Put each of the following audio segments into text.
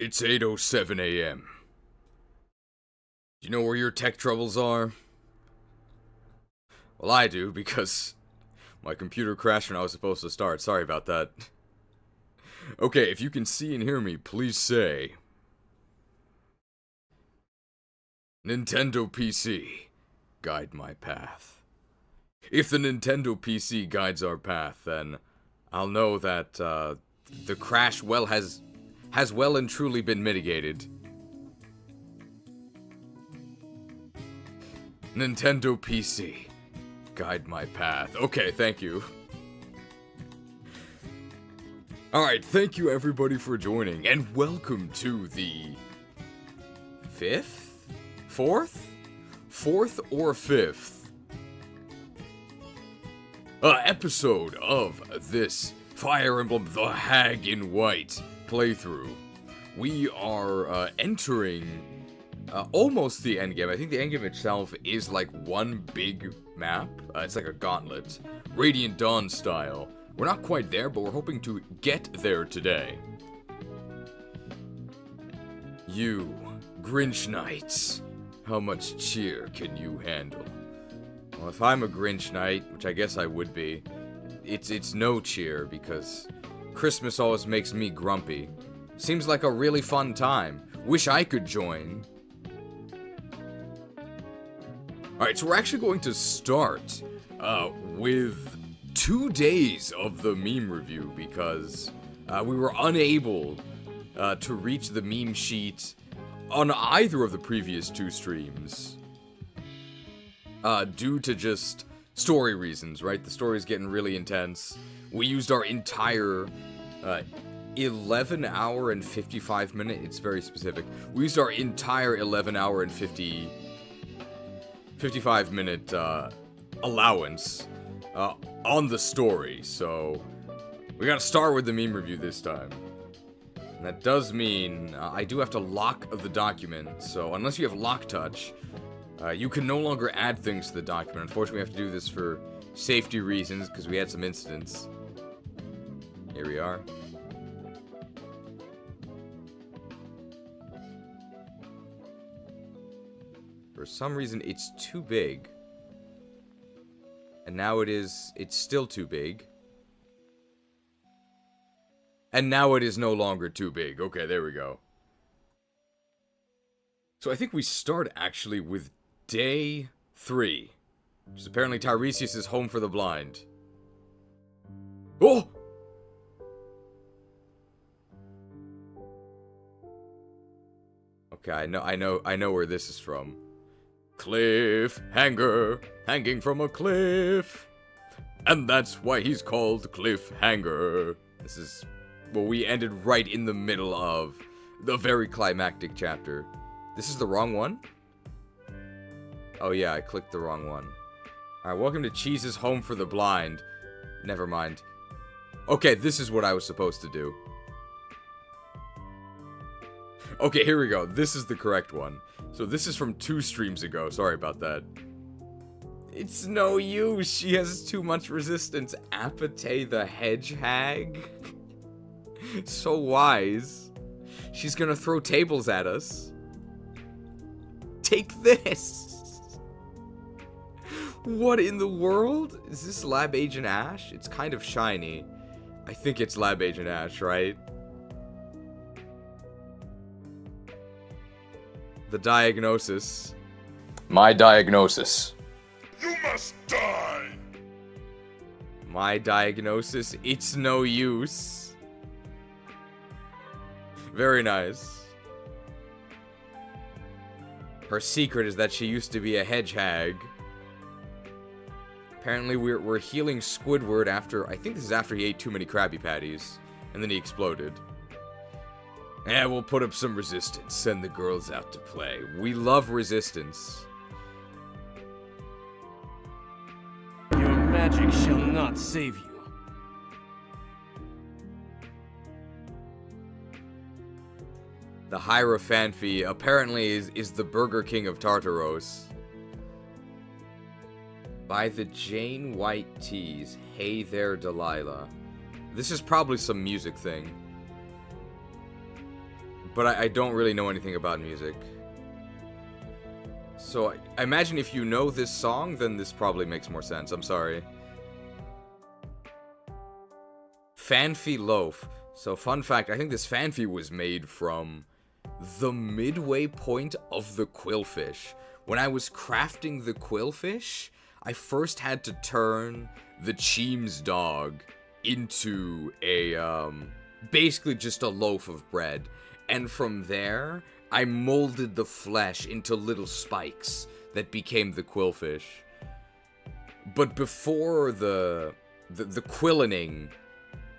It's 8:07 a.m. Do you know where your tech troubles are? Well, I do, because my computer crashed when I was supposed to start. Sorry about that. Okay, if you can see and hear me, please say... Nintendo PC, guide my path. If the Nintendo PC guides our path, then I'll know that the crash has well and truly been mitigated. Nintendo PC, guide my path. Okay, thank you. Alright, thank you everybody for joining, and welcome to the... Fourth or fifth episode of this Fire Emblem the Hag In White playthrough. We are entering almost the endgame. I think the endgame itself is like one big map. It's like a gauntlet, Radiant Dawn style. We're not quite there, but we're hoping to get there today. You, Grinch Knights, how much cheer can you handle? Well, if I'm a Grinch Knight, which I guess I would be, it's no cheer, because Christmas always makes me grumpy. Seems like a really fun time. Wish I could join. Alright, so we're actually going to start with 2 days of the meme review, because we were unable to reach the meme sheet on either of the previous 2 streams. Due to just story reasons, right? The story's getting really intense. We used our entire 11 hour and 55 minute, it's very specific. We used our entire 11 hour and 55 minute allowance on the story, so we gotta start with the meme review this time. And that does mean I do have to lock the document, so unless you have lock touch, you can no longer add things to the document. Unfortunately, we have to do this for safety reasons, because we had some incidents. Here we are. For some reason, it's too big. And now it's still too big. And now it is no longer too big. Okay, there we go. So I think we start, actually, with day 3. Which is apparently Tiresias' home for the blind. Oh! Okay, I know where this is from. Cliffhanger, hanging from a cliff. And that's why he's called Cliffhanger. This is... well, we ended right in the middle of the very climactic chapter. This is the wrong one? Oh yeah, I clicked the wrong one. Alright, welcome to Cheese's home for the blind. Never mind. Okay, this is what I was supposed to do. Okay, here we go. This is the correct one. So this is from 2 streams ago. Sorry about that. It's no use. She has too much resistance. Apate the hedgehag. So wise. She's gonna throw tables at us. Take this. What in the world? Is this Lab Agent Ash? It's kind of shiny. I think it's Lab Agent Ash, right? The diagnosis. My diagnosis. You must die! My diagnosis, it's no use. Very nice. Her secret is that she used to be a hedgehag. Apparently we're healing Squidward after, I think this is after he ate too many Krabby Patties. And then he exploded. Yeah, we'll put up some resistance. Send the girls out to play. We love resistance. Your magic shall not save you. The Heirophanphy apparently is the Burger King of Tartaros. By the Jane White Teas. Hey there, Delilah. This is probably some music thing. but I don't really know anything about music. So I imagine if you know this song, then this probably makes more sense. I'm sorry. Fanphy loaf. So fun fact, I think this fanphy was made from the midway point of the quillfish. When I was crafting the quillfish, I first had to turn the Cheem's dog into a, basically just a loaf of bread. And from there, I molded the flesh into little spikes that became the quillfish. But before the quillening,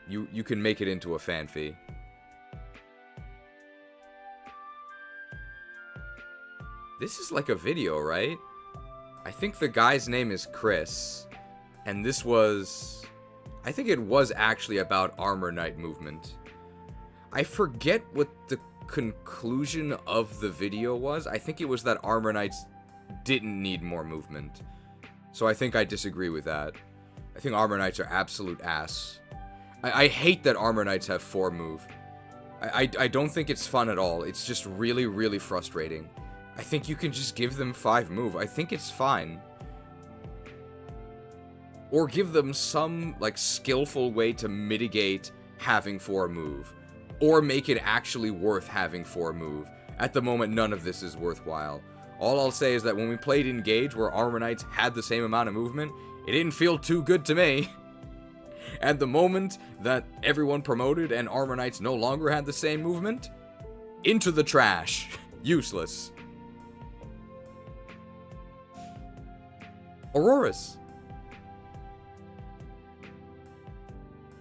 you can make it into a fanphy. This is like a video, right? I think the guy's name is Chris. And this was... I think it was actually about Armor Knight movement. I forget what the conclusion of the video was. I think it was that Armor Knights didn't need more movement. So I think I disagree with that. I think Armor Knights are absolute ass. I hate that Armor Knights have 4 move. I don't think it's fun at all. It's just really, really frustrating. I think you can just give them 5 move. I think it's fine. Or give them some, like, skillful way to mitigate having 4 move. Or make it actually worth having 4 move. At the moment, none of this is worthwhile. All I'll say is that when we played Engage, where Armor Knights had the same amount of movement, it didn't feel too good to me. At the moment that everyone promoted and Armor Knights no longer had the same movement, into the trash. Useless. Auroras.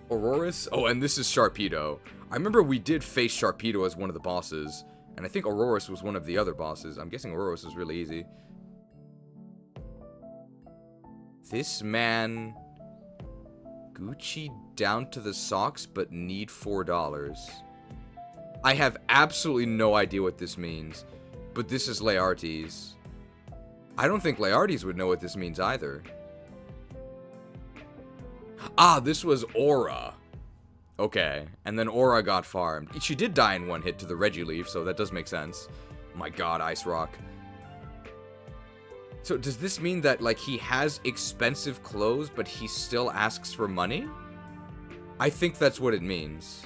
Auroras? Oh, and this is Sharpedo. I remember we did face Sharpedo as one of the bosses, and I think Auroras was one of the other bosses. I'm guessing Auroras was really easy. This man... Gucci down to the socks, but need $4. I have absolutely no idea what this means, but this is Laertes. I don't think Laertes would know what this means either. Ah, this was Aura. Okay, and then Aura got farmed. She did die in 1 hit to the Regileaf, so that does make sense. My god, Ice Rock. So does this mean that, like, he has expensive clothes, but he still asks for money? I think that's what it means.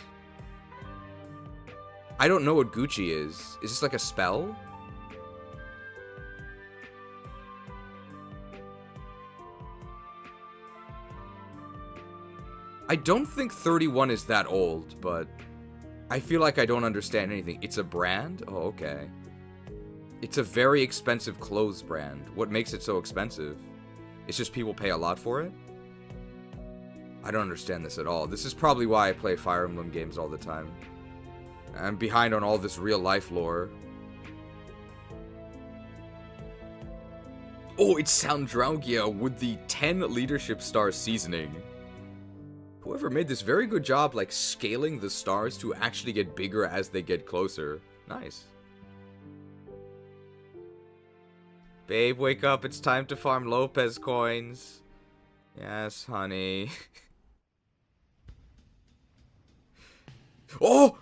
I don't know what Gucci is. Is this like a spell? I don't think 31 is that old, but I feel like I don't understand anything. It's a brand? Oh, okay. It's a very expensive clothes brand. What makes it so expensive? It's just people pay a lot for it? I don't understand this at all. This is probably why I play Fire Emblem games all the time. I'm behind on all this real life lore. Oh, it's Soundraugia with the 10 leadership star seasoning. Whoever made this very good job, like, scaling the stars to actually get bigger as they get closer. Nice. Babe, wake up. It's time to farm Lopez coins. Yes, honey. Oh!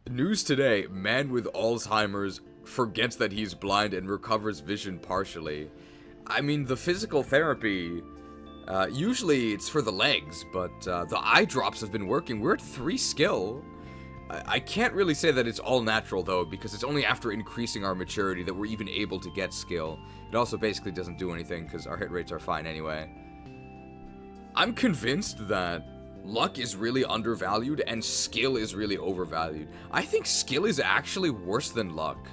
News today. Man with Alzheimer's forgets that he's blind and recovers vision partially. I mean, the physical therapy... usually it's for the legs, but the eye drops have been working. We're at 3 skill. I can't really say that it's all natural, though, because it's only after increasing our maturity that we're even able to get skill. It also basically doesn't do anything, because our hit rates are fine anyway. I'm convinced that luck is really undervalued, and skill is really overvalued. I think skill is actually worse than luck.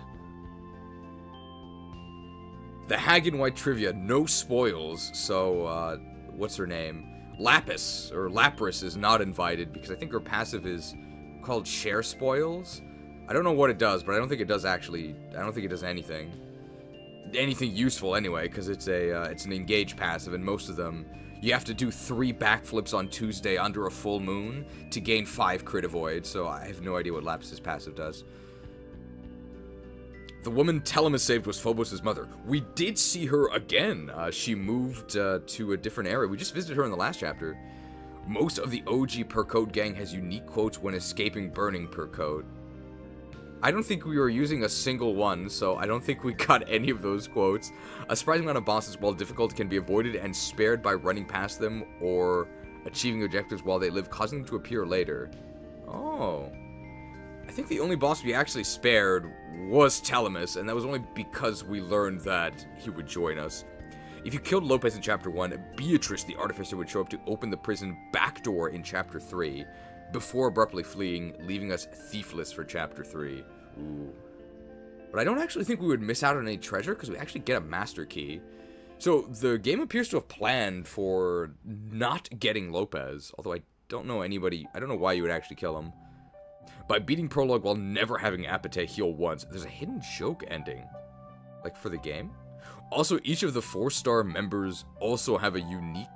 The Hag In White trivia, no spoils, so, what's her name? Lapras is not invited, because I think her passive is... called Share Spoils. I don't know what it does, but I don't think it does actually. I don't think it does anything useful anyway, because it's an engage passive, and most of them you have to do 3 backflips on Tuesday under a full moon to gain 5 crit avoid. So I have no idea what Lapis' passive does. The woman Telemus saved was Phobos' mother. We did see her again. She moved to a different area. We just visited her in the last chapter. Most of the OG per code gang has unique quotes when escaping burning per code. I don't think we were using a single one, so I don't think we got any of those quotes. A surprising amount of bosses, while difficult, can be avoided and spared by running past them or achieving objectives while they live, causing them to appear later. Oh. I think the only boss we actually spared was Telemus, and that was only because we learned that he would join us. If you killed Lopez in Chapter 1, Beatrice the Artificer would show up to open the prison back door in Chapter 3, before abruptly fleeing, leaving us thiefless for Chapter 3. Ooh. But I don't actually think we would miss out on any treasure, because we actually get a Master Key. So, the game appears to have planned for not getting Lopez, although I don't know why you would actually kill him. By beating Prologue while never having Apate heal once, there's a hidden joke ending. Like, for the game? Also, each of the 4-star members also have a unique...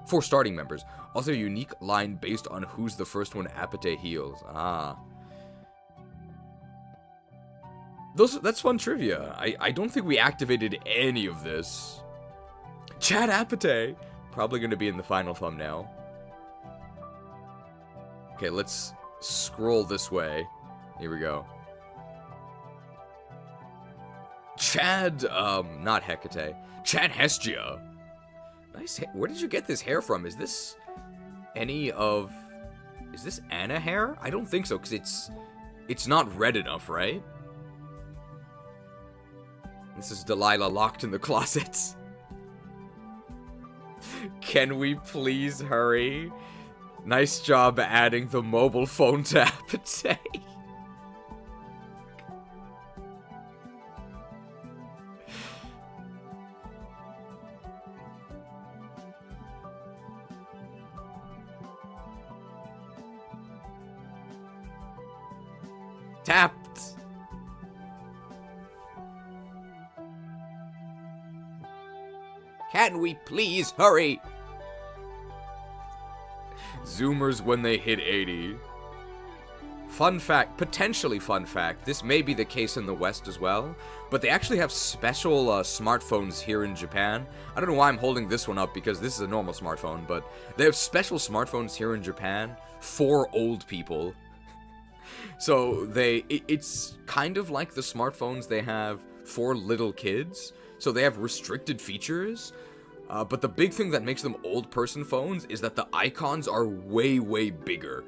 4 starting members also have a unique line based on who's the first one Apate heals. Ah. That's fun trivia. I don't think we activated any of this. Chad Apate! Probably going to be in the final thumbnail. Okay, let's scroll this way. Here we go. Chad, not Hecate. Chad Hestia. Nice hair. Where did you get this hair from? Is this Anna hair? I don't think so, because it's not red enough, right? This is Delilah locked in the closet. Can we please hurry? Nice job adding the mobile phone to Apate. Tapped. Can we please hurry? Zoomers when they hit 80. Fun fact, potentially fun fact, this may be the case in the West as well, but they actually have special smartphones here in Japan. I don't know why I'm holding this one up, because this is a normal smartphone, but they have special smartphones here in Japan for old people. So it's kind of like the smartphones they have for little kids. So they have restricted features. But the big thing that makes them old person phones is that the icons are way, way bigger.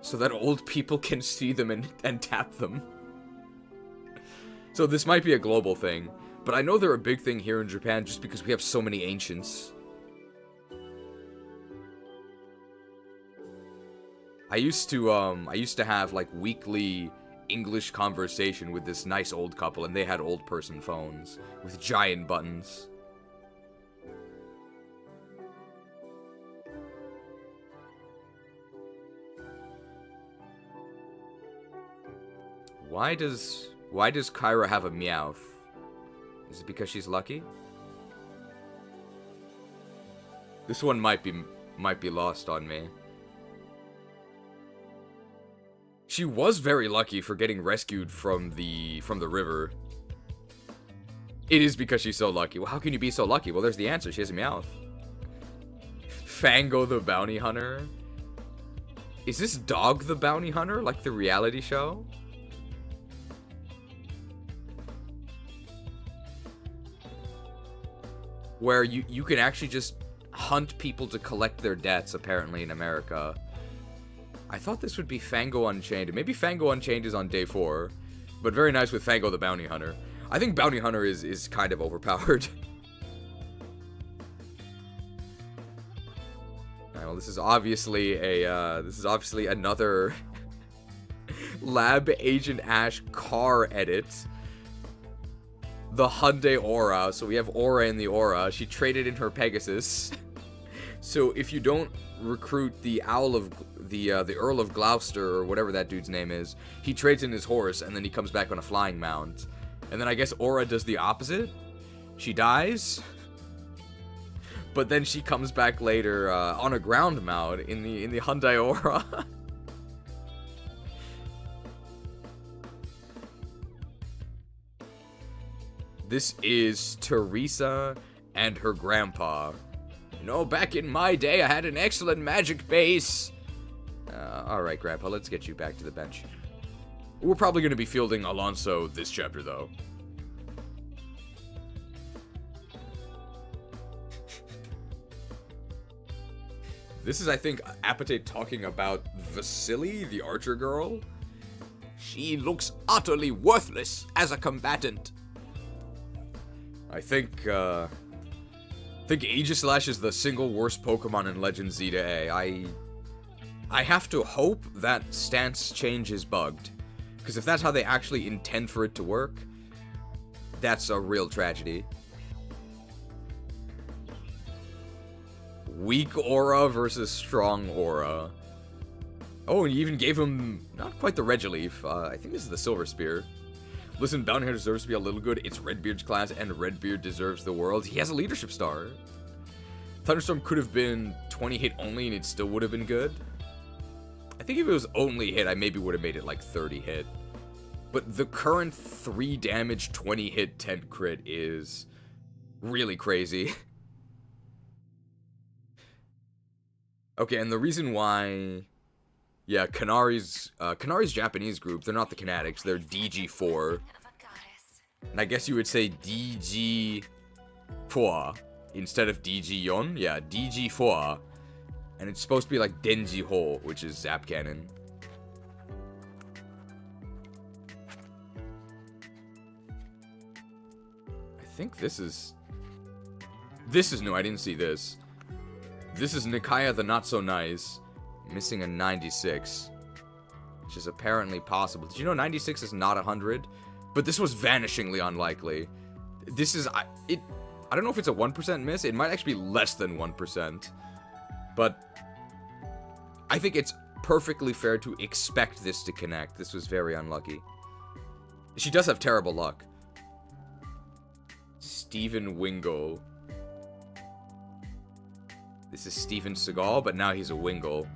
So that old people can see them and tap them. So this might be a global thing. But I know they're a big thing here in Japan just because we have so many ancients. I used to have like weekly English conversation with this nice old couple, and they had old person phones with giant buttons. Why does Kyra have a Meowth? Is it because she's lucky? This one might be lost on me. She was very lucky for getting rescued from the river. It is because she's so lucky. Well, how can you be so lucky? Well, there's the answer. She has a Meowth. Fango the Bounty Hunter? Is this Dog the Bounty Hunter, like the reality show? Where you can actually just hunt people to collect their debts, apparently, in America. I thought this would be Fango Unchained. Maybe Fango Unchained is on day 4. But very nice with Fango the Bounty Hunter. I think Bounty Hunter is kind of overpowered. Alright, well, this is obviously another Lab Agent Ash car edit. The Hyundai Aura. So we have Aura in the Aura. She traded in her Pegasus. So if you don't recruit the Earl of Gloucester, or whatever that dude's name is, he trades in his horse, and then he comes back on a flying mount. And then I guess Aura does the opposite. She dies, but then she comes back later on a ground mount in the Hyundai Aura. This is Teresa and her grandpa. You know, back in my day, I had an excellent magic base. Alright, Grandpa, let's get you back to the bench. We're probably going to be fielding Alonso this chapter, though. This is, I think, Apatite talking about Vasily, the archer girl. She looks utterly worthless as a combatant. I think Aegislash is the single worst Pokemon in Legend Z to A. I have to hope that stance change is bugged. Because if that's how they actually intend for it to work, that's a real tragedy. Weak aura versus strong aura. Oh, and you even gave him not quite the Regileaf. I think this is the Silver Spear. Listen, Bounty Hunter deserves to be a little good. It's Redbeard's class, and Redbeard deserves the world. He has a leadership star. Thunderstorm could have been 20 hit only, and it still would have been good. I think if it was only hit, I maybe would have made it like 30 hit. But the current 3 damage, 20 hit, 10 crit is really crazy. Okay, and the reason why... Yeah, Kanari's Japanese group, they're not the Kinetics, they're DG4. And I guess you would say DG4 instead of DG-yon. Yeah, DG4. And it's supposed to be like Denji-ho, which is Zap Cannon. I think this is new, I didn't see this. This is Nikaya the Not So Nice, missing a 96, which is apparently possible. Did you know 96 is not 100? But this was vanishingly unlikely. This is, I don't know if it's a 1% miss. It might actually be less than 1%. But I think it's perfectly fair to expect this to connect. This was very unlucky. She does have terrible luck. Steven Wingle. This is Steven Seagal, but now he's a Wingle.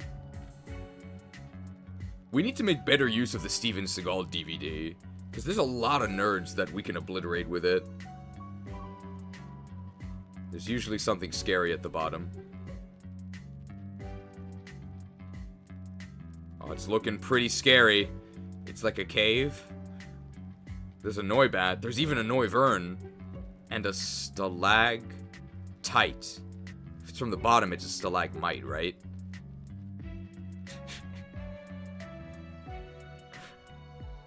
We need to make better use of the Steven Seagal DVD, because there's a lot of nerds that we can obliterate with it. There's usually something scary at the bottom. Oh, it's looking pretty scary. It's like a cave. There's a Noibat. There's even a Noivern. And a Stalagtite. If it's from the bottom, it's a Stalagmite, right?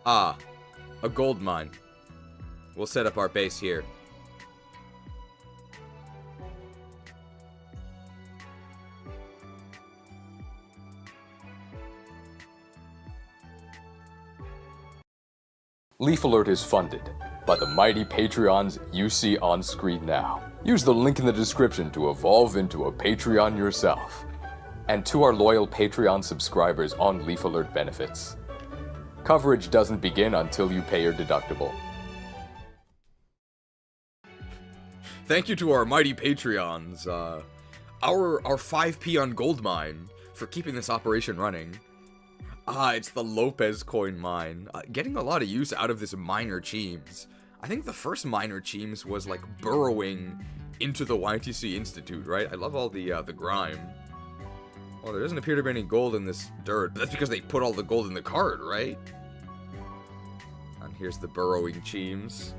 Ah, a gold mine. We'll set up our base here. LeifAlert is funded by the mighty Patreons you see on screen now. Use the link in the description to evolve into a Patreon yourself. And to our loyal Patreon subscribers on LeifAlert benefits. Coverage doesn't begin until you pay your deductible. Thank you to our mighty Patreons, our 5p on Goldmine for keeping this operation running. It's the Lopez coin mine. Getting a lot of use out of this minor Cheems. I think the first minor Cheems was like burrowing into the YTC Institute, right? I love all the grime. Well, there doesn't appear to be any gold in this dirt, but that's because they put all the gold in the cart, right? And here's the burrowing Cheems.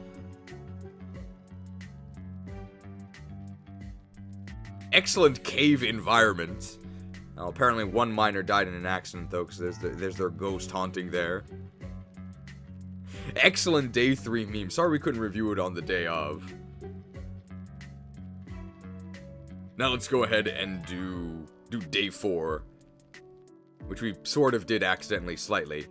Excellent cave environment. Now, apparently one miner died in an accident, though, because there's their ghost haunting there. Excellent day 3 meme. Sorry we couldn't review it on the day of. Now let's go ahead and do day 4. Which we sort of did accidentally, slightly.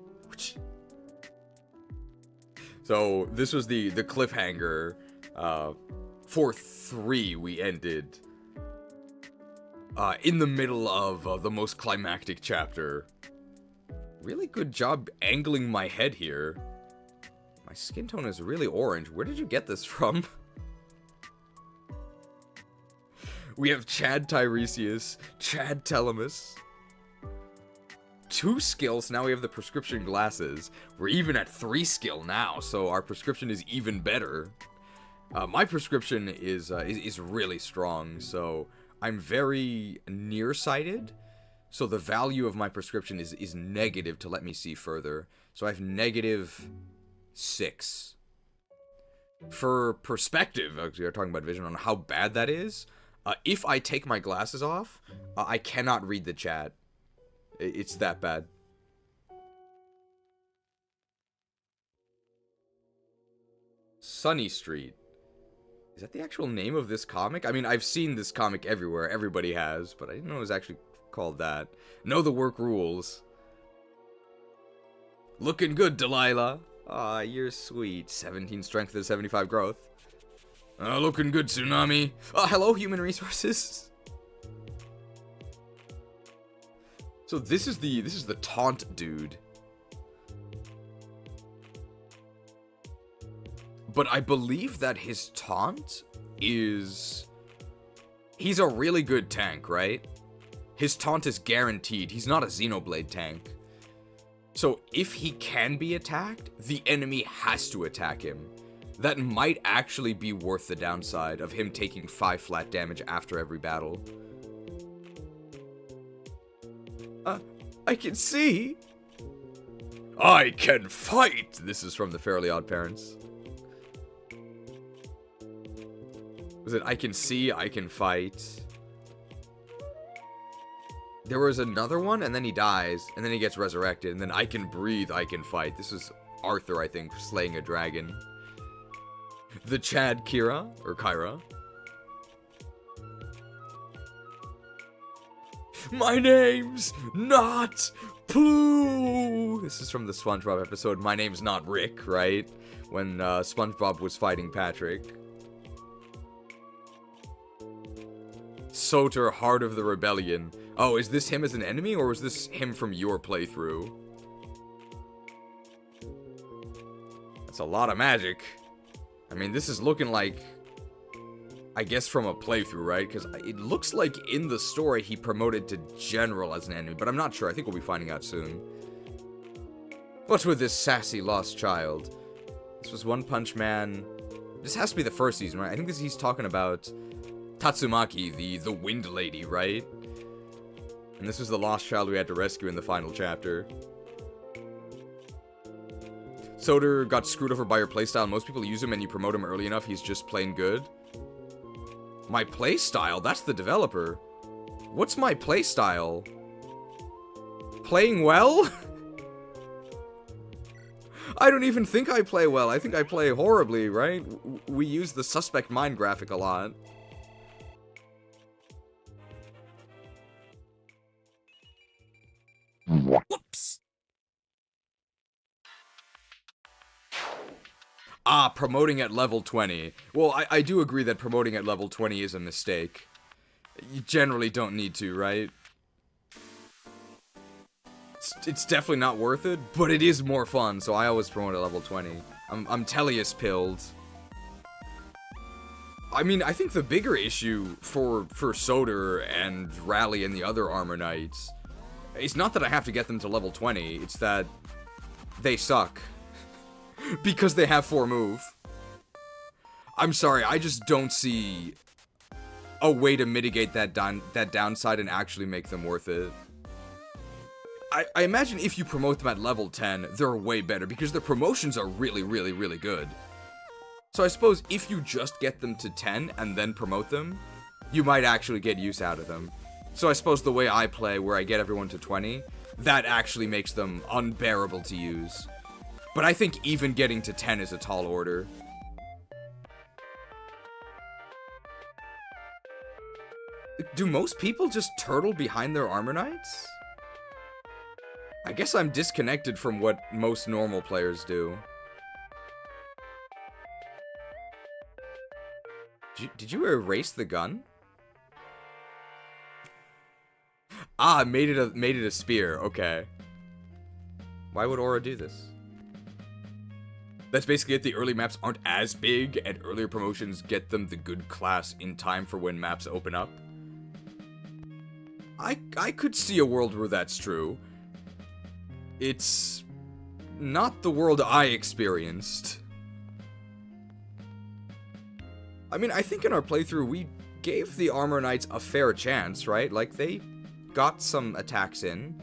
So, this was the cliffhanger. 4-3 we ended. In the middle of the most climactic chapter. Really good job angling my head here. My skin tone is really orange. Where did you get this from? We have Chad Tiresias, Chad Telemus. 2 skills, now we have the prescription glasses. We're even at 3 skill now, so our prescription is even better. My prescription is really strong, so I'm very nearsighted. So the value of my prescription is negative to let me see further. So I have -6. For perspective, we are talking about vision, on how bad that is, if I take my glasses off, I cannot read the chat. It's that bad. Sunny Street. Is that the actual name of this comic? I mean, I've seen this comic everywhere. Everybody has, but I didn't know it was actually called that. Know the work rules. Looking good, Delilah. Aw, you're sweet. 17 strength to 75 growth. Looking good, Tsunami. Hello, human resources. So this is the taunt dude. But I believe that his taunt is... He's a really good tank, right? His taunt is guaranteed. He's not a Xenoblade tank. So if he can be attacked, the enemy has to attack him. That might actually be worth the downside of him taking 5 flat damage after every battle. I can see. I can fight! This is from the Fairly Odd Parents. Was it I can see, I can fight? There was another one, and then he dies, and then he gets resurrected, and then I can breathe, I can fight. This is Arthur, I think, slaying a dragon. The Chad Kira, or Kyra. My name's not Pooh! This is from the SpongeBob episode, My Name's Not Rick, right? When SpongeBob was fighting Patrick. Soter, Heart of the Rebellion. Oh, is this him as an enemy, or is this him from your playthrough? That's a lot of magic. I mean, this is looking like, I guess, from a playthrough, right? Because it looks like in the story he promoted to General as an enemy, but I'm not sure. I think we'll be finding out soon. What's with this sassy lost child? This was One Punch Man. This has to be the first season, right? I think he's talking about Tatsumaki, the wind lady, right? And this was the lost child we had to rescue in the final chapter. Soder got screwed over by your playstyle. Most people use him and you promote him early enough, he's just plain good. My playstyle? That's the developer. What's my playstyle? Playing well? I don't even think I play well. I think I play horribly, right? We use the suspect mind graphic a lot. Whoops. Promoting at level 20. Well, I do agree that promoting at level 20 is a mistake. You generally don't need to, right? It's definitely not worth it, but it is more fun, so I always promote at level 20. I'm Tellius pilled. I mean, I think the bigger issue for Soder and Rally and the other Armor Knights, it's not that I have to get them to level 20, it's that they suck. Because they have 4 move. I'm sorry, I just don't see a way to mitigate that downside and actually make them worth it. I imagine if you promote them at level 10, they're way better, because their promotions are really, really, really good. So I suppose if you just get them to 10 and then promote them, you might actually get use out of them. So I suppose the way I play, where I get everyone to 20, that actually makes them unbearable to use. But I think even getting to 10 is a tall order. Do most people just turtle behind their Armor Knights? I guess I'm disconnected from what most normal players do. Did you erase the gun? Made it a spear. Okay. Why would Aura do this? That's basically it. The early maps aren't as big, and earlier promotions get them the good class in time for when maps open up. I could see a world where that's true. It's not the world I experienced. I mean, I think in our playthrough we gave the Armor Knights a fair chance, right? Like, they got some attacks in.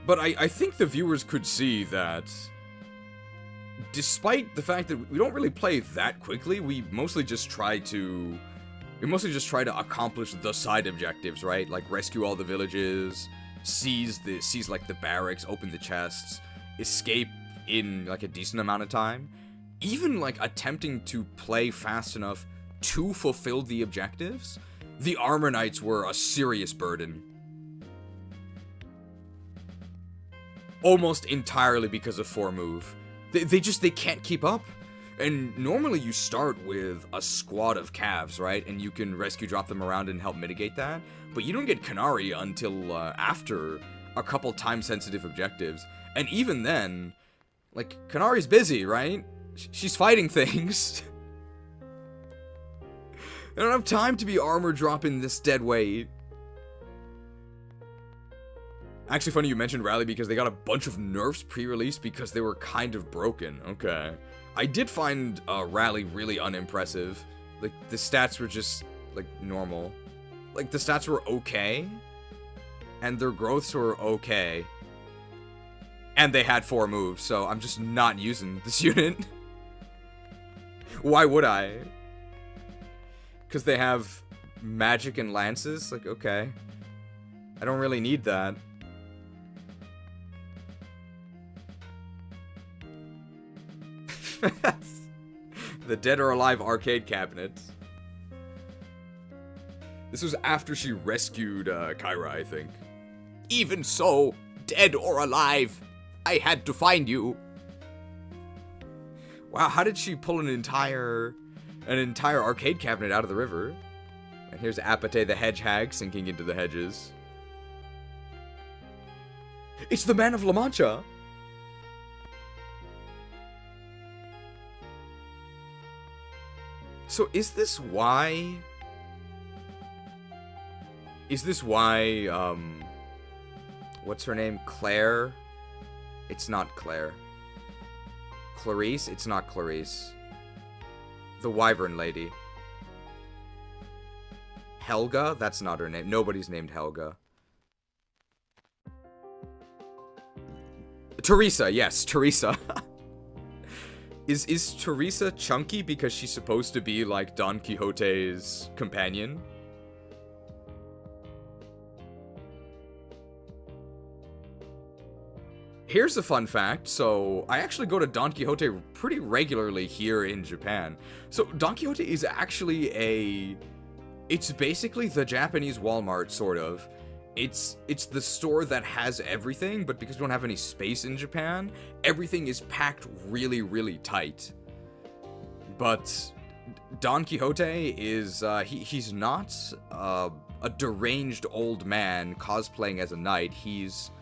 But I think the viewers could see that, despite the fact that we don't really play that quickly, we mostly just try to accomplish the side objectives, right? Like rescue all the villages, seize like the barracks, open the chests, escape in like a decent amount of time. Even like attempting to play fast enough to fulfill the objectives, the Armor Knights were a serious burden. Almost entirely because of 4 move. They can't keep up. And normally you start with a squad of calves, right? And you can rescue drop them around and help mitigate that. But you don't get Canary until after a couple time-sensitive objectives. And even then, like, Canary's busy, right? She's fighting things. I don't have time to be armor dropping this dead weight. Actually, funny you mentioned Rally because they got a bunch of nerfs pre-release because they were kind of broken. Okay. I did find Rally really unimpressive. Like, the stats were just, like, normal. Like, the stats were okay. And their growths were okay. And they had 4 moves, so I'm just not using this unit. Why would I? Because they have magic and lances? Like, okay. I don't really need that. The Dead or Alive arcade cabinet. This was after she rescued Kyra, I think. Even so, dead or alive, I had to find you. Wow, how did she pull an entire arcade cabinet out of the river? And here's Apate the hedge hag sinking into the hedges. It's the Man of La Mancha! So is this why... what's her name? Claire? It's not Claire. Clarice? It's not Clarice. The Wyvern lady. Helga? That's not her name. Nobody's named Helga. Teresa, yes, Teresa. Is Teresa chunky because she's supposed to be like Don Quixote's companion? Here's a fun fact. So, I actually go to Don Quixote pretty regularly here in Japan. So, Don Quixote is actually it's basically the Japanese Walmart, sort of. It's the store that has everything, but because we don't have any space in Japan, everything is packed really, really tight. But Don Quixote is, he's not a deranged old man cosplaying as a knight. He's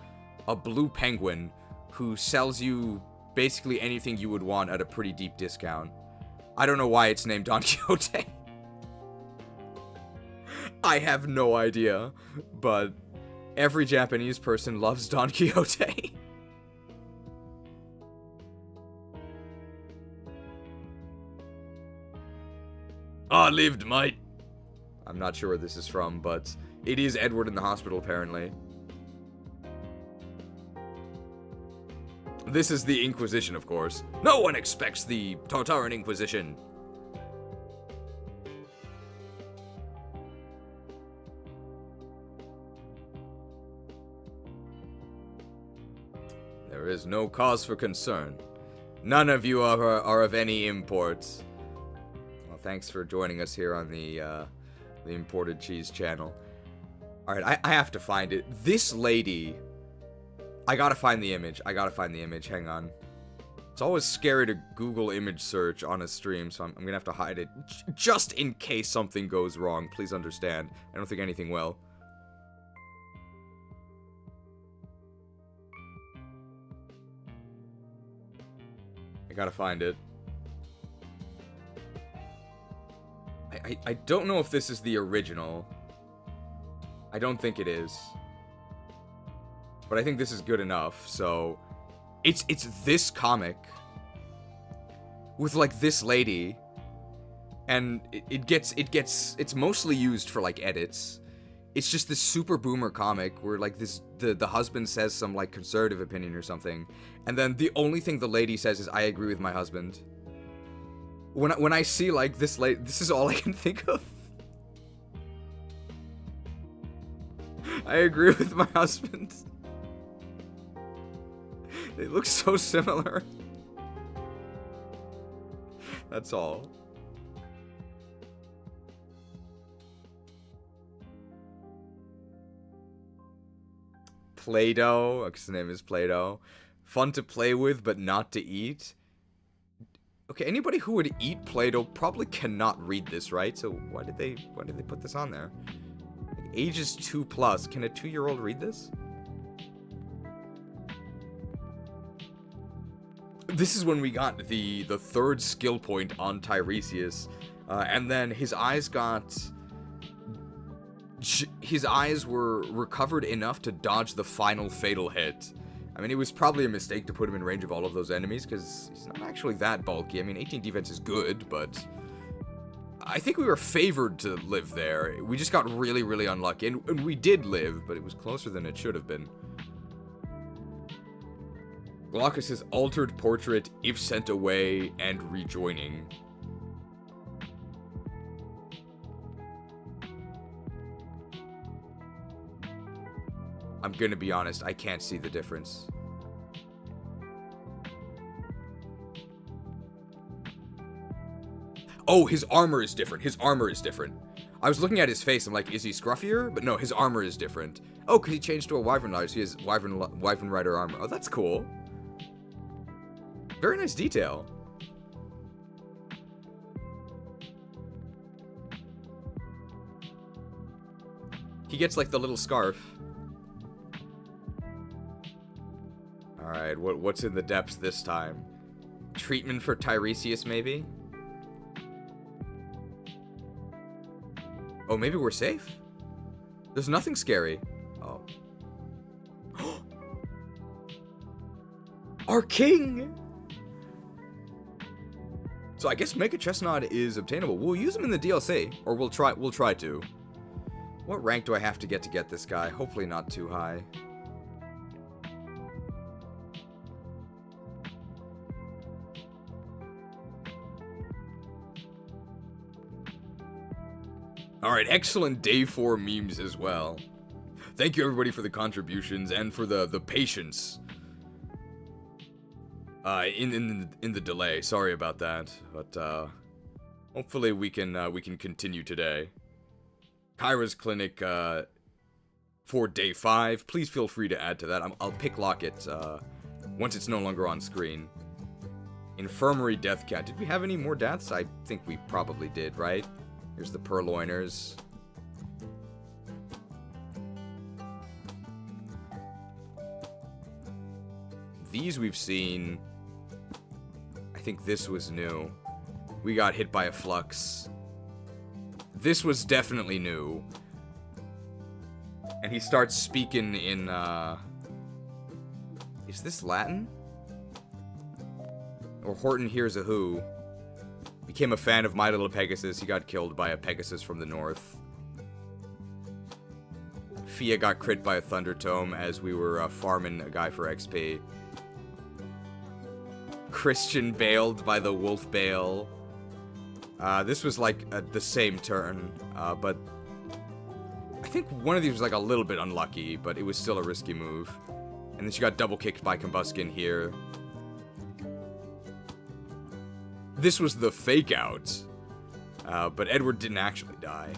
a blue penguin who sells you basically anything you would want at a pretty deep discount. I don't know why it's named Don Quixote. I have no idea, but every Japanese person loves Don Quixote. Ah, lived, mate. I'm not sure where this is from, but it is Edward in the hospital, apparently. This is the Inquisition, of course. No one expects the Tartaran Inquisition. There is no cause for concern. None of you are of any import. Well, thanks for joining us here on the Imported Cheese channel. Alright, I have to find it. This lady... I gotta find the image. Hang on. It's always scary to Google image search on a stream, so I'm gonna have to hide it. Just in case something goes wrong. Please understand. I don't think anything will. I gotta find it. I don't know if this is the original. I don't think it is. But I think this is good enough, so... It's this comic. With, like, this lady. And it's mostly used for, like, edits. It's just this super boomer comic where, like, the husband says some, like, conservative opinion or something, and then the only thing the lady says is, I agree with my husband. When I see, like, this is all I can think of. I agree with my husband. They look so similar. That's all. Play-Doh. His name is Play-Doh. Fun to play with, but not to eat. Okay, anybody who would eat Play-Doh probably cannot read this, right? So why did they put this on there? Like, ages 2+. Can a 2-year-old read this? This is when we got the third skill point on Tiresias, and then his eyes were recovered enough to dodge the final fatal hit. I mean, it was probably a mistake to put him in range of all of those enemies, because he's not actually that bulky. I mean, 18 defense is good, but I think we were favored to live there. We just got really, really unlucky, and we did live, but it was closer than it should have been. Glaucus's altered portrait, if sent away, and rejoining. I'm gonna be honest, I can't see the difference. Oh, his armor is different. His armor is different. I was looking at his face, I'm like, is he scruffier? But no, his armor is different. Oh, because he changed to a wyvern rider, so he has wyvern rider armor. Oh, that's cool. Very nice detail. He gets, like, the little scarf. Alright, what's in the depths this time? Treatment for Tiresias, maybe? Oh, maybe we're safe? There's nothing scary. Oh. Our king! So I guess Mega Chestnut is obtainable. We'll use him in the DLC, or we'll try to. What rank do I have to get this guy? Hopefully not too high. Alright, excellent day 4 memes as well. Thank you everybody for the contributions and for the patience. In the delay. Sorry about that, but hopefully we can continue today. Kyra's clinic for day 5. Please feel free to add to that. I'll pick lock it once it's no longer on screen. Infirmary death cat. Did we have any more deaths? I think we probably did, right? Here's the purloiners. These we've seen. I think this was new. We got hit by a flux. This was definitely new. And he starts speaking in, is this Latin? Or Horton hears a who. Became a fan of My Little Pegasus. He got killed by a Pegasus from the north. Fia got crit by a Thunder Tome as we were farming a guy for XP. Christian bailed by the Wolf Bale. This was like the same turn, but I think one of these was like a little bit unlucky, but it was still a risky move. And then she got double kicked by Combuskin here. This was the fake out, but Edward didn't actually die.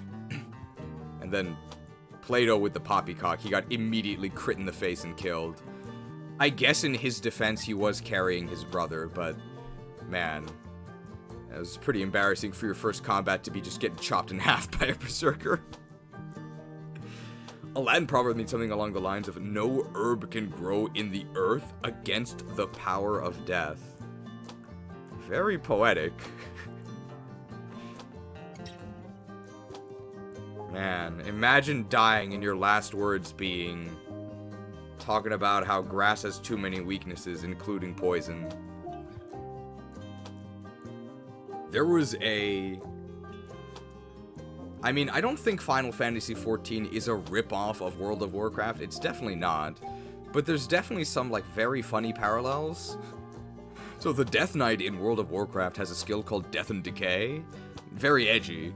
And then Plato with the poppycock, he got immediately crit in the face and killed. I guess in his defense he was carrying his brother, but man, it was pretty embarrassing for your first combat to be just getting chopped in half by a berserker. A Latin proverb means something along the lines of, no herb can grow in the earth against the power of death. Very poetic. Man, imagine dying and your last words being talking about how grass has too many weaknesses, including poison. There was a I mean, I don't think Final Fantasy XIV is a rip-off of World of Warcraft. It's definitely not. But there's definitely some, like, very funny parallels. So the Death Knight in World of Warcraft has a skill called Death and Decay. Very edgy.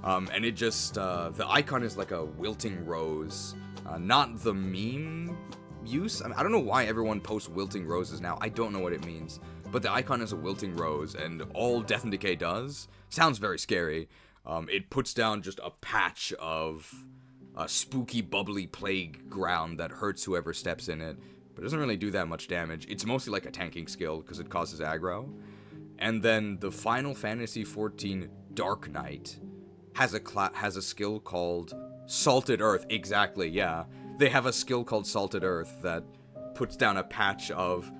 And it just, the icon is like a wilting rose. Not the meme use. I don't know why everyone posts wilting roses now. I don't know what it means. But the icon is a wilting rose, and all Death and Decay does, sounds very scary. It puts down just a patch of a spooky, bubbly plague ground that hurts whoever steps in it. But it doesn't really do that much damage. It's mostly like a tanking skill, because it causes aggro. And then the Final Fantasy XIV Dark Knight has a skill called Salted Earth. Exactly, yeah. They have a skill called Salted Earth that puts down a patch of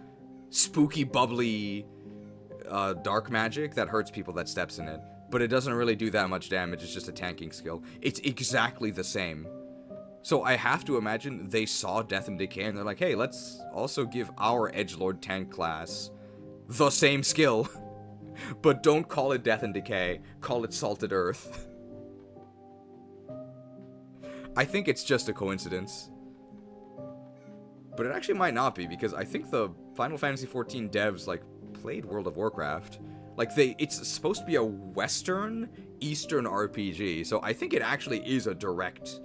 spooky, bubbly, dark magic that hurts people that steps in it. But it doesn't really do that much damage, it's just a tanking skill. It's exactly the same. So I have to imagine they saw Death and Decay and they're like, hey, let's also give our edgelord tank class the same skill. But don't call it Death and Decay, call it Salted Earth. I think it's just a coincidence. But it actually might not be, because I think the Final Fantasy XIV devs, like, played World of Warcraft. Like, it's supposed to be a Western, Eastern RPG, so I think it actually is a direct,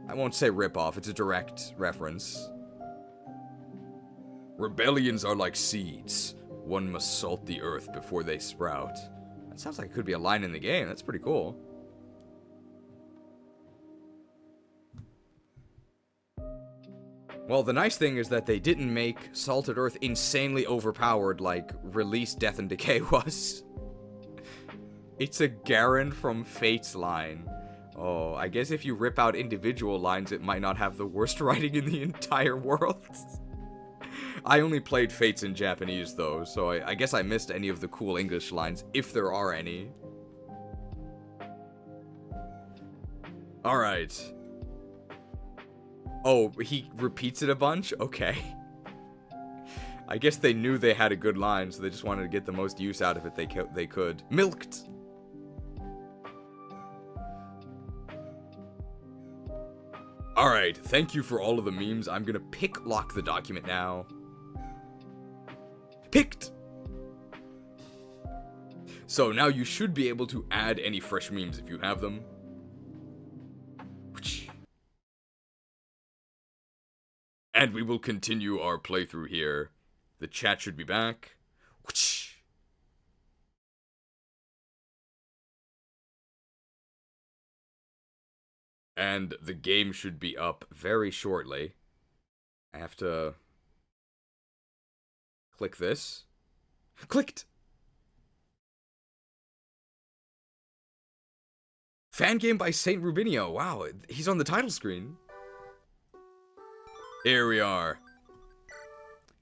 I won't say rip-off, it's a direct reference. Rebellions are like seeds. One must salt the earth before they sprout. That sounds like it could be a line in the game, that's pretty cool. Well, the nice thing is that they didn't make Salted Earth insanely overpowered like Release Death and Decay was. It's a Garen from Fate's line. Oh, I guess if you rip out individual lines, it might not have the worst writing in the entire world. I only played Fates in Japanese, though, so I guess I missed any of the cool English lines, if there are any. Alright. Oh, he repeats it a bunch? Okay. I guess they knew they had a good line, so they just wanted to get the most use out of it they could. Milked! Alright, thank you for all of the memes. I'm gonna lock the document now. Picked! So now you should be able to add any fresh memes if you have them. And we will continue our playthrough here. The chat should be back. And the game should be up very shortly. I have to click this. Clicked! Fan game by SaintRubenio. Wow, he's on the title screen. Here we are.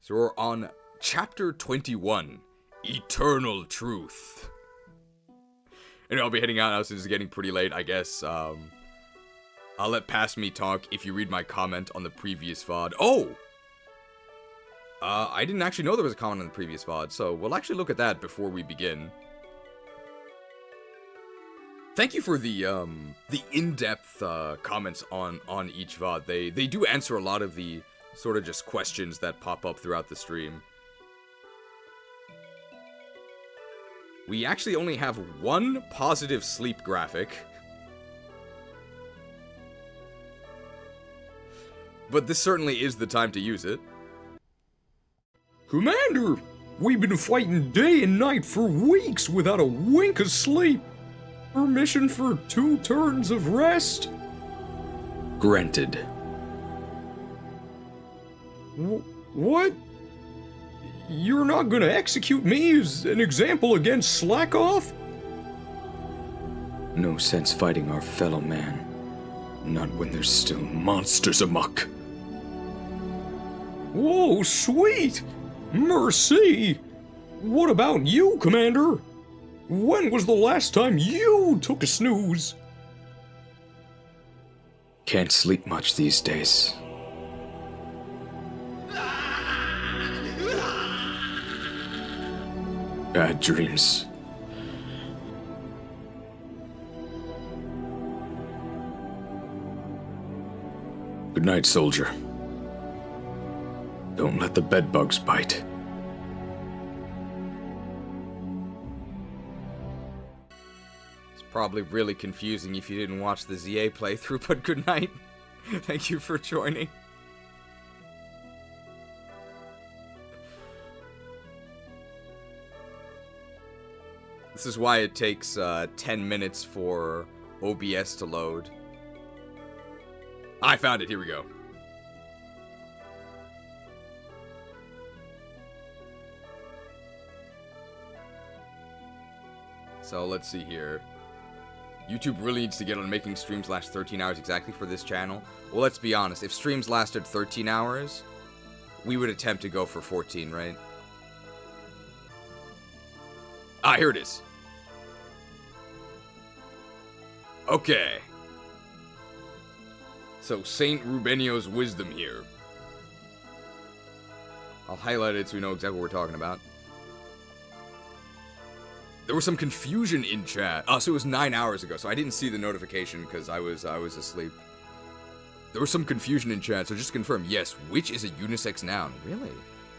So we're on Chapter 21, Eternal Truth. And I'll be heading out now since it's getting pretty late, I guess. I'll let past me talk if you read my comment on the previous VOD. Oh! I didn't actually know there was a comment on the previous VOD, so we'll actually look at that before we begin. Thank you for the in-depth comments on each VOD. They do answer a lot of the sort of just questions that pop up throughout the stream. We actually only have one positive sleep graphic. But this certainly is the time to use it. Commander, we've been fighting day and night for weeks without a wink of sleep. Permission for 2 turns of rest? Granted. What? You're not gonna execute me as an example against slack off? No sense fighting our fellow man. Not when there's still monsters amok. Whoa, sweet! Mercy! What about you, Commander? When was the last time you took a snooze? Can't sleep much these days. Bad dreams. Good night, soldier. Don't let the bedbugs bite. It's probably really confusing if you didn't watch the ZA playthrough, but good night. Thank you for joining. This is why it takes 10 minutes for OBS to load. I found it, here we go. So let's see here. YouTube really needs to get on making streams last 13 hours exactly for this channel. Well, let's be honest. If streams lasted 13 hours, we would attempt to go for 14, right? Ah, here it is. Okay. So, SaintRubenio's wisdom here. I'll highlight it so we know exactly what we're talking about. There was some confusion in chat. Oh, so it was 9 hours ago, so I didn't see the notification because I was asleep. There was some confusion in chat, so just to confirm, yes, witch is a unisex noun. Really?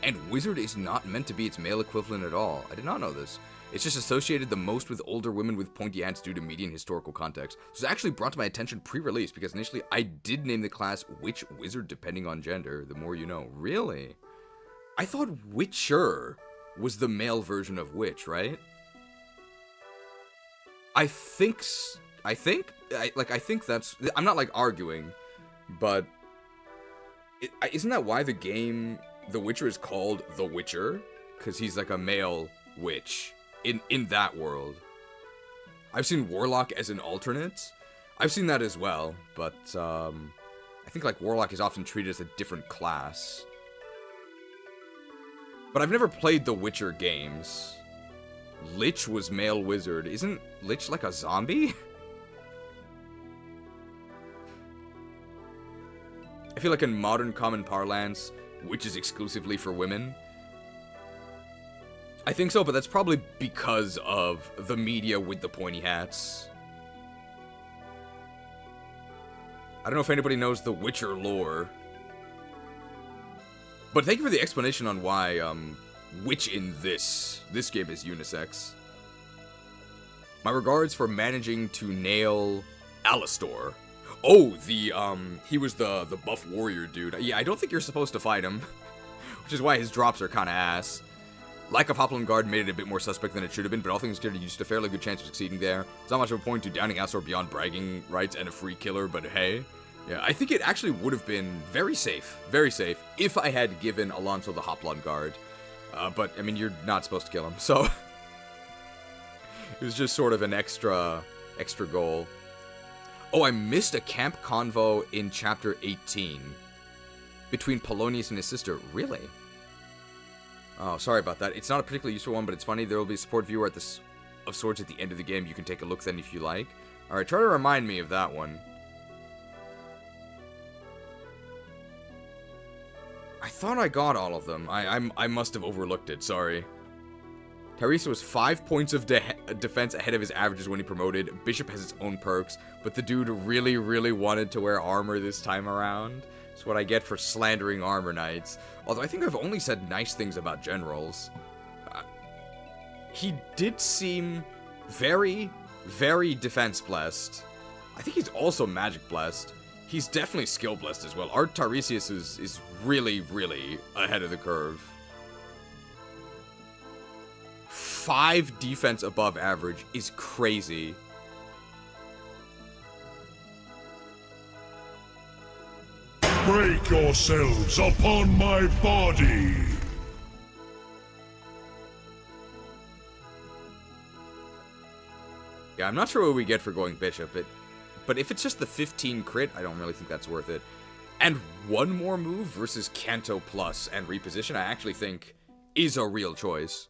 And wizard is not meant to be its male equivalent at all. I did not know this. It's just associated the most with older women with pointy hats due to media and historical context. This was actually brought to my attention pre-release because initially I did name the class Witch Wizard depending on gender. The more you know. Really? I thought Witcher was the male version of witch, right? I think that's... I'm not, like, arguing, but... Isn't that why the game The Witcher is called The Witcher? Because he's, like, a male witch in that world. I've seen Warlock as an alternate. I've seen that as well, but, I think, like, Warlock is often treated as a different class. But I've never played the Witcher games. Lich was male wizard. Isn't Lich like a zombie? I feel like in modern common parlance, witch is exclusively for women. I think so, but that's probably because of the media with the pointy hats. I don't know if anybody knows the Witcher lore. But thank you for the explanation on why, witch in this game is unisex. My regards for managing to nail Alistor. Oh, he was the buff warrior dude. Yeah, I don't think you're supposed to fight him. Which is why his drops are kinda ass. Lack of Hopland Guard made it a bit more suspect than it should have been, but all things considered, you used a fairly good chance of succeeding there. It's not much of a point to downing Alistor beyond bragging rights and a free killer, but hey. Yeah, I think it actually would have been very safe, if I had given Alonso the Hopland Guard. But, I mean, you're not supposed to kill him, so... it was just sort of an extra goal. Oh, I missed a camp convo in Chapter 18. Between Polonius and his sister. Really? Oh, sorry about that. It's not a particularly useful one, but it's funny. There will be a support viewer of sorts at the end of the game. You can take a look then if you like. Alright, try to remind me of that one. I thought I got all of them. I must have overlooked it, sorry. Teresa was 5 points of defense ahead of his averages when he promoted. Bishop has its own perks, but the dude really, really wanted to wear armor this time around. That's what I get for slandering armor knights. Although I think I've only said nice things about generals. He did seem very, very defense blessed. I think he's also magic blessed. He's definitely skill blessed as well. Our Tiresias is really, really ahead of the curve. 5 defense above average is crazy. Break yourselves upon my body! Yeah, I'm not sure what we get for going bishop, but if it's just the 15 crit, I don't really think that's worth it. And one more move versus Canto Plus and reposition, I actually think is a real choice.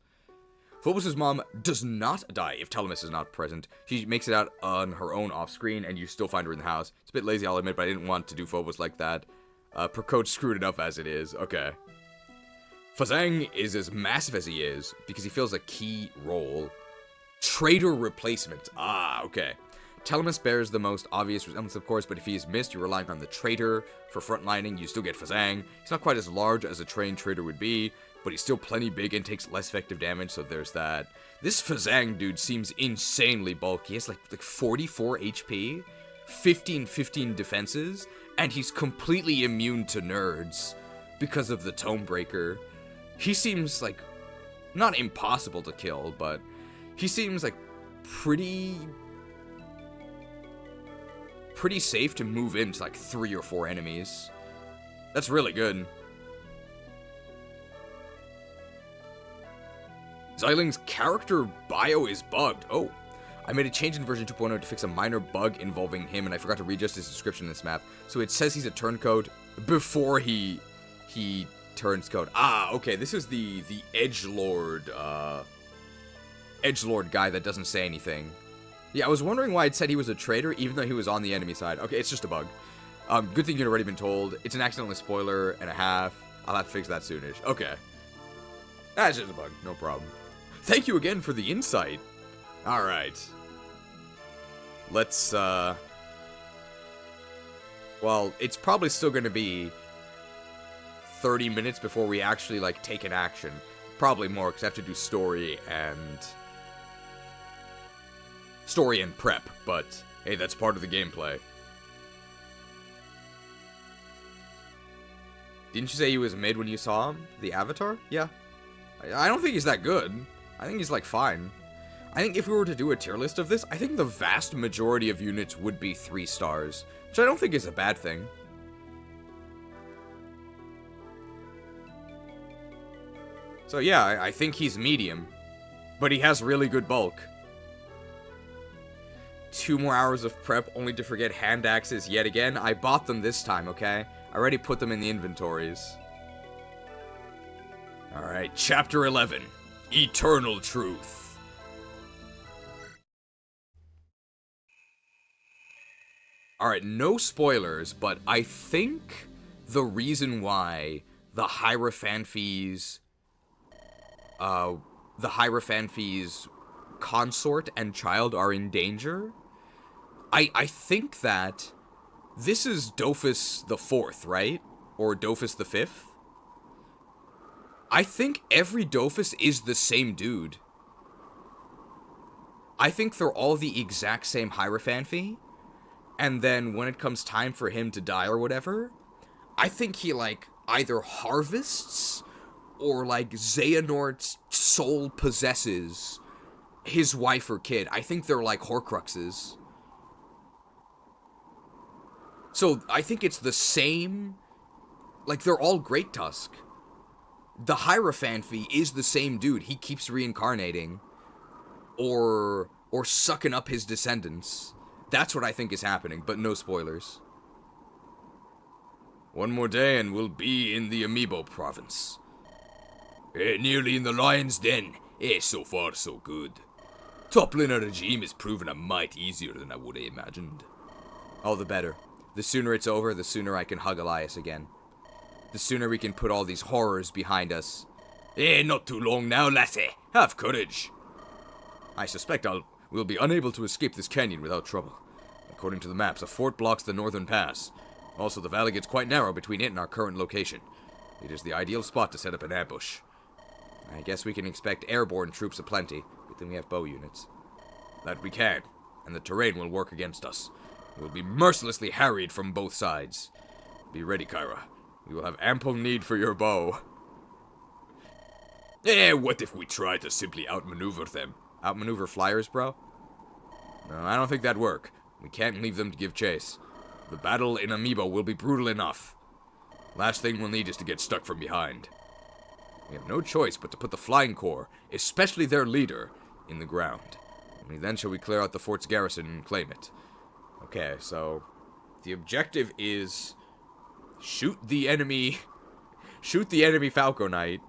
Phobos' mom does not die if Telemus is not present. She makes it out on her own off-screen, and you still find her in the house. It's a bit lazy, I'll admit, but I didn't want to do Phobos like that. Percoach screwed it up as it is. Okay. Fazang is as massive as he is because he fills a key role. Traitor replacement. Ah, okay. Telemus bears the most obvious resemblance, of course, but if he is missed, you're relying on the traitor for frontlining. You still get Fazang. He's not quite as large as a trained traitor would be, but he's still plenty big and takes less effective damage, so there's that. This Fazang dude seems insanely bulky. He has like 44 HP, 15 defenses, and he's completely immune to nerds because of the Tomebreaker. He seems like, not impossible to kill, but he seems like pretty safe to move into like 3 or 4 enemies. That's really good. Xilin's character bio is bugged. Oh, I made a change in version 2.0 to fix a minor bug involving him, and I forgot to readjust his description in this map. So it says he's a turncoat before he turns code. Ah, okay, this is the edgelord guy that doesn't say anything. Yeah, I was wondering why it said he was a traitor, even though he was on the enemy side. Okay, it's just a bug. Good thing you'd already been told. It's an accidental spoiler and a half. I'll have to fix that soonish. Okay. That's just a bug. No problem. Thank you again for the insight. Alright. Let's, well, it's probably still going to be 30 minutes before we actually, like, take an action. Probably more, because I have to do story and prep, but hey, that's part of the gameplay. Didn't you say he was mid when you saw him? The Avatar? Yeah. I don't think he's that good. I think he's, like, fine. I think if we were to do a tier list of this, I think the vast majority of units would be 3 stars, which I don't think is a bad thing. So yeah, I think he's medium, but he has really good bulk. 2 more hours of prep only to forget hand axes yet again. I bought them this time, okay? I already put them in the inventories. Alright, Chapter 11. Eternal Truth. Alright, no spoilers, but I think the reason why the Heirophanphy's consort and child are in danger, I think that this is Dofus the 4th, right? Or Dofus the 5th? I think every Dofus is the same dude. I think they're all the exact same Heirophanphy, and then when it comes time for him to die or whatever, I think he, like, either harvests or, like, Xehanort's soul possesses his wife or kid. I think they're like Horcruxes. So, I think it's the same, like, they're all Great Tusk. The Heirophanphy is the same dude. He keeps reincarnating. Or sucking up his descendants. That's what I think is happening, but no spoilers. One more day and we'll be in the Amiibo province. Nearly in the lion's den. So far so good. Toppling a regime is proving a mite easier than I would have imagined. All the better. The sooner it's over, the sooner I can hug Elias again. The sooner we can put all these horrors behind us. Not too long now, lassie. Have courage. I suspect we'll be unable to escape this canyon without trouble. According to the maps, a fort blocks the northern pass. Also, the valley gets quite narrow between it and our current location. It is the ideal spot to set up an ambush. I guess we can expect airborne troops aplenty. Good thing we have bow units. That we can, and the terrain will work against us. We'll be mercilessly harried from both sides. Be ready, Kyra. We will have ample need for your bow. What if we try to simply outmaneuver them? Outmaneuver flyers, bro? No, I don't think that'd work. We can't leave them to give chase. The battle in Amiibo will be brutal enough. Last thing we'll need is to get stuck from behind. We have no choice but to put the Flying Corps, especially their leader, in the ground. Only then shall we clear out the fort's garrison and claim it. Okay, so the objective is shoot the enemy Falco Knight.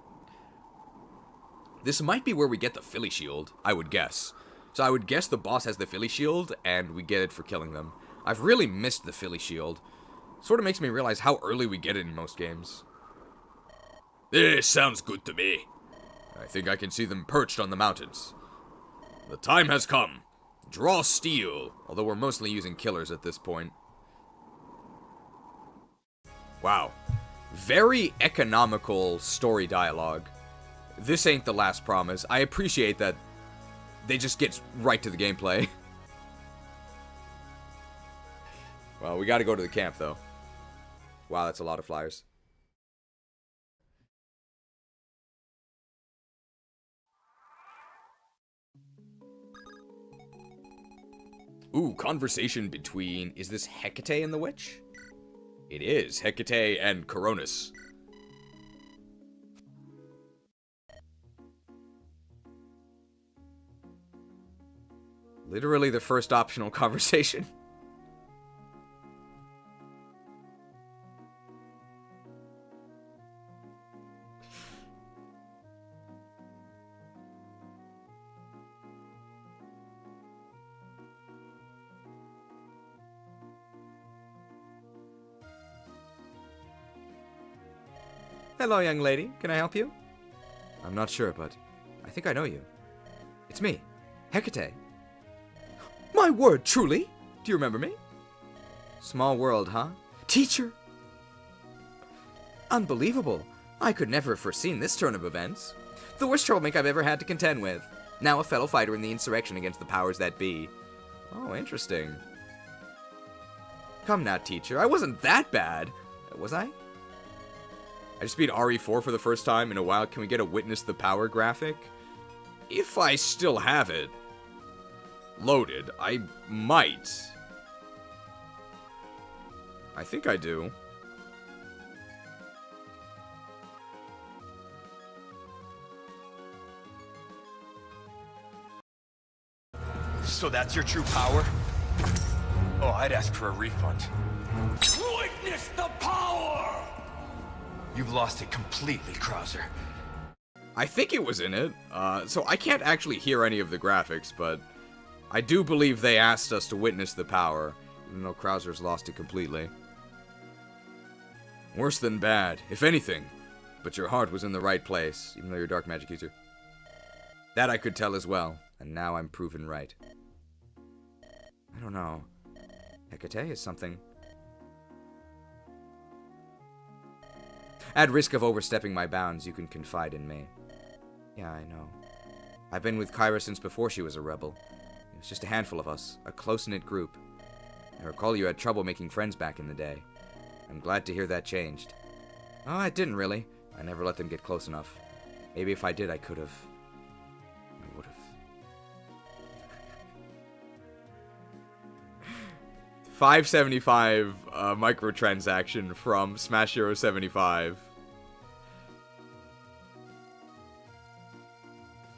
This might be where we get the Philly Shield, I would guess. So I would guess the boss has the Philly Shield, and we get it for killing them. I've really missed the Philly Shield. Sort of makes me realize how early we get it in most games. Sounds good to me. I think I can see them perched on the mountains. The time has come. Draw steel, although we're mostly using killers at this point. Wow. Very economical story dialogue. This ain't the last promise. I appreciate that they just get right to the gameplay. Well, we gotta go to the camp, though. Wow, that's a lot of flyers. Ooh, conversation between... Is this Hecate and the Witch? It is. Hecate and Coronis. Literally the first optional conversation. Hello, young lady. Can I help you? I'm not sure, but I think I know you. It's me, Hecate. My word, truly? Do you remember me? Small world, huh? Teacher! Unbelievable. I could never have foreseen this turn of events. The worst troublemaker I've ever had to contend with. Now a fellow fighter in the insurrection against the powers that be. Oh, interesting. Come now, teacher. I wasn't that bad. Was I? I just beat RE4 for the first time in a while. Can we get a Witness the Power graphic? If I still have it loaded, I might. I think I do. So that's your true power? Oh, I'd ask for a refund. Witness the power! You've lost it completely, Krauser. I think it was in it, so I can't actually hear any of the graphics, but I do believe they asked us to witness the power, even though Krauser's lost it completely. Worse than bad, if anything, but your heart was in the right place, even though you're a dark magic user. That I could tell as well, and now I'm proven right. I don't know. Hecate is something. At risk of overstepping my bounds, you can confide in me. Yeah, I know. I've been with Kyra since before she was a rebel. It was just a handful of us, a close-knit group. I recall you had trouble making friends back in the day. I'm glad to hear that changed. Oh, I didn't really. I never let them get close enough. Maybe if I did, I could have. I would have. 575 microtransaction from Smash Hero 75.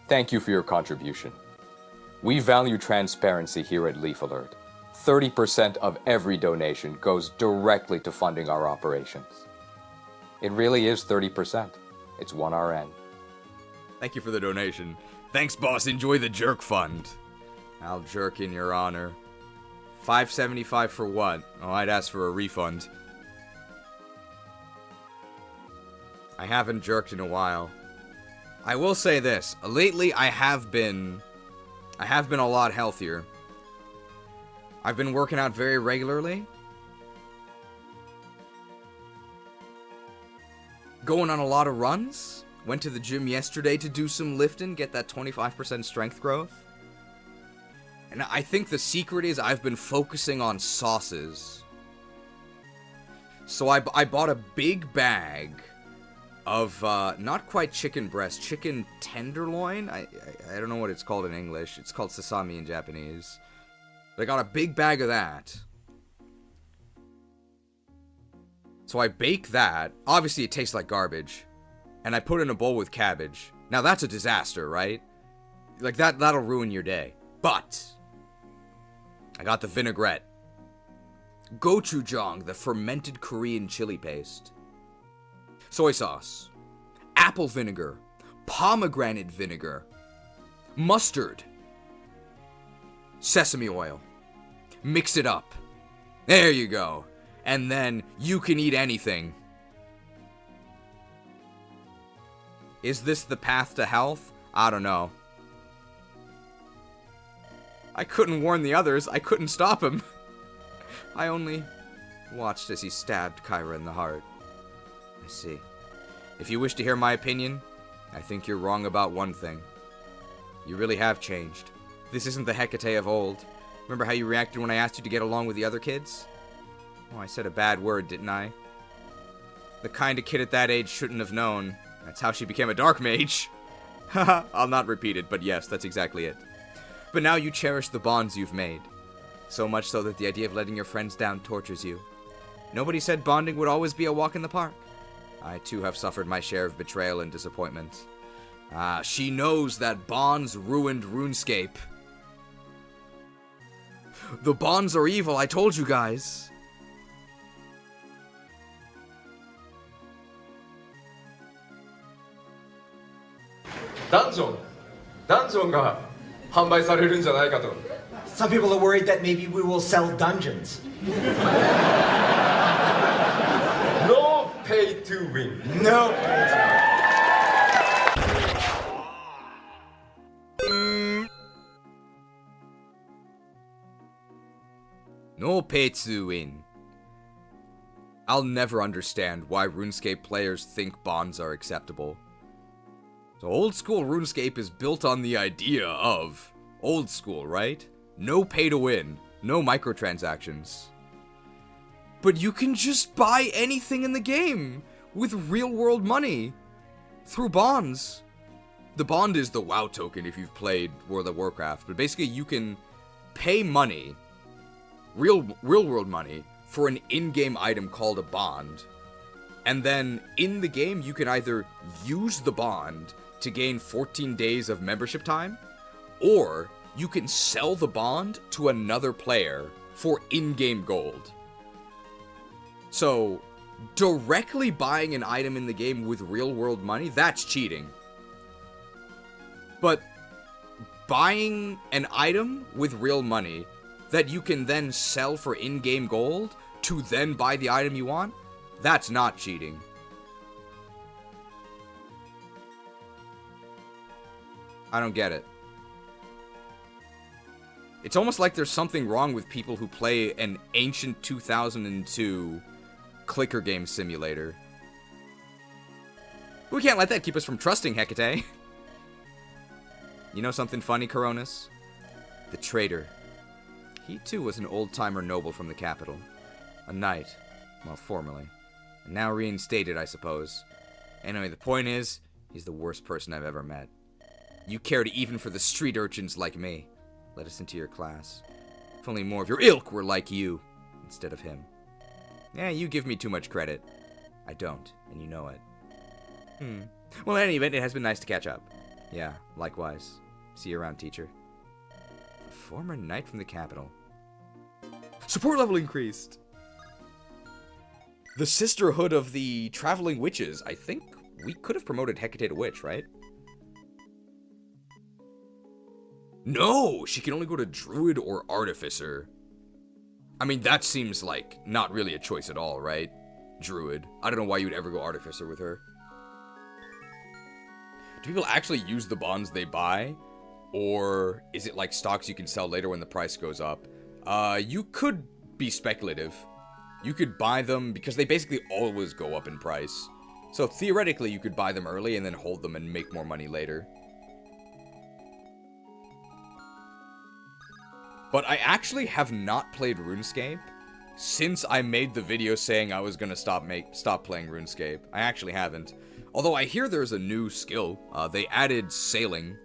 Thank you for your contribution. We value transparency here at LeifAlert. 30% of every donation goes directly to funding our operations. It really is 30%. It's 1 RN. Thank you for the donation. Thanks, boss. Enjoy the jerk fund. I'll jerk in your honor. 575 for what? Oh, I'd ask for a refund. I haven't jerked in a while. I will say this. Lately, I have been a lot healthier. I've been working out very regularly. Going on a lot of runs. Went to the gym yesterday to do some lifting, get that 25% strength growth. And I think the secret is I've been focusing on sauces. So I bought a big bag of, not quite chicken breast, chicken tenderloin. I don't know what it's called in English. It's called sasami in Japanese. But I got a big bag of that. So I bake that. Obviously, it tastes like garbage. And I put it in a bowl with cabbage. Now, that's a disaster, right? Like, that'll ruin your day. But I got the vinaigrette. Gochujang, the fermented Korean chili paste. Soy sauce. Apple vinegar. Pomegranate vinegar. Mustard. Sesame oil. Mix it up. There you go. And then you can eat anything. Is this the path to health? I don't know. I couldn't warn the others. I couldn't stop him. I only watched as he stabbed Kyra in the heart. I see. If you wish to hear my opinion, I think you're wrong about one thing. You really have changed. This isn't the Hecate of old. Remember how you reacted when I asked you to get along with the other kids? Oh, I said a bad word, didn't I? The kind of kid at that age shouldn't have known. That's how she became a dark mage. Haha, I'll not repeat it, but yes, that's exactly it. But now you cherish the bonds you've made. So much so that the idea of letting your friends down tortures you. Nobody said bonding would always be a walk in the park. I too have suffered my share of betrayal and disappointment. She knows that bonds ruined RuneScape. The bonds are evil, I told you guys. Dungeonが販売されるんじゃないかと。 Some people are worried that maybe we will sell dungeons. No pay to win. No. No pay to win. I'll never understand why RuneScape players think bonds are acceptable. So old school RuneScape is built on the idea of old school, right? No pay to win, no microtransactions. But you can just buy anything in the game with real world money through bonds. The bond is the WoW token if you've played World of Warcraft, but basically you can pay money, real world money, for an in-game item called a bond. And then in the game you can either use the bond to gain 14 days of membership time, or you can sell the bond to another player for in-game gold. So, directly buying an item in the game with real-world money, that's cheating. But buying an item with real money that you can then sell for in-game gold to then buy the item you want, that's not cheating. I don't get it. It's almost like there's something wrong with people who play an ancient 2002 clicker game simulator. We can't let that keep us from trusting Hecate. You know something funny, Coronis? The traitor. He too was an old-timer noble from the capital. A knight. Well, formerly. And now reinstated, I suppose. Anyway, the point is, he's the worst person I've ever met. You cared even for the street urchins like me. Let us into your class. If only more of your ilk were like you, instead of him. Yeah, you give me too much credit. I don't, and you know it. Well, in any event, it has been nice to catch up. Yeah, likewise. See you around, teacher. A former knight from the capital. Support level increased! The Sisterhood of the Traveling Witches. I think we could have promoted Hecate to Witch, right? No! She can only go to Druid or Artificer. I mean, that seems like not really a choice at all, right? Druid. I don't know why you would ever go Artificer with her. Do people actually use the bonds they buy? Or is it like stocks you can sell later when the price goes up? You could be speculative. You could buy them because they basically always go up in price. So theoretically, you could buy them early and then hold them and make more money later. But I actually have not played RuneScape since I made the video saying I was gonna stop playing RuneScape. I actually haven't. Although I hear there's a new skill. They added sailing.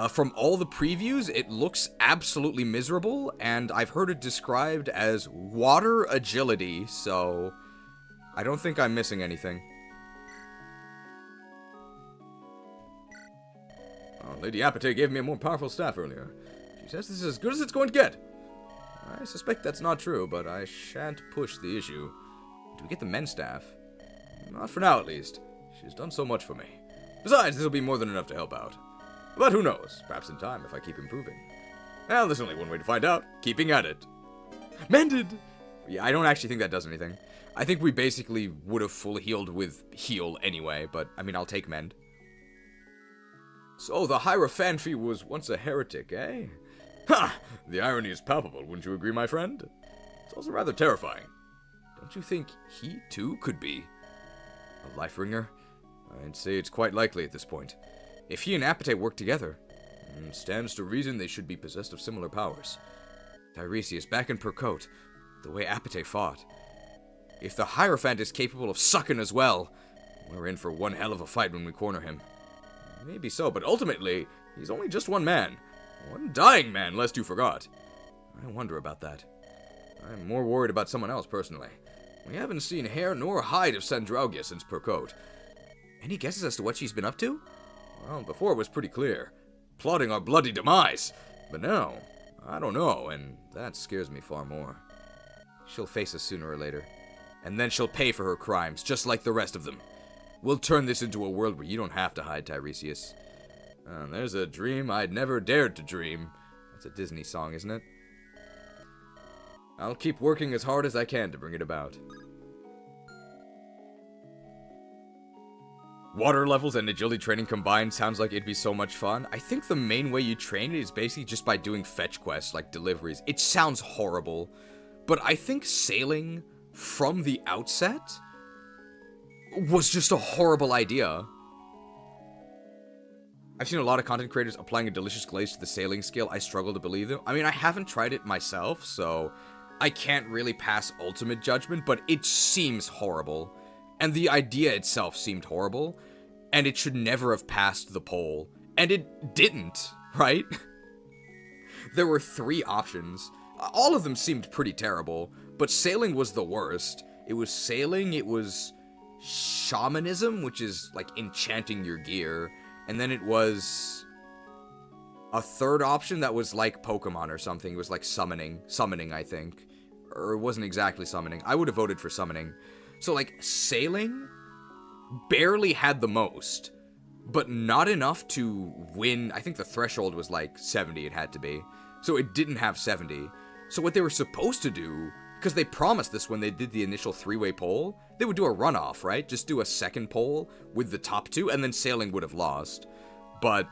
From all the previews, it looks absolutely miserable, and I've heard it described as water agility, so I don't think I'm missing anything. Lady Apate gave me a more powerful staff earlier. She says this is as good as it's going to get. I suspect that's not true, but I shan't push the issue. Do we get the men's staff? Not for now, at least. She's done so much for me. Besides, this will be more than enough to help out. But who knows? Perhaps in time, if I keep improving. Well, there's only one way to find out. Keeping at it. Mended! Yeah, I don't actually think that does anything. I think we basically would have full healed with heal anyway, but, I mean, I'll take mend. So the Heirophanphy was once a heretic, eh? Ha! The irony is palpable, wouldn't you agree, my friend? It's also rather terrifying. Don't you think he, too, could be a life-ringer? I'd say it's quite likely at this point. If he and Apatite work together, stands to reason they should be possessed of similar powers. Tiresias back in Percote, the way Apatite fought. If the Hierophant is capable of sucking as well, we're in for one hell of a fight when we corner him. Maybe so, but ultimately, he's only just one man. One dying man, lest you forgot. I wonder about that. I'm more worried about someone else, personally. We haven't seen hair nor hide of Sandraugia since Percote. Any guesses as to what she's been up to? Well, before it was pretty clear. Plotting our bloody demise. But now, I don't know, and that scares me far more. She'll face us sooner or later. And then she'll pay for her crimes, just like the rest of them. We'll turn this into a world where you don't have to hide, Tiresias. There's a dream I'd never dared to dream. That's a Disney song, isn't it? I'll keep working as hard as I can to bring it about. Water levels and agility training combined sounds like it'd be so much fun. I think the main way you train it is basically just by doing fetch quests, like deliveries. It sounds horrible, but I think sailing from the outset was just a horrible idea. I've seen a lot of content creators applying a delicious glaze to the sailing skill. I struggle to believe them. I mean, I haven't tried it myself, so I can't really pass ultimate judgment, but it seems horrible. And the idea itself seemed horrible, and it should never have passed the poll. And it didn't, right? There were 3 options. All of them seemed pretty terrible, but sailing was the worst. It was sailing, it was shamanism, which is like enchanting your gear, and then it was a 3rd option that was like Pokemon or something. It was like summoning, I think. Or it wasn't exactly summoning. I would have voted for summoning. So, like, sailing barely had the most, but not enough to win. I think the threshold was like 70, it had to be. So it didn't have 70. So what they were supposed to do, because they promised this when they did the initial 3-way poll, they would do a runoff, right? Just do a second poll with the top 2, and then sailing would have lost. But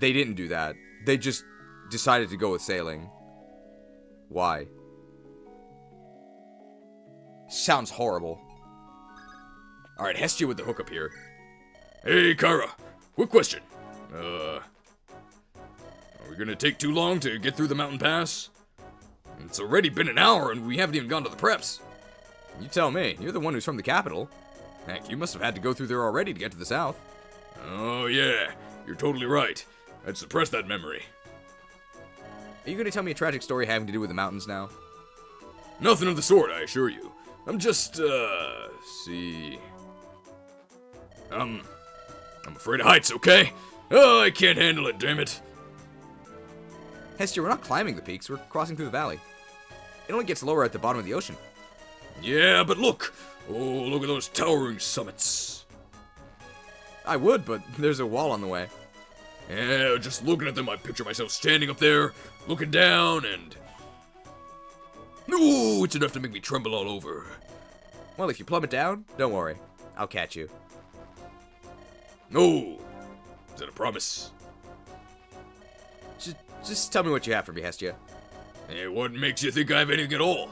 they didn't do that. They just decided to go with sailing. Why? Sounds horrible. Alright, Hestia with the hookup here. Hey, Kara. Quick question. Are we gonna take too long to get through the mountain pass? It's already been an hour and we haven't even gone to the preps. You tell me. You're the one who's from the capital. Heck, you must have had to go through there already to get to the south. Oh, yeah. You're totally right. I'd suppress that memory. Are you gonna tell me a tragic story having to do with the mountains now? Nothing of the sort, I assure you. I'm just, see... I'm afraid of heights, okay? Oh, I can't handle it, damn it. Hestia, we're not climbing the peaks, we're crossing through the valley. It only gets lower at the bottom of the ocean. Yeah, but look! Oh, look at those towering summits. I would, but there's a wall on the way. Yeah, just looking at them, I picture myself standing up there, looking down, and... Ooh, it's enough to make me tremble all over. Well, if you plummet down, don't worry. I'll catch you. No! Is that a promise? Just tell me what you have for me, Hestia. Hey, what makes you think I have anything at all?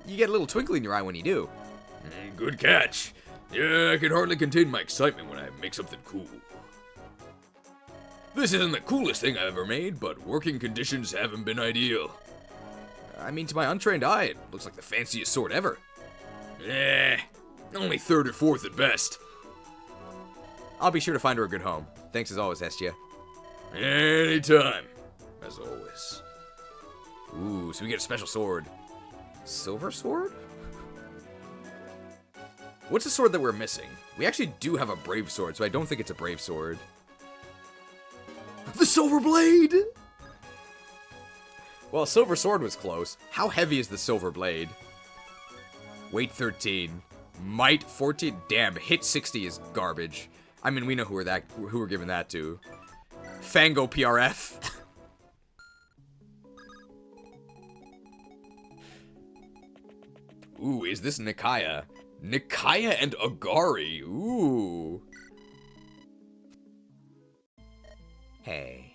You get a little twinkle in your eye when you do. Good catch. Yeah, I can hardly contain my excitement when I make something cool. This isn't the coolest thing I've ever made, but working conditions haven't been ideal. I mean, to my untrained eye, it looks like the fanciest sword ever. Only 3rd or 4th at best. I'll be sure to find her a good home. Thanks as always, Hestia. Anytime. As always. Ooh, so we get a special sword. Silver sword? What's the sword that we're missing? We actually do have a brave sword, so I don't think it's a brave sword. The silver blade! Well, silver sword was close. How heavy is the silver blade? Weight 13. Might 14. Damn, hit 60 is garbage. I mean, we know who we're giving that to. Fango PRF. Ooh, is this Nikaya? Nikaya and Agari. Ooh. Hey.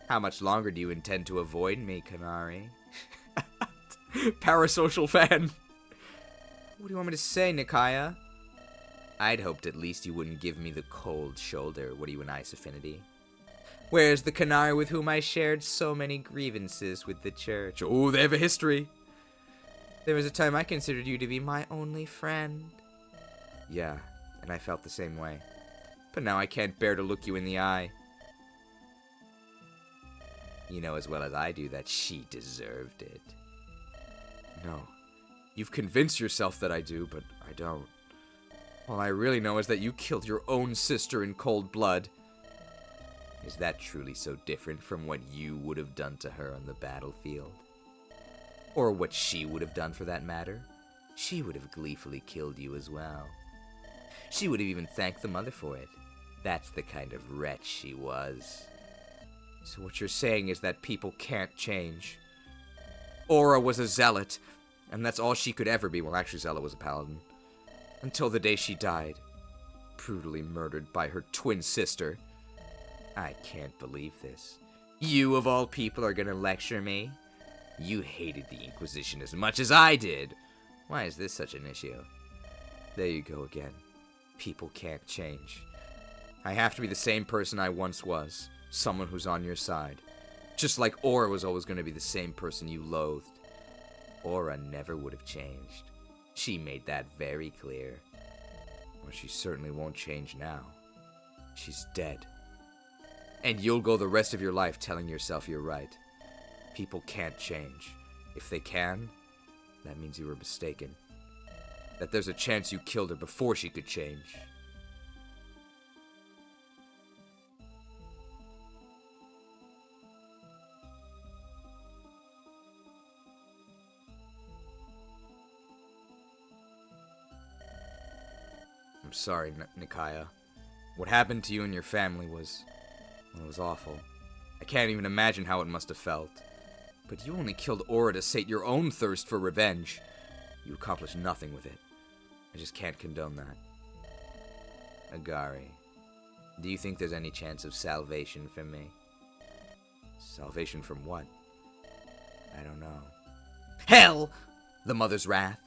How much longer do you intend to avoid me, Canary? Parasocial fan. What do you want me to say, Nikaya? I'd hoped at least you wouldn't give me the cold shoulder. What are you, an ice affinity? Where's the Canary with whom I shared so many grievances with the church? Oh, they have a history. There was a time I considered you to be my only friend. Yeah, and I felt the same way. But now I can't bear to look you in the eye. You know as well as I do that she deserved it. No. You've convinced yourself that I do, but I don't. All I really know is that you killed your own sister in cold blood. Is that truly so different from what you would have done to her on the battlefield? Or what she would have done for that matter? She would have gleefully killed you as well. She would have even thanked the mother for it. That's the kind of wretch she was. So what you're saying is that people can't change. Aura was a zealot, and that's all she could ever be. Well, actually, Zella was a paladin. Until the day she died. Brutally murdered by her twin sister. I can't believe this. You, of all people, are gonna lecture me? You hated the Inquisition as much as I did. Why is this such an issue? There you go again. People can't change. I have to be the same person I once was. Someone who's on your side. Just like Aura was always going to be the same person you loathed. Aura never would have changed. She made that very clear. Well, she certainly won't change now. She's dead. And you'll go the rest of your life telling yourself you're right. People can't change. If they can, that means you were mistaken. That there's a chance you killed her before she could change. I'm sorry, Nikaya. What happened to you and your family was... well, it was awful. I can't even imagine how it must have felt. But you only killed Aura to sate your own thirst for revenge. You accomplished nothing with it. I just can't condone that. Agari, do you think there's any chance of salvation for me? Salvation from what? I don't know. Hell! The Mother's Wrath?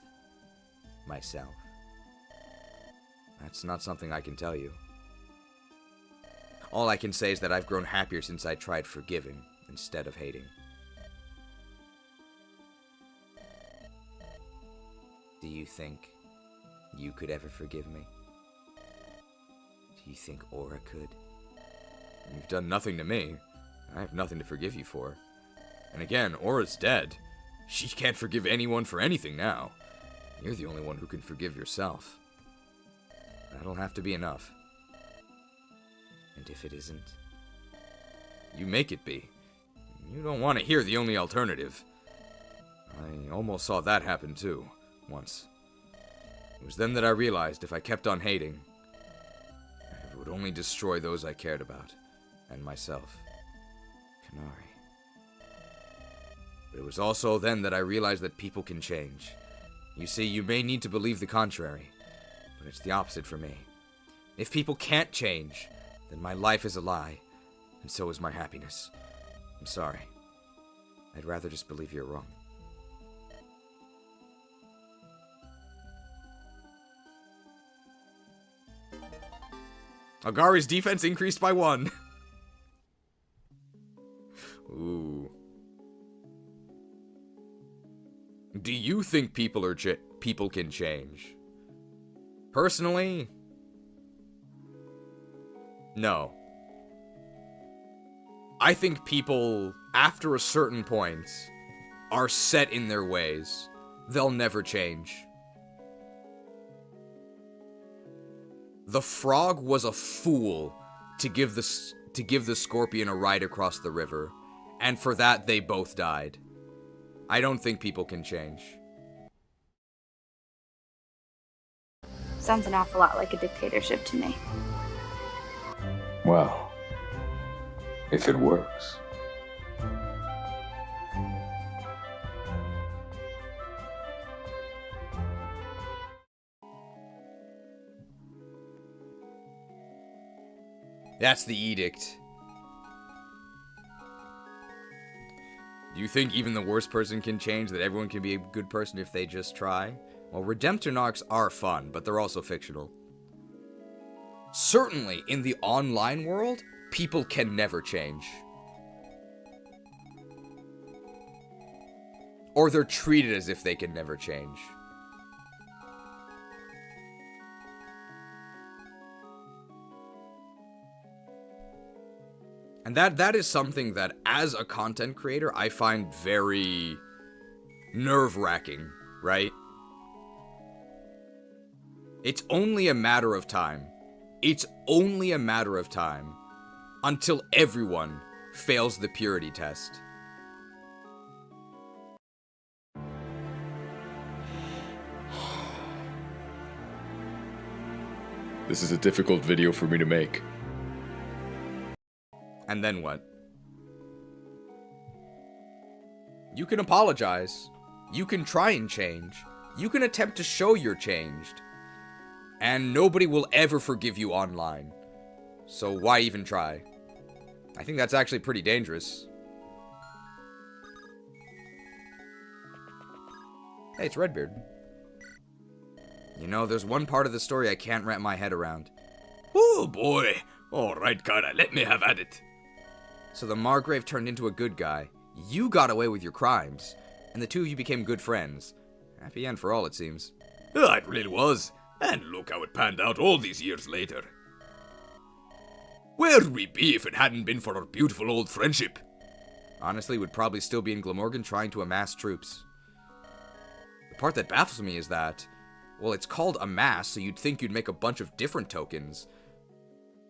Myself. That's not something I can tell you. All I can say is that I've grown happier since I tried forgiving instead of hating. Do you think you could ever forgive me? Do you think Aura could? You've done nothing to me. I have nothing to forgive you for. And again, Aura's dead. She can't forgive anyone for anything now. You're the only one who can forgive yourself. That'll have to be enough. And if it isn't, you make it be. You don't want to hear the only alternative. I almost saw that happen too, once. It was then that I realized if I kept on hating, it would only destroy those I cared about, and myself. Canary. But it was also then that I realized that people can change. You see, you may need to believe the contrary, but it's the opposite for me. If people can't change, then my life is a lie, and so is my happiness. I'm sorry. I'd rather just believe you're wrong. Agari's defense increased by 1. Ooh. Do you think people can change? Personally, no. I think people, after a certain point, are set in their ways. They'll never change. The frog was a fool to give the scorpion a ride across the river, and for that they both died. I don't think people can change. Sounds an awful lot like a dictatorship to me. Well, if it works. That's the edict. Do you think even the worst person can change, that everyone can be a good person if they just try? Well, redemption arcs are fun, but they're also fictional. Certainly, in the online world, people can never change. Or they're treated as if they can never change. And that is something that, as a content creator, I find very nerve-wracking, right? It's only a matter of time. It's only a matter of time until everyone fails the purity test. This is a difficult video for me to make. And then what? You can apologize. You can try and change. You can attempt to show you're changed. And nobody will ever forgive you online. So why even try? I think that's actually pretty dangerous. Hey, it's Redbeard. You know, there's one part of the story I can't wrap my head around. Oh boy. Alright, Kara, let me have at it. So the Margrave turned into a good guy. You got away with your crimes. And the two of you became good friends. Happy end for all, it seems. It really was. And look how it panned out all these years later. Where'd we be if it hadn't been for our beautiful old friendship? Honestly, we'd probably still be in Glamorgan trying to amass troops. The part that baffles me is that, well, it's called amass, so you'd think you'd make a bunch of different tokens.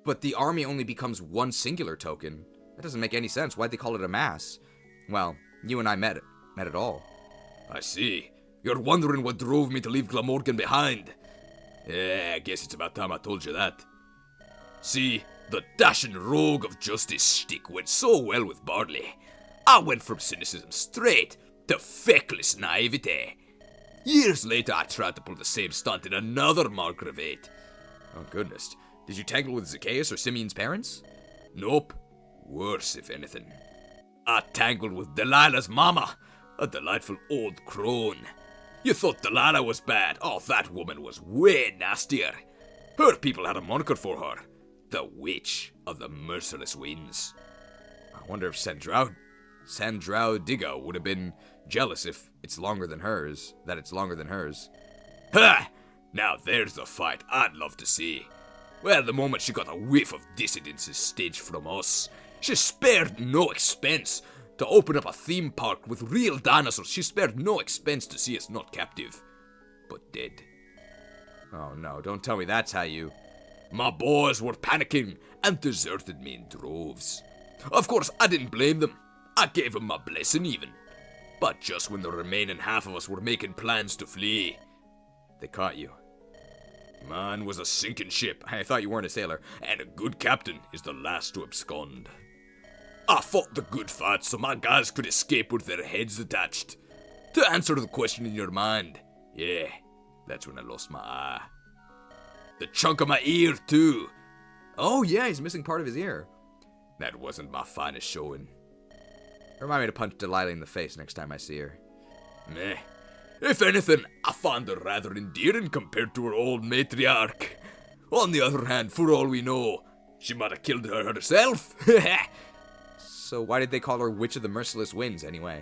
But the army only becomes one singular token. That doesn't make any sense. Why'd they call it amass? Well, you and I met it all. I see. You're wondering what drove me to leave Glamorgan behind. Yeah, I guess it's about time I told you that. See, the dashing rogue of justice shtick went so well with Barley. I went from cynicism straight to feckless naivete. Years later, I tried to pull the same stunt in another Margravate. Oh, goodness. Did you tangle with Zacchaeus or Simeon's parents? Nope. Worse, if anything. I tangled with Delilah's mama, a delightful old crone. You thought Delilah was bad. Oh, that woman was way nastier. Her people had a moniker for her. The Witch of the Merciless Winds. I wonder if Sandrau Digga would have been jealous if it's longer than hers. Ha! Now there's the fight I'd love to see. Well, the moment she got a whiff of dissidence's staged from us, she spared no expense to open up a theme park with real dinosaurs. She spared no expense to see us not captive, but dead. Oh no, don't tell me that's how you... My boys were panicking and deserted me in droves. Of course, I didn't blame them. I gave them my blessing even. But just when the remaining half of us were making plans to flee, they caught you. Man was a sinking ship. I thought you weren't a sailor. And a good captain is the last to abscond. I fought the good fight so my guys could escape with their heads attached. To answer the question in your mind, yeah, that's when I lost my eye. The chunk of my ear, too. Oh yeah, he's missing part of his ear. That wasn't my finest showing. Remind me to punch Delilah in the face next time I see her. Meh. If anything, I found her rather endearing compared to her old matriarch. On the other hand, for all we know, she might have killed her herself. So why did they call her Witch of the Merciless Winds, anyway?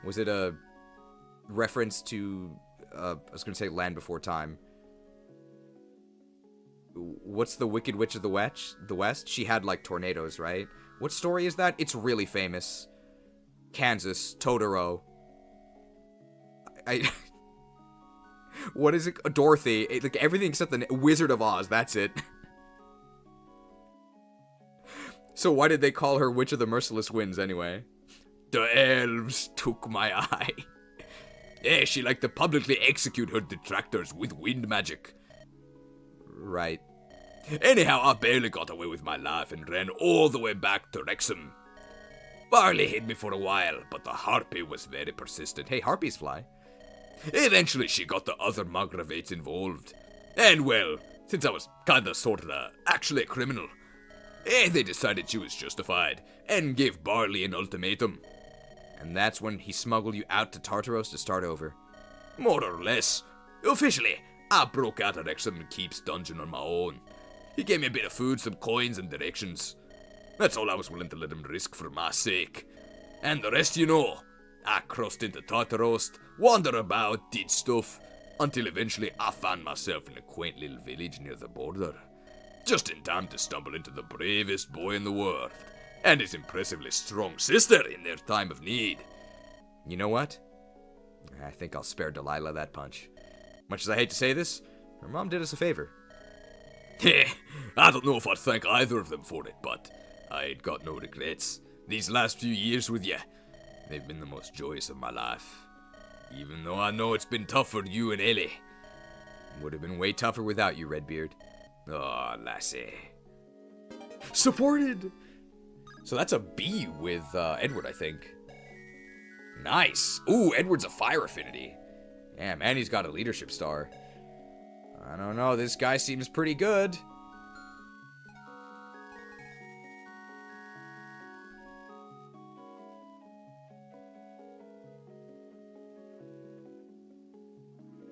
Was it a reference to, I was going to say Land Before Time. What's the Wicked Witch of the West? She had, like, tornadoes, right? What story is that? It's really famous. Kansas, Totoro. What is it? Dorothy. Like, everything except the Wizard of Oz, that's it. So why did they call her Witch of the Merciless Winds, anyway? The elves took my eye. Yeah, she liked to publicly execute her detractors with wind magic. Right. Anyhow, I barely got away with my life and ran all the way back to Wrexham. Barley hid me for a while, but the Harpy was very persistent. Hey, harpies fly. Eventually, she got the other Margravites involved. And well, since I was kinda sorta actually a criminal, they decided she was justified and gave Barley an ultimatum. And that's when he smuggled you out to Tartaros to start over. More or less. Officially, I broke out of Wrexham Keep's dungeon on my own. He gave me a bit of food, some coins, and directions. That's all I was willing to let him risk for my sake. And the rest you know. I crossed into Tartaros, wandered about, did stuff, until eventually I found myself in a quaint little village near the border. Just in time to stumble into the bravest boy in the world, and his impressively strong sister in their time of need. You know what? I think I'll spare Delilah that punch. Much as I hate to say this, her mom did us a favor. Heh, I don't know if I'd thank either of them for it, but I ain't got no regrets. These last few years with you, they've been the most joyous of my life. Even though I know it's been tough for you and Ellie. Would have been way tougher without you, Redbeard. Oh, lassie. Supported! So that's a B with Edward, I think. Nice! Ooh, Edward's a fire affinity. Yeah, man, he's got a leadership star. I don't know, this guy seems pretty good.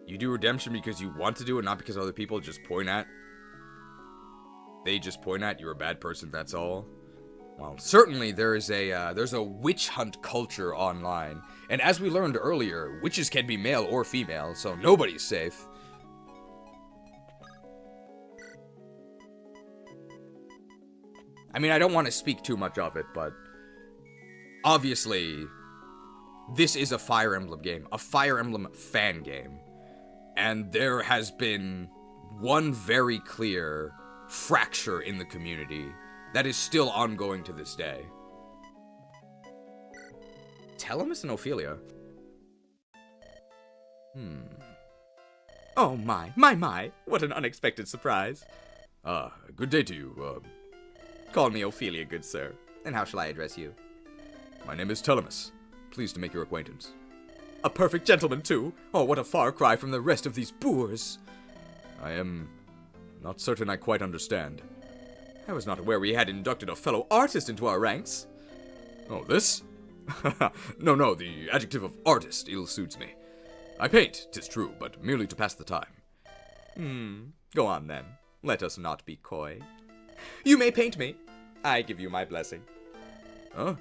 You do redemption because you want to do it, not because other people just point at. They just point at you're a bad person, that's all. Well, certainly there's a witch hunt culture online. And as we learned earlier, witches can be male or female, so nobody's safe. I mean, I don't want to speak too much of it, but obviously, this is a Fire Emblem game, a Fire Emblem fan game. And there has been one very clear fracture in the community that is still ongoing to this day. Telemus and Ophelia. Oh my, what an unexpected surprise. Good day to you. Call me Ophelia, good sir. And how shall I address you? My name is Telemus. Pleased to make your acquaintance. A perfect gentleman, too. Oh, what a far cry from the rest of these boors. I am not certain I quite understand. I was not aware we had inducted a fellow artist into our ranks. Oh, this? No, the adjective of artist ill suits me. I paint, 'tis true, but merely to pass the time. Go on then. Let us not be coy. You may paint me. I give you my blessing. Huh?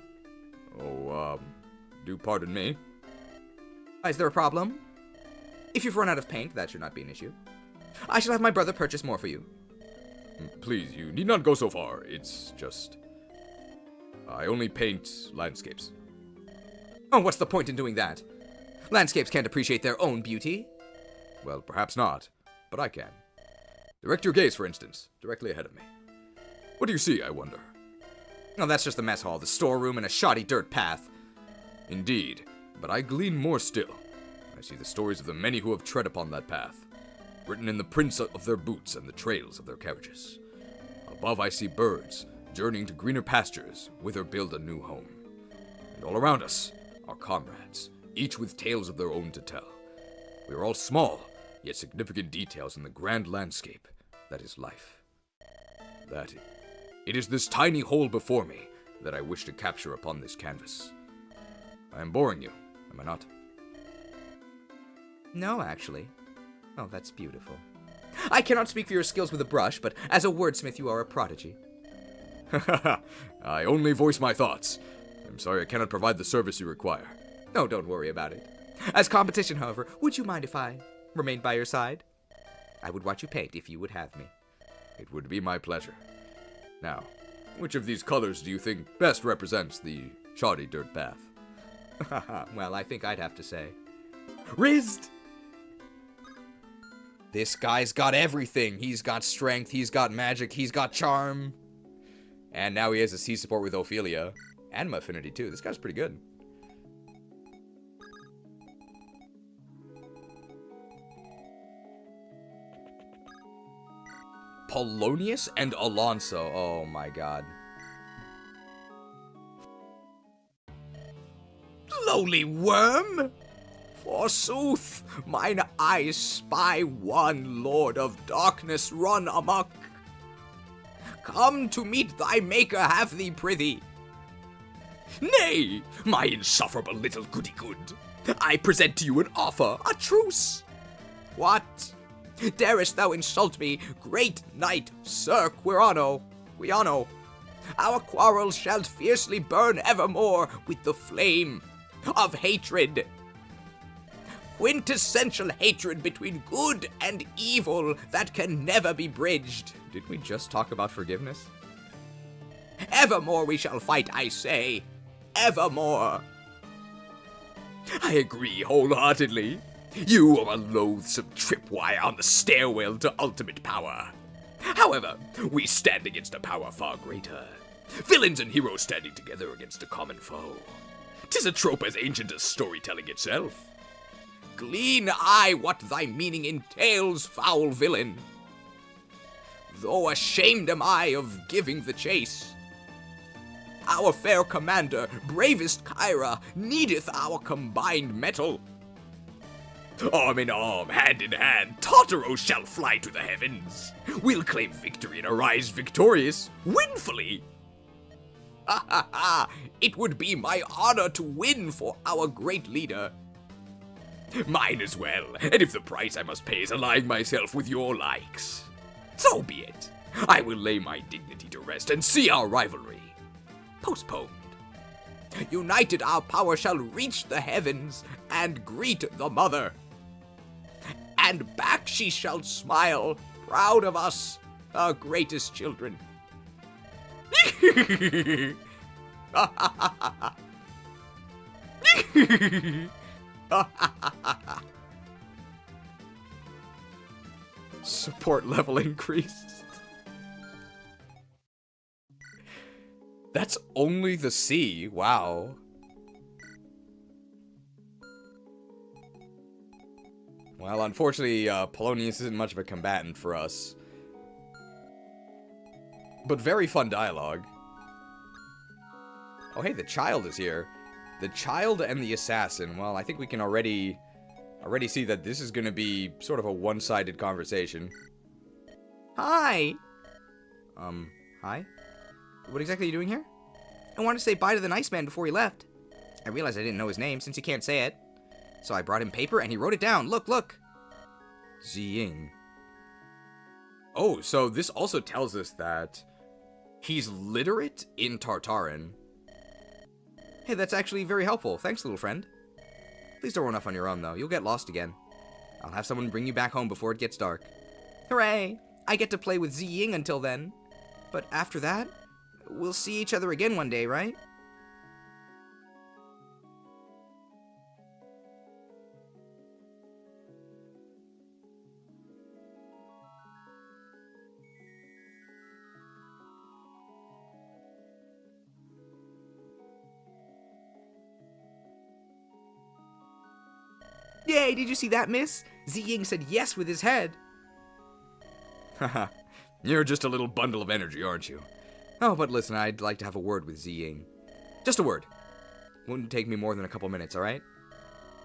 Oh, do pardon me. Is there a problem? If you've run out of paint, that should not be an issue. I shall have my brother purchase more for you. Please, you need not go so far. It's just... I only paint landscapes. Oh, what's the point in doing that? Landscapes can't appreciate their own beauty. Well, perhaps not, but I can. Direct your gaze, for instance, directly ahead of me. What do you see, I wonder? Oh, that's just the mess hall, the storeroom, and a shoddy dirt path. Indeed, but I glean more still. I see the stories of the many who have tread upon that path, written in the prints of their boots and the trails of their carriages. Above I see birds, journeying to greener pastures, whither build a new home. And all around us are comrades, each with tales of their own to tell. We are all small, yet significant details in the grand landscape that is life. It is this tiny hole before me that I wish to capture upon this canvas. I am boring you, am I not? No, actually. Oh, that's beautiful. I cannot speak for your skills with a brush, but as a wordsmith you are a prodigy. I only voice my thoughts. I'm sorry I cannot provide the service you require. Oh, don't worry about it. As competition, however, would you mind if I remained by your side? I would watch you paint if you would have me. It would be my pleasure. Now, which of these colors do you think best represents the shoddy dirt path? Well, I think I'd have to say Rizzed! This guy's got everything. He's got strength, he's got magic, he's got charm. And now he has a C support with Ophelia. And affinity too. This guy's pretty good. Polonius and Alonso. Oh my god. Lowly worm! Forsooth, mine eyes spy one lord of darkness run amok. Come to meet thy maker, have thee prithee. Nay, my insufferable little goody-good. I present to you an offer, a truce. What? Darest thou insult me, great knight, Sir Quirano? Our quarrels shall fiercely burn evermore with the flame of hatred. Quintessential hatred between good and evil that can never be bridged. Did we just talk about forgiveness? Evermore we shall fight, I say. Evermore. I agree wholeheartedly. You are a loathsome tripwire on the stairwell to ultimate power. However, we stand against a power far greater. Villains and heroes standing together against a common foe. 'Tis a trope as ancient as storytelling itself. Glean I what thy meaning entails, foul villain. Though ashamed am I of giving the chase, our fair commander, bravest Kyra, needeth our combined mettle. Arm in arm, hand in hand, Tartaros shall fly to the heavens. We'll claim victory and arise victorious, winfully. Ha ha ha! It would be my honor to win for our great leader. Mine as well, and if the price I must pay is allying myself with your likes, so be it. I will lay my dignity to rest and see our rivalry postponed. United our power shall reach the heavens and greet the mother. And back she shall smile, proud of us, our greatest children. Support level increased. That's only the C. Wow. Well, unfortunately, Polonius isn't much of a combatant for us. But very fun dialogue. Oh, hey, the child is here. The child and the assassin. Well, I think we can already see that this is going to be sort of a one-sided conversation. Hi. Hi? What exactly are you doing here? I wanted to say bye to the nice man before he left. I realized I didn't know his name since he can't say it. So I brought him paper and he wrote it down. Look, look. Jeigan. Oh, so this also tells us that he's literate in Tartaran. Hey, that's actually very helpful. Thanks, little friend. Please don't run off on your own, though. You'll get lost again. I'll have someone bring you back home before it gets dark. Hooray! I get to play with Jeigan until then. But after that, we'll see each other again one day, right? Yay, did you see that, miss? Jeigan said yes with his head. Haha, you're just a little bundle of energy, aren't you? Oh, but listen, I'd like to have a word with Jeigan. Just a word. Wouldn't take me more than a couple minutes, alright?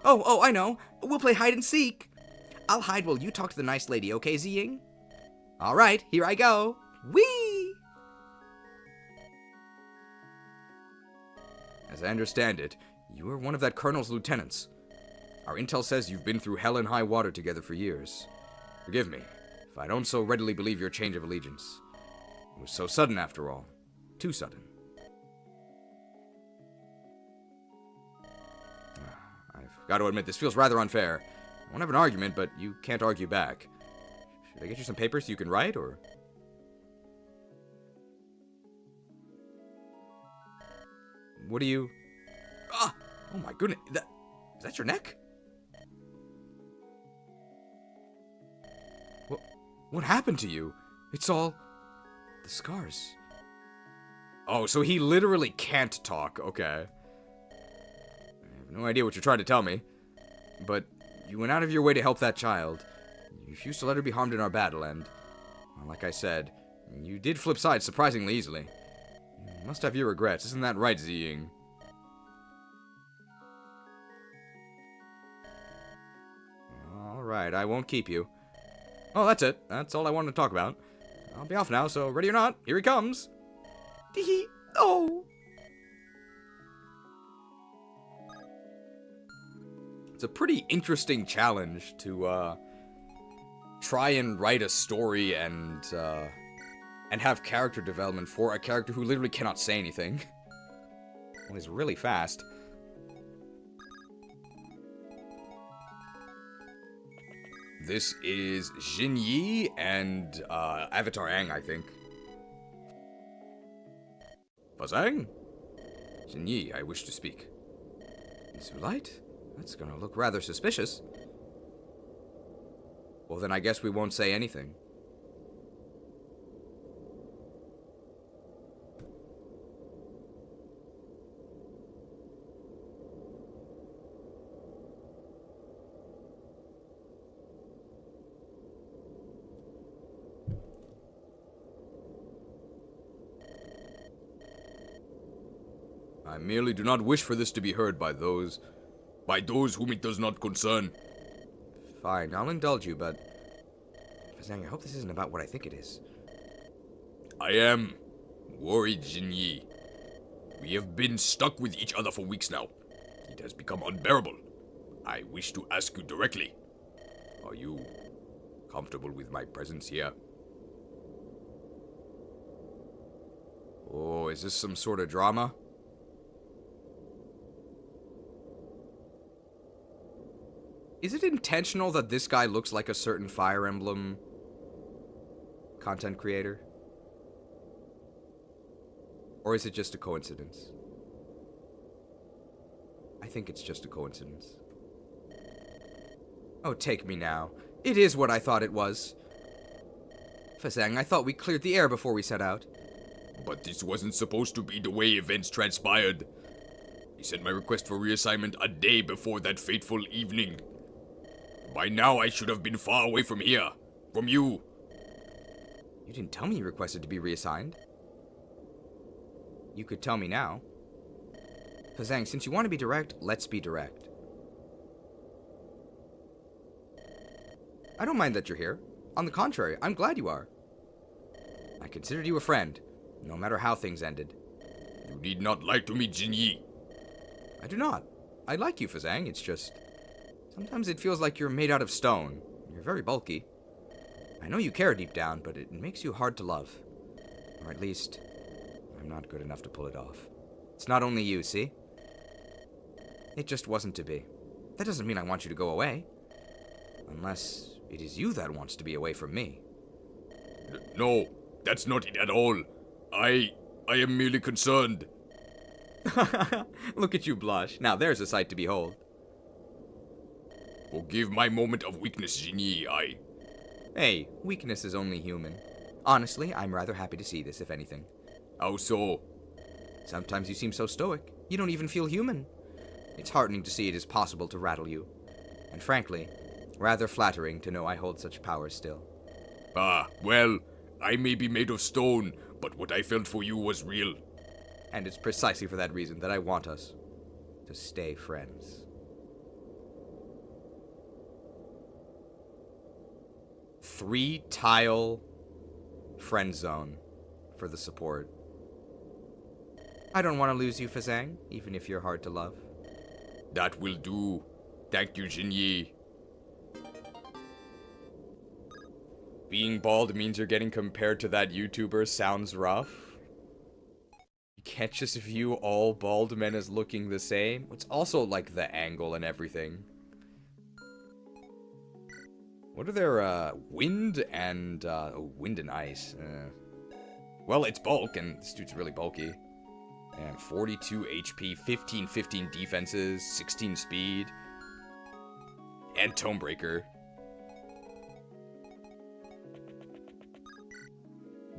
Oh, I know. We'll play hide and seek. I'll hide while you talk to the nice lady, okay, Jeigan? Alright, here I go. Whee! As I understand it, you are one of that colonel's lieutenants. Our intel says you've been through hell and high water together for years. Forgive me, if I don't so readily believe your change of allegiance. It was so sudden, after all. Too sudden. I've got to admit, this feels rather unfair. I won't have an argument, but you can't argue back. Should I get you some papers so you can write, or...? What do you... Ah! Oh my goodness, is that your neck? What happened to you? It's all... the scars. Oh, so he literally can't talk. Okay. I have no idea what you're trying to tell me. But you went out of your way to help that child. You refused to let her be harmed in our battle, and Well, like I said, you did flip sides surprisingly easily. You must have your regrets, isn't that right, Ziying? Alright, I won't keep you. Oh, that's it. That's all I wanted to talk about. I'll be off now, so ready or not, here he comes. Tee-hee. Oh! It's a pretty interesting challenge to, try and write a story and have character development for a character who literally cannot say anything. Well, he's really fast. This is Jin Yi and Avatar Aang, I think. Bazang? Jin Yi, I wish to speak. Zulite? That's gonna look rather suspicious. Well, then I guess we won't say anything. I merely do not wish for this to be heard by those whom it does not concern. Fine, I'll indulge you, but... Fazang, I hope this isn't about what I think it is. I am worried, Jin Yi. We have been stuck with each other for weeks now. It has become unbearable. I wish to ask you directly. Are you comfortable with my presence here? Oh, is this some sort of drama? Is it intentional that this guy looks like a certain Fire Emblem content creator? Or is it just a coincidence? I think it's just a coincidence. Oh, take me now. It is what I thought it was. Fazang, I thought we cleared the air before we set out. But this wasn't supposed to be the way events transpired. He sent my request for reassignment a day before that fateful evening. By now, I should have been far away from here. From you. You didn't tell me you requested to be reassigned. You could tell me now. Fazang, since you want to be direct, let's be direct. I don't mind that you're here. On the contrary, I'm glad you are. I considered you a friend, no matter how things ended. You need not lie to me, Jin Yi. I do not. I like you, Fazang, it's just... Sometimes it feels like you're made out of stone. You're very bulky. I know you care deep down, but it makes you hard to love. Or at least, I'm not good enough to pull it off. It's not only you, see? It just wasn't to be. That doesn't mean I want you to go away. Unless it is you that wants to be away from me. No, that's not it at all. I am merely concerned. Look at you blush. Now there's a sight to behold. Forgive my moment of weakness, Jin Yi. Hey, weakness is only human. Honestly, I'm rather happy to see this, if anything. How so? Sometimes you seem so stoic, you don't even feel human. It's heartening to see it is possible to rattle you. And frankly, rather flattering to know I hold such power still. Ah, well, I may be made of stone, but what I felt for you was real. And it's precisely for that reason that I want us to stay friends. 3-tile friend zone for the support. I don't want to lose you, Fazang, even if you're hard to love. That will do. Thank you, Jin Yi. Being bald means you're getting compared to that YouTuber sounds rough. You can't just view all bald men as looking the same. It's also like the angle and everything. What are their, wind and, wind and ice? Well, it's bulk, and this dude's really bulky. And 42 HP, 15 defenses, 16 speed. And Tomebreaker.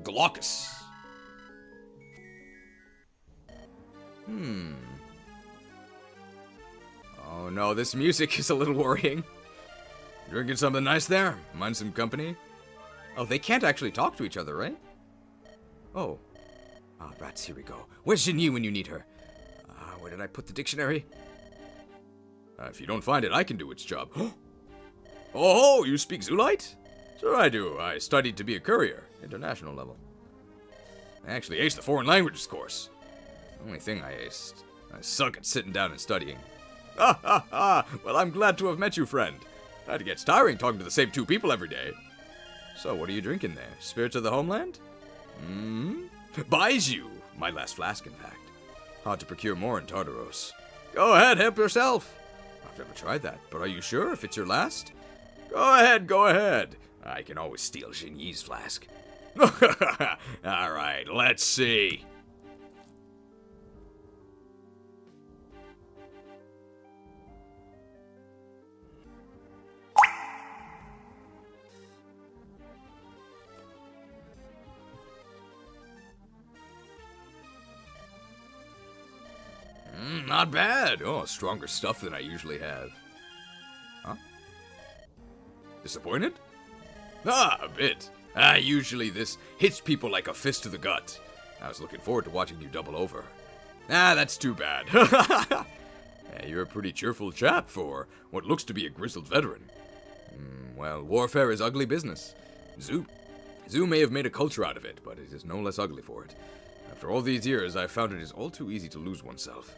Glaucus. Oh no, this music is a little worrying. Drinking something nice there? Mind some company? Oh, they can't actually talk to each other, right? Oh. Ah, rats, here we go. Where's Jinyi when you need her? Where did I put the dictionary? If you don't find it, I can do its job. Oh, you speak Zulite? Sure I do. I studied to be a courier, international level. I actually aced the foreign languages course. Only thing I aced. I suck at sitting down and studying. Ha ha ha! Well, I'm glad to have met you, friend. That gets tiring talking to the same two people every day. So, what are you drinking there? Spirits of the homeland? Baijiu! My last flask, in fact. Hard to procure more in Tartaros. Go ahead, help yourself. I've never tried that, but are you sure if it's your last? Go ahead, go ahead. I can always steal Jinyi's flask. Alright, let's see. Not bad. Oh, stronger stuff than I usually have. Huh? Disappointed? A bit. Usually this hits people like a fist to the gut. I was looking forward to watching you double over. That's too bad. You're a pretty cheerful chap for what looks to be a grizzled veteran. Well, warfare is ugly business. Zoo may have made a culture out of it, but it is no less ugly for it. After all these years, I've found it is all too easy to lose oneself.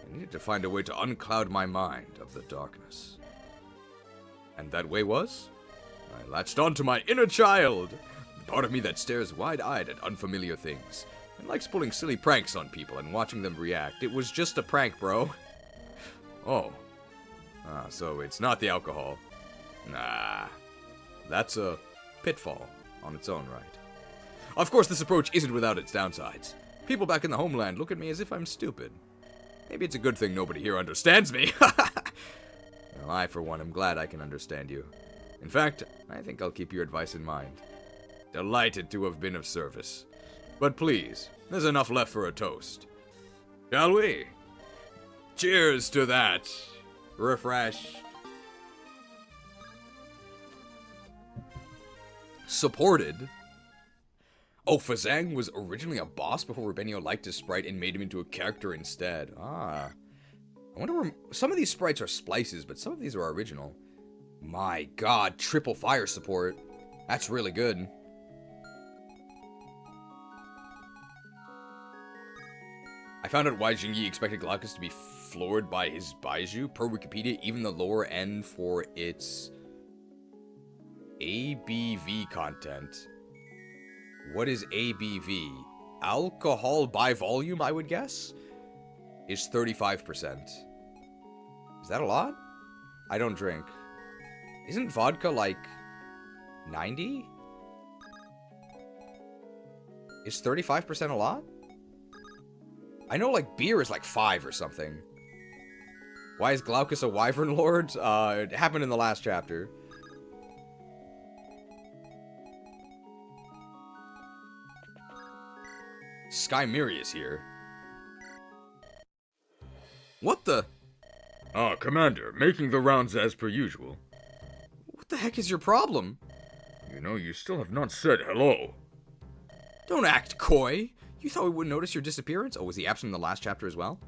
I needed to find a way to uncloud my mind of the darkness. And that way was? I latched onto my inner child, the part of me that stares wide-eyed at unfamiliar things, and likes pulling silly pranks on people and watching them react. It was just a prank, bro. Oh. So it's not the alcohol. Nah. That's a pitfall on its own right. Of course, this approach isn't without its downsides. People back in the homeland look at me as if I'm stupid. Maybe it's a good thing nobody here understands me. Well, I, for one, am glad I can understand you. In fact, I think I'll keep your advice in mind. Delighted to have been of service. But please, there's enough left for a toast. Shall we? Cheers to that. Refresh. Supported. Oh, Fazang was originally a boss before Rubenio liked his sprite and made him into a character instead. I wonder where... Some of these sprites are splices, but some of these are original. My god, triple fire support. That's really good. I found out why Jinyi expected Glaucus to be floored by his Baiju. Per Wikipedia, even the lower end for its ABV content. What is ABV? Alcohol by volume, I would guess? Is 35%. Is that a lot? I don't drink. Isn't vodka like 90? Is 35% a lot? I know like beer is like 5 or something. Why is Glaucus a wyvern lord? It happened in the last chapter. Skymiri is here. What the? Commander, making the rounds as per usual. What the heck is your problem? You know, you still have not said hello. Don't act coy. You thought we wouldn't notice your disappearance? Oh, was he absent in the last chapter as well?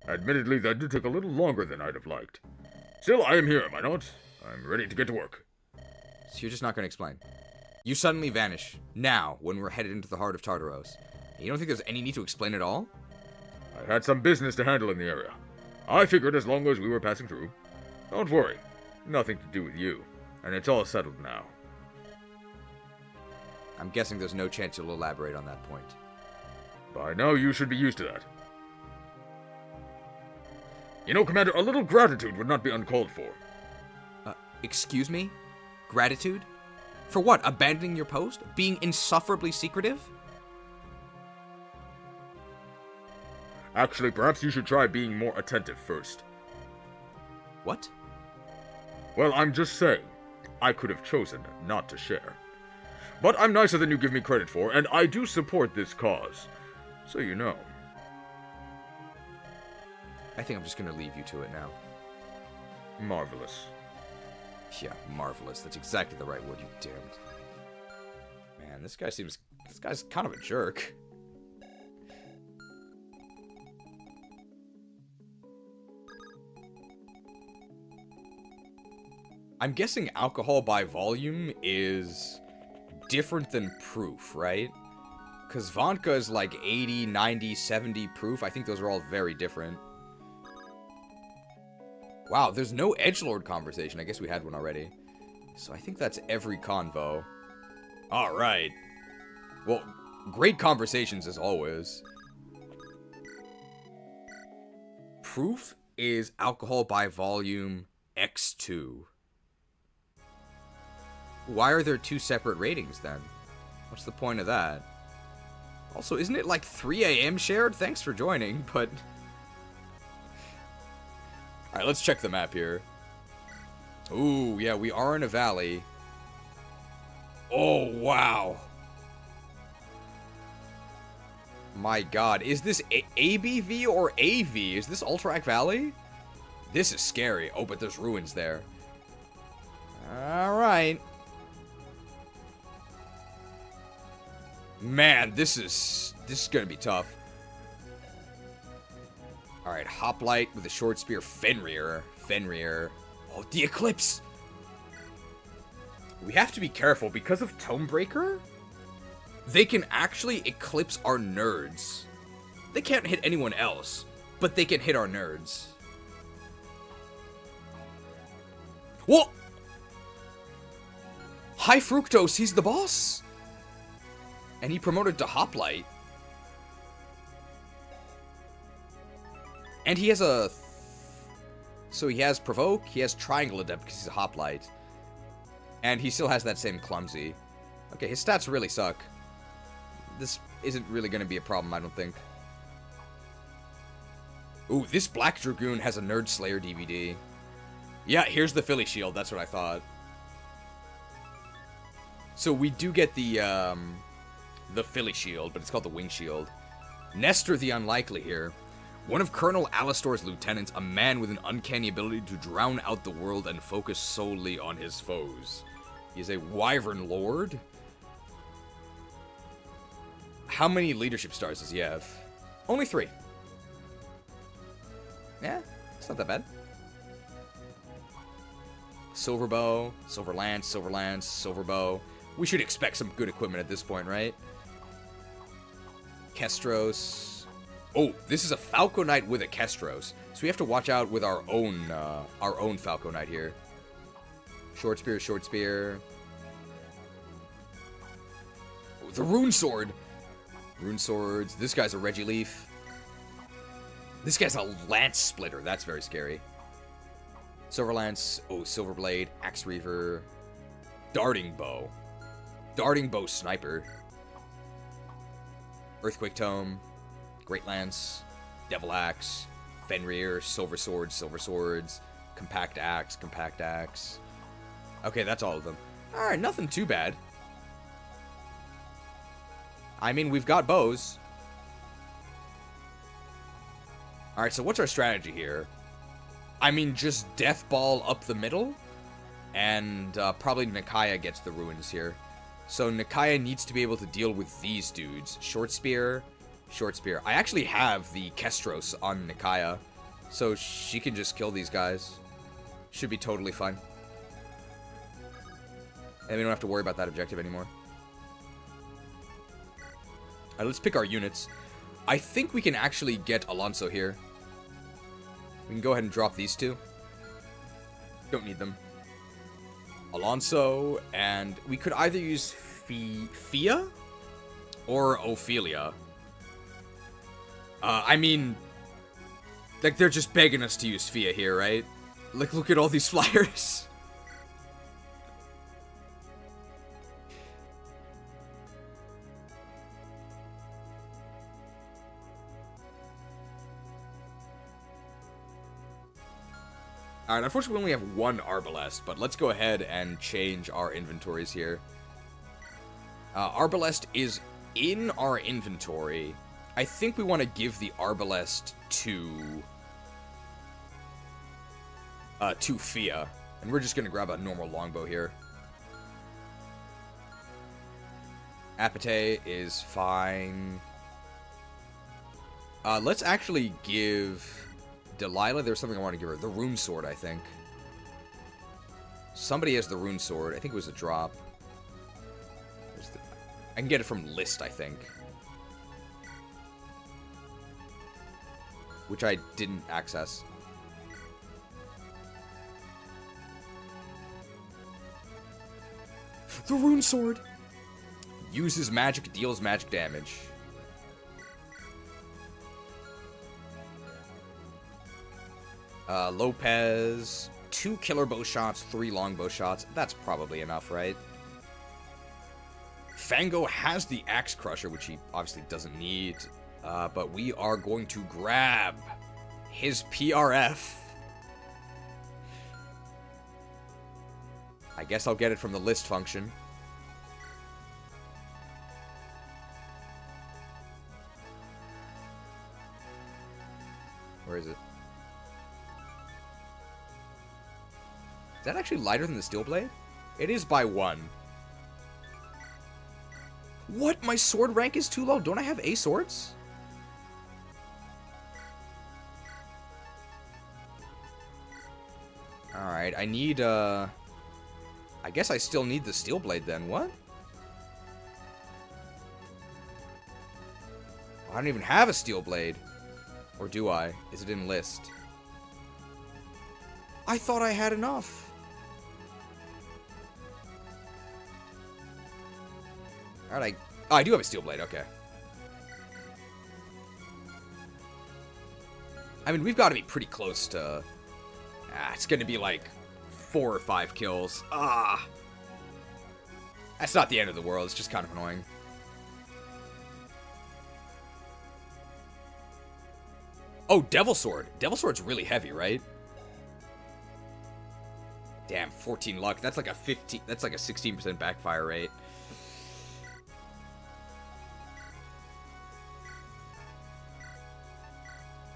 Admittedly, that did take a little longer than I'd have liked. Still, I am here, am I not? I'm ready to get to work. So you're just not going to explain? You suddenly vanish, now, when we're headed into the heart of Tartaros. You don't think there's any need to explain at all? I had some business to handle in the area. I figured as long as we were passing through. Don't worry. Nothing to do with you. And it's all settled now. I'm guessing there's no chance you'll elaborate on that point. By now, you should be used to that. You know, Commander, a little gratitude would not be uncalled for. Excuse me? Gratitude? For what? Abandoning your post? Being insufferably secretive? Actually, perhaps you should try being more attentive first. What? Well, I'm just saying. I could have chosen not to share. But I'm nicer than you give me credit for, and I do support this cause. So you know. I think I'm just gonna leave you to it now. Marvelous. Yeah, marvelous. That's exactly the right word, you damned. this guy's kind of a jerk. I'm guessing alcohol by volume is different than proof, right? Because vodka is like 80, 90, 70 proof. I think those are all very different. Wow, there's no edgelord conversation. I guess we had one already. So I think that's every convo. Alright. Well, great conversations as always. Proof is alcohol by volume X2. Why are there two separate ratings then? What's the point of that? Also, isn't it like 3 a.m. shared? Thanks for joining, but... Alright, let's check the map here. Ooh, yeah, we are in a valley. Oh, wow. My god, is this ABV or AV? Is this Ultrac Valley? This is scary. Oh, but there's ruins there. Alright. Man, this is gonna be tough. Alright, Hoplite with a short spear. Fenrir. Oh, the Eclipse! We have to be careful because of Tomebreaker. They can actually eclipse our nerds. They can't hit anyone else, but they can hit our nerds. Whoa! High Fructose, he's the boss! And he promoted to Hoplite. And he has a... So he has Provoke, he has Triangle Adept because he's a Hoplite. And he still has that same Clumsy. Okay, his stats really suck. This isn't really going to be a problem, I don't think. Ooh, this Black Dragoon has a Nerd Slayer DVD. Yeah, here's the Philly Shield, that's what I thought. So we do get the Philly Shield, but it's called the Wing Shield. Nestor the Unlikely here. One of Colonel Alistor's lieutenants, a man with an uncanny ability to drown out the world and focus solely on his foes. He is a Wyvern Lord. How many leadership stars does he have? Only 3. Yeah, it's not that bad. Silverbow, Silver Lance, Silverbow. We should expect some good equipment at this point, right? Kestros. Oh, this is a Falco Knight with a Kestros. So we have to watch out with our own Falco Knight here. Short spear. Oh, the Rune Sword. Rune Swords. This guy's a Regileaf. This guy's a Lance Splitter. That's very scary. Silver Lance. Oh, Silverblade. Axe Reaver. Darting Bow. Darting Bow Sniper. Earthquake Tome. Great Lance. Devil Axe. Fenrir. Silver Swords. Compact Axe. Okay, that's all of them. Alright, nothing too bad. I mean, we've got bows. Alright, so what's our strategy here? I mean, just Death Ball up the middle. And probably Nikaya gets the ruins here. So Nikaya needs to be able to deal with these dudes. Short spear. I actually have the Kestros on Nikaya. So she can just kill these guys. Should be totally fine. And we don't have to worry about that objective anymore. Alright, let's pick our units. I think we can actually get Alonso here. We can go ahead and drop these two. Don't need them. Alonso, and we could either use Fia or Ophelia. I mean, like, they're just begging us to use Fia here, right? Like, look at all these flyers. Alright, unfortunately we only have one Arbalest, but let's go ahead and change our inventories here. Arbalest is in our inventory. I think we want to give the Arbalest to Fia. And we're just going to grab a normal longbow here. Apathy is fine. Let's actually give Delilah, there's something I want to give her. The Rune Sword, I think. Somebody has the Rune Sword. I think it was a drop. I can get it from list, I think. Which I didn't access. The Rune Sword! Uses magic, deals magic damage. Lopez, 2 killer bow shots, 3 longbow shots. That's probably enough, right? Fango has the Axe Crusher, which he obviously doesn't need. But we are going to grab his PRF. I guess I'll get it from the list function. Where is it? Is that actually lighter than the Steel Blade? It is by 1. What? My sword rank is too low. Don't I have A swords? Alright, I need, I guess I still need the Steel Blade then. What? I don't even have a Steel Blade. Or do I? Is it in list? I thought I had enough. Alright, I do have a Steel Blade, okay. I mean, we've got to be pretty close to... it's gonna be like 4 or 5 kills. That's not the end of the world, it's just kind of annoying. Oh, Devil Sword. Devil Sword's really heavy, right? Damn, 14 luck. That's like a 15... That's like a 16% backfire rate.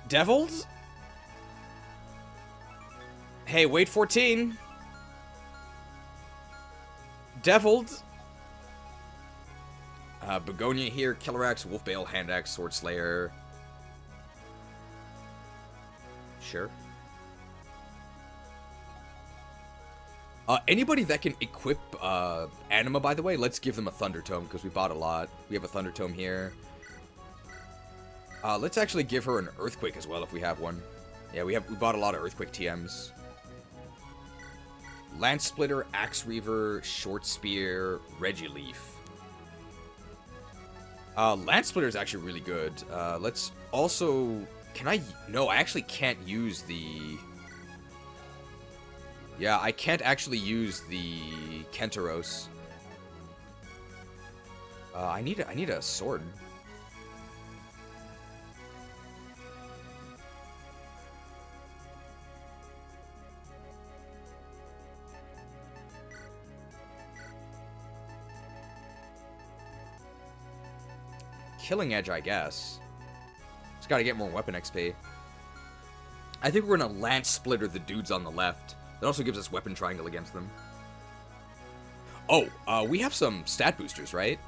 Deviled? Hey, wait 14. Deviled. Begonia here. Killer Axe, Wolf Bale, Hand Axe, Sword Slayer. Sure. Anybody that can equip Anima, by the way, let's give them a Thunder Tome, because we bought a lot. We have a Thunder Tome here. Let's actually give her an Earthquake as well, if we have one. Yeah, we bought a lot of Earthquake TMs. Lance Splitter, Axe Reaver, Short Spear, Regileaf. Lance Splitter is actually really good. Let's also... Can I... No, I actually can't use the... Yeah, I can't actually use the Kentaros. I need a sword. Killing Edge, I guess. Just gotta get more weapon XP. I think we're gonna Lance Splitter the dudes on the left. That also gives us weapon triangle against them. Oh, we have some stat boosters, right?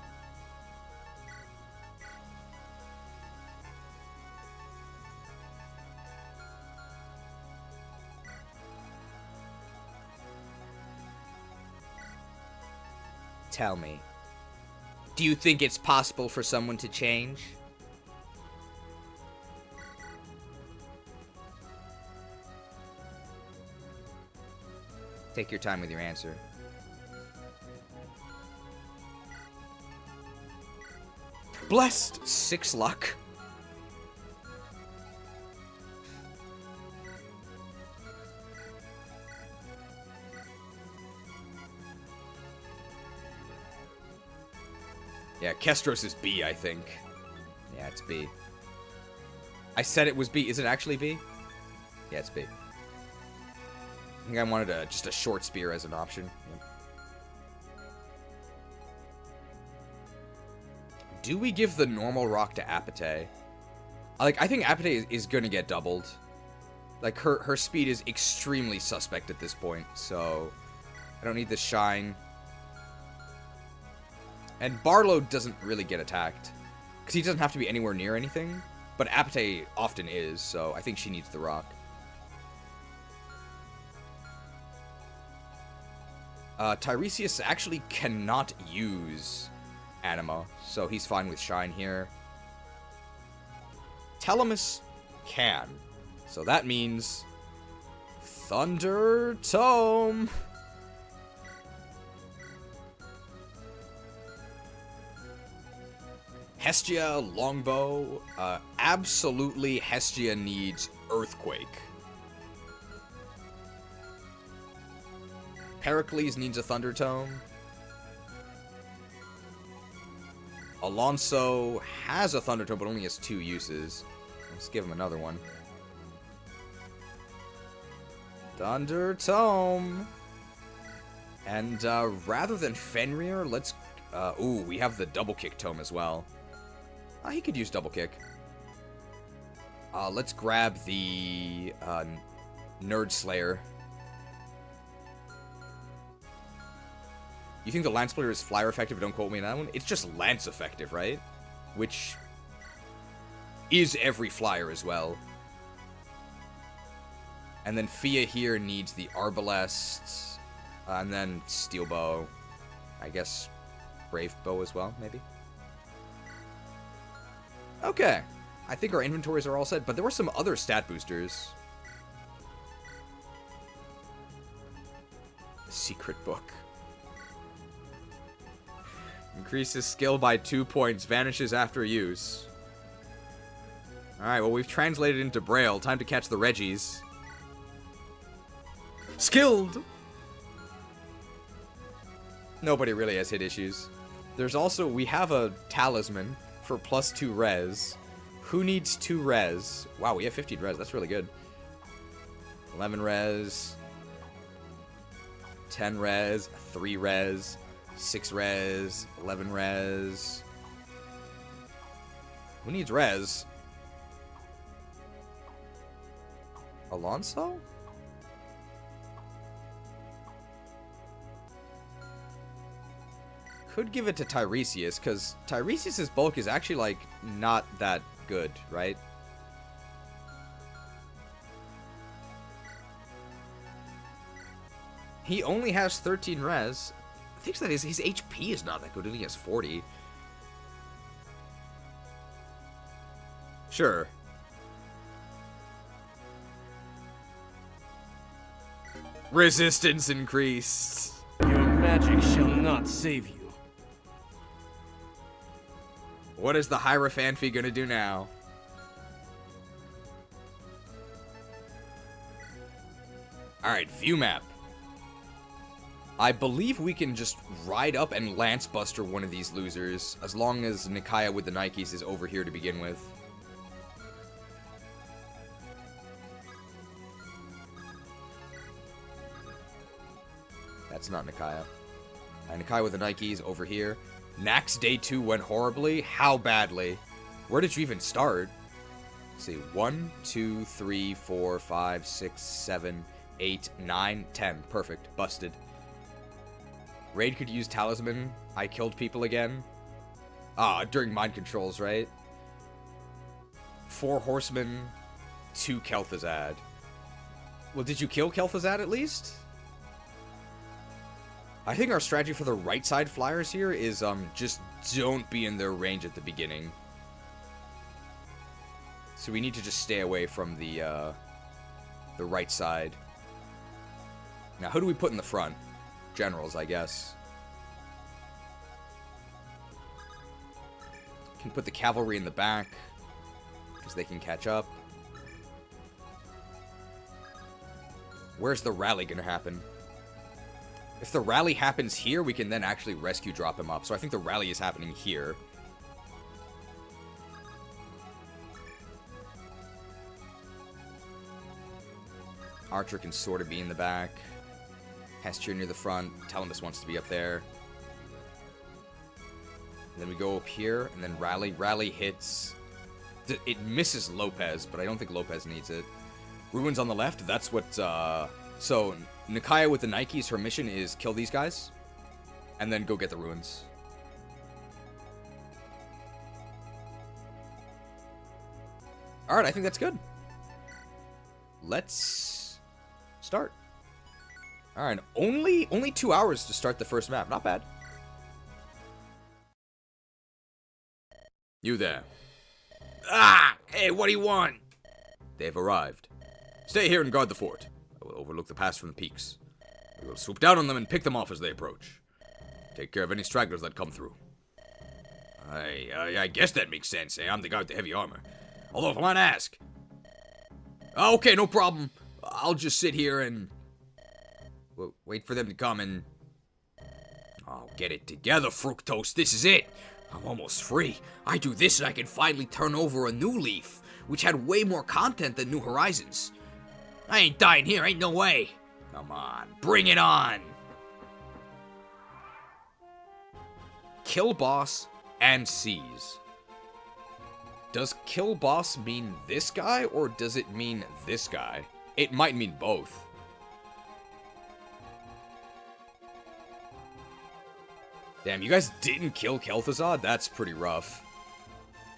Tell me. Do you think it's possible for someone to change? Take your time with your answer. Blessed! 6 luck. Yeah, Kestros is B, I think. Yeah, it's B. I said it was B. Is it actually B? Yeah, it's B. I think I wanted just a short spear as an option. Yep. Do we give the normal rock to Apathy? I think Apathy is going to get doubled. Like, her speed is extremely suspect at this point, so I don't need the shine. And Barlow doesn't really get attacked. Because he doesn't have to be anywhere near anything. But Apate often is, so I think she needs the rock. Tiresias actually cannot use Anima, so he's fine with Shine here. Telemus can. So that means Thunder Tome. Hestia Longbow. Absolutely Hestia needs Earthquake. Pericles needs a Thunder Tome. Alonso has a Thunder Tome, but only has 2 uses. Let's give him another one. Thunder Tome. And rather than Fenrir, let's... ooh, we have the Double Kick Tome as well. He could use Double Kick. Let's grab the Nerd Slayer. You think the Lance Splitter is flyer effective? Don't quote me on that one. It's just Lance effective, right? Which is every flyer as well. And then Fia here needs the Arbalest. And then Steel Bow. I guess Brave Bow as well, maybe? Okay. I think our inventories are all set, but there were some other stat boosters. The Secret Book. Increases skill by 2 points. Vanishes after use. Alright, well, we've translated into Braille. Time to catch the Reggies. Skilled! Nobody really has hit issues. There's also, we have a talisman for +2 res. Who needs 2 res? Wow, we have 15 res. That's really good. 11 res. 10 res. 3 res. 6 res. 11 res. Who needs res? Alonso? Could give it to Tiresias, because Tiresias' bulk is actually, like, not that good, right? He only has 13 res. I think that his HP is not that good, and he has 40. Sure. Resistance increased. Your magic shall not save you. What is the Heirophanphy gonna do now? Alright, view map. I believe we can just ride up and Lance Buster one of these losers, as long as Nikaya with the Nikes is over here to begin with. That's not Nikaya. Nikaya with the Nikes over here. Nax day 2 went horribly. How badly? Where did you even start? Let's see. 1, 2, 3, 4, 5, 6, 7, 8, 9, 10. Perfect. Busted. Raid could use Talisman. I killed people again. During mind controls, right? 4 Horsemen, 2 Kel'Thuzad. Well, did you kill Kel'Thuzad at least? I think our strategy for the right side flyers here is just don't be in their range at the beginning. So we need to just stay away from the right side. Now, who do we put in the front? Generals, I guess. Can put the cavalry in the back, because they can catch up. Where's the rally gonna happen? If the rally happens here, we can then actually rescue drop him up. So I think the rally is happening here. Archer can sort of be in the back. Hestia near the front. Telemus wants to be up there. And then we go up here, and then rally. Rally hits. It misses Lopez, but I don't think Lopez needs it. Ruins on the left. That's what, so Nikaya with the Nikes, her mission is kill these guys, and then go get the ruins. Alright, I think that's good. Let's start. Alright, only 2 hours to start the first map. Not bad. You there. Ah! Hey, what do you want? They've arrived. Stay here and guard the fort. I will overlook the pass from the peaks. We will swoop down on them and pick them off as they approach. Take care of any stragglers that come through. I guess that makes sense, eh? I'm the guy with the heavy armor. Although, if I might ask... Okay, no problem. I'll just sit here and... wait for them to come and... Oh, get it together, Fructose. This is it. I'm almost free. I do this and I can finally turn over a new leaf, which had way more content than New Horizons. I ain't dying here, ain't no way. Come on, bring it on. Kill boss and seize. Does kill boss mean this guy, or does it mean this guy? It might mean both. Damn, you guys didn't kill Kel'Thuzad? That's pretty rough.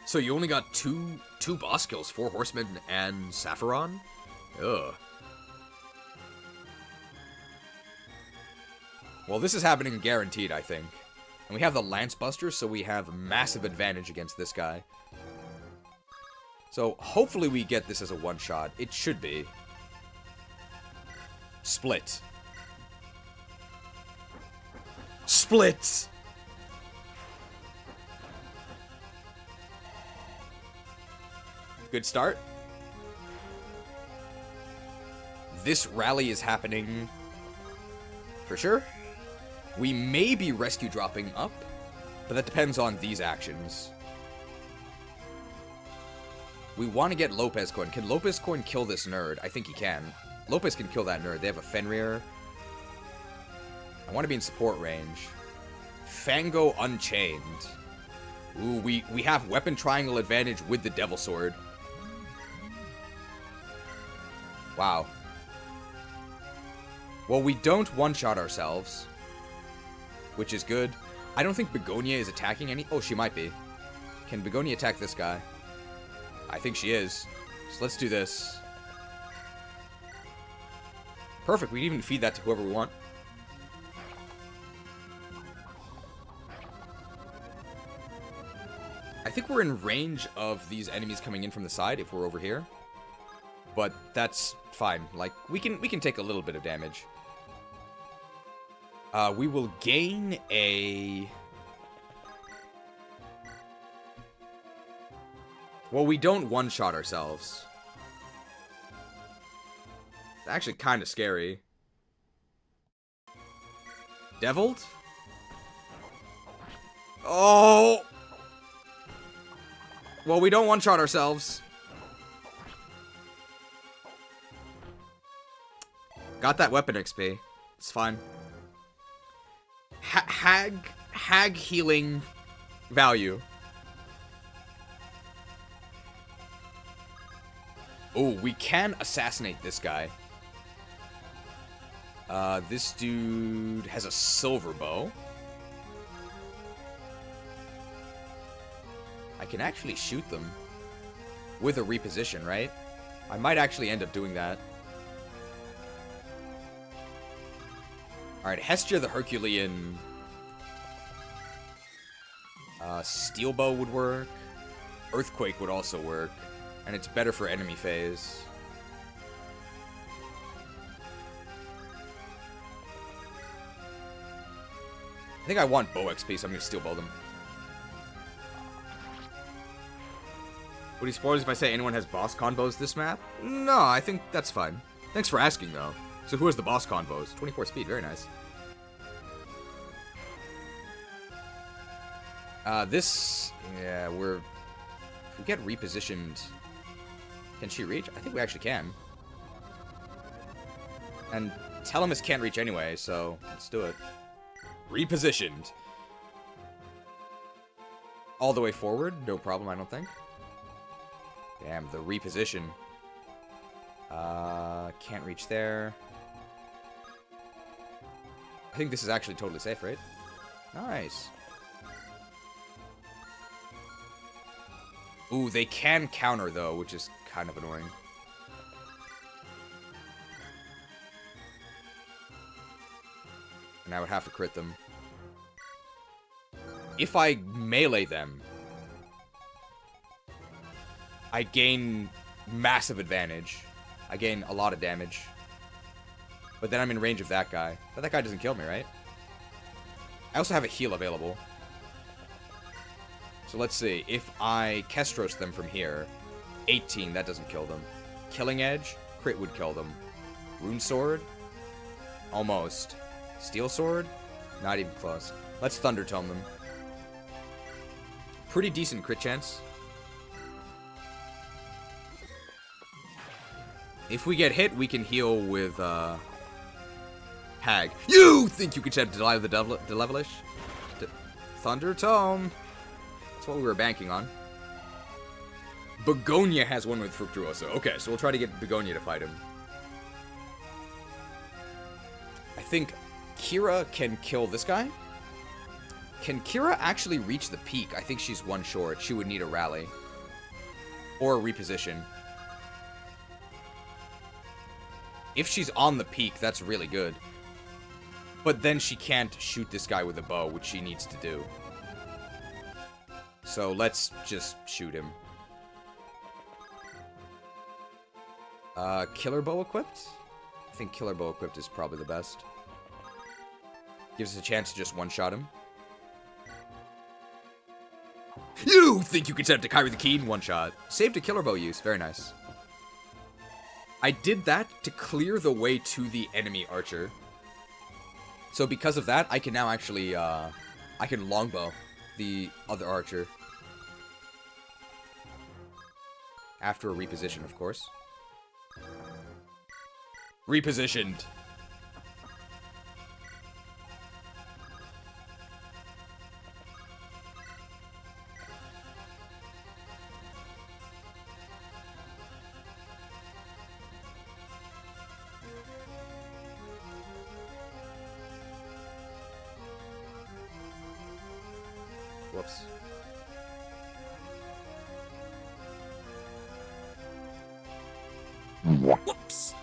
So you only got two boss kills, 4 horsemen and Sapphiron? Ugh. Well, this is happening guaranteed, I think. And we have the Lance Busters, so we have massive advantage against this guy. So hopefully we get this as a one-shot. It should be. Split. Split! Good start. This rally is happening for sure. We may be rescue dropping up, but that depends on these actions. We want to get Lopez Coin. Can Lopez Coin kill this nerd? I think he can. Lopez can kill that nerd. They have a Fenrir. I want to be in support range. Fango Unchained. Ooh, we have weapon triangle advantage with the Devil Sword. Wow. Well, we don't one-shot ourselves, which is good. I don't think Begonia is attacking any... Oh, she might be. Can Begonia attack this guy? I think she is. So let's do this. Perfect. We can even feed that to whoever we want. I think we're in range of these enemies coming in from the side if we're over here. But that's fine. Like, we can take a little bit of damage. We will gain a... Well, we don't one-shot ourselves. It's actually kind of scary. Deviled? Oh! Well, we don't one-shot ourselves. Got that weapon XP. It's fine. Hag healing value. Oh, we can assassinate this guy. This dude has a silver bow. I can actually shoot them with a reposition, right? I might actually end up doing that. Alright, Hestia the Herculean. Steel Bow would work. Earthquake would also work. And it's better for enemy phase. I think I want bow XP, so I'm gonna steel bow them. Would he spoil us if I say anyone has boss combos this map? No, I think that's fine. Thanks for asking, though. So who has the boss combos? 24 speed, very nice. Yeah, if we get repositioned, can she reach? I think we actually can. And Telemus can't reach anyway, so let's do it. Repositioned. All the way forward, no problem, I don't think. Damn, the reposition. Can't reach there. I think this is actually totally safe, right? Nice. Ooh, they can counter, though, which is kind of annoying. And I would have to crit them. If I melee them, I gain massive advantage. I gain a lot of damage. But then I'm in range of that guy. But that guy doesn't kill me, right? I also have a heal available. So let's see. If I Kestros them from here, 18, that doesn't kill them. Killing Edge, crit would kill them. Rune Sword, almost. Steel Sword, not even close. Let's Thunder Tome them. Pretty decent crit chance. If we get hit, we can heal with, Hag. You think you can shed Delilah the Devilish? Thunder Tome. That's what we were banking on. Begonia has one with Fructuoso. Okay, so we'll try to get Begonia to fight him. I think Kira can kill this guy. Can Kira actually reach the peak? I think she's one short. She would need a rally. Or a reposition. If she's on the peak, that's really good. But then she can't shoot this guy with a bow, which she needs to do. So let's just shoot him. Killer Bow equipped? I think Killer Bow equipped is probably the best. Gives us a chance to just one-shot him. You think you can set up to Kyrie the Keen? One shot. Saved a Killer Bow use. Very nice. I did that to clear the way to the enemy archer. So because of that, I can now actually, I can longbow the other archer. After a reposition, of course. Repositioned. Whoops. Whoops.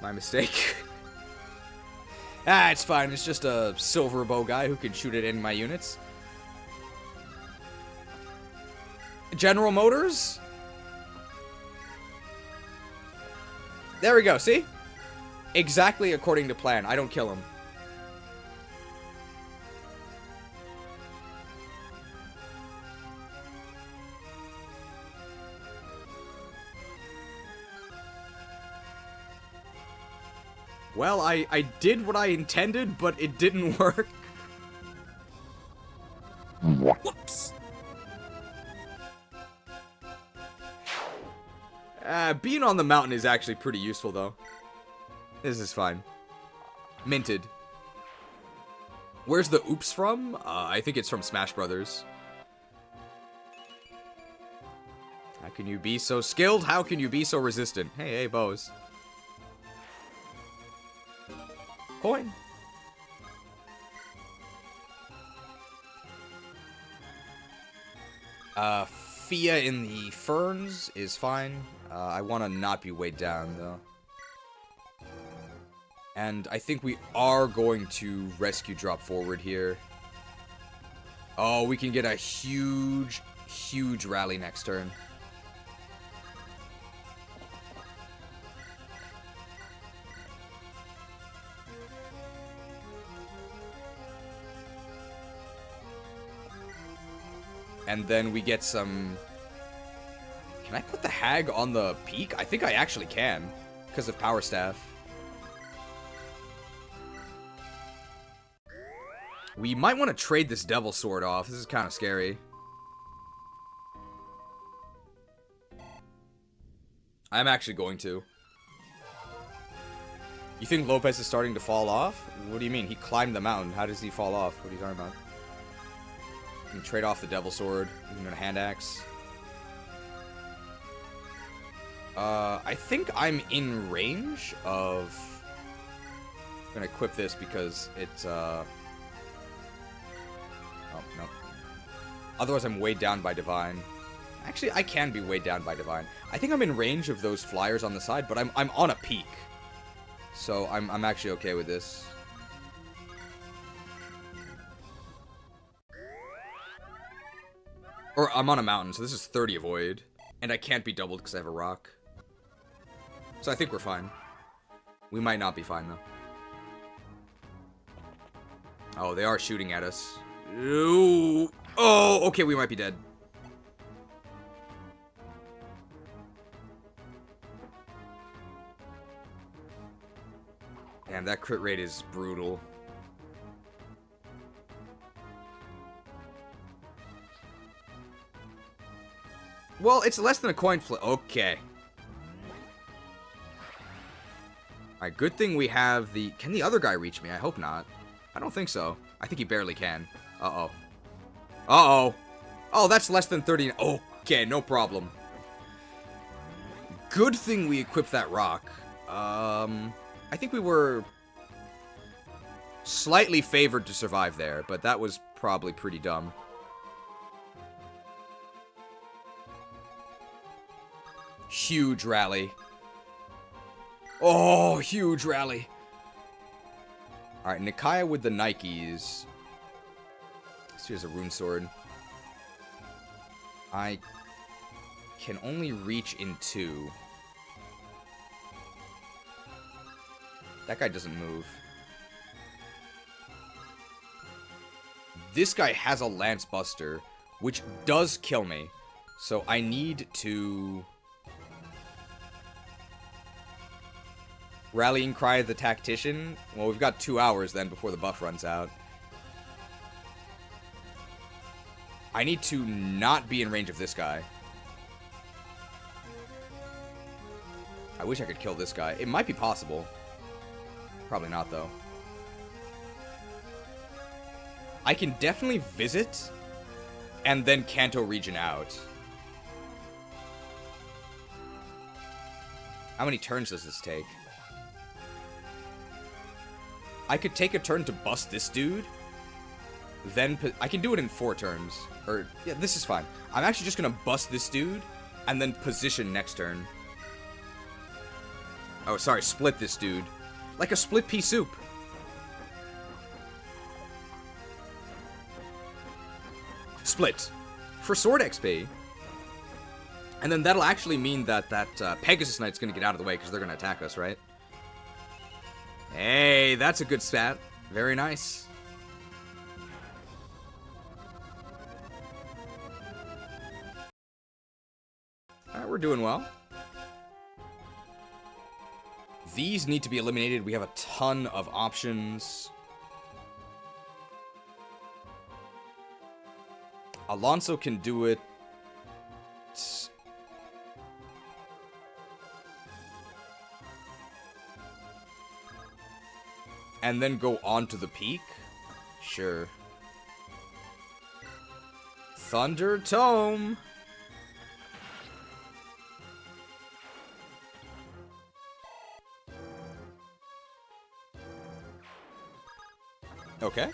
My mistake. It's fine. It's just a silver bow guy who can shoot it in my units. General Motors? There we go, see? Exactly according to plan. I don't kill him. Well, I did what I intended, but it didn't work. Whoops. Being on the mountain is actually pretty useful, though. This is fine. Minted. Where's the oops from? I think it's from Smash Brothers. How can you be so skilled? How can you be so resistant? Hey, bows. Coin. Fia in the ferns is fine. I want to not be weighed down, though. And I think we are going to rescue drop forward here. Oh, we can get a huge, huge rally next turn. And then we get some... Can I put the Hag on the peak? I think I actually can, because of Power Staff. We might want to trade this Devil Sword off. This is kind of scary. I'm actually going to. You think Lopez is starting to fall off? What do you mean? He climbed the mountain. How does he fall off? What are you talking about? You can trade off the Devil Sword, even a hand axe. I think I'm in range of... I'm gonna equip this because it's, Oh, no. Otherwise, I'm weighed down by Divine. Actually, I can be weighed down by Divine. I think I'm in range of those flyers on the side, but I'm on a peak. So I'm actually okay with this. Or I'm on a mountain, so this is 30 avoid. And I can't be doubled because I have a rock. So I think we're fine. We might not be fine, though. Oh, they are shooting at us. Ooh. Oh, okay, we might be dead. Damn, that crit rate is brutal. Well, it's less than a coin flip. Okay. Alright, good thing we have the... Can the other guy reach me? I hope not. I don't think so. I think he barely can. Uh-oh. Uh-oh. Oh, that's less than 30. Okay, no problem. Good thing we equipped that rock. I think we were slightly favored to survive there, but that was probably pretty dumb. Huge rally. Oh, huge rally. Alright, Nikaya with the Nikes. So here's a rune sword. I can only reach in 2. That guy doesn't move. This guy has a Lance Buster, which does kill me. So I need to... Rallying Cry of the Tactician. Well, we've got 2 hours then before the buff runs out. I need to not be in range of this guy. I wish I could kill this guy. It might be possible. Probably not, though. I can definitely visit and then Kanto region out. How many turns does this take? I could take a turn to bust this dude. Then I can do it in 4 turns. Or, yeah, this is fine. I'm actually just gonna bust this dude and then position next turn. Oh, sorry, split this dude. Like a split pea soup. Split. For sword XP. And then that'll actually mean that Pegasus Knight's gonna get out of the way because they're gonna attack us, right? Hey, that's a good spat. Very nice. Alright, we're doing well. These need to be eliminated. We have a ton of options. Alonso can do it. And then go on to the peak? Sure. Thunder Tome! Okay.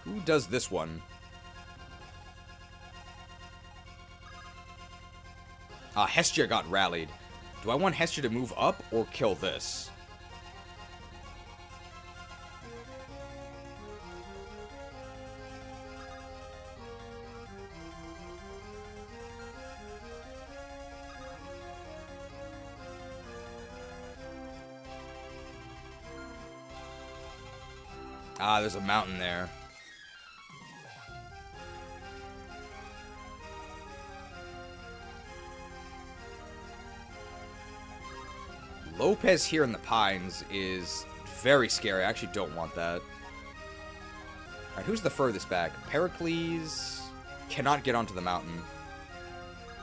Who does this one? Hestia got rallied. Do I want Hestia to move up or kill this? Ah, there's a mountain there. Lopez here in the Pines is very scary. I actually don't want that. Alright, who's the furthest back? Pericles cannot get onto the mountain.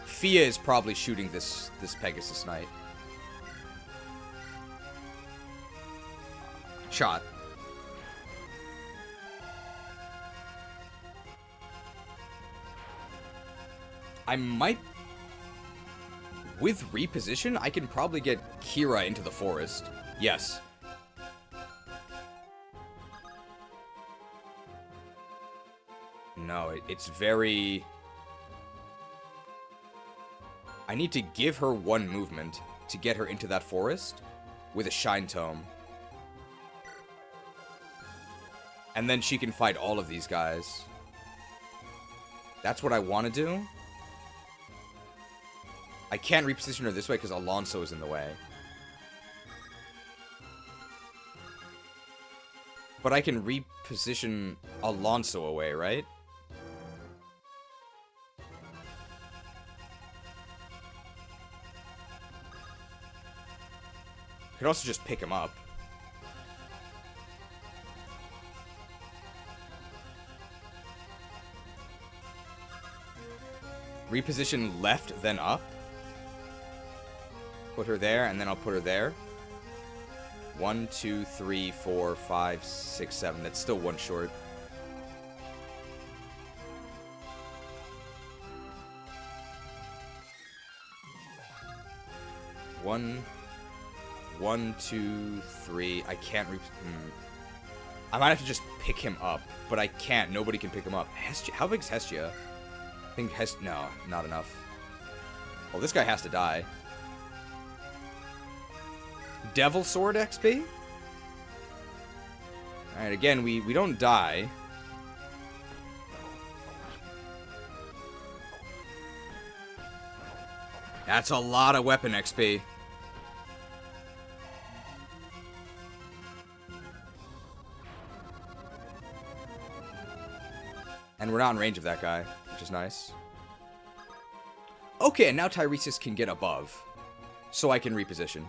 Fia is probably shooting this Pegasus Knight. Shot. I might... With reposition, I can probably get Kira into the forest. Yes. No, It's very... I need to give her one movement to get her into that forest with a Shine Tome. And then she can fight all of these guys. That's what I want to do. I can't reposition her this way because Alonso is in the way. But I can reposition Alonso away, right? I could also just pick him up. Reposition left, then up. Put her there, and then I'll put her there. 1, 2, 3, 4, 5, 6, 7. That's still one short. One, 2, 3. I can't I might have to just pick him up, but I can't. Nobody can pick him up. Hestia. How big is Hestia? I think no, not enough. Well, this guy has to die. Devil Sword XP? Alright, again, we don't die. That's a lot of weapon XP. And we're not in range of that guy, which is nice. Okay, and now Tiresias can get above. So I can reposition.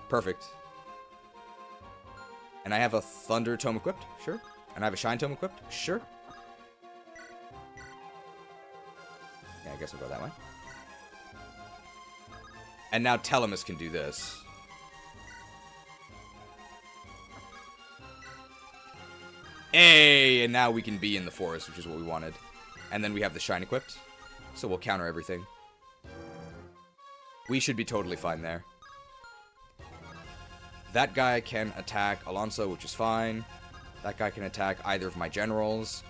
Perfect. And I have a Thunder Tome equipped? Sure. And I have a Shine Tome equipped? Sure. Yeah, I guess we'll go that way. And now Telemus can do this. Hey, and now we can be in the forest, which is what we wanted. And then we have the Shine equipped, so we'll counter everything. We should be totally fine there. That guy can attack Alonso, which is fine. That guy can attack either of my generals,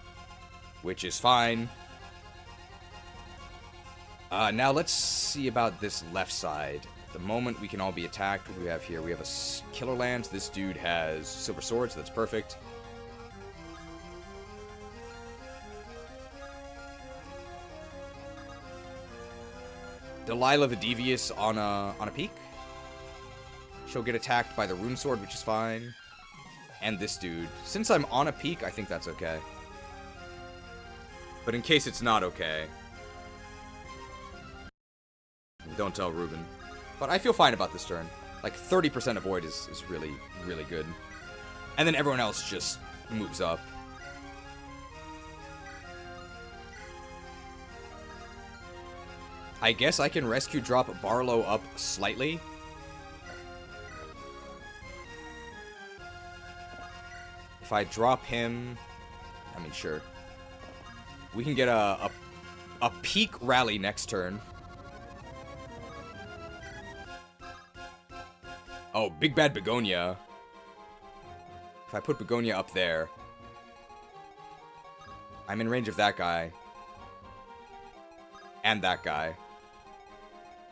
which is fine. Now let's see about this left side. At the moment, we can all be attacked. What do we have here? We have a Killer Lance. This dude has Silver Swords, so that's perfect. Delilah the Devious on a peak. She'll get attacked by the Rune Sword, which is fine. And this dude. Since I'm on a peak, I think that's okay. But in case it's not okay, don't tell Ruben. But I feel fine about this turn. Like, 30% avoid is really, really good. And then everyone else just moves up. I guess I can rescue drop Barlow up slightly. If I drop him, I mean, sure. We can get a peak rally next turn. Oh, Big Bad Begonia. If I put Begonia up there, I'm in range of that guy. And that guy.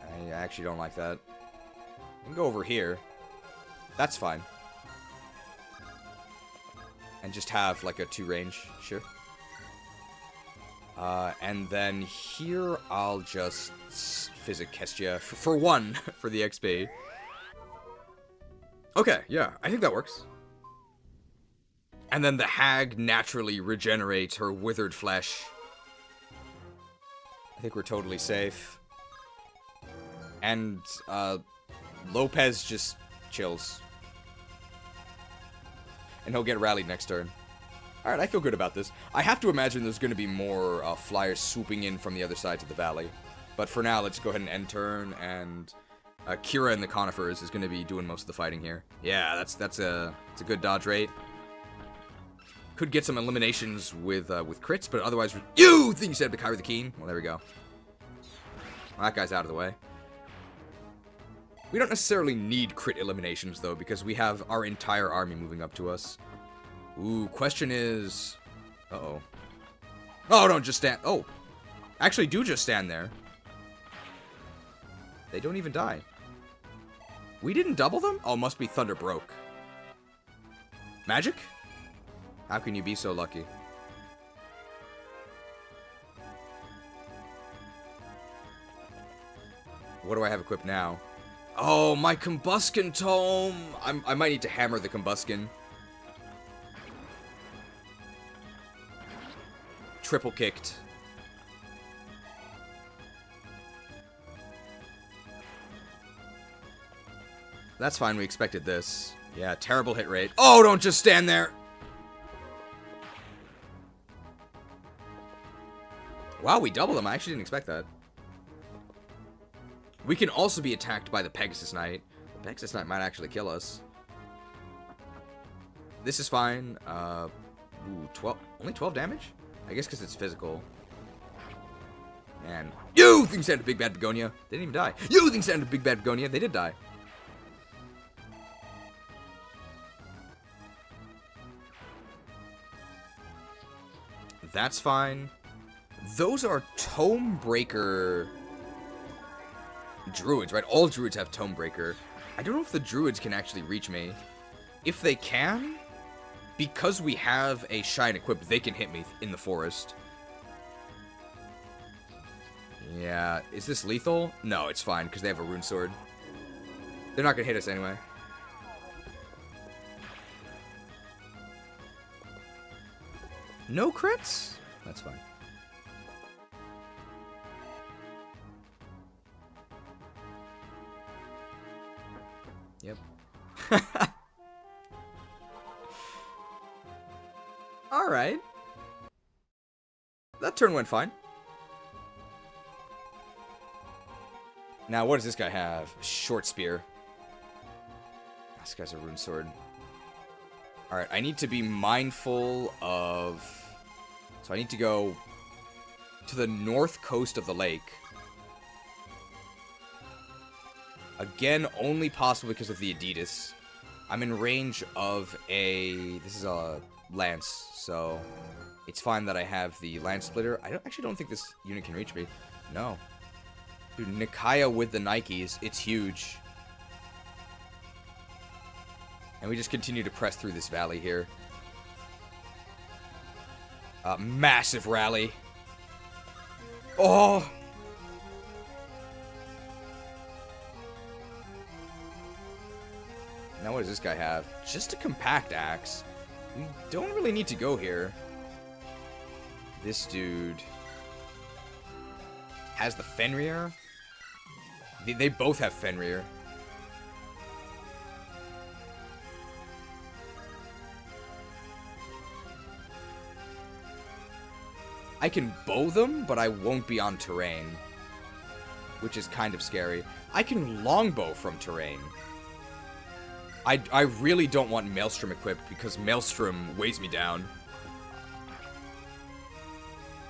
I actually don't like that. I can go over here. That's fine. And just have, like, a 2 range. Sure. And then here, I'll just Physic Kestia for 1 for the XP. Okay, yeah, I think that works. And then the hag naturally regenerates her withered flesh. I think we're totally safe. And, Lopez just chills. And he'll get rallied next turn. Alright, I feel good about this. I have to imagine there's going to be more flyers swooping in from the other side to the valley. But for now, let's go ahead and end turn, and Kira and the Conifers is going to be doing most of the fighting here. Yeah, that's a good dodge rate. Could get some eliminations with crits, but otherwise... You think you said Kyrie the Keen? Well, there we go. Well, that guy's out of the way. We don't necessarily need crit eliminations, though, because we have our entire army moving up to us. Ooh, question is... Uh-oh. Oh, don't just stand. Oh. Actually, do just stand there. They don't even die. We didn't double them? Oh, must be Thunder broke. Magic? How can you be so lucky? What do I have equipped now? Oh, my Combustion Tome! I might need to hammer the Combustion. Triple kicked. That's fine, we expected this. Yeah, terrible hit rate. Oh, don't just stand there! Wow, we doubled them. I actually didn't expect that. We can also be attacked by the Pegasus Knight. The Pegasus Knight might actually kill us. This is fine. Ooh, 12. Only 12 damage? I guess because it's physical. Man. You think stand a big bad begonia. They didn't even die. You think stand a big bad begonia. They did die. That's fine. Those are Tome Breaker druids, right? All druids have Tome Breaker. I don't know if the druids can actually reach me. If they can, because we have a Shine equipped, they can hit me in the forest. Yeah, is this lethal? No, it's fine, because they have a rune sword. They're not going to hit us anyway. No crits? That's fine. Yep. Alright. That turn went fine. Now, what does this guy have? Short spear. This guy's a rune sword. Alright, I need to be mindful of... So I need to go to the north coast of the lake. Again, only possible because of the Adidas. I'm in range of a... This is a lance, so it's fine that I have the lance splitter. I actually don't think this unit can reach me. No. Dude, Nikaya with the Nikes. It's huge. And we just continue to press through this valley here. Massive rally. Oh! Now what does this guy have? Just a compact axe. We don't really need to go here. This dude has the Fenrir. They both have Fenrir. I can bow them, but I won't be on terrain, which is kind of scary. I can longbow from terrain. I really don't want Maelstrom equipped because Maelstrom weighs me down.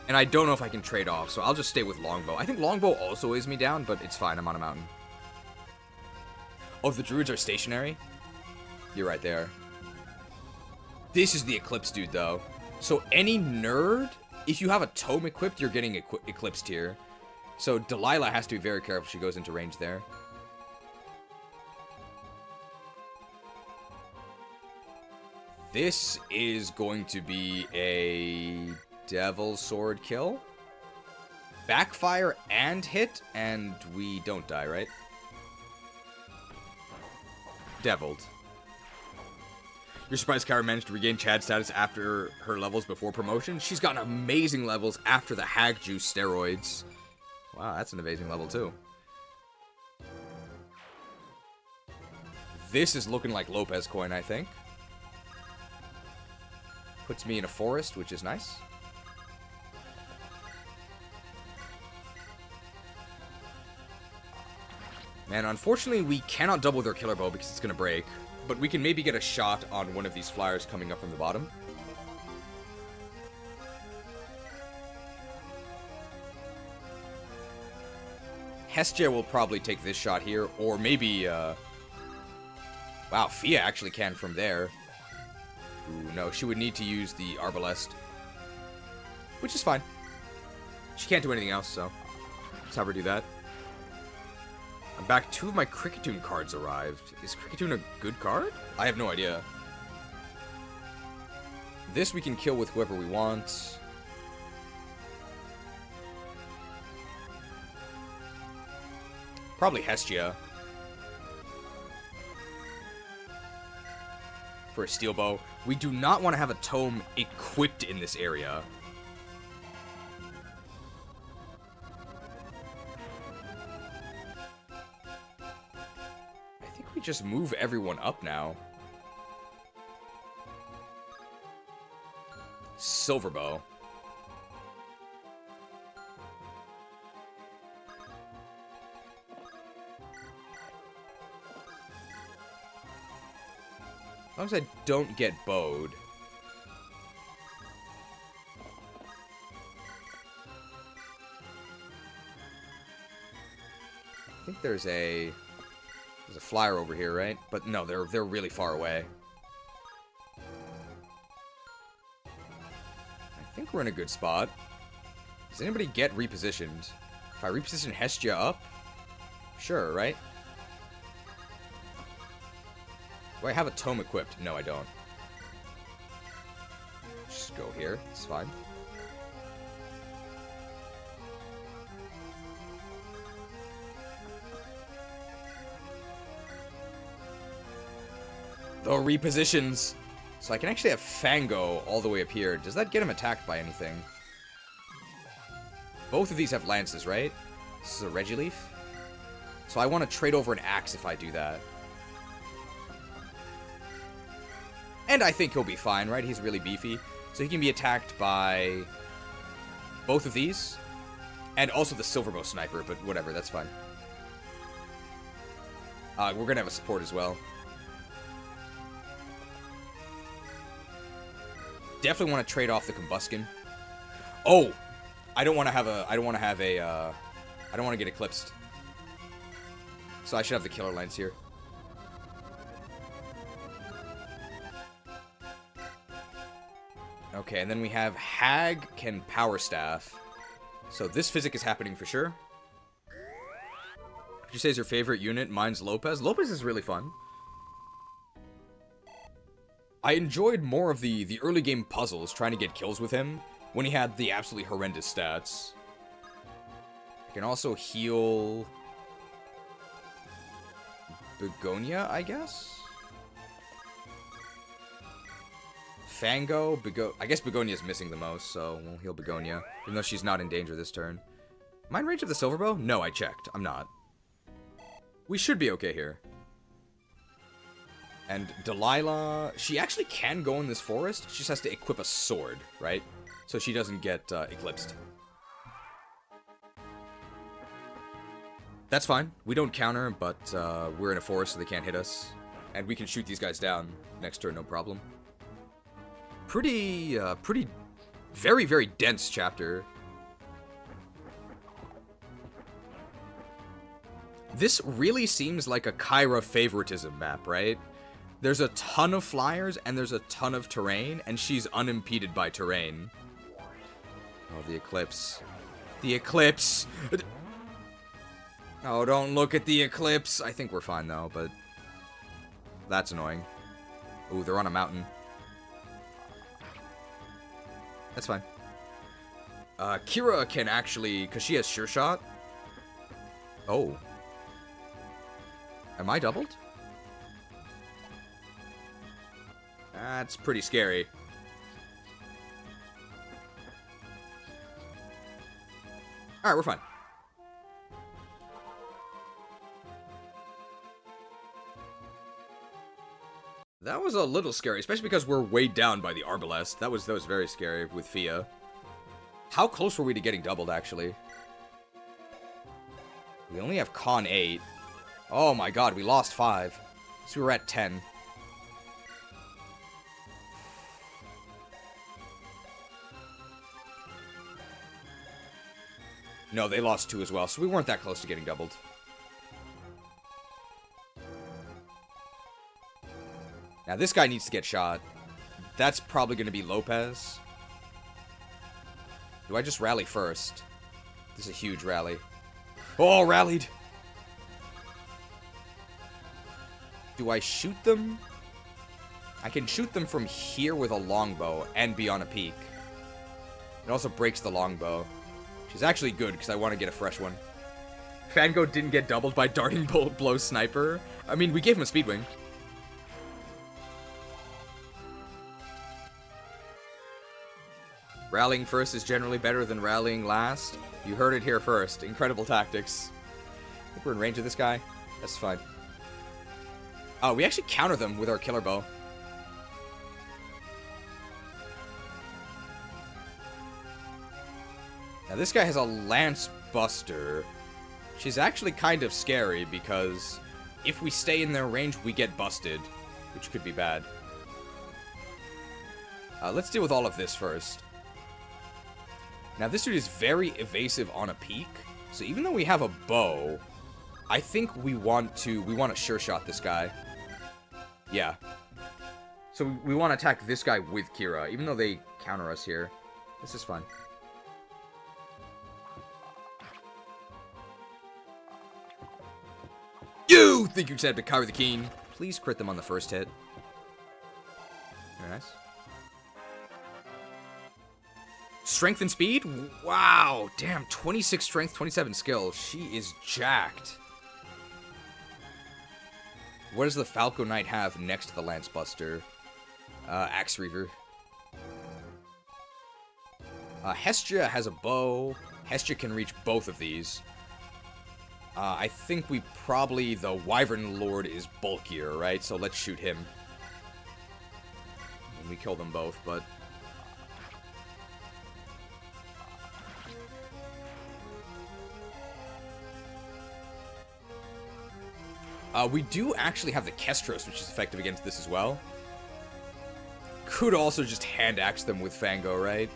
And I don't know if I can trade off, so I'll just stay with longbow. I think longbow also weighs me down, but it's fine. I'm on a mountain. Oh, the druids are stationary? You're right there. This is the Eclipse dude, though. So any nerd, if you have a tome equipped, you're getting eclipsed here. So Delilah has to be very careful if she goes into range there. This is going to be a Devil Sword kill. Backfire and hit, and we don't die, right? Deviled. You're surprised Kara managed to regain Chad status after her levels before promotion? She's gotten amazing levels after the Hag Juice steroids. Wow, that's an amazing level, too. This is looking like Lopez coin, I think. Puts me in a forest, which is nice. Man, unfortunately, we cannot double their killer bow because it's going to break. But we can maybe get a shot on one of these flyers coming up from the bottom. Hestia will probably take this shot here, or maybe, wow, Fia actually can from there. Ooh, no, she would need to use the Arbalest. which is fine. She can't do anything else, so let's have her do that. I'm back. 2 of my Cricketune cards arrived. Is Cricketune a good card? I have no idea. This we can kill with whoever we want. Probably Hestia. For a steel bow. We do not want to have a tome equipped in this area. I think we just move everyone up now. Silver bow. As long as I don't get bowed. I think there's a flyer over here, right? But no, they're really far away. I think we're in a good spot. Does anybody get repositioned? If I reposition Hestia up? Sure, right? Do I have a tome equipped? No, I don't. Just go here. It's fine. The repositions. So I can actually have Fango all the way up here. Does that get him attacked by anything? Both of these have lances, right? This is a Regileaf. So I want to trade over an axe if I do that. And I think he'll be fine, right? He's really beefy. So he can be attacked by both of these. And also the Silverbow Sniper, but whatever, that's fine. We're going to have a support as well. Definitely want to trade off the Combuskin. Oh! I don't want to have a... I don't want to get eclipsed. So I should have the Killer Lance here. Okay, and then we have Hag can Power Staff. So this physic is happening for sure. Did you say is your favorite unit? Mine's Lopez. Lopez is really fun. I enjoyed more of the early game puzzles, trying to get kills with him, when he had the absolutely horrendous stats. I can also heal Begonia, I guess? Fango, I guess Begonia's missing the most, so we'll heal Begonia, even though she's not in danger this turn. Am I in range of the Silverbow? No, I checked. I'm not. We should be okay here. And Delilah, she actually can go in this forest. She just has to equip a sword, right? So she doesn't get eclipsed. That's fine. We don't counter, but we're in a forest, so they can't hit us. And we can shoot these guys down next turn, no problem. Pretty, very, very dense chapter. This really seems like a Kyra favoritism map, right? There's a ton of flyers, and there's a ton of terrain, and she's unimpeded by terrain. Oh, the eclipse. The eclipse! Oh, don't look at the eclipse! I think we're fine, though, but... that's annoying. Ooh, they're on a mountain. That's fine. Kira can actually... because she has Sure Shot. Oh. Am I doubled? That's pretty scary. Alright, we're fine. That was a little scary, especially because we're weighed down by the Arbalest. That was very scary with Fia. How close were we to getting doubled, actually? We only have Con 8. Oh my god, we lost 5. So we were at 10. No, they lost 2 as well, so we weren't that close to getting doubled. Now, this guy needs to get shot. That's probably going to be Lopez. Do I just rally first? This is a huge rally. Oh, rallied! Do I shoot them? I can shoot them from here with a longbow and be on a peak. It also breaks the longbow, which is actually good because I want to get a fresh one. Fango didn't get doubled by darting bolt blow sniper. I mean, we gave him a speedwing. Rallying first is generally better than rallying last. You heard it here first. Incredible tactics. I think we're in range of this guy. That's fine. Oh, we actually counter them with our killer bow. Now this guy has a lance buster, which is actually kind of scary because if we stay in their range, we get busted, which could be bad. Let's deal with all of this first. Now this dude is very evasive on a peak, so even though we have a bow, I think we want to sure shot this guy. Yeah. So we want to attack this guy with Kira, even though they counter us here. This is fun. You think you just have to cover the Keen? Please crit them on the first hit. Very nice. Strength and speed? Wow. Damn, 26 strength, 27 skill. She is jacked. What does the Falco Knight have next to the Lance Buster? Axe Reaver. Hestia has a bow. Hestia can reach both of these. I think the Wyvern Lord is bulkier, right? So let's shoot him. And we kill them both, but... we do actually have the Kestros, which is effective against this as well. Could also just hand axe them with Fango, right?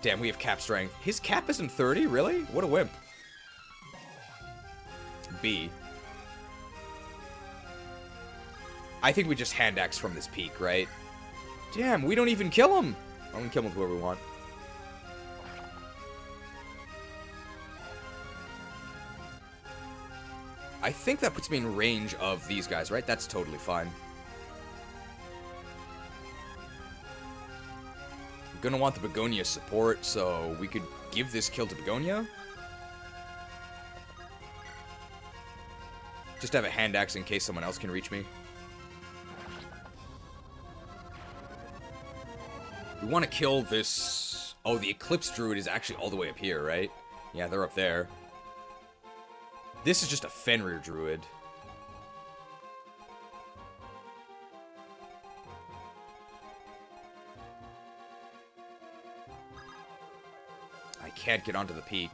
Damn, we have cap strength. His cap isn't 30, really? What a wimp. B. I think we just hand axe from this peak, right? Damn, we don't even kill him. We can kill him with whoever we want. I think that puts me in range of these guys, right? That's totally fine. I'm gonna want the Begonia support, so we could give this kill to Begonia. Just have a hand axe in case someone else can reach me. We want to kill this... Oh, the Eclipse Druid is actually all the way up here, right? Yeah, they're up there. This is just a Fenrir Druid. I can't get onto the peak.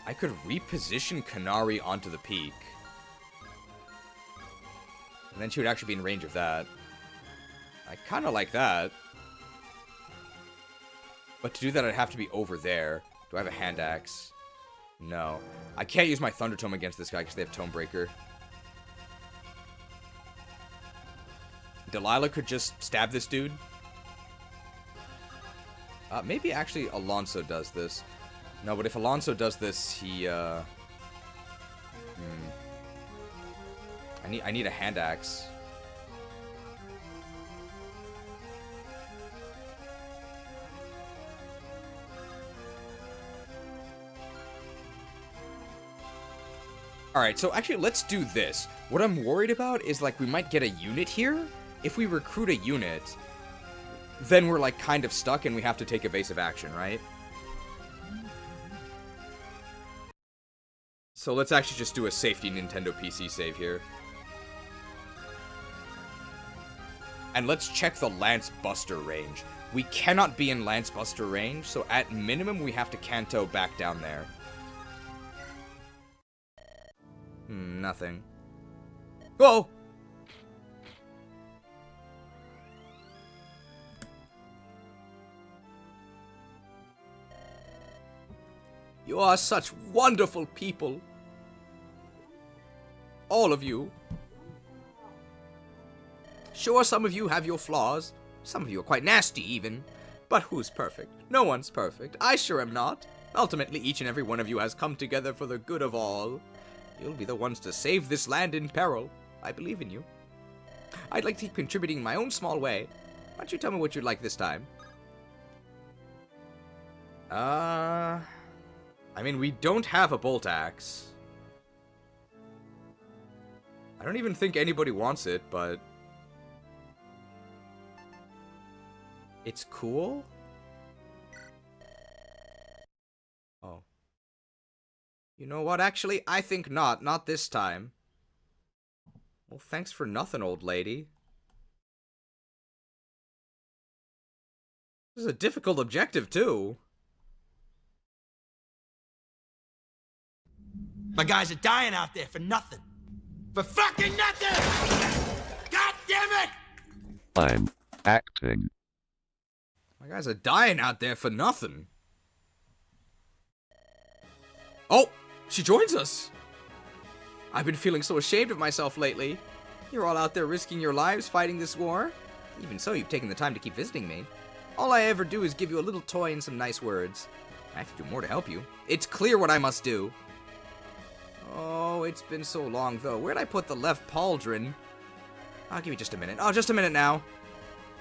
I could reposition Kanari onto the peak. And then she would actually be in range of that. I kind of like that. But to do that, I'd have to be over there. Do I have a hand axe? No. I can't use my Thunder Tome against this guy because they have Tomebreaker. Delilah could just stab this dude. Maybe actually Alonso does this. No, but if Alonso does this, he, I need a hand axe. Alright, so actually, let's do this. What I'm worried about is, like, we might get a unit here. If we recruit a unit, then we're, like, kind of stuck and we have to take evasive action, right? So let's actually just do a safety Nintendo PC save here. And let's check the Lance Buster range. We cannot be in Lance Buster range, so at minimum we have to Kanto back down there. Nothing. Whoa! You are such wonderful people. All of you. Sure, some of you have your flaws. Some of you are quite nasty, even. But who's perfect? No one's perfect. I sure am not. Ultimately, each and every one of you has come together for the good of all. You'll be the ones to save this land in peril. I believe in you. I'd like to keep contributing in my own small way. Why don't you tell me what you'd like this time? I mean, we don't have a bolt axe. I don't even think anybody wants it, but... it's cool? Oh. You know what, actually? I think not. Not this time. Well, thanks for nothing, old lady. This is a difficult objective, too. My guys are dying out there for nothing. For fucking nothing! God damn it! I'm acting. My guys are dying out there for nothing. Oh! She joins us! I've been feeling so ashamed of myself lately. You're all out there risking your lives fighting this war. Even so, you've taken the time to keep visiting me. All I ever do is give you a little toy and some nice words. I have to do more to help you. It's clear what I must do. Oh, it's been so long, though. Where'd I put the left pauldron? I'll give you just a minute. Oh, just a minute now.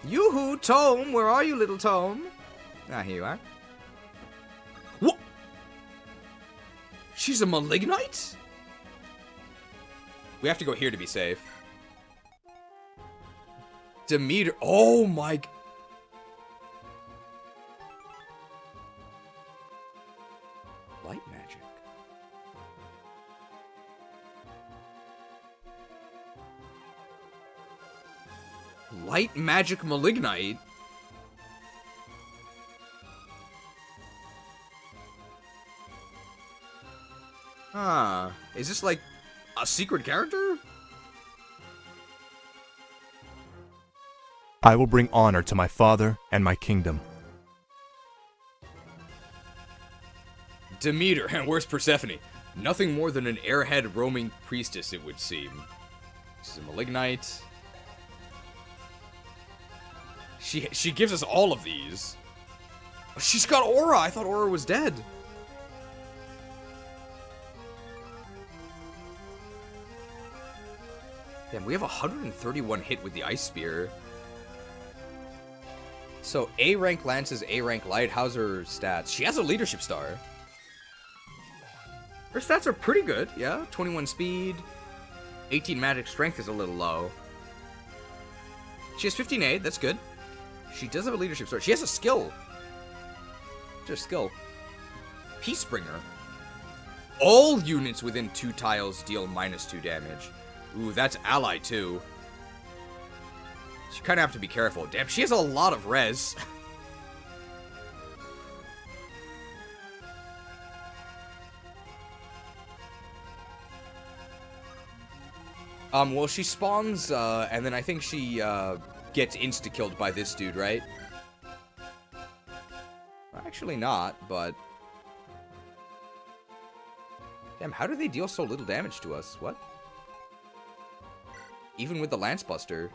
Yoo-hoo, Tome! Where are you, little Tome? Ah, here you are. What? She's a malignite? We have to go here to be safe. Demeter. Oh my... light magic. Light magic malignite? Huh. Is this like a secret character? I will bring honor to my father and my kingdom. Demeter, and where's Persephone? Nothing more than an airhead roaming priestess, it would seem. This is a malignite. She gives us all of these. She's got aura! I thought aura was dead. Damn, we have 131 hit with the Ice Spear. So, A-rank lances, A-rank light. How's her stats? She has a leadership star. Her stats are pretty good, yeah. 21 speed. 18 magic strength is a little low. She has 15 aid, that's good. She does have a leadership star. She has a skill. What's her skill? Peacebringer. All units within 2 tiles deal -2 damage. Ooh, that's ally too. So you kind of have to be careful. Damn, she has a lot of res. Well, she spawns, and then I think she, gets insta-killed by this dude, right? Well, actually not, but... damn, how do they deal so little damage to us? What? Even with the Lance Buster?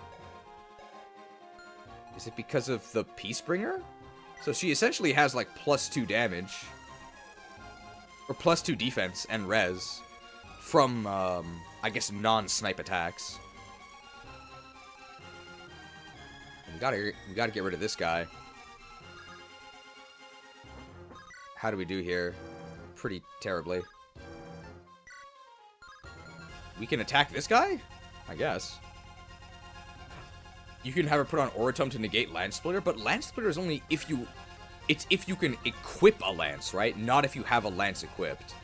Is it because of the Peacebringer? So she essentially has, like, +2 damage. Or +2 defense and res. From, I guess, non-snipe attacks. We gotta get rid of this guy. How do we do here? Pretty terribly. We can attack this guy? I guess. You can have her put on Oratum to negate Lance Splitter, but Lance Splitter is only if you... it's if you can equip a lance, right? Not if you have a lance equipped.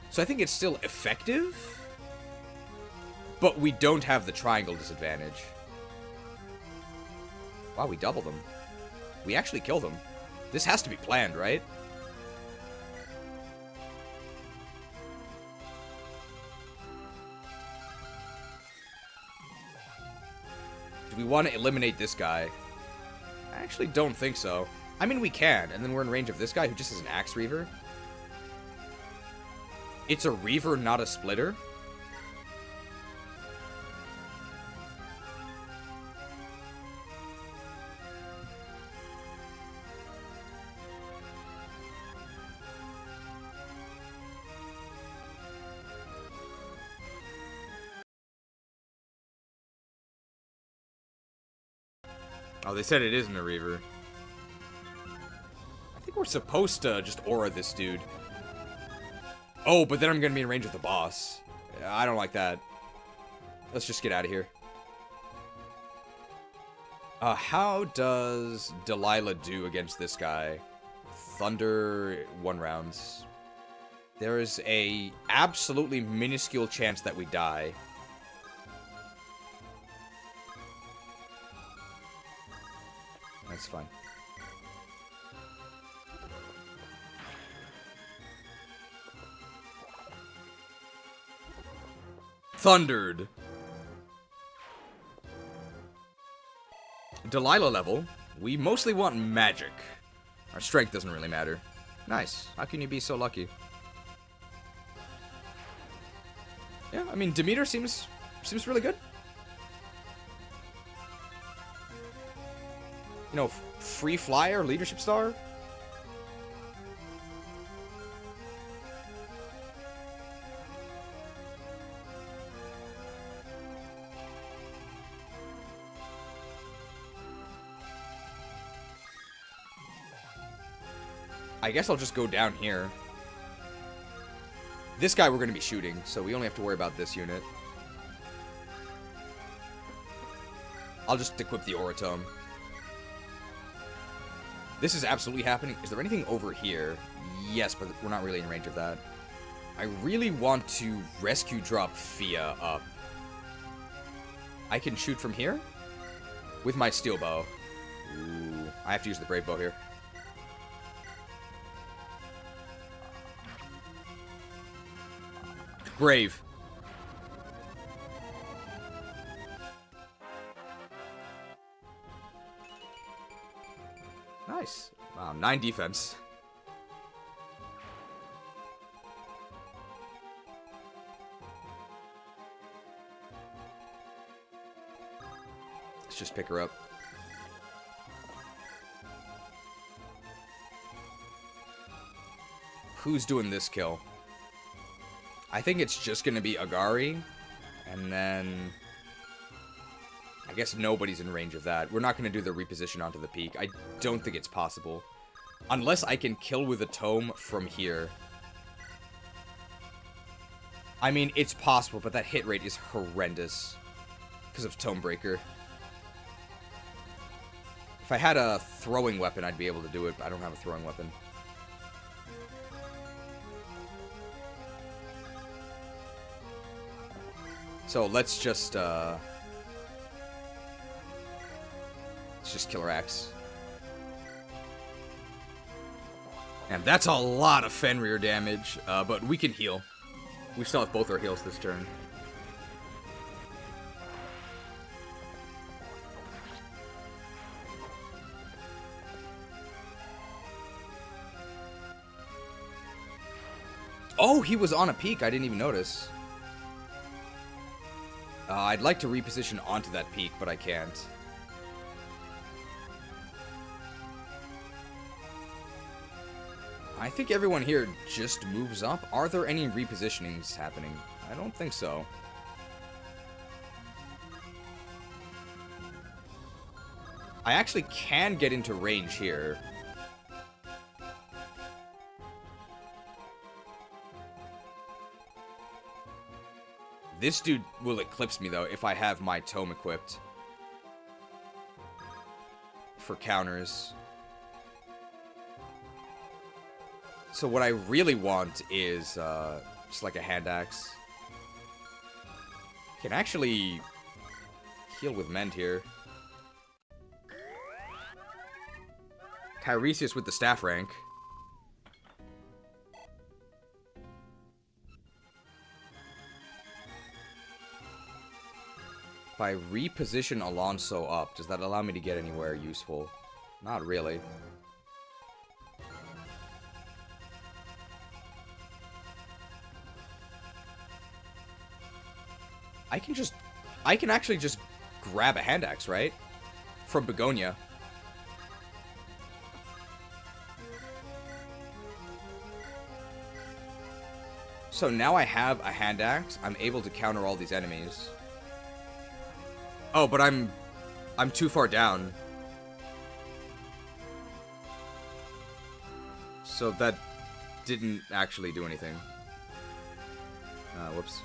So I think it's still effective, but we don't have the triangle disadvantage. Wow, we double them. We actually kill them. This has to be planned, right? Do we want to eliminate this guy? I actually don't think so. I mean, we can, and then we're in range of this guy who just has an Axe Reaver. It's a Reaver, not a Splitter. Oh, they said it isn't a Reaver. I think we're supposed to just aura this dude. Oh, but then I'm gonna be in range with the boss. I don't like that. Let's just get out of here. How does Delilah do against this guy? Thunder, 1 rounds. There is a absolutely minuscule chance that we die. That's fine. Thundered. Delilah level. We mostly want magic. Our strength doesn't really matter. Nice. How can you be so lucky? Yeah, I mean, Demeter seems really good. You know, free flyer, leadership star. I guess I'll just go down here. This guy we're going to be shooting, so we only have to worry about this unit. I'll just equip the Aura Tome. This is absolutely happening. Is there anything over here? Yes, but we're not really in range of that. I really want to rescue drop Fia up. I can shoot from here? With my steel bow. Ooh, I have to use the brave bow here. Brave. Nice. 9 defense. Let's just pick her up. Who's doing this kill? I think it's just going to be Agari, and then I guess nobody's in range of that. We're not going to do the reposition onto the peak. I don't think it's possible. Unless I can kill with a tome from here. I mean, it's possible, but that hit rate is horrendous because of Tome Breaker. If I had a throwing weapon, I'd be able to do it, but I don't have a throwing weapon. So let's just kill her axe. And that's a lot of Fenrir damage, but we can heal. We still have both our heals this turn. Oh, he was on a peak. I didn't even notice. I'd like to reposition onto that peak, but I can't. I think everyone here just moves up. Are there any repositionings happening? I don't think so. I actually can get into range here. This dude will eclipse me, though, if I have my tome equipped. For counters. So what I really want is just like a hand axe. Can actually heal with Mend here. Tiresias with the staff rank. If I reposition Alonso up, does that allow me to get anywhere useful? Not really. I can actually just grab a hand axe, right? From Begonia. So now I have a hand axe. I'm able to counter all these enemies. Oh, but I'm too far down. So that didn't actually do anything. Whoops.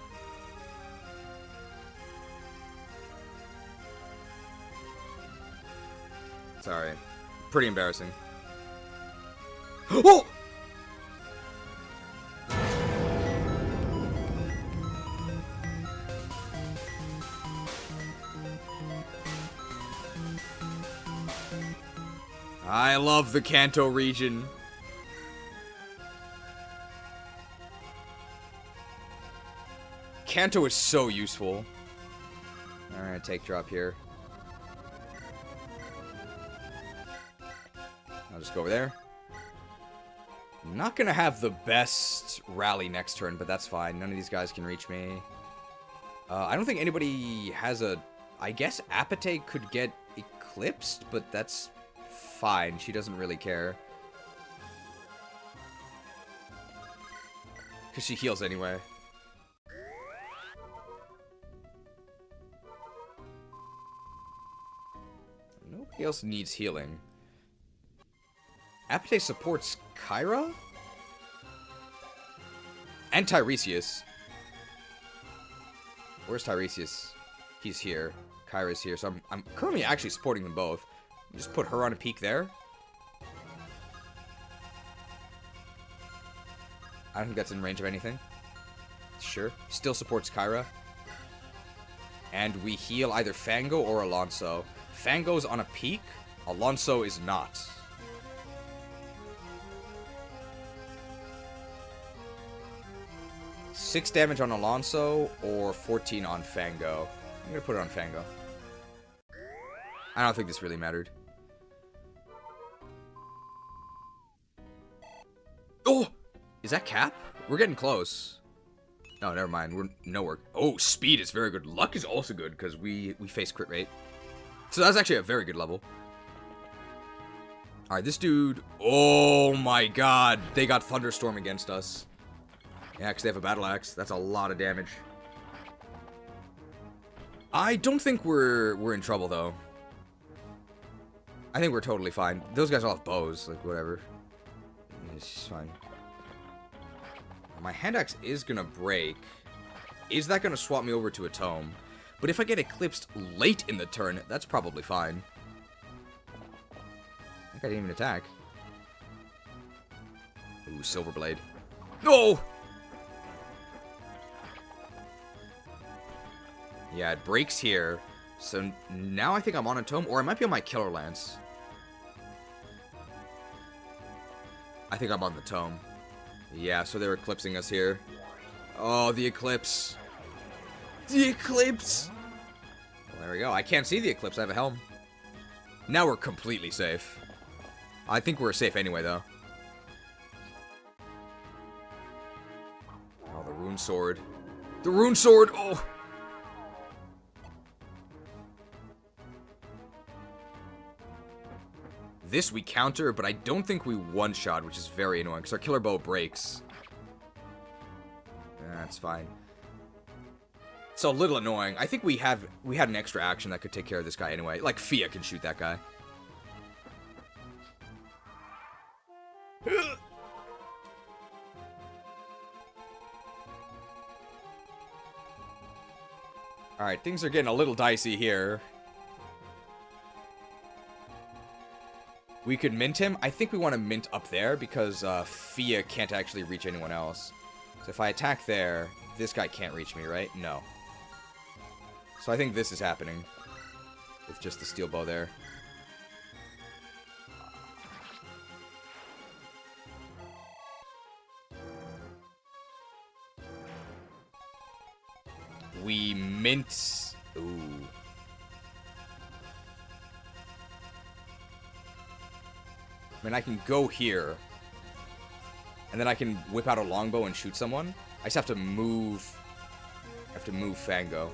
Sorry. Pretty embarrassing. Oh! I love the Kanto region. Kanto is so useful. Alright, take drop here. I'll just go over there. I'm not gonna have the best rally next turn, but that's fine. None of these guys can reach me. I don't think anybody has a... I guess Apate could get eclipsed, but that's fine. She doesn't really care. Because she heals anyway. Nobody else needs healing. Apate supports Kyra? And Tiresias. Where's Tiresias? He's here. Kyra's here. So I'm currently actually supporting them both. Just put her on a peak there. I don't think that's in range of anything. Sure. Still supports Kyra. And we heal either Fango or Alonso. Fango's on a peak. Alonso is not. Six damage on Alonso or 14 on Fango. I'm gonna put it on Fango. I don't think this really mattered. Oh! Is that Cap? We're getting close. No, never mind. We're nowhere. Oh, speed is very good. Luck is also good because we face crit rate. So that's actually a very good level. Alright, this dude... Oh my god. They got Thunderstorm against us. Yeah, because they have a Battle Axe. That's a lot of damage. I don't think we're in trouble, though. I think we're totally fine. Those guys all have bows. Like, whatever. It's fine. My hand axe is going to break. Is that going to swap me over to a tome? But if I get eclipsed late in the turn, that's probably fine. I think I didn't even attack. Ooh, Silverblade. No! Yeah, it breaks here. So now I think I'm on a tome, or I might be on my Killer Lance. I think I'm on the tome. Yeah, so they're eclipsing us here. Oh, the eclipse. The eclipse! Well, there we go. I can't see the eclipse. I have a helm. Now we're completely safe. I think we're safe anyway, though. Oh, the Rune Sword. The Rune Sword! Oh! This we counter, but I don't think we one-shot, which is very annoying, because our Killer Bow breaks. That's fine. It's a little annoying. I think we had an extra action that could take care of this guy anyway. Like, Fia can shoot that guy. Alright, things are getting a little dicey here. We could mint him. I think we want to mint up there because Fia can't actually reach anyone else. So if I attack there, this guy can't reach me, right? No. So I think this is happening with just the steel bow there. We mint... Ooh. I mean, I can go here. And then I can whip out a longbow and shoot someone. I just have to move... Fango.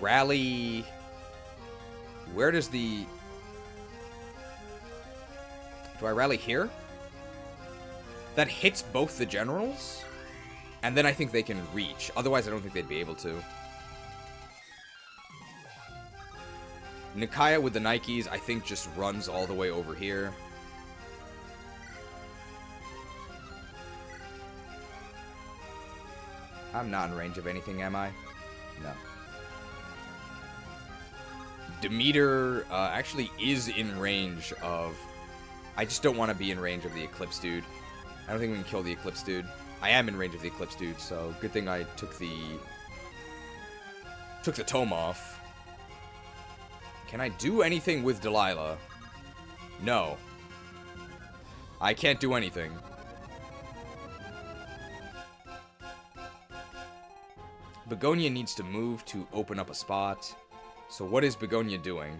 Rally... Where does the... Do I rally here? That hits both the generals? And then I think they can reach. Otherwise, I don't think they'd be able to. Nikaya with the Nikes, I think, just runs all the way over here. I'm not in range of anything, am I? No. Demeter actually is in range of... I just don't want to be in range of the Eclipse dude. I don't think we can kill the Eclipse dude. I am in range of the Eclipse dude, so good thing I took the tome off. Can I do anything with Delilah? No. I can't do anything. Begonia needs to move to open up a spot. So what is Begonia doing?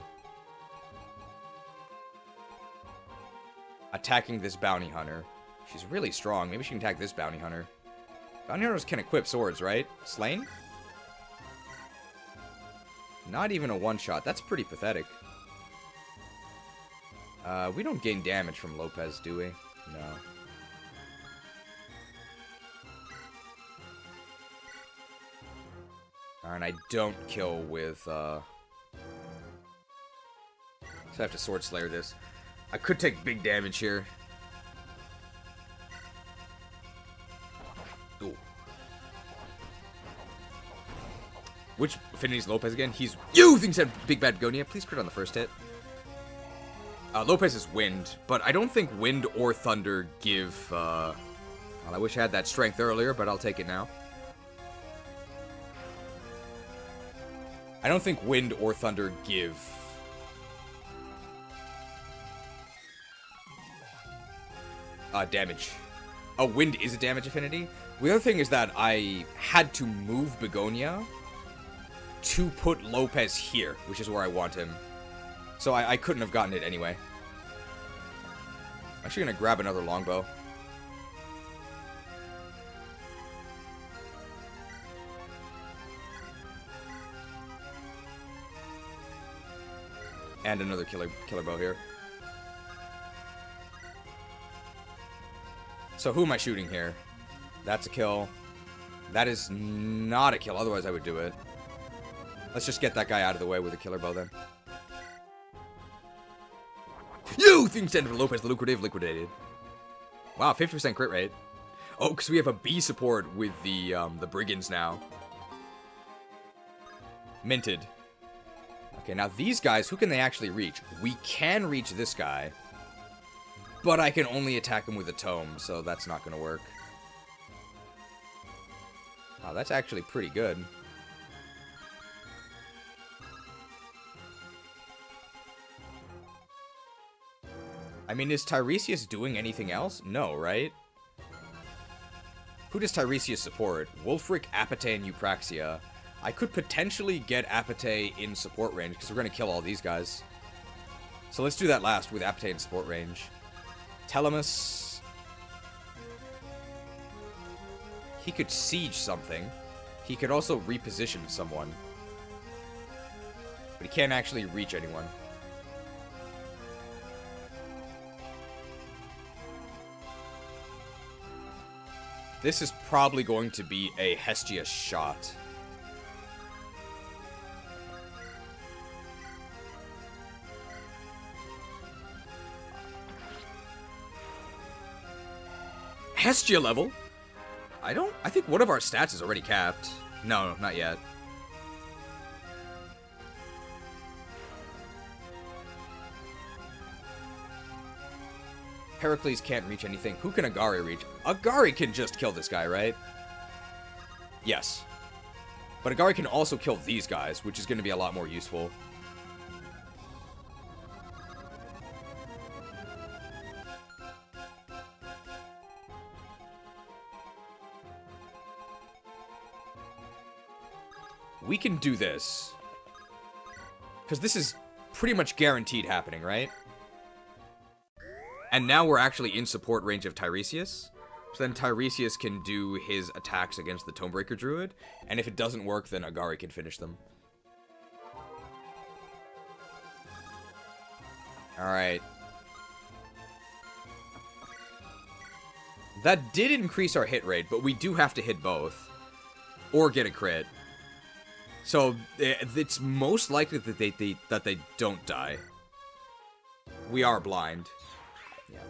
Attacking this bounty hunter. She's really strong. Maybe she can attack this bounty hunter. Bounty hunters can equip swords, right? Slain? Not even a one-shot. That's pretty pathetic. We don't gain damage from Lopez, do we? No. Alright, I don't kill with, So I have to Sword Slayer this. I could take big damage here. Ooh. Which affinity's Lopez again? He's... You think said Big Bad Begonia. Please crit on the first hit. Lopez is Wind, but I don't think Wind or Thunder give, Well, I wish I had that strength earlier, but I'll take it now. I don't think Wind or Thunder give... damage. Oh, Wind is a damage affinity? The other thing is that I had to move Begonia to put Lopez here, which is where I want him. So I couldn't have gotten it anyway. I'm actually gonna grab another longbow. And another killer bow here. So who am I shooting here? That's a kill. That is not a kill, otherwise I would do it. Let's just get that guy out of the way with a killer bow then. You think Senator Lopez the Lucrative liquidated. Wow, 50% crit rate. Oh, because we have a B support with the Brigands now. Minted. Okay, now these guys, who can they actually reach? We can reach this guy. But I can only attack him with a tome, so that's not going to work. Wow, that's actually pretty good. I mean, is Tiresias doing anything else? No, right? Who does Tiresias support? Wulfric, Apate, and Eupraxia. I could potentially get Apate in support range, because we're going to kill all these guys. So let's do that last with Apate in support range. Telemus. He could siege something. He could also reposition someone. But he can't actually reach anyone. This is probably going to be a Hestia shot. Hestia level? I think one of our stats is already capped. No, not yet. Heracles can't reach anything. Who can Agari reach? Agari can just kill this guy, right? Yes. But Agari can also kill these guys, which is going to be a lot more useful. We can do this. Because this is pretty much guaranteed happening, right? And now we're actually in support range of Tiresias. So then Tiresias can do his attacks against the Tomebreaker Druid. And if it doesn't work, then Agari can finish them. Alright. That did increase our hit rate, but we do have to hit both. Or get a crit. So it's most likely that they don't die. We are blind. Yeah.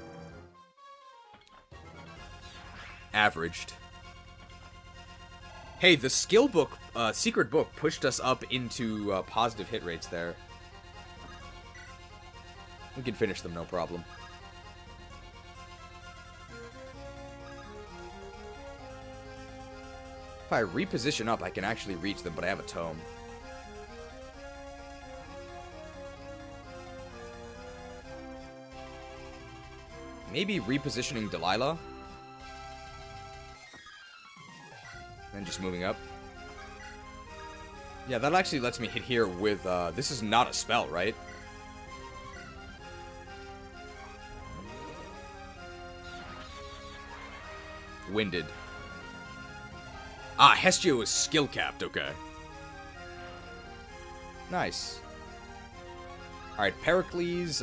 Averaged. Hey, the skill book, secret book, pushed us up into positive hit rates there. We can finish them, no problem. If I reposition up, I can actually reach them, but I have a tome. Maybe repositioning Delilah. And just moving up. Yeah, that actually lets me hit here with, this is not a spell, right? Winded. Ah, Hestio is skill capped, okay. Nice. Alright, Pericles,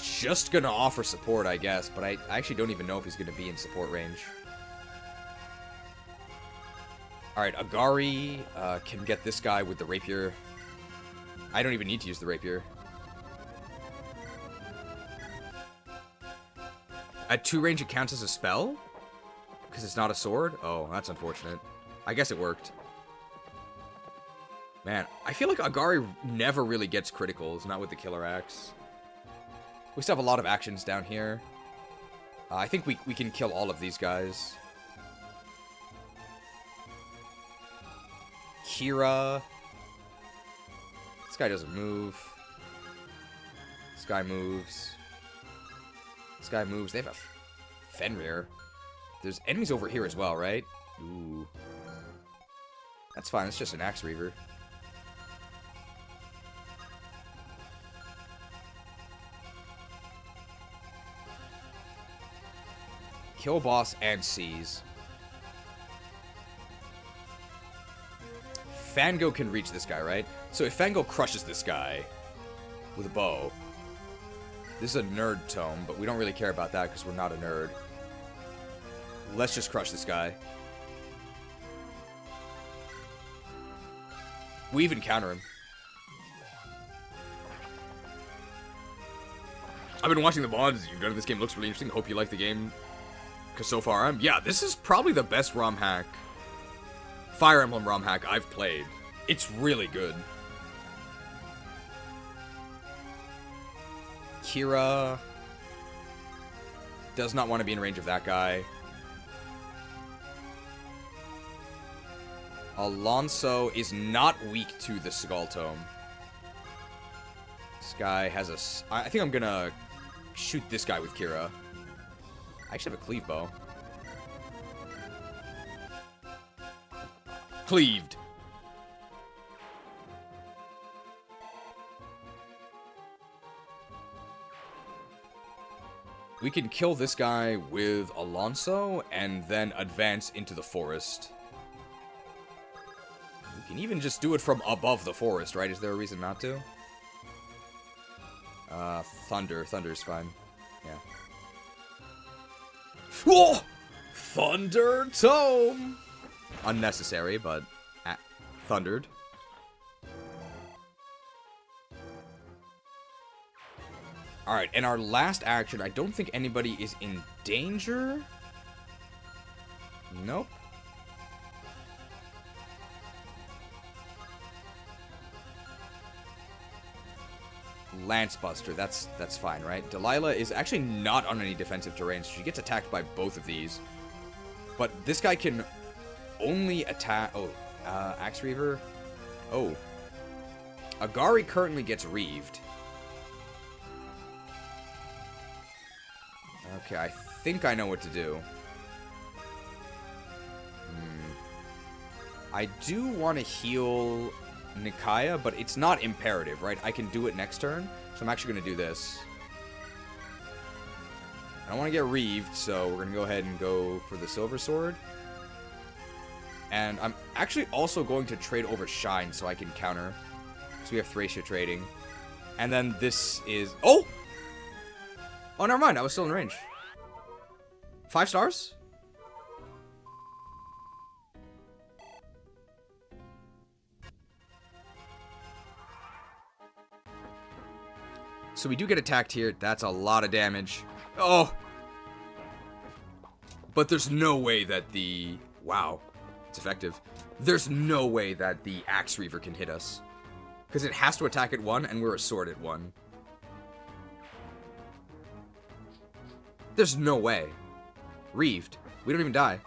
just gonna offer support, I guess, but I actually don't even know if he's gonna be in support range. Alright, Agari can get this guy with the rapier. I don't even need to use the rapier. At 2 range, it counts as a spell? Because it's not a sword? Oh, that's unfortunate. I guess it worked. Man, I feel like Agari never really gets criticals, not with the Killer Axe. We still have a lot of actions down here. I think we can kill all of these guys. Kira. This guy doesn't move. This guy moves. This guy moves. They have a Fenrir. There's enemies over here as well, right? Ooh. That's fine. It's just an Axe Reaver. Kill boss and seize. Fango can reach this guy, right? So if Fango crushes this guy with a bow, this is a nerd tome, but we don't really care about that because we're not a nerd. Let's just crush this guy. We even counter him. I've been watching the VODs you've done. This game looks really interesting. Hope you like the game. Because so far, yeah, this is probably the best Romhack, Fire Emblem Romhack I've played. It's really good. Kira does not want to be in range of that guy. Alonso is not weak to the Skull Tome. This guy has a... I think I'm gonna shoot this guy with Kira. I actually have a cleave bow. Cleaved. We can kill this guy with Alonso and then advance into the forest. We can even just do it from above the forest, right? Is there a reason not to? Thunder. Thunder's fine. Yeah. Whoa! Thunder Tome! Unnecessary, but thundered. Alright, and our last action, I don't think anybody is in danger. Nope. Lance Buster, that's fine, right? Delilah is actually not on any defensive terrain, so she gets attacked by both of these. But this guy can only attack... Oh, Axe Reaver? Oh. Agari currently gets reaved. Okay, I think I know what to do. I do want to heal Nikaya, but it's not imperative, right? I can do it next turn, so I'm actually going to do this. I don't want to get reaved, so we're going to go ahead and go for the Silver Sword. And I'm actually also going to trade over Shine so I can counter. So we have Thracia trading. And then this is... Oh! Oh, never mind. I was still in range. 5 stars? So we do get attacked here. That's a lot of damage. Oh! But there's no way that the... Wow. It's effective. There's no way that the Axe Reaver can hit us. Because it has to attack at 1, and we're a sword at 1. There's no way. Reaved. We don't even die.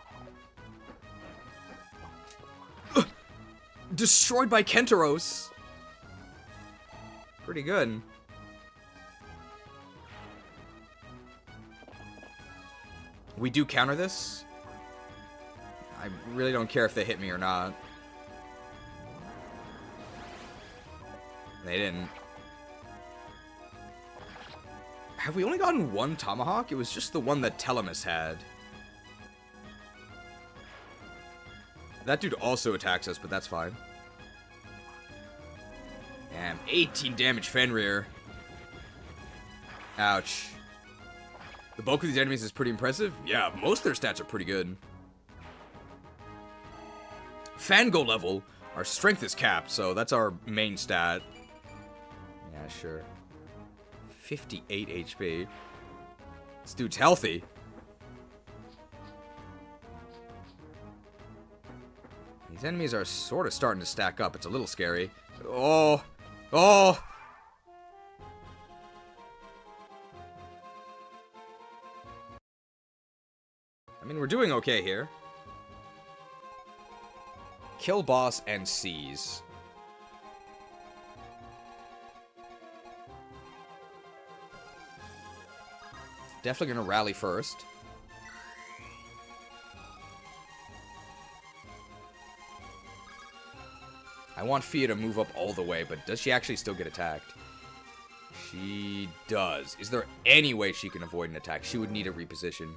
Destroyed by Kentaros. Pretty good. We do counter this. I really don't care if they hit me or not. They didn't. Have we only gotten one tomahawk? It was just the one that Telemus had. That dude also attacks us, but that's fine. Damn, 18 damage Fenrir. Ouch. The bulk of these enemies is pretty impressive. Yeah, most of their stats are pretty good. Fango level, our strength is capped, so that's our main stat. Yeah, sure. 58 HP. This dude's healthy. These enemies are sort of starting to stack up. It's a little scary. Oh! Oh! I mean, we're doing okay here. Kill boss and seize. Definitely gonna rally first. I want Fia to move up all the way, but does she actually still get attacked? She does. Is there any way she can avoid an attack? She would need a reposition.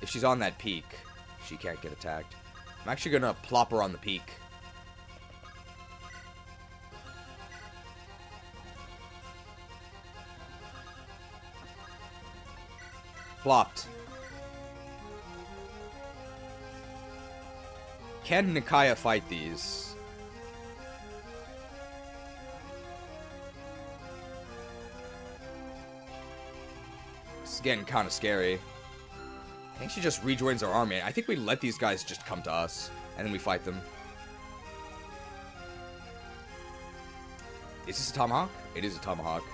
If she's on that peak, she can't get attacked. I'm actually gonna plop her on the peak. Plopped. Can Nikaya fight these? This is getting kind of scary. I think she just rejoins our army. I think we let these guys just come to us, and then we fight them. Is this a tomahawk? It is a tomahawk.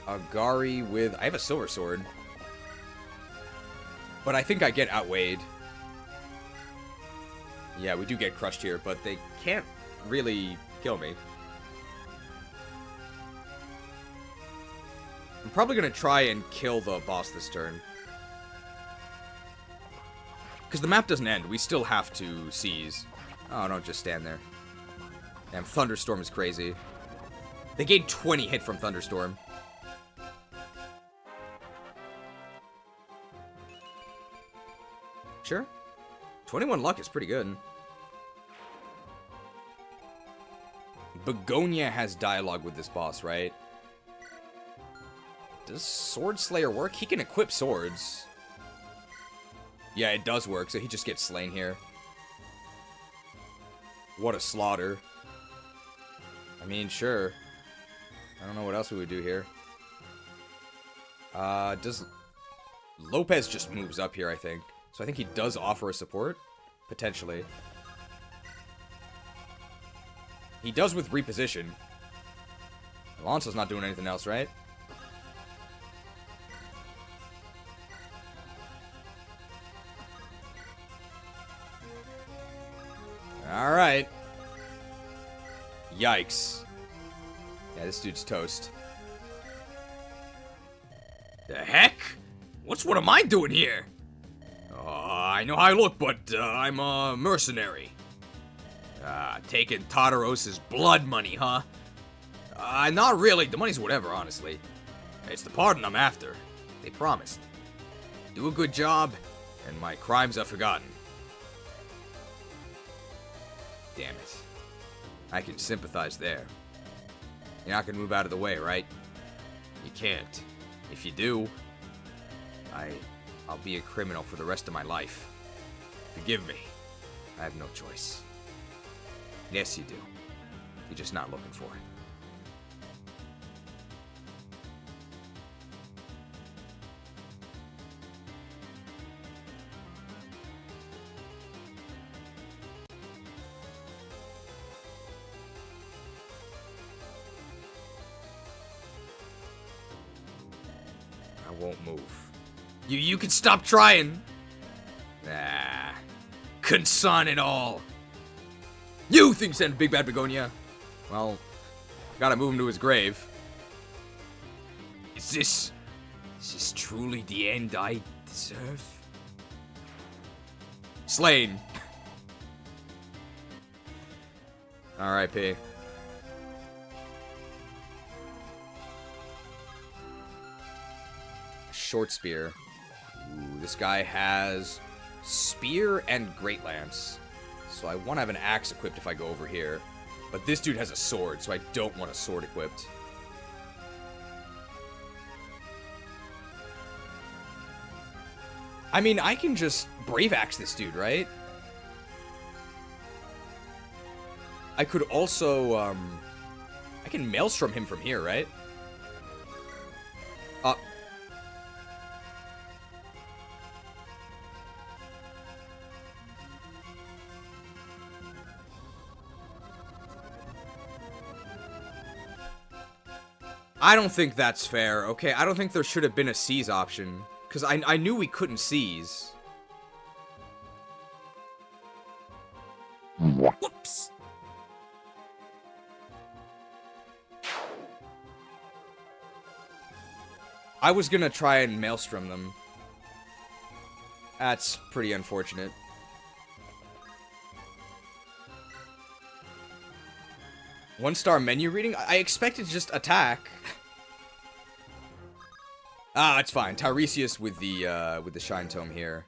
Agari with... I have a silver sword. But I think I get outweighed. Yeah, we do get crushed here, but they can't really kill me. I'm probably going to try and kill the boss this turn. Because the map doesn't end. We still have to seize. Oh, don't just stand there. Damn, Thunderstorm is crazy. They gain 20 hit from Thunderstorm. Sure. 21 luck is pretty good. Begonia has dialogue with this boss, right? Does Sword Slayer work? He can equip swords. Yeah, it does work, so he just gets slain here. What a slaughter. I mean, sure. I don't know what else we would do here. Does... Lopez just moves up here, I think. So I think he does offer a support. Potentially. He does with reposition. Alonso's not doing anything else, right? Alright. Yikes. Yeah, this dude's toast. The heck? What's one of mine doing here? I know how I look, but I'm a mercenary. Taking Tartaros's blood money, huh? Not really. The money's whatever, honestly. It's the pardon I'm after. They promised. Do a good job, and my crimes are forgotten. Damn it. I can sympathize there. You're not gonna move out of the way, right? You can't. If you do, I'll be a criminal for the rest of my life. Forgive me. I have no choice. Yes, you do. You're just not looking for it. won't move. You can stop trying. Nah. Consign it all. You think send Big Bad Begonia? Well, gotta move him to his grave. Is this truly the end I deserve? Slain. R.I.P. Short spear. Ooh, this guy has spear and great lance. So I want to have an axe equipped if I go over here. But this dude has a sword, so I don't want a sword equipped. I mean, I can just brave axe this dude, right? I could also, I can maelstrom him from here, right? I don't think that's fair, okay? I don't think there should have been a seize option. Because I knew we couldn't seize. Whoops. I was gonna try and maelstrom them. That's pretty unfortunate. One-star menu reading? I expected to just attack. Ah, it's fine. Tiresias with the Shine Tome here.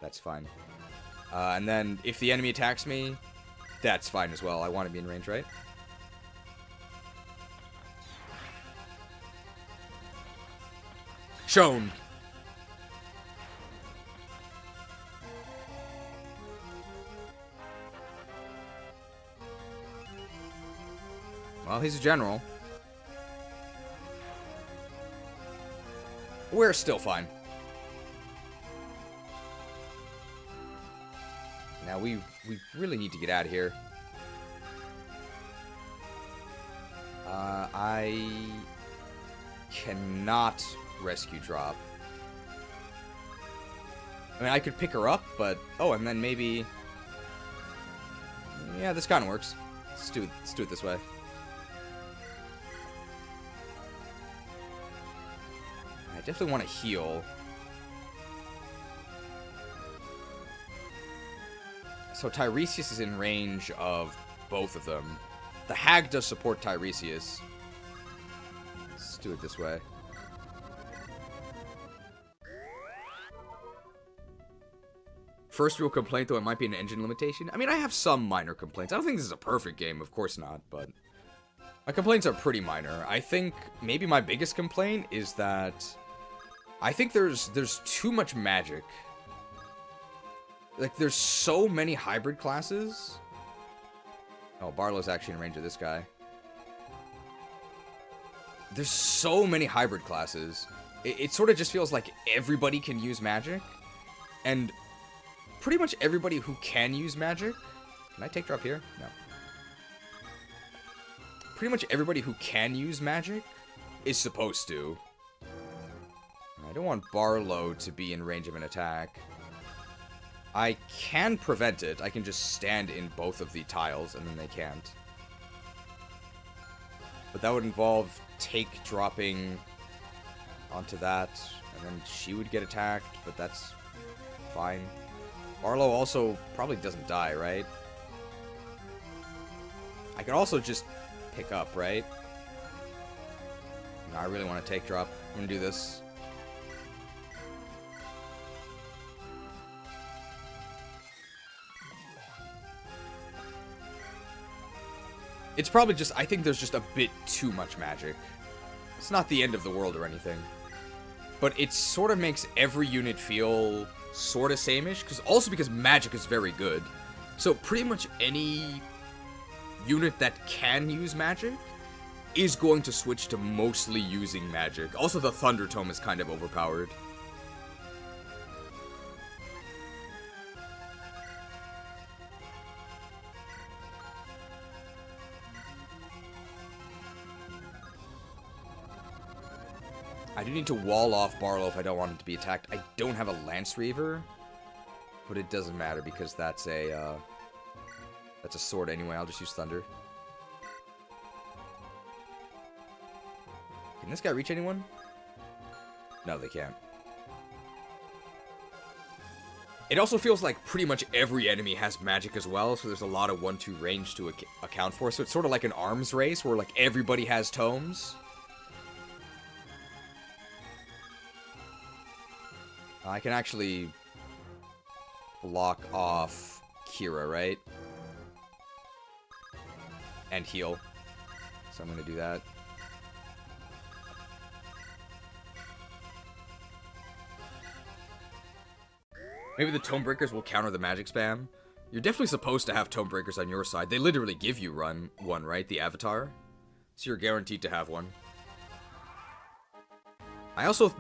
That's fine. And then if the enemy attacks me, that's fine as well. I want to be in range, right? Shown. Well, he's a general. We're still fine. Now we really need to get out of here. I cannot rescue drop. I mean, I could pick her up, but oh, and then maybe, yeah, this kind of works. Let's do it this way. I definitely want to heal. So Tiresias is in range of both of them. The Hag does support Tiresias. Let's do it this way. First real complaint, though, it might be an engine limitation. I mean, I have some minor complaints. I don't think this is a perfect game, of course not, but my complaints are pretty minor. I think maybe my biggest complaint is that I think there's too much magic. Like, there's so many hybrid classes. Oh, Barlow's actually in range of this guy. There's so many hybrid classes. It sort of just feels like everybody can use magic. And pretty much everybody who can use magic... Can I take drop here? No. Pretty much everybody who can use magic is supposed to. I don't want Barlow to be in range of an attack. I can prevent it. I can just stand in both of the tiles, and then they can't. But that would involve take dropping onto that, and then she would get attacked, but that's fine. Barlow also probably doesn't die, right? I could also just pick up, right? No, I really want to take drop. I'm gonna do this. It's probably just, I think there's just a bit too much magic. It's not the end of the world or anything. But it sort of makes every unit feel sort of same-ish, also because magic is very good. So pretty much any unit that can use magic is going to switch to mostly using magic. Also, the Thunder Tome is kind of overpowered. I I do need to wall off Barlow if I don't want him to be attacked. I don't have a Lance Reaver, but it doesn't matter because that's a sword anyway. I'll just use Thunder. Can this guy reach anyone? No, they can't. It also feels like pretty much every enemy has magic as well, so there's a lot of 1-2 range to account for. So it's sort of like an arms race where like everybody has tomes. I can actually block off Kira, right? And heal. So I'm going to do that. Maybe the Tome Breakers will counter the magic spam. You're definitely supposed to have Tome Breakers on your side. They literally give you one, right? The Avatar. So you're guaranteed to have one. I also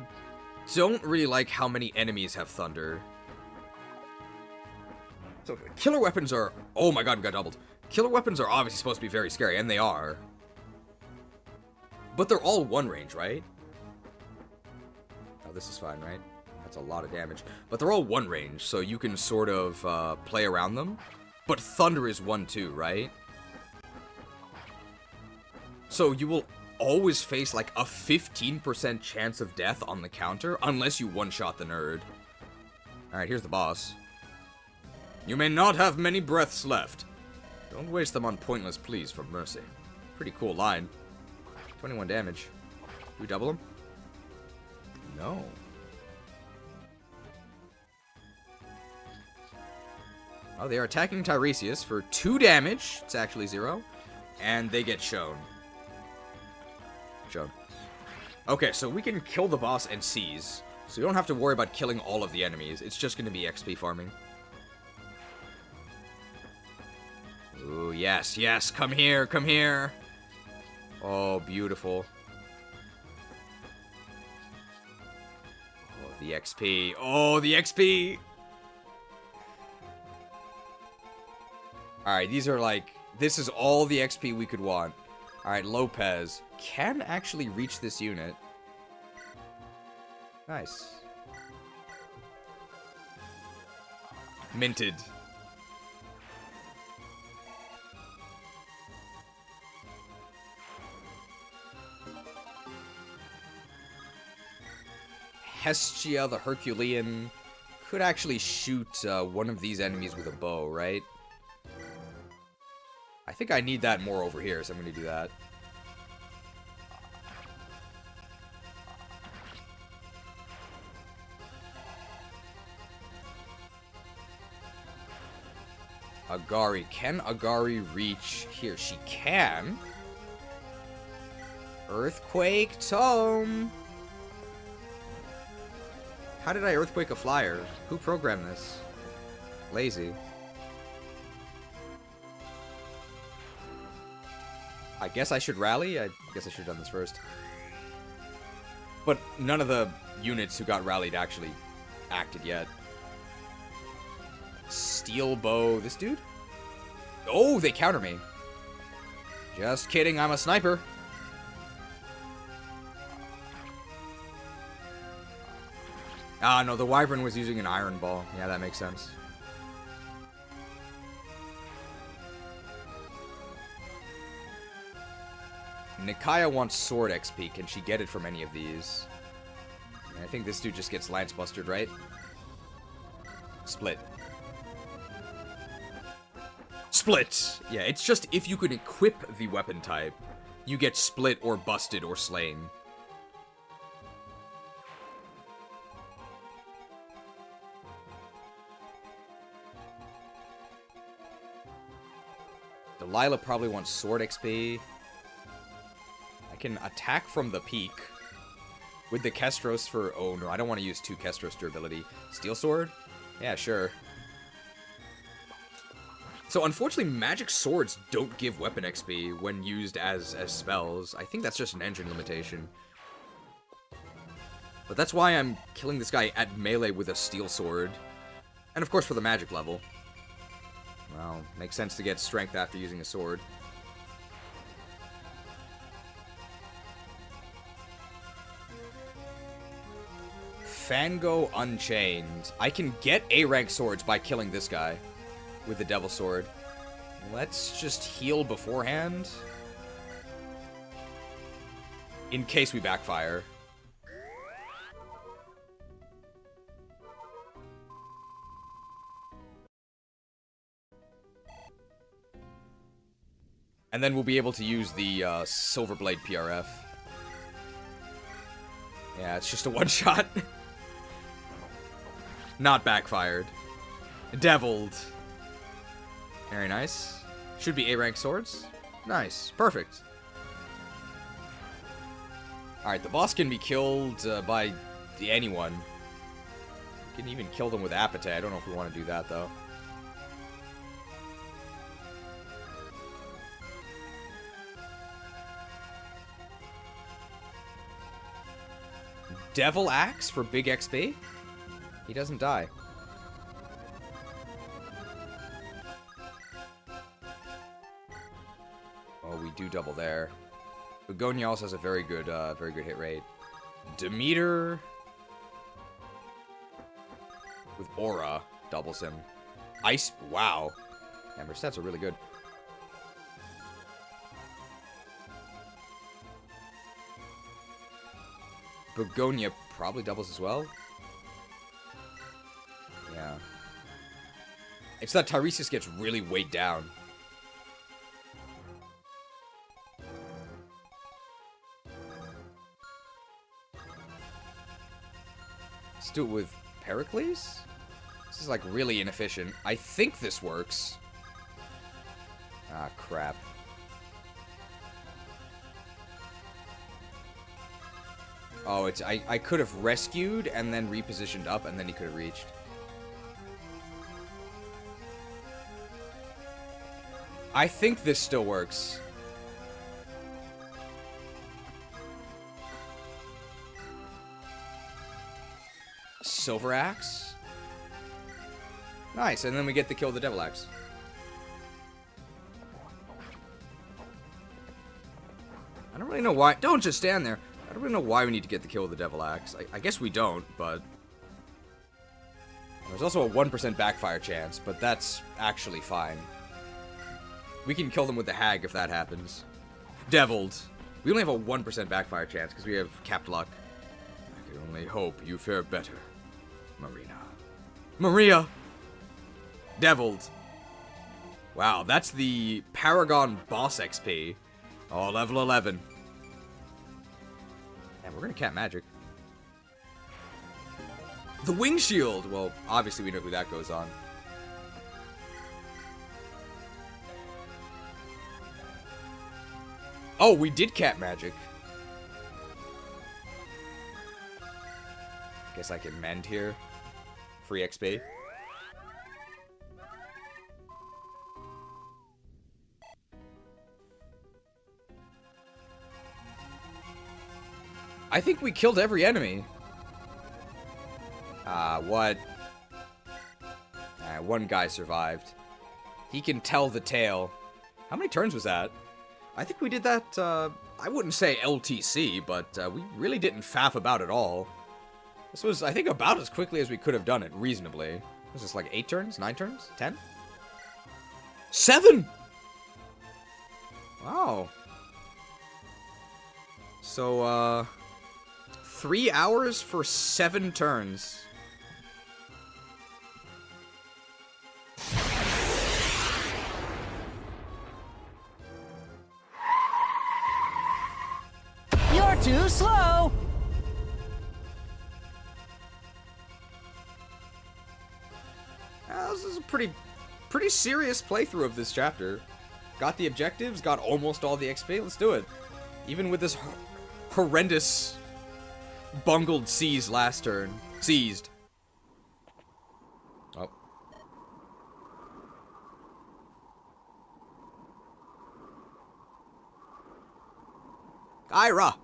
don't really like how many enemies have Thunder. So killer weapons are... Oh my god, we got doubled. Killer weapons are obviously supposed to be very scary, and they are. But they're all one range, right? Oh, this is fine, right? That's a lot of damage. But they're all one range, so you can sort of play around them. But Thunder is 1-2, right? So you will always face like a 15% chance of death on the counter, unless you one-shot the nerd. Alright, here's the boss. You may not have many breaths left. Don't waste them on pointless pleas for mercy. Pretty cool line. 21 damage. Do we double him? No. Oh, they are attacking Tiresias for 2 damage. It's actually 0. And they get shown. Okay, so we can kill the boss and seize. So you don't have to worry about killing all of the enemies. It's just going to be XP farming. Ooh, yes, yes. Come here, come here. Oh, beautiful. Oh, the XP. Oh, the XP. Alright, these are like... This is all the XP we could want. Alright, Lopez can actually reach this unit. Nice. Minted. Hestia, the Herculean, could actually shoot one of these enemies with a bow, right? I think I need that more over here, so I'm going to do that. Agari. Can Agari reach here? She can. Earthquake Tome. How did I Earthquake a flyer? Who programmed this? Lazy. I guess I should rally? I guess I should have done this first. But none of the units who got rallied actually acted yet. Steel bow. This dude? Oh, they counter me. Just kidding, I'm a sniper. Ah, no, the Wyvern was using an iron ball. Yeah, that makes sense. Nikaya wants sword XP. Can she get it from any of these? I think this dude just gets lance bustered, right? Split. Split! Yeah, it's just if you can equip the weapon type, you get split or busted or slain. Delilah probably wants sword XP. I can attack from the peak with the Kestros for... Oh, no, I don't want to use 2 Kestros durability. Steel sword? Yeah, sure. So, unfortunately, magic swords don't give weapon XP when used as spells. I think that's just an engine limitation. But that's why I'm killing this guy at melee with a steel sword. And, of course, for the magic level. Well, makes sense to get strength after using a sword. Fango Unchained. I can get A-rank swords by killing this guy with the Devil Sword. Let's just heal beforehand. In case we backfire. And then we'll be able to use the Silverblade PRF. Yeah, it's just a one-shot. Not backfired. Deviled. Very nice. Should be A-rank swords. Nice. Perfect. Alright, the boss can be killed by anyone. You can even kill them with Apatite. I don't know if we want to do that, though. Devil Axe for big XP? He doesn't die. Oh, we do double there. Begonia also has a very good hit rate. Demeter with Aura doubles him. Ice, wow. Amber stats are really good. Begonia probably doubles as well. Yeah. It's that Tiresias gets really weighed down. Let's do it with Pericles? This is like really inefficient. I think this works. Ah, crap. Oh, it's I could have rescued and then repositioned up, and then he could have reached. I think this still works. Silver Axe. Nice, and then we get the kill with the Devil Axe. I don't really know why. Don't just stand there. I don't really know why we need to get the kill with the Devil Axe. I guess we don't, but... There's also a 1% backfire chance, but that's actually fine. We can kill them with the Hag if that happens. Deviled. We only have a 1% backfire chance because we have capped luck. I can only hope you fare better, Marina. Maria! Deviled. Wow, that's the Paragon Boss XP. Oh, level 11. And we're gonna cap magic. The Wing Shield! Well, obviously we know who that goes on. Oh, we did cap magic. Guess I can mend here. Free XP. I think we killed every enemy. What? One guy survived. He can tell the tale. How many turns was that? I think we did that, I wouldn't say LTC, but we really didn't faff about at all. This was, I think, about as quickly as we could have done it, reasonably. Was this like 8 turns? 9 turns? 10? 7! Wow. So, 3 hours for 7 turns. You're too slow! This is a pretty serious playthrough of this chapter. Got the objectives, got almost all the XP, let's do it. Even with this horrendous bungled seize last turn. Seized. Oh. Ira!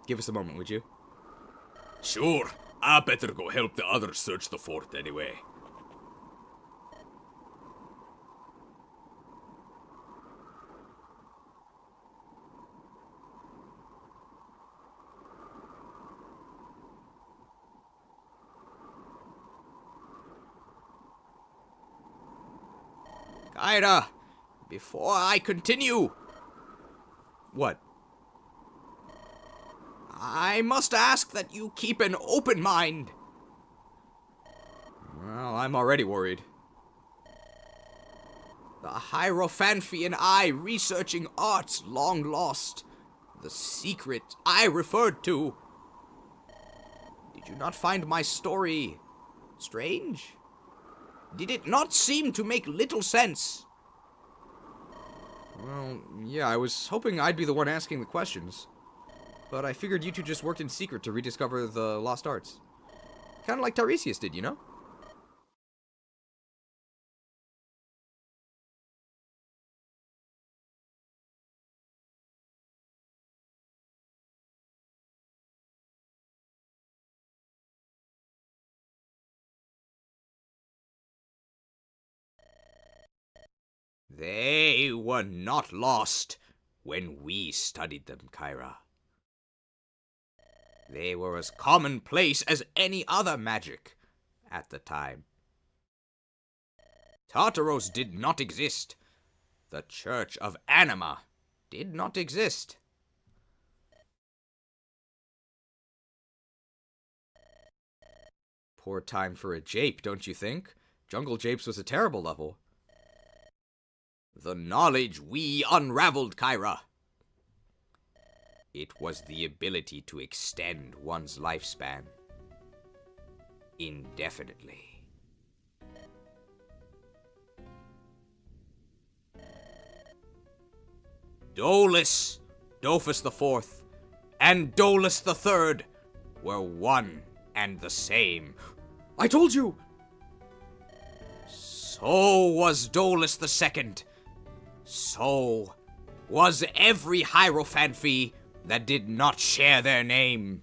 Give us a moment, would you? Sure. I better go help the others search the fort anyway. Kyra, before I continue... What? I must ask that you keep an open mind. Well, I'm already worried. The Heirophanphy and I researching arts long lost. The secret I referred to. Did you not find my story strange? Did it not seem to make little sense? Well, yeah, I was hoping I'd be the one asking the questions. But I figured you two just worked in secret to rediscover the lost arts. Kind of like Tiresias did, you know? They were not lost when we studied them, Kyra. They were as commonplace as any other magic at the time. Tartaros did not exist. The Church of Anima did not exist. Poor time for a jape, don't you think? Jungle Japes was a terrible level. The knowledge we unraveled, Kyra. It was the ability to extend one's lifespan indefinitely. Dolus, Dophus IV, and Dolus III were one and the same. I told you! So was Dolus II. So was every Heirophanphy that did not share their name.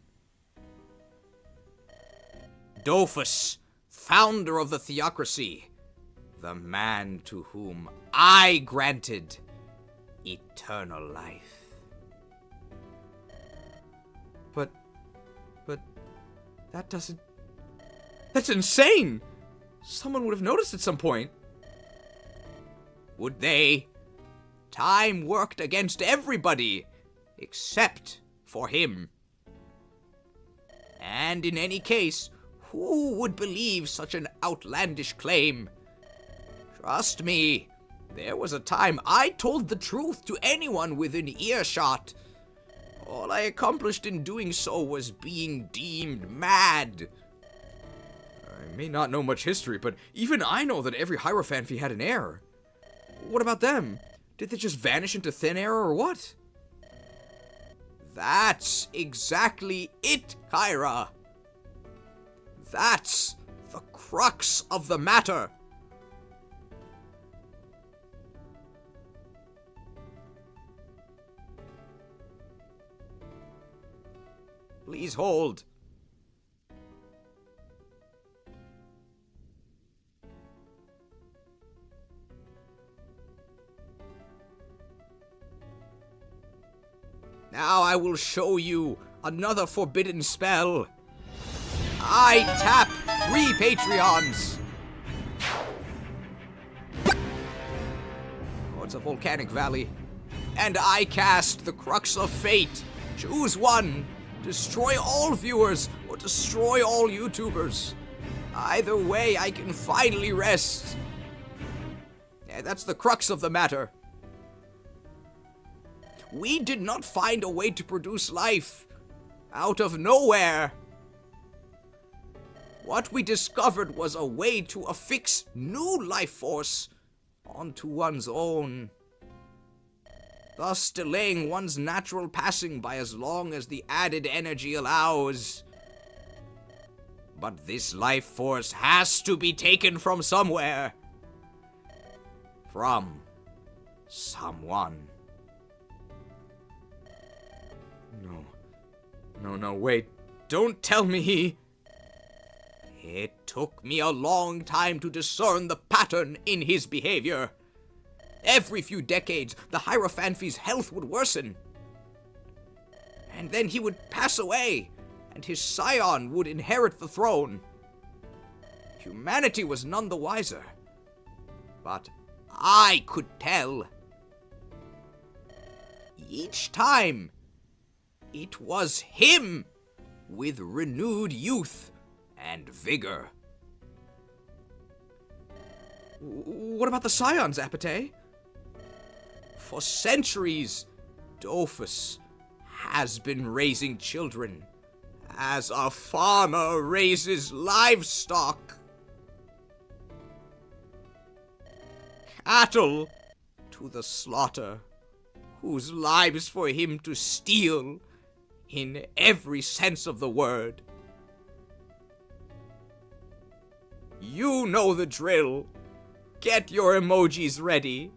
Dophus, founder of the theocracy, the man to whom I granted eternal life. But that doesn't... That's insane! Someone would have noticed at some point. Would they? Time worked against everybody, except for him. And in any case, who would believe such an outlandish claim? Trust me, there was a time I told the truth to anyone within earshot. All I accomplished in doing so was being deemed mad. I may not know much history, but even I know that every Heirophanphy had an heir. What about them? Did they just vanish into thin air or what? That's exactly it, Kyra. That's the crux of the matter. Please hold. Now I will show you another forbidden spell. I tap 3 Patreons. Oh, it's a volcanic valley. And I cast the Crux of Fate. Choose one. Destroy all viewers or destroy all YouTubers. Either way, I can finally rest. Yeah, that's the crux of the matter. We did not find a way to produce life out of nowhere. What we discovered was a way to affix new life force onto one's own, thus delaying one's natural passing by as long as the added energy allows. But this life force has to be taken from somewhere. From someone. No, wait. Don't tell me. It took me a long time to discern the pattern in his behavior. Every few decades, the Heirophanphy's health would worsen. And then he would pass away, and his scion would inherit the throne. Humanity was none the wiser. But I could tell. Each time, it was him with renewed youth and vigor. What about the scions, Apate? For centuries, Dofus has been raising children as a farmer raises livestock. Cattle to the slaughter, whose lives for him to steal in every sense of the word. You know the drill. Get your emojis ready.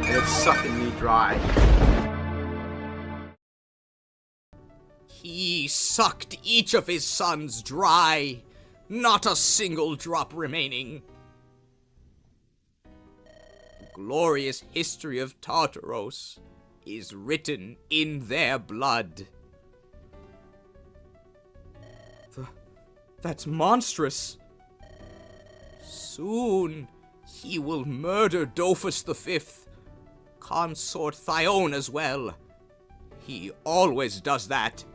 It's sucking me dry. He sucked each of his sons dry, not a single drop remaining. The glorious history of Tartaros is written in their blood. That's monstrous. Soon he will murder Dofus V, consort Thyone as well. He always does that.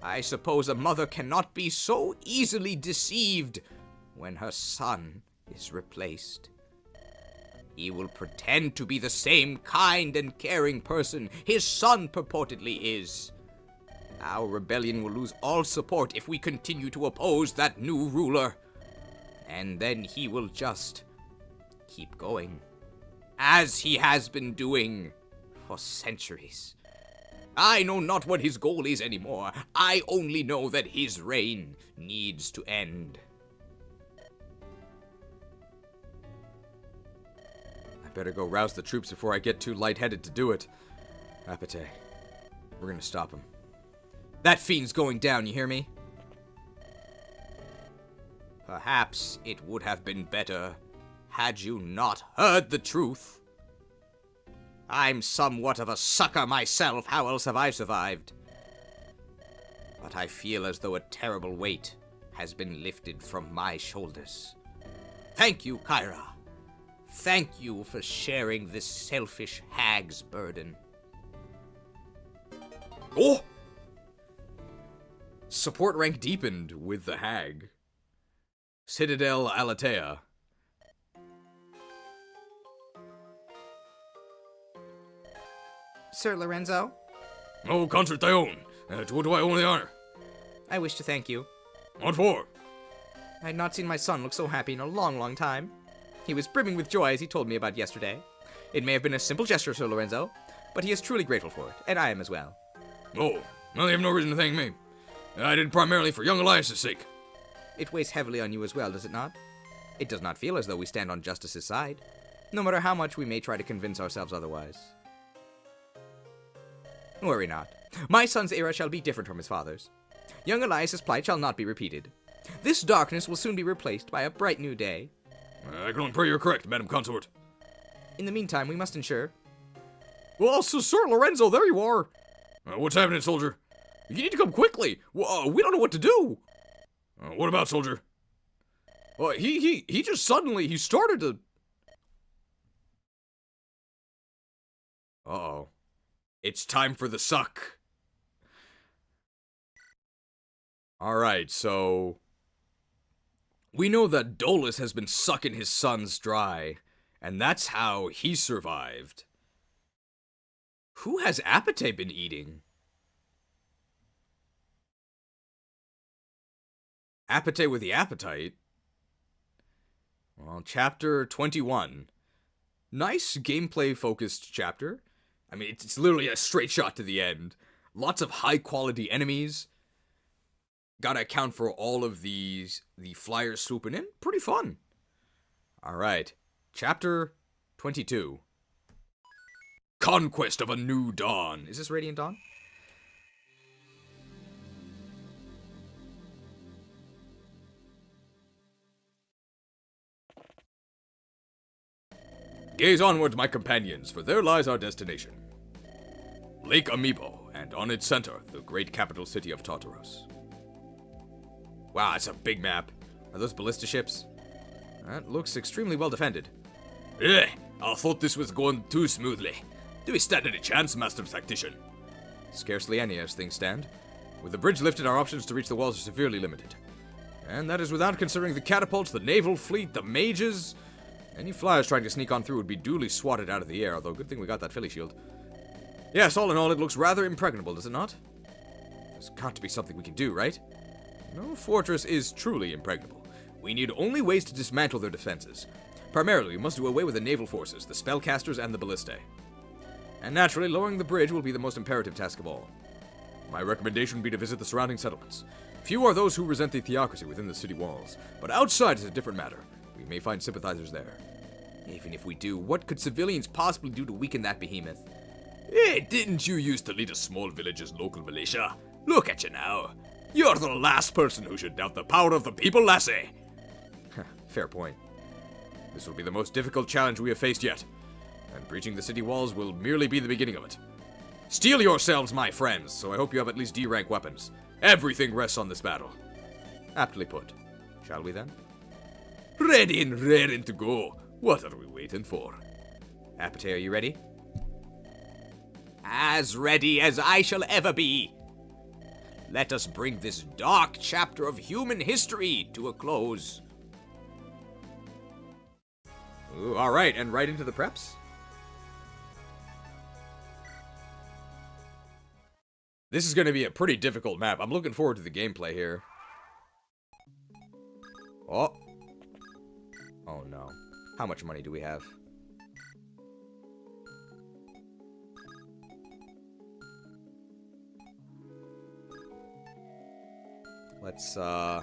I suppose a mother cannot be so easily deceived when her son is replaced. He will pretend to be the same kind and caring person his son purportedly is. Our rebellion will lose all support if we continue to oppose that new ruler. And then he will just keep going, as he has been doing for centuries. I know not what his goal is anymore. I only know that his reign needs to end. I better go rouse the troops before I get too lightheaded to do it. Apate, we're gonna stop him. That fiend's going down, you hear me? Perhaps it would have been better had you not heard the truth. I'm somewhat of a sucker myself, how else have I survived? But I feel as though a terrible weight has been lifted from my shoulders. Thank you, Kyra. Thank you for sharing this selfish hag's burden. Oh! Support rank deepened with the hag. Citadel Alatea. Sir Lorenzo? Oh, Consort Thyone. To what do I owe the honor? I wish to thank you. What for? I had not seen my son look so happy in a long, long time. He was brimming with joy as he told me about yesterday. It may have been a simple gesture, Sir Lorenzo, but he is truly grateful for it, and I am as well. Oh, well, they have no reason to thank me. I did it primarily for young Elias's sake. It weighs heavily on you as well, does it not? It does not feel as though we stand on justice's side, no matter how much we may try to convince ourselves otherwise. Worry not. My son's era shall be different from his father's. Young Elias's plight shall not be repeated. This darkness will soon be replaced by a bright new day. I can only pray you're correct, Madam Consort. In the meantime, we must ensure... Well, Sir Lorenzo, there you are. What's happening, soldier? You need to come quickly. We don't know what to do. What about, soldier? He just suddenly, he started to... Uh-oh. It's time for the suck. Alright, so... we know that Dolus has been sucking his sons dry, and that's how he survived. Who has Apate been eating? Apate with the appetite? Well, chapter 21. Nice gameplay-focused chapter. I mean, it's literally a straight shot to the end. Lots of high-quality enemies. Gotta account for all of the flyers swooping in. Pretty fun. Alright. Chapter 22. Conquest of a New Dawn. Is this Radiant Dawn? Gaze onward, my companions, for there lies our destination. Lake Amiibo, and on its center, the great capital city of Tartaros. Wow, it's a big map. Are those ballista ships? That looks extremely well defended. I thought this was going too smoothly. Do we stand any chance, Master Tactician? Scarcely any as things stand. With the bridge lifted, our options to reach the walls are severely limited. And that is without considering the catapults, the naval fleet, the mages. Any flyers trying to sneak on through would be duly swatted out of the air, although good thing we got that Philly shield. Yes, all in all, it looks rather impregnable, does it not? There's got to be something we can do, right? No fortress is truly impregnable. We need only ways to dismantle their defenses. Primarily, we must do away with the naval forces, the spellcasters, and the ballistae. And naturally, lowering the bridge will be the most imperative task of all. My recommendation would be to visit the surrounding settlements. Few are those who resent the theocracy within the city walls, but outside is a different matter. We may find sympathizers there. Even if we do, what could civilians possibly do to weaken that behemoth? Didn't you used to lead a small village's local militia? Look at you now. You're the last person who should doubt the power of the people, lassie. Fair point. This will be the most difficult challenge we have faced yet, and breaching the city walls will merely be the beginning of it. Steel yourselves, my friends, so I hope you have at least D-rank weapons. Everything rests on this battle. Aptly put. Shall we then? Ready and raring to go. What are we waiting for? Apate, are you ready? As ready as I shall ever be. Let us bring this dark chapter of human history to a close. Ooh, alright, and right into the preps? This is going to be a pretty difficult map. I'm looking forward to the gameplay here. Oh. Oh no. How much money do we have? Let's, I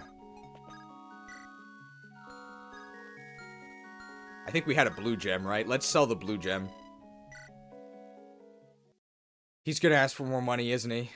think we had a blue gem, right? Let's sell the blue gem. He's gonna ask for more money, isn't he?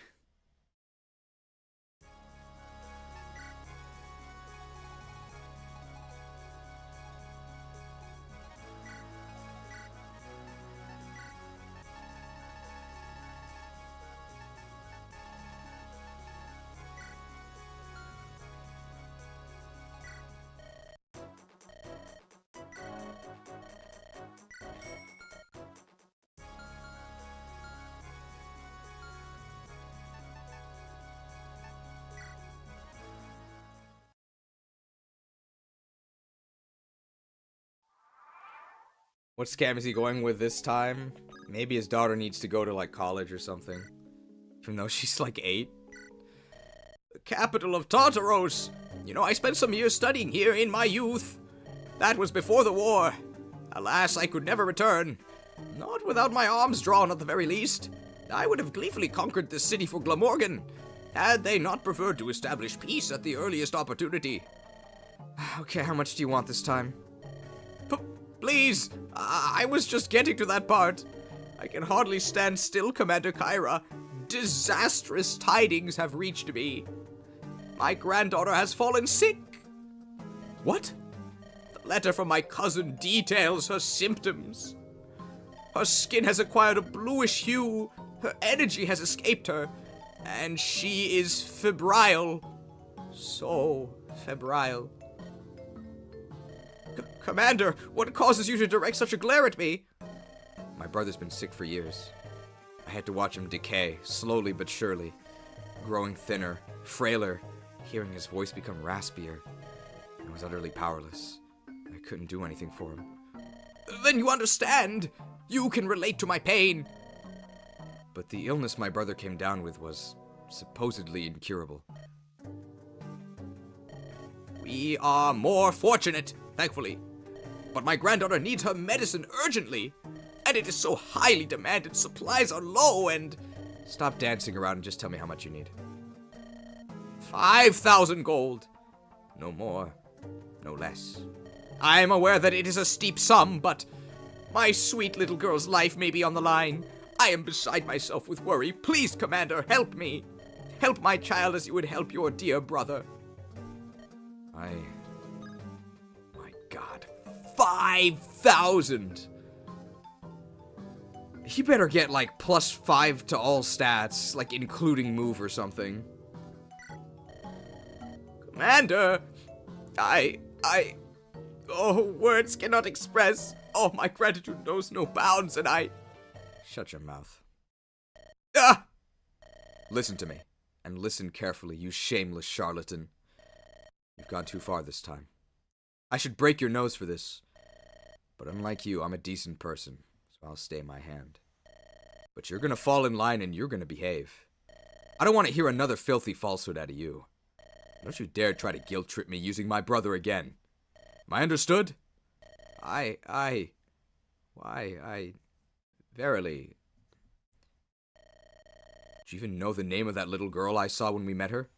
What scam is he going with this time? Maybe his daughter needs to go to, like, college or something. Even though she's, like, 8. The capital of Tartaros. You know, I spent some years studying here in my youth. That was before the war. Alas, I could never return. Not without my arms drawn, at the very least. I would have gleefully conquered this city for Glamorgan, had they not preferred to establish peace at the earliest opportunity. Okay, how much do you want this time? Please! I was just getting to that part. I can hardly stand still, Commander Kyra. Disastrous tidings have reached me. My granddaughter has fallen sick. What? The letter from my cousin details her symptoms. Her skin has acquired a bluish hue, her energy has escaped her, and she is febrile. So febrile. Commander, what causes you to direct such a glare at me? My brother's been sick for years. I had to watch him decay, slowly but surely. Growing thinner, frailer, hearing his voice become raspier. I was utterly powerless. I couldn't do anything for him. Then you understand. You can relate to my pain. But the illness my brother came down with was supposedly incurable. We are more fortunate, thankfully. But my granddaughter needs her medicine urgently. And it is so highly demanded, supplies are low and... Stop dancing around and just tell me how much you need. 5,000 gold. No more, no less. I am aware that it is a steep sum, but my sweet little girl's life may be on the line. I am beside myself with worry. Please, Commander, help me. Help my child as you would help your dear brother. My God. 5,000! He better get, like, +5 to all stats, like, including move or something. Commander! Oh, words cannot express. Oh, my gratitude knows no bounds, and I... Shut your mouth. Ah! Listen to me, and listen carefully, you shameless charlatan. You've gone too far this time. I should break your nose for this. But unlike you, I'm a decent person, so I'll stay my hand. But you're gonna fall in line and you're gonna behave. I don't want to hear another filthy falsehood out of you. Don't you dare try to guilt-trip me using my brother again. Am I understood? Verily. Do you even know the name of that little girl I saw when we met her?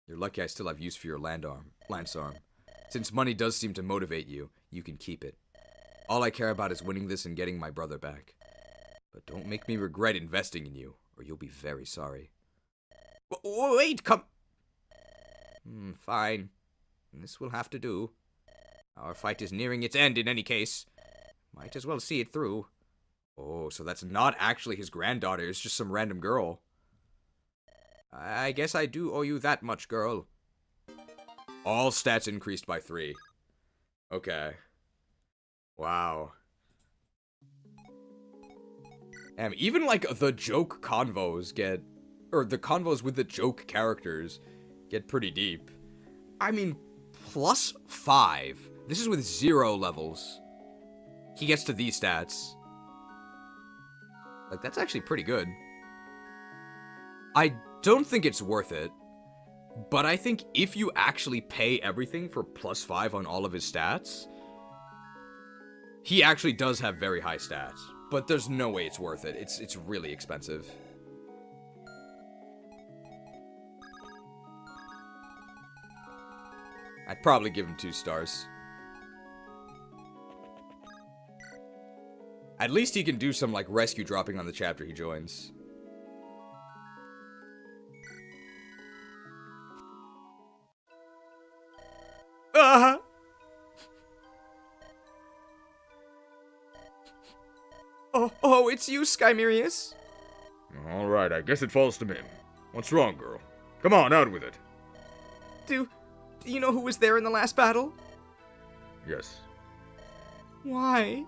You're lucky I still have use for your lance arm. Since money does seem to motivate you, you can keep it. All I care about is winning this and getting my brother back. But don't make me regret investing in you, or you'll be very sorry. Wait, come... Fine. This will have to do. Our fight is nearing its end in any case. Might as well see it through. Oh, so that's not actually his granddaughter, it's just some random girl. I guess I do owe you that much, girl. All stats increased by 3. Okay. Wow. Even, like, the joke convos get... Or the convos with the joke characters get pretty deep. I mean, +5. This is with 0 levels. He gets to these stats. Like, that's actually pretty good. I don't think it's worth it. But I think if you actually pay everything for +5 on all of his stats, he actually does have very high stats. But there's no way it's worth it. It's really expensive. I'd probably give him 2 stars. At least he can do some, like, rescue dropping on the chapter he joins. Oh, it's you, Skymerius. Alright, I guess it falls to me. What's wrong, girl? Come on, out with it. Do you know who was there in the last battle? Yes. Why?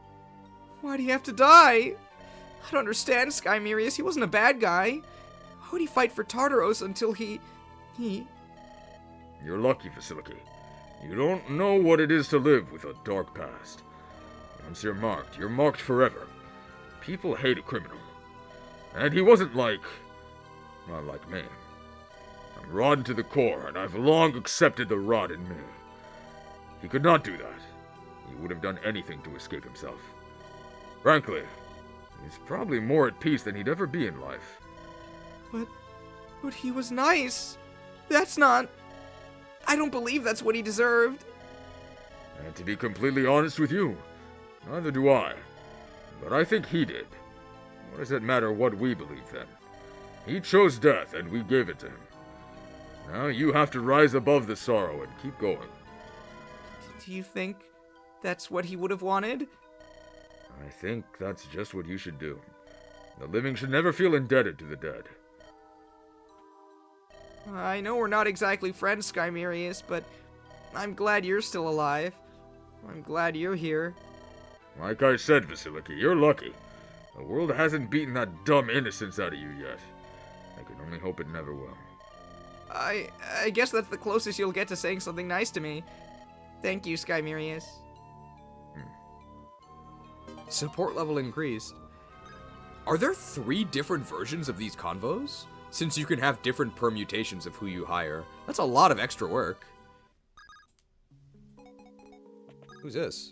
Why'd he have to die? I don't understand, Skymerius. He wasn't a bad guy. Why would he fight for Tartaros until he... You're lucky, Vasiliki. You don't know what it is to live with a dark past. Once you're marked forever. People hate a criminal. And he wasn't like... not like me. I'm rotten to the core, and I've long accepted the rot in me. He could not do that. He would have done anything to escape himself. Frankly, he's probably more at peace than he'd ever be in life. But he was nice. That's not... I don't believe that's what he deserved. And to be completely honest with you, neither do I. But I think he did. What does it matter what we believe then? He chose death, and we gave it to him. Now you have to rise above the sorrow and keep going. Do you think that's what he would have wanted? I think that's just what you should do. The living should never feel indebted to the dead. I know we're not exactly friends, Skymerius, but I'm glad you're still alive. I'm glad you're here. Like I said, Vasiliki, you're lucky. The world hasn't beaten that dumb innocence out of you yet. I can only hope it never will. I guess that's the closest you'll get to saying something nice to me. Thank you, Skymerius. Support level increased. Are there 3 different versions of these convos? Since you can have different permutations of who you hire. That's a lot of extra work. Who's this?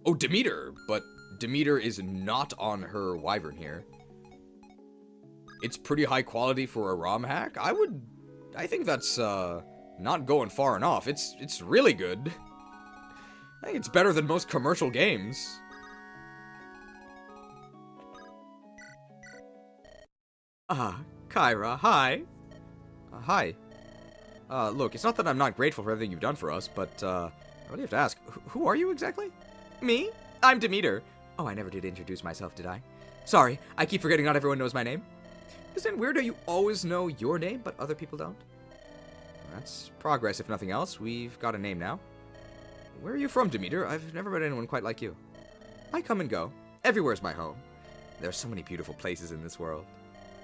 Oh, Demeter, but Demeter is not on her wyvern here. It's pretty high quality for a Romhack. I think that's not going far enough. It's really good. I think it's better than most commercial games. Kyra, hi. Hi. Look, it's not that I'm not grateful for everything you've done for us, but, I really have to ask, who are you exactly? Me? I'm Demeter. Oh, I never did introduce myself, did I? Sorry, I keep forgetting not everyone knows my name. Isn't it weird how you always know your name, but other people don't? That's progress, if nothing else. We've got a name now. Where are you from, Demeter? I've never met anyone quite like you. I come and go. Everywhere's my home. There are so many beautiful places in this world.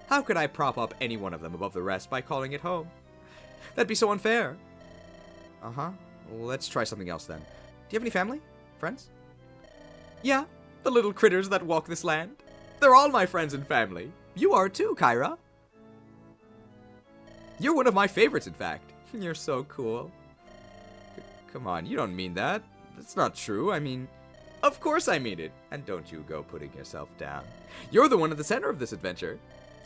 How could I prop up any one of them above the rest by calling it home? That'd be so unfair. Uh-huh. Well, let's try something else then. Do you have any family? Friends? Yeah, the little critters that walk this land. They're all my friends and family. You are too, Kyra. You're one of my favorites, in fact. You're so cool. Come on, you don't mean that. That's not true. I mean, of course I mean it. And don't you go putting yourself down. You're the one at the center of this adventure.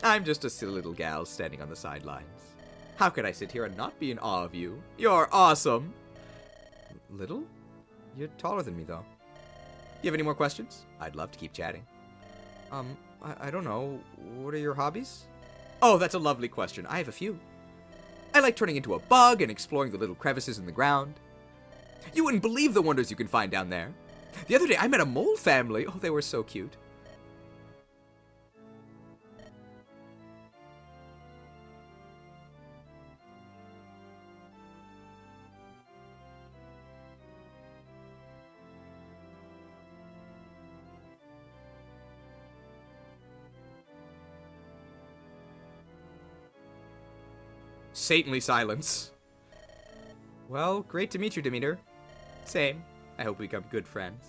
I'm just a silly little gal standing on the sidelines. How could I sit here and not be in awe of you? You're awesome. Little? You're taller than me, though. You have any more questions? I'd love to keep chatting. I don't know. What are your hobbies? Oh, that's a lovely question. I have a few. I like turning into a bug and exploring the little crevices in the ground. You wouldn't believe the wonders you can find down there. The other day, I met a mole family. Oh, they were so cute. Saintly silence. Well, great to meet you, Demeter. Same. I hope we become good friends.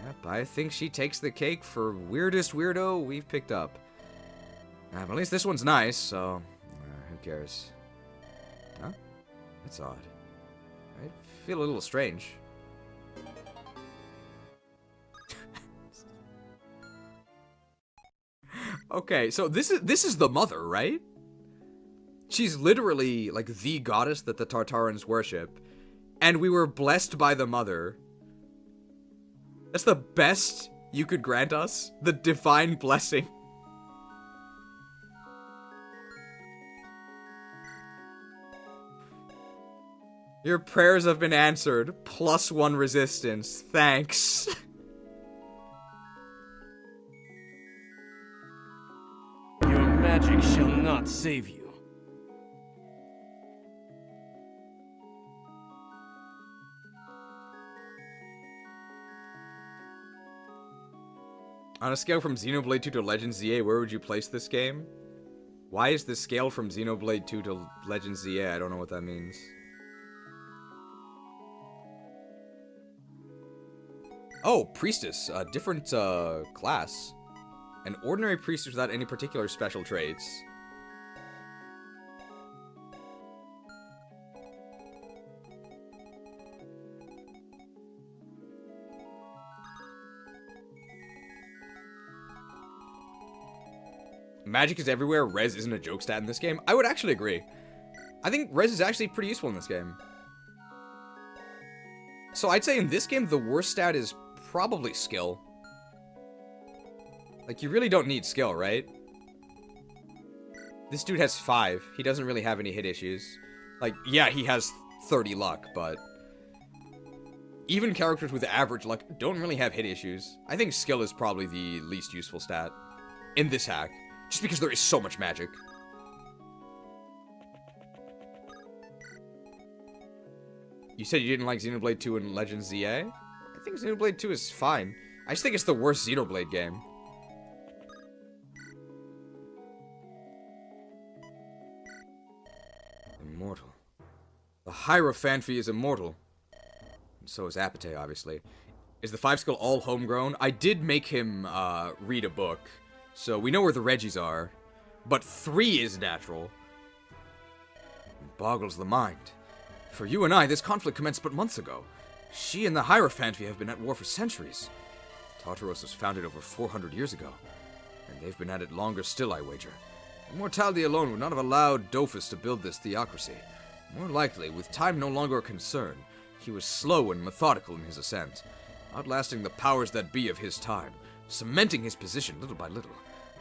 Yep, I think she takes the cake for weirdest weirdo we've picked up. But at least this one's nice, so who cares? Huh? That's odd. I feel a little strange. Okay, so this is the mother, right? She's literally, like, the goddess that the Tartarans worship. And we were blessed by the mother. That's the best you could grant us? The divine blessing. Your prayers have been answered. +1 resistance. Thanks. Your magic shall not save you. On a scale from Xenoblade 2 to Legends ZA, where would you place this game? Why is the scale from Xenoblade 2 to Legends ZA? I don't know what that means. Oh, Priestess. A different, class. An ordinary priestess without any particular special traits. Magic is everywhere, res isn't a joke stat in this game. I would actually agree. I think res is actually pretty useful in this game. So I'd say in this game, the worst stat is probably skill. Like, you really don't need skill, right? This dude has 5. He doesn't really have any hit issues. Like, yeah, he has 30 luck, but even characters with average luck don't really have hit issues. I think skill is probably the least useful stat in this hack. Just because there is so much magic. You said you didn't like Xenoblade 2 and Legends ZA? I think Xenoblade 2 is fine. I just think it's the worst Xenoblade game. Immortal. The Heirophanphy is immortal. And so is Apate, obviously. Is the 5 skill all homegrown? I did make him read a book. So we know where the Reggies are, but 3 is natural. It boggles the mind. For you and I, this conflict commenced but months ago. She and the Heirophanphy have been at war for centuries. Tartaros was founded over 400 years ago, and they've been at it longer still, I wager. Immortality alone would not have allowed Dofus to build this theocracy. More likely, with time no longer a concern, he was slow and methodical in his ascent, outlasting the powers that be of his time, cementing his position little by little,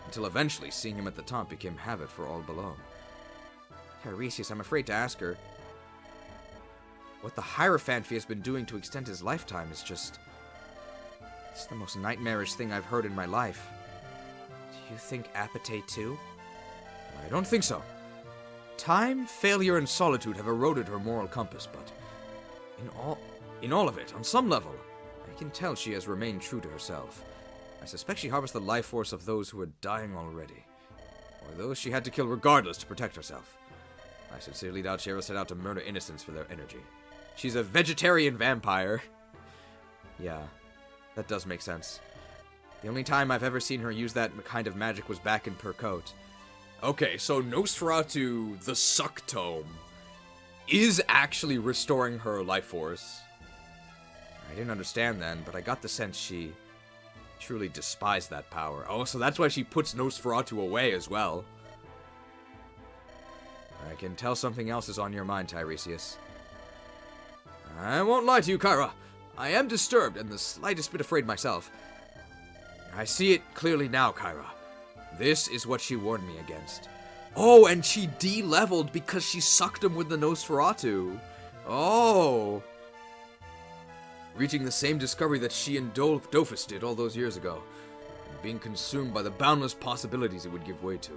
until eventually seeing him at the top became habit for all below. Tiresias, I'm afraid to ask her. What the Heirophanphy has been doing to extend his lifetime is just It's the most nightmarish thing I've heard in my life. Do you think Apathy too? I don't think so. Time, failure, and solitude have eroded her moral compass, but in all of it, on some level, I can tell she has remained true to herself. I suspect she harbors the life force of those who are dying already, or those she had to kill regardless to protect herself. I sincerely doubt she ever set out to murder innocents for their energy. She's a vegetarian vampire. Yeah, that does make sense. The only time I've ever seen her use that kind of magic was back in Percote. Okay, so Nosferatu, the Suck Tome, is actually restoring her life force. I didn't understand then, but I got the sense she truly despised that power. Oh, so that's why she puts Nosferatu away as well. I can tell something else is on your mind, Tiresias. I won't lie to you, Kyra. I am disturbed and the slightest bit afraid myself. I see it clearly now, Kyra. This is what she warned me against. Oh, and she de-leveled because she sucked him with the Nosferatu. Oh. Reaching the same discovery that she and Dofus did all those years ago. And being consumed by the boundless possibilities it would give way to.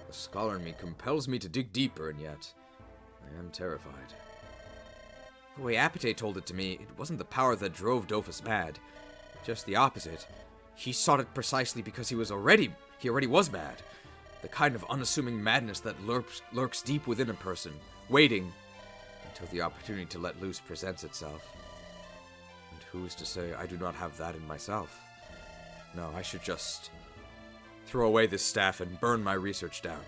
The scholar in me compels me to dig deeper, and yet I am terrified. The way Apathy told it to me, it wasn't the power that drove Dofus mad. Just the opposite. He sought it precisely because he already was mad. The kind of unassuming madness that lurks deep within a person, waiting until the opportunity to let loose presents itself. And who's to say I do not have that in myself? No, I should just throw away this staff and burn my research down.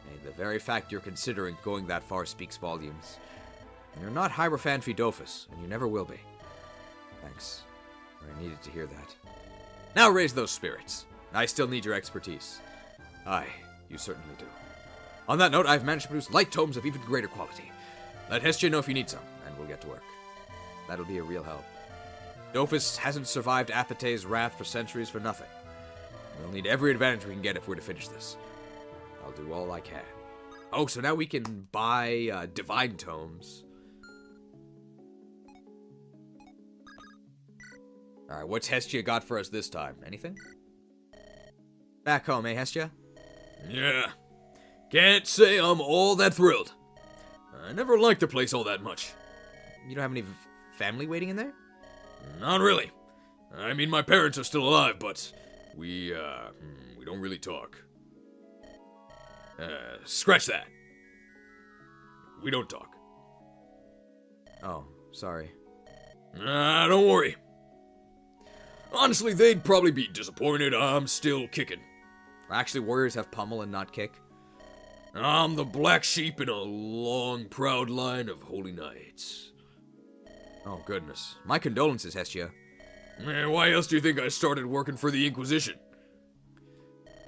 Hey, the very fact you're considering going that far speaks volumes. You're not Heirophanphy Dofus, and you never will be. Thanks. I needed to hear that. Now raise those spirits. I still need your expertise. Aye, you certainly do. On that note, I've managed to produce light tomes of even greater quality. Let Hestia know if you need some, and we'll get to work. That'll be a real help. Dofus hasn't survived Apathy's wrath for centuries for nothing. We'll need every advantage we can get if we're to finish this. I'll do all I can. Oh, so now we can buy divine tomes. Alright, what's Hestia got for us this time? Anything? Back home, eh, Hestia? Yeah. Can't say I'm all that thrilled. I never liked the place all that much. You don't have any family waiting in there? Not really. I mean, my parents are still alive, but we don't really talk. Scratch that. We don't talk. Oh, sorry. Don't worry. Honestly, they'd probably be disappointed I'm still kicking. Actually, warriors have pummel and not kick. I'm the black sheep in a long, proud line of holy knights. Oh, goodness. My condolences, Hestia. Why else do you think I started working for the Inquisition?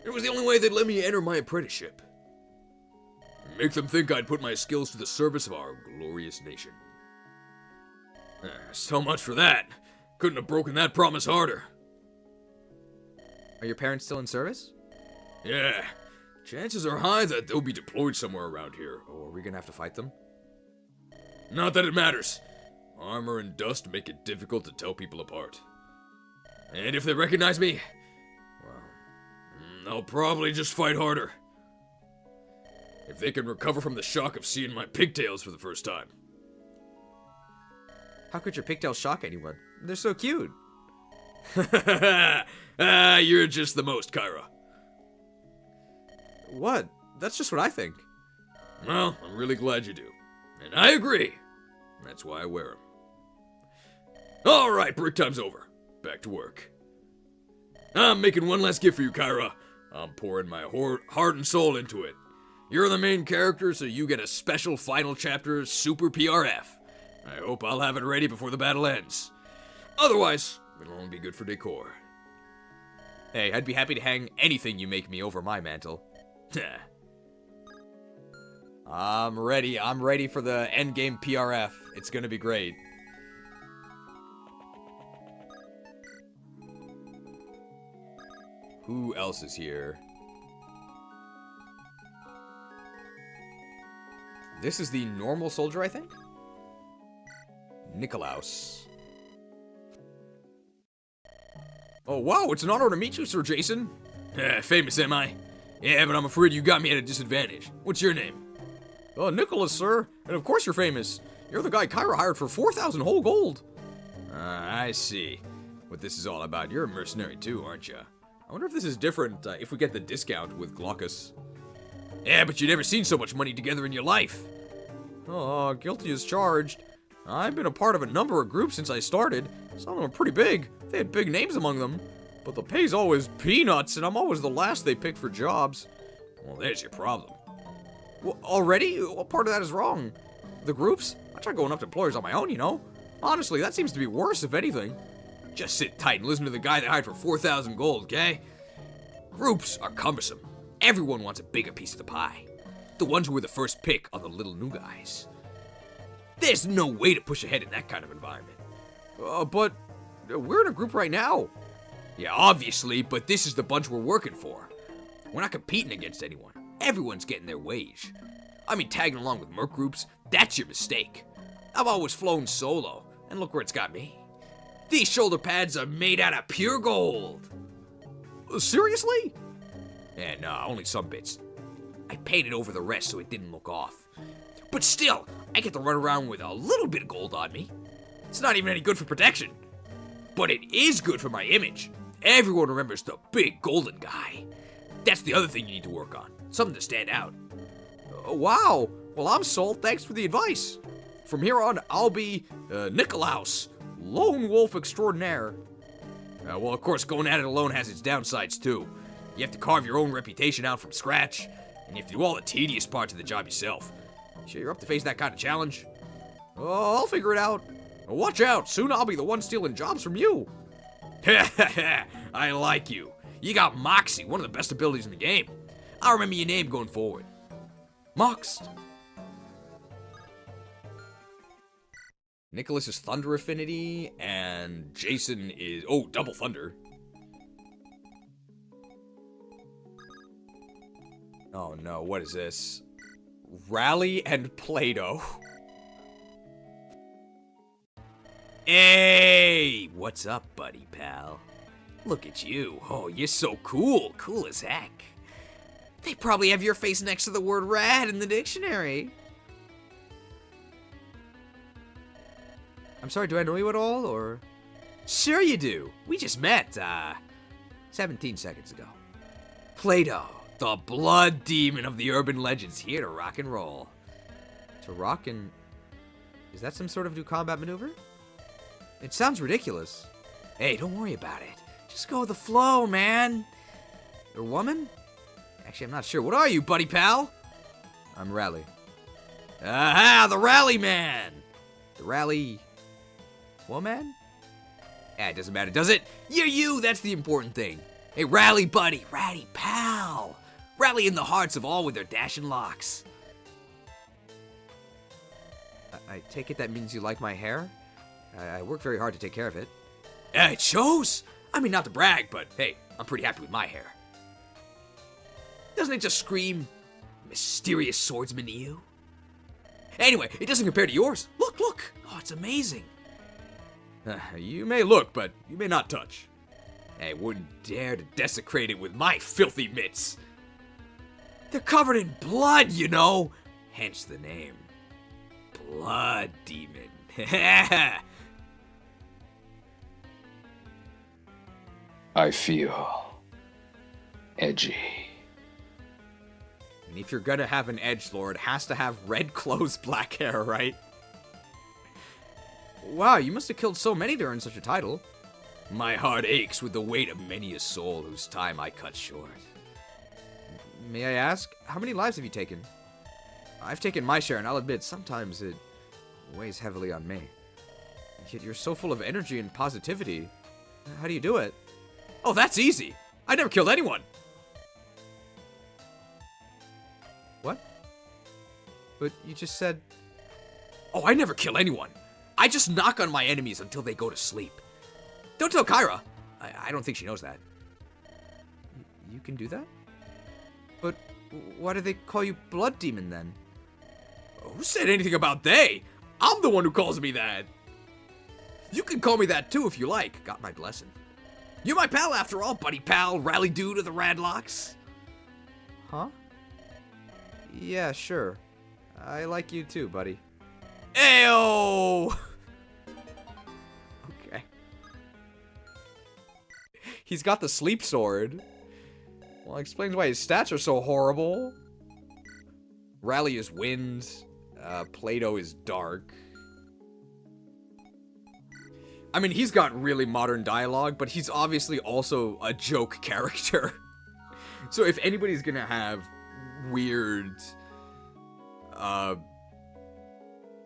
It was the only way they'd let me enter my apprenticeship. Make them think I'd put my skills to the service of our glorious nation. So much for that. Couldn't have broken that promise harder. Are your parents still in service? Yeah. Chances are high that they'll be deployed somewhere around here. Oh, are we gonna have to fight them? Not that it matters. Armor and dust make it difficult to tell people apart. And if they recognize me, well, they'll probably just fight harder. If they can recover from the shock of seeing my pigtails for the first time. How could your pigtails shock anyone? They're so cute. You're just the most, Kyra. What? That's just what I think. Well, I'm really glad you do. And I agree. That's why I wear them. Alright, break time's over. Back to work. I'm making one last gift for you, Kyra. I'm pouring my heart and soul into it. You're the main character, so you get a special final chapter Super PRF. I hope I'll have it ready before the battle ends. Otherwise, it'll only be good for decor. Hey, I'd be happy to hang anything you make me over my mantle. I'm ready for the endgame PRF. It's gonna be great. Who else is here? This is the normal soldier, I think? Nikolaus. Oh, wow, it's an honor to meet you, Sir Jason. Famous, am I? Yeah, but I'm afraid you got me at a disadvantage. What's your name? Nicholas, sir. And of course you're famous. You're the guy Kyra hired for 4,000 whole gold. I see. What this is all about. You're a mercenary too, aren't you? I wonder if this is different if we get the discount with Glaucus. Yeah, but you've never seen so much money together in your life. Oh, guilty as charged. I've been a part of a number of groups since I started. Some of them are pretty big. They had big names among them. But the pay's always peanuts, and I'm always the last they pick for jobs. Well, there's your problem. Well, already? What part of that is wrong? The groups? I try going up to employers on my own, you know? Honestly, that seems to be worse, if anything. Just sit tight and listen to the guy that hired for 4,000 gold, okay? Groups are cumbersome. Everyone wants a bigger piece of the pie. The ones who were the first pick are the little new guys. There's no way to push ahead in that kind of environment. But we're in a group right now. Yeah, obviously, but this is the bunch we're working for. We're not competing against anyone. Everyone's getting their wage. I mean, tagging along with merc groups, that's your mistake. I've always flown solo, and look where it's got me. These shoulder pads are made out of pure gold. Seriously? Yeah, no, only some bits. I painted over the rest so it didn't look off. But still, I get to run around with a little bit of gold on me. It's not even any good for protection. But it is good for my image. Everyone remembers the big golden guy. That's the other thing you need to work on. Something to stand out. Wow. Well, I'm sold. Thanks for the advice. From here on, I'll be Nikolaus, lone wolf extraordinaire. Well, of course, going at it alone has its downsides, too. You have to carve your own reputation out from scratch, and you have to do all the tedious parts of the job yourself. Sure you're up to face that kind of challenge? Oh, I'll figure it out. Watch out, soon I'll be the one stealing jobs from you. I like you. You got Moxie, one of the best abilities in the game. I'll remember your name going forward. Moxed. Nicholas is Thunder Affinity, and Jason is... Oh, Double Thunder. Oh no, what is this? Rally and Play-Doh. Hey, what's up, buddy pal? Look at you. Oh, you're so cool. Cool as heck. They probably have your face next to the word rad in the dictionary. I'm sorry, do I know you at all, or? Sure you do. We just met, 17 seconds ago. Play-Doh, the blood demon of the urban legends, here to rock and roll. To rock and... Is that some sort of new combat maneuver? It sounds ridiculous. Hey, don't worry about it. Just go with the flow, man. You're a woman? Actually, I'm not sure. What are you, buddy pal? I'm Rally. Aha, the Rally Man! The Rally... Woman? It doesn't matter, does it? You're you, that's the important thing. Hey, Rally buddy, Rally pal. Rally in the hearts of all with their dashing locks. I take it that means you like my hair? I work very hard to take care of it. It shows. I mean, not to brag, but hey, I'm pretty happy with my hair. Doesn't it just scream mysterious swordsman to you? Anyway, it doesn't compare to yours. Look, look. Oh, it's amazing. You may look, but you may not touch. I wouldn't dare to desecrate it with my filthy mitts. They're covered in blood, you know. Hence the name. Blood Demon. I feel edgy. And if you're gonna have an edgelord, it has to have red clothes, black hair, right? Wow, you must have killed so many to earn such a title. My heart aches with the weight of many a soul whose time I cut short. May I ask, how many lives have you taken? I've taken my share, and I'll admit, sometimes it weighs heavily on me. Yet you're so full of energy and positivity. How do you do it? Oh, that's easy. I never killed anyone. What? But you just said... Oh, I never kill anyone. I just knock on my enemies until they go to sleep. Don't tell Kyra. I don't think she knows that. You can do that? But why do they call you Blood Demon then? Who said anything about they? I'm the one who calls me that. You can call me that too if you like. Got my blessing. You're my pal after all, buddy pal, rally dude of the Radlocks. Huh? Yeah, sure. I like you too, buddy. Ayo! Okay. He's got the sleep sword. Well, it explains why his stats are so horrible. Rally is wind. Plato is dark. I mean, he's got really modern dialogue, but he's obviously also a joke character. So if anybody's gonna have weird,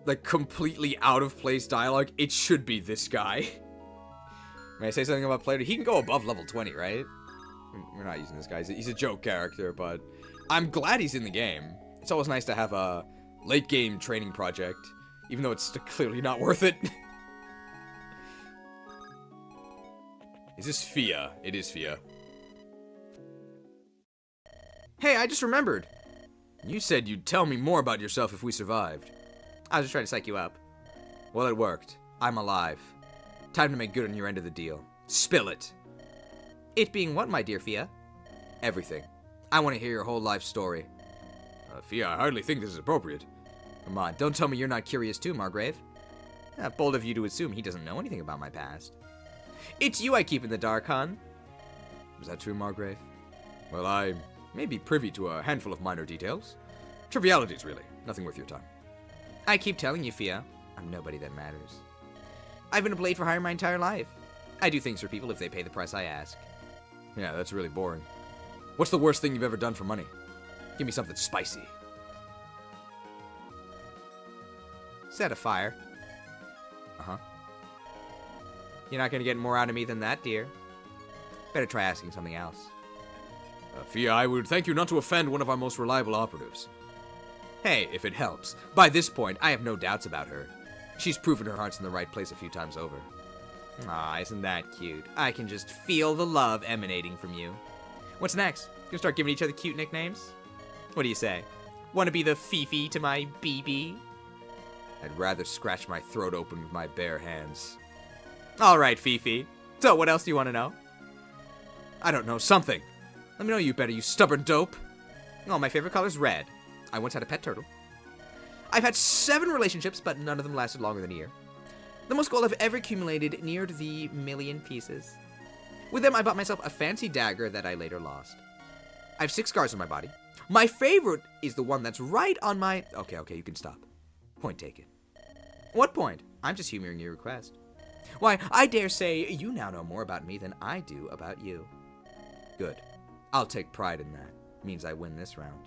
like completely out of place dialogue, it should be this guy. May I say something about Plato? He can go above level 20, right? We're not using this guy. He's a joke character, but I'm glad he's in the game. It's always nice to have a late game training project, even though it's clearly not worth it. Is this Fia? It is Fia. Hey, I just remembered. You said you'd tell me more about yourself if we survived. I was just trying to psych you up. Well, it worked. I'm alive. Time to make good on your end of the deal. Spill it. It being what, my dear Fia? Everything. I want to hear your whole life story. Fia, I hardly think this is appropriate. Come on, don't tell me you're not curious too, Margrave. Bold of you to assume he doesn't know anything about my past. It's you I keep in the dark, hon. Is that true, Margrave? Well, I may be privy to a handful of minor details. Trivialities, really. Nothing worth your time. I keep telling you, Fia, I'm nobody that matters. I've been a blade for hire my entire life. I do things for people if they pay the price I ask. Yeah, that's really boring. What's the worst thing you've ever done for money? Give me something spicy. Set a fire. Uh-huh. You're not gonna get more out of me than that, dear. Better try asking something else. Fia, I would thank you not to offend one of our most reliable operatives. Hey, if it helps. By this point, I have no doubts about her. She's proven her heart's in the right place a few times over. Aw, isn't that cute? I can just feel the love emanating from you. What's next? Gonna start giving each other cute nicknames? What do you say? Wanna be the Fifi to my BB? I'd rather scratch my throat open with my bare hands. Alright, Fifi. So, what else do you want to know? I don't know, something. Let me know you better, you stubborn dope. Oh, my favorite color's red. I once had a pet turtle. I've had 7 relationships, but none of them lasted longer than a year. The most gold I've ever accumulated neared the 1,000,000 pieces. With them, I bought myself a fancy dagger that I later lost. I have 6 scars on my body. My favorite is the one that's right on my... Okay, you can stop. Point taken. What point? I'm just humoring your request. Why, I dare say you now know more about me than I do about you. Good. I'll take pride in that. Means I win this round.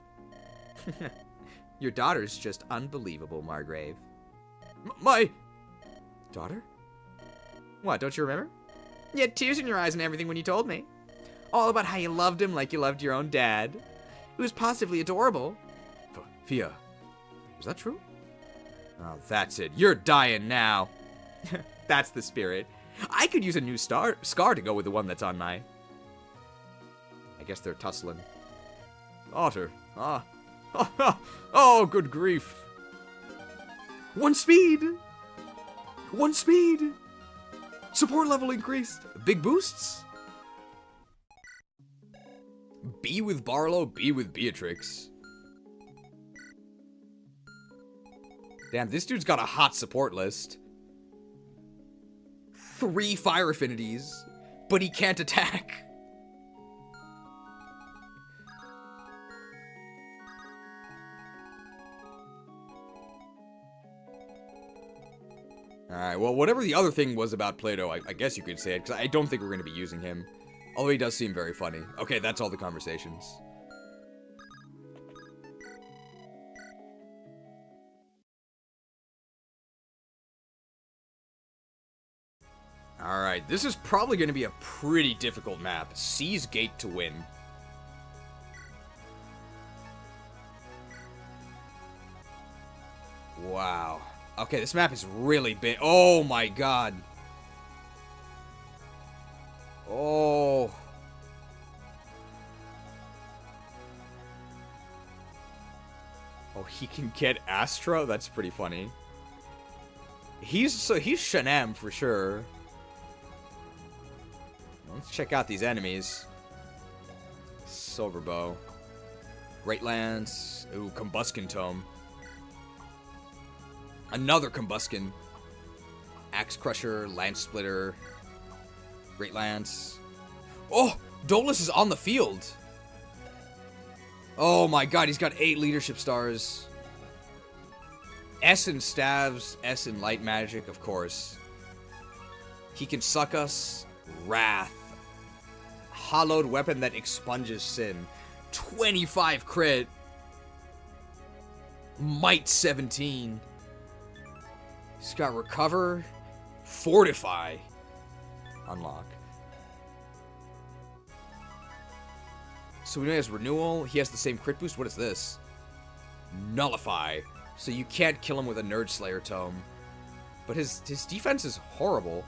Your daughter's just unbelievable, Margrave. My... Daughter? What, don't you remember? You had tears in your eyes and everything when you told me. All about how you loved him like you loved your own dad. It was positively adorable. Fia, is that true? Oh, that's it. You're dying now. That's the spirit. I could use a new scar to go with the one that's on my... I guess they're tussling. Otter. Ah. Oh, good grief. 1 speed! 1 speed! Support level increased. Big boosts. B with Barlow, B with Beatrix. Damn, this dude's got a hot support list. 3 fire affinities, but he can't attack. Alright, well, whatever the other thing was about Plato, I guess you could say it, because I don't think we're going to be using him. Although he does seem very funny. Okay, that's all the conversations. Alright, this is probably going to be a pretty difficult map. Seize Gate to win. Wow. Okay, this map is really big. Oh my god. Oh. Oh, he can get Astra? That's pretty funny. He's Shanam for sure. Let's check out these enemies. Silverbow. Great Lance. Ooh, Combuskin Tome. Another Combuskin. Axe Crusher, Lance Splitter. Great Lance. Oh! Dolus is on the field! Oh my god, he's got 8 leadership stars. S in staves, S in light magic, of course. He can suck us. Wrath. Hollowed weapon that expunges sin. 25 crit. Might 17. He's got recover. Fortify. Unlock. So we know he has renewal. He has the same crit boost. What is this? Nullify. So you can't kill him with a Nerd Slayer tome. But his defense is horrible.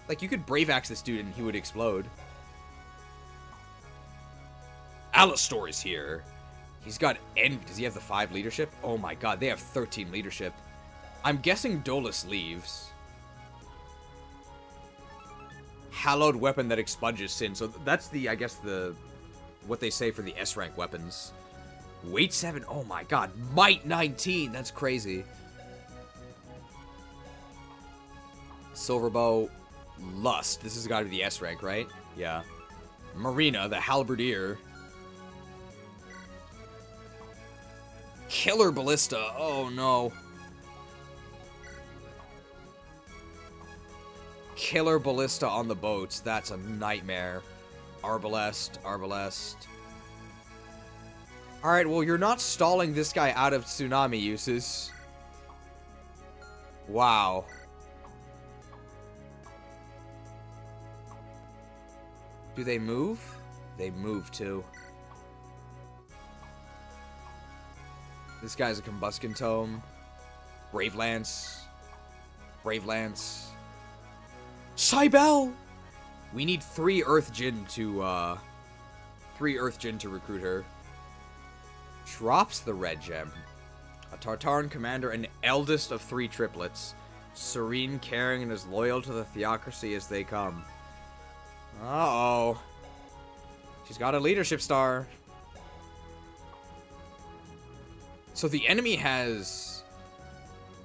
Like, you could Brave Axe this dude and he would explode. Alistor is here. He's got envy. Does he have the 5 leadership? Oh my god, they have 13 leadership. I'm guessing Dolus leaves. Hallowed weapon that expunges sin. So that's the, I guess, what they say for the S-rank weapons. Weight 7. Oh my god. Might 19. That's crazy. Silverbow. Lust. This has got to be the S-rank, right? Yeah. Marina, the halberdier. Killer Ballista. Oh no. Killer Ballista on the boats. That's a nightmare. Arbalest. Arbalest. Alright, well, you're not stalling this guy out of tsunami uses. Wow. Do they move? They move, too. This guy's a Combuskin Tome. Brave Lance. Brave Lance. Cybele! We need 3 Earth Djinn to, 3 Earth Djinn to recruit her. Drops the red gem. A Tartaran commander and eldest of 3 triplets. Serene, caring, and as loyal to the theocracy as they come. Uh-oh. She's got a leadership star. So the enemy has...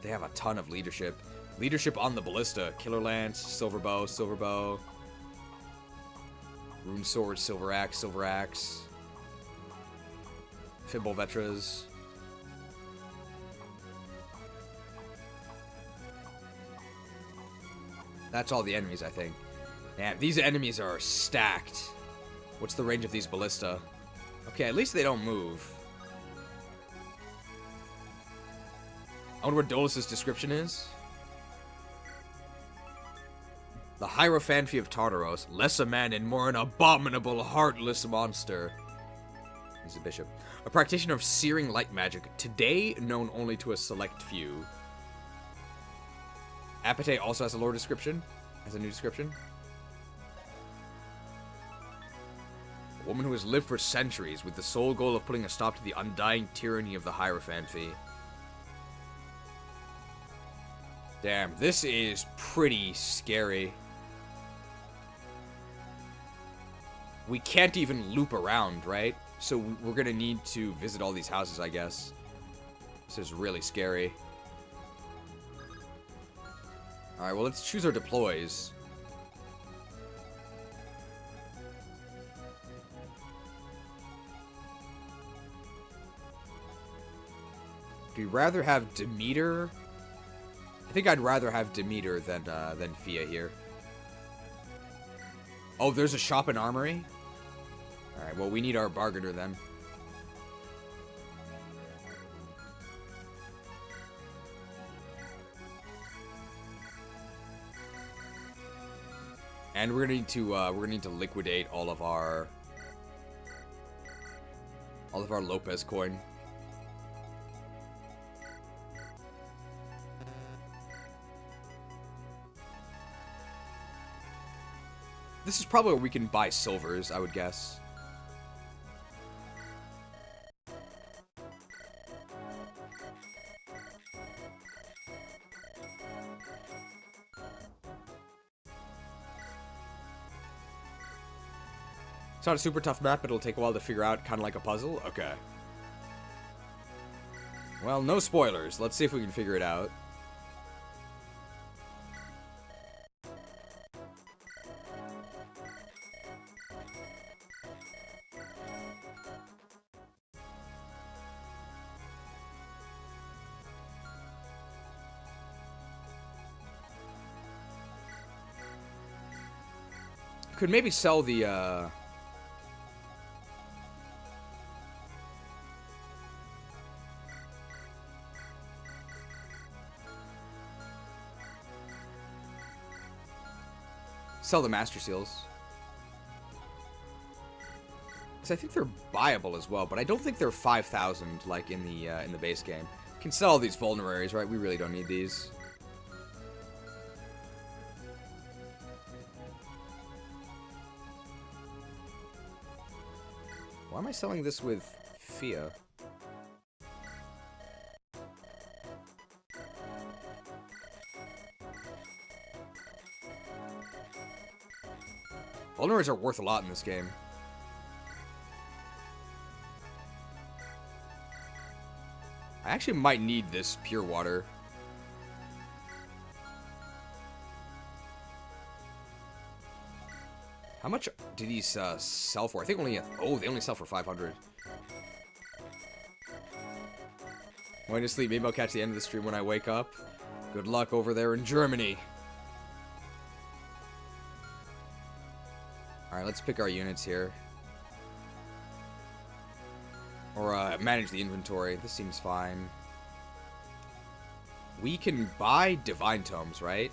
They have a ton of leadership. Leadership on the Ballista. Killer Lance, Silverbow, Silverbow. Rune Sword, Silver Axe, Silver Axe. Fimble Vetras. That's all the enemies, I think. Damn, these enemies are stacked. What's the range of these Ballista? Okay, at least they don't move. I wonder what Dolus' description is. The Heirophanphy of Tartaros, less a man and more an abominable, heartless monster. He's a bishop. A practitioner of searing light magic, today known only to a select few. Apate also has a lore description. Has a new description. A woman who has lived for centuries with the sole goal of putting a stop to the undying tyranny of the Heirophanphy. Damn, this is pretty scary. We can't even loop around, right? So we're gonna need to visit all these houses, I guess. This is really scary. Alright, well, let's choose our deploys. Do you rather have Demeter? I think I'd rather have Demeter than Fia here. Oh, there's a shop and armory? Alright, well, we need our bargainer then. And we're gonna need to liquidate all of our Lopez coin. This is probably where we can buy silvers, I would guess. It's not a super tough map, but it'll take a while to figure out, kind of like a puzzle? Okay. Well, no spoilers. Let's see if we can figure it out. Could maybe sell the, sell the Master Seals. Because I think they're buyable as well, but I don't think they're 5,000 like in the base game. Can sell these vulneraries, right? We really don't need these. Why am I selling this with Fia? Vulneraries are worth a lot in this game. I actually might need this pure water. How much do these sell for? I think only... Oh, they only sell for 500. Going to sleep. Maybe I'll catch the end of the stream when I wake up. Good luck over there in Germany. Alright, let's pick our units here. Or manage the inventory. This seems fine. We can buy Divine Tomes, right?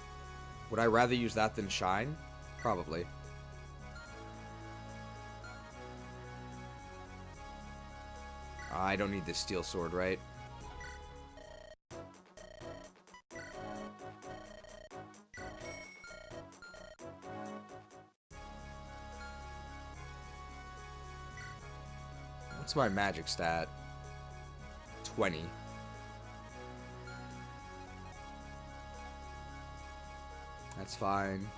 Would I rather use that than Shine? Probably. I don't need this steel sword, right? What's my magic stat? 20. That's fine.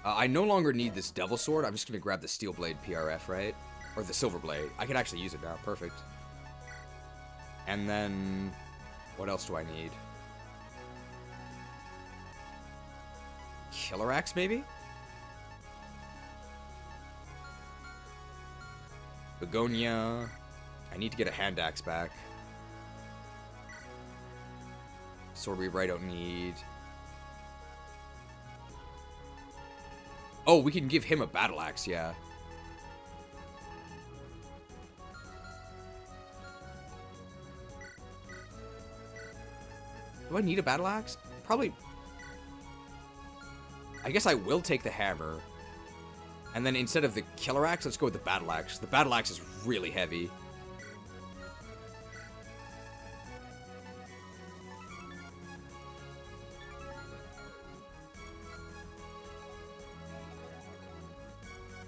I no longer need this Devil Sword. I'm just going to grab the Steel Blade PRF, right? Or the Silver Blade. I can actually use it now. Perfect. And then... what else do I need? Killer Axe, maybe? Begonia. I need to get a Hand Axe back. Sword Weaver I don't need. Oh, we can give him a Battle Axe, yeah. Do I need a Battle Axe? Probably. I guess I will take the hammer. And then instead of the Killer Axe, let's go with the Battle Axe. The Battle Axe is really heavy.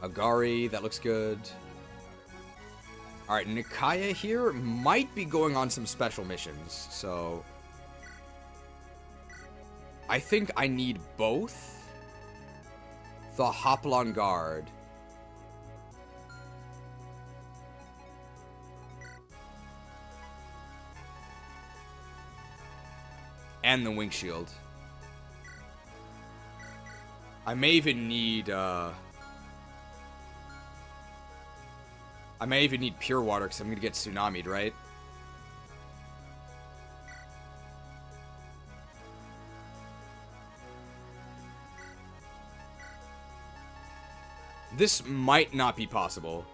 Agari, that looks good. Alright, Nikaya here might be going on some special missions, so... I think I need both the Hoplon Guard and the Wing Shield. I may even need Pure Water because I'm gonna get tsunami'd, right? This might not be possible.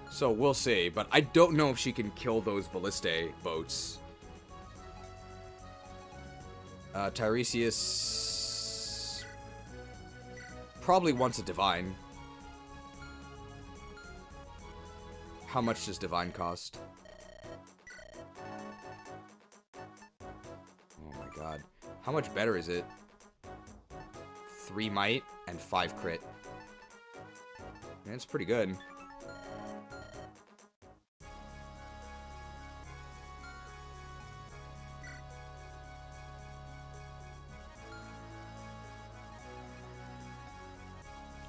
So we'll see. But I don't know if she can kill those Ballistae boats. Tiresias probably wants a Divine. How much does Divine cost? Oh my god. How much better is it? 3 might and 5 crit. That's pretty good.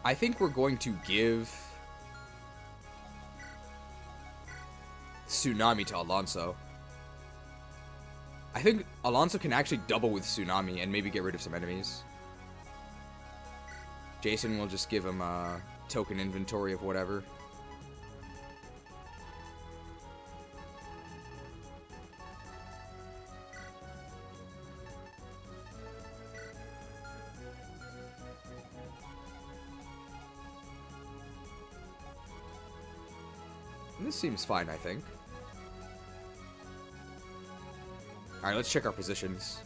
I think we're going to give Tsunami to Alonso. I think Alonso can actually double with Tsunami and maybe get rid of some enemies. Jason will just give him a token inventory of whatever. This seems fine, I think. Alright, let's check our positions.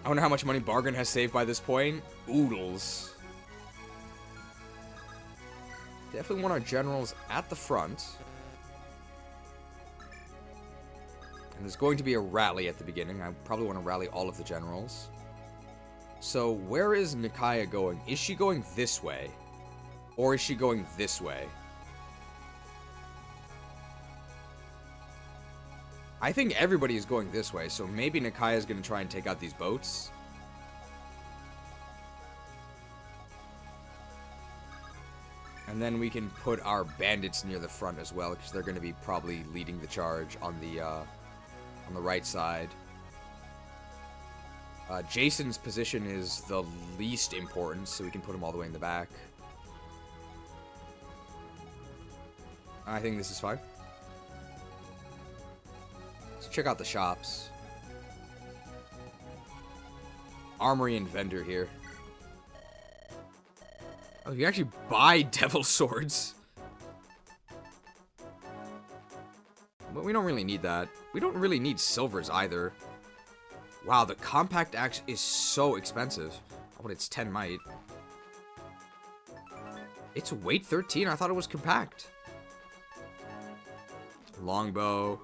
I wonder how much money Bargain has saved by this point. Oodles. Definitely want our generals at the front. And there's going to be a rally at the beginning. I probably want to rally all of the generals. So, where is Nikaya going? Is she going this way? Or is she going this way? I think everybody is going this way, so maybe Nikaya is going to try and take out these boats. And then we can put our bandits near the front as well, because they're going to be probably leading the charge on the right side. Jason's position is the least important, so we can put him all the way in the back. I think this is fine. Let's check out the shops. Armory and vendor here. Oh, you can actually buy devil swords. But we don't really need that. We don't really need silvers either. Wow, the compact axe is so expensive. Oh, but it's 10 might. It's weight 13. I thought it was compact. Longbow.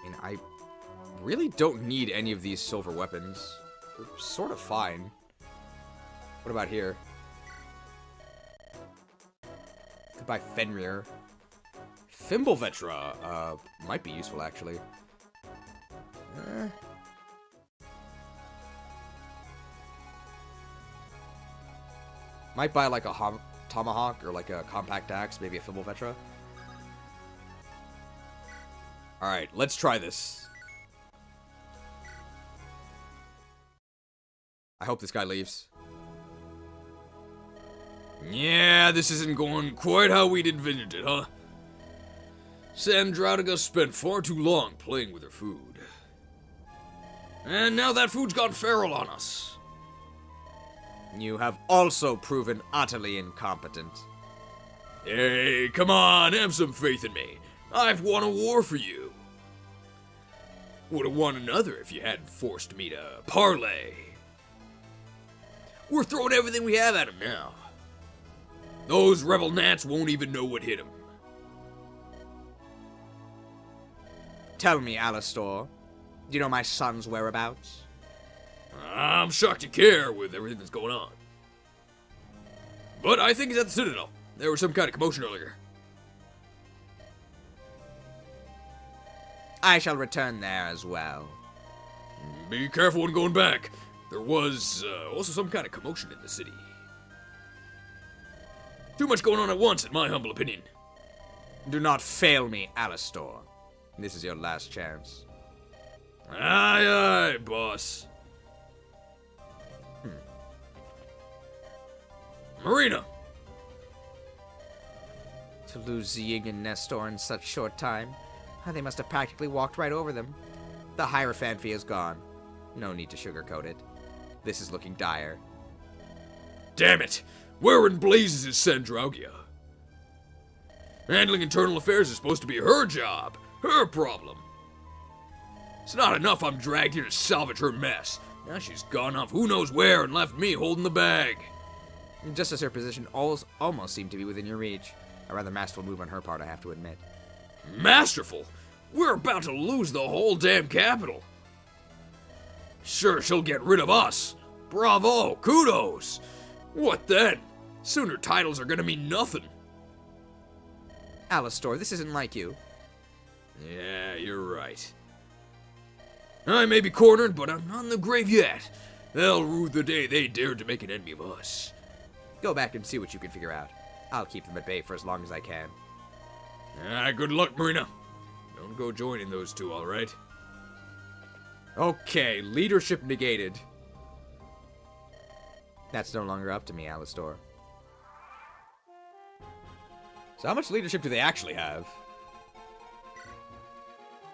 And I really don't need any of these silver weapons. They're sort of fine. What about here? Could buy Fenrir. Fimbulvetra, might be useful, actually. Might buy, like, a tomahawk or, like, a compact axe, maybe a Fimbulvetra. Alright, let's try this. I hope this guy leaves. Yeah, this isn't going quite how we'd envisioned it, huh? Sandrautica spent far too long playing with her food. And now that food's gone feral on us. You have also proven utterly incompetent. Hey, come on, have some faith in me. I've won a war for you. Would have won another if you hadn't forced me to parlay. We're throwing everything we have at him now. Those rebel gnats won't even know what hit them. Tell me, Alastor, do you know my son's whereabouts? I'm shocked you care with everything that's going on. But I think he's at the Citadel. There was some kind of commotion earlier. I shall return there as well. Be careful when going back. There was also some kind of commotion in the city. Too much going on at once, in my humble opinion. Do not fail me, Alastor. This is your last chance. Aye, aye, boss. Marina! To lose Ziying and Nestor in such short time, they must have practically walked right over them. The Heirophanphy is gone. No need to sugarcoat it. This is looking dire. Damn it! Where in blazes is Sandraugia? Handling internal affairs is supposed to be her job, her problem. It's not enough I'm dragged here to salvage her mess. Now she's gone off who knows where and left me holding the bag. Just as her position almost seemed to be within your reach. A rather masterful move on her part, I have to admit. Masterful? We're about to lose the whole damn capital. Sure, she'll get rid of us. Bravo, kudos. What then? Soon her titles are gonna mean nothing. Alistor, this isn't like you. Yeah, you're right. I may be cornered, but I'm not in the grave yet. They'll rue the day they dared to make an enemy of us. Go back and see what you can figure out. I'll keep them at bay for as long as I can. Good luck, Marina. Don't go joining those two, alright? Okay, leadership negated. That's no longer up to me, Alistor. So how much leadership do they actually have?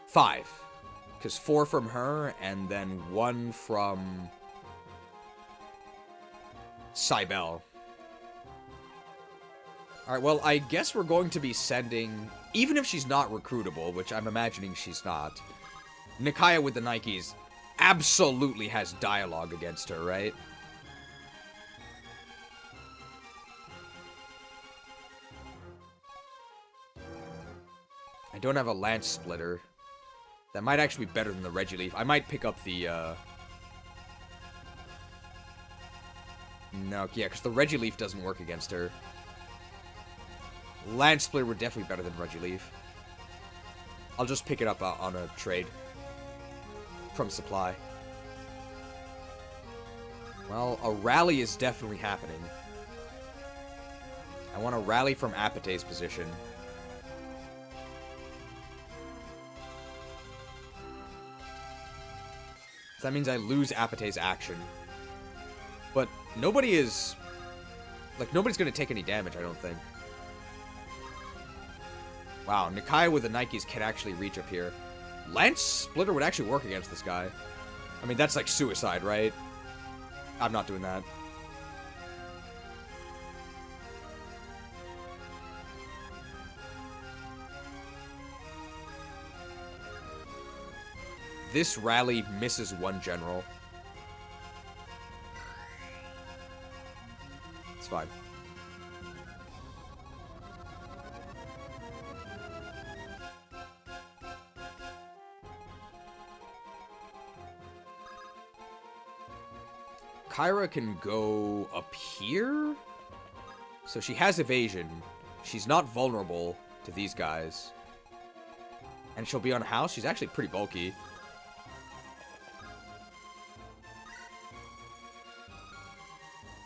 5. Because 4 from her, and then 1 from Cybele. Alright, well, I guess we're going to be sending, even if she's not recruitable, which I'm imagining she's not, Nikaya with the Nikes absolutely has dialogue against her, right? I don't have a Lance Splitter. That might actually be better than the Regileaf. I might pick up the, No, yeah, because the Regileaf doesn't work against her. Lance Splitter were definitely better than Regileaf. I'll just pick it up on a trade. From supply. Well, a rally is definitely happening. I want to rally from Apate's position. So that means I lose Apate's action. But nobody is... Like, nobody's going to take any damage, I don't think. Wow, Nikaya with the Nikes can actually reach up here. Lance Splitter would actually work against this guy. I mean, that's like suicide, right? I'm not doing that. This rally misses 1 general. It's fine. Kyra can go up here? So she has evasion. She's not vulnerable to these guys. And she'll be on house. She's actually pretty bulky.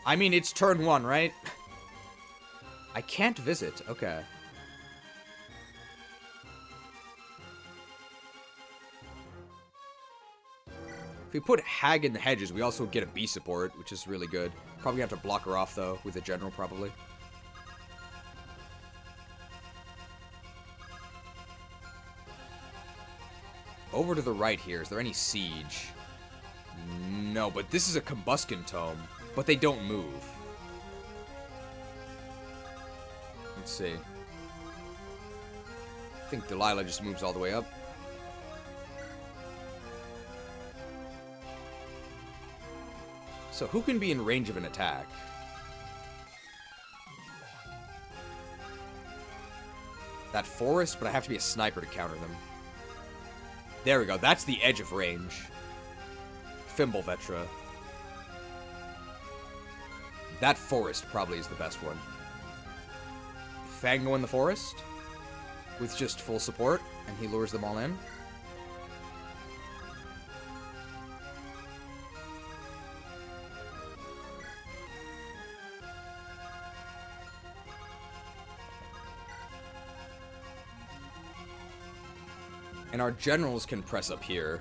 I mean, it's turn 1, right? I can't visit. Okay. If we put Hag in the hedges, we also get a B support, which is really good. Probably have to block her off, though, with a general, probably. Over to the right here. Is there any siege? No, but this is a Combustion Tome. But they don't move. Let's see. I think Delilah just moves all the way up. So who can be in range of an attack? That forest, but I have to be a sniper to counter them. There we go. That's the edge of range. Fimbulvetra. That forest probably is the best one. Fango in the forest with just full support, and he lures them all in. And our generals can press up here.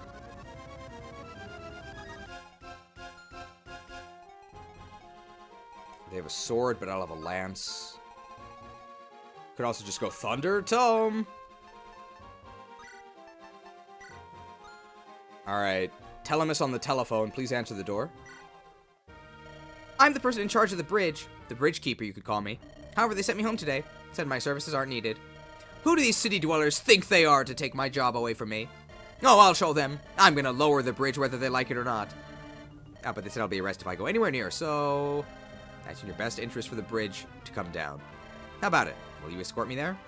They have a sword, but I'll have a lance. Could also just go Thunder Tome. Alright. Telemus on the telephone. Please answer the door. I'm the person in charge of the bridge. The bridge keeper, you could call me. However, they sent me home today. Said my services aren't needed. Who do these city dwellers think they are to take my job away from me? Oh, I'll show them. I'm gonna lower the bridge whether they like it or not. Ah, but they said I'll be arrested if I go anywhere near, so... That's in your best interest for the bridge to come down. How about it? Will you escort me there?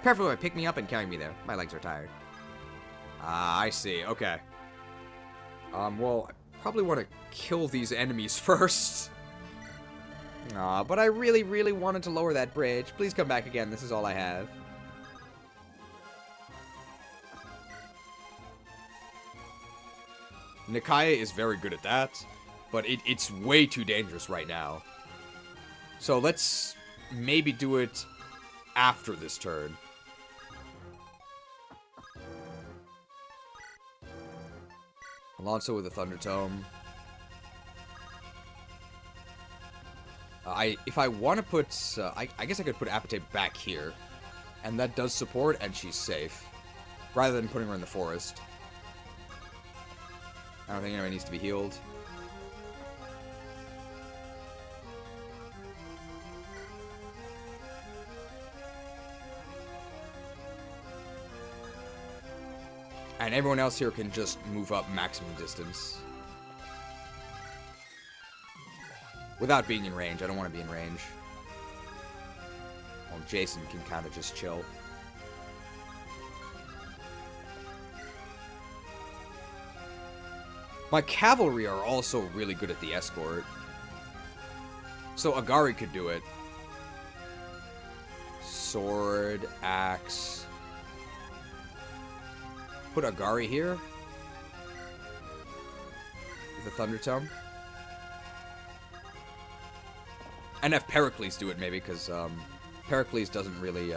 Preferably pick me up and carry me there. My legs are tired. Ah, I see. Okay. Well, I probably want to kill these enemies first. But I really, really wanted to lower that bridge. Please come back again. This is all I have. Nikaya is very good at that, but it's way too dangerous right now. So let's maybe do it after this turn. Alonso with a Thunder Tome. If I want to put... I guess I could put Apatite back here. And that does support, and she's safe. Rather than putting her in the forest. I don't think anybody needs to be healed. And everyone else here can just move up maximum distance. Without being in range. I don't want to be in range. Well, Jason can kind of just chill. My cavalry are also really good at the escort. So Agari could do it. Sword, axe. Put Agari here. With a Thunder Tome. And have Pericles do it maybe, because Pericles doesn't really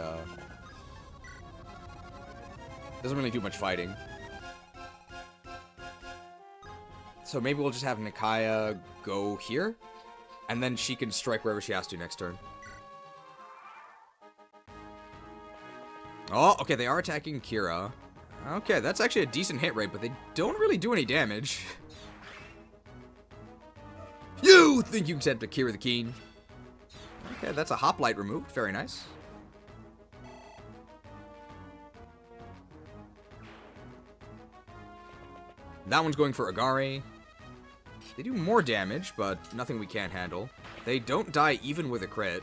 do much fighting. So maybe we'll just have Nikaya go here, and then she can strike wherever she has to next turn. Oh, okay, they are attacking Kira. Okay, that's actually a decent hit rate, but they don't really do any damage. You think you can set up to Kira the Keen? Okay, that's a hoplite removed. Very nice. That one's going for Agari. They do more damage, but nothing we can't handle. They don't die even with a crit.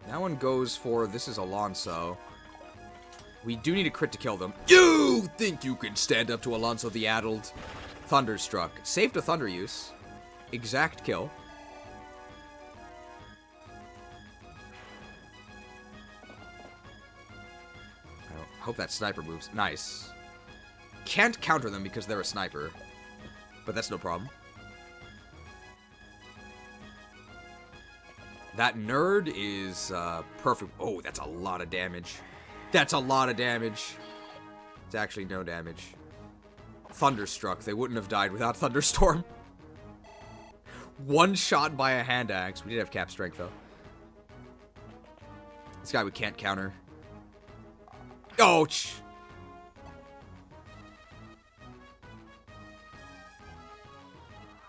That one goes for, this is Alonso. We do need a crit to kill them. You think you can stand up to Alonso the Addled? Thunderstruck. Safe to Thunder use. Exact kill. I hope that sniper moves. Nice. Can't counter them because they're a sniper. But that's no problem. That nerd is perfect. Oh, that's a lot of damage. That's a lot of damage. It's actually no damage. Thunderstruck. They wouldn't have died without Thunderstorm. One shot by a hand axe. We did have cap strength, though. This guy we can't counter. Ouch!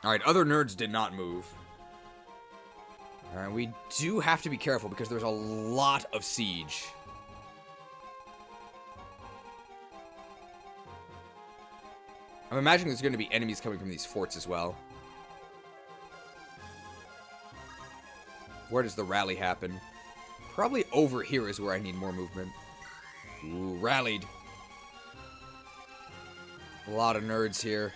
Alright, other nerds did not move. Alright, we do have to be careful because there's a lot of siege. I'm imagining there's going to be enemies coming from these forts as well. Where does the rally happen? Probably over here is where I need more movement. Ooh, rallied. A lot of nerds here.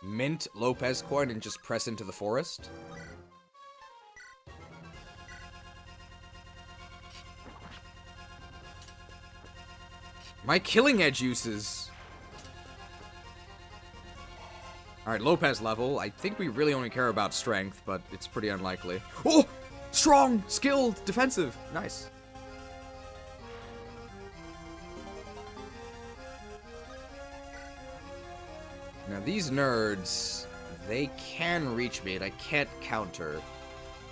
Mint Lopez coin and just press into the forest. My killing edge uses. Alright, Lopez level. I think we really only care about strength, but it's pretty unlikely. Oh! Strong! Skilled! Defensive! Nice. Now these nerds, they can reach me and I can't counter.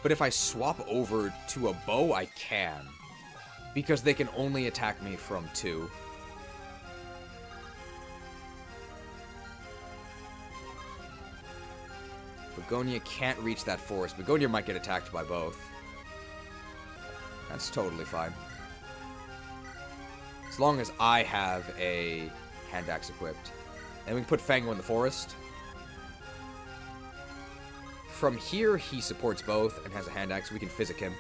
But if I swap over to a bow, I can. Because they can only attack me from 2. Begonia can't reach that forest. Begonia might get attacked by both. That's totally fine. As long as I have a hand axe equipped. And we can put Fango in the forest. From here, he supports both and has a hand axe. We can physic him.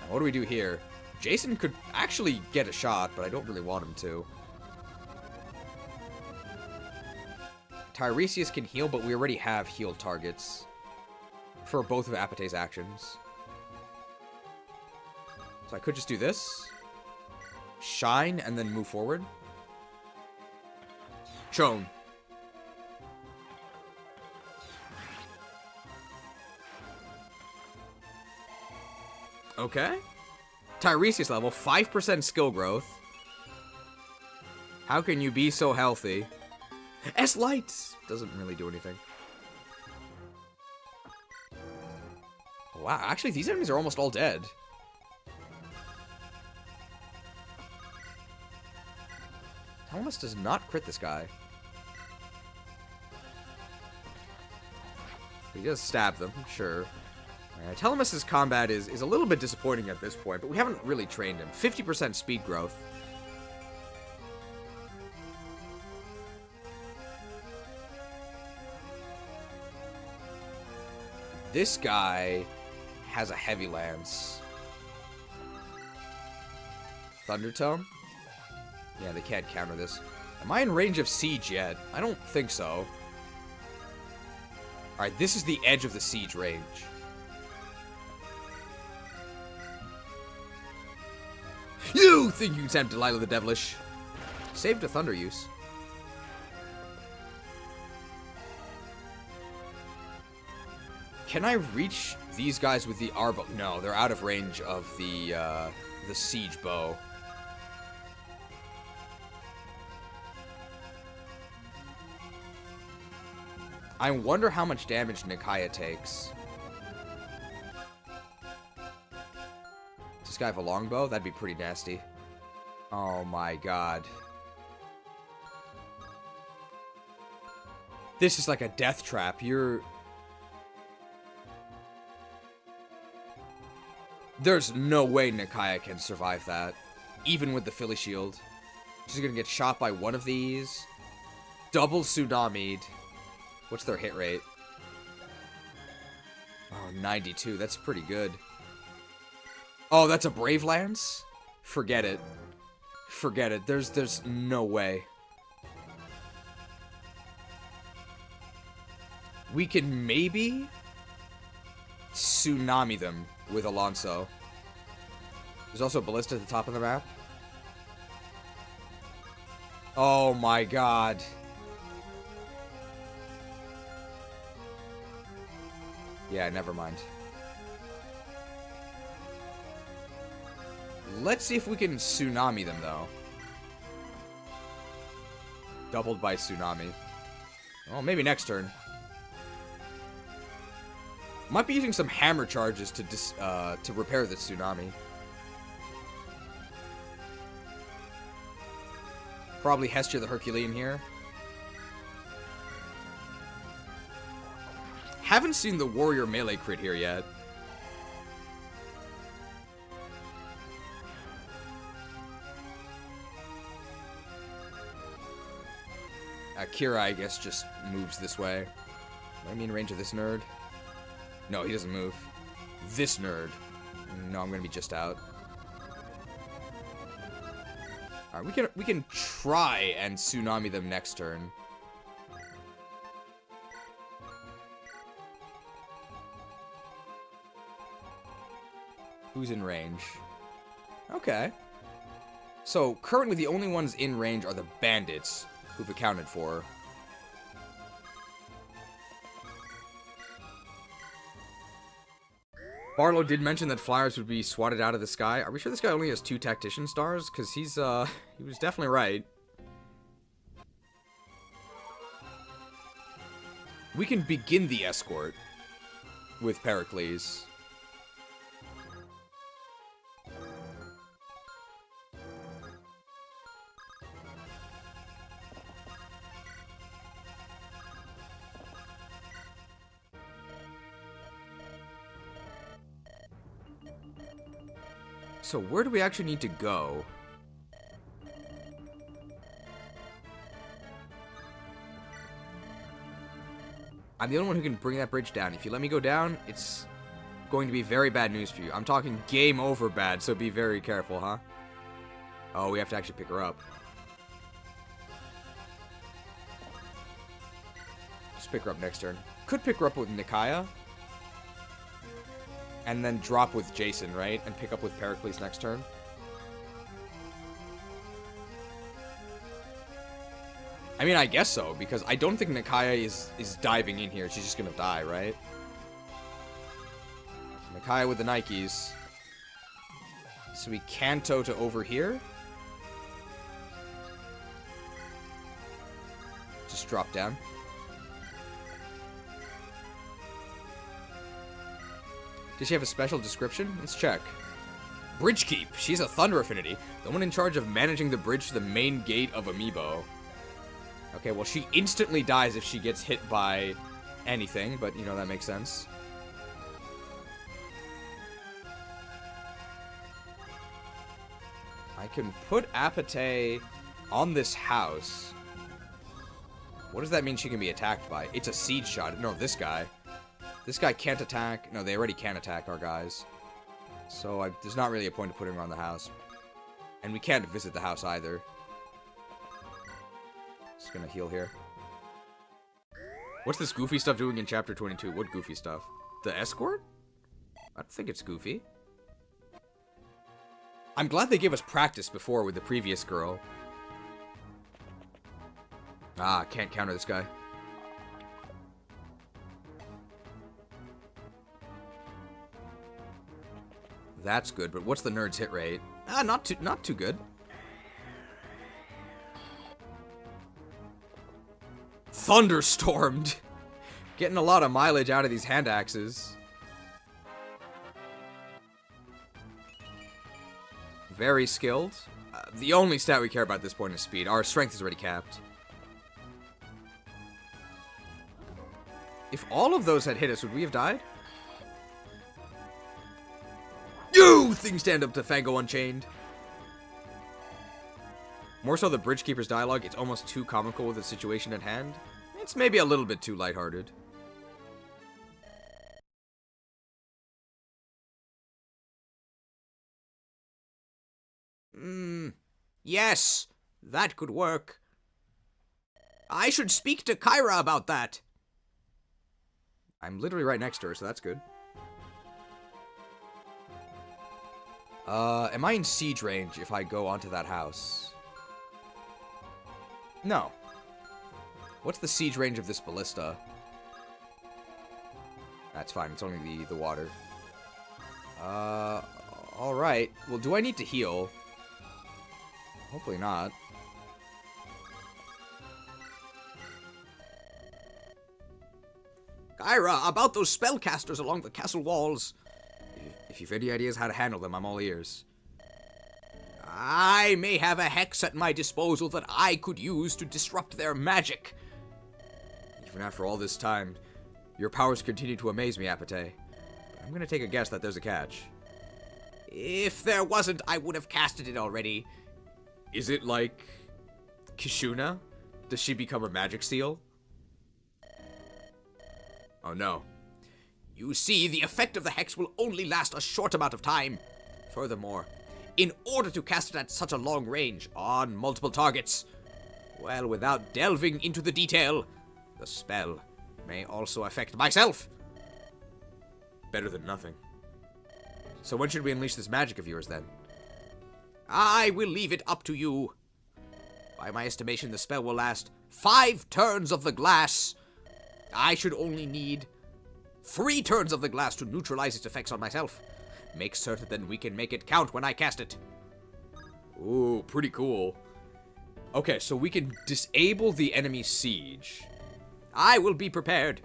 Now, what do we do here? Jason could actually get a shot, but I don't really want him to. Tiresias can heal, but we already have healed targets for both of Apate's actions. So I could just do this. Shine, and then move forward. Chone. Okay. Tiresias level, 5% skill growth. How can you be so healthy? S-Light! Doesn't really do anything. Wow, actually, these enemies are almost all dead. Thomas does not crit this guy. He does stab them, sure. Telemus's combat is a little bit disappointing at this point, but we haven't really trained him. 50% speed growth. This guy has a heavy lance. Thundertone? Yeah, they can't counter this. Am I in range of siege yet? I don't think so. Alright, this is the edge of the siege range. You think you can tempt Delilah the Devilish? Saved a thunder use. Can I reach these guys with the arbow? No, they're out of range of the siege bow. I wonder how much damage Nikaya takes. Does this guy have a longbow? That'd be pretty nasty. Oh my god. This is like a death trap. There's no way Nikaya can survive that. Even with the Philly shield. She's gonna get shot by one of these. Double tsunami'd. What's their hit rate? Oh, 92. That's pretty good. Oh, that's a Brave Lance? Forget it. Forget it. There's no way. We can maybe tsunami them with Alonso. There's also a ballista at the top of the map. Oh my god. Yeah, never mind. Let's see if we can tsunami them, though. Doubled by tsunami. Well, maybe next turn. Might be using some hammer charges to repair the tsunami. Probably Hestia the Herculean here. Haven't seen the warrior melee crit here yet. Kira, I guess, just moves this way. Am I in range of this nerd? No, he doesn't move. This nerd. No, I'm gonna be just out. Alright, we can try and tsunami them next turn. Who's in range? Okay. So, currently the only ones in range are the bandits, who've accounted for. Barlow did mention that flyers would be swatted out of the sky. Are we sure this guy only has 2 tactician stars? Because he was definitely right. We can begin the escort with Pericles. So where do we actually need to go? I'm the only one who can bring that bridge down. If you let me go down, it's going to be very bad news for you. I'm talking game over bad, so be very careful, huh? Oh, we have to actually pick her up. Just pick her up next turn. Could pick her up with Nikaya. And then drop with Jason, right? And pick up with Pericles next turn. I mean, I guess so, because I don't think Nikaya is diving in here. She's just gonna die, right? Nikaya with the Nikes. So we Kanto to over here. Just drop down. Does she have a special description? Let's check. Bridge Keep. She's a Thunder Affinity. The one in charge of managing the bridge to the main gate of Amiibo. Okay, well, she instantly dies if she gets hit by anything, but, you know, that makes sense. I can put Apate on this house. What does that mean she can be attacked by? It's a siege shot. No, this guy. This guy can't attack. No, they already can attack our guys. So there's not really a point of putting her on the house. And we can't visit the house either. Just gonna heal here. What's this goofy stuff doing in chapter 22? What goofy stuff? The escort? I don't think it's goofy. I'm glad they gave us practice before with the previous girl. Ah, can't counter this guy. That's good, but what's the nerd's hit rate? Ah, not too good. Thunderstormed. Getting a lot of mileage out of these hand axes. Very skilled. The only stat we care about at this point is speed. Our strength is already capped. If all of those had hit us, would we have died? You things stand up to Fango Unchained. More so the Bridgekeeper's dialogue, it's almost too comical with the situation at hand. It's maybe a little bit too lighthearted. Yes, that could work. I should speak to Kyra about that. I'm literally right next to her, so that's good. Am I in siege range if I go onto that house? No. What's the siege range of this ballista? That's fine, it's only the water. Alright. Well, do I need to heal? Hopefully not. Kyra, about those spellcasters along the castle walls. If you've any ideas how to handle them, I'm all ears. I may have a hex at my disposal that I could use to disrupt their magic. Even after all this time, your powers continue to amaze me, Apate. I'm gonna take a guess that there's a catch. If there wasn't, I would have casted it already. Is it like Kishuna? Does she become a magic seal? Oh no. You see, the effect of the hex will only last a short amount of time. Furthermore, in order to cast it at such a long range, on multiple targets, well, without delving into the detail, the spell may also affect myself. Better than nothing. So when should we unleash this magic of yours, then? I will leave it up to you. By my estimation, the spell will last 5 turns of the glass. I should only need 3 turns of the glass to neutralize its effects on myself. Make certain that we can make it count when I cast it. Ooh, pretty cool. Okay, so we can disable the enemy siege. I will be prepared.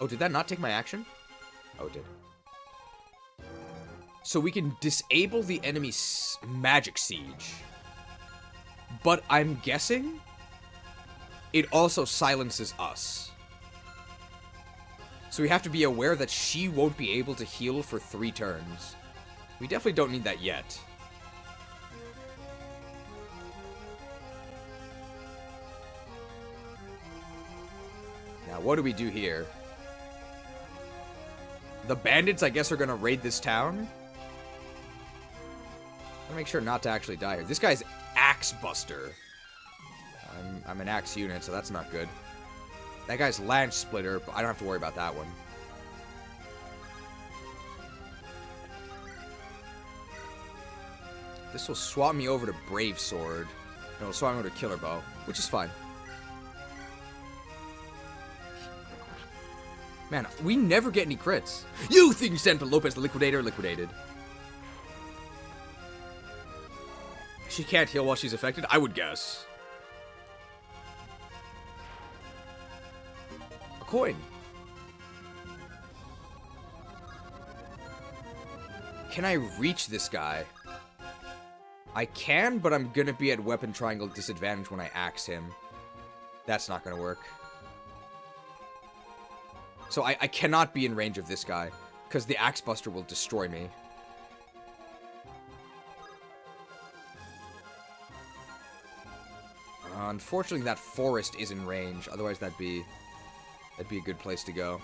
Oh, did that not take my action? Oh, it did. So we can disable the enemy magic siege. But I'm guessing it also silences us. So we have to be aware that she won't be able to heal for 3 turns. We definitely don't need that yet. Now, what do we do here? The bandits, I guess, are gonna raid this town. I'm gonna make sure not to actually die here. This guy's Axe Buster. I'm I'm an axe unit, so that's not good. That guy's lance splitter, but I don't have to worry about that one. This will swap me over to Brave Sword. And it'll swap me over to Killer Bow, which is fine. Man, we never get any crits. You think Santa Lopez the Liquidator liquidated. She can't heal while she's affected? I would guess. A coin. Can I reach this guy? I can, but I'm gonna be at weapon triangle disadvantage when I axe him. That's not gonna work. So I cannot be in range of this guy, because the Axe Buster will destroy me. Unfortunately, that forest is in range. Otherwise, that'd be a good place to go.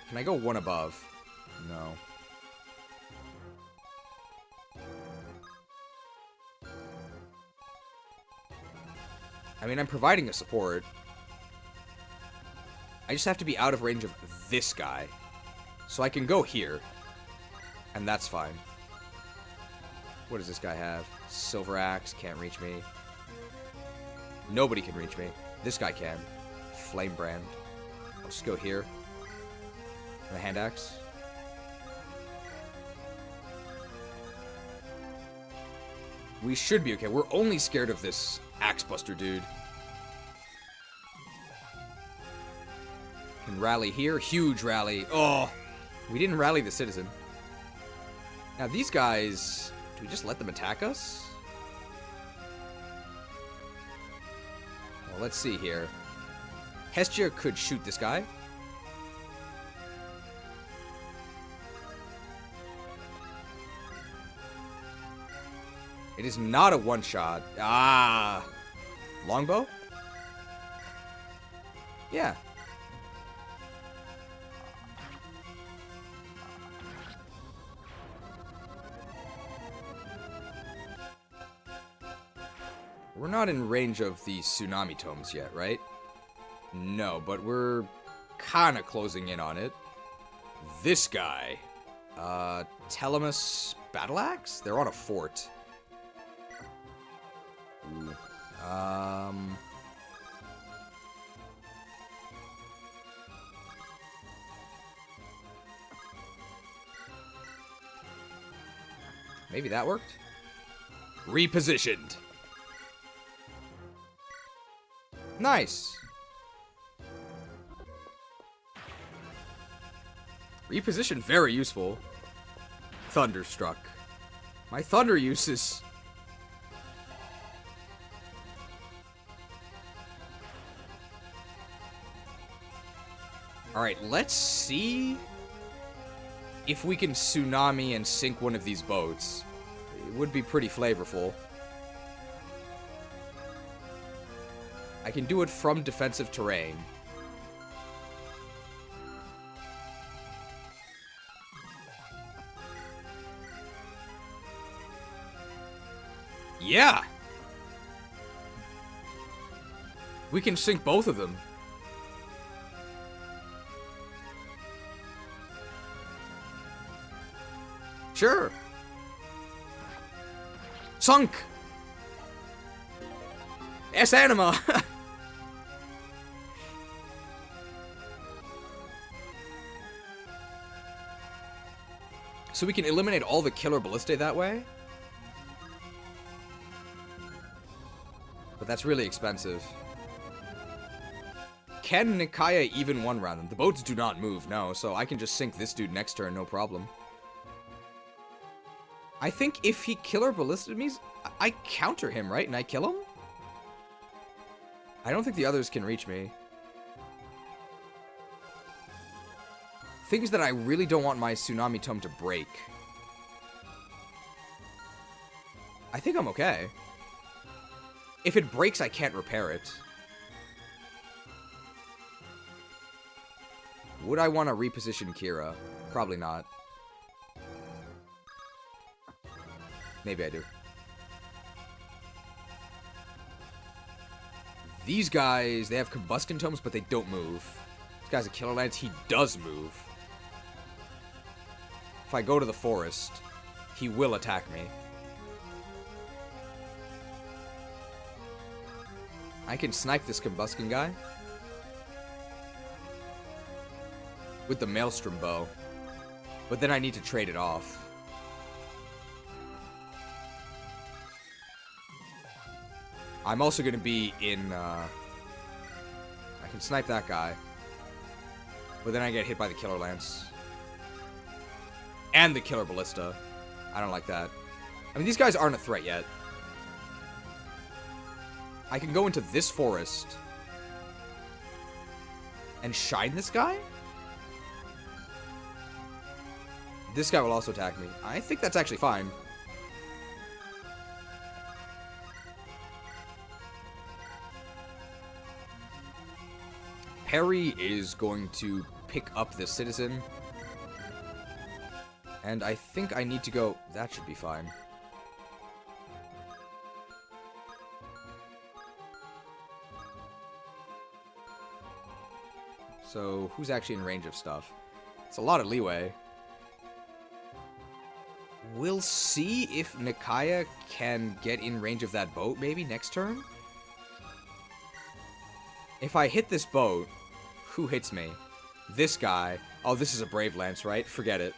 Can I go one above? No. I mean, I'm providing a support. I just have to be out of range of this guy. So I can go here. And that's fine. What does this guy have? Silver Axe, can't reach me. Nobody can reach me. This guy can. Flame Brand. I'll just go here. And a hand axe. We should be okay. We're only scared of this Axe Buster dude. Can rally here. Huge rally. Oh! We didn't rally the citizen. Now these guys... Do we just let them attack us? Well, let's see here. Hestia could shoot this guy. It is not a one-shot. Ah! Longbow? Yeah. We're not in range of the Tsunami Tomes yet, right? No, but we're kind of closing in on it. This guy. Telemus Battle Axe? They're on a fort. Ooh. Maybe that worked? Repositioned. Nice. Reposition, very useful. Thunderstruck. My thunder uses. Alright, let's see if we can tsunami and sink one of these boats. It would be pretty flavorful. I can do it from defensive terrain. Yeah! We can sink both of them. Sure. Sunk! S-Anima! So we can eliminate all the killer ballistae that way? But that's really expensive. Can Nikaya even one round them? The boats do not move, no, so I can just sink this dude next turn, no problem. I think if he killer ballisted me, I counter him, right? And I kill him? I don't think the others can reach me. Thing is that I really don't want my Tsunami Tome to break. I think I'm okay. If it breaks, I can't repair it. Would I want to reposition Kira? Probably not. Maybe I do. These guys, they have combustion tomes, but they don't move. This guy's a Killer Lance. He does move. If I go to the forest, he will attack me. I can snipe this combustion guy with the Maelstrom bow, but then I need to trade it off. I'm also going to be in, I can snipe that guy, but then I get hit by the Killer Lance. And the Killer Ballista. I don't like that. I mean, these guys aren't a threat yet. I can go into this forest and shine this guy? This guy will also attack me. I think that's actually fine. Perry is going to pick up this citizen. And I think I need to go... That should be fine. So, who's actually in range of stuff? It's a lot of leeway. We'll see if Nikaya can get in range of that boat, maybe, next turn? If I hit this boat, who hits me? This guy. Oh, this is a Brave Lance, right? Forget it.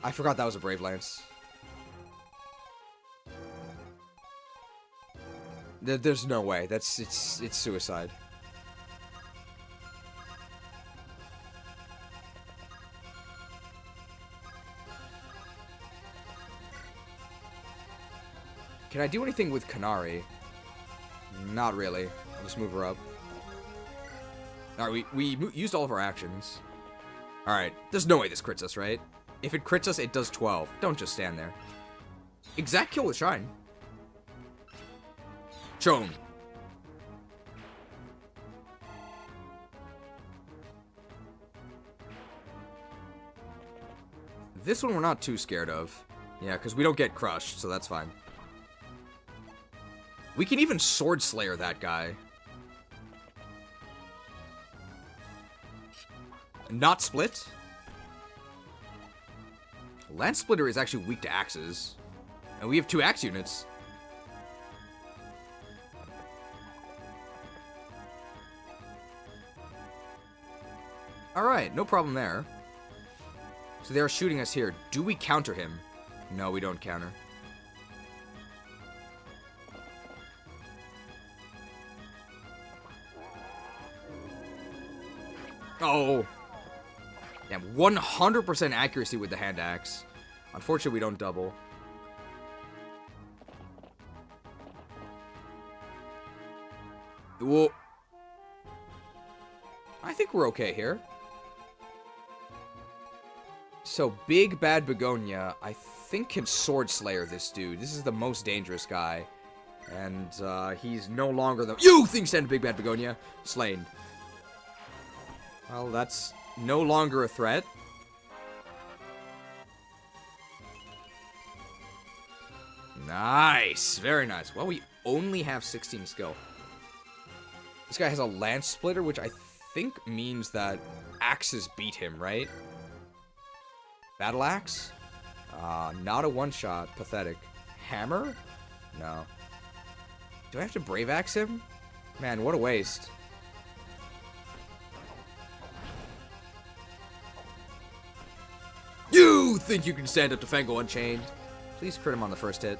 I forgot that was a Brave Lance. There's no way. It's suicide. Can I do anything with Kanari? Not really. I'll just move her up. Alright, we used all of our actions. Alright, there's no way this crits us, right? If it crits us, it does 12. Don't just stand there. Exact kill with Shine. Chone. This one we're not too scared of. Yeah, because we don't get crushed, so that's fine. We can even Sword Slayer that guy. Not split. Lance Splitter is actually weak to axes. And we have 2 axe units. Alright, no problem there. So they are shooting us here. Do we counter him? No, we don't counter. Oh. Damn, 100% accuracy with the hand axe. Unfortunately, we don't double. Whoa. I think we're okay here. So, Big Bad Begonia, I think can Sword Slayer this dude. This is the most dangerous guy. And, he's no longer the... You think send Big Bad Begonia? Slain. Well, that's no longer a threat. Nice. Very nice. Well, we only have 16 skill. This guy has a Lance Splitter, which I think means that axes beat him, right? Battle Axe? Not a one-shot. Pathetic. Hammer? No. Do I have to Brave Axe him? Man, what a waste. You think you can stand up to Fango Unchained? Please crit him on the first hit.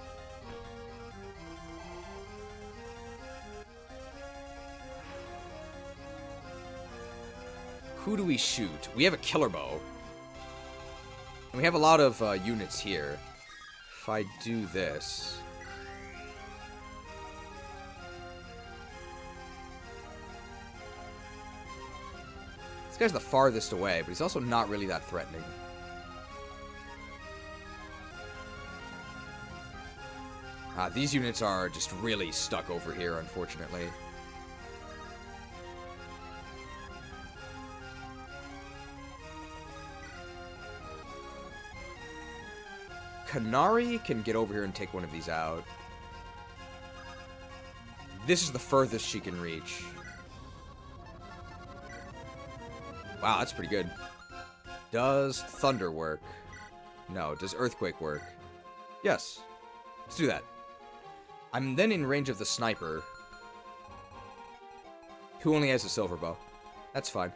Who do we shoot? We have a Killer Bow. And we have a lot of units here. If I do this... This guy's the farthest away, but he's also not really that threatening. These units are just really stuck over here, unfortunately. Kanari can get over here and take one of these out. This is the furthest she can reach. Wow, that's pretty good. Does thunder work? No. Does earthquake work? Yes. Let's do that. I'm then in range of the sniper, who only has a silver bow. That's fine.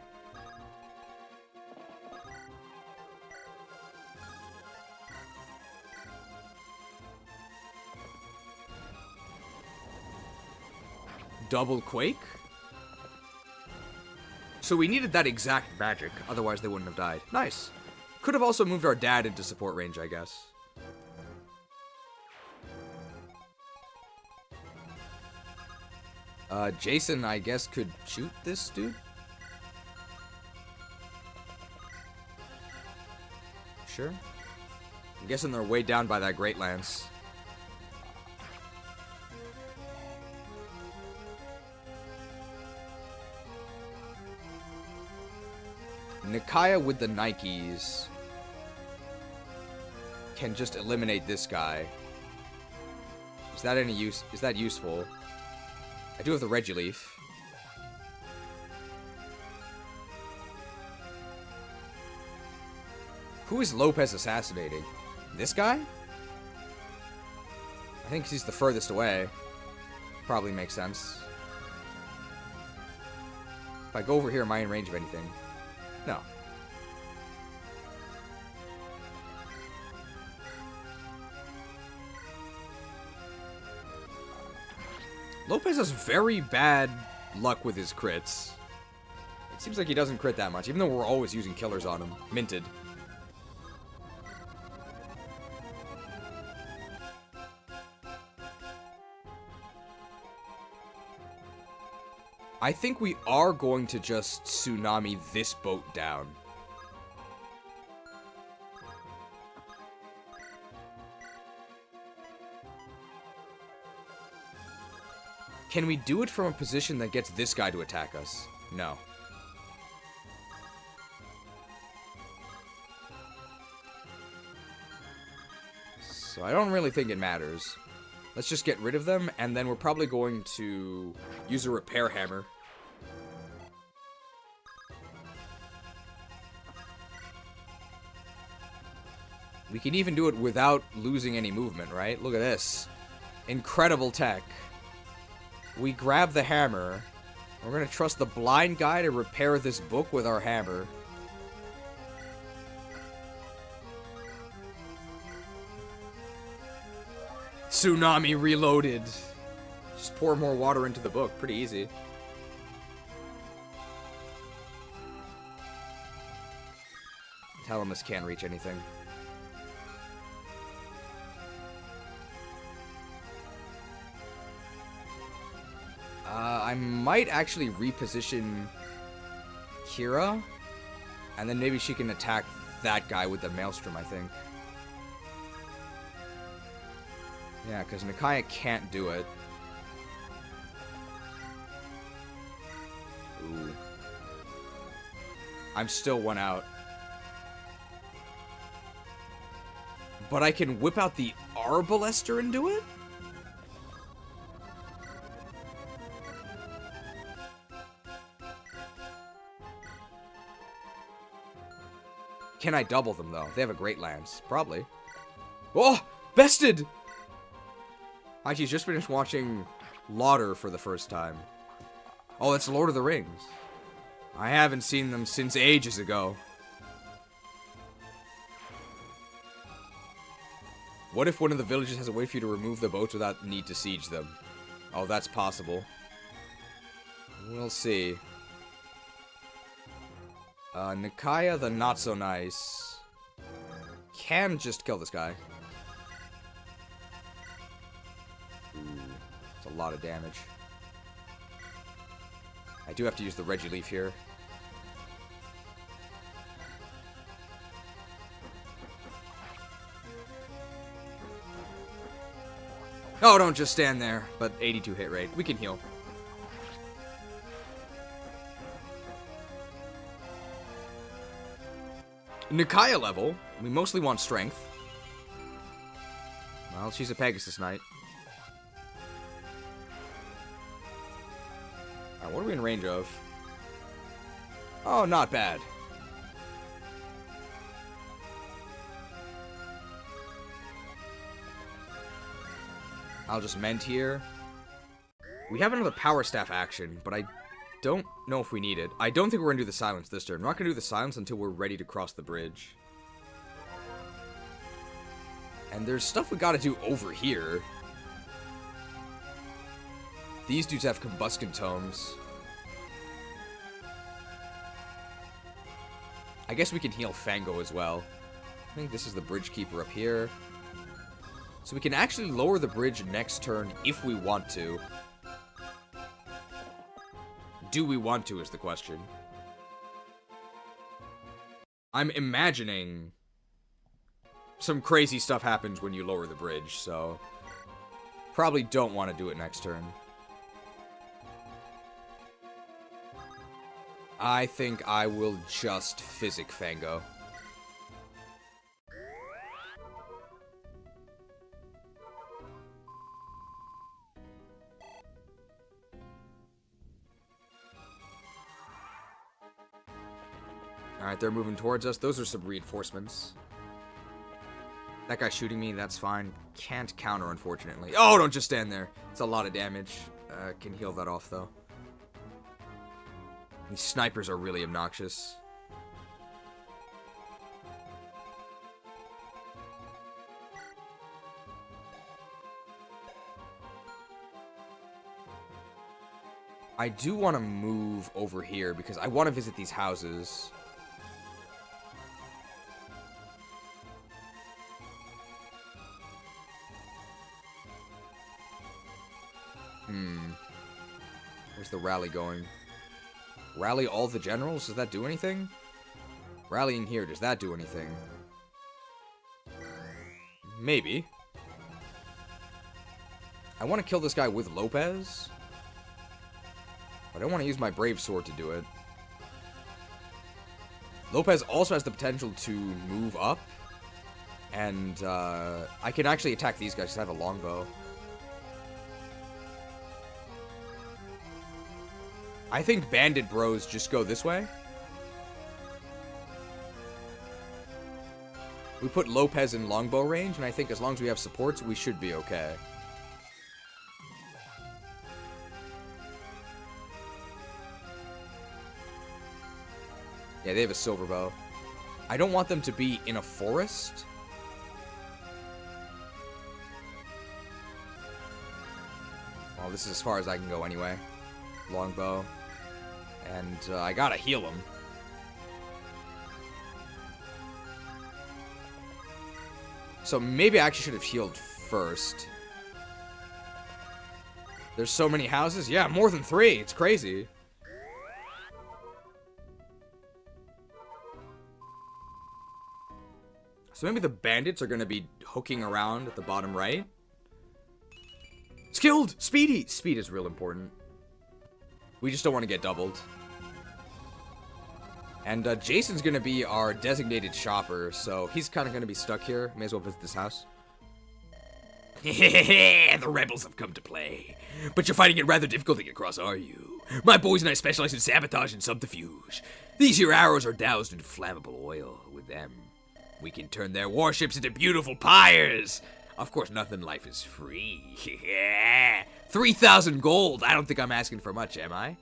Double quake? So we needed that exact magic, otherwise they wouldn't have died. Nice. Could have also moved our dad into support range, I guess. Jason, I guess, could shoot this dude? Sure. I'm guessing they're way down by that Great Lance. Nikaya with the Nikes can just eliminate this guy. Is that any use? Is that useful? I do have the Regileaf. Who is Lopez assassinating? This guy? I think he's the furthest away. Probably makes sense. If I go over here, am I in range of anything? No. Lopez has very bad luck with his crits. It seems like he doesn't crit that much, even though we're always using killers on him. Minted. I think we are going to just tsunami this boat down. Can we do it from a position that gets this guy to attack us? No. So I don't really think it matters. Let's just get rid of them, and then we're probably going to use a repair hammer. We can even do it without losing any movement, right? Look at this. Incredible tech. We grab the hammer. We're going to trust the blind guy to repair this book with our hammer. Tsunami reloaded. Just pour more water into the book. Pretty easy. Telemus can't reach anything. I might actually reposition Kira, and then maybe she can attack that guy with the Maelstrom, I think. Yeah, because Nikaya can't do it. Ooh. I'm still one out. But I can whip out the Arbalester and do it? Can I double them, though? They have a Great Lance. Probably. Oh! Bested! Actually, just finished watching Lauder for the first time. Oh, that's Lord of the Rings. I haven't seen them since ages ago. What if one of the villages has a way for you to remove the boats without need to siege them? Oh, that's possible. We'll see. Nikaya the not-so-nice can just kill this guy. Ooh, that's a lot of damage. I do have to use the Regileaf here. Oh, don't just stand there. But 82 hit rate. We can heal. Nikaya level. We mostly want strength. Well, she's a Pegasus Knight. Alright, what are we in range of? Oh, not bad. I'll just mend here. We have another power staff action, but I don't know if we need it. I don't think we're going to do the silence this turn. We're not going to do the silence until we're ready to cross the bridge. And there's stuff we got to do over here. These dudes have combustion tomes. I guess we can heal Fango as well. I think this is the bridge keeper up here. So we can actually lower the bridge next turn if we want to. Do we want to is the question. I'm imagining some crazy stuff happens when you lower the bridge, so probably don't want to do it next turn. I think I will just Physic Fango. Alright, they're moving towards us. Those are some reinforcements. That guy's shooting me, that's fine. Can't counter, unfortunately. Oh, don't just stand there. It's a lot of damage. Can heal that off, though. These snipers are really obnoxious. I do want to move over here because I want to visit these houses. Where's the rally going? Rally all the generals? Does that do anything? Rallying here, does that do anything? Maybe. I want to kill this guy with Lopez. But I don't want to use my Brave Sword to do it. Lopez also has the potential to move up. And I can actually attack these guys because I have a longbow. I think Bandit Bros just go this way. We put Lopez in longbow range, and I think as long as we have supports, we should be okay. Yeah, they have a silver bow. I don't want them to be in a forest. Well, this is as far as I can go anyway. Longbow. And I gotta heal him. So maybe I actually should have healed first. There's so many houses? Yeah, more than 3. It's crazy. So maybe the bandits are gonna be hooking around at the bottom right. Skilled! Speedy! Speed is real important. We just don't want to get doubled. And Jason's going to be our designated shopper, so he's kind of going to be stuck here. May as well visit this house. The rebels have come to play. But you're finding it rather difficult to get across, are you? My boys and I specialize in sabotage and subterfuge. These here arrows are doused in flammable oil. With them, we can turn their warships into beautiful pyres. Of course, nothing in life is free. 3,000 gold. I don't think I'm asking for much, am I?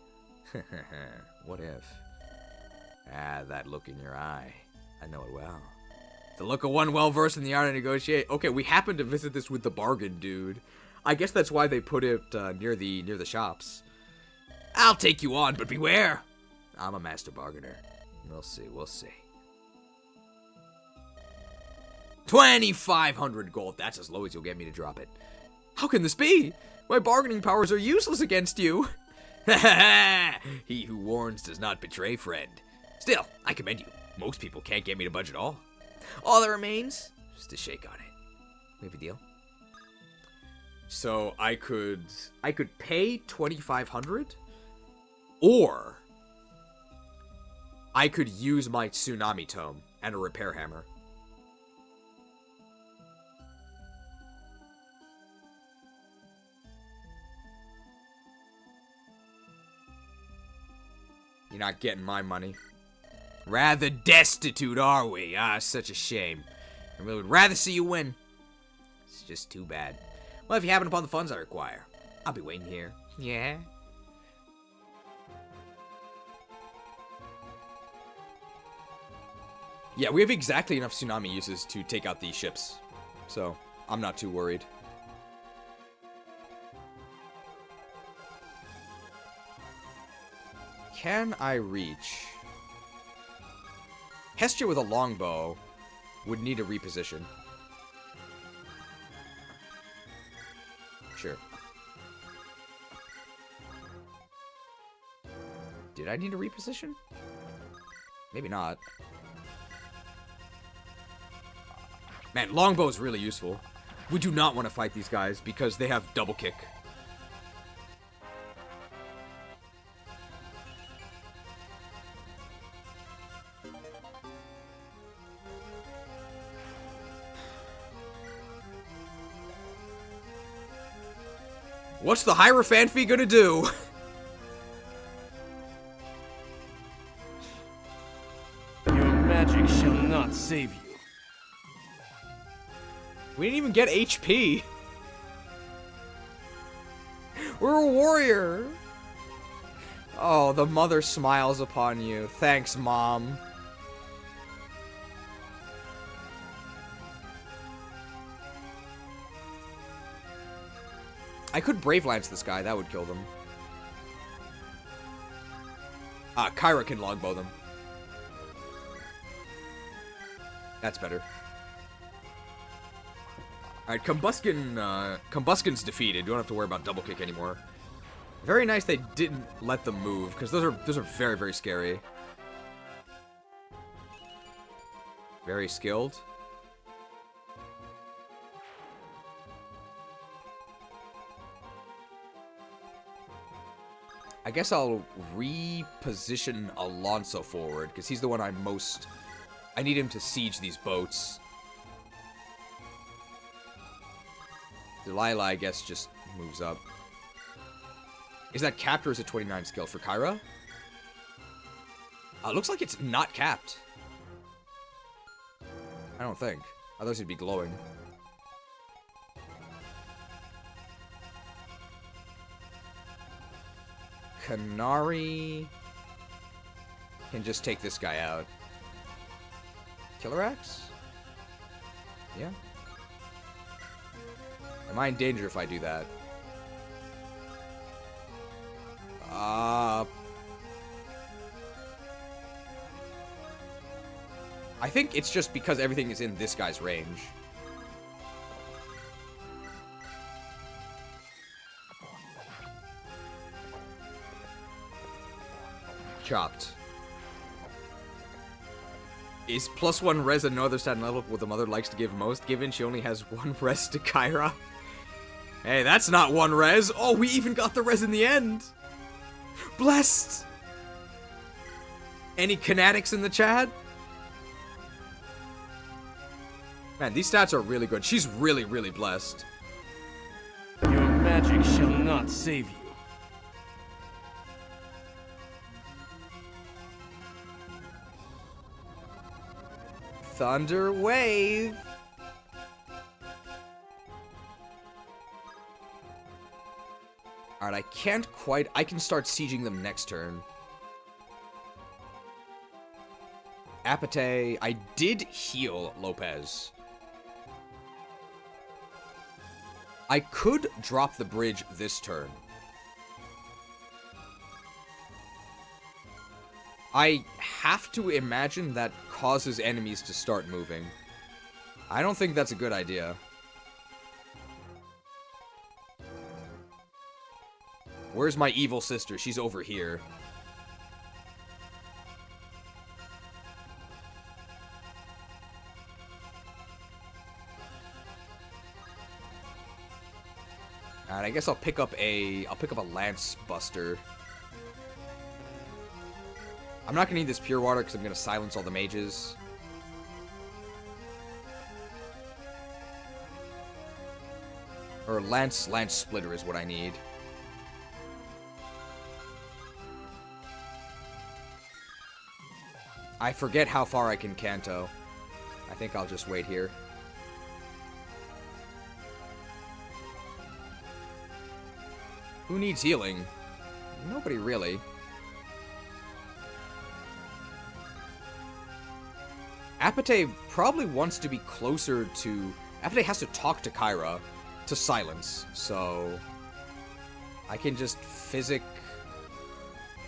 What if? Ah, that look in your eye. I know it well. The look of one well-versed in the art of negotiate. Okay, we happen to visit this with the bargain dude. I guess that's why they put it near the shops. I'll take you on, but beware. I'm a master bargainer. We'll see, we'll see. 2,500 gold. That's as low as you'll get me to drop it. How can this be? My bargaining powers are useless against you. He who warns does not betray, friend. Still, I commend you. Most people can't get me to budge at all. All that remains is to shake on it. We have a deal. So I could pay 2,500, or I could use my tsunami tome and a repair hammer. You're not getting my money. Rather destitute, are we? Ah, such a shame. I really would rather see you win. It's just too bad. Well, if you happen upon the funds I require, I'll be waiting here. Yeah? Yeah, we have exactly enough tsunami uses to take out these ships. So, I'm not too worried. Can I reach? Hestia with a longbow would need a reposition. Sure. Did I need a reposition? Maybe not. Man, longbow is really useful. We do not want to fight these guys because they have double kick. What's the Heirophanphy gonna do? Your magic shall not save you. We didn't even get HP. We're a warrior. Oh, the mother smiles upon you. Thanks, Mom. I could Brave Lance this guy. That would kill them. Ah, Kyra can longbow them. That's better. Alright, Combuskin's defeated. You don't have to worry about double kick anymore. Very nice they didn't let them move, because those are very, very scary. Very skilled. I guess I'll reposition Alonso forward, because he's the one I need him to siege these boats. Delilah, I guess, just moves up. Is that capped or is it 29 skill for Kyra? Looks like it's not capped. I don't think. Otherwise it'd be glowing. Kanari can just take this guy out. Killer Axe? Yeah. Am I in danger if I do that? I think it's just because everything is in this guy's range. Chopped. Is +1 res at no other stat level what the mother likes to give most, given she only has 1 res to Kyra? Hey, that's not 1 res. Oh, we even got the res in the end. Blessed. Any kinetics in the chat? Man, these stats are really good. She's really, really blessed. Your magic shall not save you. Thunder Wave. Alright, I can't quite... I can start sieging them next turn. Apate. I did heal Lopez. I could drop the bridge this turn. I have to imagine that causes enemies to start moving. I don't think that's a good idea. Where's my evil sister? She's over here. Alright, I guess I'll pick up a Lance Buster. I'm not gonna need this pure water because I'm gonna silence all the mages. Or Lance Splitter is what I need. I forget how far I can canto. I think I'll just wait here. Who needs healing? Nobody really. Apate probably wants to be closer to... Apate has to talk to Kyra to silence, so... I can just physic...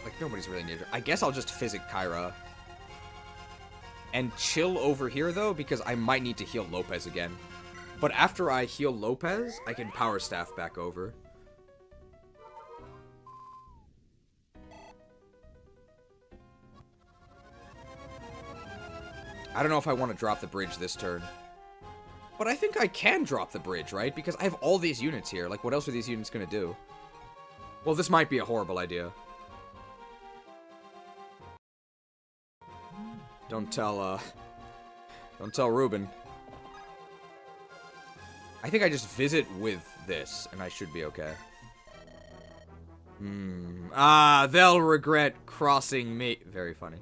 Like, nobody's really near. I guess I'll just physic Kyra. And chill over here, though, because I might need to heal Lopez again. But after I heal Lopez, I can power staff back over. I don't know if I want to drop the bridge this turn. But I think I can drop the bridge, right? Because I have all these units here. Like, what else are these units going to do? Well, this might be a horrible idea. Don't tell Ruben. I think I just visit with this, and I should be okay. They'll regret crossing me. Very funny.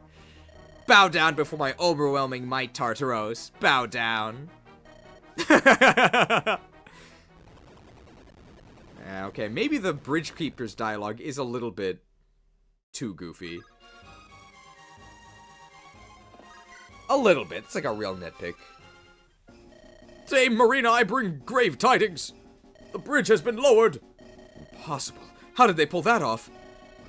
Bow down before my overwhelming might, Tartaros. Bow down. Okay, maybe the Bridge Keeper's dialogue is a little bit too goofy. A little bit. It's like a real nitpick. Dame Marina, I bring grave tidings. The bridge has been lowered. Impossible. How did they pull that off?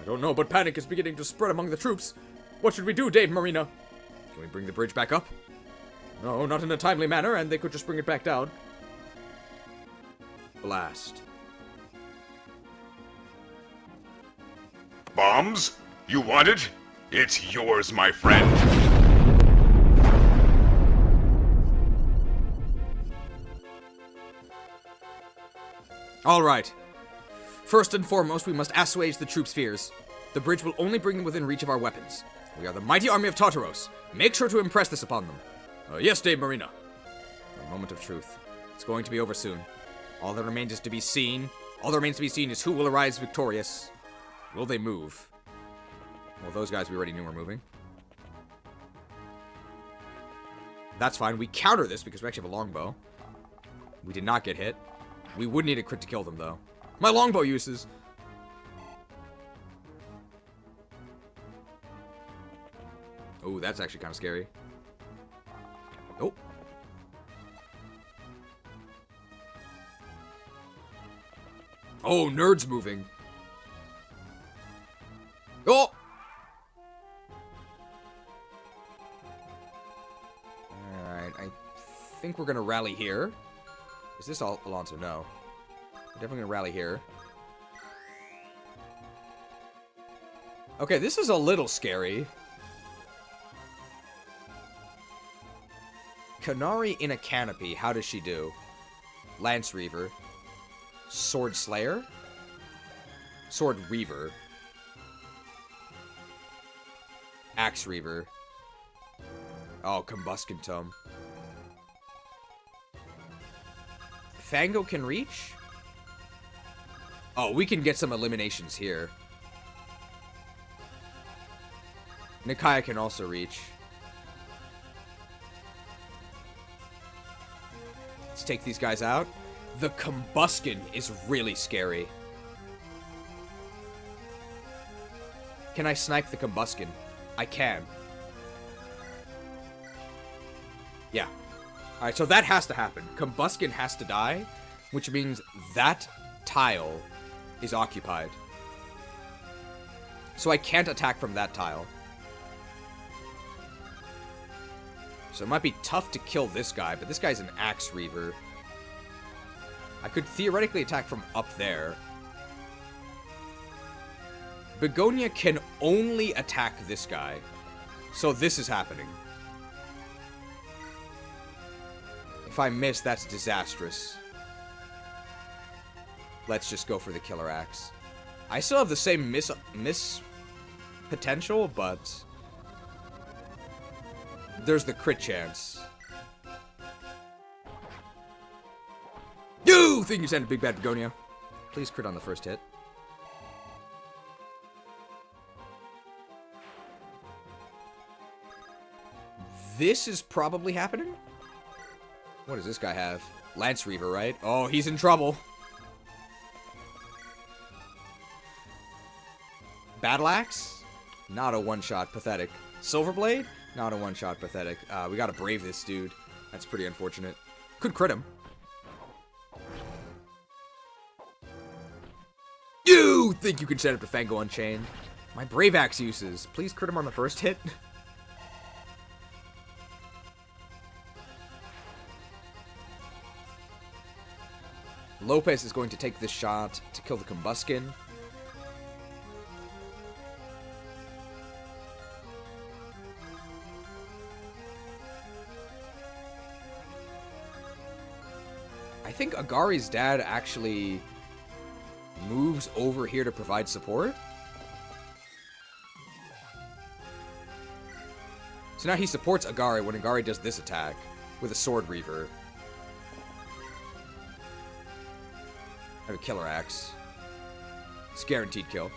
I don't know, but panic is beginning to spread among the troops. What should we do, Dame Marina? Can we bring the bridge back up? No, not in a timely manner, and they could just bring it back down. Blast. Bombs? You want it? It's yours, my friend. All right. First and foremost, we must assuage the troops' fears. The bridge will only bring them within reach of our weapons. We are the mighty army of Tartaros. Make sure to impress this upon them. Yes, Dame Marina. A moment of truth. It's going to be over soon. All that remains is to be seen. All that remains to be seen is who will arise victorious. Will they move? Well, those guys we already knew were moving. That's fine. We counter this because we actually have a longbow. We did not get hit. We would need a crit to kill them, though. My longbow uses. Oh, that's actually kind of scary. Oh. Oh, Nerd's moving. Oh! Alright, I think we're gonna rally here. Is this Alonso? No. We're definitely gonna rally here. Okay, this is a little scary. Canary in a canopy. How does she do? Lance Reaver. Sword Slayer? Sword Reaver. Axe Reaver. Oh, Combustion Tome. Fango can reach? Oh, we can get some eliminations here. Nikaya can also reach. Let's take these guys out. The Combustion is really scary. Can I snipe the Combustion? I can. Yeah. Alright, so that has to happen. Combustion has to die, which means that tile is occupied. So I can't attack from that tile. So it might be tough to kill this guy, but this guy's an Axe Reaver. I could theoretically attack from up there. Begonia can only attack this guy. So this is happening. If I miss, that's disastrous. Let's just go for the Killer Axe. I still have the same miss potential, but there's the crit chance. You think you sent a big bad Begonia? Please crit on the first hit. this is probably happening. What does this guy have? Lance Reaver, right? Oh, he's in trouble. Battle Axe? Not a one-shot, pathetic. Silverblade? Not a one-shot, pathetic. We gotta brave this dude. That's pretty unfortunate. Could crit him. You think you can stand up to Fango Unchained? My Brave Axe uses. Please crit him on the first hit. Lopez is going to take this shot to kill the Combuskin. I think Agari's dad actually moves over here to provide support. So now he supports Agari when Agari does this attack with a Sword Reaver. I have a Killer Axe. It's guaranteed kill.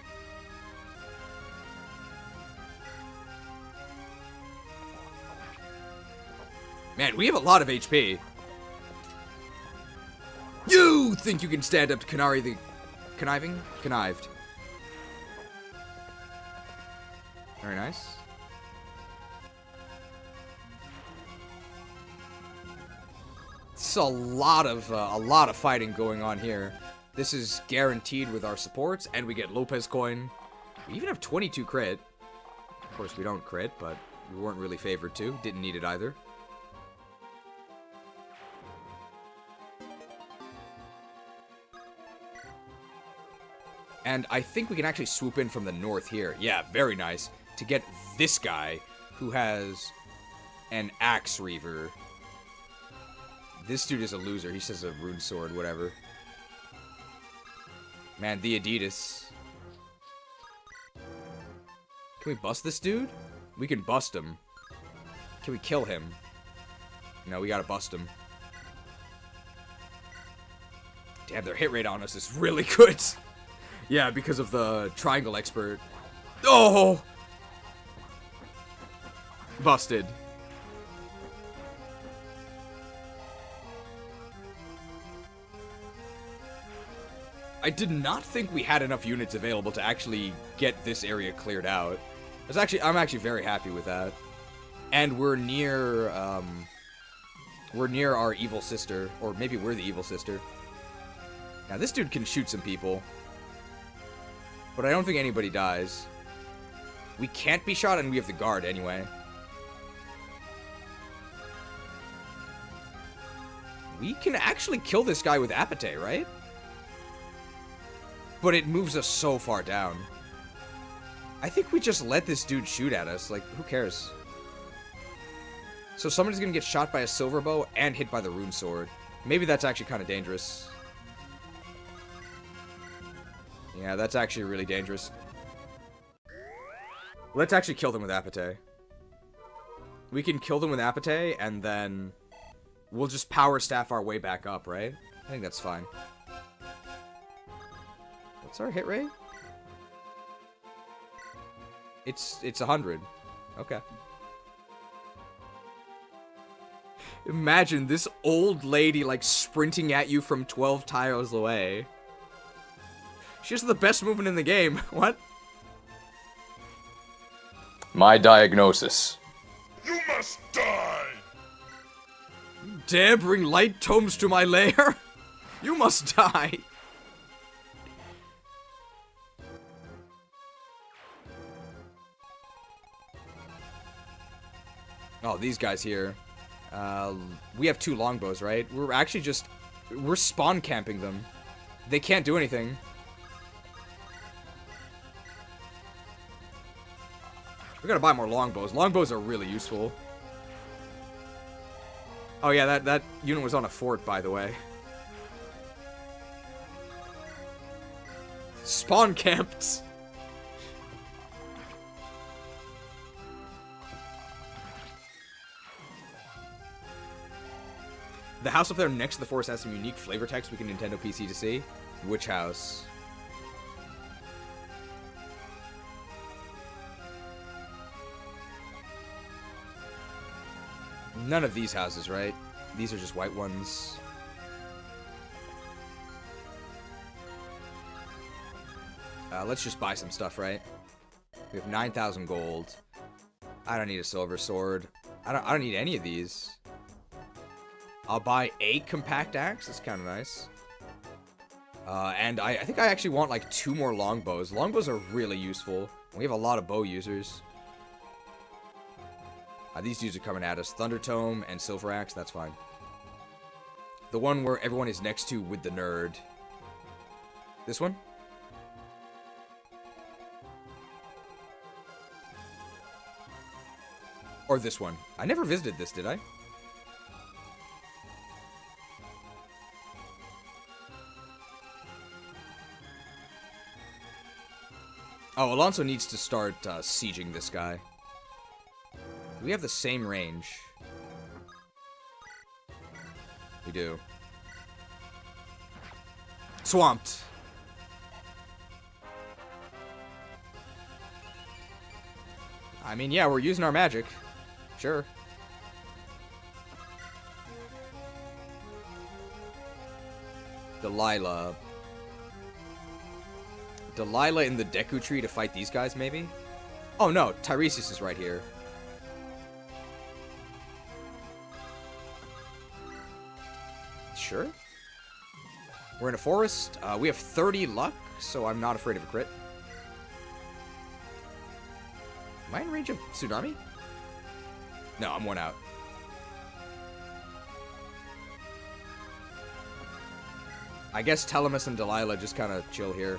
Man, we have a lot of HP. You think you can stand up to Kanari the Conniving? Connived. Very nice. It's a lot of fighting going on here. This is guaranteed with our supports, and we get Lopez coin. We even have 22 crit. Of course, we don't crit, but we weren't really favored to. Didn't need it either. And I think we can actually swoop in from the north here. Yeah, very nice. To get this guy, who has an Axe Reaver. This dude is a loser. He says a Rune Sword, whatever. Man, the Adidas. Can we bust this dude? We can bust him. Can we kill him? No, we gotta bust him. Damn, their hit rate on us is really good. Yeah, because of the Triangle Expert. Oh! Busted. I did not think we had enough units available to actually get this area cleared out. I'm actually very happy with that. And we're near our evil sister, or maybe we're the evil sister. Now this dude can shoot some people, but I don't think anybody dies. We can't be shot, and we have the guard anyway. We can actually kill this guy with Apate, right? But it moves us so far down. I think we just let this dude shoot at us. Like, who cares? So somebody's gonna get shot by a silver bow and hit by the rune sword. Maybe that's actually kind of dangerous. Yeah, that's actually really dangerous. Let's actually kill them with Apate. We can kill them with Apate, and then we'll just power staff our way back up, right? I think that's fine. What's our hit rate? It's 100. Okay. Imagine this old lady, like, sprinting at you from 12 tiles away. She has the best movement in the game. What? My diagnosis. You must die! You dare bring light tomes to my lair? You must die. Oh, these guys here. We have 2 longbows, right? We're spawn camping them. They can't do anything. We gotta buy more longbows. Longbows are really useful. Oh yeah, that unit was on a fort, by the way. Spawn camped. The house up there next to the forest has some unique flavor text we can Nintendo PC to see. Which house? None of these houses, right? These are just white ones. Let's just buy some stuff, right? We have 9,000 gold. I don't need a silver sword. I don't need any of these. I'll buy a compact axe. That's kind of nice. And I think I actually want like 2 more longbows. Longbows are really useful. We have a lot of bow users. These dudes are coming at us. Thunder Tome and Silver Axe, that's fine. The one where everyone is next to with the nerd. This one? Or this one. I never visited this, did I? Oh, Alonso needs to start sieging this guy. We have the same range. We do. Swamped. I mean, yeah, we're using our magic. Sure. Delilah in the Deku Tree to fight these guys, maybe? Oh no, Tiresias is right here. Sure. We're in a forest. We have 30 luck, so I'm not afraid of a crit. Am I in range of Tsunami? No, I'm 1 out. I guess Telemus and Delilah just kind of chill here.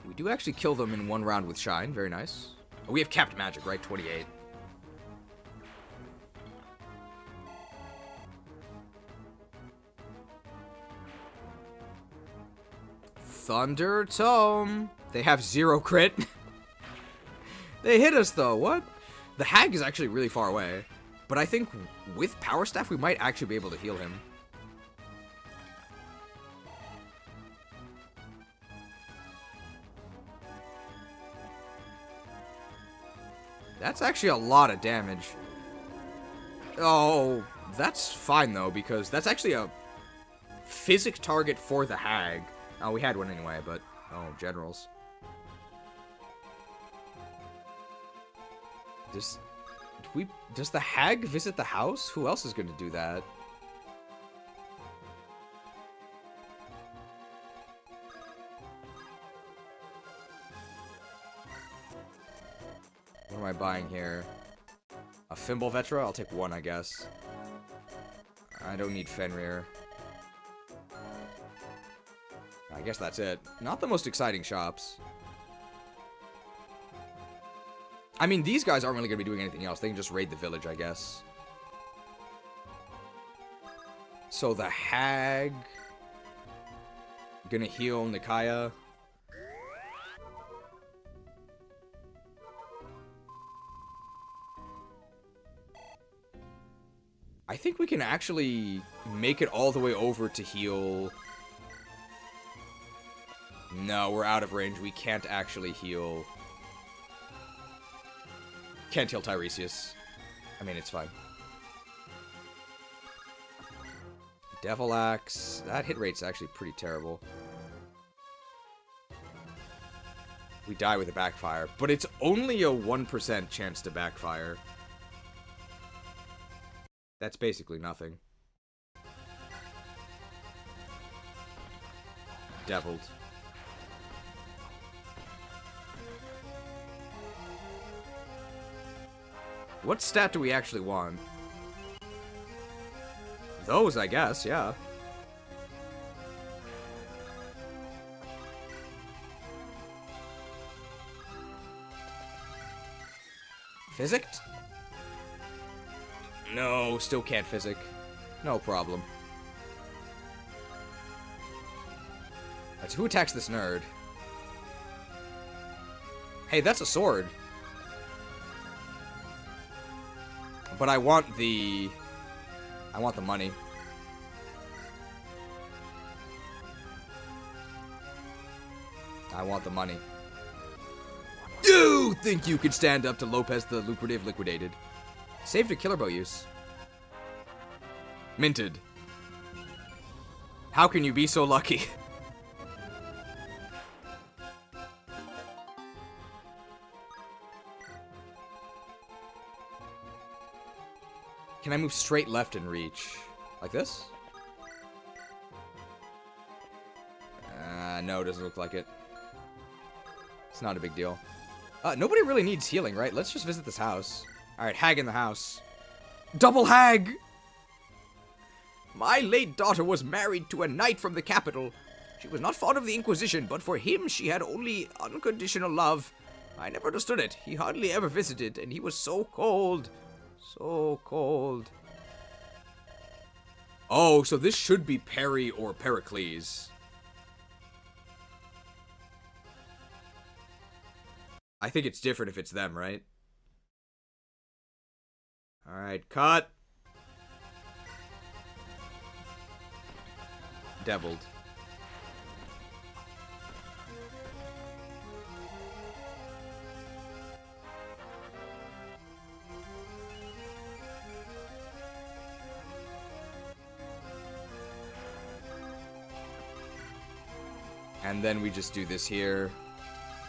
We do actually kill them in 1 round with Shine. Very nice. We have capped magic, right? 28. Thunder Tome. They have 0 crit. They hit us, though. What? The Hag is actually really far away. But I think with Power Staff, we might actually be able to heal him. That's actually a lot of damage. Oh, that's fine, though, because that's actually a physic target for the Hag. Oh, we had one anyway, but... Oh, generals. Does the Hag visit the house? Who else is going to do that? What am I buying here? A Fimble Vetra? I'll take 1, I guess. I don't need Fenrir. I guess that's it. Not the most exciting shops. I mean, these guys aren't really going to be doing anything else. They can just raid the village, I guess. So the Hag... Gonna heal Nikaya. I think we can actually make it all the way over to heal... No, we're out of range. We can't actually heal... Can't heal Tiresias. I mean, it's fine. Devil Axe. That hit rate's actually pretty terrible. We die with a backfire. But it's only a 1% chance to backfire. That's basically nothing. Deviled. What stat do we actually want? Those, I guess, yeah. Physicked? No, still can't physic. No problem. Alright, so who attacks this nerd? Hey, that's a sword. But I want the money. I want the money. You think you could stand up to Lopez the Lucrative Liquidated? Saved a killer bow use. Minted. How can you be so lucky? Can I move straight left and reach? Like this? No, it doesn't look like it. It's not a big deal. Nobody really needs healing, right? Let's just visit this house. Alright, hag in the house. Double hag! My late daughter was married to a knight from the capital. She was not fond of the Inquisition, but for him she had only unconditional love. I never understood it. He hardly ever visited, and he was so cold. So cold. Oh, so this should be Perry or Pericles. I think it's different if it's them, right? Alright, cut. Deviled. And then we just do this here.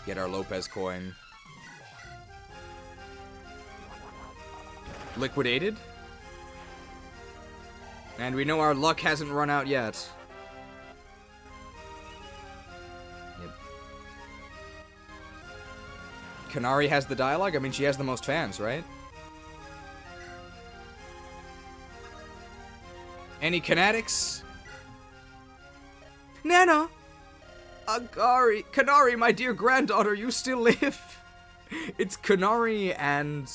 Get our Lopez coin. Liquidated. And we know our luck hasn't run out yet. Yep. Kanari has the dialogue? I mean, she has the most fans, right? Any Kanatics? Nana! Kanari, my dear granddaughter, you still live? It's Kanari and...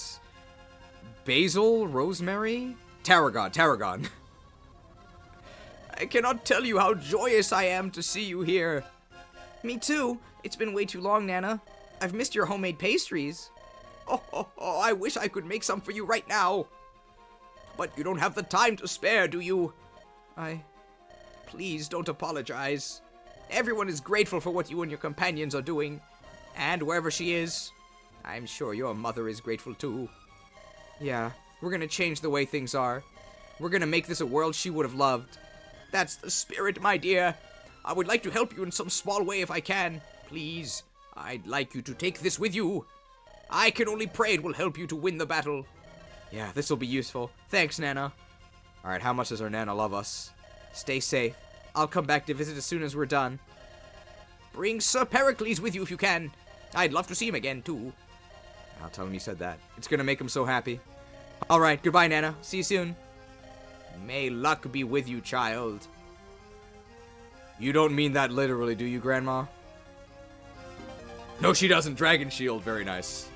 Basil? Rosemary? Tarragon. I cannot tell you how joyous I am to see you here. Me too. It's been way too long, Nana. I've missed your homemade pastries. Oh, I wish I could make some for you right now. But you don't have the time to spare, do you? Please don't apologize. Everyone is grateful for what you and your companions are doing. And wherever she is, I'm sure your mother is grateful too. Yeah, we're gonna change the way things are. We're gonna make this a world she would have loved. That's the spirit, my dear. I would like to help you in some small way if I can. Please, I'd like you to take this with you. I can only pray it will help you to win the battle. Yeah, this'll be useful. Thanks, Nana. Alright, how much does our Nana love us? Stay safe. I'll come back to visit as soon as we're done. Bring Sir Pericles with you if you can. I'd love to see him again, too. I'll tell him you said that. It's gonna make him so happy. Alright, goodbye, Nana. See you soon. May luck be with you, child. You don't mean that literally, do you, Grandma? No, she doesn't. Dragon Shield. Very nice.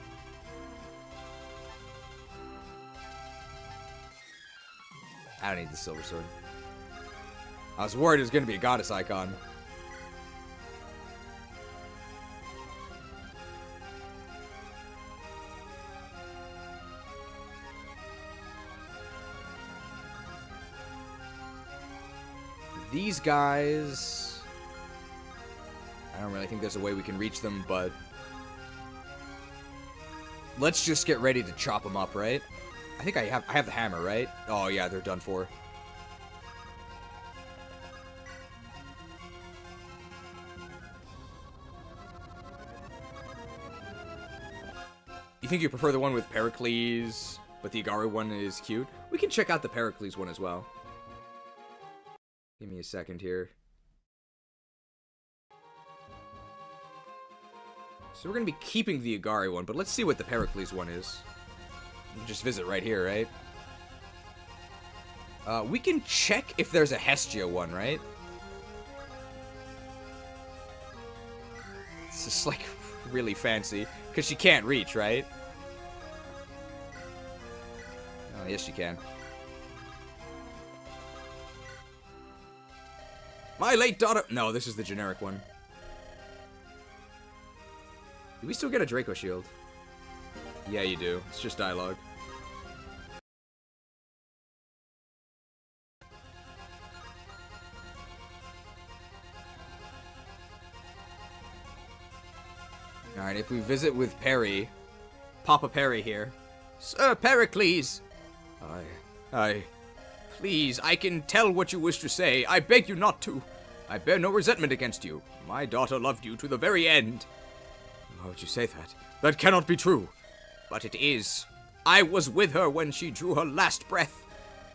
I don't need the silver sword. I was worried it was going to be a goddess icon. These guys... I don't really think there's a way we can reach them, but... Let's just get ready to chop them up, right? I think I have the hammer, right? Oh yeah, they're done for. You think you prefer the one with Pericles, but the Igari one is cute? We can check out the Pericles one as well. Give me a second here. So we're going to be keeping the Igari one, but let's see what the Pericles one is. We'll just visit right here, right? We can check if there's a Hestia one, right? It's just like really fancy, because she can't reach, right? Oh, yes she can. My late daughter... No, this is the generic one. Do we still get a Draco Shield? Yeah, you do. It's just dialogue. Alright, if we visit with Perry, Papa Perry here. Sir Pericles! Please, I can tell what you wish to say. I beg you not to. I bear no resentment against you. My daughter loved you to the very end. Why would you say that? That cannot be true. But it is. I was with her when she drew her last breath.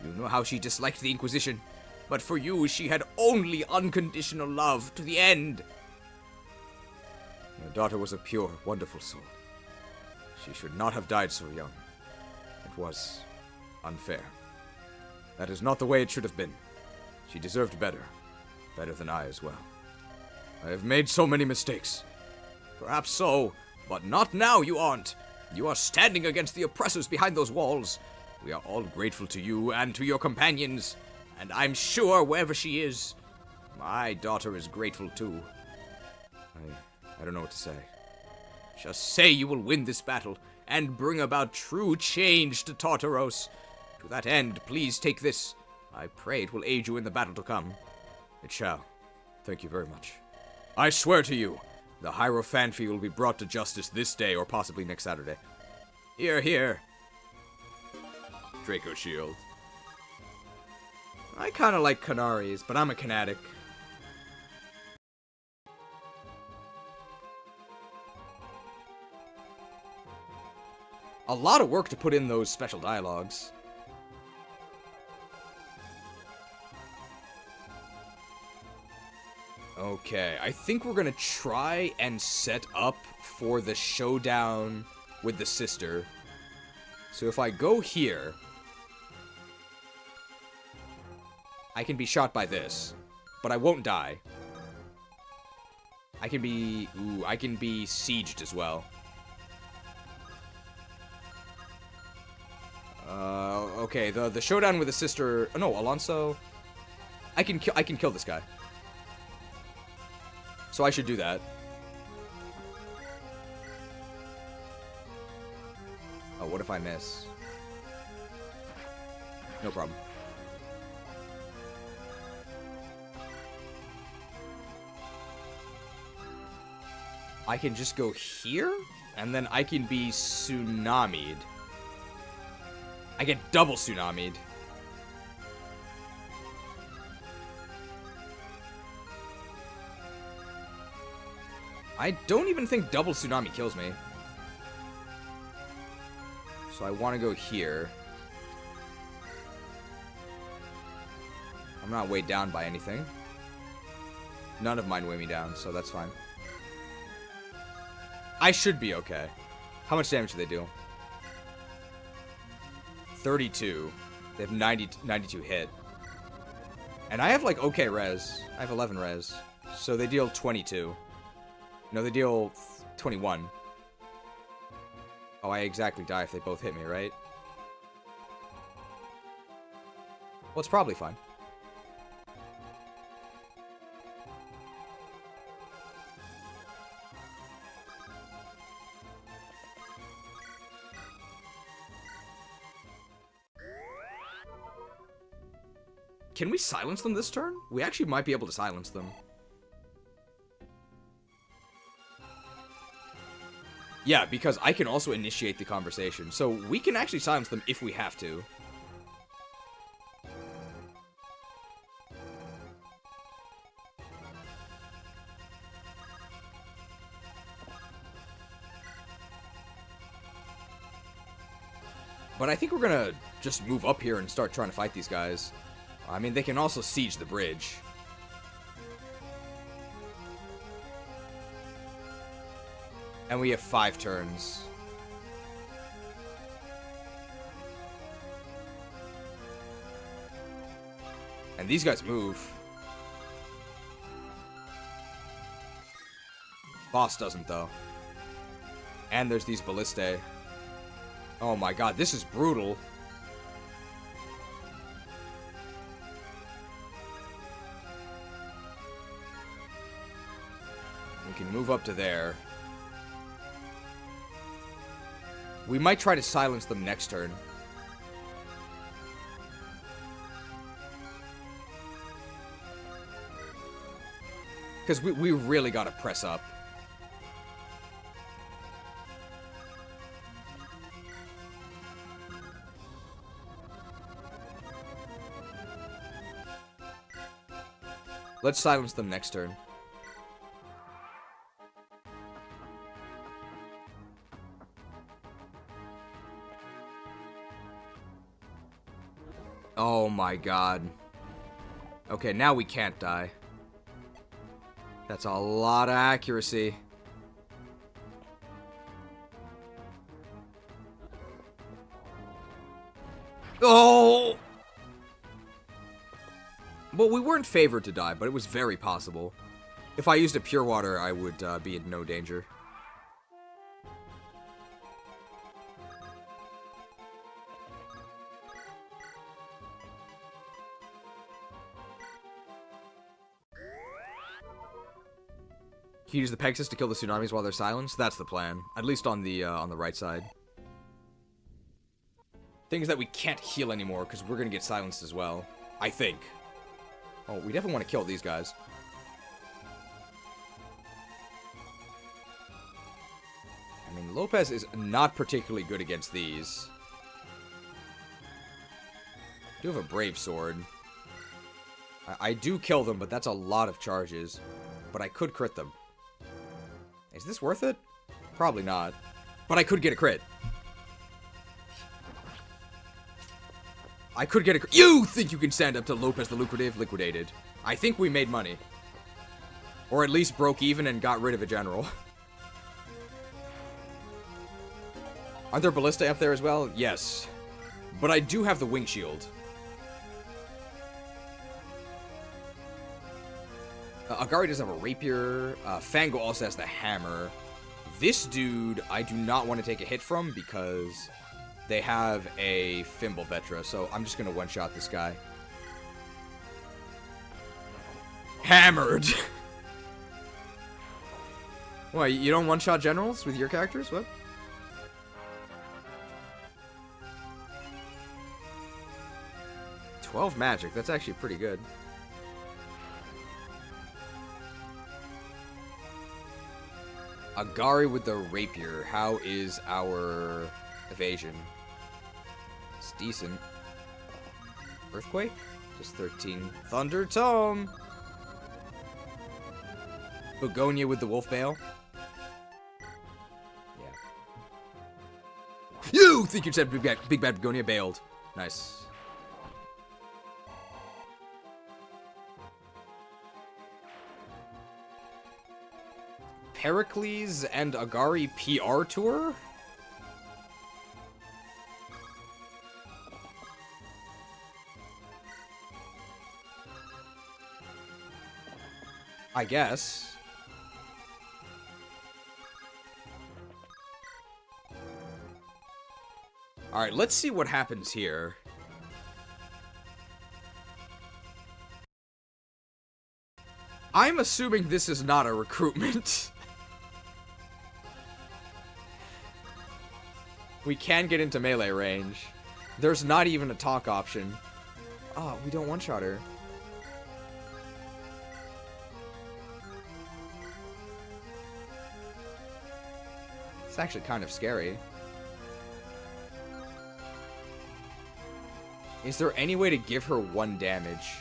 You know how she disliked the Inquisition. But for you, she had only unconditional love to the end. Your daughter was a pure, wonderful soul. She should not have died so young. It was unfair. That is not the way it should have been. She deserved better. Better than I as well. I have made so many mistakes. Perhaps so, but not now, you aren't. You are standing against the oppressors behind those walls. We are all grateful to you and to your companions, and I'm sure wherever she is, my daughter is grateful too. I don't know what to say. Just say you will win this battle and bring about true change to Tartaros. To that end, please take this. I pray it will aid you in the battle to come. It shall. Thank you very much. I swear to you, the Heirophanphy will be brought to justice this day or possibly next Saturday. Here, here. Draco Shield. I kind of like Canaries, but I'm a Canatic. A lot of work to put in those special dialogues. Okay, I think we're gonna try and set up for the showdown with the sister. So if I go here, I can be shot by this, but I won't die. I can be sieged as well. Okay, the showdown with the sister. Oh, no, Alonso. I can kill this guy. So I should do that. Oh, what if I miss? No problem. I can just go here, and then I can be tsunami'd. I get double tsunami'd. I don't even think double tsunami kills me. So I want to go here. I'm not weighed down by anything. None of mine weigh me down, so that's fine. I should be okay. How much damage do they do? 32. They have 92 hit. And I have, like, okay res. I have 11 res. So they deal 22. No, they deal 21. Oh, I exactly die if they both hit me, right? Well, it's probably fine. Can we silence them this turn? We actually might be able to silence them. Yeah, because I can also initiate the conversation. So we can actually silence them if we have to. But I think we're gonna just move up here and start trying to fight these guys. I mean, they can also siege the bridge. And we have 5 turns. And these guys move. Boss doesn't, though. And there's these ballistae. Oh my god, this is brutal. We can move up to there. We might try to silence them next turn. Because we really gotta press up. Let's silence them next turn. Oh my god. Okay, now we can't die. That's a lot of accuracy. Oh! Well, we weren't favored to die, but it was very possible. If I used a pure water, I would be in no danger. Can you use the Pegasus to kill the tsunamis while they're silenced? That's the plan. At least on the right side. Thing is that we can't heal anymore, because we're going to get silenced as well. I think. Oh, we definitely want to kill these guys. I mean, Lopez is not particularly good against these. I do have a Brave Sword. I do kill them, but that's a lot of charges. But I could crit them. Is this worth it? Probably not. But I could get a crit. I could get a crit. You think you can stand up to Lopez the Lucrative? Liquidated. I think we made money. Or at least broke even and got rid of a general. Aren't there Ballista up there as well? Yes. But I do have the Wing Shield. Agari does have a Rapier. Fango also has the Hammer. This dude, I do not want to take a hit from because they have a Fimble Vetra, so I'm just going to one-shot this guy. Hammered! Why, you don't one-shot generals with your characters? What? $12 magic, that's actually pretty good. Agari with the Rapier. How is our evasion? It's decent. Earthquake? Just 13. Thunder Tome! Begonia with the Wolf Bale. Yeah. You think you said Big Bad Begonia bailed. Nice. Pericles and Agari PR Tour? I guess. Alright, let's see what happens here. I'm assuming this is not a recruitment. We can get into melee range. There's not even a talk option. Oh, we don't one-shot her. It's actually kind of scary. Is there any way to give her 1 damage?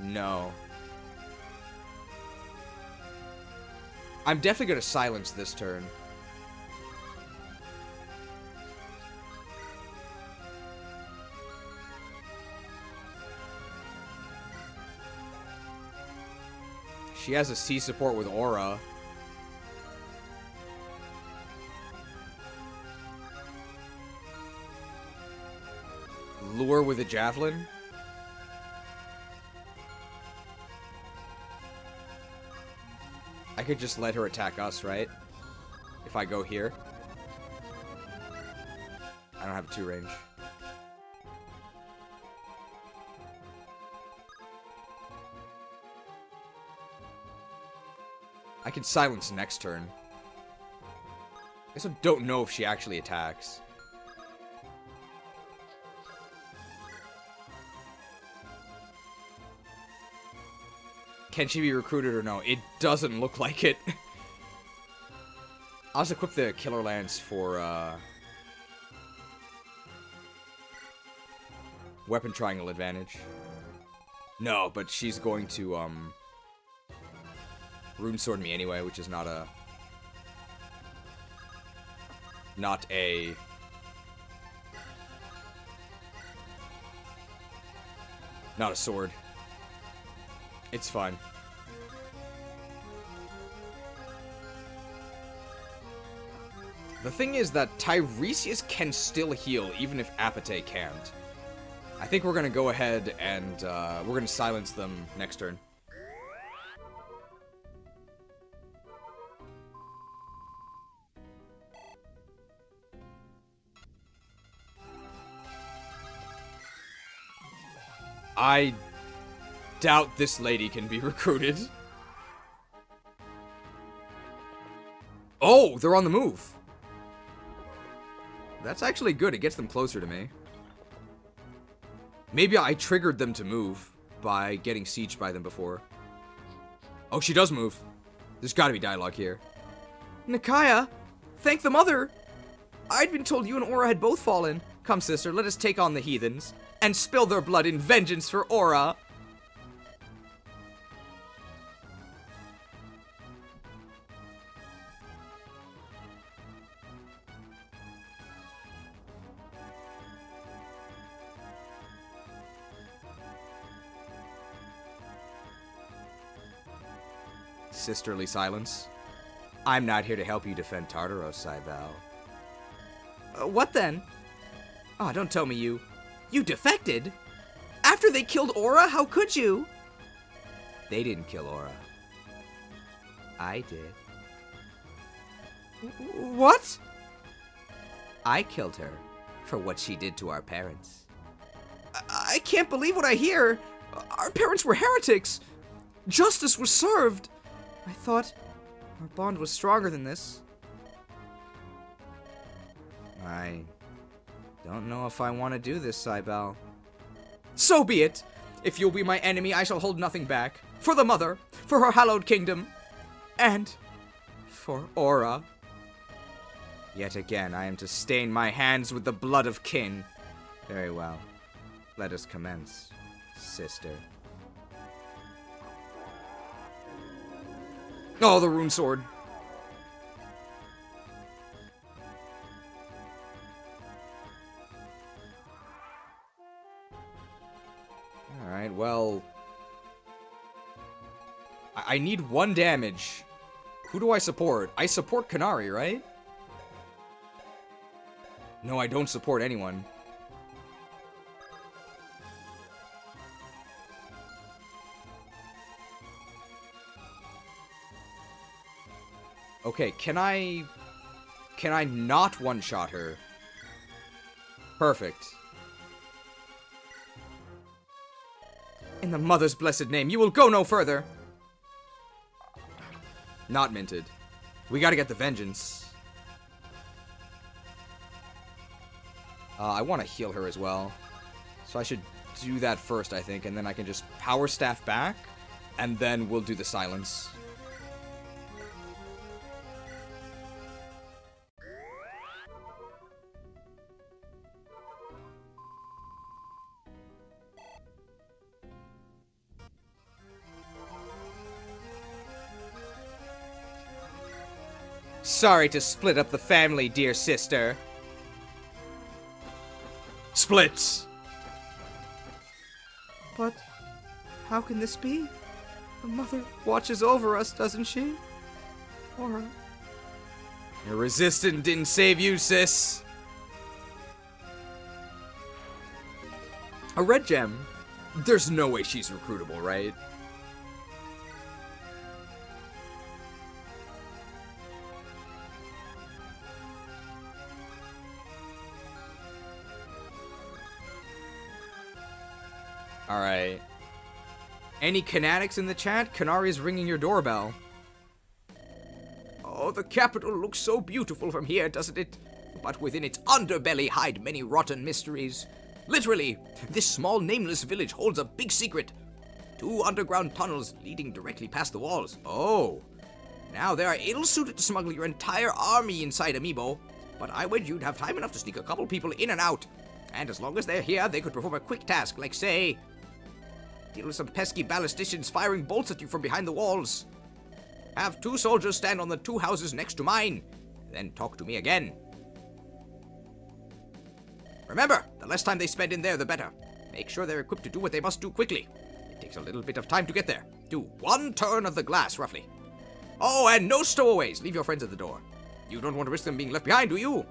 No. I'm definitely going to silence this turn. She has a C support with Aura. Lure with a Javelin. I could just let her attack us, right? If I go here. I don't have a 2 range. I can silence next turn. I also don't know if she actually attacks. Can she be recruited or no? It doesn't look like it. I'll just equip the Killer Lance for, Weapon Triangle advantage. No, but she's going to, Rune Sword me anyway, which is not a... Not a sword. It's fine. The thing is that Tiresias can still heal, even if Apate can't. I think we're gonna go ahead and, we're gonna silence them next turn. I doubt this lady can be recruited. Oh, they're on the move. That's actually good. It gets them closer to me. Maybe I triggered them to move by getting sieged by them before. Oh, she does move. There's gotta be dialogue here. Nikaya, thank the mother. I'd been told you and Aura had both fallen. Come, sister, let us take on the heathens and spill their blood in vengeance for Aura. Sisterly silence. I'm not here to help you defend Tartaros, Cybele. What then? Oh, don't tell me you defected? After they killed Aura? How could you? They didn't kill Aura. I did. What? I killed her for what she did to our parents. I can't believe what I hear. Our parents were heretics. Justice was served. I thought our bond was stronger than this. I don't know if I want to do this, Cybele. So be it. If you'll be my enemy, I shall hold nothing back. For the mother, for her hallowed kingdom, and for Aura. Yet again, I am to stain my hands with the blood of kin. Very well. Let us commence, sister. Oh, the rune sword. Alright, well... I need 1 damage. Who do I support? I support Kanari, right? No, I don't support anyone. Okay, can I not one-shot her? Perfect. In the mother's blessed name, you will go no further! Not minted. We gotta get the vengeance. I want to heal her as well. So I should do that first, I think, and then I can just power staff back, and then we'll do the silence. Sorry to split up the family, dear sister. Splits! But how can this be? The mother watches over us, doesn't she? Or... Your resistance didn't save you, sis. A red gem? There's no way she's recruitable, right? Alright. Any Kanatics in the chat? Kanari's ringing your doorbell. Oh, the capital looks so beautiful from here, doesn't it? But within its underbelly hide many rotten mysteries. Literally, this small nameless village holds a big secret. 2 underground tunnels leading directly past the walls. Oh. Now, they are ill-suited to smuggle your entire army inside Amiibo, but I would you'd have time enough to sneak a couple people in and out. And as long as they're here, they could perform a quick task, like, say... deal with some pesky ballisticians firing bolts at you from behind the walls. Have 2 soldiers stand on the 2 houses next to mine, then talk to me again. Remember, the less time they spend in there, the better. Make sure they're equipped to do what they must do quickly. It takes a little bit of time to get there. Do 1 turn of the glass, roughly. Oh, and no stowaways. Leave your friends at the door. You don't want to risk them being left behind, do you?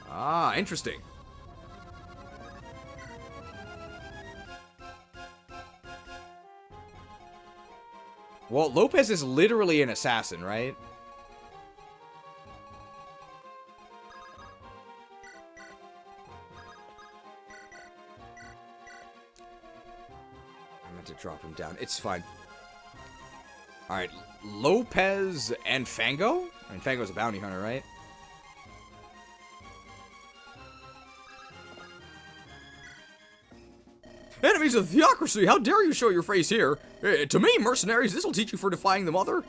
Ah, interesting. Well, Lopez is literally an assassin, right? I meant to drop him down. It's fine. Alright, Lopez and Fango? I mean, Fango's a bounty hunter, right? Enemies of theocracy, how dare you show your face here? To me, mercenaries, this'll teach you for defying the mother.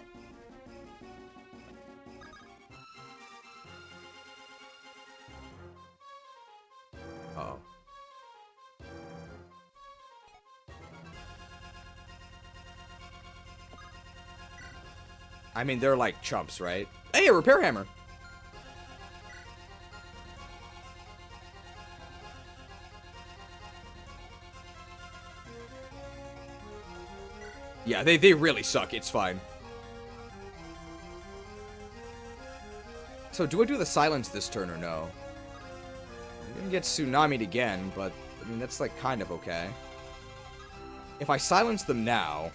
Uh-oh. I mean, they're like chumps, right? Hey, a repair hammer! Yeah, they really suck. It's fine. So, do I do the silence this turn or no? I'm gonna get tsunami'd again, but, I mean, that's, like, kind of okay. If I silence them now...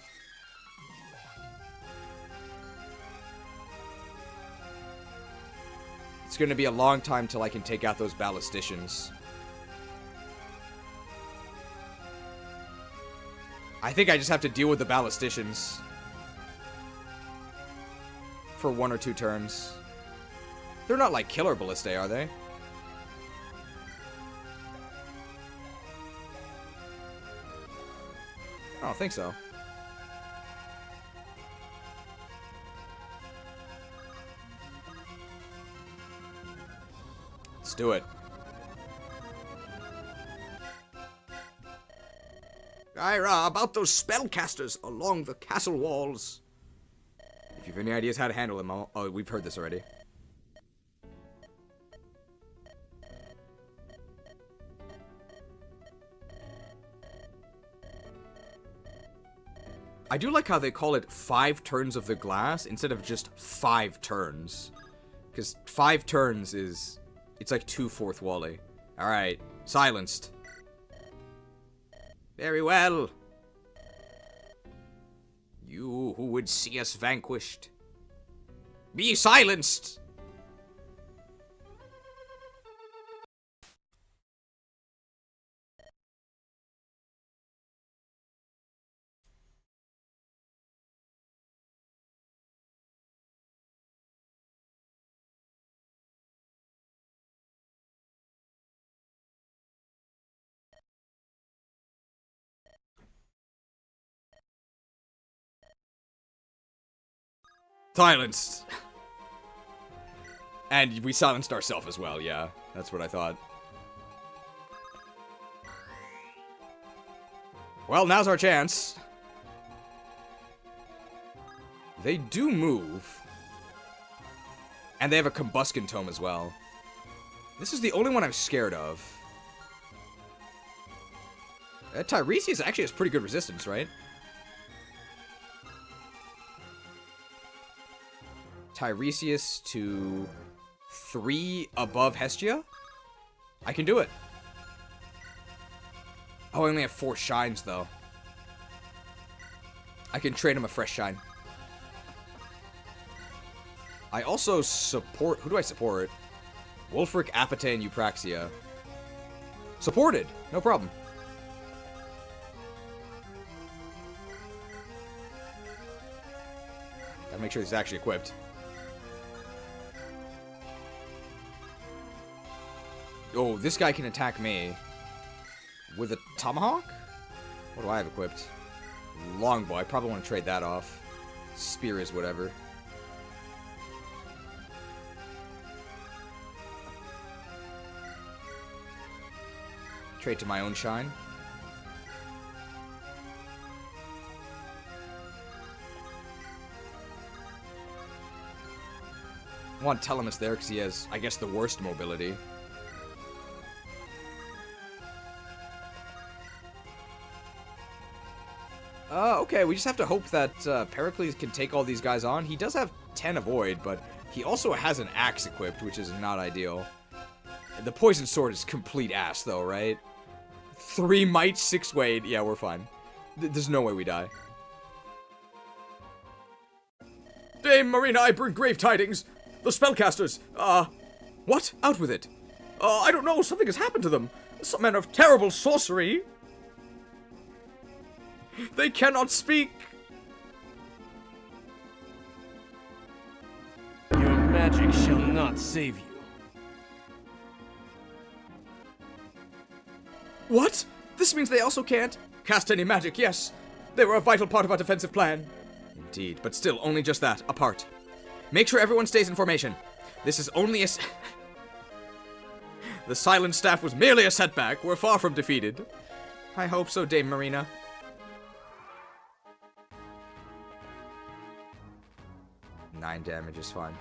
it's gonna be a long time till I can take out those ballisticians. I think I just have to deal with the ballisticians for 1 or 2 turns. They're not like killer ballistae, are they? I don't think so. Let's do it. Ira, about those spellcasters along the castle walls. If you have any ideas how to handle them, oh, we've heard this already. I do like how they call it 5 turns of the glass instead of just 5 turns. Because 5 turns is... it's like 2 fourth volley. Alright, silenced. Very well. You who would see us vanquished, be silenced! Silenced. And we silenced ourselves as well, yeah. That's what I thought. Well, now's our chance. They do move. And they have a combustion tome as well. This is the only one I'm scared of. Tiresias actually has pretty good resistance, right? Tiresias to 3 above Hestia? I can do it. Oh, I only have 4 shines, though. I can trade him a fresh shine. I also support... who do I support? Wulfric, Apate, and Eupraxia. Supported! No problem. Gotta make sure he's actually equipped. Oh, this guy can attack me. With a tomahawk? What do I have equipped? Longbow. I probably want to trade that off. Spear is whatever. Trade to my own shine. I want Telemus there because he has, I guess, the worst mobility. Okay, we just have to hope that Pericles can take all these guys on. He does have 10 avoid, but he also has an axe equipped, which is not ideal. The poison sword is complete ass, though, right? 3 might, 6 weight. Yeah, we're fine. There's no way we die. Dame Marina, I bring grave tidings. The spellcasters, what? Out with it. I don't know, something has happened to them. Some man of terrible sorcery. They cannot speak. Your magic shall not save you. What? This means they also can't cast any magic, yes. They were a vital part of our defensive plan. Indeed, but still, only just that, a part. Make sure everyone stays in formation. This is only a... The Silent Staff was merely a setback. We're far from defeated. I hope so, Dame Marina. Nine damage is fine.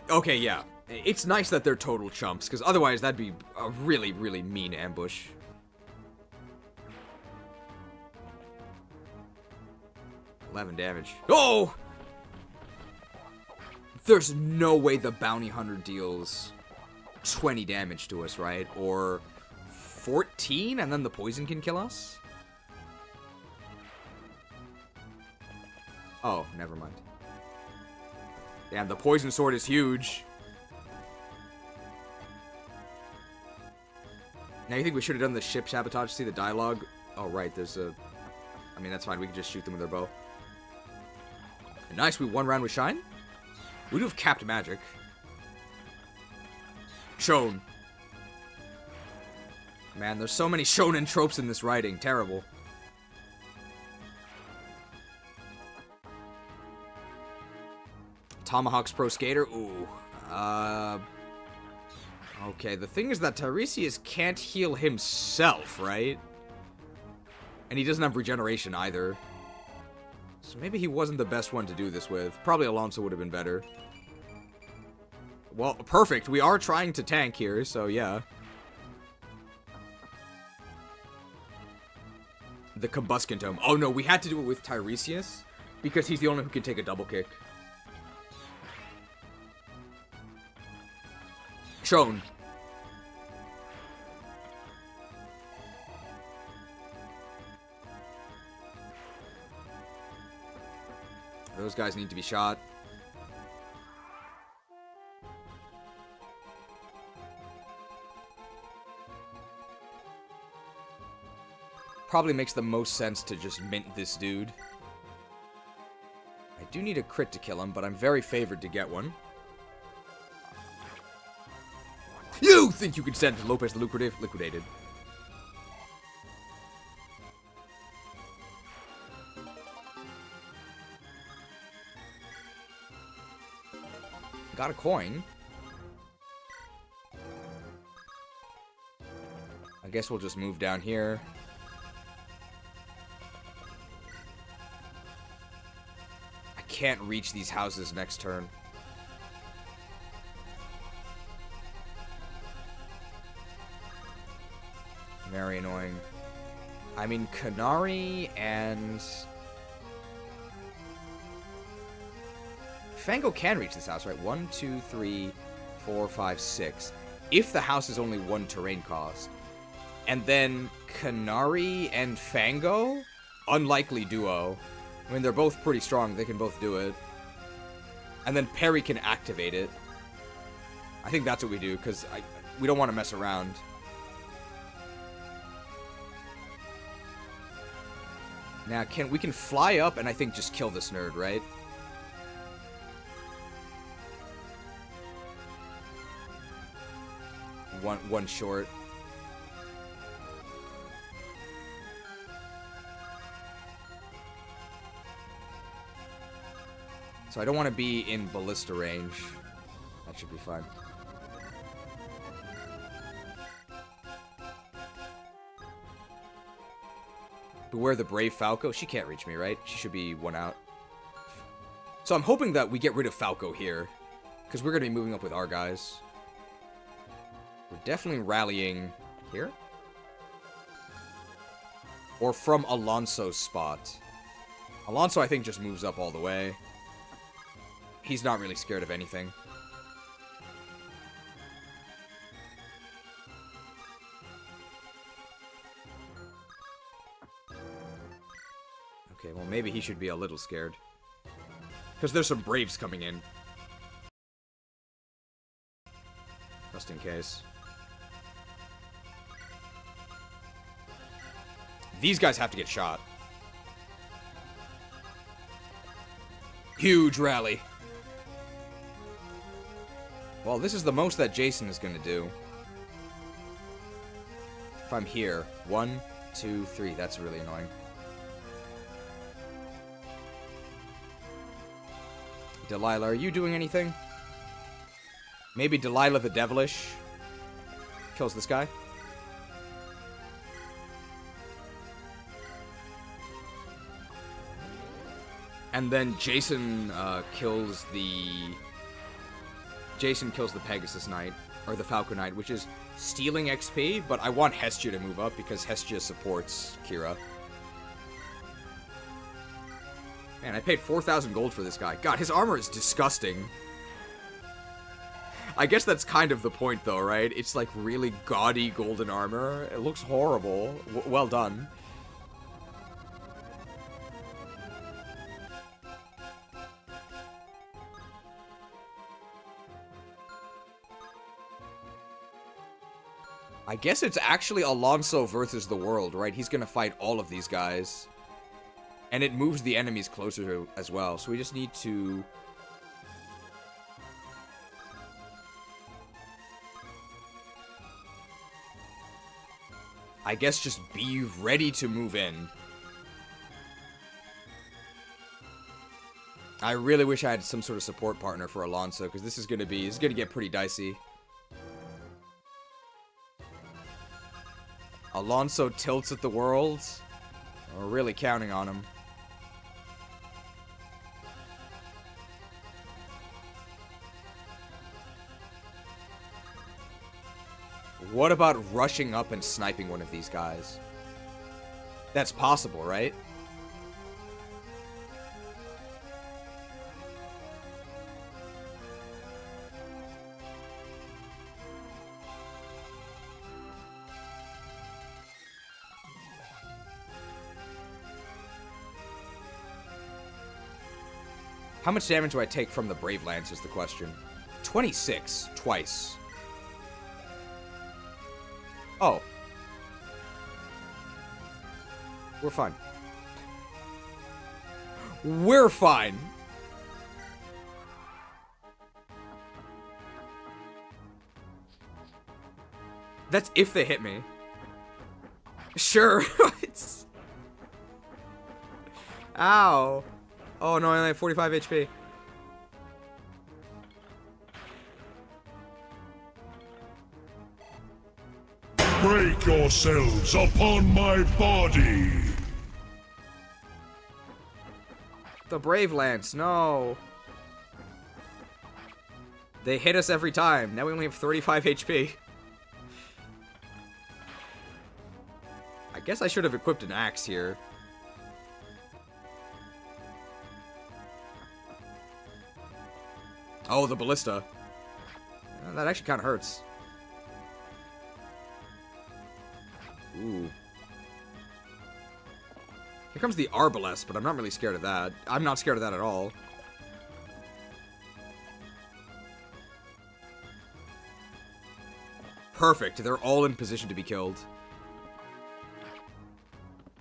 Okay, yeah. It's nice that they're total chumps, because otherwise that'd be a really, really mean ambush. $11 damage. Oh! There's no way the bounty hunter deals 20 damage to us, right? Or 14 and then the poison can kill us? Oh, never mind. Damn, the poison sword is huge. Now, you think we should have done the ship sabotage? See the dialogue? Oh, right, there's a... I mean, that's fine. We can just shoot them with our bow. Nice, we won round with Shine. We do have capped magic. Shown. Man, there's so many shonen tropes in this writing. Terrible. Tomahawk's Pro Skater? Ooh. Okay, the thing is that Tiresias can't heal himself, right? And he doesn't have regeneration either. So maybe he wasn't the best one to do this with. Probably Alonso would have been better. Well, perfect. We are trying to tank here, so yeah. The Combustion Tome. Oh no, we had to do it with Tiresias because he's the only one who can take a double kick. Shown. Those guys need to be shot. Probably makes the most sense to just mint this dude. I do need a crit to kill him, but I'm very favored to get one. You think you can send Lopez the Lucrative? Liquidated. Got a coin. I guess we'll just move down here. I can't reach these houses next turn. Very annoying. I mean, Canary and... Fango can reach this house, right? 1, 2, 3, 4, 5, 6. If the house is only 1 terrain cost. And then Canary and Fango? Unlikely duo. I mean, they're both pretty strong. They can both do it. And then Perry can activate it. I think that's what we do, because we don't want to mess around. Now, we can fly up and I think just kill this nerd, right? One short. So I don't want to be in ballista range. That should be fine. Beware the Brave Falco. She can't reach me, right? She should be 1 out. So I'm hoping that we get rid of Falco here, because we're going to be moving up with our guys. We're definitely rallying here. Or from Alonso's spot. Alonso, I think, just moves up all the way. He's not really scared of anything. Okay, well, maybe he should be a little scared. Because there's some Braves coming in. Just in case. These guys have to get shot. Huge rally. Well, this is the most that Jason is going to do. If I'm here. 1, 2, 3. That's really annoying. Delilah, are you doing anything? Maybe Delilah the Devilish kills this guy? And then Jason kills the Pegasus Knight, or the Falcon Knight, which is stealing XP, but I want Hestia to move up because Hestia supports Kira. Man, I paid 4,000 gold for this guy. God, his armor is disgusting. I guess that's kind of the point, though, right? It's like really gaudy golden armor. It looks horrible. Well done. I guess it's actually Alonso versus the world, right? He's gonna fight all of these guys. And it moves the enemies closer as well, so we just need to... I guess just be ready to move in. I really wish I had some sort of support partner for Alonso, because this is gonna get pretty dicey. Alonso tilts at the world. We're really counting on him. What about rushing up and sniping one of these guys? That's possible, right? How much damage do I take from the Brave Lance is the question. 26, twice. Oh. We're fine. We're fine. That's if they hit me. Sure. Ow. Oh no, I only have 45 HP. Break yourselves upon my body! The Brave Lance, no. They hit us every time. Now we only have 35 HP. I guess I should have equipped an axe here. Oh, the ballista. That actually kind of hurts. Ooh. Here comes the arbalest, but I'm not really scared of that. I'm not scared of that at all. Perfect. They're all in position to be killed.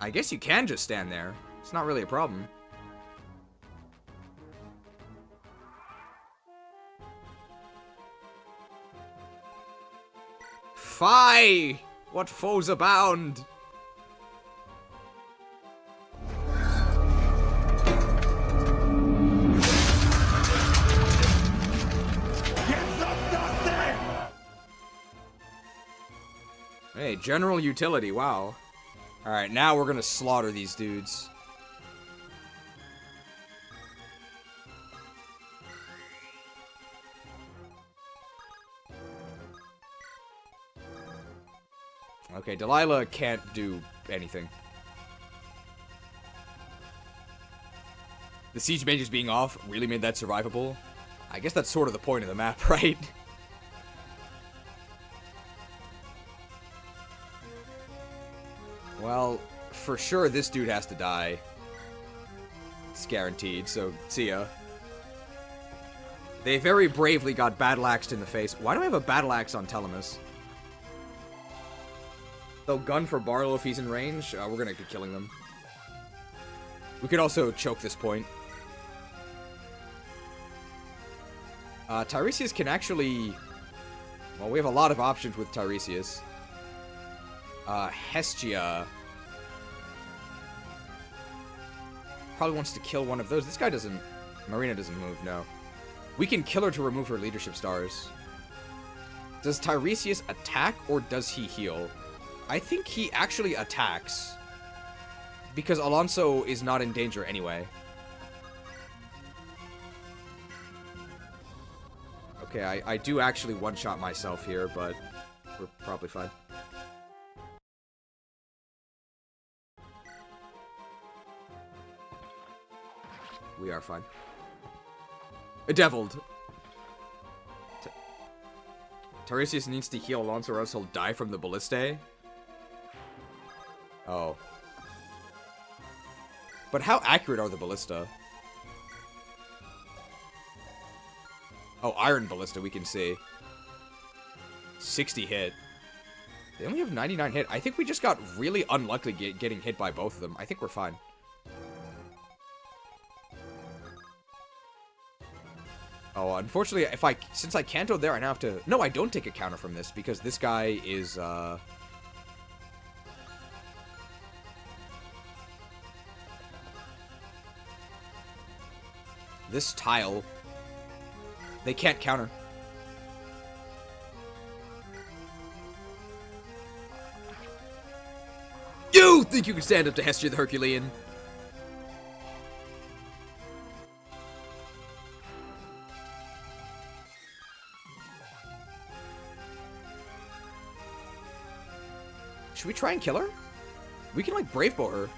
I guess you can just stand there. It's not really a problem. Fie! What foes abound! Hey, general utility, wow. Alright, now we're gonna slaughter these dudes. Okay, Delilah can't do anything. The siege mages being off really made that survivable. I guess that's sort of the point of the map, right? Well, for sure this dude has to die. It's guaranteed, so see ya. They very bravely got battle-axed in the face. Why do I have a battle-axe on Telemus? They'll gun for Barlow if he's in range. We're gonna be killing them. We could also choke this point. Tiresias can actually... Well, we have a lot of options with Tiresias. Hestia... Probably wants to kill one of those. This guy doesn't... Marina doesn't move, no. We can kill her to remove her leadership stars. Does Tiresias attack or does he heal? I think he actually attacks. Because Alonso is not in danger anyway. Okay, I do actually one-shot myself here, but we're probably fine. We are fine. Deviled. Tiresias needs to heal Alonso or else he'll die from the ballistae. Oh. But how accurate are the ballista? Oh, iron ballista, we can see. 60 hit. They only have 99 hit. I think we just got really unlucky getting hit by both of them. I think we're fine. Oh, unfortunately, since I cantoed there, I now have to... No, I don't take a counter from this, because this guy is, This tile... They can't counter. You think you can stand up to Hestia the Herculean? Should we try and kill her? We can, like, brave bow her.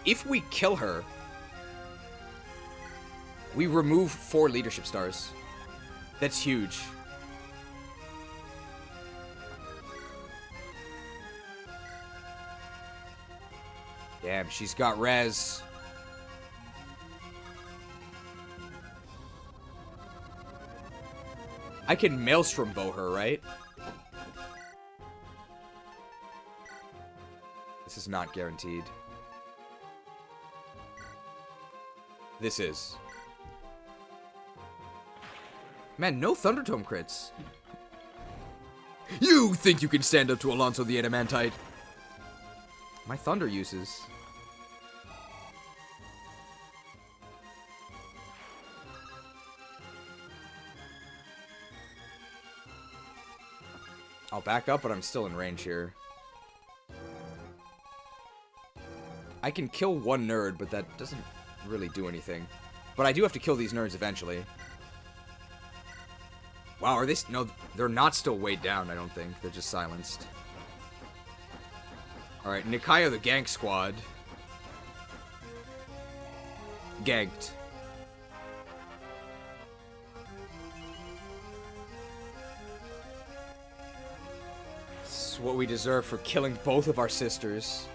If we kill her, we remove 4 leadership stars. That's huge. Damn, she's got res. I can Maelstrom bow her, right? This is not guaranteed. This is. Man, no Thundertome crits. You think you can stand up to Alonso the Adamantite? My Thunder uses. I'll back up, but I'm still in range here. I can kill one nerd, but that doesn't really do anything. But I do have to kill these nerds eventually. Wow, are they... No, they're not still weighed down, I don't think. They're just silenced. Alright, Nikaya the gank squad. Ganked. This is what we deserve for killing both of our sisters.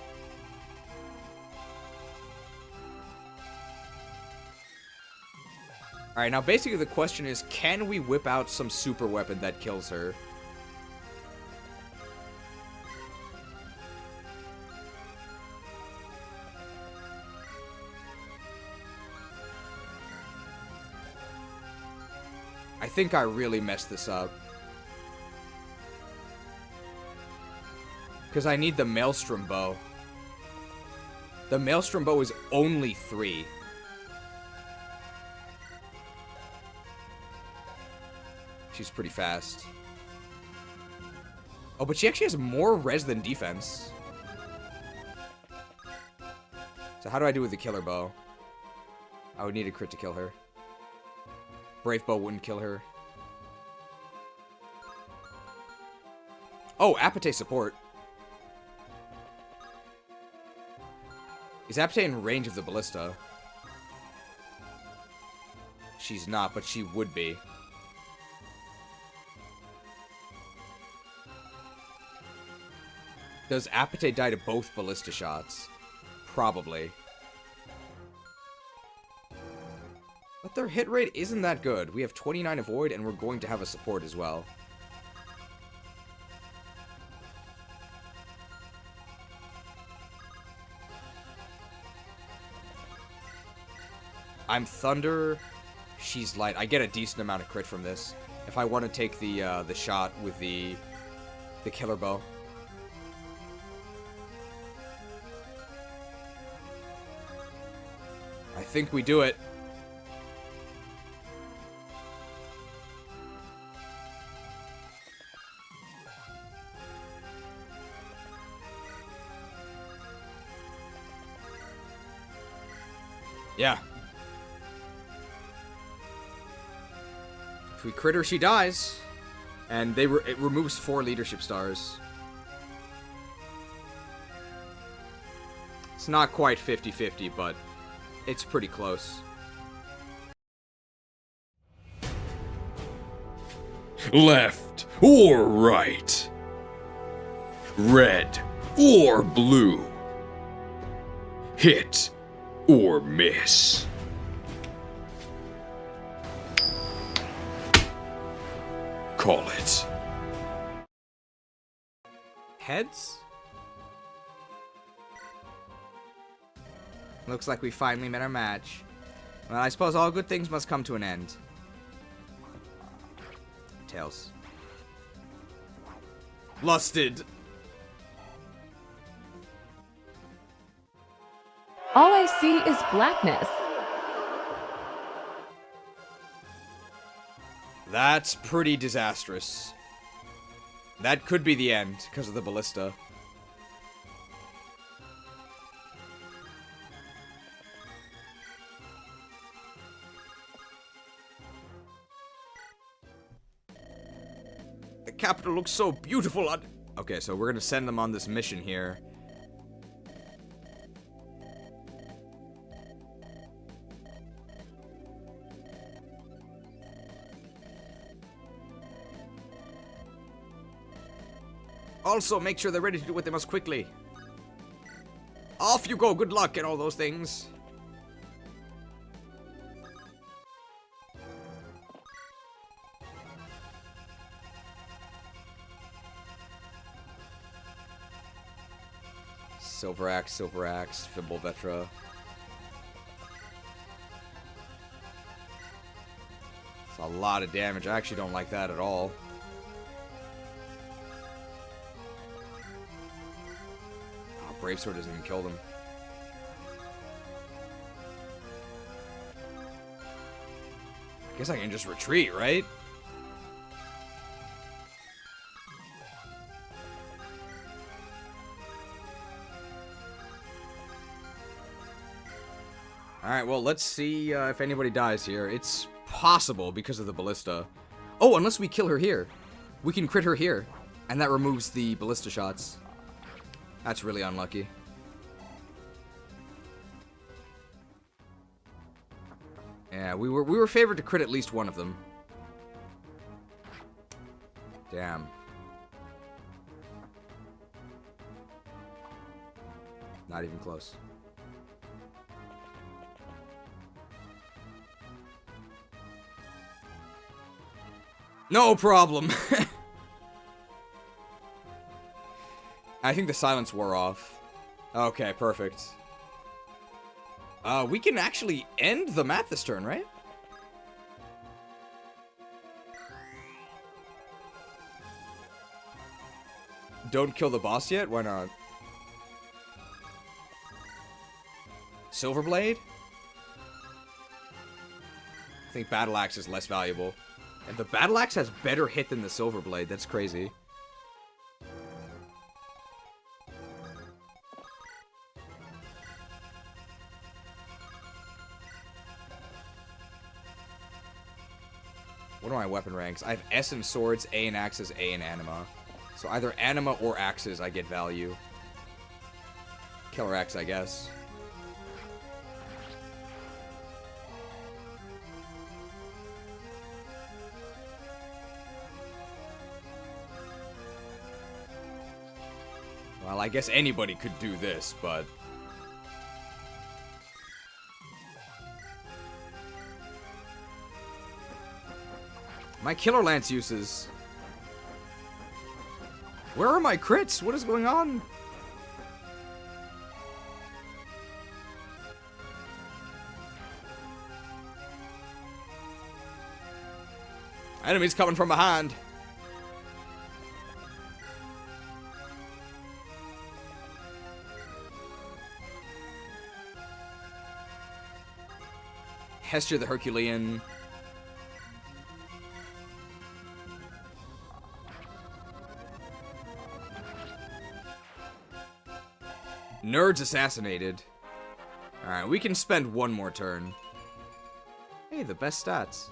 Alright, now basically the question is, can we whip out some super weapon that kills her? I think I really messed this up. Because I need the Maelstrom bow. The Maelstrom bow is only 3. She's pretty fast. Oh, but she actually has more res than defense. So how do I do with the killer bow? I would need a crit to kill her. Brave Bow wouldn't kill her. Oh, Apate support. Is Apate in range of the ballista? She's not, but she would be. Does Apate die to both ballista shots? Probably. But their hit rate isn't that good. We have 29 avoid, and we're going to have a support as well. I'm Thunder. She's Light. I get a decent amount of crit from this. If I want to take the shot with the killer bow. I think we do it. Yeah. If we crit her, she dies. And it removes 4 leadership stars. It's not quite 50-50, but it's pretty close. Left or right? Red or blue? Hit or miss? Call it. Heads? Looks like we finally met our match. Well, I suppose all good things must come to an end. Tails. Lusted. All I see is blackness. That's pretty disastrous. That could be the end because of the ballista. The capital looks so beautiful on... Okay, so we're gonna send them on this mission here. Also, make sure they're ready to do what they must quickly. Off you go, good luck and all those things. Silver Axe, Fimble Vetra. It's a lot of damage. I actually don't like that at all. Brave Sword doesn't even kill them. I guess I can just retreat, right? Alright, well, let's see if anybody dies here. It's possible because of the ballista. Oh, unless we kill her here. We can crit her here. And that removes the ballista shots. That's really unlucky. Yeah, we were favored to crit at least one of them. Damn. Not even close. No problem. I think the silence wore off. Okay, perfect. We can actually end the map this turn, right? Don't kill the boss yet? Why not? Silverblade? I think Battle Axe is less valuable. And the Battle Axe has better hit than the Silverblade. That's crazy. What are my weapon ranks? I have S in swords, A in axes, A in anima. So either anima or axes I get value. Killer axe, I guess. Well, I guess anybody could do this, but... my Killer Lance uses... where are my crits? What is going on? Enemies coming from behind. Hestia the Herculean. Nerds assassinated. Alright, we can spend one more turn. Hey, the best stats.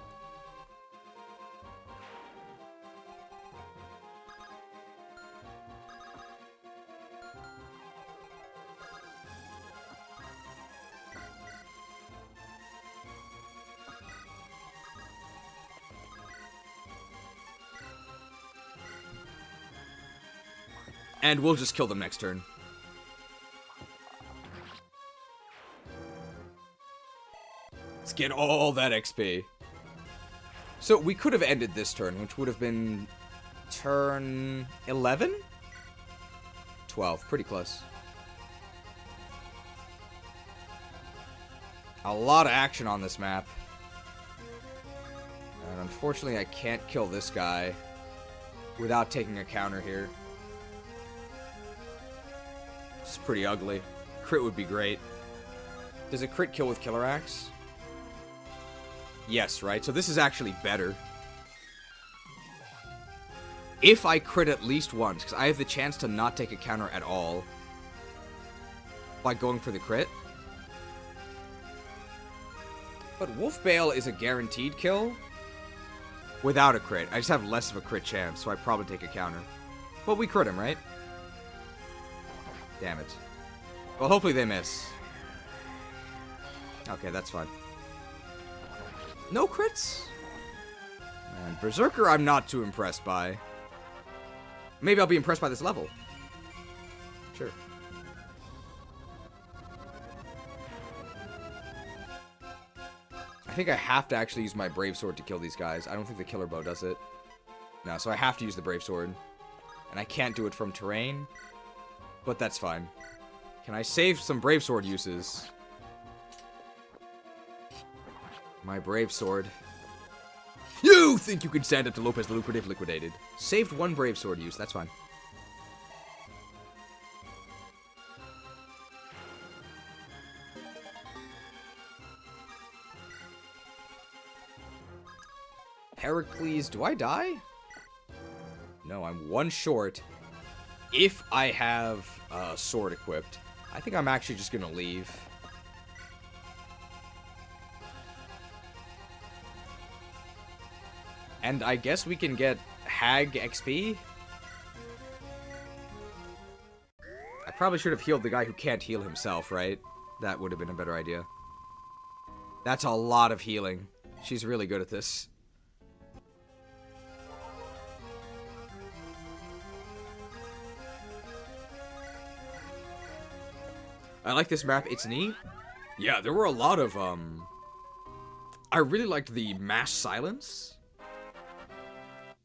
And we'll just kill them next turn. Let's get all that XP. So we could have ended this turn, which would have been turn 11? 12, pretty close. A lot of action on this map. And unfortunately I can't kill this guy without taking a counter here. It's pretty ugly. Crit would be great. Does a crit kill with Killer Axe? Yes, right? So this is actually better. If I crit at least once, because I have the chance to not take a counter at all by going for the crit. But Wolfbale is a guaranteed kill without a crit. I just have less of a crit chance, so I probably take a counter. But we crit him, right? Damn it. Well, hopefully they miss. Okay, that's fine. No crits? And Berserker I'm not too impressed by. Maybe I'll be impressed by this level. Sure. I think I have to actually use my Brave Sword to kill these guys. I don't think the Killer Bow does it. No, so I have to use the Brave Sword. And I can't do it from terrain. But that's fine. Can I save some Brave Sword uses? My Brave Sword. You think you can stand up to Lopez the Lucrative liquidated. Saved one Brave Sword use, that's fine. Heracles, do I die? No, I'm one short. If I have a sword equipped, I think I'm actually just gonna leave. And I guess we can get Hag XP? I probably should have healed the guy who can't heal himself, right? That would have been a better idea. That's a lot of healing. She's really good at this. I like this map. It's neat. Yeah, there were a lot of, I really liked the mass silence.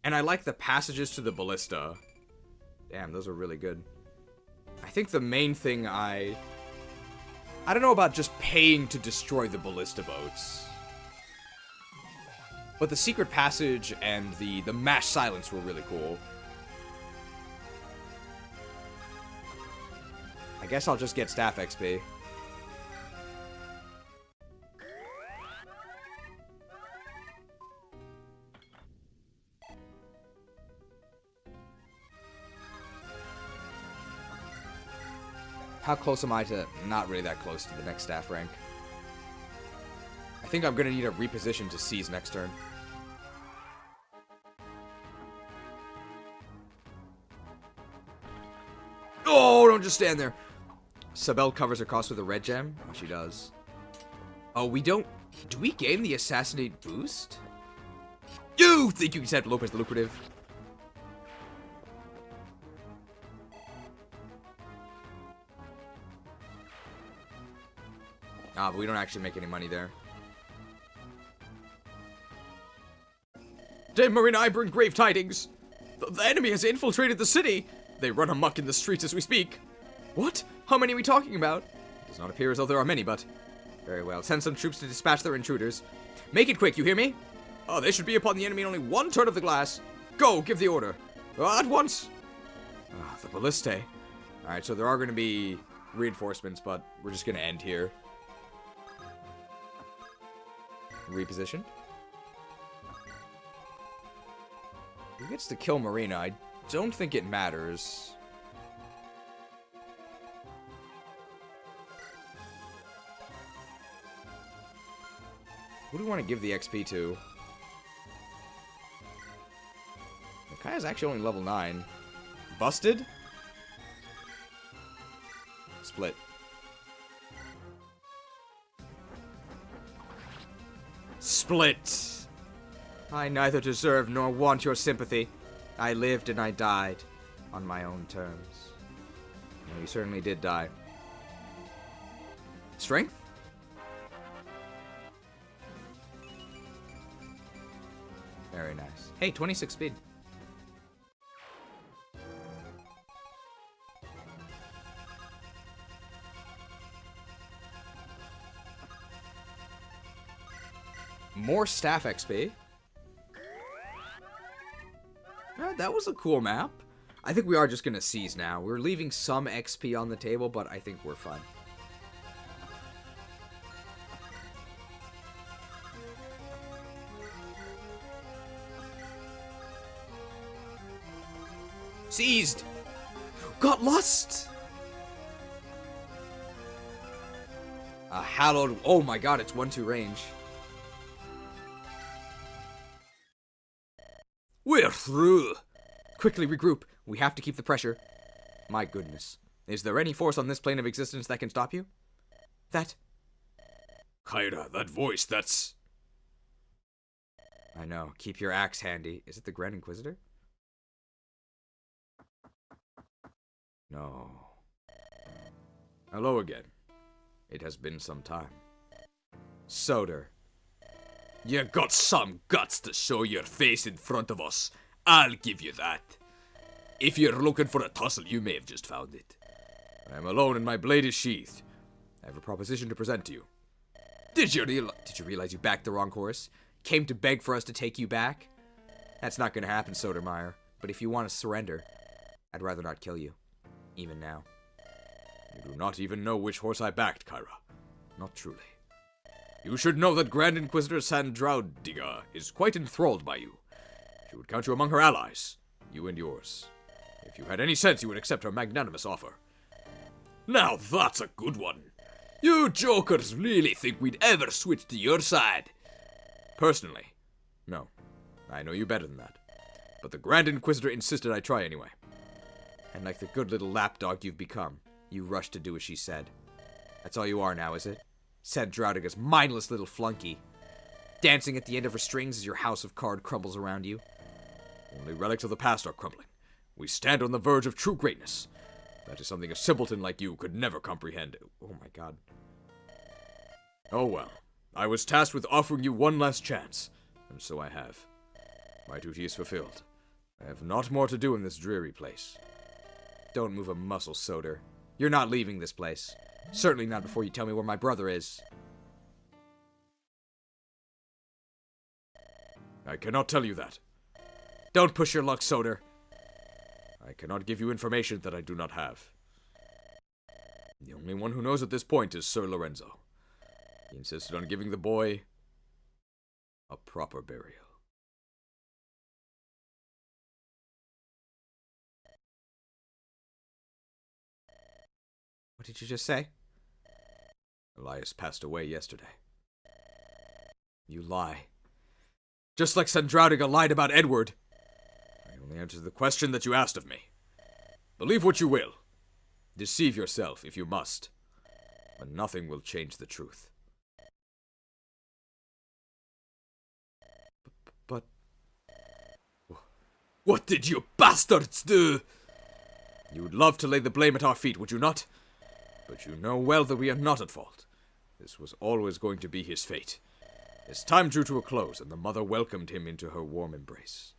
And I like the passages to the ballista. Damn, those are really good. I think the main thing I don't know about just paying to destroy the ballista boats. But the secret passage and the mass silence were really cool. I guess I'll just get staff XP. How close am I to... Not really that close to the next staff rank. I think I'm going to need a reposition to seize next turn. just stand there. Sabelle covers her cost with a red gem. Oh, she does. Oh, we don't... Do we gain the assassinate boost? You think you can set Lopez the lucrative? Ah, but we don't actually make any money there. Dame Marina, I bring grave tidings. The enemy has infiltrated the city. They run amok in the streets as we speak. What? How many are we talking about? It does not appear as though there are many, but... Very well. Send some troops to dispatch their intruders. Make it quick, you hear me? Oh, they should be upon the enemy in only one turn of the glass. Go, give the order. At once. Ah, the ballistae. Alright, so there are going to be reinforcements, but we're just going to end here. Reposition. Who gets to kill Marina? I don't think it matters. Who do we want to give the XP to? Kaya's actually only level 9. Busted? Split. Split! I neither deserve nor want your sympathy. I lived and I died on my own terms. Well, you certainly did die. Strength? Very nice. Hey, 26 speed. More staff XP. That was a cool map. I think we are just going to seize now. We're leaving some XP on the table, but I think we're fine. Seized! Got lost! A hallowed... Oh my god, it's 1-2 range. We're through! Quickly regroup. We have to keep the pressure. My goodness. Is there any force on this plane of existence that can stop you? That... Kyra, that voice, that's... I know. Keep your axe handy. Is it the Grand Inquisitor? No. Hello again. It has been some time. Soder. You got some guts to show your face in front of us. I'll give you that. If you're looking for a tussle, you may have just found it. I am alone and my blade is sheathed. I have a proposition to present to you. Did you realize you backed the wrong horse? Came to beg for us to take you back? That's not going to happen, Sodermeyer. But if you want to surrender, I'd rather not kill you. Even now. You do not even know which horse I backed, Kyra. Not truly. You should know that Grand Inquisitor Sandraudiga is quite enthralled by you. She would count you among her allies, you and yours. If you had any sense, you would accept her magnanimous offer. Now that's a good one. You jokers really think we'd ever switch to your side? Personally, no. I know you better than that. But the Grand Inquisitor insisted I try anyway. And like the good little lapdog you've become, you rushed to do as she said. That's all you are now, is it? Said Draudiga's mindless little flunky. Dancing at the end of her strings as your house of card crumbles around you. Only relics of the past are crumbling. We stand on the verge of true greatness. That is something a simpleton like you could never comprehend. Oh my god. Oh well. I was tasked with offering you one last chance, and so I have. My duty is fulfilled. I have naught more to do in this dreary place. Don't move a muscle, Soder. You're not leaving this place. Certainly not before you tell me where my brother is. I cannot tell you that. Don't push your luck, Soder. I cannot give you information that I do not have. The only one who knows at this point is Sir Lorenzo. He insisted on giving the boy a proper burial. What did you just say? Elias passed away yesterday. You lie. Just like Sandraudiga lied about Edward. I only answered the question that you asked of me. Believe what you will. Deceive yourself if you must, but nothing will change the truth. But... What did you bastards do? You would love to lay the blame at our feet, would you not? But you know well that we are not at fault. This was always going to be his fate. His time drew to a close, and the mother welcomed him into her warm embrace.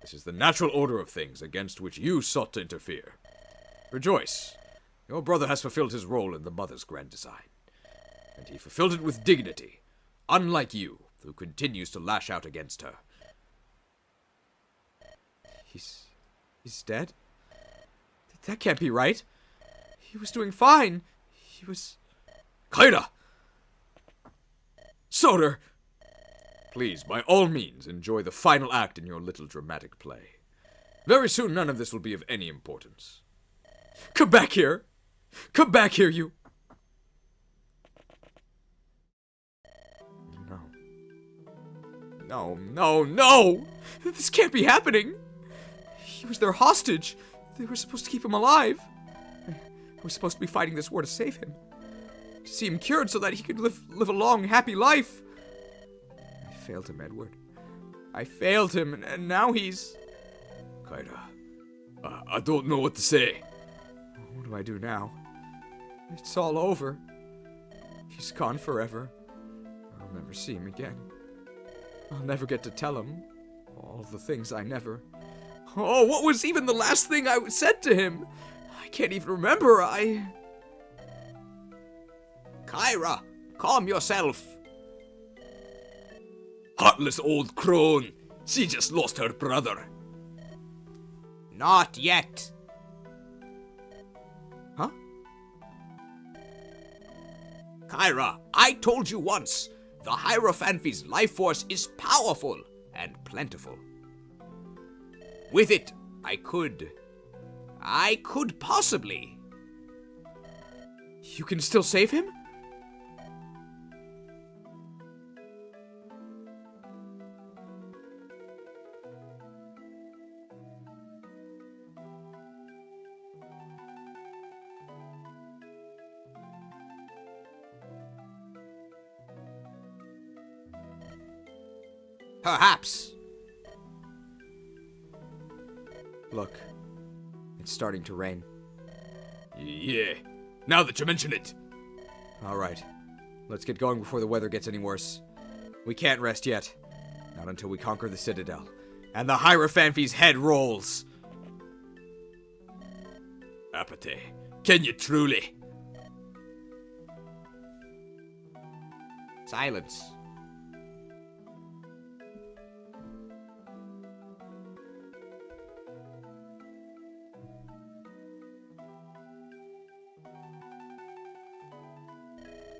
This is the natural order of things against which you sought to interfere. Rejoice. Your brother has fulfilled his role in the mother's grand design. And he fulfilled it with dignity, unlike you, who continues to lash out against her. He's dead? That can't be right. He was doing fine. He was... Kyra! Soder! Please, by all means, enjoy the final act in your little dramatic play. Very soon none of this will be of any importance. Come back here! Come back here, you... No! This can't be happening! He was their hostage. They were supposed to keep him alive. I was supposed to be fighting this war to save him. To see him cured so that he could live a long, happy life. I failed him, Edward. I failed him, and now he's... Kyra, I don't know what to say. What do I do now? It's all over. He's gone forever. I'll never see him again. I'll never get to tell him all the things I never... Oh, what was even the last thing I said to him? I can't even remember. Kyra, calm yourself. Heartless old crone. She just lost her brother. Not yet. Huh? Kyra, I told you once, the Heirophanphy's life force is powerful and plentiful. With it, I could possibly. You can still save him? Perhaps. Look, it's starting to rain. Yeah, now that you mention it. All right, let's get going before the weather gets any worse. We can't rest yet. Not until we conquer the Citadel. And the Heirophanphy's head rolls. Apathy, can you truly? Silence.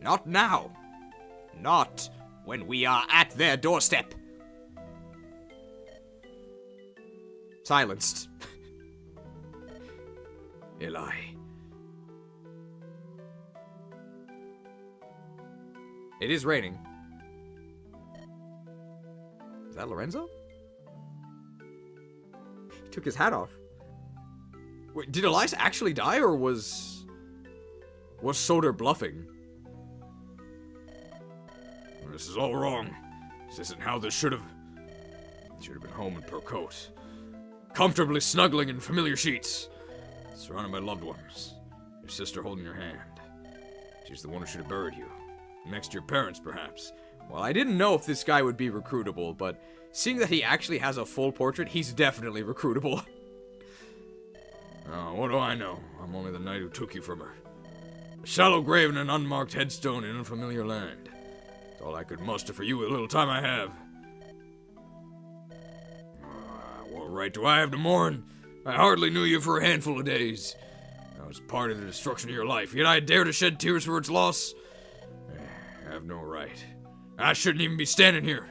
Not now. Not when we are at their doorstep. Silenced. Eli. It is raining. Is that Lorenzo? He took his hat off. Wait, did Elias actually die, or was Soder bluffing? This is all wrong. This isn't how this should have been home in Percote. Comfortably snuggling in familiar sheets. Surrounded by loved ones. Your sister holding your hand. She's the one who should have buried you. Next to your parents, perhaps. Well, I didn't know if this guy would be recruitable, but seeing that he actually has a full portrait, he's definitely recruitable. Oh, what do I know? I'm only the knight who took you from her. A shallow grave and an unmarked headstone in unfamiliar land. It's all I could muster for you with the little time I have. What right do I have to mourn? I hardly knew you for a handful of days. I was part of the destruction of your life, yet I dare to shed tears for its loss? I have no right. I shouldn't even be standing here.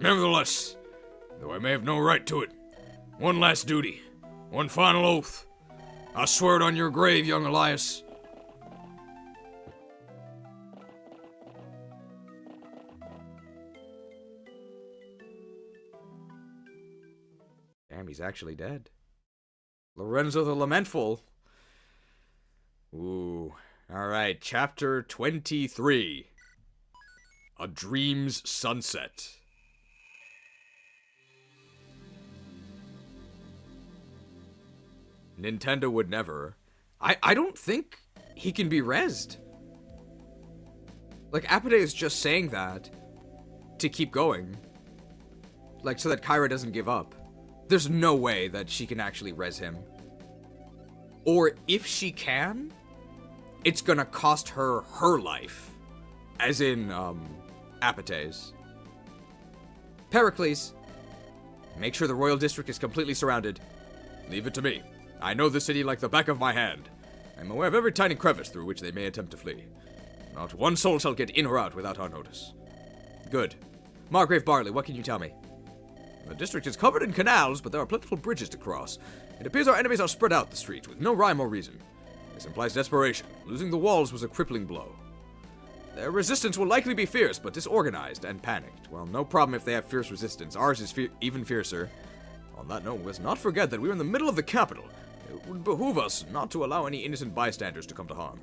Nevertheless, though I may have no right to it, one last duty, one final oath. I swear it on your grave, young Elias. Damn, he's actually dead. Lorenzo the Lamentful. Ooh. Alright, chapter 23. A Dream's Sunset. Nintendo would never. I don't think he can be rezzed. Like, Apode is just saying that to keep going. Like, so that Kyra doesn't give up. There's no way that she can actually res him. Or if she can, it's gonna cost her her life. As in, Apote's. Pericles, make sure the royal district is completely surrounded. Leave it to me. I know the city like the back of my hand. I'm aware of every tiny crevice through which they may attempt to flee. Not one soul shall get in or out without our notice. Good. Margrave Barley, what can you tell me? The district is covered in canals, but there are plentiful bridges to cross. It appears our enemies are spread out the streets with no rhyme or reason. This implies desperation. Losing the walls was a crippling blow. Their resistance will likely be fierce, but disorganized and panicked. Well, no problem if they have fierce resistance. Ours is even fiercer. On that note, let's not forget that we're in the middle of the capital. It would behoove us not to allow any innocent bystanders to come to harm.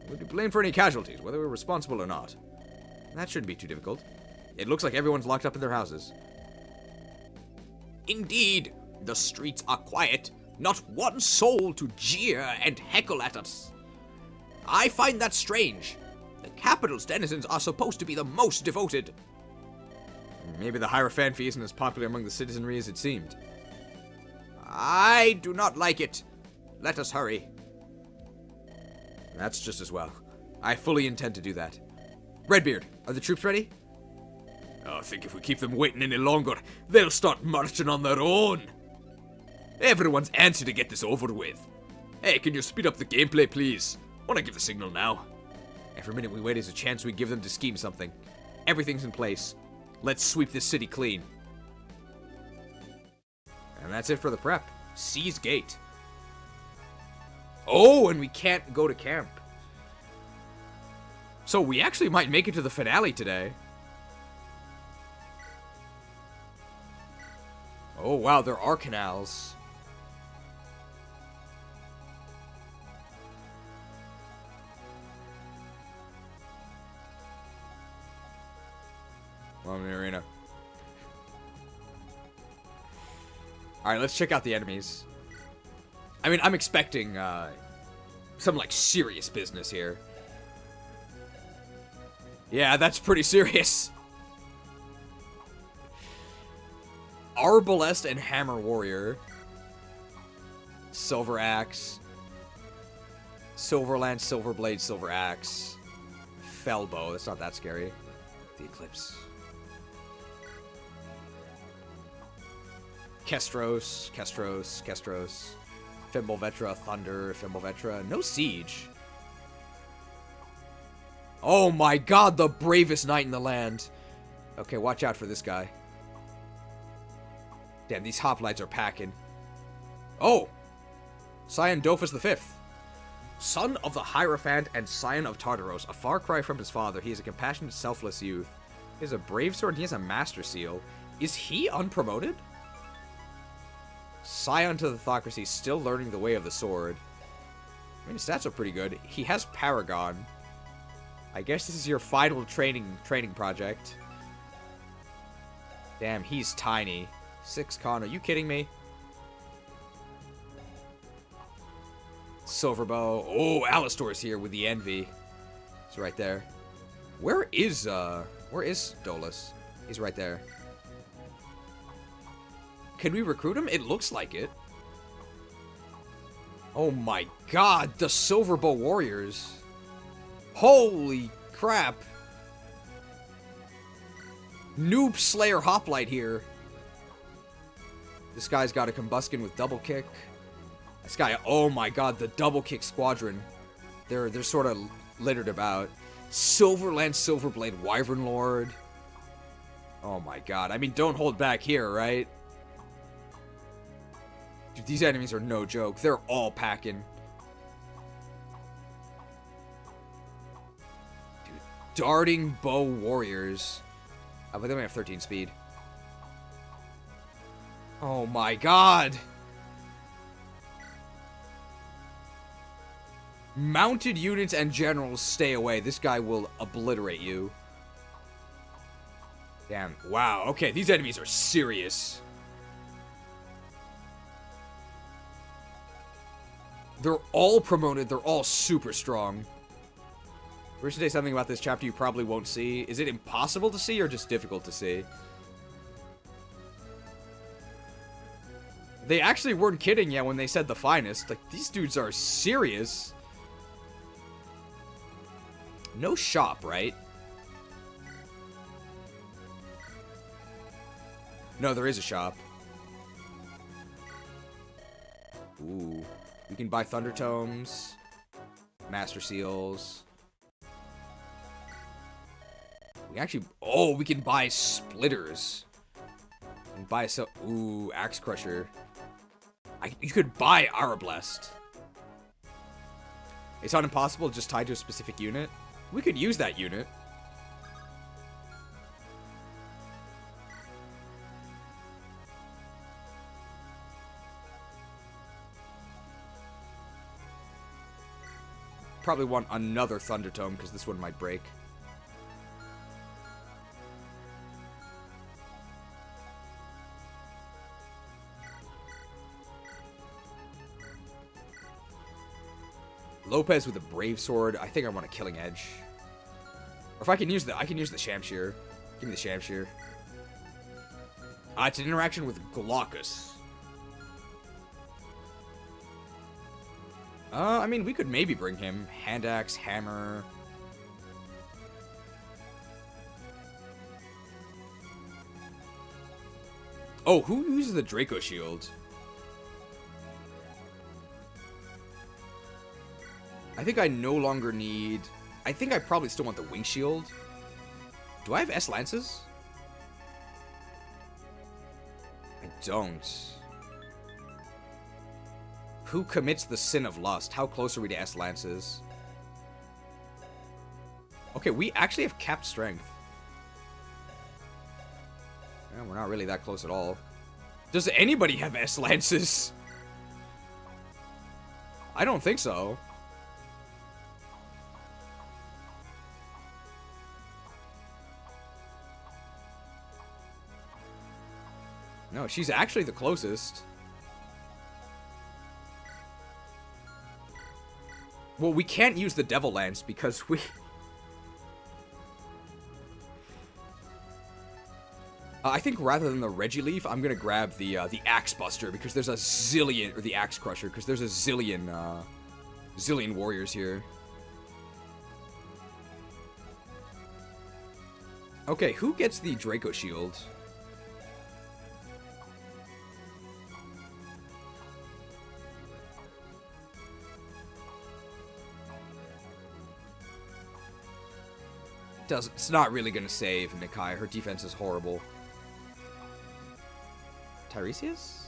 We'd be blamed for any casualties, whether we're responsible or not. That shouldn't be too difficult. It looks like everyone's locked up in their houses. Indeed, the streets are quiet. Not one soul to jeer and heckle at us. I find that strange. The capital's denizens are supposed to be the most devoted. Maybe the Heirophanphy isn't as popular among the citizenry as it seemed. I do not like it. Let us hurry. That's just as well. I fully intend to do that. Redbeard, are the troops ready? I think if we keep them waiting any longer, they'll start marching on their own. Everyone's antsy to get this over with. Hey, can you speed up the gameplay, please? Wanna give the signal now? Every minute we wait is a chance we give them to scheme something. Everything's in place. Let's sweep this city clean. And that's it for the prep. Seize gate. Oh, and we can't go to camp. So we actually might make it to the finale today. Oh, wow, there are canals. Well, in the arena. Alright, let's check out the enemies. I mean, I'm expecting, some, like, serious business here. Yeah, that's pretty serious. Arbalest and Hammer Warrior. Silver Axe. Silverlance, Silverblade, Silver Axe. Fellbow, that's not that scary. The Eclipse. Kestros. Fimbulvetra, Thunder, Fimbulvetra. No Siege. Oh my god, the bravest knight in the land. Okay, watch out for this guy. Damn, these hoplites are packing. Oh! Scion Dophus V. Son of the Hierophant and Scion of Tartaros, a far cry from his father, he is a compassionate, selfless youth. He has a brave sword and he has a master seal. Is he unpromoted? Scion to the Thocracy, still learning the way of the sword. I mean, his stats are pretty good. He has Paragon. I guess this is your final training project. Damn, he's tiny. 6 con, are you kidding me? Silverbow. Oh, Alistor's here with the Envy. He's right there. Where is Dolus? He's right there. Can we recruit him? It looks like it. Oh my god, the Silverbow Warriors. Holy crap. Noob Slayer Hoplite here. This guy's got a Combuskin with double kick. This guy, oh my god, the double kick squadron. They're sort of littered about. Silverlance, Silverblade, Wyvern Lord. Oh my god. I mean, don't hold back here, right? Dude, these enemies are no joke. They're all packing. Dude, Darting Bow Warriors. But they only have 13 speed. Oh my god! Mounted units and generals, stay away. This guy will obliterate you. Damn. Wow. Okay, these enemies are serious. They're all promoted. They're all super strong. We're going to say something about this chapter you probably won't see. Is it impossible to see or just difficult to see? They actually weren't kidding, yeah, when they said the finest. Like, these dudes are serious. No shop, right? No, there is a shop. Ooh. We can buy Thunder Tomes. Master Seals. We actually... Oh, we can buy Splitters. We can buy so... Ooh, Axe Crusher. You could buy Arablest. It's not impossible, just tied to a specific unit. We could use that unit. Probably want another Thunder Tome because this one might break. Lopez with a Brave Sword. I think I want a Killing Edge. Or if I can use the Shamshir. Give me the Shamshir. It's an interaction with Glaucus. I mean, we could maybe bring him. Hand Axe, Hammer. Oh, who uses the Draco Shield? I think I no longer need... I think I probably still want the Wing Shield. Do I have S-Lances? I don't. Who commits the sin of lust? How close are we to S-Lances? Okay, we actually have capped strength. Yeah, we're not really that close at all. Does anybody have S-Lances? I don't think so. No, she's actually the closest. Well, we can't use the Devil Lance because we... I think rather than the Regileaf, I'm gonna grab the Axe Buster because there's a zillion... Or the Axe Crusher, because there's a zillion warriors here. Okay, who gets the Draco Shield? It's not really gonna save Nikai. Her defense is horrible. Tiresias?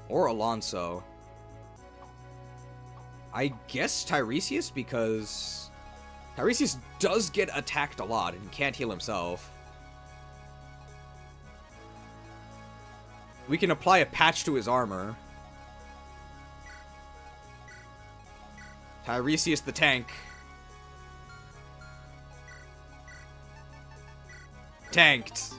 Or Alonso. I guess Tiresias because Tiresias does get attacked a lot and can't heal himself. We can apply a patch to his armor. Tiresias the tank. Tanked.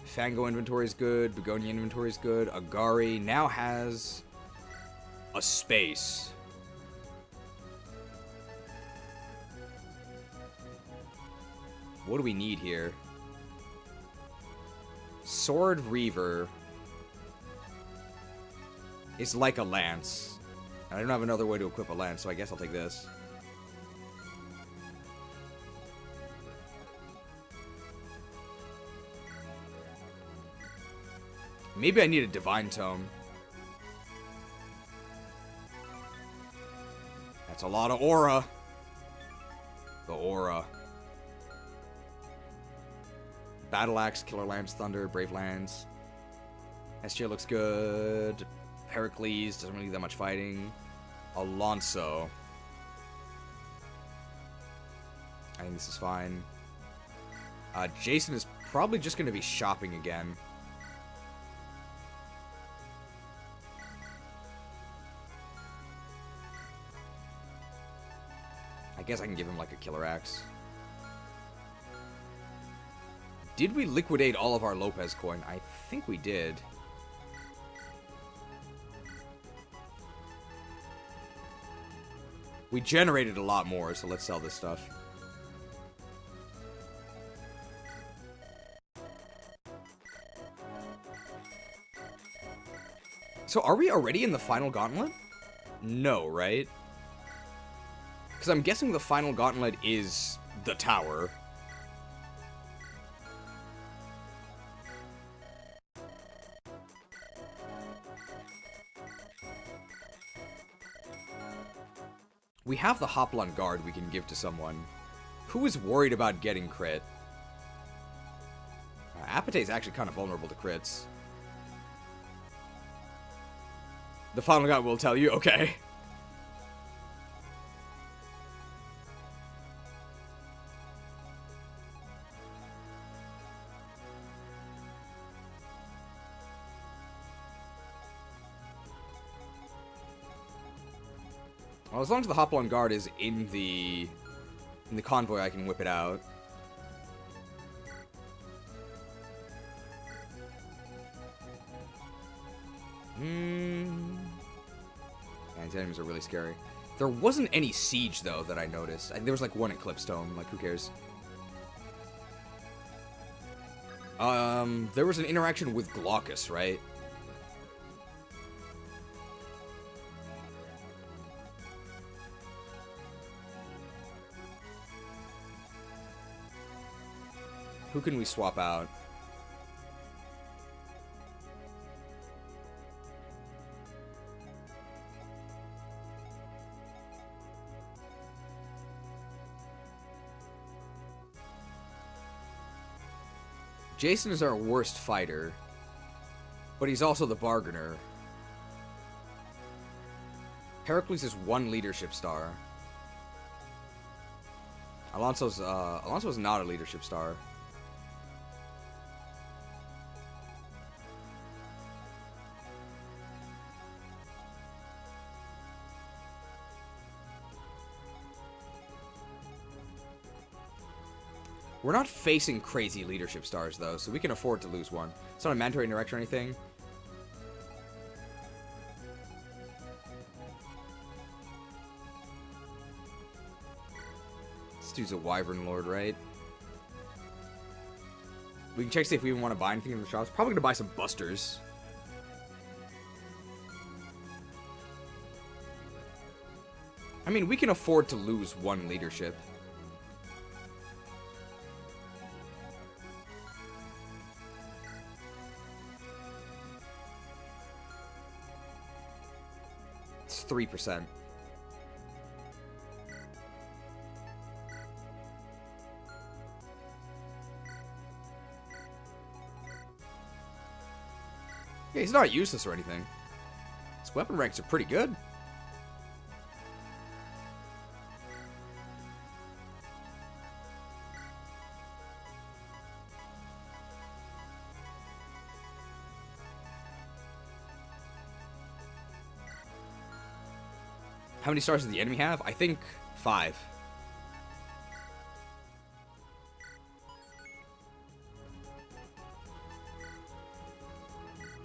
Fango inventory is good. Begonia inventory is good. Agari now has a space. What do we need here? Sword Reaver is like a lance. I don't have another way to equip a lance, so I guess I'll take this. Maybe I need a Divine Tome. That's a lot of aura. The aura. Battle Axe, Killer Lance, Thunder, Brave Lance. SJ looks good. Pericles doesn't really do that much fighting. Alonso. I think this is fine. Jason is probably just going to be shopping again. I guess I can give him like a killer axe. Did we liquidate all of our Lopez coin? I think we did. We generated a lot more, so let's sell this stuff. So are we already in the final gauntlet? No, right? Because I'm guessing the final gauntlet is the tower. We have the Hoplon Guard we can give to someone. Who is worried about getting crit? Apate is actually kind of vulnerable to crits. The final guy will tell you, okay. Well, as long as the Hoplon Guard is in the convoy, I can whip it out. Anti-enemies are really scary. There wasn't any siege, though, that I noticed. There was, like, one at Clipstone. Like, who cares? There was an interaction with Glaucus, right? Who can we swap out? Jason is our worst fighter, but he's also the bargainer. Pericles is 1 leadership star. Alonso's not a leadership star. We're not facing crazy leadership stars, though, so we can afford to lose one. It's not a mandatory interaction or anything. This dude's a Wyvern Lord, right? We can check to see if we even want to buy anything in the shops. Probably going to buy some busters. I mean, we can afford to lose 1 leadership. It's 3%. Yeah, he's not useless or anything. His weapon ranks are pretty good. How many stars does the enemy have? I think 5.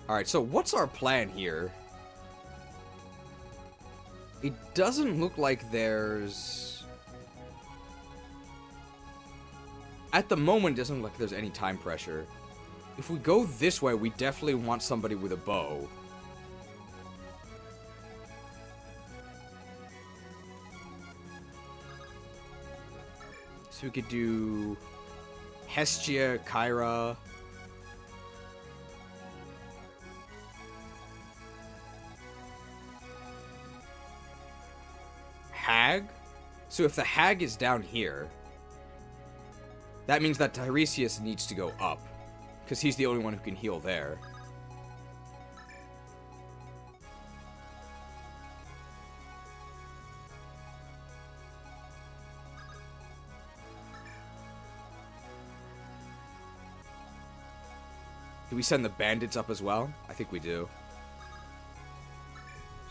Alright, so what's our plan here? It doesn't look like there's... At the moment, it doesn't look like there's any time pressure. If we go this way, we definitely want somebody with a bow. So we could do Hestia, Kyra. Hag? So if the Hag is down here, that means that Tiresias needs to go up, because he's the only one who can heal there. Do we send the bandits up as well? I think we do.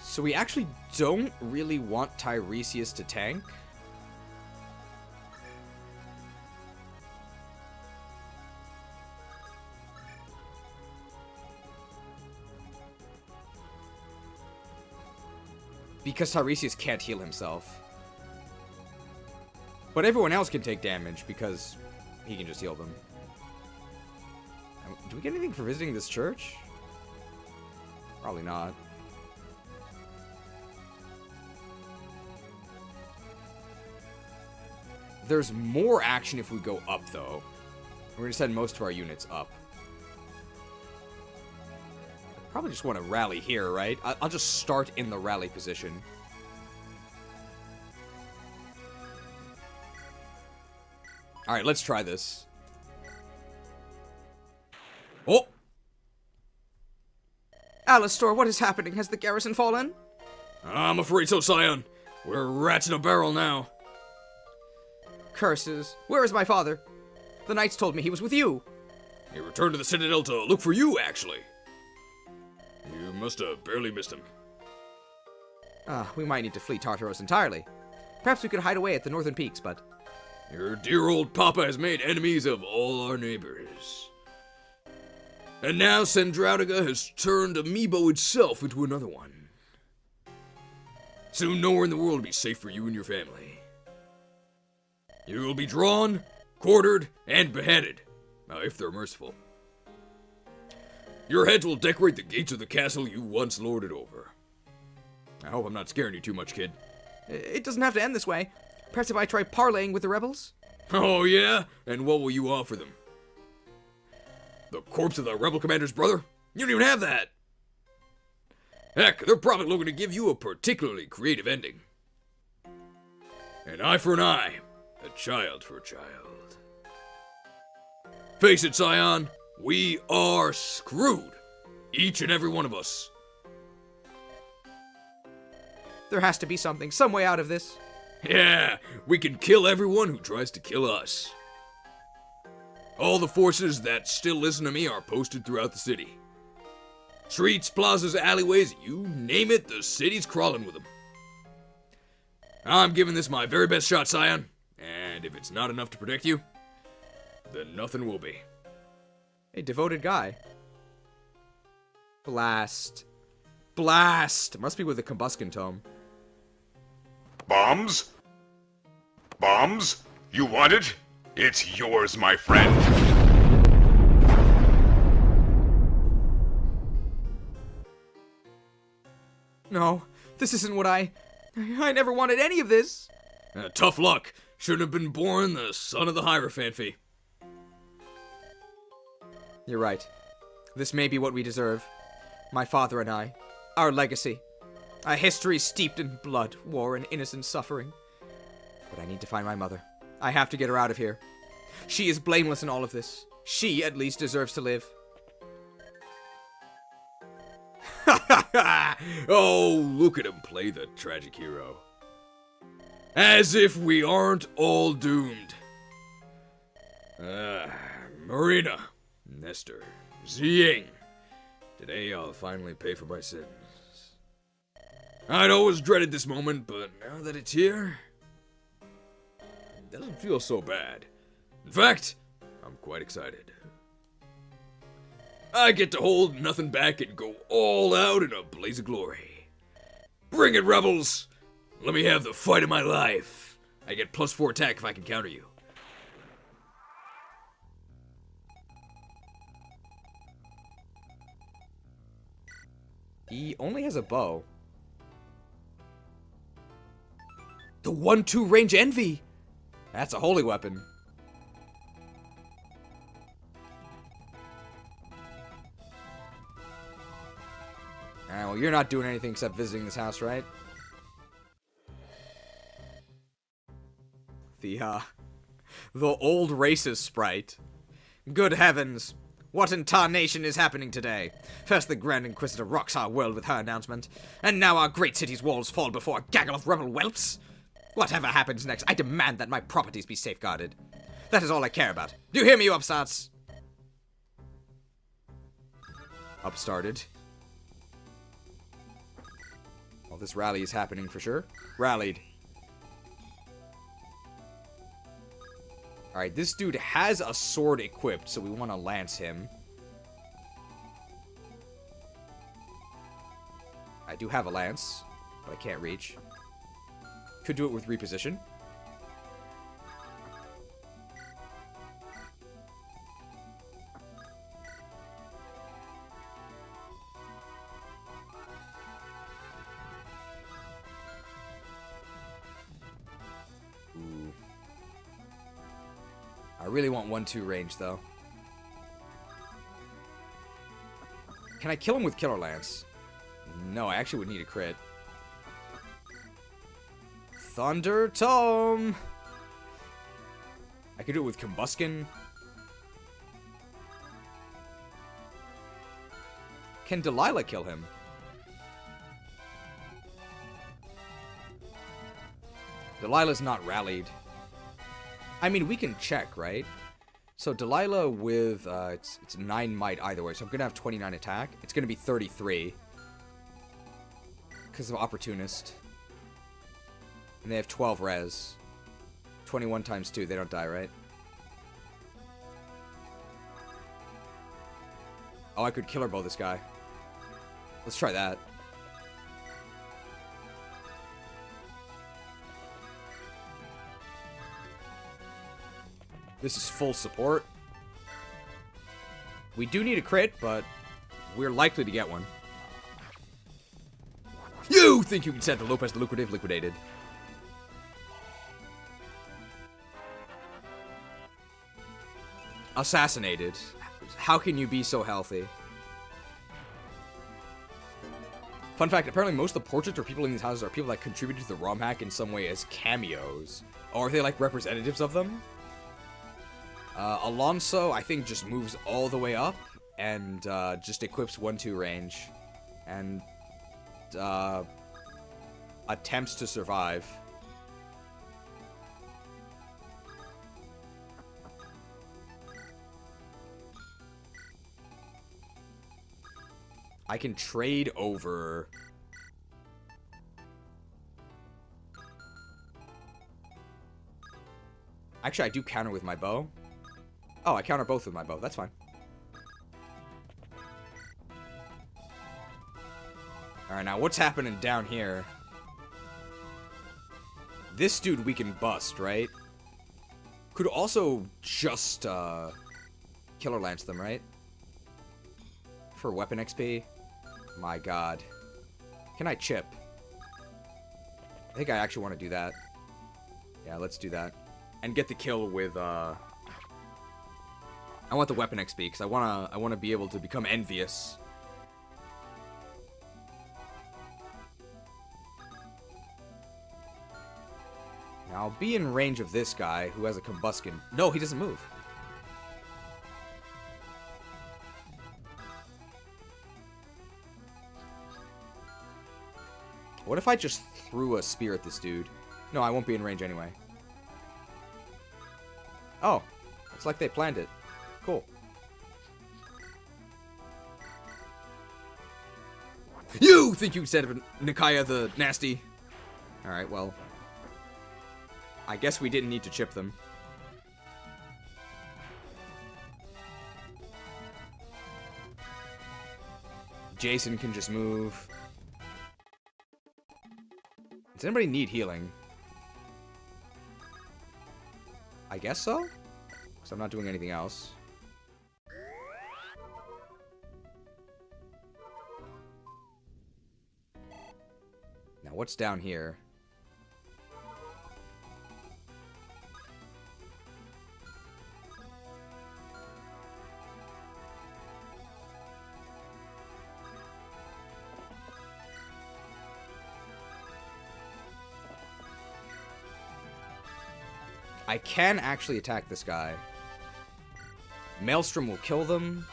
So we actually don't really want Tiresias to tank. Because Tiresias can't heal himself. But everyone else can take damage because he can just heal them. Do we get anything for visiting this church? Probably not. There's more action if we go up, though. We're going to send most of our units up. Probably just want to rally here, right? I'll just start in the rally position. Alright, let's try this. Oh! Alistor, what is happening? Has the garrison fallen? I'm afraid so, Scion. We're rats in a barrel now. Curses. Where is my father? The knights told me he was with you. He returned to the Citadel to look for you, actually. You must have barely missed him. We might need to flee Tartaros entirely. Perhaps we could hide away at the northern peaks, but... Your dear old papa has made enemies of all our neighbors. And now Sendrautica has turned Amiibo itself into another one. Soon nowhere in the world will be safe for you and your family. You will be drawn, quartered, and beheaded, if they're merciful. Your heads will decorate the gates of the castle you once lorded over. I hope I'm not scaring you too much, kid. It doesn't have to end this way. Perhaps if I try parleying with the rebels? Oh, yeah? And what will you offer them? The corpse of the rebel commander's brother? You don't even have that! Heck, they're probably looking to give you a particularly creative ending. An eye for an eye, a child for a child. Face it, Scion, we are screwed. Each and every one of us. There has to be something, some way out of this. Yeah, we can kill everyone who tries to kill us. All the forces that still listen to me are posted throughout the city. Streets, plazas, alleyways, you name it, the city's crawling with them. I'm giving this my very best shot, Scion. And if it's not enough to protect you, then nothing will be. A devoted guy. Blast. Blast! Must be with the Combustion Tome. Bombs? Bombs? You want it? It's yours, my friend. No, this isn't what I never wanted any of this. Tough luck. Shouldn't have been born the son of the Heirophanphy. You're right. This may be what we deserve. My father and I. Our legacy. A history steeped in blood, war, and innocent suffering. But I need to find my mother. I have to get her out of here. She is blameless in all of this. She, at least, deserves to live. Oh, look at him play the tragic hero. As if we aren't all doomed. Marina, Nestor, Ziying. Today I'll finally pay for my sins. I'd always dreaded this moment, but now that it's here, it doesn't feel so bad. In fact, I'm quite excited. I get to hold nothing back and go all out in a blaze of glory. Bring it, rebels! Let me have the fight of my life. I get +4 attack if I can counter you. He only has a bow. The 1-2 range envy! That's a holy weapon. Well, you're not doing anything except visiting this house, right? The old racist sprite. Good heavens! What in tarnation is happening today? First the Grand Inquisitor rocks our world with her announcement, and now our great city's walls fall before a gaggle of rebel whelps? Whatever happens next, I demand that my properties be safeguarded. That is all I care about. Do you hear me, you upstarts? upstarted. Well, this rally is happening for sure. Rallied. Alright, this dude has a sword equipped, so we want to lance him. I do have a lance, but I can't reach. Could do it with reposition. Ooh. I really want 1-2 range, though. Can I kill him with Killer Lance? No, I actually would need a crit. Thunder Tome! I could do it with Combuskin. Can Delilah kill him? Delilah's not rallied. I mean, we can check, right? So Delilah with, it's 9 might either way, so I'm gonna have 29 attack. It's gonna be 33. Because of Opportunist. And they have 12 res. 21 times 2, they don't die, right? Oh, I could killer bow this guy. Let's try that. This is full support. We do need a crit, but we're likely to get one. You think you can set the Lopez the Lucrative liquidated. Assassinated. How can you be so healthy? Fun fact, apparently most of the portraits or people in these houses are people that contributed to the Romhack in some way as cameos. Or are they like representatives of them? Alonso, I think, just moves all the way up and just equips 1-2 range. And attempts to survive. I can trade over... Actually, I do counter with my bow. Oh, I counter both with my bow. That's fine. Alright, now what's happening down here? This dude we can bust, right? Could also just, Killer Lance them, right? For weapon XP. My god. Can I chip? I think I actually want to do that. Yeah, let's do that. And get the kill with, I want the weapon XP, because I wanna be able to become envious. Now, I'll be in range of this guy, who has a Combuskin. No, he doesn't move. What if I just threw a spear at this dude? No, I won't be in range anyway. Oh, it's like they planned it. Cool. You think you set up Nikaya the Nasty? Alright, well. I guess we didn't need to chip them. Jason can just move. Does anybody need healing? I guess so? Because I'm not doing anything else. Now, what's down here? I can actually attack this guy. Maelstrom will kill them.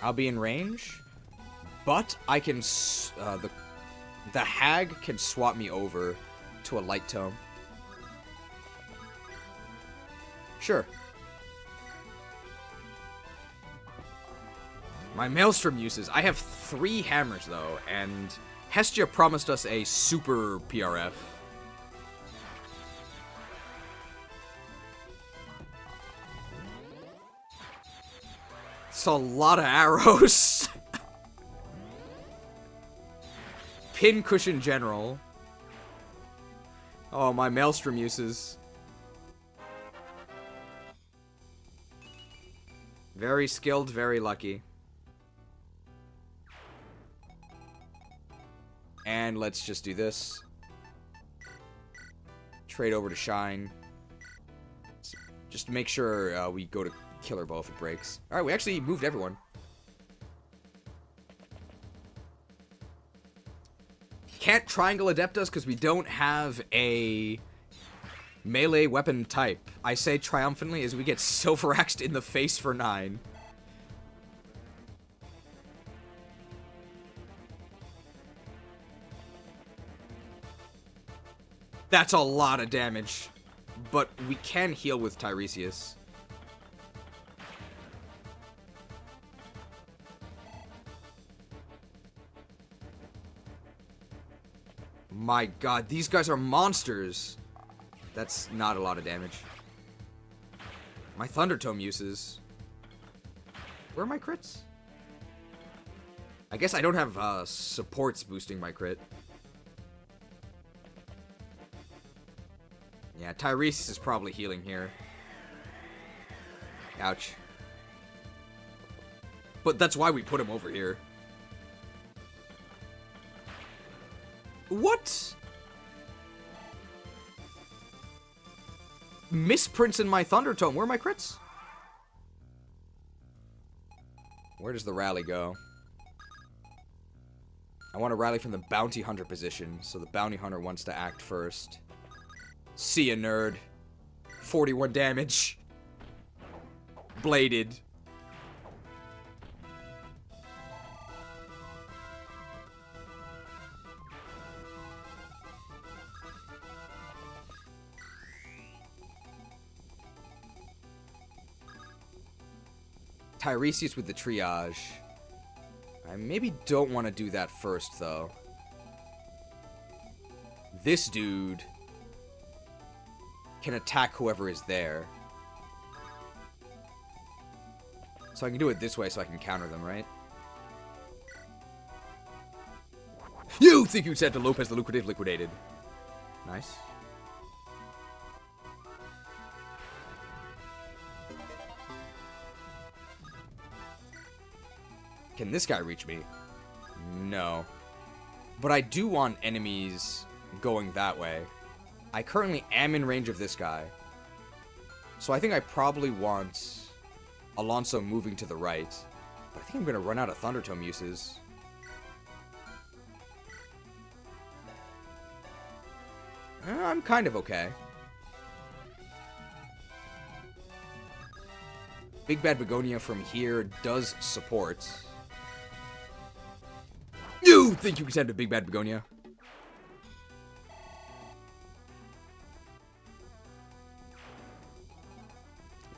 I'll be in range. But I can... the hag can swap me over to a light tome. Sure. My Maelstrom uses. I have 3 hammers, though, and Hestia promised us a super PRF. It's a lot of arrows. Pincushion General. Oh, my Maelstrom uses. Very skilled, very lucky. And let's just do this. Trade over to Shine. Just to make sure we go to kill her bow if it breaks. Alright, we actually moved everyone. Can't Triangle Adept us because we don't have a melee weapon type. I say triumphantly as we get Silver Axed in the face for 9. That's a lot of damage. But we can heal with Tiresias. My god, these guys are monsters. That's not a lot of damage. My Thunder Tome uses. Where are my crits? I guess I don't have supports boosting my crit. Yeah, Tiresias is probably healing here. Ouch. But that's why we put him over here. What? Misprints in my Thunder Tome. Where are my crits? Where does the rally go? I want to rally from the Bounty Hunter position, so the Bounty Hunter wants to act first. See ya, nerd. 41 damage. Bladed. Tiresias with the triage. I maybe don't want to do that first, though. This dude can attack whoever is there. So I can do it this way so I can counter them, right? You think you said to Lopez the Lucrative liquidated. Nice. Can this guy reach me? No. But I do want enemies going that way. I currently am in range of this guy. So I think I probably want Alonso moving to the right. But I think I'm going to run out of Thunder Tome uses. I'm kind of okay. Big Bad Begonia from here does support. You think you can send a Big Bad Begonia?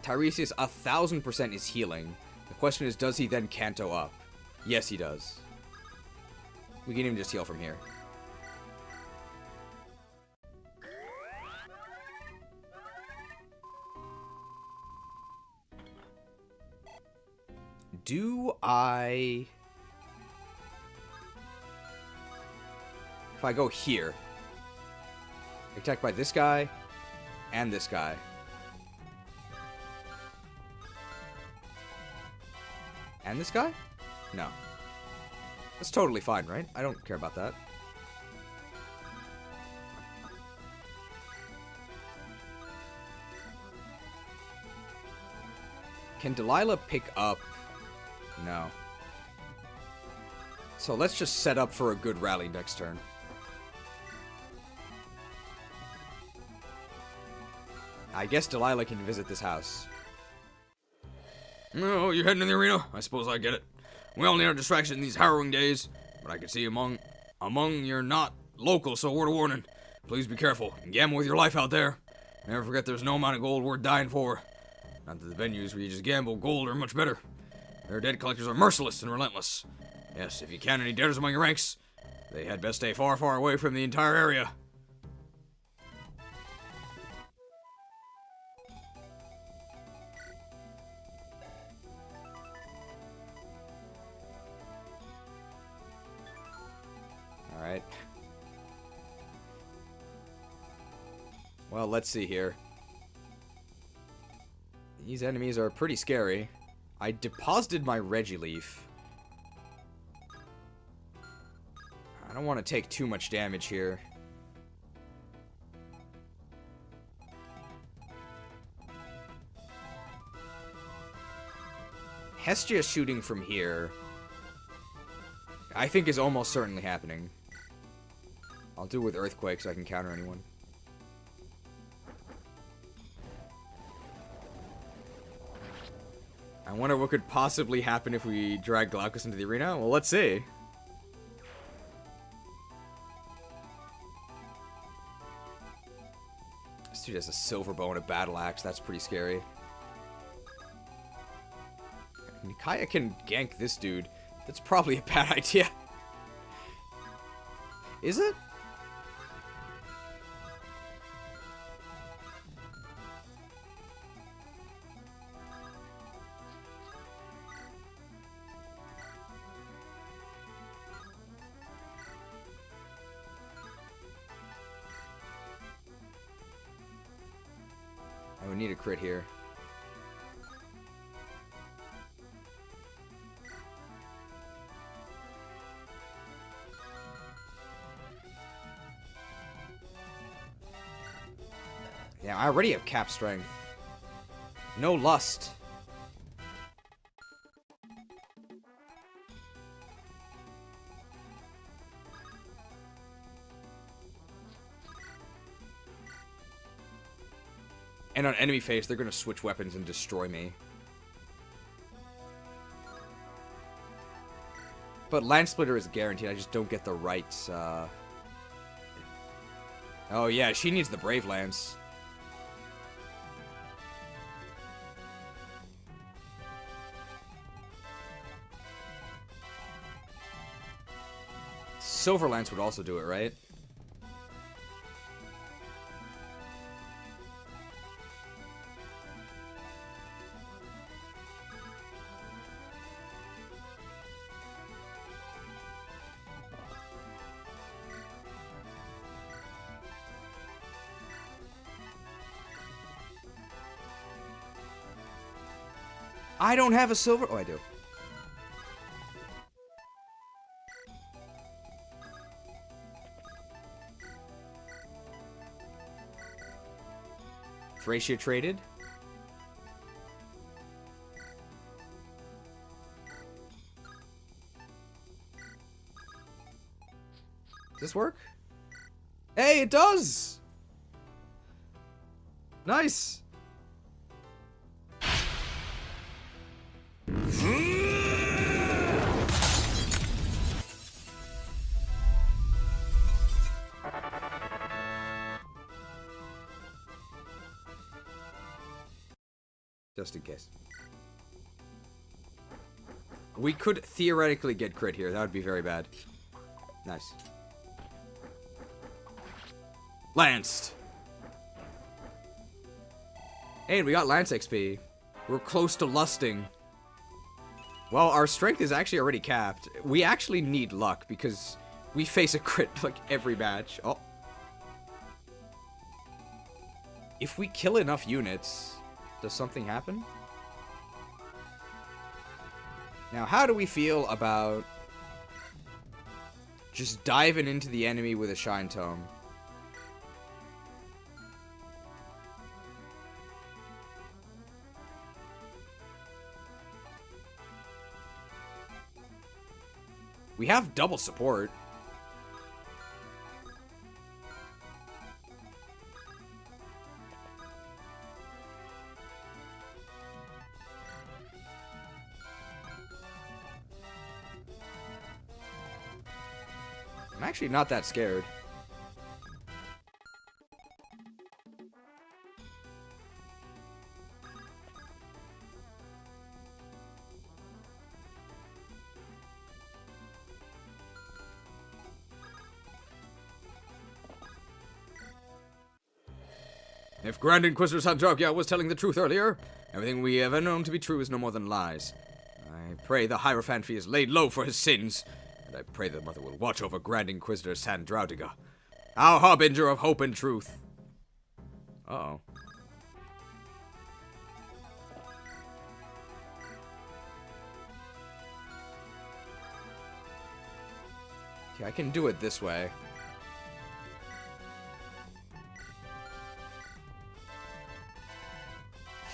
Tiresias 1000% is healing. The question is, does he then Canto up? Yes, he does. We can even just heal from here. Do I... If I go here, attacked by this guy and this guy. And this guy? No. That's totally fine, right? I don't care about that. Can Delilah pick up? No. So let's just set up for a good rally next turn. I guess Delilah can visit this house. Oh, you're heading to the arena? I suppose I get it. We all need our distraction in these harrowing days, but I can see among you're not local, so word of warning. Please be careful and gamble with your life out there. Never forget there's no amount of gold worth dying for. Not that the venues where you just gamble gold are much better. Their debt collectors are merciless and relentless. Yes, if you count any debtors among your ranks, they had best stay far, far away from the entire area. Alright. Well, let's see here. These enemies are pretty scary. I deposited my Regileaf. I don't want to take too much damage here. Hestia shooting from here, I think, is almost certainly happening. I'll do it with Earthquake so I can counter anyone. I wonder what could possibly happen if we drag Glaucus into the arena. Well, let's see. This dude has a silver bow and a battle axe. That's pretty scary. Nikaya can gank this dude. That's probably a bad idea. Is it? I would need a crit here. Yeah, I already have cap strength. No lust. And on enemy phase, they're gonna switch weapons and destroy me. But Land Splitter is guaranteed. I just don't get the right. Oh yeah, she needs the Brave Lance. Silver Lance would also do it, right? I don't have a silver. Oh, I do. Thracia traded. Does this work? Hey, it does! Nice! Just in case. We could theoretically get crit here. That would be very bad. Nice. Lanced. Hey, we got Lance XP. We're close to lusting. Well, our strength is actually already capped. We actually need luck because we face a crit like every match. Oh. If we kill enough units, does something happen? Now, how do we feel about just diving into the enemy with a Shine Tome? We have double support. I'm actually not that scared. If Grand Inquisitor Sandragia was telling the truth earlier, everything we ever known to be true is no more than lies. I pray the Heirophanphy is laid low for his sins, and I pray the Mother will watch over Grand Inquisitor Sandraudiga, our harbinger of hope and truth. Uh-oh. Okay, I can do it this way.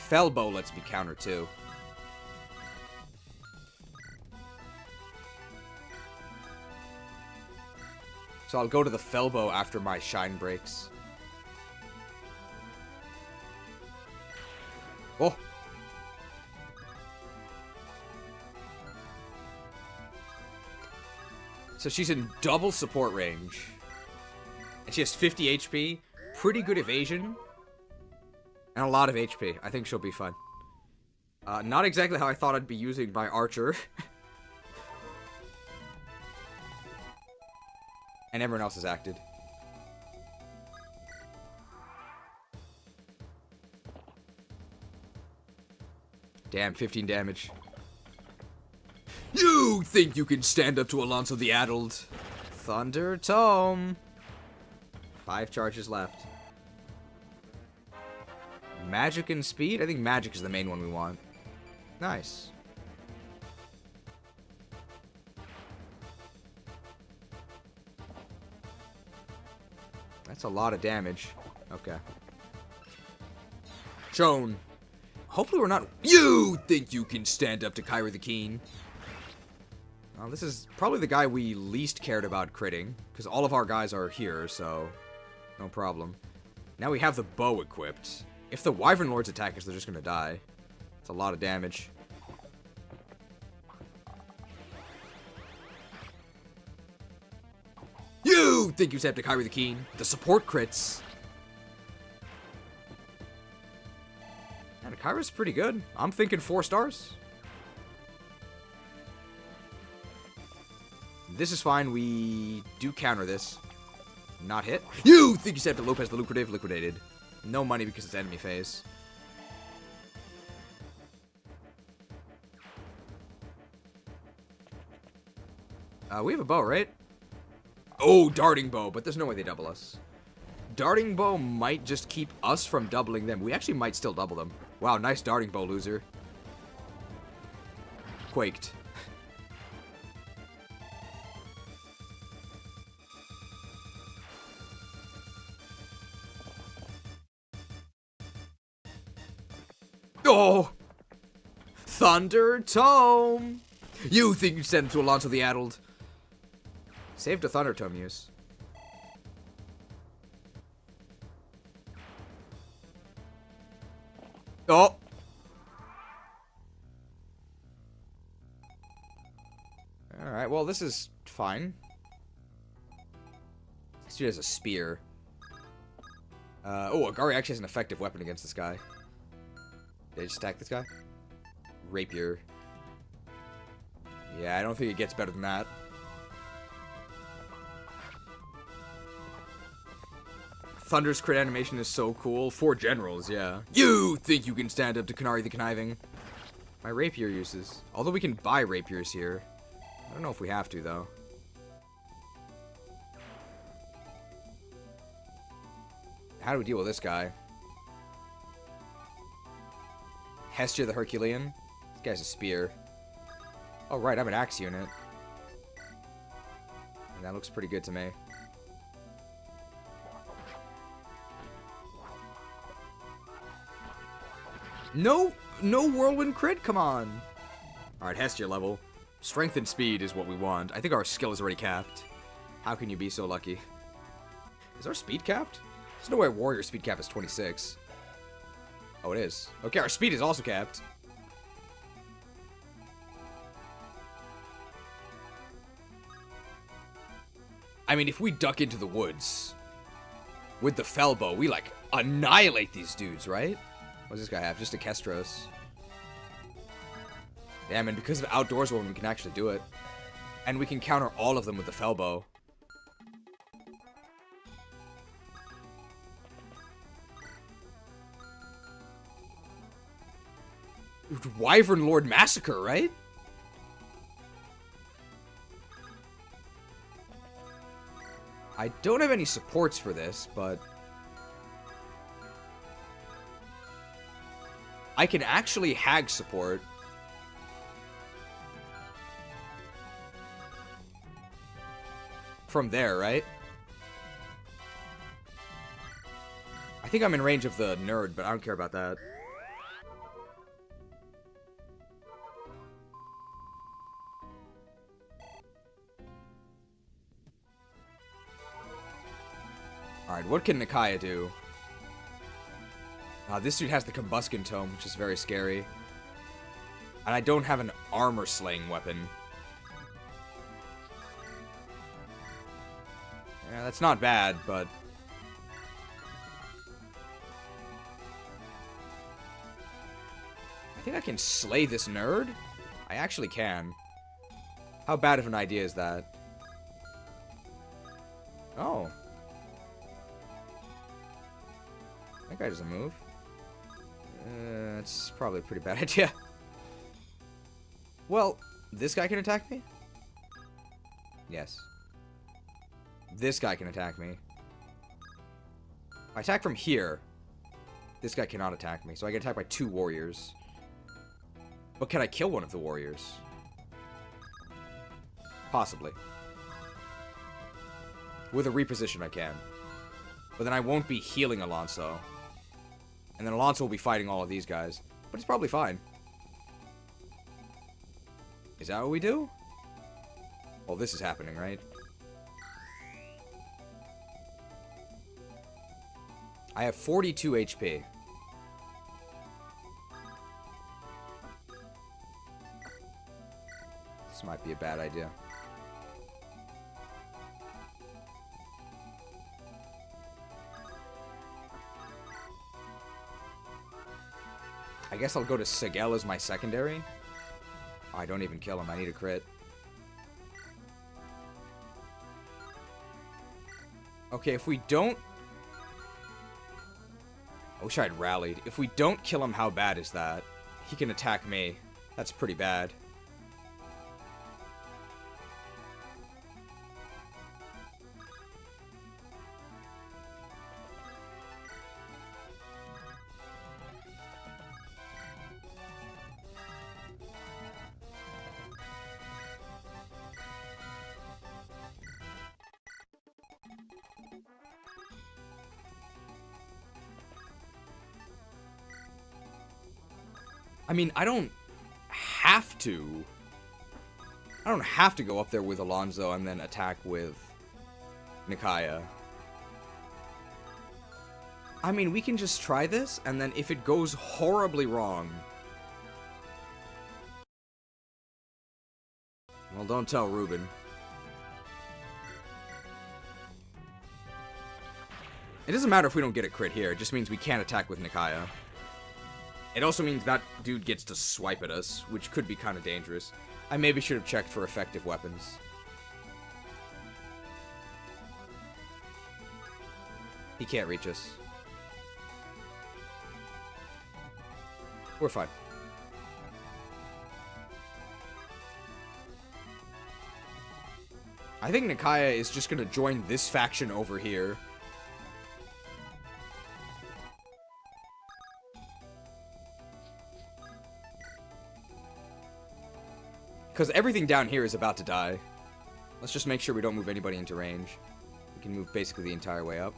Fellbow lets me counter too. So I'll go to the Fellbow after my shine breaks. Oh! So she's in double support range. And she has 50 HP, pretty good evasion, and a lot of HP. I think she'll be fun. Not exactly how I thought I'd be using my archer. And everyone else has acted. Damn, 15 damage. You think you can stand up to Alonso the Addled? Thunder Tome. 5 charges left. Magic and speed? I think magic is the main one we want. Nice. That's a lot of damage. Okay. Shown. Hopefully we're not... You think you can stand up to Kyra the Keen? Well, this is probably the guy we least cared about critting, because all of our guys are here, so no problem. Now we have the bow equipped. If the Wyvern Lords attack us, they're just gonna die. It's a lot of damage. You think you stand up to Kyra the Keen? The support crits. And Kyra's pretty good. I'm thinking 4 stars. This is fine. We do counter this. Not hit. You think you stand up to Lopez the Lucrative? Liquidated. No money because it's enemy phase. We have a bow, right? Oh, darting bow, but there's no way they double us. Darting bow might just keep us from doubling them. We actually might still double them. Wow, nice darting bow, loser. Quaked. Oh! Thunder Tome! You think you send him to Alonso the Addled? Saved a Thunder Tome use. Oh! Alright, well, this is fine. This dude has a spear. Oh, Agari actually has an effective weapon against this guy. Did I just attack this guy? Rapier. Yeah, I don't think it gets better than that. Thunder's crit animation is so cool. 4 generals, yeah. You think you can stand up to Canary the Conniving? My rapier uses. Although we can buy rapiers here. I don't know if we have to, though. How do we deal with this guy? Hestia the Herculean. This guy's a spear. Oh, right, I'm an axe unit. And that looks pretty good to me. No whirlwind crit, come on. Alright, Hestia level. Strength and speed is what we want. I think our skill is already capped. How can you be so lucky? Is our speed capped? There's no way warrior speed cap is 26. Oh, it is. Okay, our speed is also capped. I mean, if we duck into the woods with the Fellbow, we, like, annihilate these dudes, right? What does this guy have? Just a Kestros. Damn, and because of Outdoors Woman, we can actually do it. And we can counter all of them with the Fellbow. Wyvern Lord Massacre, right? I don't have any supports for this, but I can actually hag support. From there, right? I think I'm in range of the nerd, but I don't care about that. Alright, what can Nikaya do? This dude has the Combustion Tome, which is very scary. And I don't have an armor-slaying weapon. Yeah, that's not bad, but... I think I can slay this nerd? I actually can. How bad of an idea is that? Oh. That guy doesn't move. That's probably a pretty bad idea. Well, this guy can attack me? Yes. This guy can attack me. If I attack from here, this guy cannot attack me, so I get attacked by 2 warriors. But can I kill one of the warriors? Possibly. With a reposition, I can. But then I won't be healing Alonso. And then Alonso will be fighting all of these guys. But it's probably fine. Is that what we do? Well, this is happening, right? I have 42 HP. This might be a bad idea. I guess I'll go to Sigel as my secondary. Oh, I don't even kill him. I need a crit. Okay, if we don't... I wish I had rallied. If we don't kill him, how bad is that? He can attack me. That's pretty bad. I mean, I don't have to. I don't have to go up there with Alonso and then attack with Nikaya. I mean, we can just try this, and then if it goes horribly wrong... Well, don't tell Ruben. It doesn't matter if we don't get a crit here, it just means we can't attack with Nikaya. It also means that dude gets to swipe at us, which could be kind of dangerous. I maybe should have checked for effective weapons. He can't reach us. We're fine. I think Nikaya is just going to join this faction over here. Because everything down here is about to die. Let's just make sure we don't move anybody into range. We can move basically the entire way up.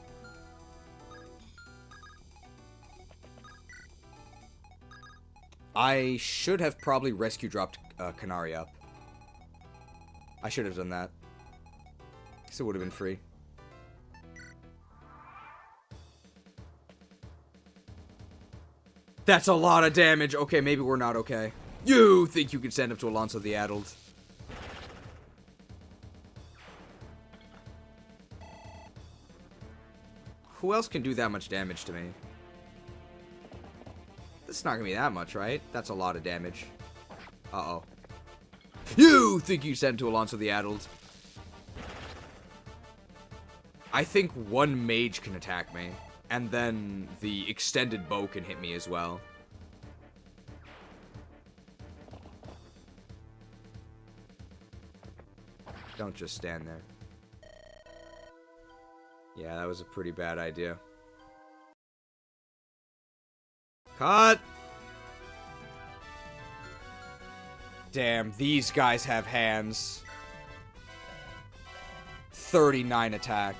I should have probably rescue dropped Canary up. I should have done that. So it would have been free. That's a lot of damage. Okay, maybe we're not okay. You think you can stand up to Alonso the Addled? Who else can do that much damage to me? That's not gonna be that much, right? That's a lot of damage. Uh-oh. You think you stand to Alonso the Addled? I think one mage can attack me. And then the extended bow can hit me as well. Don't just stand there. Yeah, that was a pretty bad idea. Cut! Damn, these guys have hands. 39 attack.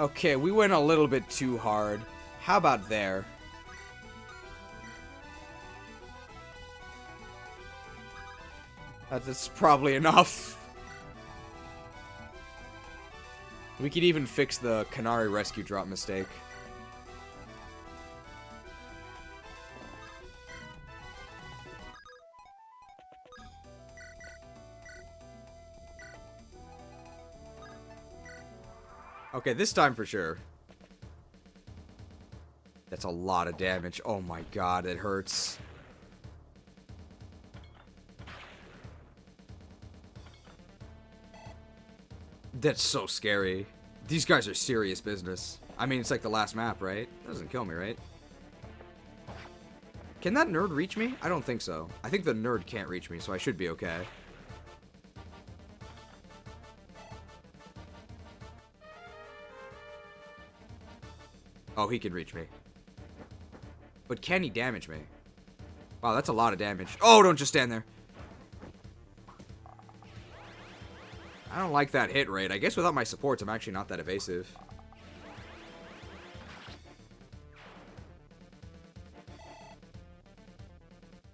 Okay, we went a little bit too hard. How about there? That's probably enough. We could even fix the Canary rescue drop mistake. Okay, this time for sure. That's a lot of damage. Oh my god, it hurts. That's so scary. These guys are serious business. I mean, it's like the last map, right? That doesn't kill me, right? Can that nerd reach me? I don't think so. I think the nerd can't reach me, so I should be okay. Oh, he can reach me. But can he damage me? Wow, that's a lot of damage. Oh, don't just stand there. I don't like that hit rate. I guess without my supports, I'm actually not that evasive.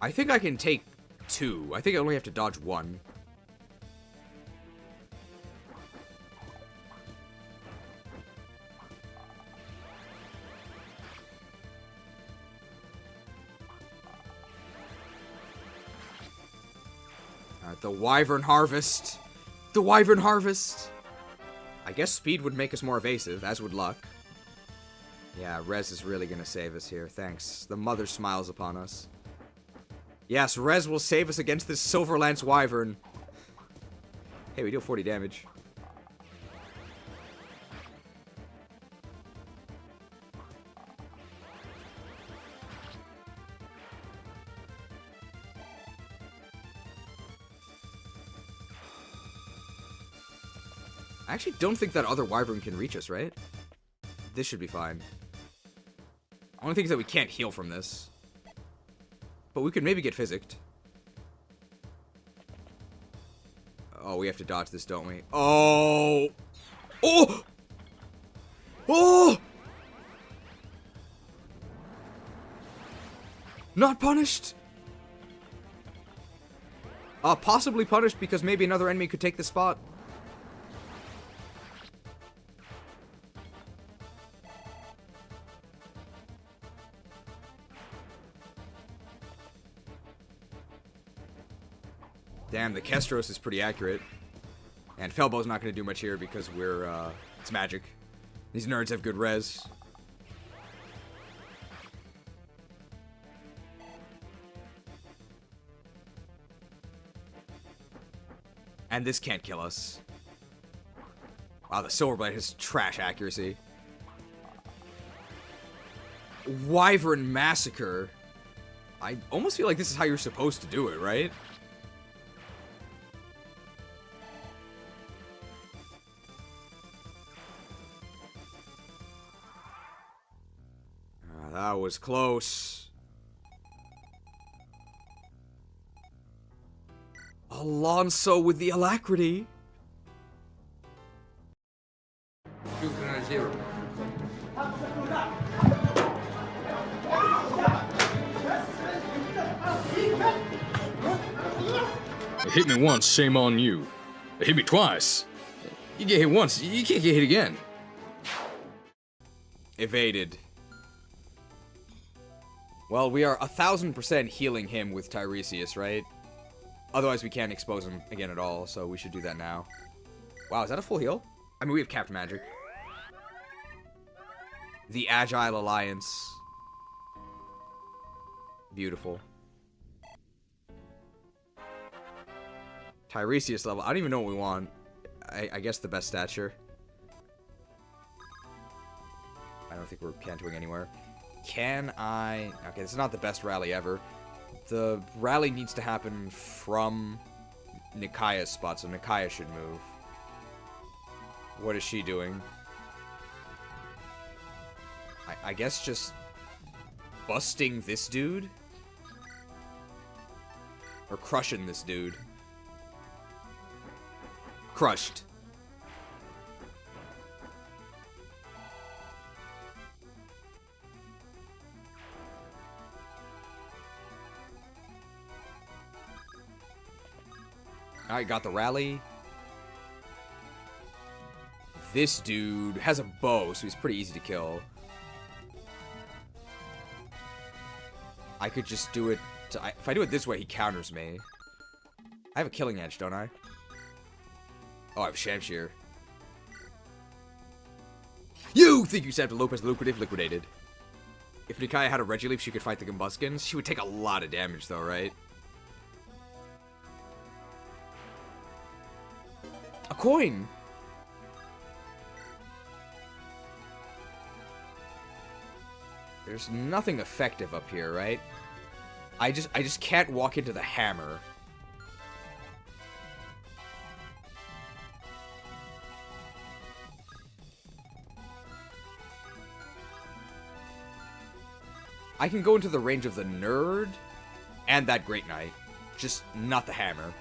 I think I can take 2. I think I only have to dodge 1. Alright, the Wyvern Harvest. The Wyvern Harvest! I guess speed would make us more evasive, as would luck. Yeah, Rez is really gonna save us here. Thanks. The mother smiles upon us. Yes, Rez will save us against this Silverlance Wyvern. Hey, we deal 40 damage. I actually don't think that other Wyvern can reach us, right? This should be fine. Only thing is that we can't heal from this. But we could maybe get physicked. Oh, we have to dodge this, don't we? Oh! Oh! Oh! Not punished! Possibly punished because maybe another enemy could take the spot. Damn, the Kestros is pretty accurate. And Felbo's not going to do much here because we're, it's magic. These nerds have good res. And this can't kill us. Wow, the Silverblade has trash accuracy. Wyvern Massacre. I almost feel like this is how you're supposed to do it, right? That was close. Alonso with the alacrity. Hit me once, shame on you. Hit me twice. You get hit once, you can't get hit again. Evaded. Well, we are 1000% healing him with Tiresias, right? Otherwise, we can't expose him again at all, so we should do that now. Wow, is that a full heal? I mean, we have capped magic. The Agile Alliance. Beautiful. Tiresias level. I don't even know what we want. I guess the best stature. I don't think we're cantoing anywhere. Can I... Okay, this is not the best rally ever. The rally needs to happen from Nikaya's spot, so Nikaya should move. What is she doing? I guess just busting this dude? Or crushing this dude? Crushed. Alright, got the rally. This dude has a bow, so he's pretty easy to kill. I could just do it to... if I do it this way, he counters me. I have a killing edge, don't I? Oh, I have Shamshir. You think you stabbed a Lopez Lucrative liquidated. If Nikaya had a Regileaf, she could fight the Gumbuskins. She would take a lot of damage, though, right? A coin! There's nothing effective up here, right? I just can't walk into the hammer. I can go into the range of the Nerd and that Great Knight, just not the hammer.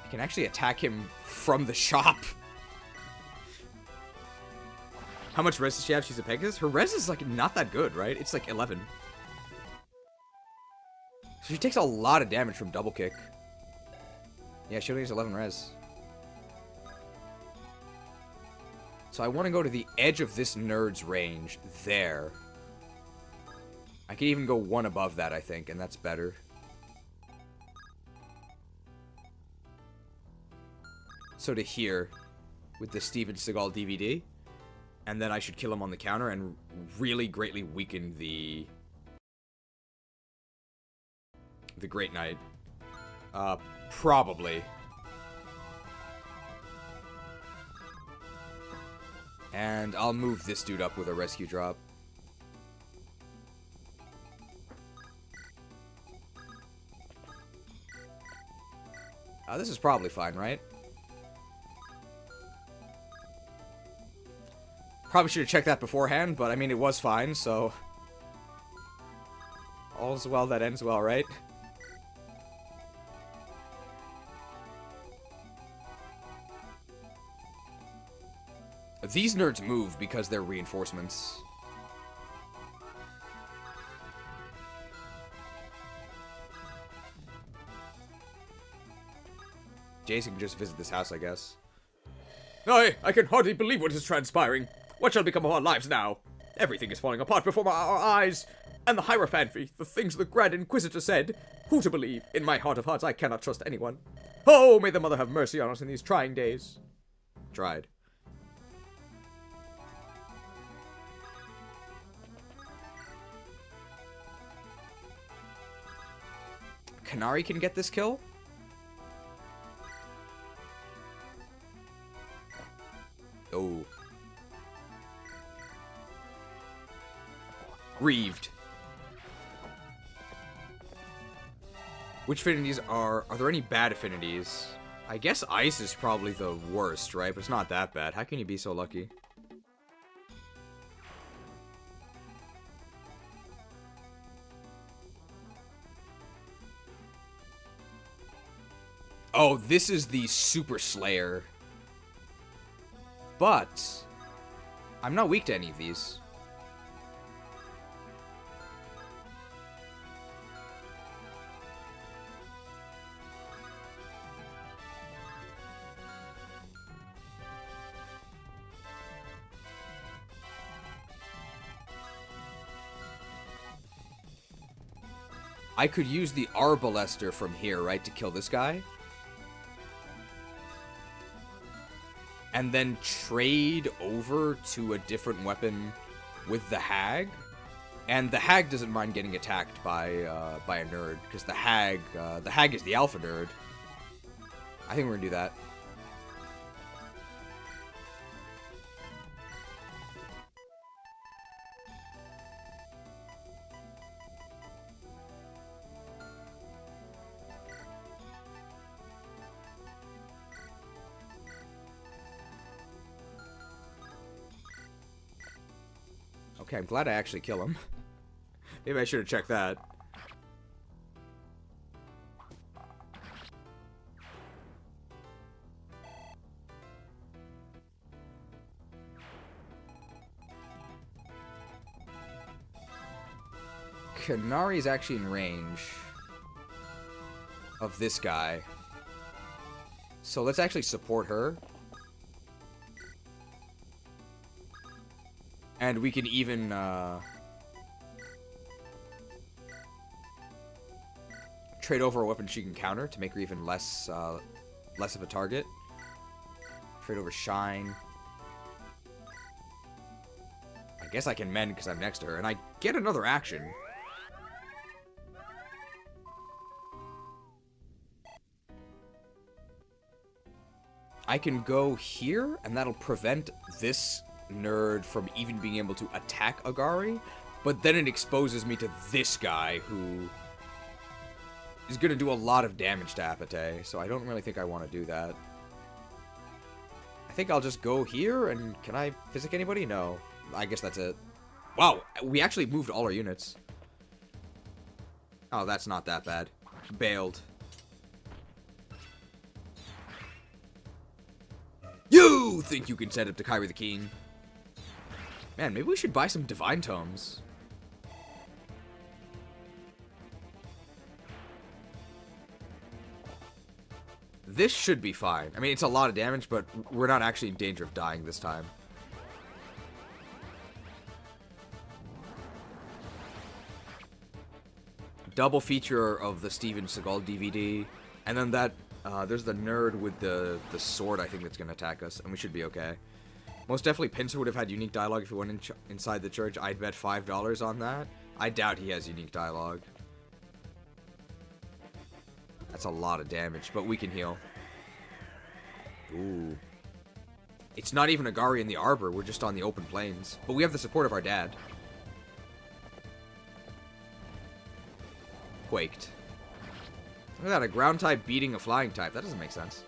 I can actually attack him from the shop. How much res does she have? She's a Pegasus? Her res is, like, not that good, right? It's, like, 11. So she takes a lot of damage from double kick. Yeah, she only has 11 res. So I want to go to the edge of this nerd's range. There. I can even go one above that, I think, and that's better. So to here, with the Steven Seagal DVD. And then I should kill him on the counter and really greatly weaken the Great Knight. Probably. And I'll move this dude up with a rescue drop. This is probably fine, right? Probably should have checked that beforehand, but I mean, it was fine, so... all's well that ends well, right? These nerds move because they're reinforcements. Jason can just visit this house, I guess. I can hardly believe what is transpiring. What shall become of our lives now? Everything is falling apart before our eyes. And the Heirophanphy, the things the Grand Inquisitor said. Who to believe? In my heart of hearts, I cannot trust anyone. Oh, may the Mother have mercy on us in these trying days. Tried. Kanari can get this kill? Oh. Reaved. Which affinities are there any bad affinities? I guess ice is probably the worst, right? But it's not that bad. How can you be so lucky? Oh, this is the Super Slayer. But I'm not weak to any of these. I could use the Arbalester from here, right, to kill this guy? And then trade over to a different weapon with the Hag? And the Hag doesn't mind getting attacked by a nerd, because the Hag is the alpha nerd. I think we're gonna do that. Okay, I'm glad I actually kill him. Maybe I should have checked that. Kanari is actually in range of this guy. So let's actually support her. And we can even, trade over a weapon she can counter to make her even less of a target. Trade over Shine. I guess I can mend because I'm next to her. And I get another action. I can go here, and that'll prevent this nerd from even being able to attack Agari, but then it exposes me to this guy who is going to do a lot of damage to Apate, so I don't really think I want to do that. I think I'll just go here, and can I physic anybody? No. I guess that's it. Wow, we actually moved all our units. Oh, that's not that bad. Bailed. You think you can set up to Kyrie the King? Man, maybe we should buy some Divine Tomes. This should be fine. I mean, it's a lot of damage, but we're not actually in danger of dying this time. Double feature of the Steven Seagal DVD, and then that there's the nerd with the sword, I think, that's going to attack us, and we should be okay. Most definitely Pincer would have had unique dialogue if he went inside the church. I'd bet $5 on that. I doubt he has unique dialogue. That's a lot of damage, but we can heal. Ooh. It's not even Agari in the Arbor, we're just on the open plains. But we have the support of our dad. Quaked. Look at that, a ground type beating a flying type. That doesn't make sense.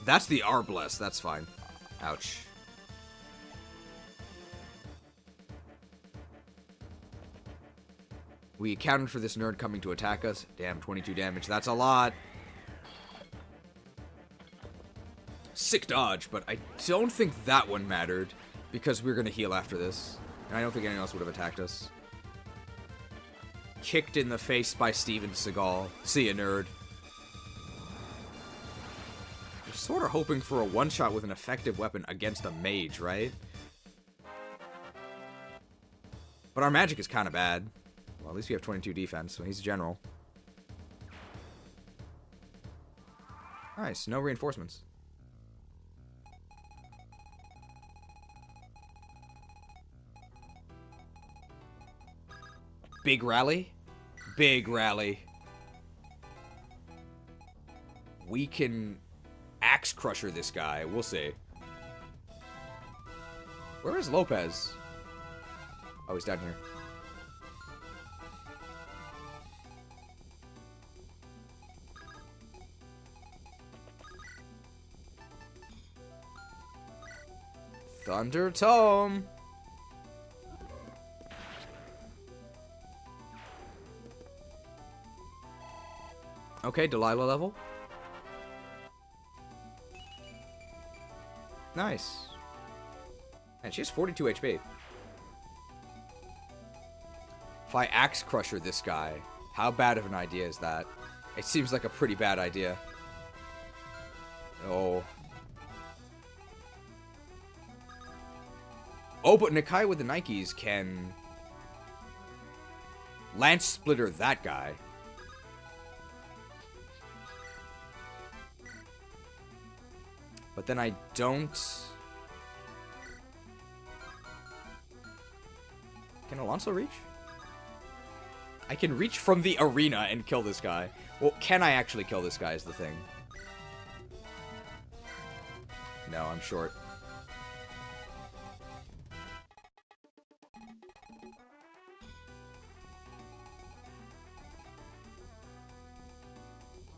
That's the Arbless, that's fine. Ouch. We accounted for this nerd coming to attack us. Damn, 22 damage. That's a lot. Sick dodge, but I don't think that one mattered because we're going to heal after this. And I don't think anyone else would have attacked us. Kicked in the face by Steven Seagal. See ya, nerd. We're sort of hoping for a one-shot with an effective weapon against a mage, right? But our magic is kind of bad. Well, at least we have 22 defense, so he's a general. Nice, no reinforcements. Big rally? Big rally. We can axe crusher this guy. We'll see. Where is Lopez? Oh, he's down here. Thunder Tome. Okay, Delilah level. Nice. And she has 42 HP. If I axe crusher this guy, how bad of an idea is that? It seems like a pretty bad idea. Oh. Oh, but Nakai with the Nikes can Lance Splitter that guy. But then I don't... Can Alonso reach? I can reach from the arena and kill this guy. Well, can I actually kill this guy is the thing. No, I'm short.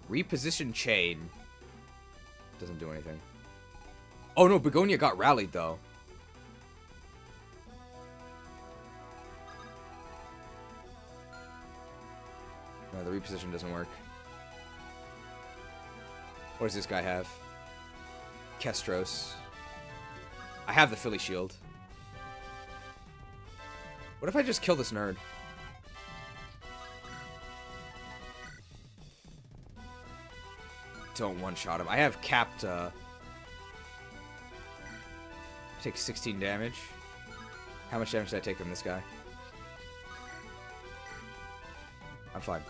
Reposition chain. Doesn't do anything. Oh no, Begonia got rallied though. No, the reposition doesn't work. What does this guy have? Kestros. I have the Philly Shield. What if I just kill this nerd? Don't one-shot him. I have capped, take 16 damage. How much damage did I take from this guy? I'm fine.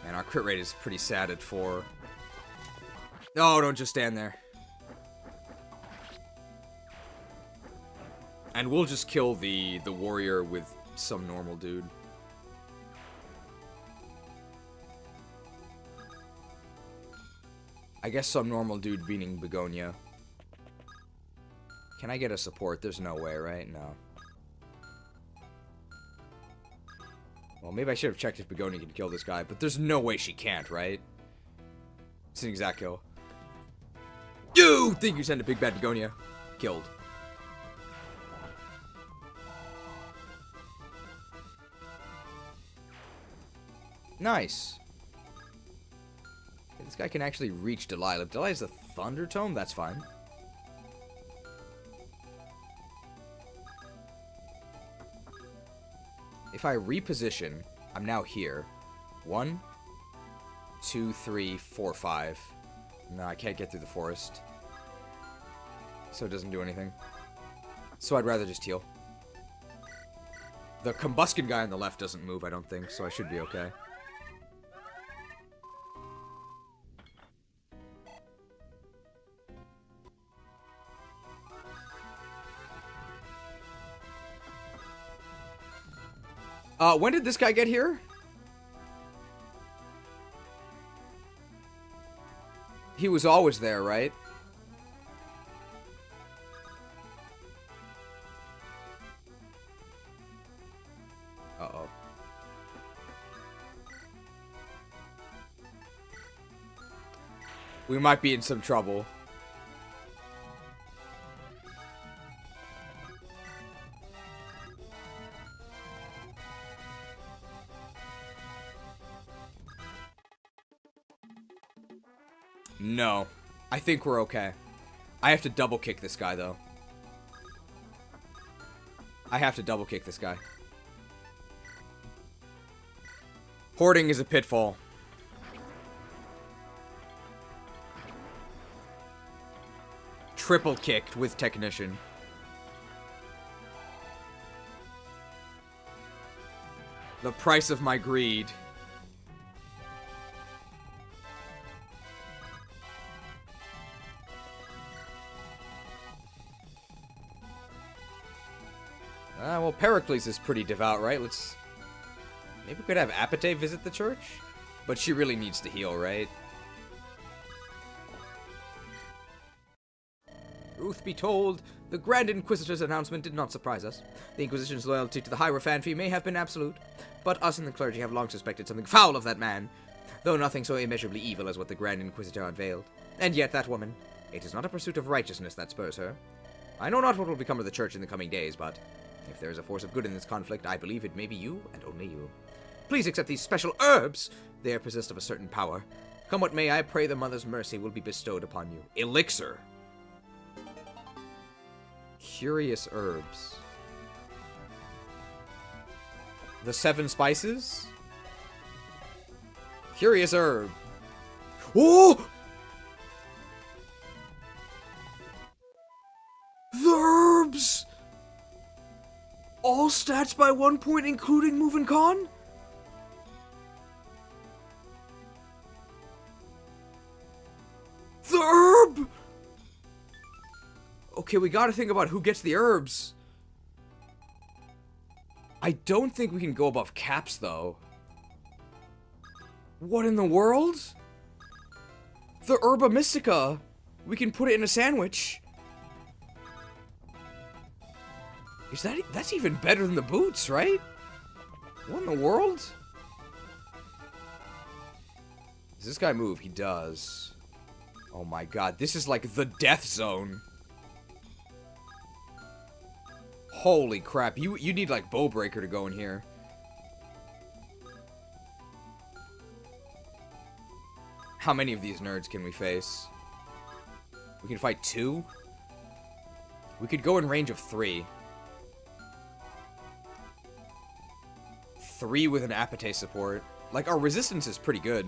Man, our crit rate is pretty sad at 4. No, don't just stand there. And we'll just kill the warrior with some normal dude. I guess some normal dude meaning Begonia. Can I get a support? There's no way, right? No. Well, maybe I should have checked if Begonia can kill this guy, but there's no way she can't, right? It's an exact kill. You think you send a big bad Begonia? Killed. Nice. Okay, this guy can actually reach Delilah. If Delilah's a Thunder Tome, that's fine. If I reposition, I'm now here. 1, 2, 3, 4, 5. No, I can't get through the forest. So it doesn't do anything. So I'd rather just heal. The Combustion guy on the left doesn't move, I don't think, so I should be okay. When did this guy get here? He was always there, right? Uh-oh. We might be in some trouble. No. I think we're okay. I have to double kick this guy, though. I have to double kick this guy. Hoarding is a pitfall. Triple kicked with Technician. The price of my greed. Well, Pericles is pretty devout, right? Maybe we could have Apate visit the church? But she really needs to heal, right? Truth be told, the Grand Inquisitor's announcement did not surprise us. The Inquisition's loyalty to the Heirophanphy may have been absolute, but us and the clergy have long suspected something foul of that man, though nothing so immeasurably evil as what the Grand Inquisitor unveiled. And yet that woman, it is not a pursuit of righteousness that spurs her. I know not what will become of the church in the coming days, but if there is a force of good in this conflict, I believe it may be you, and only you. Please accept these special herbs. They are possessed of a certain power. Come what may, I pray the Mother's mercy will be bestowed upon you. Elixir. Curious herbs. The 7 spices? Curious herb. Oh! The herbs! All stats by 1 point, including move and con? The herb! Okay, we gotta think about who gets the herbs. I don't think we can go above caps, though. What in the world? The Herba Mystica. We can put it in a sandwich. That's even better than the boots, right? What in the world? Does this guy move? He does. Oh my god, this is like the death zone. Holy crap, you need like Bowbreaker to go in here. How many of these nerds can we face? We can fight 2? We could go in range of 3. 3 with an Apate support. Like, our resistance is pretty good.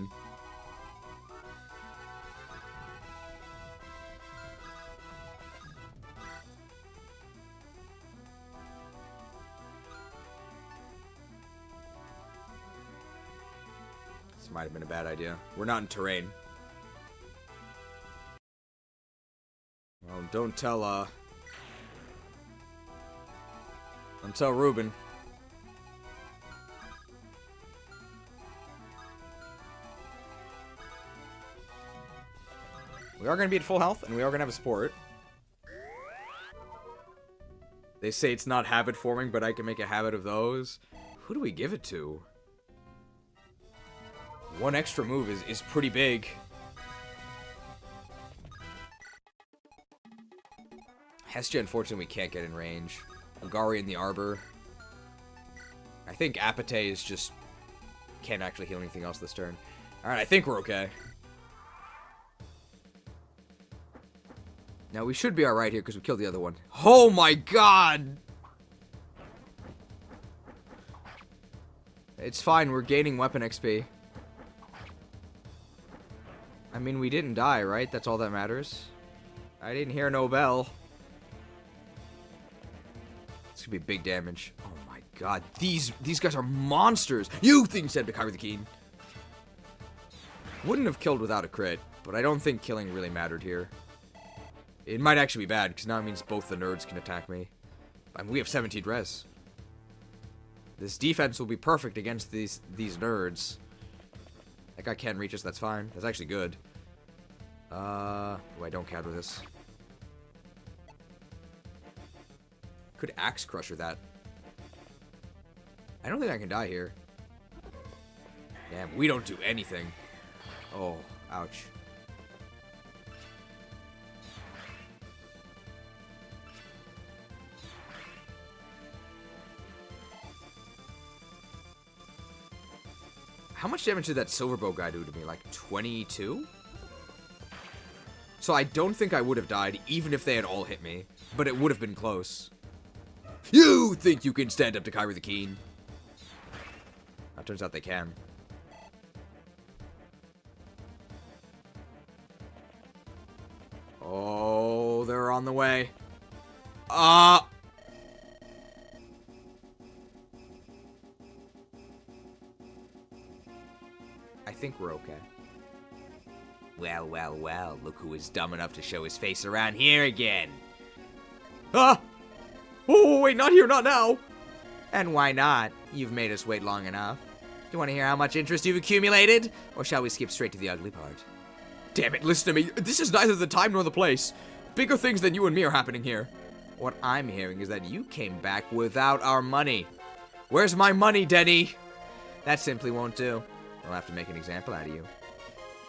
This might have been a bad idea. We're not in terrain. Well, don't tell Ruben. We are going to be at full health, and we are going to have a support. They say it's not habit forming, but I can make a habit of those. Who do we give it to? One extra move is pretty big. Hestia, unfortunately, we can't get in range. Agari in the Arbor. I think Apate is just... can't actually heal anything else this turn. Alright, I think we're okay. Now, we should be alright here because we killed the other one. Oh my god! It's fine, we're gaining weapon XP. I mean, we didn't die, right? That's all that matters. I didn't hear no bell. It's gonna be big damage. Oh my god, these guys are monsters! You think said to cover the Keen. Wouldn't have killed without a crit, but I don't think killing really mattered here. It might actually be bad, because now it means both the nerds can attack me. I mean, we have 17 res. This defense will be perfect against these nerds. That guy can't reach us, that's fine. That's actually good. Oh, I don't counter this. Could Axe Crusher that. I don't think I can die here. Damn, we don't do anything. Oh, ouch. How much damage did that Silverbow guy do to me? Like 22? So I don't think I would have died even if they had all hit me. But it would have been close. You think you can stand up to Kyrie the Keen? That turns out they can. Oh, they're on the way. I think we're okay. Well, well, well, look who is dumb enough to show his face around here again. Ah! Oh, wait, not here, not now! And why not? You've made us wait long enough. Do you want to hear how much interest you've accumulated? Or shall we skip straight to the ugly part? Damn it, listen to me. This is neither the time nor the place. Bigger things than you and me are happening here. What I'm hearing is that you came back without our money. Where's my money, Denny? That simply won't do. I'll have to make an example out of you.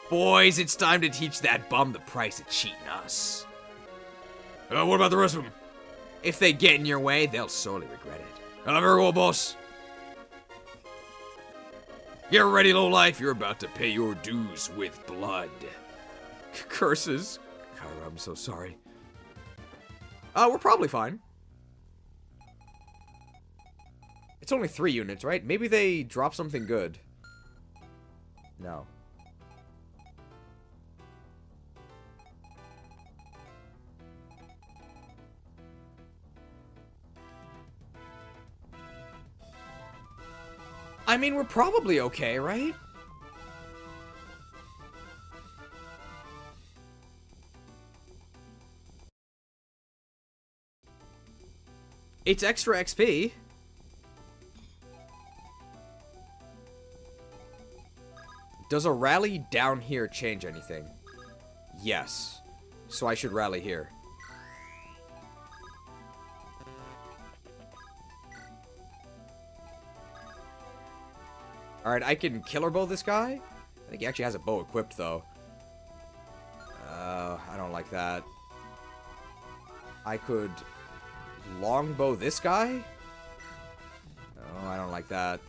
Boys, it's time to teach that bum the price of cheating us. What about the rest of them? If they get in your way, they'll sorely regret it. Very well, boss. Get ready, lowlife. You're about to pay your dues with blood. Curses. Kyra, I'm so sorry. We're probably fine. It's only 3 units, right? Maybe they drop something good. No. I mean, we're probably okay, right? It's extra XP. Does a rally down here change anything? Yes. So I should rally here. Alright, I can killer bow this guy. I think he actually has a bow equipped, though. I don't like that. I could longbow this guy? Oh, I don't like that.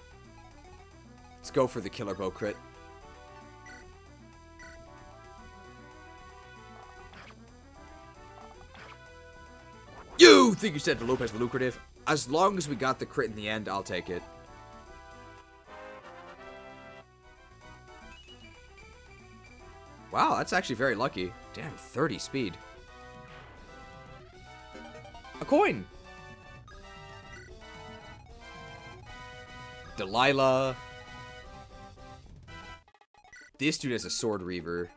Let's go for the killer bow crit. You think you said the Lopez lucrative? As long as we got the crit in the end, I'll take it. Wow, that's actually very lucky. Damn, 30 speed. A coin! Delilah. This dude has a sword reaver.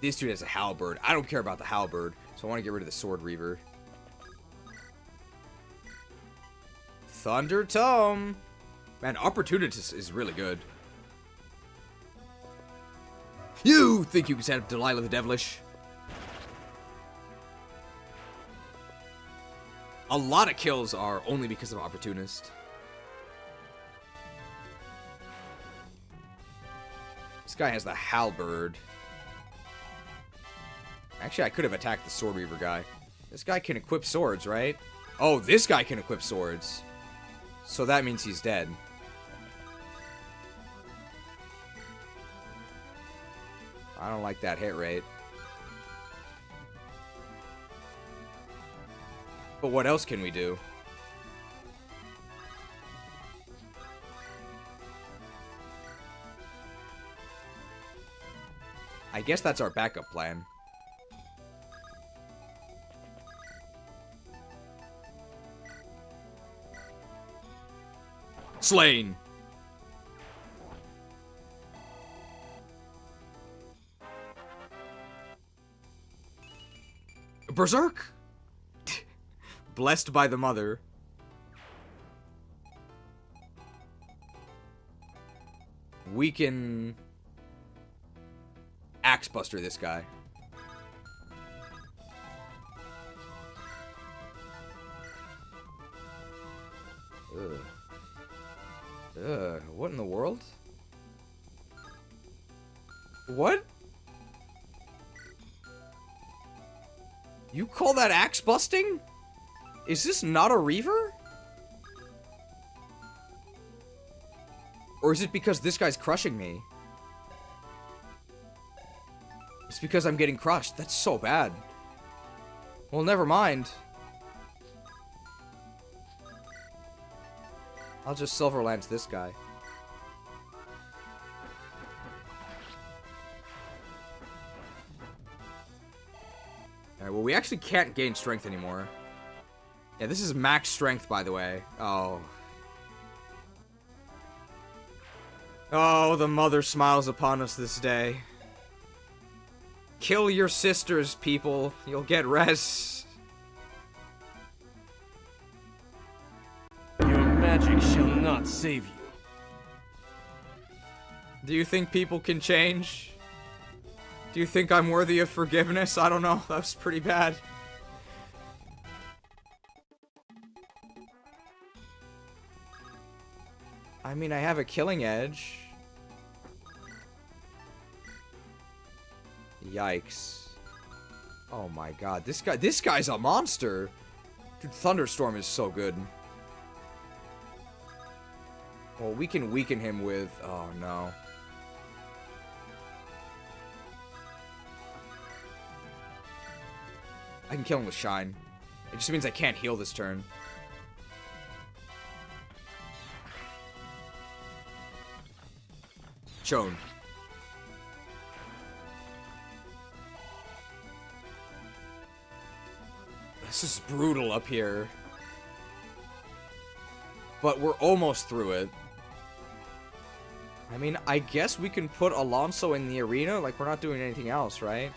This dude has a halberd. I don't care about the halberd, so I want to get rid of the sword reaver. Thunder Tome. Man, Opportunist is really good. You think you can set up Delilah the Devilish? A lot of kills are only because of Opportunist. This guy has the halberd. Actually, I could have attacked the sword reaver guy. This guy can equip swords, right? Oh, this guy can equip swords. So that means he's dead. I don't like that hit rate. But what else can we do? I guess that's our backup plan. Slain. Berserk. Blessed by the mother. We can Axe Buster this guy. What in the world? What? You call that axe busting? Is this not a reaver? Or is it because this guy's crushing me? It's because I'm getting crushed. That's so bad. Well, never mind. I'll just Silver Lance this guy. Alright, well, we actually can't gain strength anymore. Yeah, this is max strength, by the way. Oh. Oh, the mother smiles upon us this day. Kill your sisters, people. You'll get res. Your magic shall not save you. Do you think people can change? Do you think I'm worthy of forgiveness? I don't know. That was pretty bad. I mean, I have a killing edge. Yikes. Oh my god. This guy's a monster. Dude, Thunderstorm is so good. Well, we can weaken him with... Oh, no. I can kill him with Shine. It just means I can't heal this turn. Shown. This is brutal up here. But we're almost through it. I mean, I guess we can put Alonso in the arena. Like, we're not doing anything else, right?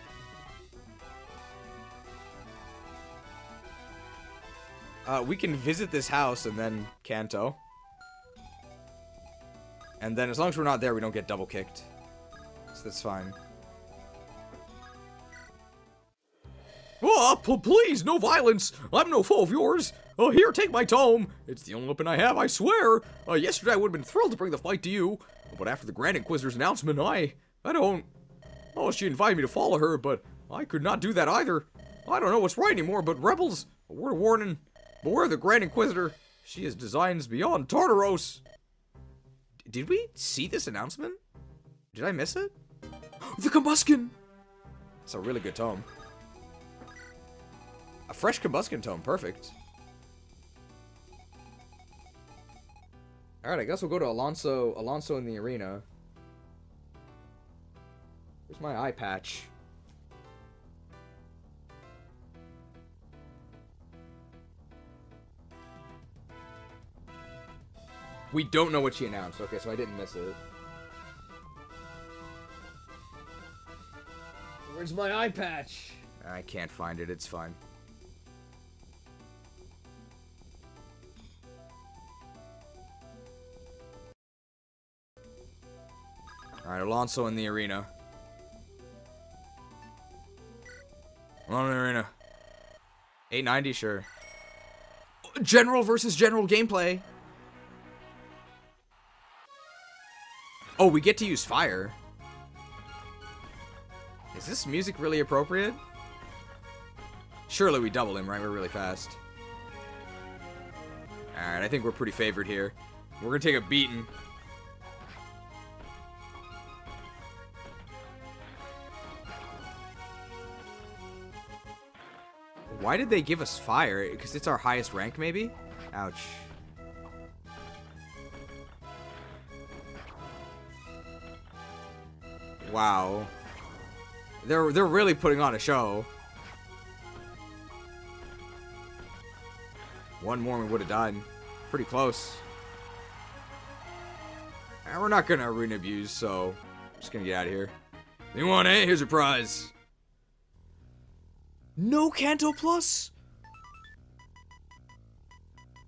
We can visit this house and then Kanto. And then as long as we're not there, we don't get double kicked. So that's fine. Oh, please, no violence. I'm no foe of yours. Oh, here, take my tome. It's the only weapon I have, I swear. Yesterday I would have been thrilled to bring the fight to you, but after the Grand Inquisitor's announcement, I don't... Oh, she invited me to follow her, but I could not do that either. I don't know what's right anymore, but rebels, a word of warning. Beware the Grand Inquisitor. She has designs beyond Tartaros. Did we see this announcement? Did I miss it? The Combustion! It's a really good tome. A fresh Combustion tome, perfect. Alright, I guess we'll go to Alonso in the arena. Where's my eye patch? We don't know what she announced. Okay, so I didn't miss it. Where's my eye patch? I can't find it. It's fine. Alright, Alonso in the arena. Alonso in the arena. 890, sure. General versus general gameplay. Oh, we get to use fire. Is this music really appropriate? Surely we double him, right? We're really fast. Alright, I think we're pretty favored here. We're gonna take a beating. Why did they give us fire? Because it's our highest rank, maybe? Ouch. Wow. They're really putting on a show. One more and we would have died. Pretty close. And we're not gonna arena abuse, so I'm just gonna get out of here. You want it? Here's your prize. No Canto Plus?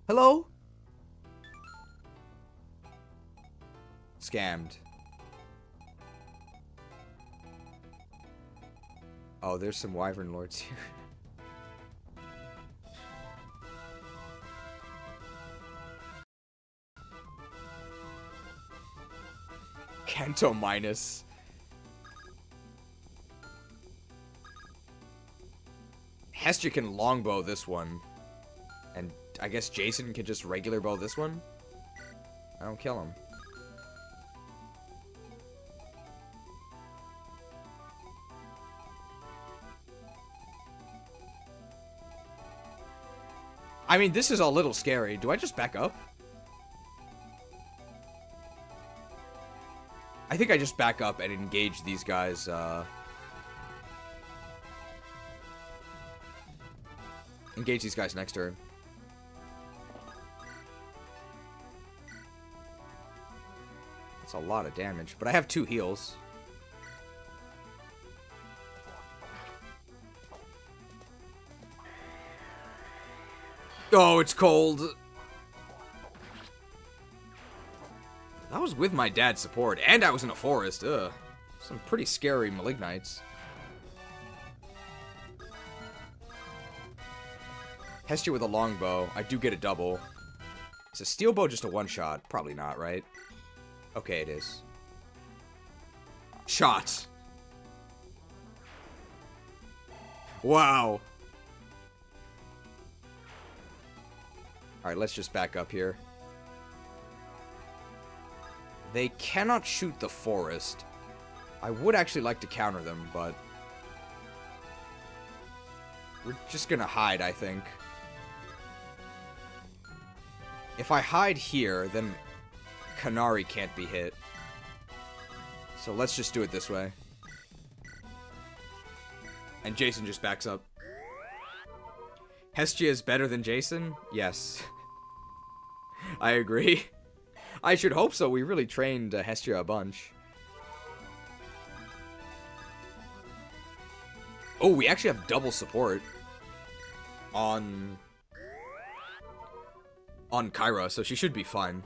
Hello? Scammed. Oh, there's some Wyvern Lords here. Canto minus. Hestia can longbow this one. And I guess Jason can just regular bow this one? I don't kill him. I mean, this is a little scary. Do I just back up? I think I just back up and engage these guys, engage these guys next turn. That's a lot of damage, but I have 2 heals. Oh, it's cold. That was with my dad's support, and I was in a forest. Ugh. Some pretty scary Malignites. Hestia with a longbow. I do get a double. Is a steel bow just a one-shot? Probably not, right? Okay, it is. Shot. Wow. Alright, let's just back up here. They cannot shoot the forest. I would actually like to counter them, but we're just gonna hide, I think. If I hide here, then Kanari can't be hit. So let's just do it this way. And Jason just backs up. Hestia is better than Jason? Yes. I agree. I should hope so. We really trained Hestia a bunch. Oh, we actually have double support on Kyra, so she should be fine.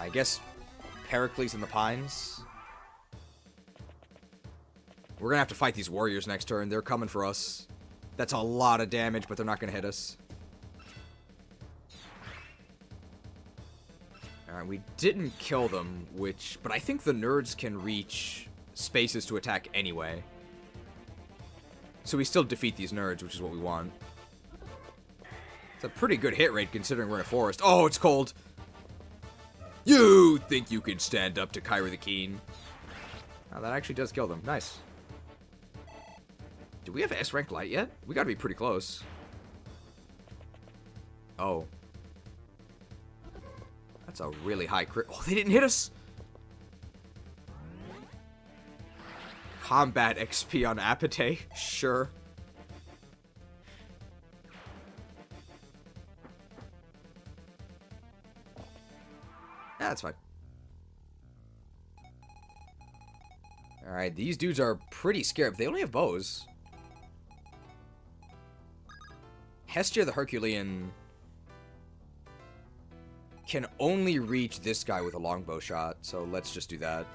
I guess Pericles in the Pines. We're gonna have to fight these warriors next turn. They're coming for us. That's a lot of damage, but they're not gonna hit us. Alright, we didn't kill them, but I think the nerds can reach spaces to attack anyway. So we still defeat these nerds, which is what we want. It's a pretty good hit rate considering we're in a forest. Oh, it's cold! You think you can stand up to Kyra the Keen? Oh, that actually does kill them. Nice. Do we have S rank light yet? We gotta be pretty close. Oh. That's a really high crit. Oh, they didn't hit us! Combat XP on Apate? Sure. Yeah, that's fine. Alright, these dudes are pretty scared. They only have bows. Hestia the Herculean can only reach this guy with a longbow shot, so let's just do that.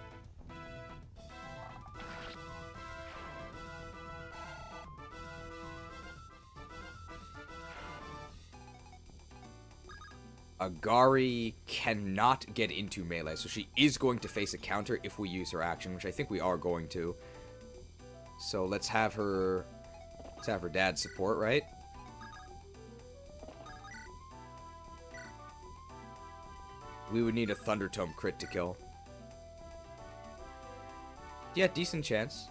Agari cannot get into melee, so she is going to face a counter if we use her action, which I think we are going to. So let's have her dad support, right? We would need a Thunder Tome crit to kill. Yeah, decent chance.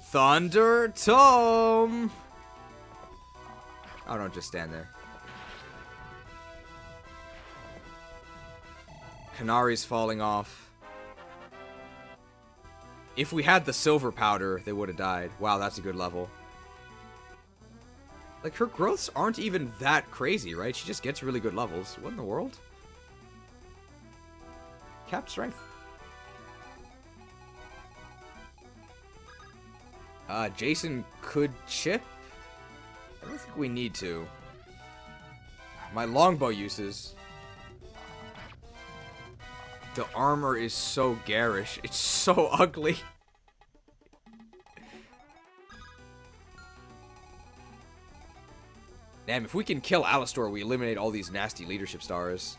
Thunder Tome! Oh, don't just stand there. Canari's falling off. If we had the silver powder, they would have died. Wow, that's a good level. Like, her growths aren't even that crazy, right? She just gets really good levels. What in the world? Capped strength. Jason could chip. I don't think we need to. My longbow uses. The armor is so garish. It's so ugly. Damn, if we can kill Alistor, we eliminate all these nasty leadership stars.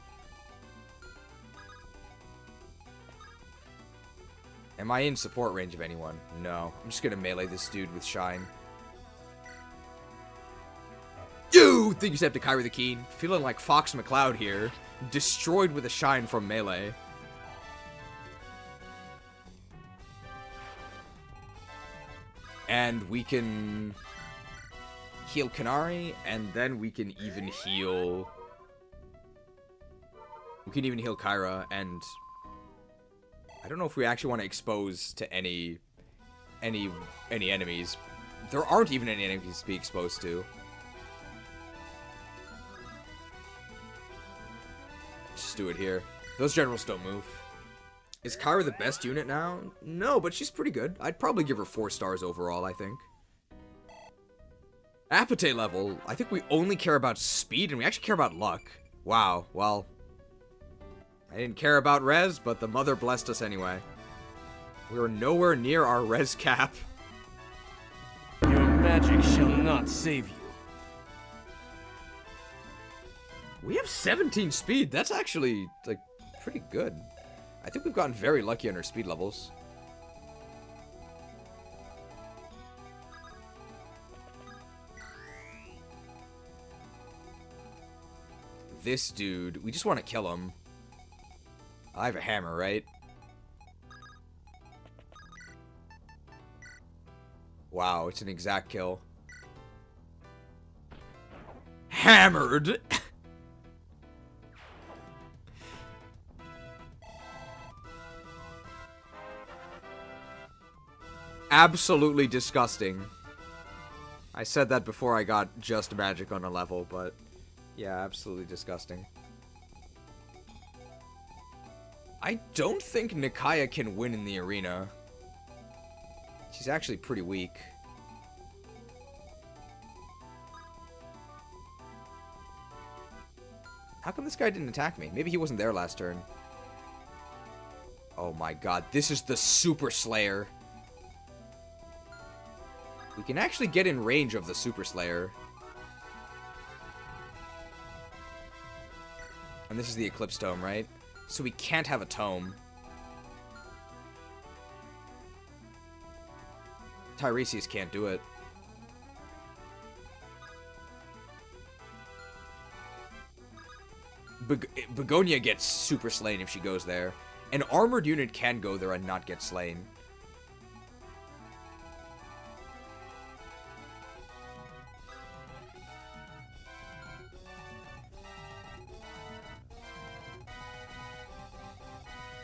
Am I in support range of anyone? No. I'm just gonna melee this dude with Shine. You think you have to Kyra the Keen? Feeling like Fox McCloud here. Destroyed with a Shine from melee. And we can heal Canary, and then we can even heal... We can even heal Kyra, and... I don't know if we actually want to expose to any enemies. There aren't even any enemies to be exposed to. Just do it here. Those generals don't move. Is Kyra the best unit now? No, but she's pretty good. I'd probably give her 4 stars overall, I think. Apatite level, I think we only care about speed, and we actually care about luck. Wow, well... I didn't care about res, but the mother blessed us anyway. We were nowhere near our res cap. Your magic shall not save you. We have 17 speed. That's actually, like, pretty good. I think we've gotten very lucky on our speed levels. This dude, we just want to kill him. I have a hammer, right? Wow, it's an exact kill. Hammered! Absolutely disgusting. I said that before I got just magic on a level, but yeah, absolutely disgusting. I don't think Nikaya can win in the arena. She's actually pretty weak. How come this guy didn't attack me? Maybe he wasn't there last turn. Oh my god, this is the Super Slayer. We can actually get in range of the Super Slayer. And this is the Eclipse Tome, right? So we can't have a tome. Tiresias can't do it. Begonia gets super slain if she goes there. An armored unit can go there and not get slain.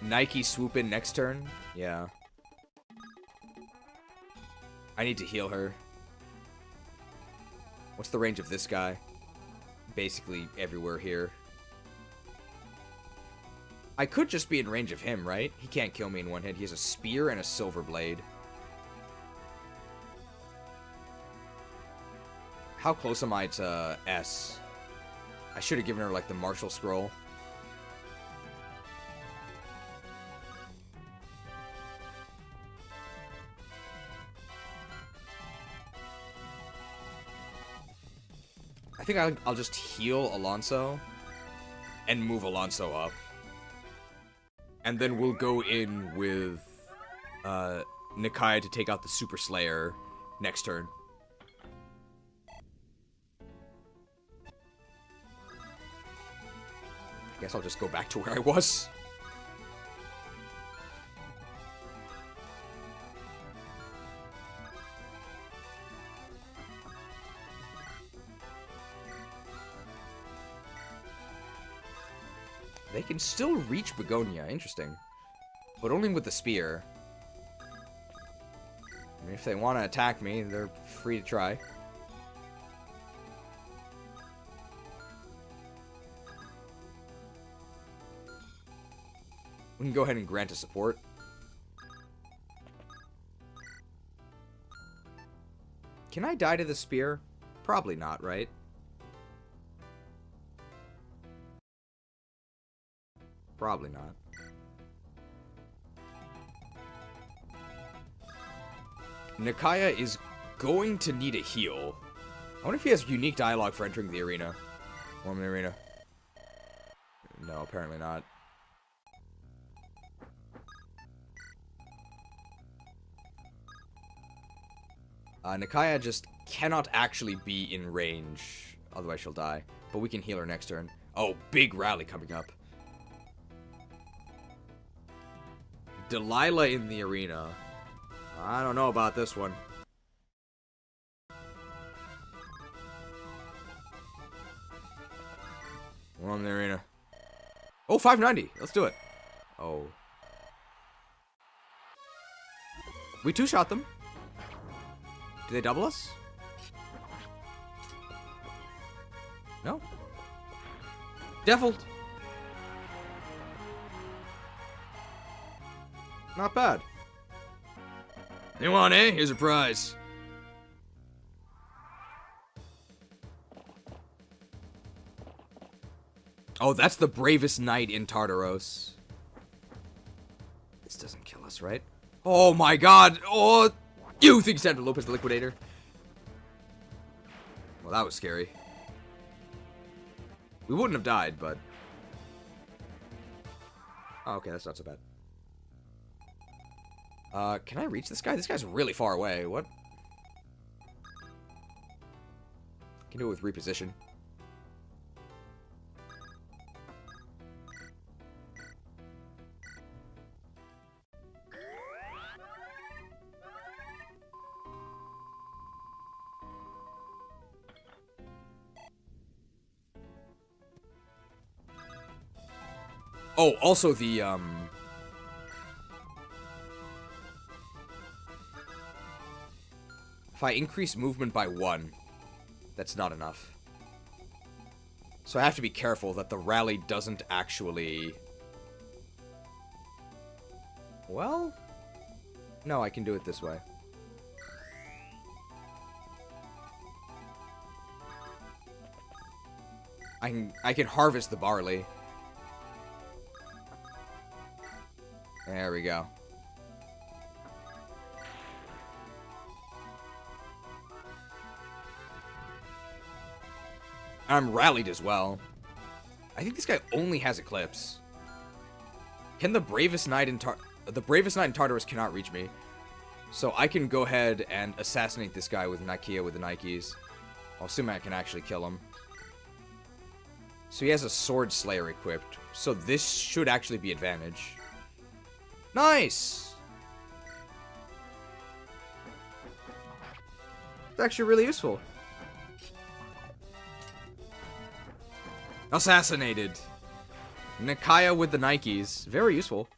Nike swoop in next turn? Yeah. I need to heal her. What's the range of this guy? Basically everywhere here. I could just be in range of him, right? He can't kill me in one hit. He has a spear and a silver blade. How close am I to S? I should have given her, like, the martial scroll. I think I'll just heal Alonso and move Alonso up. And then we'll go in with Nakia to take out the Super Slayer next turn. I guess I'll just go back to where I was. They can still reach Begonia. Interesting. But only with the spear. I mean, if they want to attack me, they're free to try. We can go ahead and grant a support. Can I die to the spear? Probably not, right? Probably not. Nakia is going to need a heal. I wonder if he has unique dialogue for entering the arena. Or the arena. No, apparently not. Nakia just cannot actually be in range. Otherwise she'll die. But we can heal her next turn. Oh, big rally coming up. Delilah in the arena. I don't know about this one. We're on the arena. Oh, 590. Let's do it. Oh. We two-shot them. Do they double us? No. Default. Not bad. You want, eh? Here's a prize. Oh, that's the bravest knight in Tartaros. This doesn't kill us, right? Oh my god! Oh, you think Sandra Lopez the Liquidator? Well, that was scary. We wouldn't have died, but... Oh, okay, that's not so bad. Can I reach this guy? This guy's really far away. What? Can do it with reposition. Oh, also the, if I increase movement by 1, that's not enough. So I have to be careful that the rally doesn't actually... Well... No, I can do it this way. I can harvest the barley. There we go. I'm rallied as well. I think this guy only has Eclipse. Can the bravest knight in Tartarus cannot reach me. So I can go ahead and assassinate this guy with Nakia with the Nikes. I'll assume I can actually kill him. So he has a Sword Slayer equipped. So this should actually be advantage. Nice! It's actually really useful. Assassinated. Nakia with the Nikes. Very useful.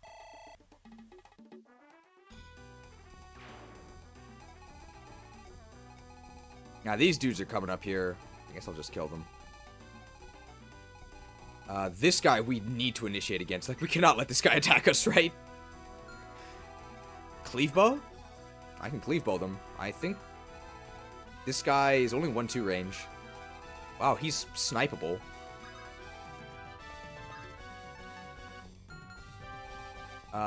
Now these dudes are coming up here. I guess I'll just kill them. This guy we need to initiate against. Like, we cannot let this guy attack us, right? Cleave bow? I can cleave bow them. I think this guy is only 1-2 range. Wow, he's snipeable.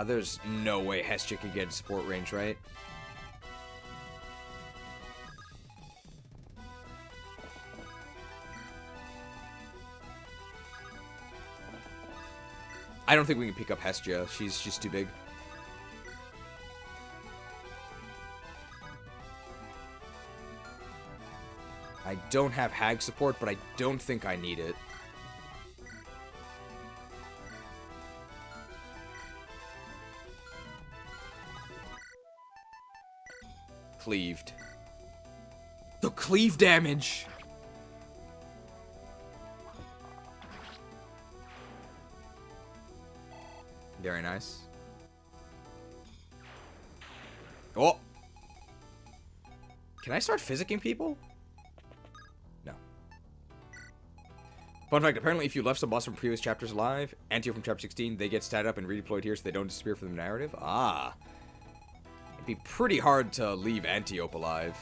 There's no way Hestia could get support range, right? I don't think we can pick up Hestia. She's just too big. I don't have Hag support, but I don't think I need it. Cleaved. The cleave damage! Very nice. Oh! Can I start physicking people? No. Fun fact, apparently if you left some boss from previous chapters alive, Antio from chapter 16, they get statted up and redeployed here so they don't disappear from the narrative. Ah. It'd be pretty hard to leave Antiope alive.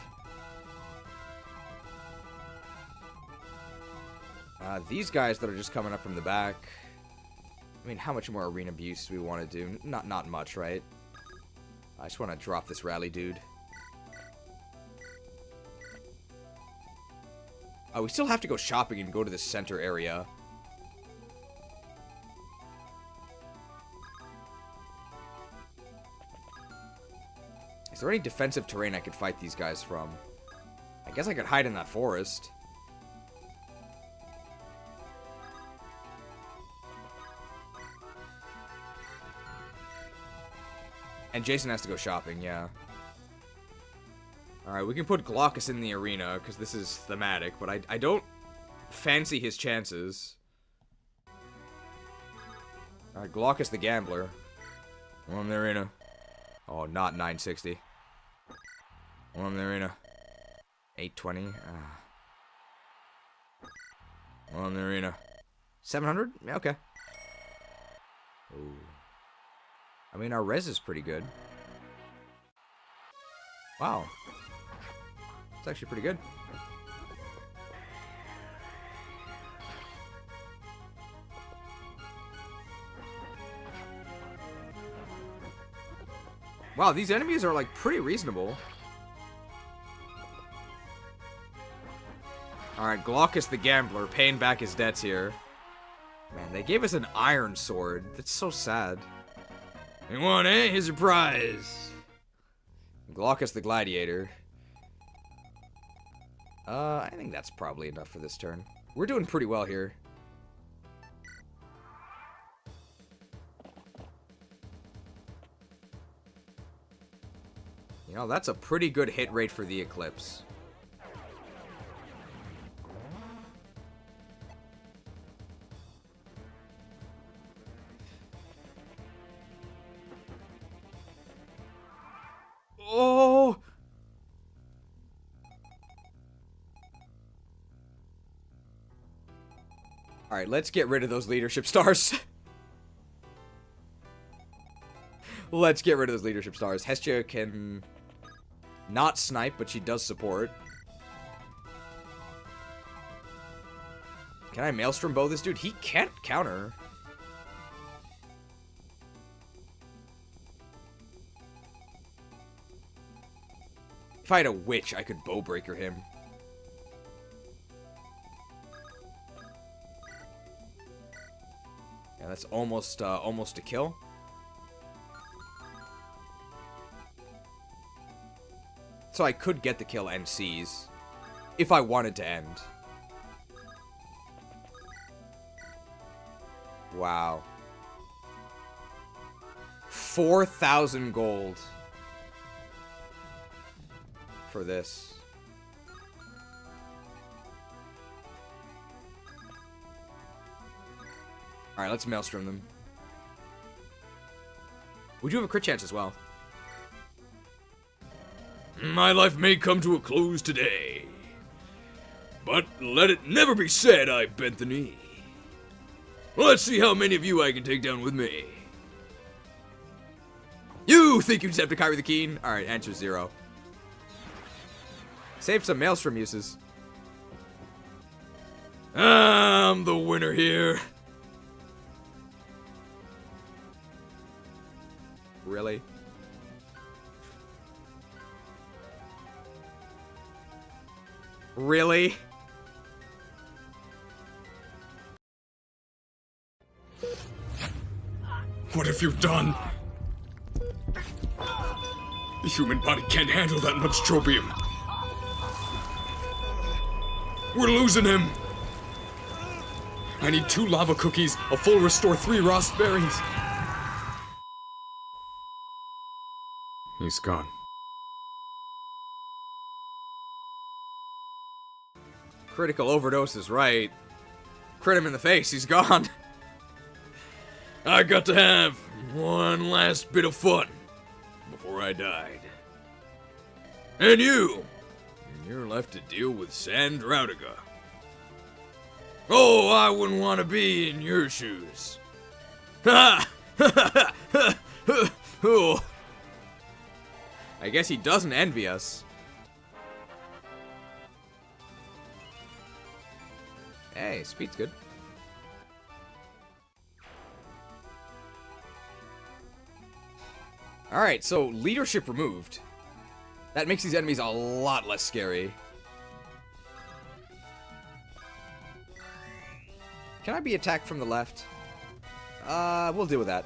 These guys that are just coming up from the back. I mean, how much more arena abuse do we want to do? Not much, right? I just want to drop this rally dude. Oh, we still have to go shopping and go to the center area. Is there any defensive terrain I could fight these guys from? I guess I could hide in that forest. And Jason has to go shopping, yeah. Alright, we can put Glaucus in the arena, because this is thematic, but I don't fancy his chances. Alright, Glaucus the Gambler. One in the arena. Oh, not 960. One in the arena. 820. One in the arena. 700? Yeah, okay. Ooh. I mean, our res is pretty good. Wow. It's actually pretty good. Wow, these enemies are, like, pretty reasonable. Alright, Glaucus the Gambler, paying back his debts here. Man, they gave us an iron sword. That's so sad. You want it? Here's your prize. Glaucus the Gladiator. I think that's probably enough for this turn. We're doing pretty well here. You know, that's a pretty good hit rate for the Eclipse. Oh! Alright, let's get rid of those leadership stars. Let's get rid of those leadership stars. Hestia can not snipe, but she does support. Can I Maelstrom bow this dude? He can't counter. If I had a witch, I could Bowbreaker him. Yeah, that's almost a kill. So I could get the kill and seize, if I wanted to end. Wow. 4,000 gold for this. Alright, let's Maelstrom them. We do have a crit chance as well. My life may come to a close today, but let it never be said I bent the knee. Let's see how many of you I can take down with me. You think you just have to Kyrie the Keen? Alright, answer 0. Save some Maelstrom uses. I'm the winner here. Really? Really? What have you done? The human body can't handle that much tropium. We're losing him. I need 2 lava cookies, a full restore, 3 raspberries. He's gone. Critical overdose is right. Crit him in the face, he's gone. I got to have one last bit of fun before I died. And you're left to deal with SaintRubenio. Oh, I wouldn't want to be in your shoes. Ha! Oh. I guess he doesn't envy us. Hey, speed's good. Alright, so leadership removed. That makes these enemies a lot less scary. Can I be attacked from the left? We'll deal with that.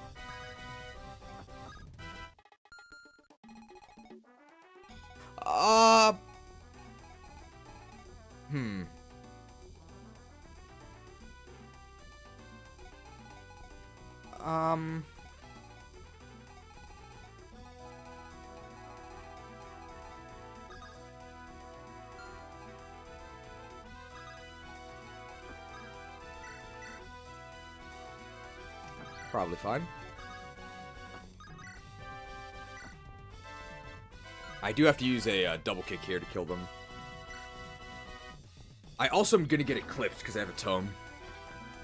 Probably fine. I do have to use a double kick here to kill them. I also am gonna get Eclipsed because I have a tome.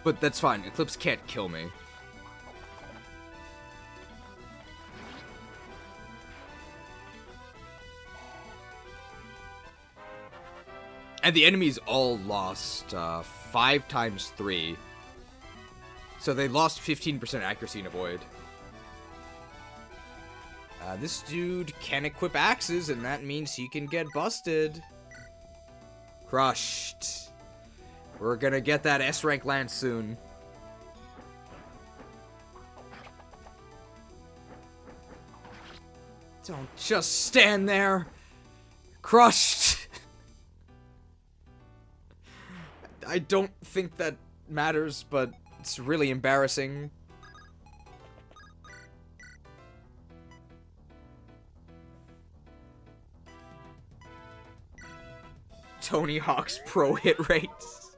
But that's fine, Eclipse can't kill me. And the enemies all lost 5 times 3. So they lost 15% accuracy in a void. This dude can equip axes, and that means he can get busted. Crushed. We're gonna get that S-rank lance soon. Don't just stand there. Crushed. I don't think that matters, but it's really embarrassing. Tony Hawk's pro hit rates.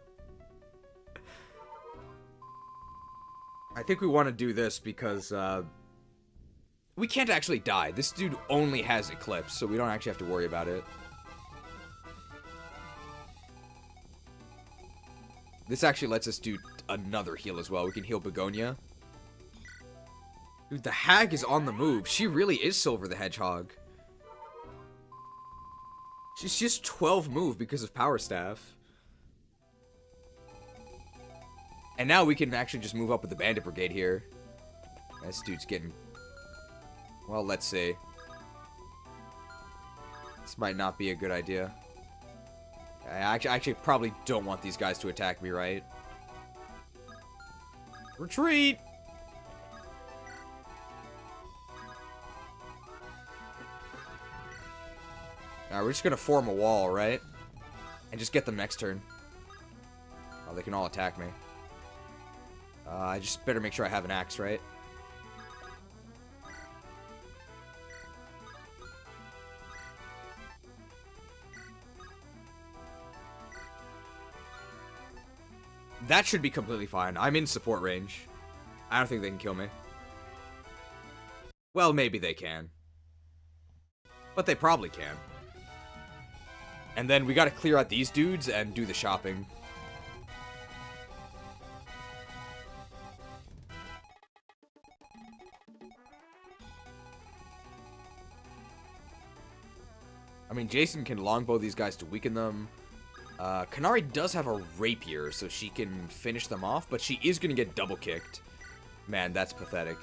I think we want to do this because we can't actually die. This dude only has Eclipse, so we don't actually have to worry about it. This actually lets us do another heal as well. We can heal Begonia. Dude, the Hag is on the move. She really is Silver the Hedgehog. She's just 12 move because of Power Staff. And now we can actually just move up with the bandit brigade here. This dude's getting... Well, let's see. This might not be a good idea. I actually probably don't want these guys to attack me, right? Retreat! Alright, we're just gonna form a wall, right? And just get them next turn. Oh, they can all attack me. I just better make sure I have an axe, right? That should be completely fine. I'm in support range. I don't think they can kill me. Well, maybe they can. But they probably can. And then we gotta clear out these dudes and do the shopping. I mean, Jason can longbow these guys to weaken them. Kanari does have a rapier, so she can finish them off, but she is gonna get double kicked. Man, that's pathetic.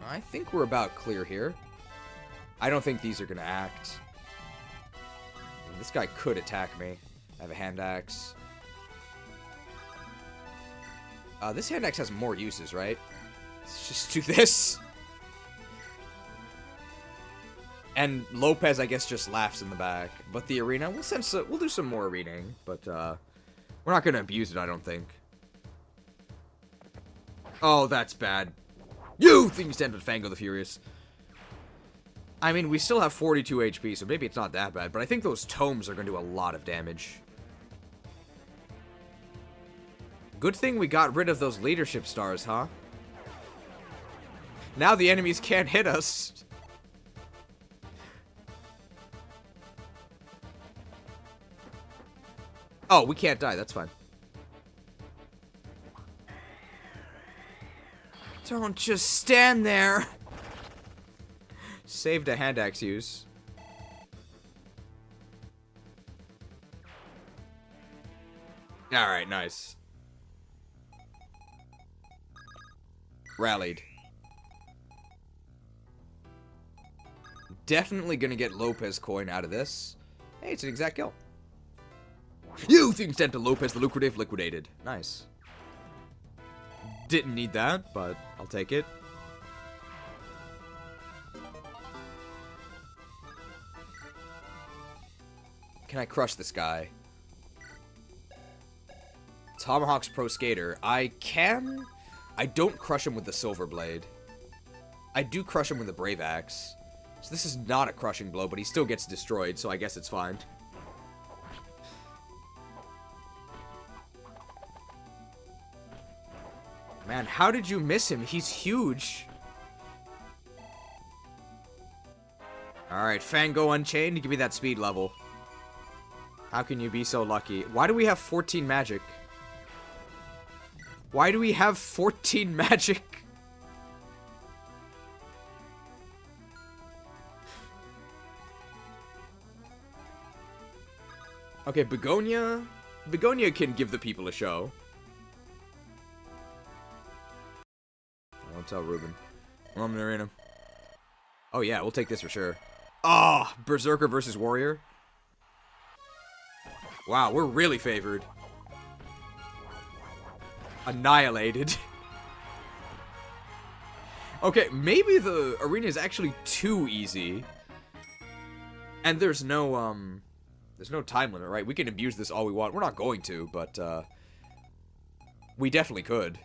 I think we're about clear here. I don't think these are gonna act. I mean, this guy could attack me. I have a hand axe. This hand axe has more uses, right? Let's just do this. And Lopez, I guess, just laughs in the back. But the arena, we'll do some more arenaing, but we're not gonna abuse it, I don't think. Oh, that's bad. You things stand with Fango the Furious. I mean, we still have 42 HP, so maybe it's not that bad, but I think those tomes are gonna do a lot of damage. Good thing we got rid of those leadership stars, huh? Now the enemies can't hit us. Oh, we can't die. That's fine. Don't just stand there. Saved a hand axe use. Alright, nice. Rallied. Definitely gonna get Lopez coin out of this. Hey, it's an exact kill. You think sent to Lopez the lucrative liquidated. Nice. Didn't need that, but I'll take it. Can I crush this guy? Tomahawk's pro skater. I can. I don't crush him with the silver blade. I do crush him with the brave axe. So this is not a crushing blow, but he still gets destroyed, so I guess it's fine. Man, how did you miss him? He's huge. Alright, Fango Unchained, give me that speed level. How can you be so lucky? Why do we have 14 magic? Why do we have 14 magic? Okay, Begonia. Begonia can give the people a show. I won't tell Ruben. Well, I'm gonna arena. Oh yeah, we'll take this for sure. Oh, Berserker versus Warrior. Wow, we're really favored. Annihilated. Okay, maybe the arena is actually too easy. And there's no time limit, right? We can abuse this all we want. We're not going to, but we definitely could.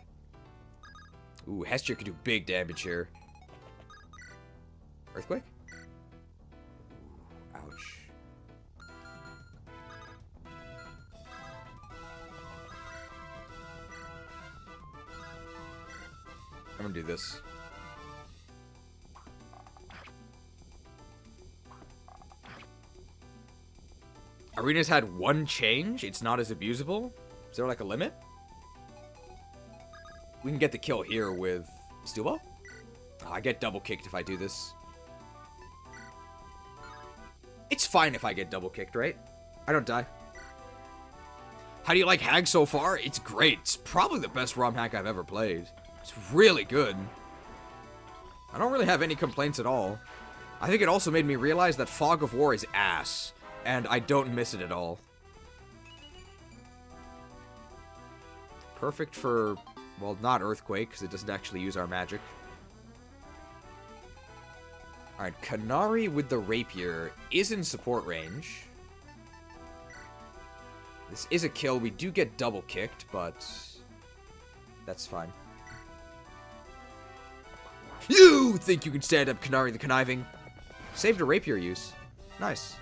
Ooh, Hestia could do big damage here. Earthquake? Ouch. I'm gonna do this. Arena's had one change. It's not as abusable. Is there like a limit? We can get the kill here with Steel ball? Oh, I get double kicked if I do this. It's fine if I get double kicked, right? I don't die. How do you like Hag so far? It's great. It's probably the best Romhack I've ever played. It's really good. I don't really have any complaints at all. I think it also made me realize that Fog of War is ass, and I don't miss it at all. Perfect for, well, not Earthquake, because it doesn't actually use our magic. Alright, Kanari with the Rapier is in support range. This is a kill. We do get double kicked, but that's fine. You think you can stand up Kanari the Conniving? Saved a Rapier use. Nice.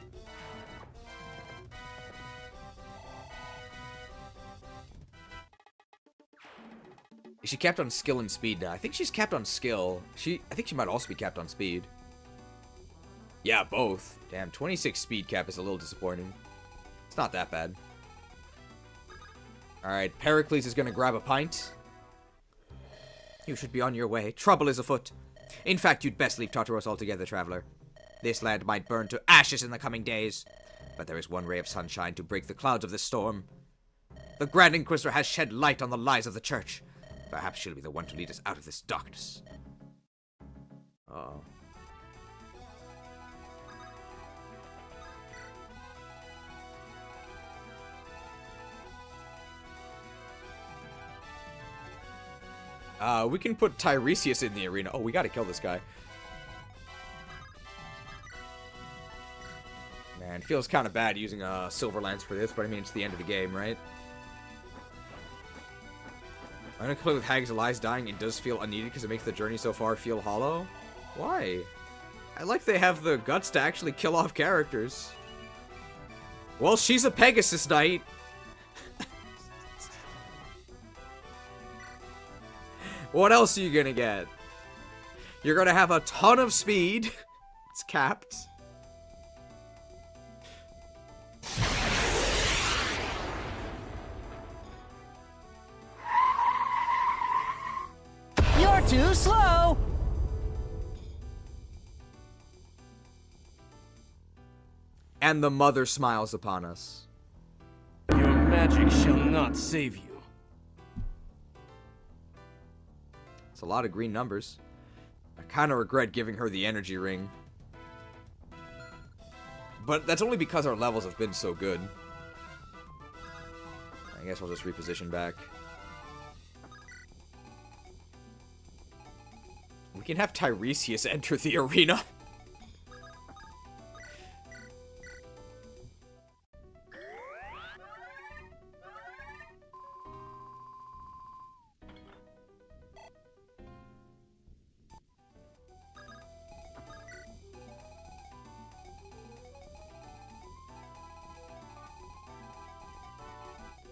Is she capped on skill and speed now? I think she's capped on skill. I think she might also be capped on speed. Yeah, both. Damn, 26 speed cap is a little disappointing. It's not that bad. Alright, Pericles is gonna grab a pint. You should be on your way. Trouble is afoot. In fact, you'd best leave Tartaros altogether, traveler. This land might burn to ashes in the coming days, but there is one ray of sunshine to break the clouds of this storm. The Grand Inquisitor has shed light on the lies of the Church. Perhaps she'll be the one to lead us out of this darkness. Uh-oh. We can put Tiresias in the arena. Oh, we gotta kill this guy. Man, feels kind of bad using a Silver Lance for this, but I mean, it's the end of the game, right? I'm gonna play with Hag's Elias dying. It does feel unneeded because it makes the journey so far feel hollow. Why? I like they have the guts to actually kill off characters. Well, she's a Pegasus Knight. What else are you gonna get? You're gonna have a ton of speed. It's capped. You're too slow! And the mother smiles upon us. Your magic shall not save you. It's a lot of green numbers. I kind of regret giving her the energy ring. But that's only because our levels have been so good. I guess I'll just reposition back. We can have Tiresias enter the arena.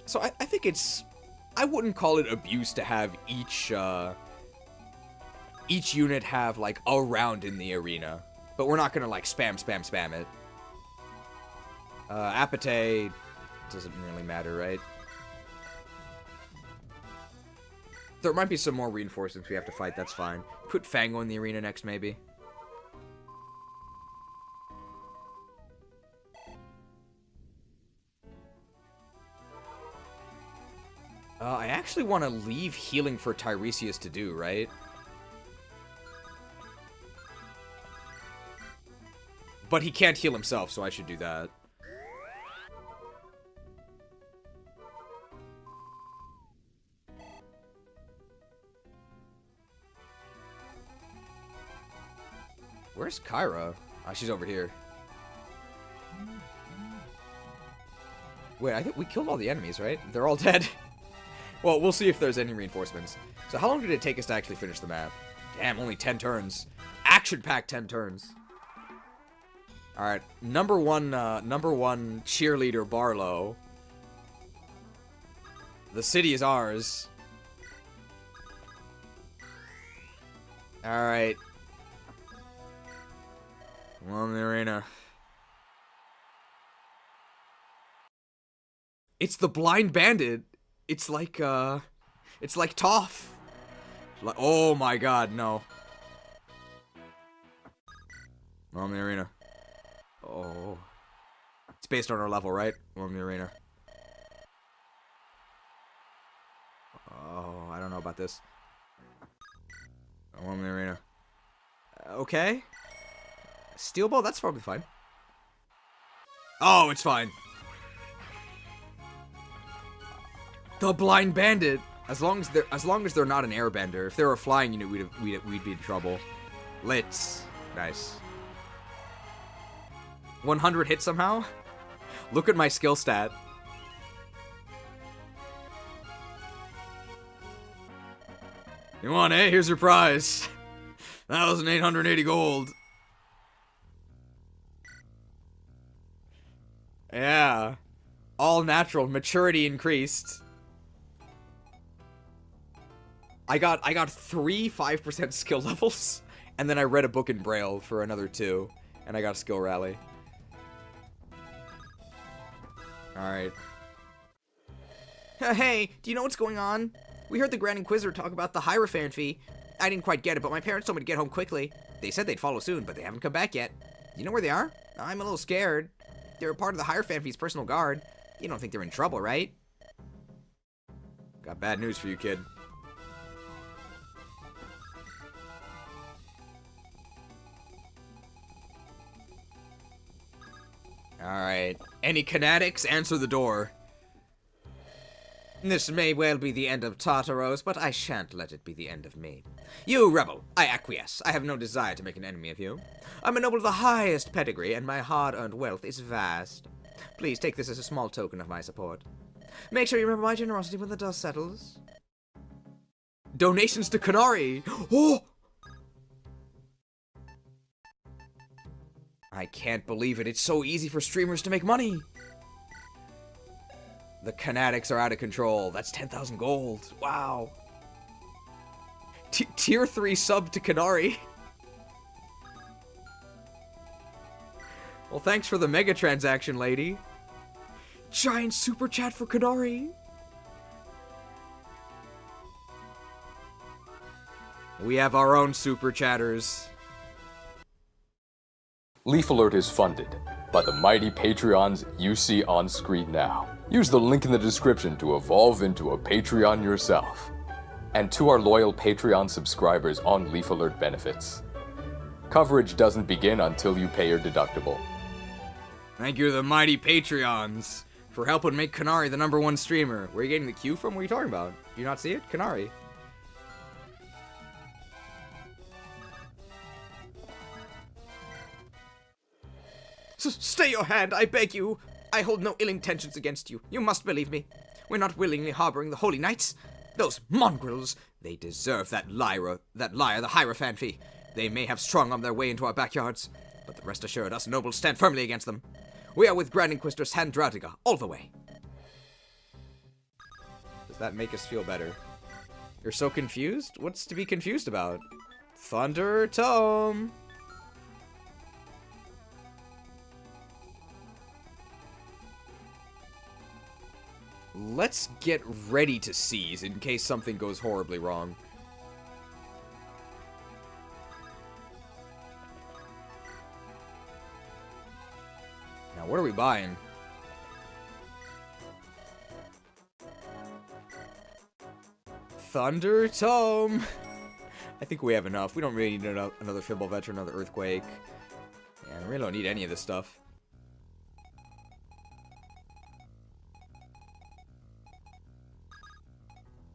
So I think it's... I wouldn't call it abuse to have each unit have, like, a round in the arena. But we're not gonna, like, spam it. Apate doesn't really matter, right? There might be some more reinforcements we have to fight, that's fine. Put Fango in the arena next, maybe. I actually want to leave healing for Tiresias to do, right? But he can't heal himself, so I should do that. Where's Kyra? Oh, she's over here. Wait, I think we killed all the enemies, right? They're all dead. Well, we'll see if there's any reinforcements. So how long did it take us to actually finish the map? Damn, only 10 turns. Action-packed 10 turns. Alright, number one cheerleader Barlow. The city is ours. Alright. Come on, the arena. It's the Blind Bandit. It's like Toph. Oh my god, no. Roam the arena. Oh. It's based on our level, right? Roam the arena. Oh, I don't know about this. Roam the arena. Okay. Steel ball, that's probably fine. Oh, it's fine. The blind bandit. As long as they're not an airbender. If they were a flying unit, we'd be in trouble. Let's. Nice. 100 hits somehow? Look at my skill stat. You want, eh? Here's your prize. 1,880 gold. Yeah. All natural. Maturity increased. I got 3 5% skill levels, and then I read a book in Braille for another 2, and I got a skill rally. Alright. Hey, do you know what's going on? We heard the Grand Inquisitor talk about the Heirophanphy. I didn't quite get it, but my parents told me to get home quickly. They said they'd follow soon, but they haven't come back yet. You know where they are? I'm a little scared. They're a part of the Heirophanphy's personal guard. You don't think they're in trouble, right? Got bad news for you, kid. Alright. Any Canatics? Answer the door. This may well be the end of Tartaros, but I shan't let it be the end of me. You rebel, I acquiesce. I have no desire to make an enemy of you. I'm a noble of the highest pedigree, and my hard-earned wealth is vast. Please take this as a small token of my support. Make sure you remember my generosity when the dust settles. Donations to Canary! Oh! I can't believe it. It's so easy for streamers to make money. The Canatics are out of control. That's 10,000 gold. Wow. Tier 3 sub to Canary. Well, thanks for the mega transaction, lady. Giant super chat for Canary. We have our own super chatters. LeifAlert is funded by the mighty Patreons you see on screen now. Use the link in the description to evolve into a Patreon yourself. And to our loyal Patreon subscribers on LeifAlert benefits. Coverage doesn't begin until you pay your deductible. Thank you to the mighty Patreons for helping make Canary the #1 streamer. Where are you getting the Q from? What are you talking about? Do you not see it? Canary. Stay your hand, I beg you. I hold no ill intentions against you. You must believe me. We're not willingly harboring the Holy Knights. Those mongrels, they deserve that liar, the Heirophanphy. They may have strung on their way into our backyards, but rest assured, us nobles stand firmly against them. We are with Grand Inquisitor Sandrautiga all the way. Does that make us feel better? You're so confused? What's to be confused about? Thunder Tome. Let's get ready to seize in case something goes horribly wrong. Now, what are we buying? Thunder Tome! I think we have enough. We don't really need another Fimble Veteran, another Earthquake. Yeah, we really don't need any of this stuff.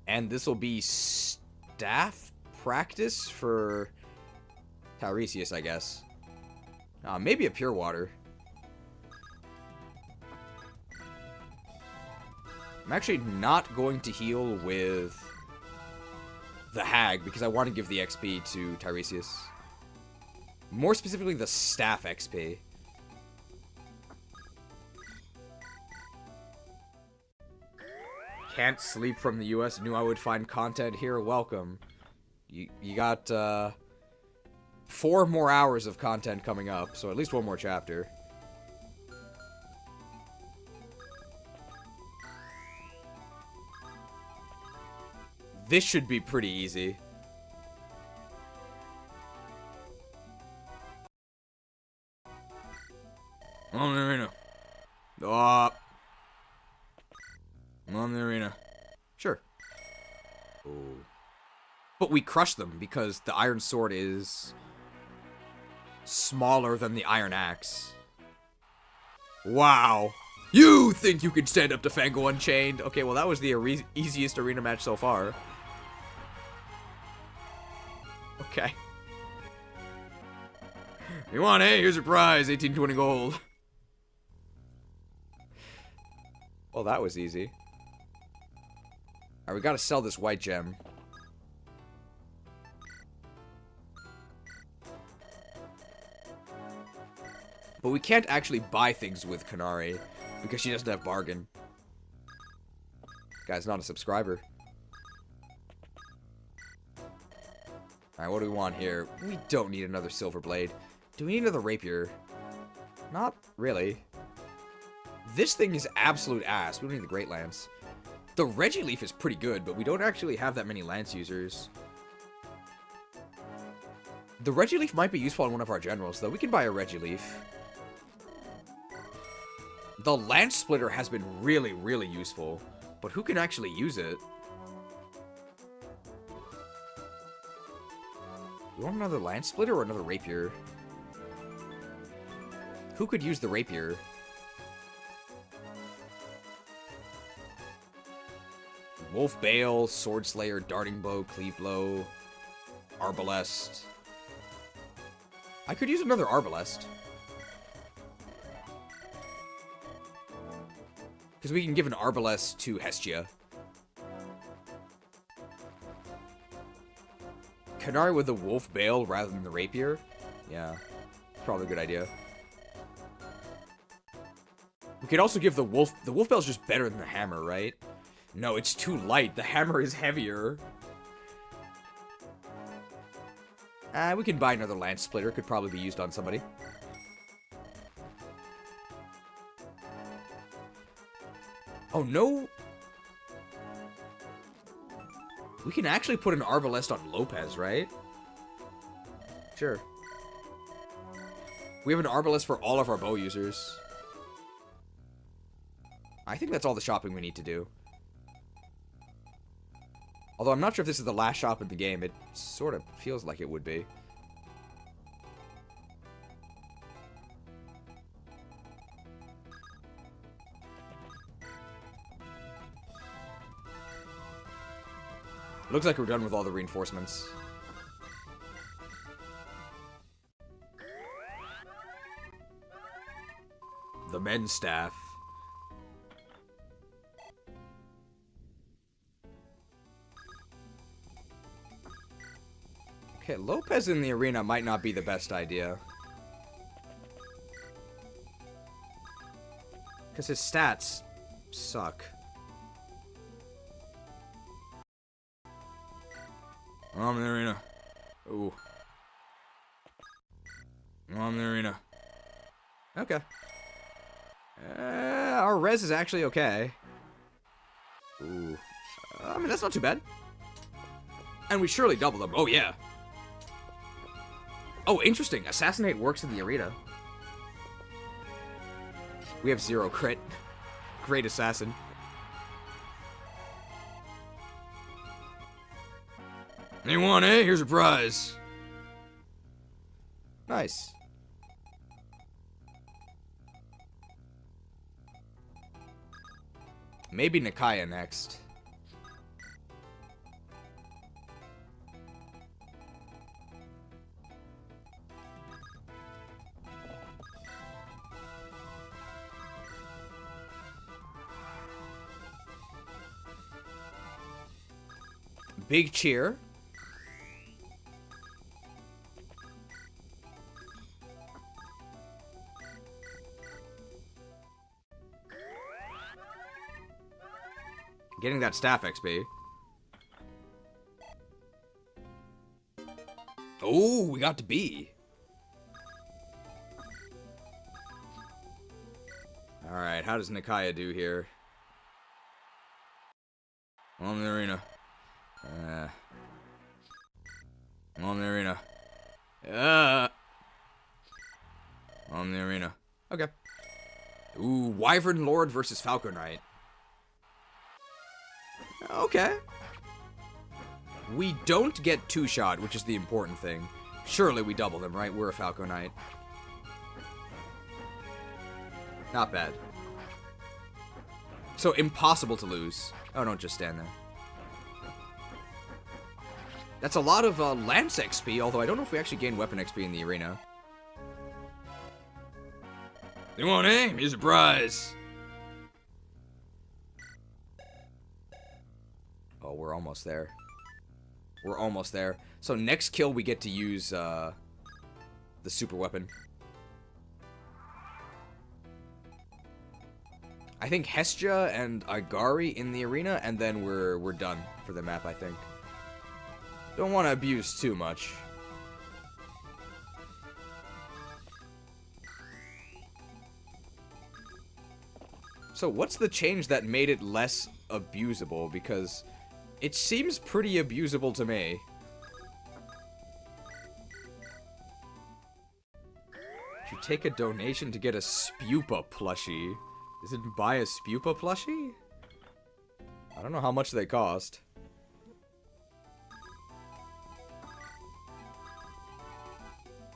And this will be staff practice for Tiresias, I guess. Maybe a pure water. I'm actually not going to heal with the Hag because I want to give the XP to Tiresias. More specifically, the staff XP. Can't sleep from the US. Knew I would find content here. Welcome. You got 4 more hours of content coming up, so at least 1 more chapter. This should be pretty easy. On the arena. On the arena. Sure. Ooh. But we crush them because the iron sword is smaller than the iron axe. Wow. You think you can stand up to Fango Unchained? Okay, well that was the easiest arena match so far. Okay. You want, eh? Here's your prize, 1820 gold. Well, that was easy. Alright, we gotta sell this white gem. But we can't actually buy things with Kanari because she doesn't have bargain. Guy's not a subscriber. Alright, what do we want here? We don't need another silver blade. Do we need another rapier? Not really. This thing is absolute ass. We don't need the Great Lance. The Regileaf is pretty good, but we don't actually have that many lance users. The Regileaf might be useful on one of our generals, though. We can buy a Regileaf. The Lance Splitter has been really, really useful, but who can actually use it? You want another Lance Splitter or another Rapier? Who could use the Rapier? Wolf Bale, Sword Slayer, Darting Bow, Cleave Blow, Arbalest. I could use another Arbalest. Because we can give an Arbalest to Hestia. Kanari with the Wolf Bale rather than the Rapier? Yeah, probably a good idea. We could also give the Wolf Bale's just better than the Hammer, right? No, it's too light. The Hammer is heavier. We can buy another Lance Splitter. Could probably be used on somebody. Oh, no. We can actually put an Arbalest on Lopez, right? Sure. We have an Arbalest for all of our bow users. I think that's all the shopping we need to do. Although I'm not sure if this is the last shop in the game. It sort of feels like it would be. Looks like we're done with all the reinforcements. The men's staff. Okay, Lopez in the arena might not be the best idea. Because his stats suck. I'm in the arena. Ooh. I'm in the arena. Okay. Our res is actually okay. Ooh. I mean, that's not too bad. And we surely double them. Oh, yeah. Oh, interesting. Assassinate works in the arena. We have 0 crit. Great assassin. You want, eh? Here's a prize. Nice. Maybe Nikaya next. Big cheer. Getting that staff XP. Oh, we got to B. Alright, how does Nikaya do here? I'm in the arena. I'm in the arena. I'm in the arena. Okay. Ooh, Wyvern Lord versus Falco Knight. Okay. We don't get two-shot, which is the important thing. Surely we double them, right? We're a Falco Knight. Not bad. So impossible to lose. Oh, don't just stand there. That's a lot of Lance XP, although I don't know if we actually gain weapon XP in the arena. You want aim? Here's a prize. Oh, we're almost there. We're almost there. So next kill we get to use the super weapon. I think Hestia and Igari in the arena, and then we're done for the map, I think. Don't want to abuse too much. So what's the change that made it less abusable? Because it seems pretty abusable to me. You take a donation to get a Spupa plushie. Is it buy a Spupa plushie? I don't know how much they cost.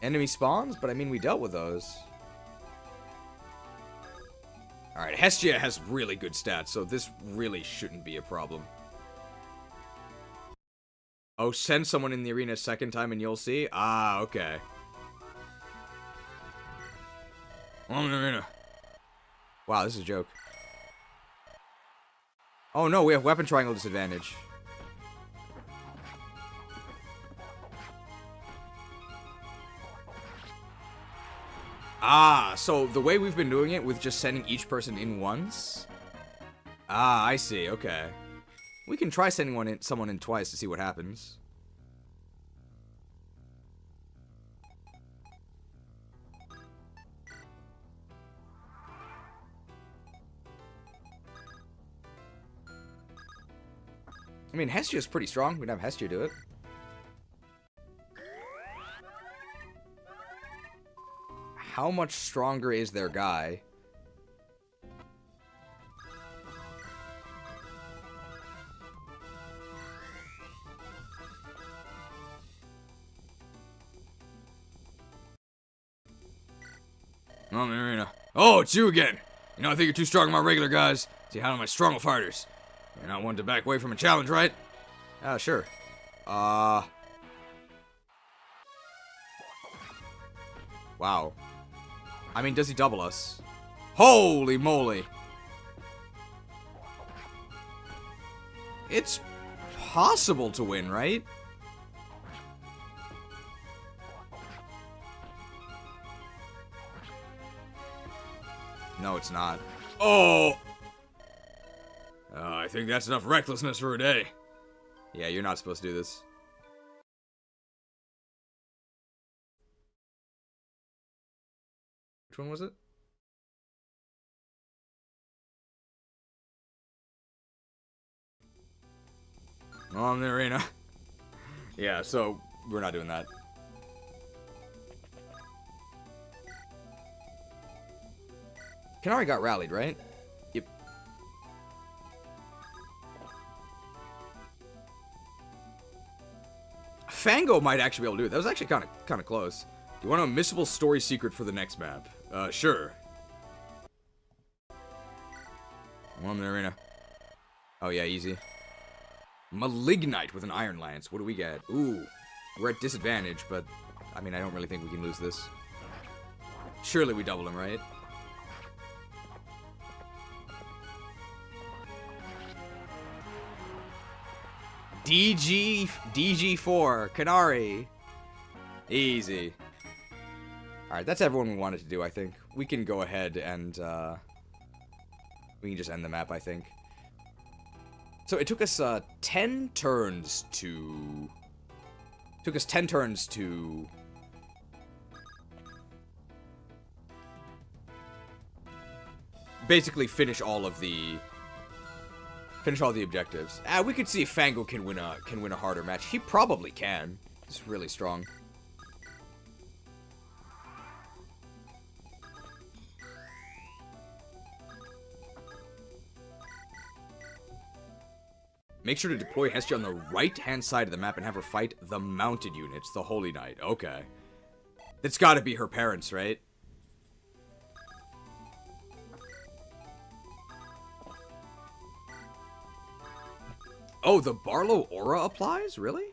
Enemy spawns? But I mean, we dealt with those. Alright, Hestia has really good stats, so this really shouldn't be a problem. Oh, send someone in the arena a second time and you'll see? Ah, okay. I'm in the arena. Wow, this is a joke. Oh no, we have weapon triangle disadvantage. Ah, so the way we've been doing it with just sending each person in once? Ah, I see, okay. We can try sending someone in twice to see what happens. I mean, Hestia's pretty strong. We can have Hestia do it. How much stronger is their guy? I'm in the arena. Oh, it's you again. You know, I think you're too strong for my regular guys. See, how am I strong with fighters? You're not one to back away from a challenge, right? Sure. Wow. I mean, does he double us? Holy moly. It's possible to win, right? No, it's not. Oh! I think that's enough recklessness for a day. Yeah, you're not supposed to do this. Which one was it? Oh, I'm in the arena. Yeah, so we're not doing that. Kanari got rallied, right? Yep. Fango might actually be able to do it. That was actually kind of close. Do you want a missable story secret for the next map? Sure. I'm in the arena. Oh yeah, easy. Malignite with an Iron Lance. What do we get? Ooh, we're at disadvantage, but I mean, I don't really think we can lose this. Surely we double him, right? DG4, Kanari. Easy. Alright, that's everyone we wanted to do, I think. We can go ahead and, we can just end the map, I think. So it took us, 10 turns to... Took us 10 turns to... basically finish all the objectives. We could see if Fango can win a harder match. He probably can. He's really strong. Make sure to deploy Hestia on the right-hand side of the map and have her fight the mounted units, the Holy Knight. Okay. That's gotta be her parents, right? Oh, the Barlow aura applies? Really?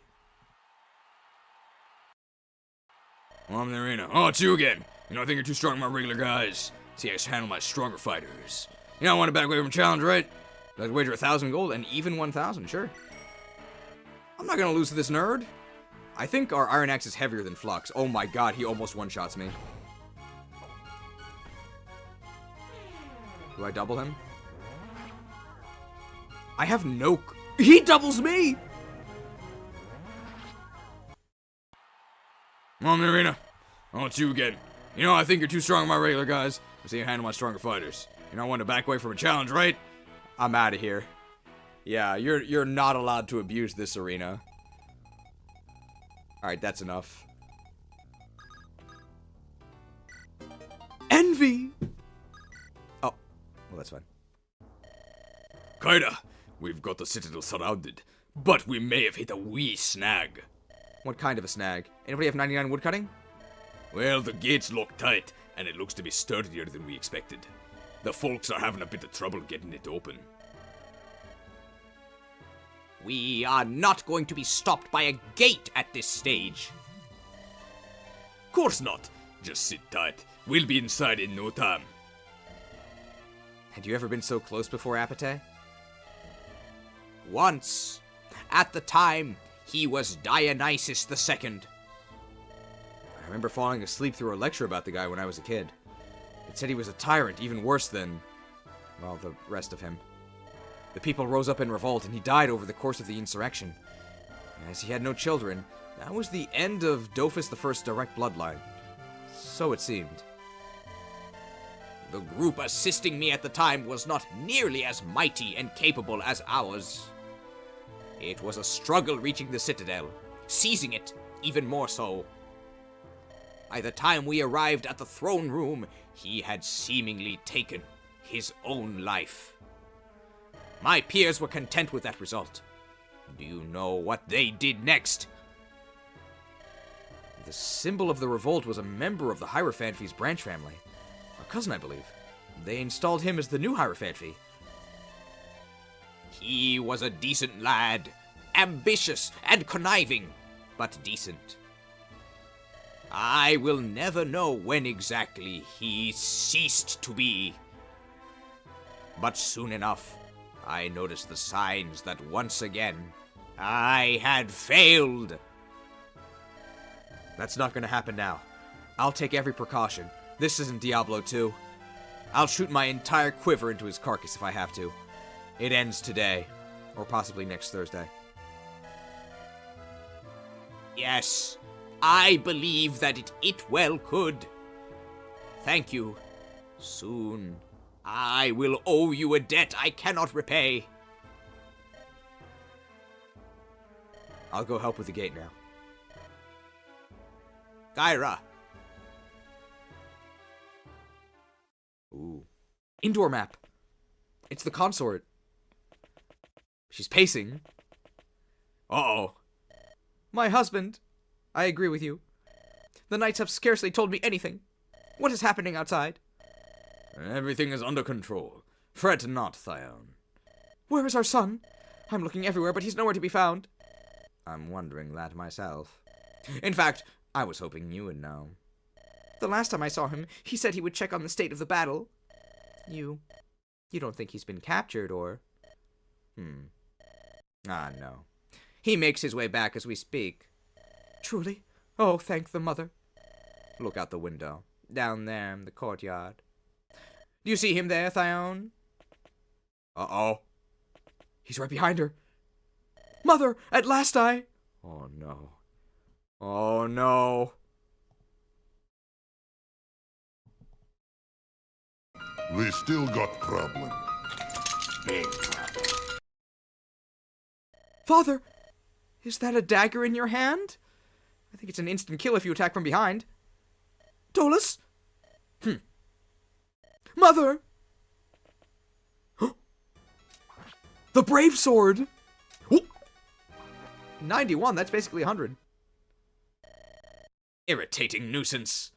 Well, I'm the arena. Oh, it's you again. You know, I think you're too strong for my regular guys. See, I just handle my stronger fighters. You know, I want to back away from a challenge, right? I'd wager 1,000 gold and even 1,000, sure. I'm not gonna lose to this nerd. I think our Iron Axe is heavier than Flux. Oh my god, he almost one-shots me. Do I double him? I have no... He doubles me! I'm the arena. Oh, it's you again. You know, I think you're too strong for my regular guys. I see you handle my stronger fighters. You know, I want to back away from a challenge, right? I'm out of here. Yeah, you're not allowed to abuse this arena. Alright, that's enough. Envy! Oh, well, that's fine. Kaida, we've got the citadel surrounded, but we may have hit a wee snag. What kind of a snag? Anybody have 99 woodcutting? Well, the gate's locked tight, and it looks to be sturdier than we expected. The folks are having a bit of trouble getting it open. We are not going to be stopped by a gate at this stage. Course not. Just sit tight. We'll be inside in no time. Had you ever been so close before, Apate? Once. At the time, he was Dionysus II. I remember falling asleep through a lecture about the guy when I was a kid. It said he was a tyrant, even worse than, well, the rest of him. The people rose up in revolt, and he died over the course of the insurrection. As he had no children, that was the end of Dophus I's direct bloodline. So it seemed. The group assisting me at the time was not nearly as mighty and capable as ours. It was a struggle reaching the citadel, seizing it even more so. By the time we arrived at the throne room, he had seemingly taken his own life. My peers were content with that result. Do you know what they did next? The symbol of the revolt was a member of the Heirophanphy's branch family. A cousin, I believe. They installed him as the new Heirophanphy. He was a decent lad, ambitious and conniving, but decent. I will never know when exactly he ceased to be. But soon enough, I noticed the signs that once again, I had failed. That's not gonna happen now. I'll take every precaution. This isn't Diablo 2. I'll shoot my entire quiver into his carcass if I have to. It ends today, or possibly next Thursday. Yes, I believe that it well could. Thank you. Soon, I will owe you a debt I cannot repay. I'll go help with the gate now. Kyra. Ooh. Indoor map. It's the consort. She's pacing. Uh-oh. My husband. I agree with you. The knights have scarcely told me anything. What is happening outside? Everything is under control. Fret not, Thyone. Where is our son? I'm looking everywhere, but he's nowhere to be found. I'm wondering that myself. In fact, I was hoping you would know. The last time I saw him, he said he would check on the state of the battle. You don't think he's been captured, or? Ah, no. He makes his way back as we speak. Truly? Oh, thank the mother. Look out the window. Down there in the courtyard. Do you see him there, Thyone? Uh-oh. He's right behind her. Mother, at last I... Oh, no. Oh, no. We still got problem. Big problem. Father, is that a dagger in your hand? I think it's an instant kill if you attack from behind. Dolus? Mother! The brave sword! 91, that's basically 100. Irritating nuisance.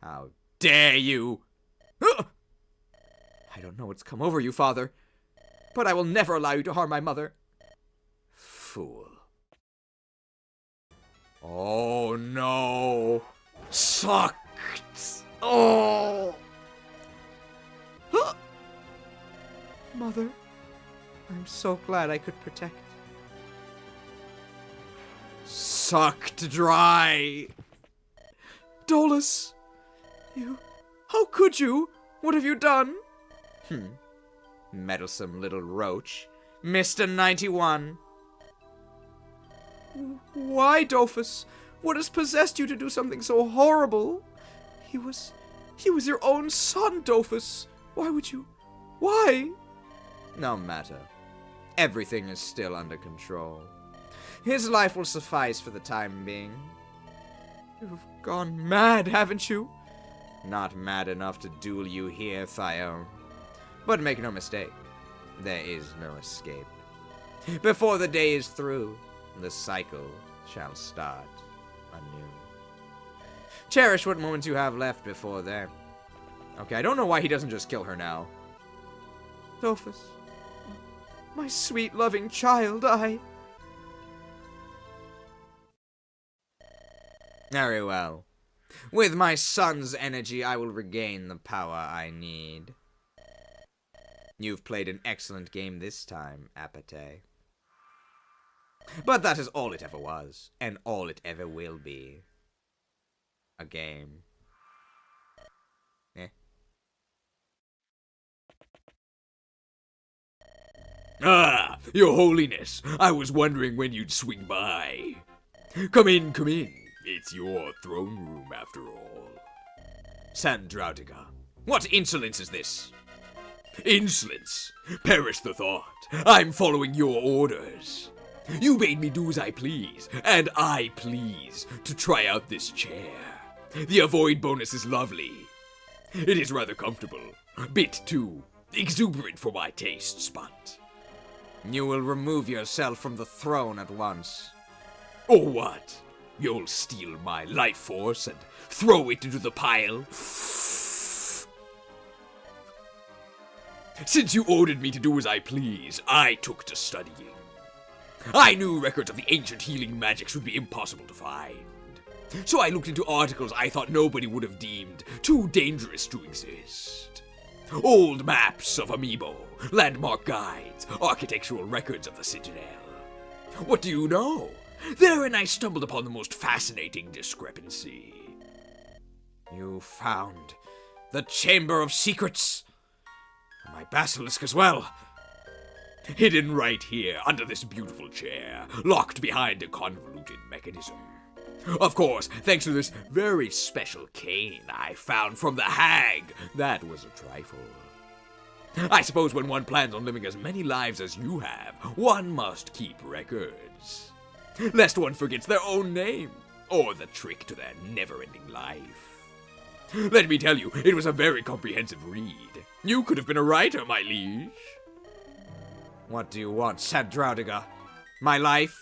How Dare you? I don't know what's come over you, father, but I will never allow you to harm my mother. Fool. Oh no. Sucked. Oh. Mother, I'm so glad I could protect. Sucked dry. Dolus, how could you? What have you done? Meddlesome little roach. Mr. 91. Why, Dofus? What has possessed you to do something so horrible? He was your own son, Dofus. Why would you? Why? No matter. Everything is still under control. His life will suffice for the time being. You've gone mad, haven't you? Not mad enough to duel you here, Thyone. But make no mistake, there is no escape. Before the day is through, the cycle shall start anew. Cherish what moments you have left before then. Okay, I don't know why he doesn't just kill her now. Dofus, my sweet, loving child, Very well. With my son's energy, I will regain the power I need. You've played an excellent game this time, Apate. But that is all it ever was, and all it ever will be. A game. Ah, Your Holiness, I was wondering when you'd swing by. Come in, come in. It's your throne room, after all. Sandrautica, what insolence is this? Insolence? Perish the thought. I'm following your orders. You made me do as I please, and I please to try out this chair. The avoid bonus is lovely. It is rather comfortable. Bit too exuberant for my tastes, but... You will remove yourself from the throne at once. Or what? You'll steal my life force and throw it into the pile? Since you ordered me to do as I please, I took to studying. I knew records of the ancient healing magics would be impossible to find. So I looked into articles I thought nobody would have deemed too dangerous to exist. Old maps of Amiibo, landmark guides, architectural records of the Citadel. What do you know? Therein I stumbled upon the most fascinating discrepancy. You found the Chamber of Secrets. My basilisk as well. Hidden right here under this beautiful chair, locked behind a convoluted mechanism. Of course, thanks to this very special cane I found from the hag, that was a trifle. I suppose when one plans on living as many lives as you have, one must keep records. Lest one forgets their own name, or the trick to their never-ending life. Let me tell you, it was a very comprehensive read. You could have been a writer, my liege. What do you want, Sandrautica? My life?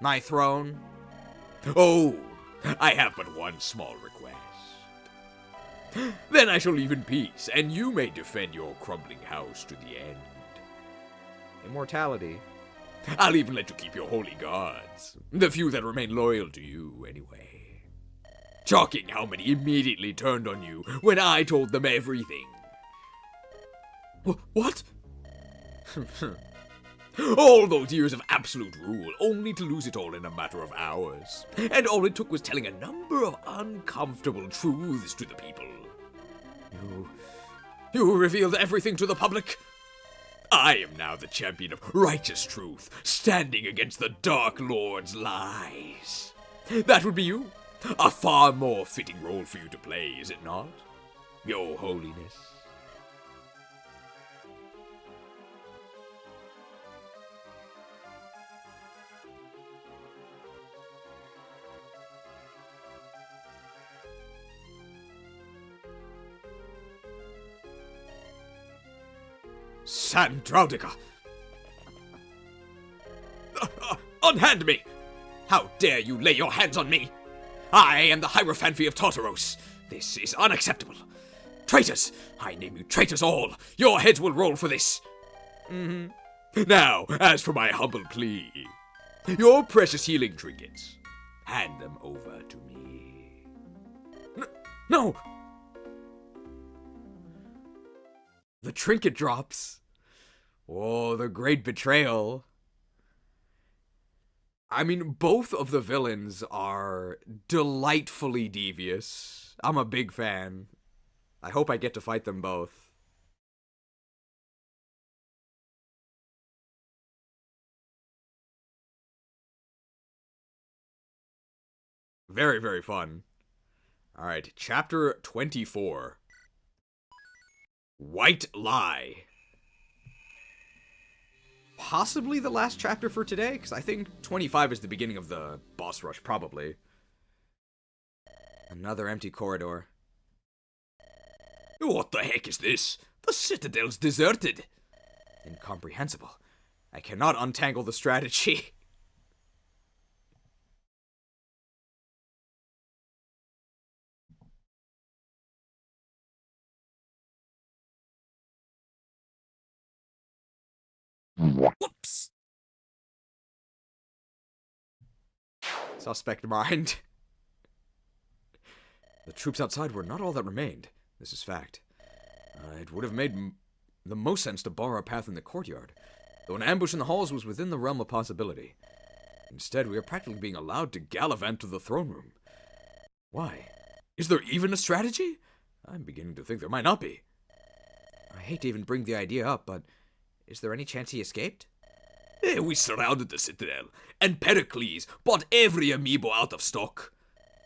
My throne? Oh, I have but one small request. Then I shall leave in peace, and you may defend your crumbling house to the end. Immortality. I'll even let you keep your holy guards. The few that remain loyal to you, anyway. Shocking how many immediately turned on you when I told them everything. What? All those years of absolute rule, only to lose it all in a matter of hours. And all it took was telling a number of uncomfortable truths to the people. You revealed everything to the public? I am now the champion of righteous truth, standing against the Dark Lord's lies. That would be you. A far more fitting role for you to play, is it not? Your Holiness. Sandrautica! Unhand me! How dare you lay your hands on me? I am the Heirophanphy of Tartaros. This is unacceptable. Traitors! I name you traitors all. Your heads will roll for this. Now, as for my humble plea, your precious healing trinkets, hand them over to me. No! The trinket drops. Oh, the great betrayal. I mean, both of the villains are delightfully devious. I'm a big fan. I hope I get to fight them both. Very, very fun. Alright, chapter 24. White Lie. Possibly the last chapter for today, because I think 25 is the beginning of the boss rush, probably. Another empty corridor. What the heck is this? The Citadel's deserted. Incomprehensible. I cannot untangle the strategy. Whoops. Suspect mind. The troops outside were not all that remained. This is fact. It would have made the most sense to bar our path in the courtyard, though an ambush in the halls was within the realm of possibility. Instead, we are practically being allowed to gallivant to the throne room. Why? Is there even a strategy? I'm beginning to think there might not be. I hate to even bring the idea up, but is there any chance he escaped? We surrounded the Citadel, and Pericles bought every amiibo out of stock.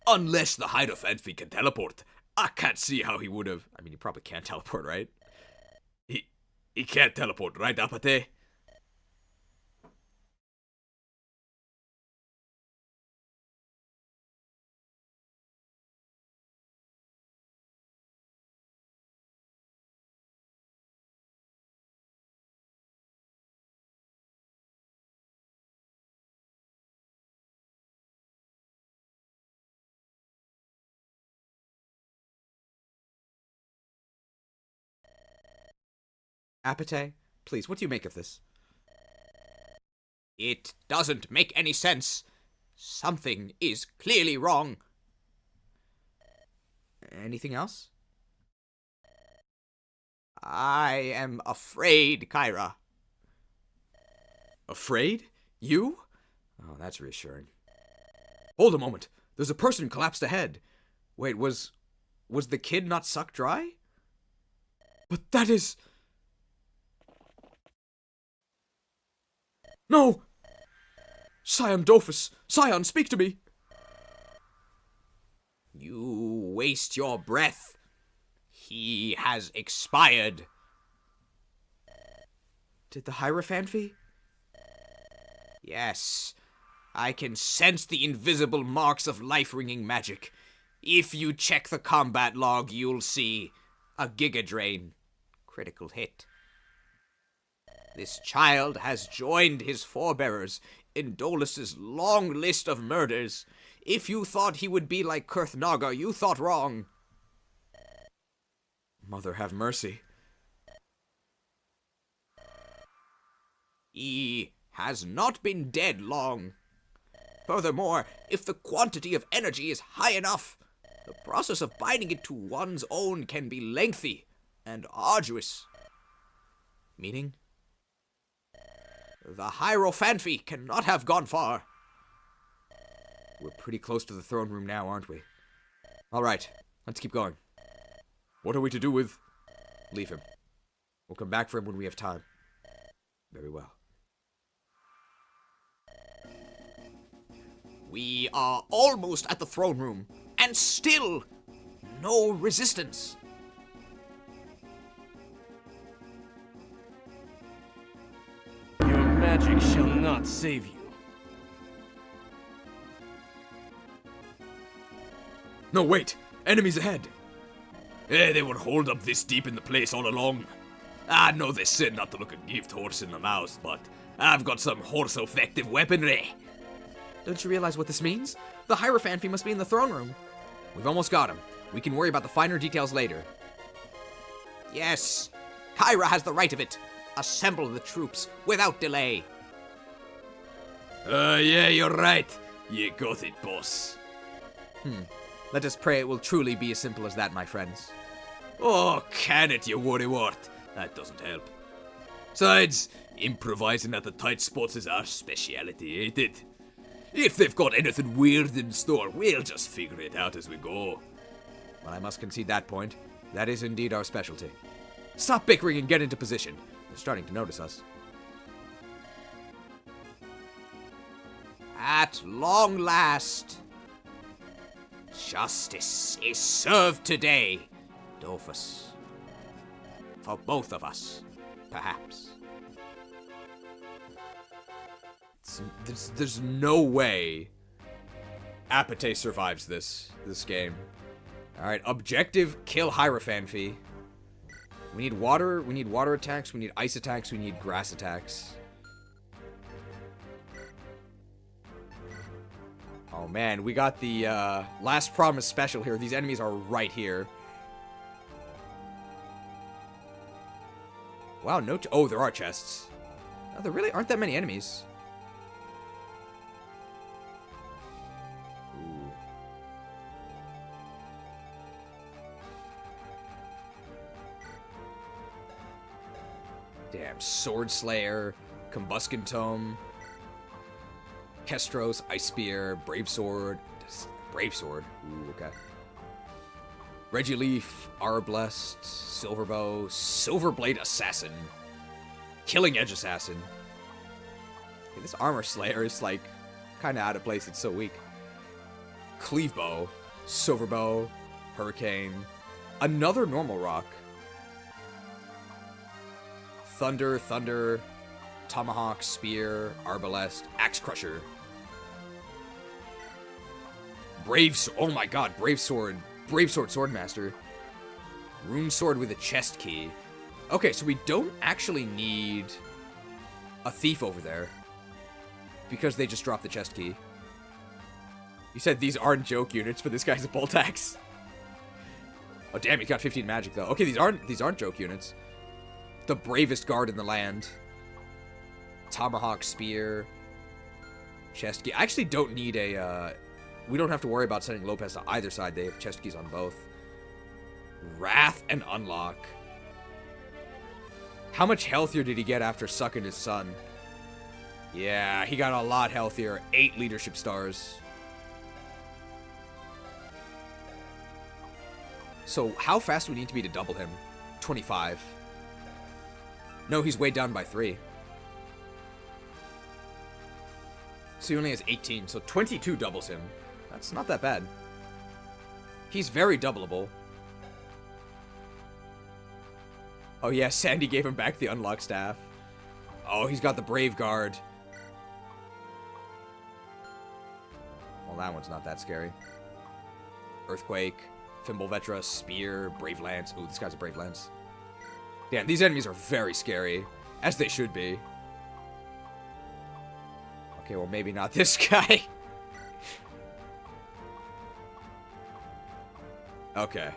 Unless the Heirophanphy can teleport, I can't see how he would have. I mean, he probably can't teleport, right? He can't teleport, right, Apate? Apate, please, what do you make of this? It doesn't make any sense. Something is clearly wrong. Anything else? I am afraid, Kyra. Afraid? You? Oh, that's reassuring. Hold a moment. There's a person collapsed ahead. Wait, was the kid not sucked dry? But that is... No! Scion Dophus! Scion, speak to me! You waste your breath. He has expired. Did the Heirophanphy? Yes. I can sense the invisible marks of life-ringing magic. If you check the combat log, you'll see a Giga Drain. Critical hit. This child has joined his forebearers in Dolus's long list of murders. If you thought he would be like Kurthnaga, you thought wrong. Mother have mercy. He has not been dead long. Furthermore, if the quantity of energy is high enough, the process of binding it to one's own can be lengthy and arduous. Meaning? The Heirophanphy cannot have gone far. We're pretty close to the throne room now, aren't we? All right, let's keep going. What are we to do with... Leave him. We'll come back for him when we have time. Very well. We are almost at the throne room, and still no resistance. Your magic shall not save you. No, wait! Enemies ahead! They were holed up this deep in the place all along. I know they said not to look a gift horse in the mouth, but I've got some horse-effective weaponry. Don't you realize what this means? The Heirophanphy must be in the throne room. We've almost got him. We can worry about the finer details later. Yes, Kyra has the right of it. Assemble the troops without delay. Yeah, you're right. You got it, boss. Let us pray it will truly be as simple as that, my friends. Oh, can it, you worrywart? That doesn't help. Besides, improvising at the tight spots is our speciality, ain't it? If they've got anything weird in store, we'll just figure it out as we go. Well, I must concede that point. That is indeed our specialty. Stop bickering and get into position. They're starting to notice us. At long last, justice is served today, Dolphus. For both of us, perhaps. There's no way Apate survives this game. Alright, objective, kill Heirophanphy. We need water attacks, we need ice attacks, we need grass attacks. Oh man, we got the Last Promise special here. These enemies are right here. Wow, oh, there are chests. No, there really aren't that many enemies. Ooh. Damn, Sword Slayer, Combustion Tome, Kestros, Ice Spear, Brave Sword. Ooh, okay. Regileaf, Arblest, Silverbow, Silverblade Assassin, Killing Edge Assassin. Okay, this Armor Slayer is like kind of out of place. It's so weak. Cleavebow, Silverbow, Hurricane, another normal rock. Thunder, Tomahawk, Spear, Arbalest, Axe Crusher. Oh my god, Brave Sword, Swordmaster. Rune Sword with a chest key. Okay, so we don't actually need a thief over there, because they just dropped the chest key. You said these aren't joke units, but this guy's a bolt axe. Oh damn, he's got 15 magic though. Okay, these aren't joke units. The bravest guard in the land. Tomahawk, Spear, chest key. I actually don't need a, we don't have to worry about sending Lopez to either side. They have chest keys on both. Wrath and Unlock. How much healthier did he get after sucking his son? Yeah, he got a lot healthier. 8 leadership stars. So how fast do we need to be to double him? 25. No, he's weighed down by 3. So he only has 18, so 22 doubles him. That's not that bad. He's very doubleable. Oh yeah, Sandy gave him back the unlock staff. Oh, he's got the Brave Guard. Well, that one's not that scary. Earthquake, Fimbulvetra, Spear, Brave Lance. Ooh, this guy's a Brave Lance. Damn, these enemies are very scary. As they should be. Okay, well, maybe not this guy. Okay.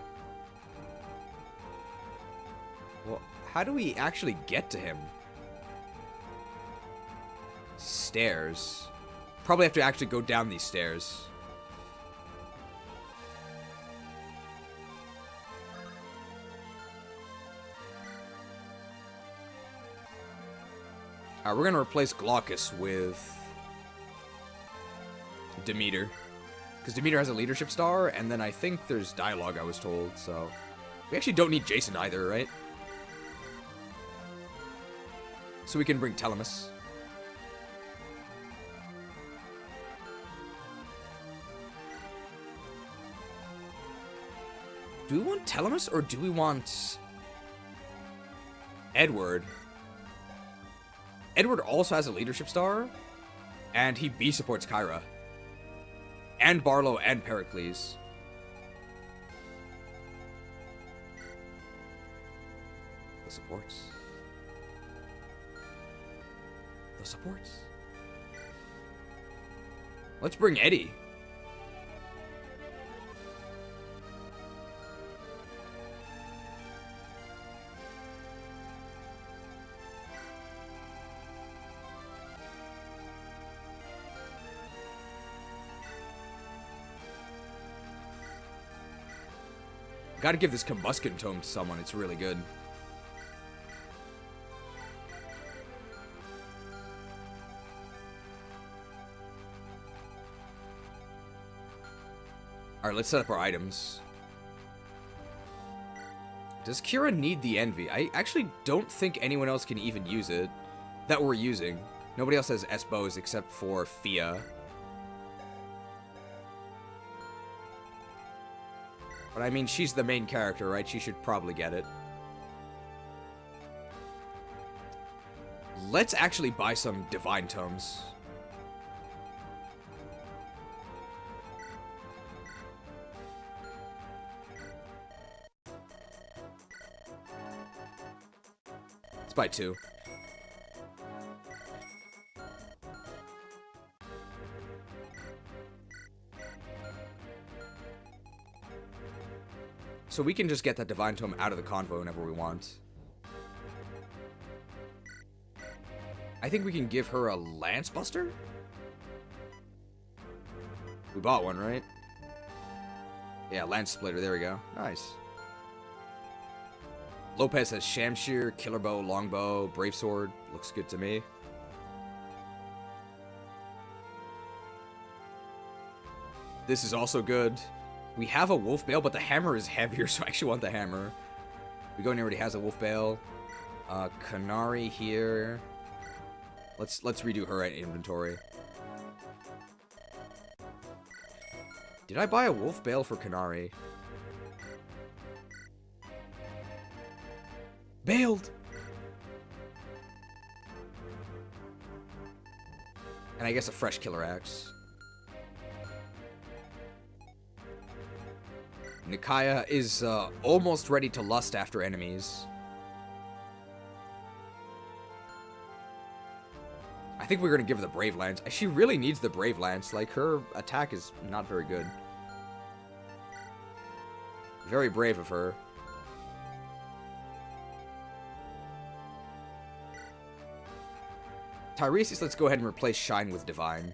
Well, how do we actually get to him? Stairs. Probably have to actually go down these stairs. Alright, we're gonna replace Glaucus with Demeter. Because Demeter has a leadership star, and then I think there's dialogue, I was told, so... We actually don't need Jason either, right? So we can bring Telemus. Do we want Telemus, or do we want Edward? Edward also has a leadership star, and he B supports Kyra. And Barlow and Pericles. The supports. Let's bring Eddie. Gotta give this Combustion Tome to someone, it's really good. Alright, let's set up our items. Does Kira need the Envy? I actually don't think anyone else can even use it that we're using. Nobody else has S-bows except for Fia. But I mean, she's the main character, right? She should probably get it. Let's actually buy some Divine Tomes. Let's buy 2. So we can just get that Divine Tome out of the convo whenever we want. I think we can give her a Lance Buster? We bought one, right? Yeah, Lance Splitter, there we go. Nice. Lopez has Shamshir, Killer Bow, Longbow, Brave Sword. Looks good to me. This is also good. We have a Wolf Bale, but the hammer is heavier, so I actually want the hammer. Begoni already has a Wolf Bale. Kanari here. Let's redo her inventory. Did I buy a Wolf Bale for Kanari? Bailed! And I guess a fresh Killer Axe. Nikaya is almost ready to lust after enemies. I think we're going to give her the Brave Lance. She really needs the Brave Lance. Like, her attack is not very good. Very brave of her. Tiresias, let's go ahead and replace Shine with Divine.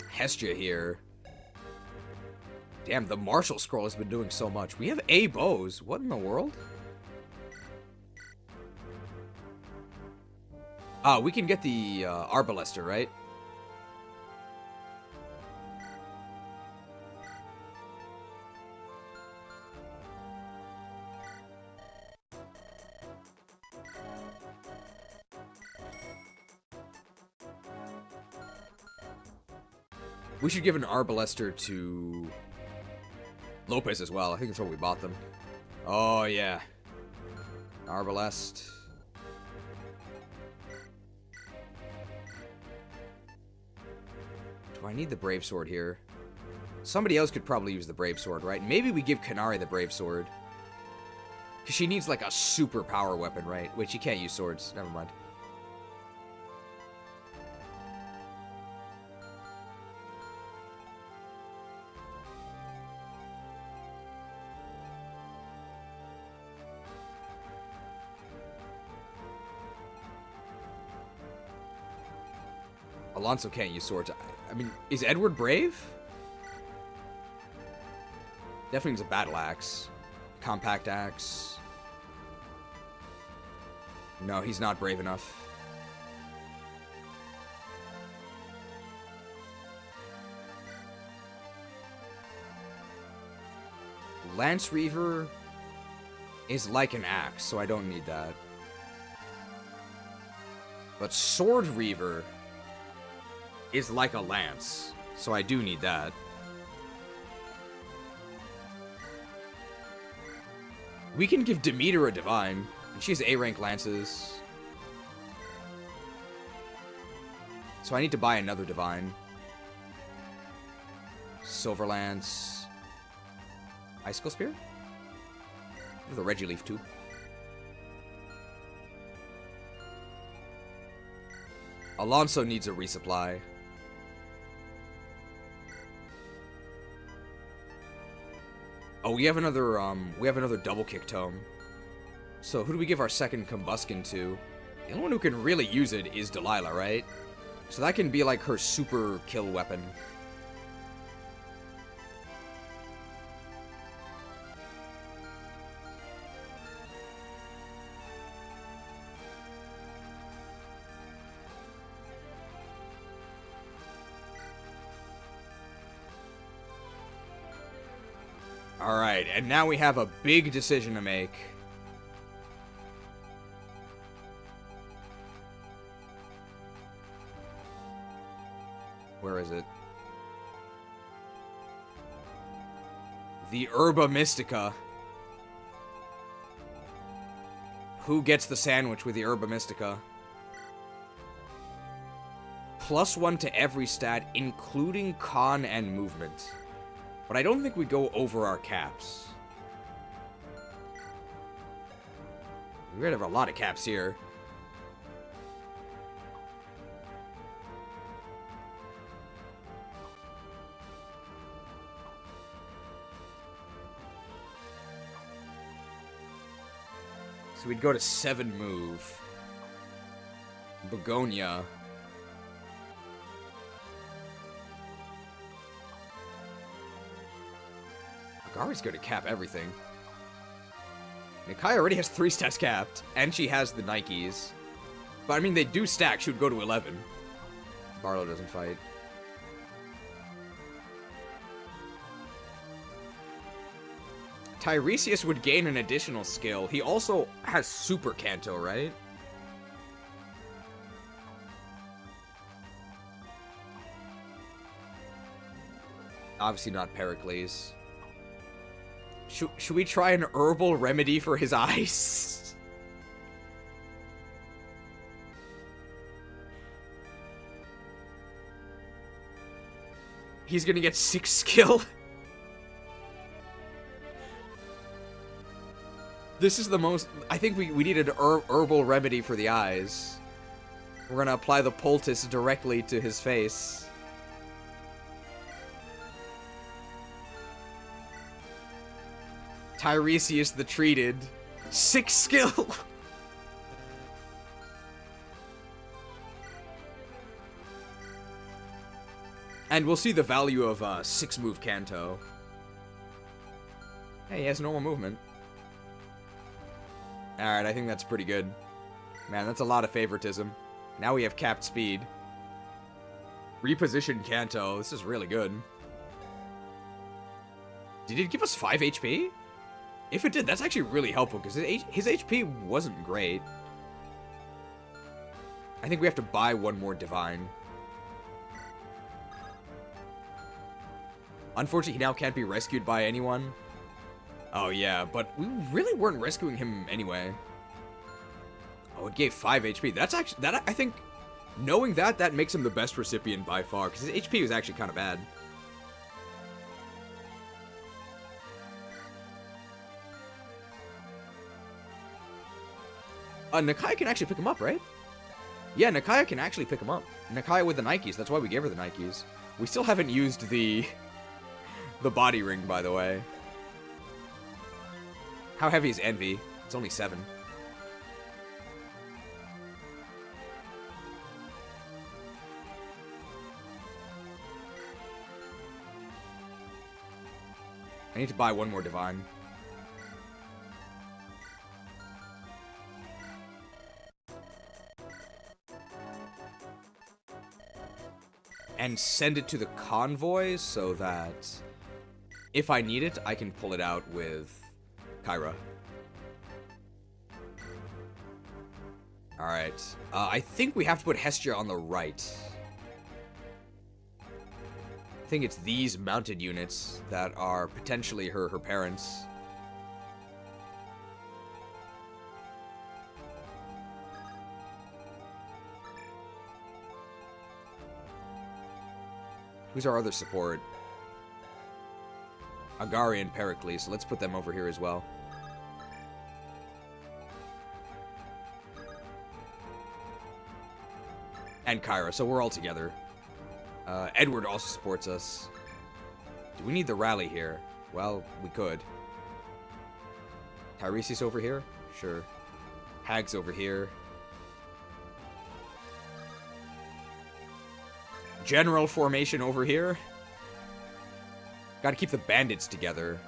Hestia here. Damn, the Martial Scroll has been doing so much. We have A bows. What in the world? Ah, we can get the Arbalester, right? We should give an Arbalester to Lopez as well. I think that's what we bought them. Oh, yeah. Arbalest. Do I need the Brave Sword here? Somebody else could probably use the Brave Sword, right? Maybe we give Kanari the Brave Sword. Because she needs, like, a super power weapon, right? Wait, she can't use swords. Never mind. Alonso can't use swords. I mean, is Edward brave? Definitely needs a battle axe. Compact axe. No, he's not brave enough. Lance Reaver is like an axe, so I don't need that. But Sword Reaver is like a lance, so I do need that. We can give Demeter a Divine, and she has A-rank lances. So I need to buy another Divine. Silver Lance. Icicle Spear? With a Regileaf, too. Alonso needs a resupply. Oh, we have another double kick tome. So who do we give our second combustion to? The only one who can really use it is Delilah, right? So that can be like her super kill weapon. Alright, and now we have a big decision to make. Where is it? The Herba Mystica. Who gets the sandwich with the Herba Mystica? +1 to every stat, including con and movement. But I don't think we go over our caps. We're gonna have a lot of caps here. So we'd go to 7 move. Begonia. Agari's going to cap everything. Nakai already has 3 stats capped, and she has the Nikes. But I mean, they do stack. She would go to 11. Barlow doesn't fight. Tiresias would gain an additional skill. He also has Super Canto, right? Obviously not Pericles. Should we try an herbal remedy for his eyes? He's gonna get 6 skill. This is the most... I think we need an herbal remedy for the eyes. We're gonna apply the poultice directly to his face. Tiresias the Treated. 6 skill! And we'll see the value of 6 move Canto. Hey, he has normal movement. Alright, I think that's pretty good. Man, that's a lot of favoritism. Now we have capped speed. Reposition Canto. This is really good. Did it give us 5 HP? If it did, that's actually really helpful, because his HP wasn't great. I think we have to buy 1 more Divine. Unfortunately, he now can't be rescued by anyone. Oh, yeah, but we really weren't rescuing him anyway. Oh, it gave 5 HP. That's actually... that I think... knowing that, that makes him the best recipient by far, because his HP was actually kind of bad. Nakia can actually pick him up, right? Yeah, Nakia can actually pick him up. Nakia with the Nikes. That's why we gave her the Nikes. We still haven't used the body ring, by the way. How heavy is Envy? It's only 7. I need to buy 1 more Divine. And send it to the convoy so that if I need it, I can pull it out with Kyra. Alright. I think we have to put Hestia on the right. I think it's these mounted units that are potentially her parents. Who's our other support? Agari and Pericles. Let's put them over here as well. And Kyra, so we're all together. Edward also supports us. Do we need the rally here? Well, we could. Tiresias over here? Sure. Hag's over here. General formation over here. Gotta keep the bandits together.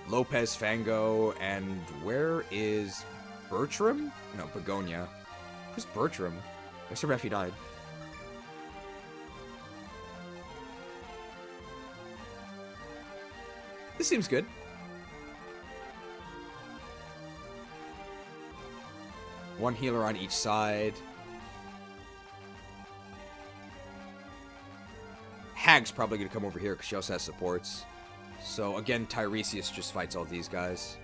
Lopez, Fango, and where is Bertram? No, Begonia. Who's Bertram? Mr. Reffy died. This seems good. One healer on each side. Hag's probably going to come over here because she also has supports. So again, Tiresias just fights all these guys.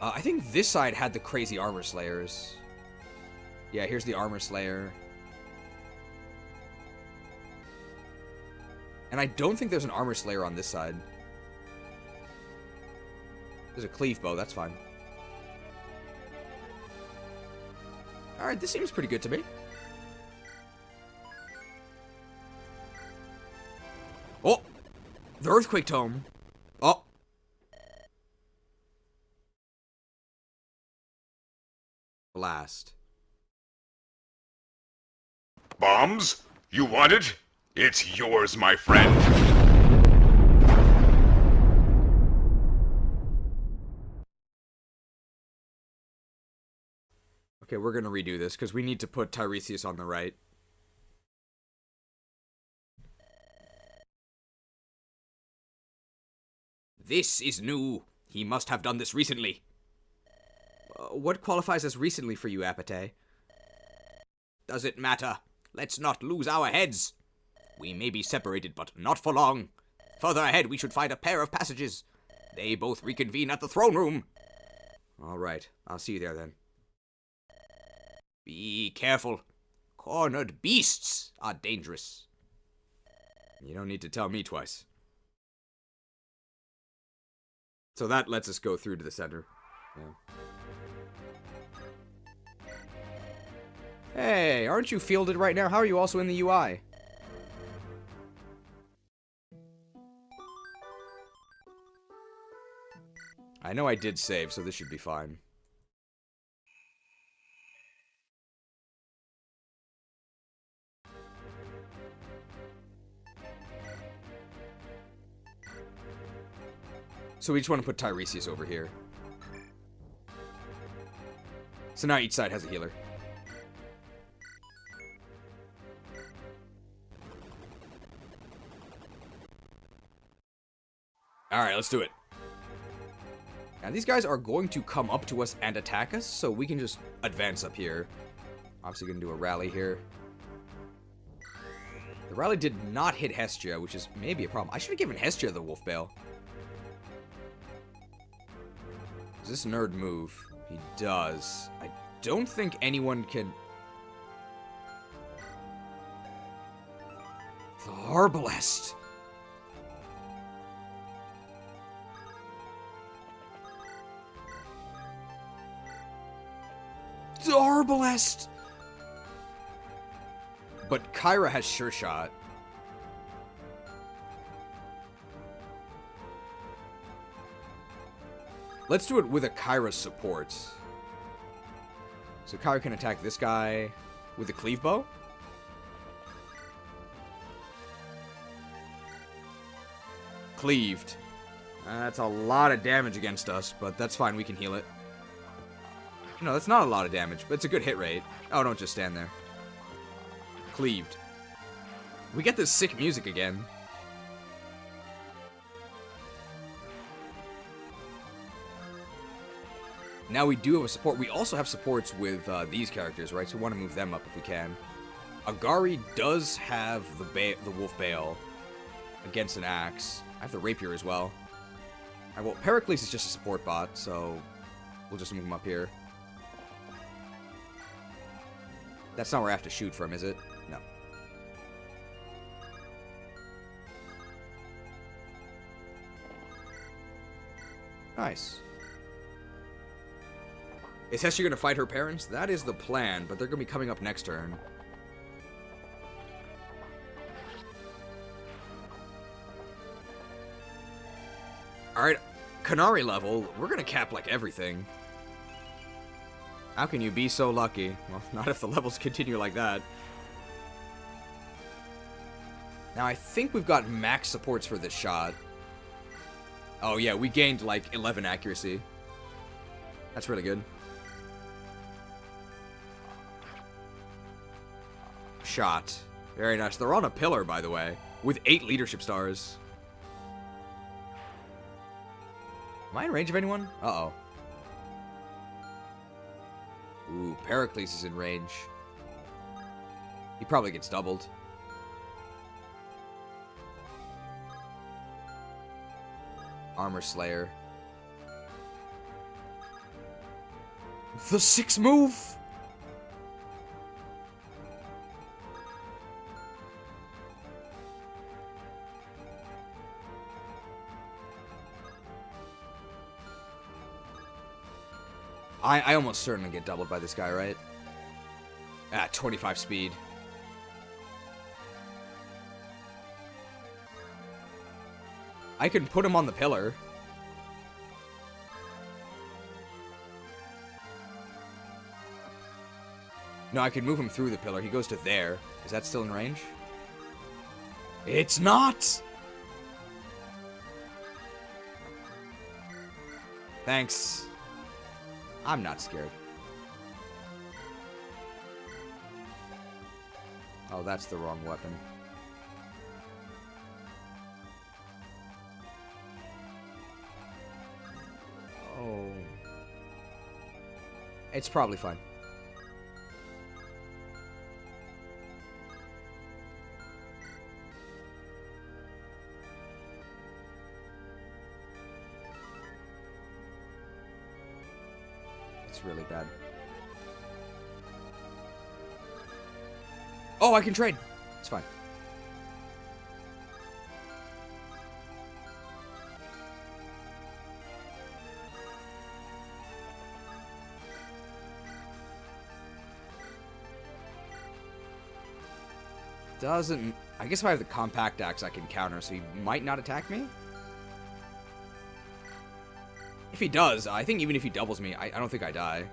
I think this side had the crazy armor slayers. Yeah, here's the armor slayer. And I don't think there's an armor slayer on this side. There's a cleave bow, that's fine. Alright, this seems pretty good to me. Oh! The Earthquake Tome. Oh! Blast. Bombs? You want it? It's yours, my friend. Okay, we're gonna redo this, because we need to put Tiresias on the right. This is new. He must have done this recently. What qualifies as recently for you, Apate? Does it matter? Let's not lose our heads. We may be separated, but not for long. Further ahead, we should find a pair of passages. They both reconvene at the throne room. Alright, I'll see you there then. Be careful. Cornered beasts are dangerous. You don't need to tell me twice. So that lets us go through to the center. Yeah. Hey, aren't you fielded right now? How are you also in the UI? I know I did save, so this should be fine. So we just want to put Tiresias over here. So now each side has a healer. Alright, let's do it. Now these guys are going to come up to us and attack us, so we can just advance up here. Obviously gonna do a rally here. The rally did not hit Hestia, which is maybe a problem. I should have given Hestia the Wolf Bale. Does this nerd move? He does. I don't think anyone can... The Arbalest! The Arbalest! But Kyra has Sure Shot. Let's do it with a Kyra support. So Kyra can attack this guy with a cleave bow. Cleaved. That's a lot of damage against us, but that's fine, we can heal it. No, that's not a lot of damage, but it's a good hit rate. Oh, don't just stand there. Cleaved. We get this sick music again. Now we do have a support. We also have supports with these characters, right? So we want to move them up if we can. Agari does have the Wolf Bale against an axe. I have the Rapier as well. Alright, well, Pericles is just a support bot, so we'll just move him up here. That's not where I have to shoot from, is it? No. Nice. Is Hestia gonna fight her parents? That is the plan, but they're gonna be coming up next turn. Alright, Canary level, we're gonna cap like everything. How can you be so lucky? Well, not if the levels continue like that. Now, I think we've got max supports for this shot. Oh yeah, we gained like 11 accuracy. That's really good. Shot. Very nice. They're on a pillar, by the way, with 8 leadership stars. Am I in range of anyone? Uh-oh. Ooh, Pericles is in range. He probably gets doubled. Armor Slayer. The 6th move! I almost certainly get doubled by this guy, right? Ah, 25 speed. I can put him on the pillar. No, I can move him through the pillar. He goes to there. Is that still in range? It's not! Thanks. I'm not scared. Oh, that's the wrong weapon. Oh. It's probably fine. It's really bad. Oh, I can trade. It's fine. Doesn't... I guess if I have the compact axe, I can counter, so he might not attack me? If he does, I think even if he doubles me, I don't think I die.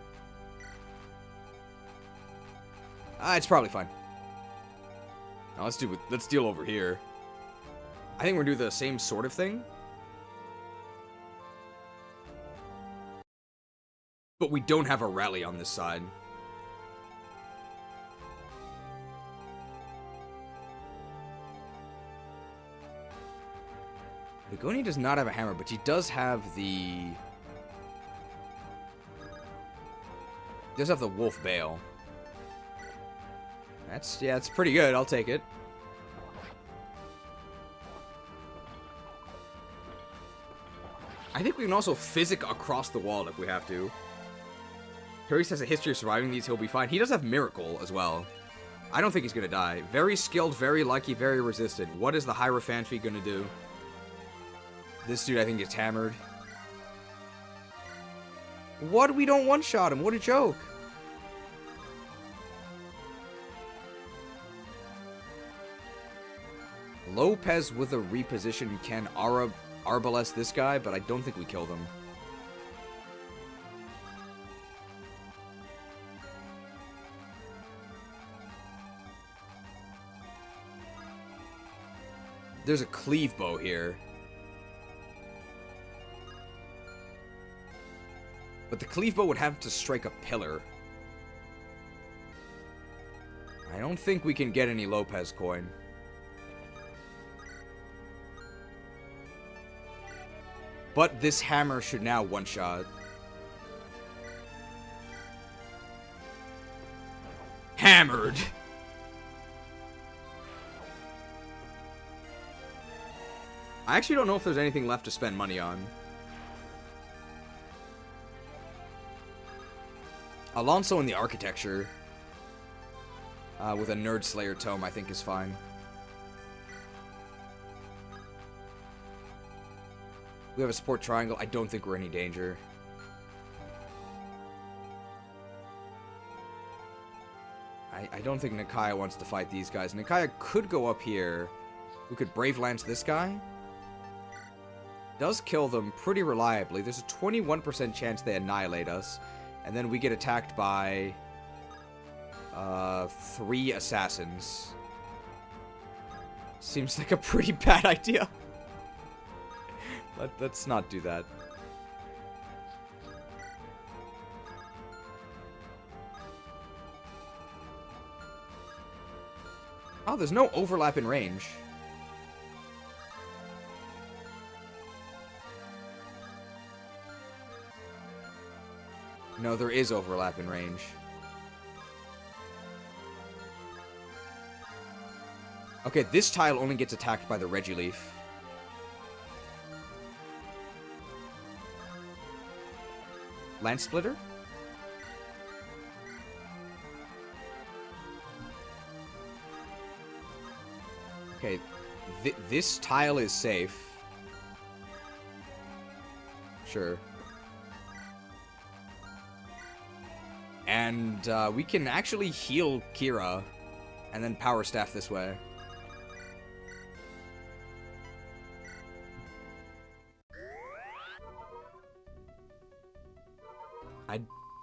It's probably fine. Now let's deal over here. I think we're gonna do the same sort of thing. But we don't have a rally on this side. Begoni does not have a hammer, but he does have the... He does have the wolf bale. Yeah, it's pretty good. I'll take it. I think we can also physic across the wall if we have to. Therese has a history of surviving these. He'll be fine. He does have Miracle as well. I don't think he's going to die. Very skilled, very lucky, very resistant. What is the Heirophanphy going to do? This dude, I think, gets hammered. What? We don't one-shot him. What a joke. Lopez with a reposition can Arbalest this guy, but I don't think we killed him. There's a cleave bow here. But the cleave bow would have to strike a pillar. I don't think we can get any Lopez coin. But this hammer should now one-shot. Hammered! I actually don't know if there's anything left to spend money on. Alonso in the architecture with a Nerd Slayer tome I think is fine. We have a support triangle. I don't think we're in any danger. I don't think Nikaya wants to fight these guys. Nikaya could go up here. We could Brave Lance this guy. Does kill them pretty reliably. There's a 21% chance they annihilate us. And then we get attacked by 3 assassins. Seems like a pretty bad idea. Let's not do that. Oh, there's no overlap in range. No, there is overlap in range. Okay, this tile only gets attacked by the Regileaf. Lance Splitter? Okay, this tile is safe. Sure. And we can actually heal Kira and then Power Staff this way.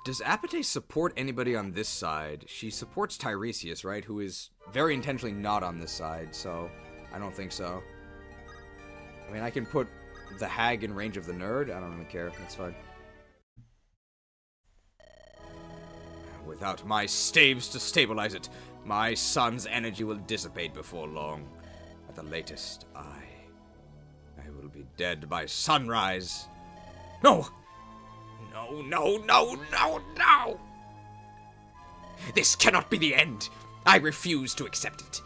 Does Apate support anybody on this side? She supports Tiresias, right? Who is very intentionally not on this side, so I don't think so. I mean, I can put the Hag in range of the nerd. I don't really care. That's fine. Without my staves to stabilize it, my son's energy will dissipate before long. At the latest, I will be dead by sunrise. No! No, no, no, no, no! This cannot be the end. I refuse to accept it.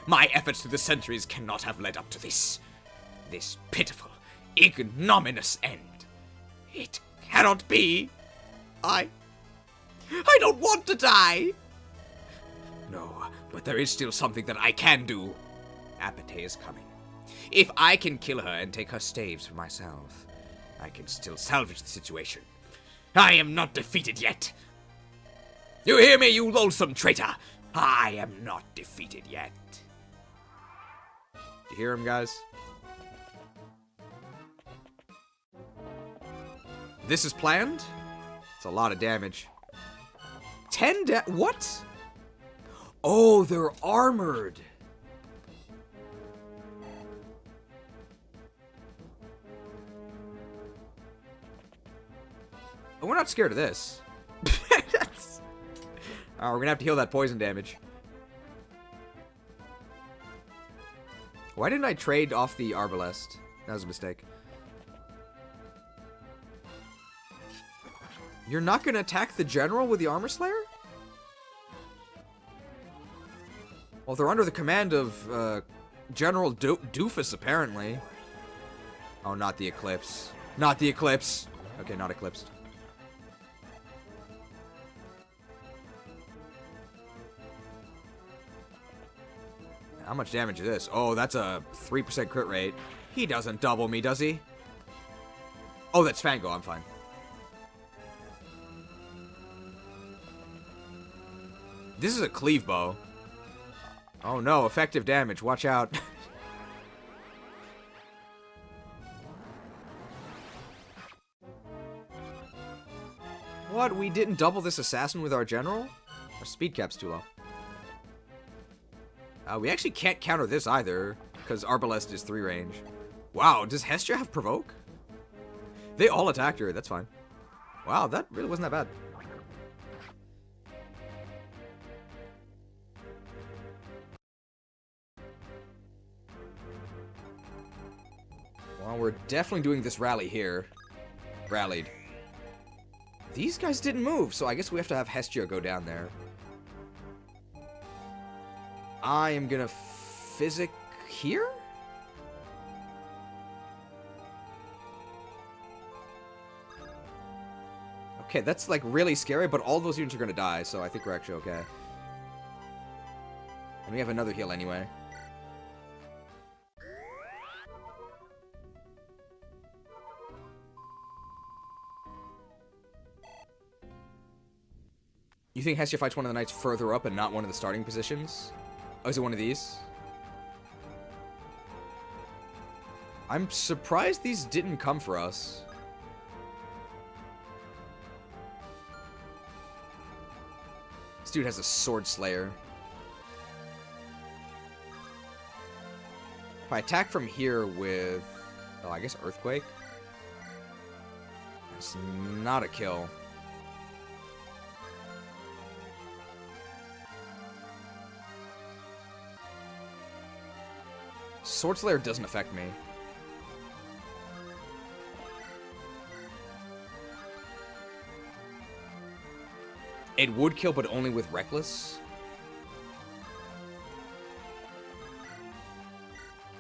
My efforts through the centuries cannot have led up to this. This pitiful, ignominious end. It cannot be. I don't want to die. No, but there is still something that I can do. Apate is coming. If I can kill her and take her staves for myself, I can still salvage the situation. I am not defeated yet. You hear me, you loathsome traitor? I am not defeated yet. You hear him, guys? This is planned? It's a lot of damage. 10 what? Oh, they're armored. Oh, we're not scared of this. Oh, we're gonna have to heal that poison damage. Why didn't I trade off the Arbalest? That was a mistake. You're not gonna attack the general with the Armor Slayer? Well, they're under the command of General Doofus, apparently. Oh, not the Eclipse. Not the Eclipse. Okay, not Eclipsed. How much damage is this? Oh, that's a 3% crit rate. He doesn't double me, does he? Oh, that's Fango. I'm fine. This is a cleave bow. Oh no, effective damage. Watch out. What? We didn't double this assassin with our general? Our speed cap's too low. We actually can't counter this either, because Arbalest is 3 range. Wow, does Hestia have Provoke? They all attacked her, that's fine. Wow, that really wasn't that bad. Well, we're definitely doing this rally here. Rallied. These guys didn't move, so I guess we have to have Hestia go down there. I am gonna physic here? Okay, that's like really scary, but all those units are gonna die, so I think we're actually okay. And we have another heal anyway. You think Hestia fights one of the knights further up and not one of the starting positions? Oh, is it one of these? I'm surprised these didn't come for us. This dude has a Sword Slayer. If I attack from here with... oh, I guess Earthquake? It's not a kill. Sword Slayer doesn't affect me. It would kill, but only with Reckless.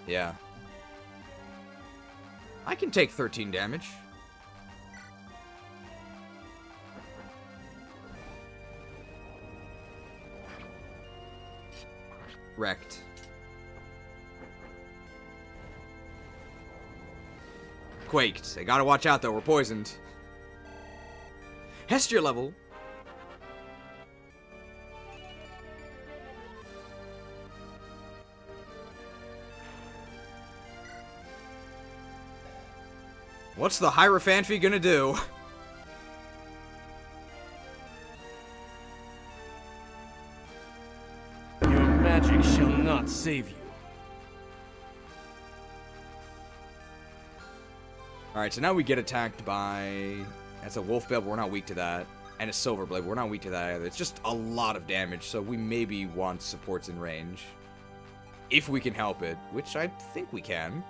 Yeah. I can take 13 damage. Wrecked. Quaked. I gotta watch out though, we're poisoned. Hestia level. What's the Heirophanphy gonna do? Your magic shall not save you. Alright, so now we get attacked by... that's a Wolf Bale, but we're not weak to that. And a Silver Blade, but we're not weak to that either. It's just a lot of damage, so we maybe want supports in range. If we can help it, which I think we can.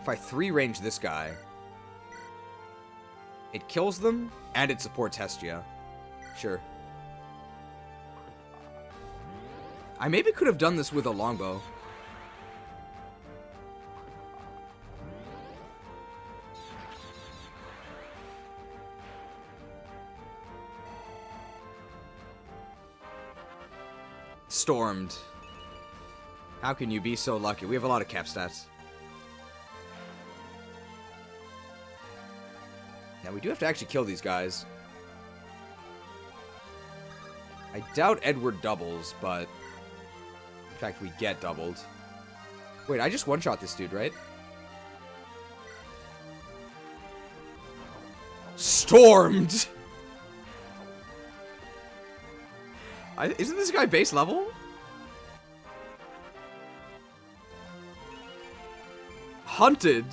If I 3-range this guy, it kills them, and it supports Hestia. Sure. I maybe could have done this with a longbow. Stormed. How can you be so lucky? We have a lot of cap stats. Now, we do have to actually kill these guys. I doubt Edward doubles, but... in fact, we get doubled. Wait, I just one-shot this dude, right? Stormed! Isn't this guy base level? Hunted!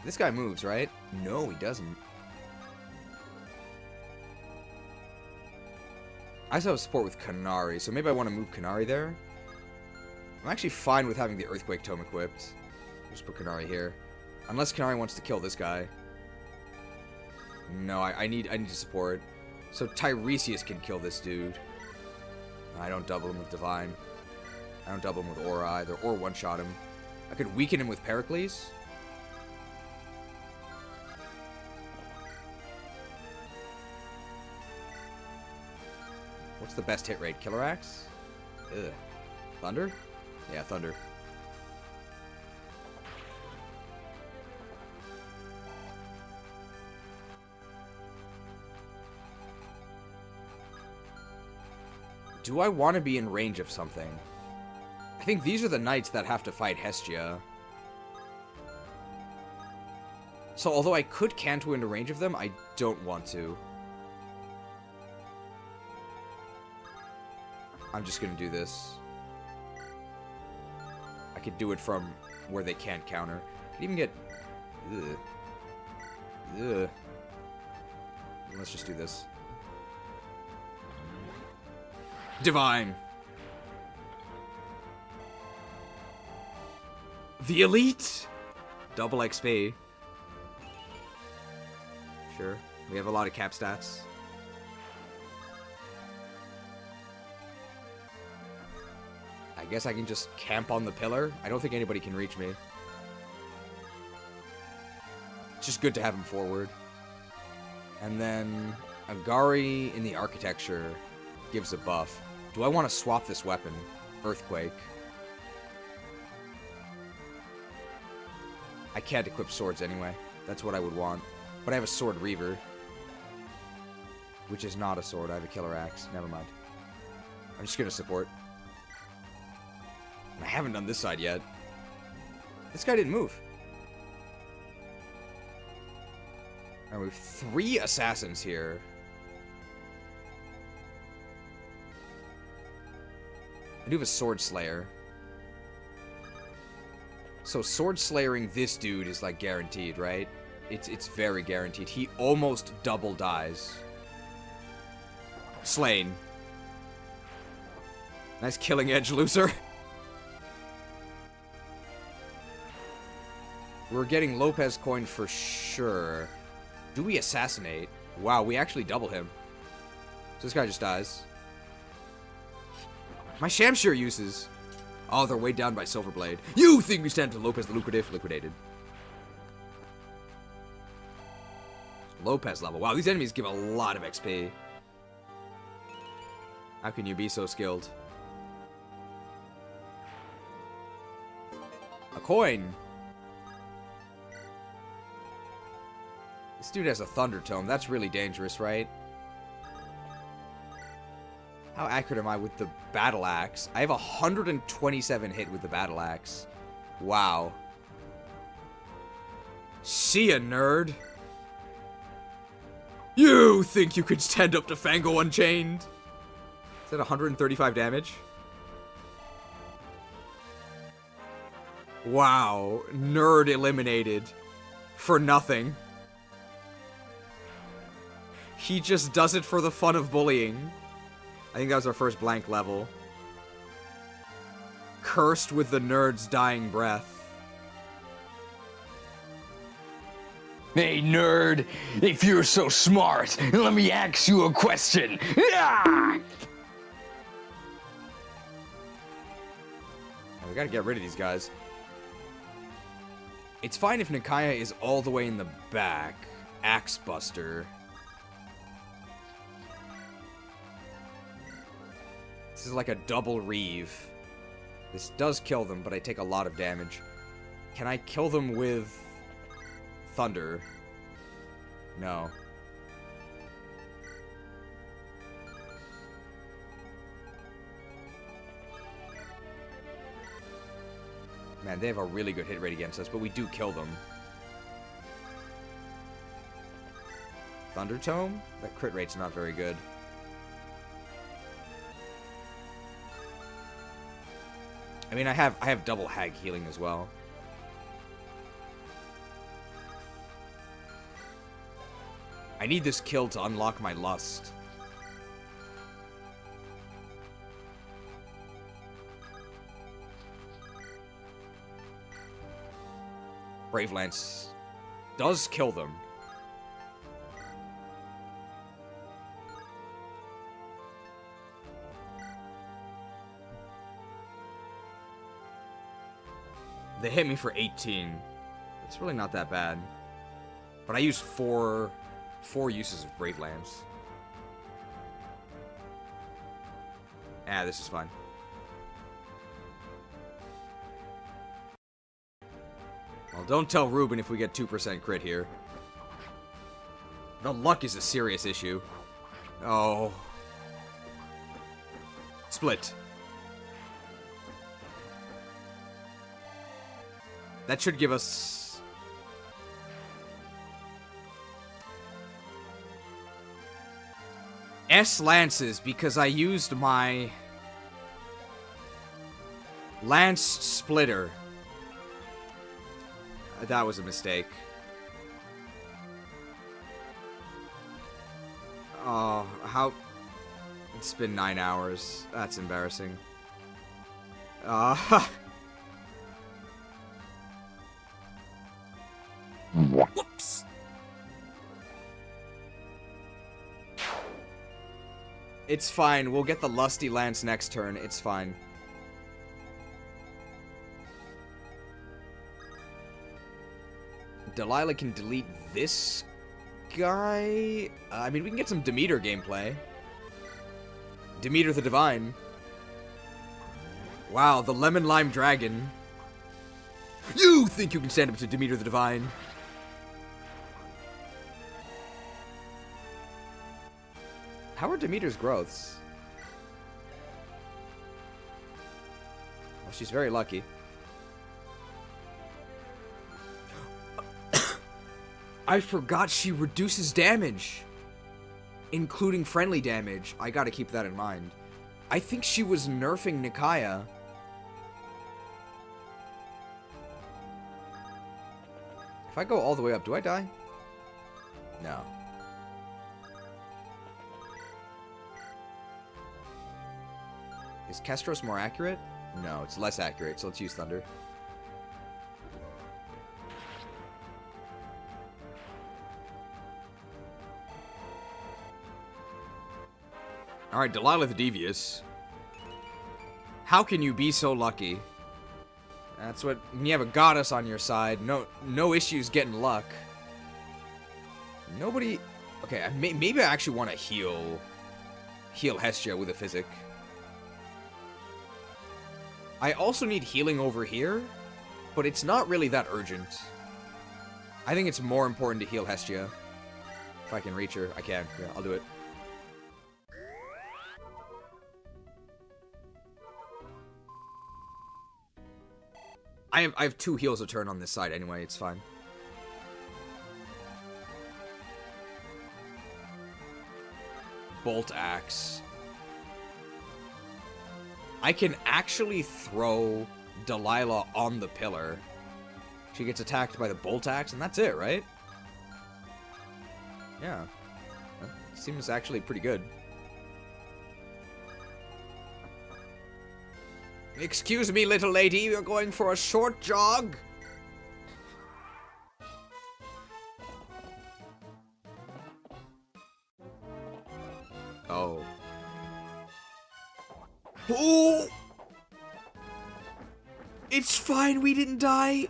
This guy moves, right? No, he doesn't. I still have support with Kanari, so maybe I want to move Kanari there. I'm actually fine with having the Earthquake Tome equipped. Just put Kanari here. Unless Kanari wants to kill this guy. No, I need to support. So Tiresias can kill this dude. I don't double him with Divine. I don't double him with Aura either, or one-shot him. I could weaken him with Pericles. What's the best hit rate? Killer Axe? Ugh. Thunder? Yeah, Thunder. Do I want to be in range of something? I think these are the knights that have to fight Hestia. So although I could Canto into range of them, I don't want to. I'm just gonna do this. I could do it from where they can't counter. Could even get... ugh. Ugh. Let's just do this. Divine. The Elite! Double XP. Sure. We have a lot of cap stats. I guess I can just camp on the pillar. I don't think anybody can reach me. It's just good to have him forward. And then Agari in the architecture gives a buff. Do I want to swap this weapon? Earthquake. I can't equip swords anyway. That's what I would want. But I have a sword reaver. Which is not a sword. I have a killer axe. Never mind. I'm just gonna support. And I haven't done this side yet. This guy didn't move. Alright, we have 3 assassins here. I do have a sword slayer. So sword slayering this dude is like guaranteed, right? It's very guaranteed. He almost double dies. Slain. Nice killing edge, loser. We're getting Lopez coin for sure. Do we assassinate? Wow, we actually double him. So this guy just dies. My Shamshir uses. Oh, they're weighed down by Silverblade. You think we stand to Lopez the Lucrative? Liquidated. Lopez level. Wow, these enemies give a lot of XP. How can you be so skilled? A coin. This dude has a Thunder Tome. That's really dangerous, right? How accurate am I with the Battle Axe? I have 127 hit with the Battle Axe. Wow. See ya, nerd. You think you could stand up to Fango Unchained? Is that 135 damage? Wow. Nerd eliminated. For nothing. He just does it for the fun of bullying. I think that was our first blank level. Cursed with the nerd's dying breath. Hey, nerd, if you're so smart, let me ask you a question. Ah! We gotta get rid of these guys. It's fine if Nikaya is all the way in the back. Axe Buster. This is like a double reeve. This does kill them, but I take a lot of damage. Can I kill them with thunder? No. Man, they have a really good hit rate against us, but we do kill them. Thunder Tome? That crit rate's not very good. I mean, I have double hag healing as well. I need this kill to unlock my lust. Brave Lance does kill them. They hit me for 18. It's really not that bad. But I used four uses of Brave Lance. Ah, this is fine. Well, don't tell Ruben if we get 2% crit here. The luck is a serious issue. Oh. Split. That should give us... S lances, because I used my... Lance Splitter. That was a mistake. Oh, how... It's been 9 hours. That's embarrassing. Whoops. It's fine. We'll get the Lusty Lance next turn. It's fine. Delilah can delete this guy. I mean, we can get some Demeter gameplay. Demeter the Divine. Wow, the Lemon Lime Dragon. You think you can stand up to Demeter the Divine? How are Demeter's growths? Well, she's very lucky. I forgot she reduces damage, including friendly damage. I gotta keep that in mind. I think she was nerfing Nikaya. If I go all the way up, do I die? No. Is Kestros more accurate? No, it's less accurate, so let's use Thunder. Alright, Delilah the Devious. How can you be so lucky? That's what, when you have a goddess on your side, no issues getting luck. Nobody... Okay, maybe I actually want to heal Hestia with a Physic. I also need healing over here, but it's not really that urgent. I think it's more important to heal Hestia. If I can reach her, I can. Yeah, I'll do it. I have 2 heals a turn on this side anyway, it's fine. Bolt Axe. I can actually throw Delilah on the pillar. She gets attacked by the Bolt Axe, and that's it, right? Yeah. That seems actually pretty good. Excuse me, little lady, we're going for a short jog. Oh. Oh! It's fine, we didn't die.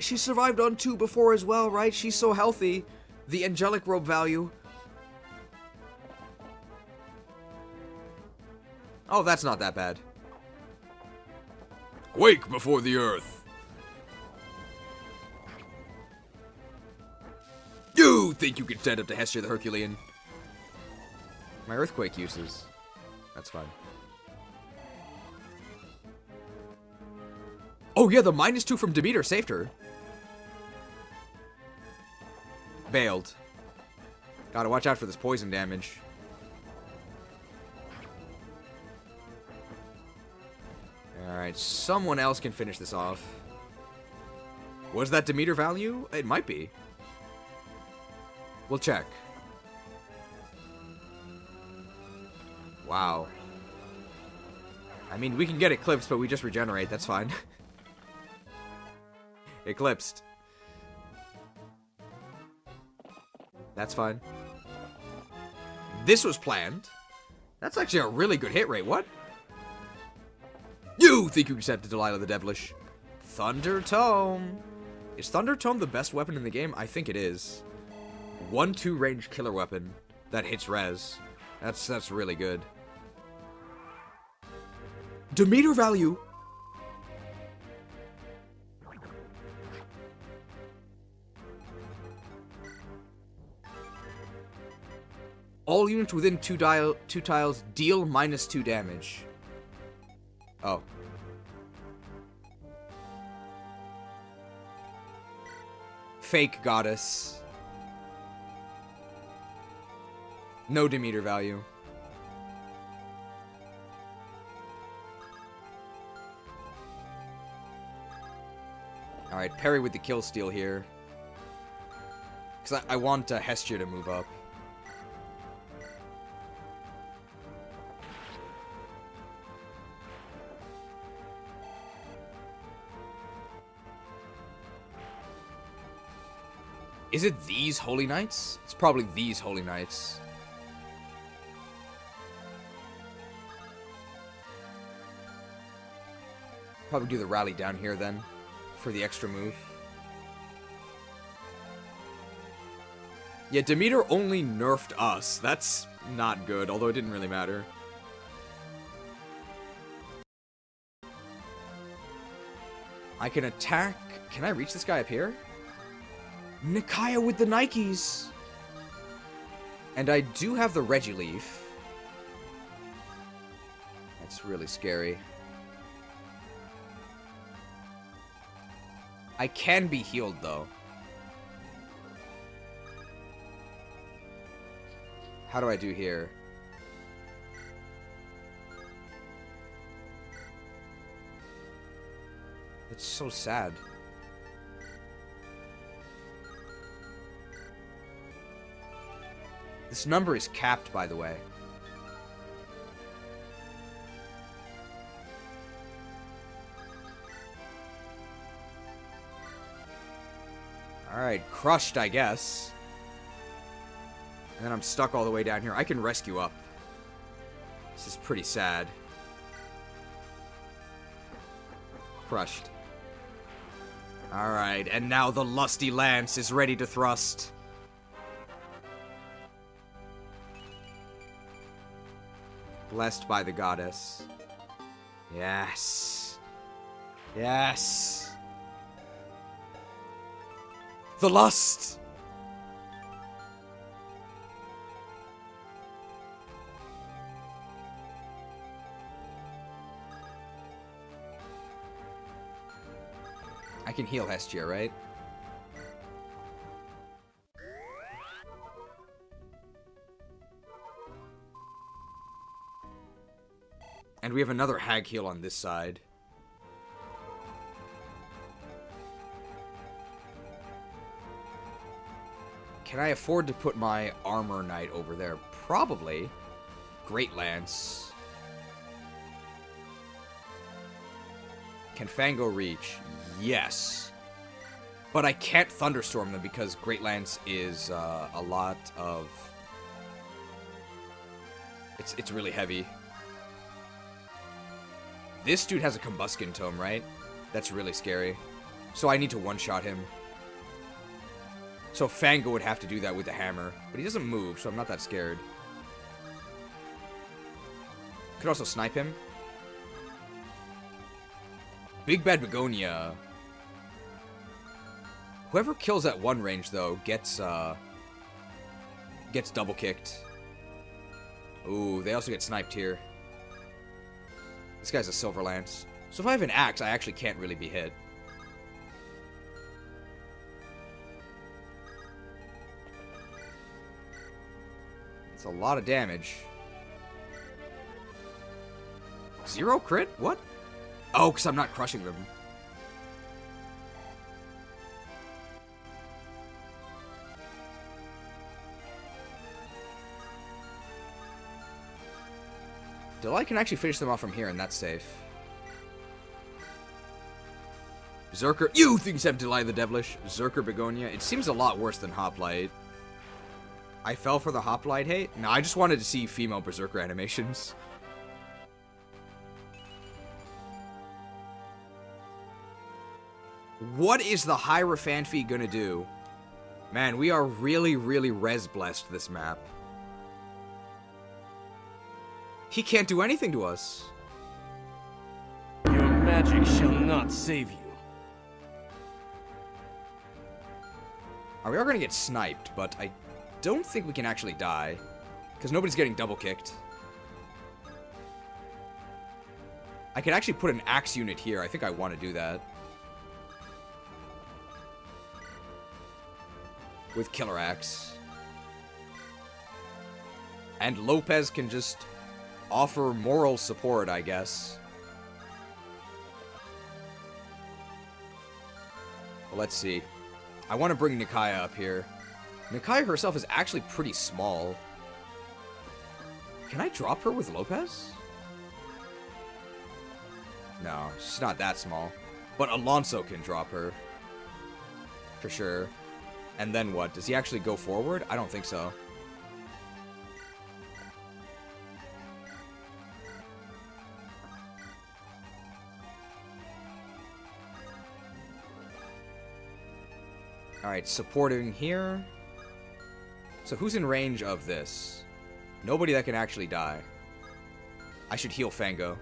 She survived on 2 before as well, right? She's so healthy. The angelic robe value. Oh, that's not that bad. Quake before the earth. You think you can stand up to Hestia the Herculean? My earthquake uses. That's fine. Oh yeah, the -2 from Demeter saved her. Bailed. Gotta watch out for this poison damage. Alright, someone else can finish this off. Was that Demeter value? It might be. We'll check. Wow. I mean, we can get Eclipsed, but we just regenerate. That's fine. Eclipsed. That's fine. This was planned. That's actually a really good hit rate. What? You think you can set to Delilah the Devilish. Thunder Tome. Is Thunder Tome the best weapon in the game? I think it is. 1-2 range killer weapon that hits res. That's really good. Demeter value. All units within 2 tiles deal -2 damage. Oh. Fake goddess. No Demeter value. Alright, parry with the kill steal here. Because I want Hestia to move up. Is it these Holy Knights? It's probably these Holy Knights. Probably do the rally down here then, for the extra move. Yeah, Demeter only nerfed us. That's not good, although it didn't really matter. I can attack... Can I reach this guy up here? Nikaya with the Nikes! And I do have the Regileaf. That's really scary. I can be healed, though. How do I do here? It's so sad. This number is capped, by the way. Alright, crushed, I guess. And then I'm stuck all the way down here. I can rescue up. This is pretty sad. Crushed. Alright, and now the lusty lance is ready to thrust. Blessed by the goddess. Yes. Yes. The lust! I can heal Hestia, right? And we have another hag heal on this side. Can I afford to put my armor knight over there? Probably. Great Lance. Can Fango reach? Yes. But I can't Thunderstorm them because Great Lance is a lot of... It's really heavy. This dude has a Combustion Tome, right? That's really scary. So I need to one-shot him. So Fango would have to do that with the hammer. But he doesn't move, so I'm not that scared. Could also snipe him. Big Bad Begonia. Whoever kills at one range, though, gets double kicked. Ooh, they also get sniped here. This guy's a Silver Lance. So if I have an axe, I actually can't really be hit. It's a lot of damage. 0 crit? What? Oh, because I'm not crushing them. Delay can actually finish them off from here, and that's safe. Berserker. You things have Delay the Devilish. Berserker Begonia. It seems a lot worse than Hoplite. I fell for the Hoplite hate? No, I just wanted to see female Berserker animations. What is the Heirophanphy gonna do? Man, we are really, really res-blessed this map. He can't do anything to us. Your magic shall not save you. We are gonna get sniped, but I don't think we can actually die. Because nobody's getting double kicked. I could actually put an axe unit here. I think I want to do that. With Killer Axe. And Lopez can just offer moral support, I guess. Well, let's see. I want to bring Nikaya up here. Nikaya herself is actually pretty small. Can I drop her with Lopez? No, she's not that small. But Alonso can drop her. For sure. And then what? Does he actually go forward? I don't think so. Alright, supporting here. So who's in range of this? Nobody that can actually die. I should heal Fango.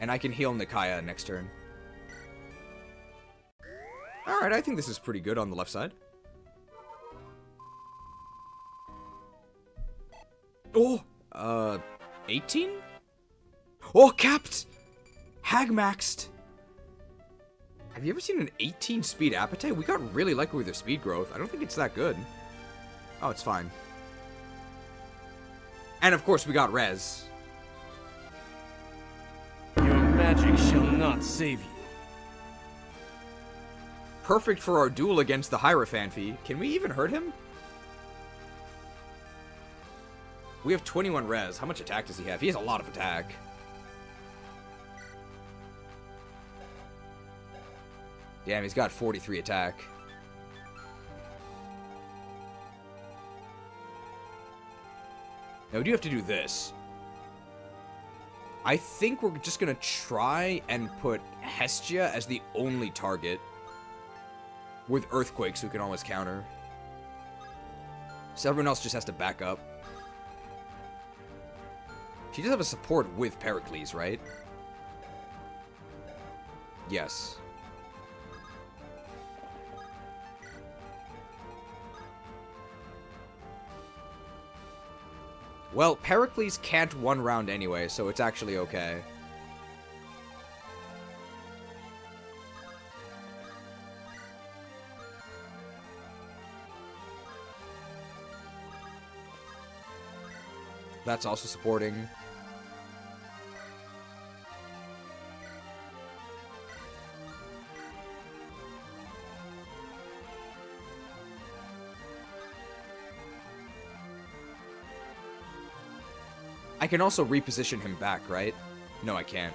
And I can heal Nikaya next turn. Alright, I think this is pretty good on the left side. Oh! 18? Oh, capped! Hag maxed! Have you ever seen an 18 speed appetite? We got really lucky with their speed growth. I don't think it's that good. Oh, it's fine. And of course we got res. Your magic shall not save you. Perfect for our duel against the Heirophanphy. Can we even hurt him? We have 21 res. How much attack does he have? He has a lot of attack. Damn, he's got 43 attack. Now we do have to do this. I think we're just gonna try and put Hestia as the only target. With earthquakes we can always counter. So everyone else just has to back up. She does have a support with Pericles, right? Yes. Well, Pericles can't one round anyway, so it's actually okay. That's also supporting. I can also reposition him back, right? No, I can't.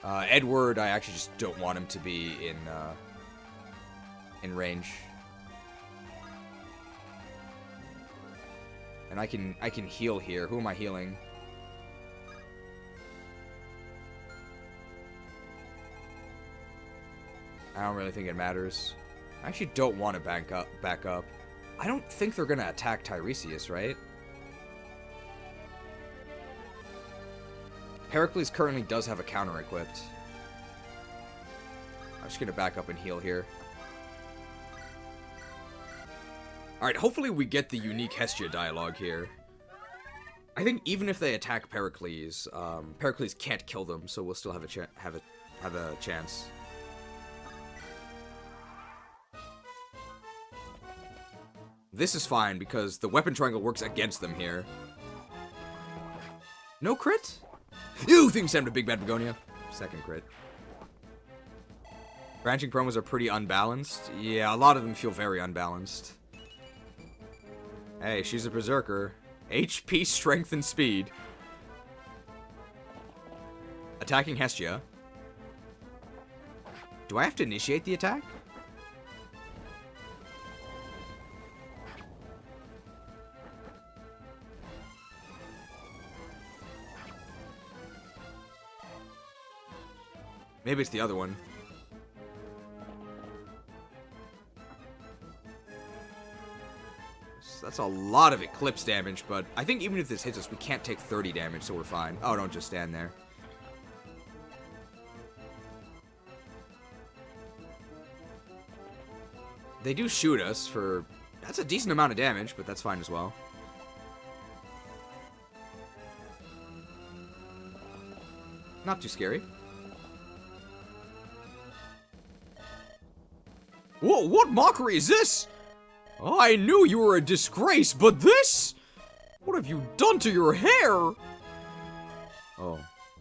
Edward, I actually just don't want him to be in range. And I can heal here. Who am I healing? I don't really think it matters. I actually don't want to back up. I don't think they're gonna attack Tiresias, right? Pericles currently does have a counter equipped. I'm just gonna back up and heal here. Alright, hopefully we get the unique Hestia dialogue here. I think even if they attack Pericles, Pericles can't kill them, so we'll still have a chance. This is fine because the weapon triangle works against them here. No crit? You think Sam to Big Bad Begonia? Second crit. Branching promos are pretty unbalanced. Yeah, a lot of them feel very unbalanced. Hey, she's a berserker. HP, strength, and speed. Attacking Hestia. Do I have to initiate the attack? Maybe it's the other one. That's a lot of Eclipse damage, but I think even if this hits us, we can't take 30 damage, so we're fine. Oh, don't just stand there. They do shoot us for... That's a decent amount of damage, but that's fine as well. Not too scary. Whoa, what mockery is this? I knew you were a disgrace, but this? What have you done to your hair? Oh,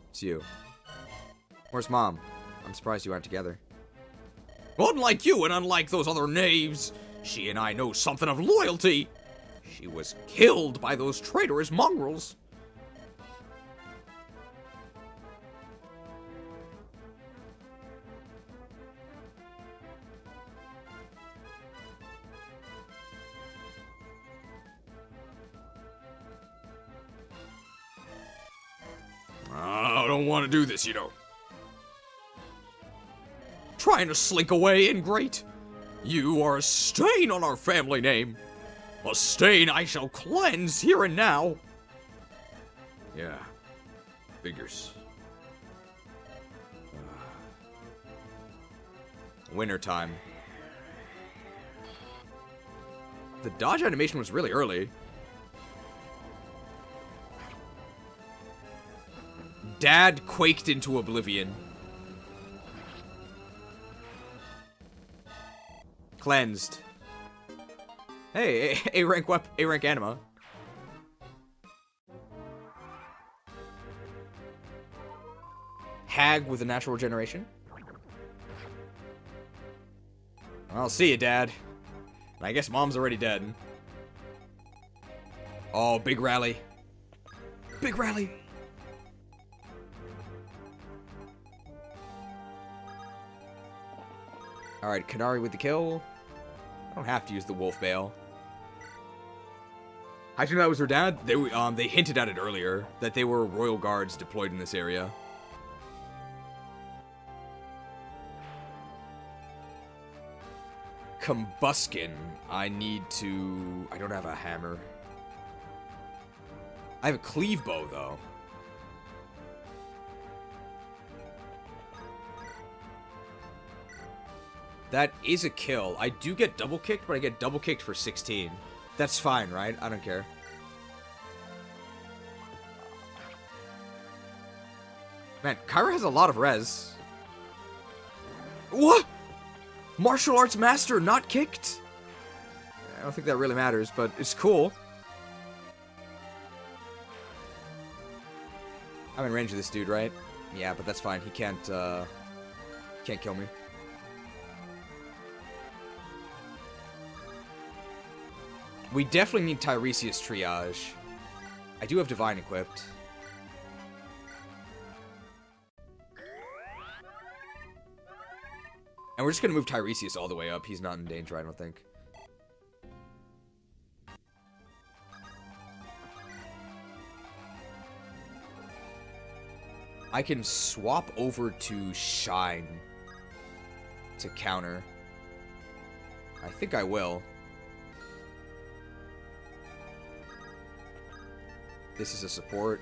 it's you. Where's Mom? I'm surprised you aren't together. Unlike you and unlike those other knaves, she and I know something of loyalty. She was killed by those traitorous mongrels. I don't want to do this, you know. Trying to slink away, ingrate. You are a stain on our family name. A stain I shall cleanse here and now. Yeah, figures. Winter time. The dodge animation was really early. Dad quaked into oblivion. Cleansed. Hey, A rank anima. Hag with a natural regeneration. I'll see you, Dad. And I guess Mom's already dead. Oh, big rally. Big rally. Alright, Kanari with the kill. I don't have to use the Wolf Bale. How'd you know that was her dad? They hinted at it earlier, that they were royal guards deployed in this area. Combuskin. I don't have a hammer. I have a cleave bow, though. That is a kill. I do get double kicked, but I get double kicked for 16. That's fine, right? I don't care. Man, Kyra has a lot of res. What? Martial arts master not kicked? I don't think that really matters, but it's cool. I'm in range of this dude, right? Yeah, but that's fine. He can't kill me. We definitely need Tiresias triage. I do have Divine equipped. And we're just gonna move Tiresias all the way up. He's not in danger, I don't think. I can swap over to Shine to counter. I think I will. This is a support.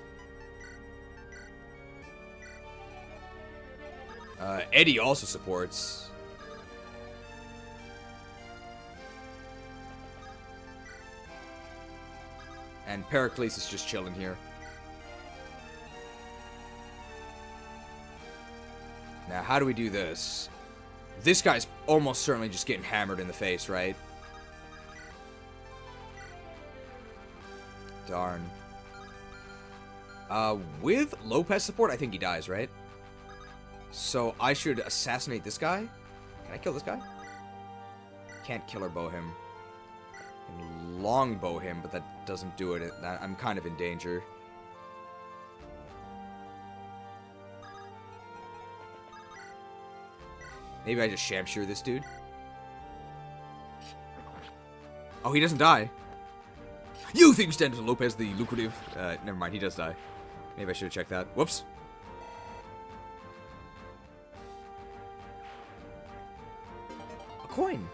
Eddie also supports. And Pericles is just chilling here. Now, how do we do this? This guy's almost certainly just getting hammered in the face, right? Darn. With Lopez support, I think he dies, right? So I should assassinate this guy? Can I kill this guy? Can't killer bow him. Can longbow him, but that doesn't do it. I'm kind of in danger. Maybe I just shamshear this dude. Oh, he doesn't die. You think Stanton Lopez the lucrative? Never mind, he does die. Maybe I should have checked that. Whoops. A coin.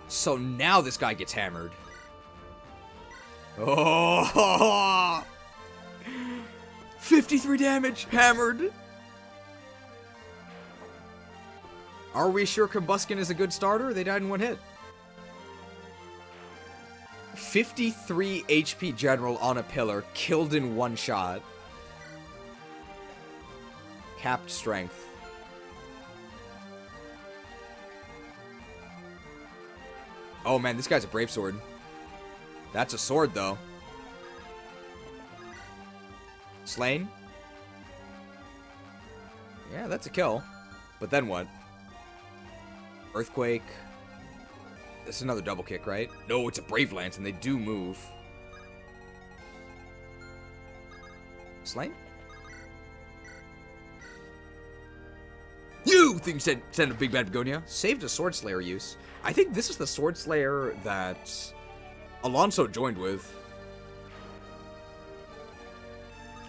So now this guy gets hammered. Oh! 53 damage, hammered. Are we sure Combuskin is a good starter? They died in one hit. 53 HP general on a pillar, killed in one shot. Capped strength. Oh man, this guy's a brave sword. That's a sword though. Slain? Yeah, that's a kill. But then what? Earthquake. This is another double kick, right? No, it's a Brave Lance, and they do move. Slain? You think send a big bad begonia? Saved a Sword Slayer use. I think this is the Sword Slayer that Alonso joined with.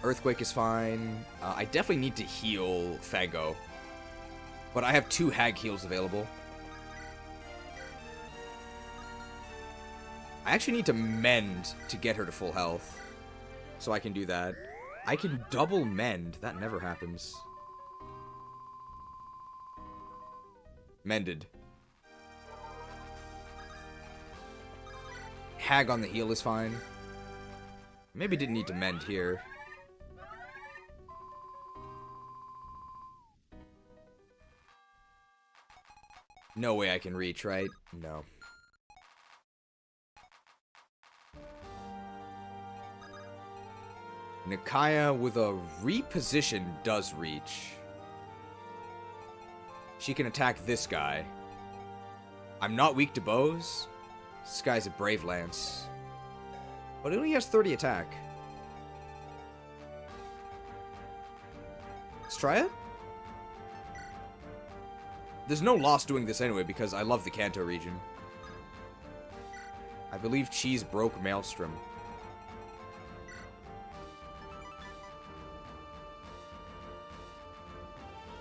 Earthquake is fine. I definitely need to heal Fago. But I have 2 Hag heals available. I actually need to mend to get her to full health. So I can do that. I can double mend. That never happens. Mended. Hag on the heel is fine. Maybe didn't need to mend here. No way I can reach, right? No. Nikaya with a reposition does reach. She can attack this guy. I'm not weak to bows. This guy's a Brave Lance. But he only has 30 attack. Let's try it? There's no loss doing this anyway because I love the Kanto region. I believe Cheese broke Maelstrom.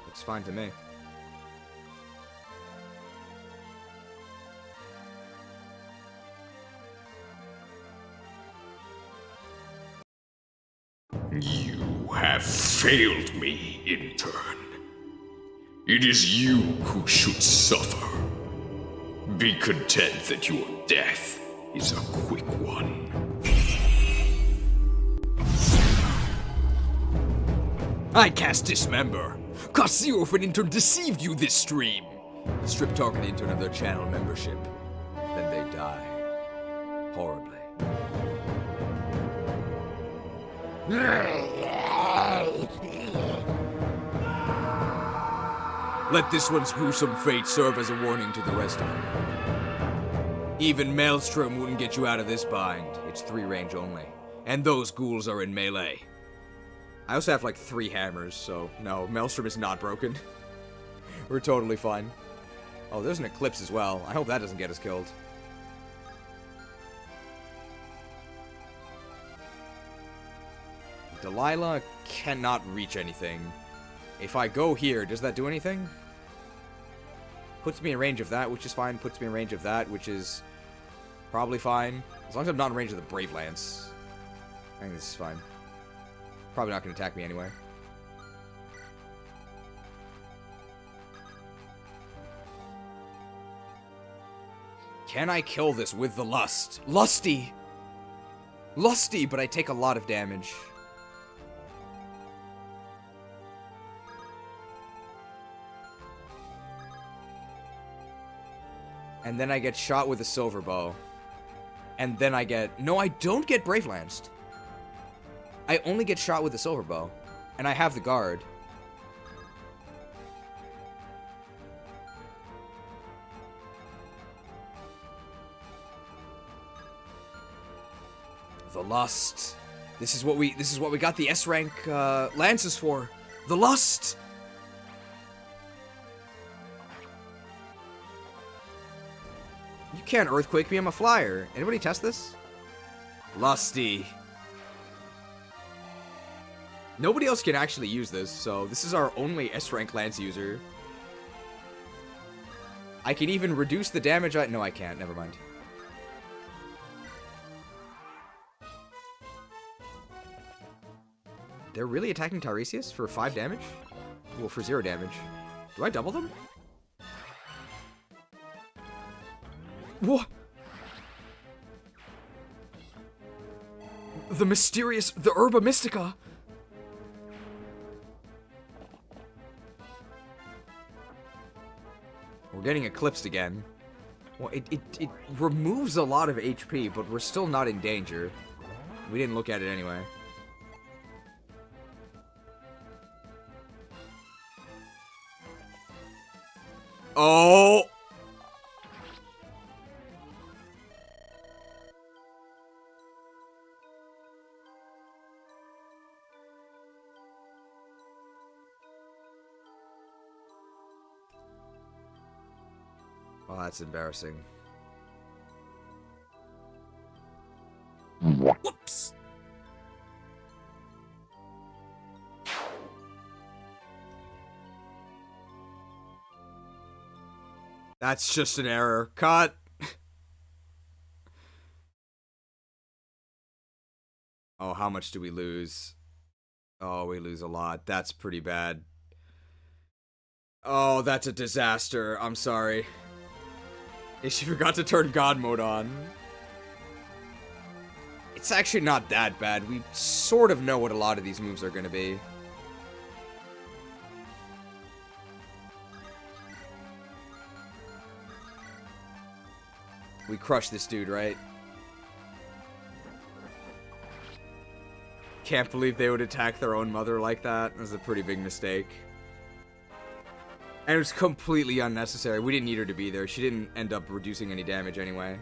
Looks fine to me. You have failed me in turn. It is you who should suffer. Be content that your death is a quick one. I cast Dismember. Kasio for an intern deceived you this stream. Strip target intern of their channel membership. Then they die. Horribly. Let this one's gruesome fate serve as a warning to the rest of you. Even Maelstrom wouldn't get you out of this bind. It's 3 range only. And those ghouls are in melee. I also have like 3 hammers, so no, Maelstrom is not broken. We're totally fine. Oh, there's an Eclipse as well. I hope that doesn't get us killed. Delilah cannot reach anything. If I go here, does that do anything? Puts me in range of that, which is fine. Puts me in range of that, which is probably fine. As long as I'm not in range of the Brave Lance. I think this is fine. Probably not going to attack me anyway. Can I kill this with the Lust? Lusty! Lusty, but I take a lot of damage. And then I get shot with a Silver Bow. And then I get... No, I don't get Brave Lanced. I only get shot with a Silver Bow. And I have the guard. The Lust. This is what we got the S rank lances for. The Lust. You can't earthquake me, I'm a flyer. Anybody test this? Lusty. Nobody else can actually use this, so this is our only S-rank lance user. I can even reduce the damage I... No, I can't. Never mind. They're really attacking Tiresias for 5 damage? Well, for 0 damage. Do I double them? What? The mysterious... The Herba Mystica! We're getting eclipsed again. Well, it removes a lot of HP, but we're still not in danger. We didn't look at it anyway. Oh! Oh, that's embarrassing. Whoops! That's just an error. Cut! Oh, how much do we lose? Oh, we lose a lot. That's pretty bad. Oh, that's a disaster. I'm sorry. She forgot to turn God mode on. It's actually not that bad. We sort of know what a lot of these moves are going to be. We crush this dude, right? Can't believe they would attack their own mother like that. That was a pretty big mistake. And it was completely unnecessary. We didn't need her to be there. She didn't end up reducing any damage anyway.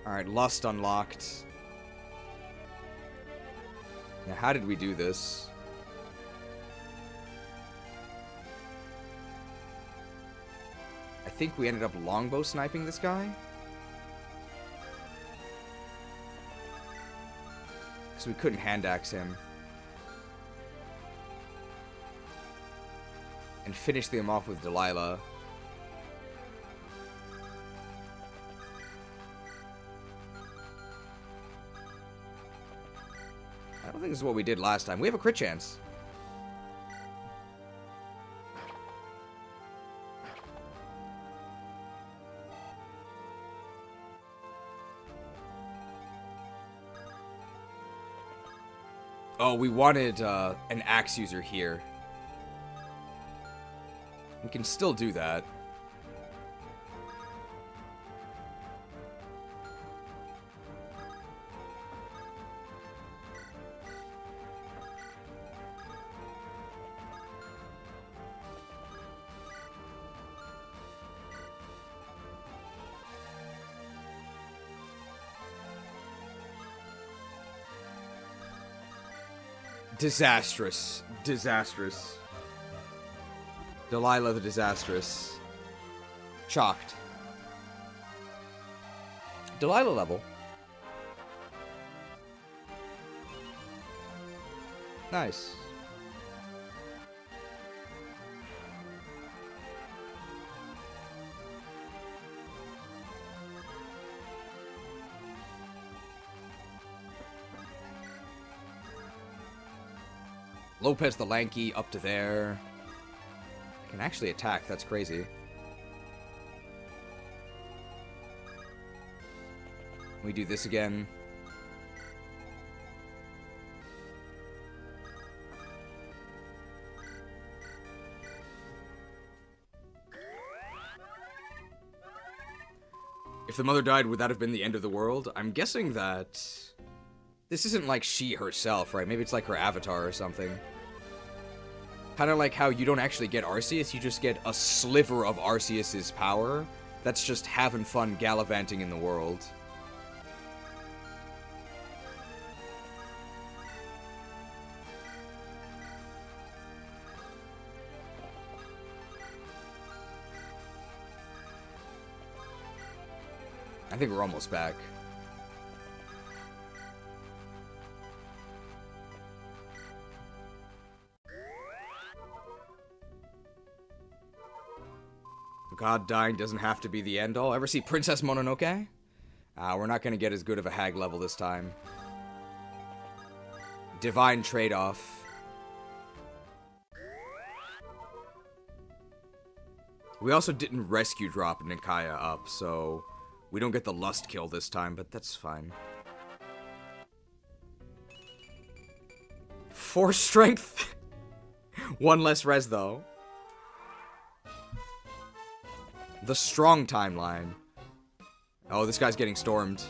Alright, Lust unlocked. Now, how did we do this? I think we ended up longbow sniping this guy. Because we couldn't hand axe him. And finish them off with Delilah. I don't think this is what we did last time. We have a crit chance. Oh, we wanted an axe user here. We can still do that. Disastrous. Disastrous. Delilah the Disastrous. Shocked. Delilah level. Nice. Lopez the Lanky up to there. Can actually attack, that's crazy. We do this again. If the mother died, would that have been the end of the world? I'm guessing that this isn't like she herself, right? Maybe it's like her avatar or something. Kind of like how you don't actually get Arceus, you just get a sliver of Arceus's power. That's just having fun gallivanting in the world. I think we're almost back. God dying doesn't have to be the end all. Ever see Princess Mononoke? We're not going to get as good of a hag level this time. Divine trade-off. We also didn't rescue drop Nikaya up, so we don't get the lust kill this time, but that's fine. 4 strength. 1 less res, though. The strong timeline. Oh, this guy's getting stormed.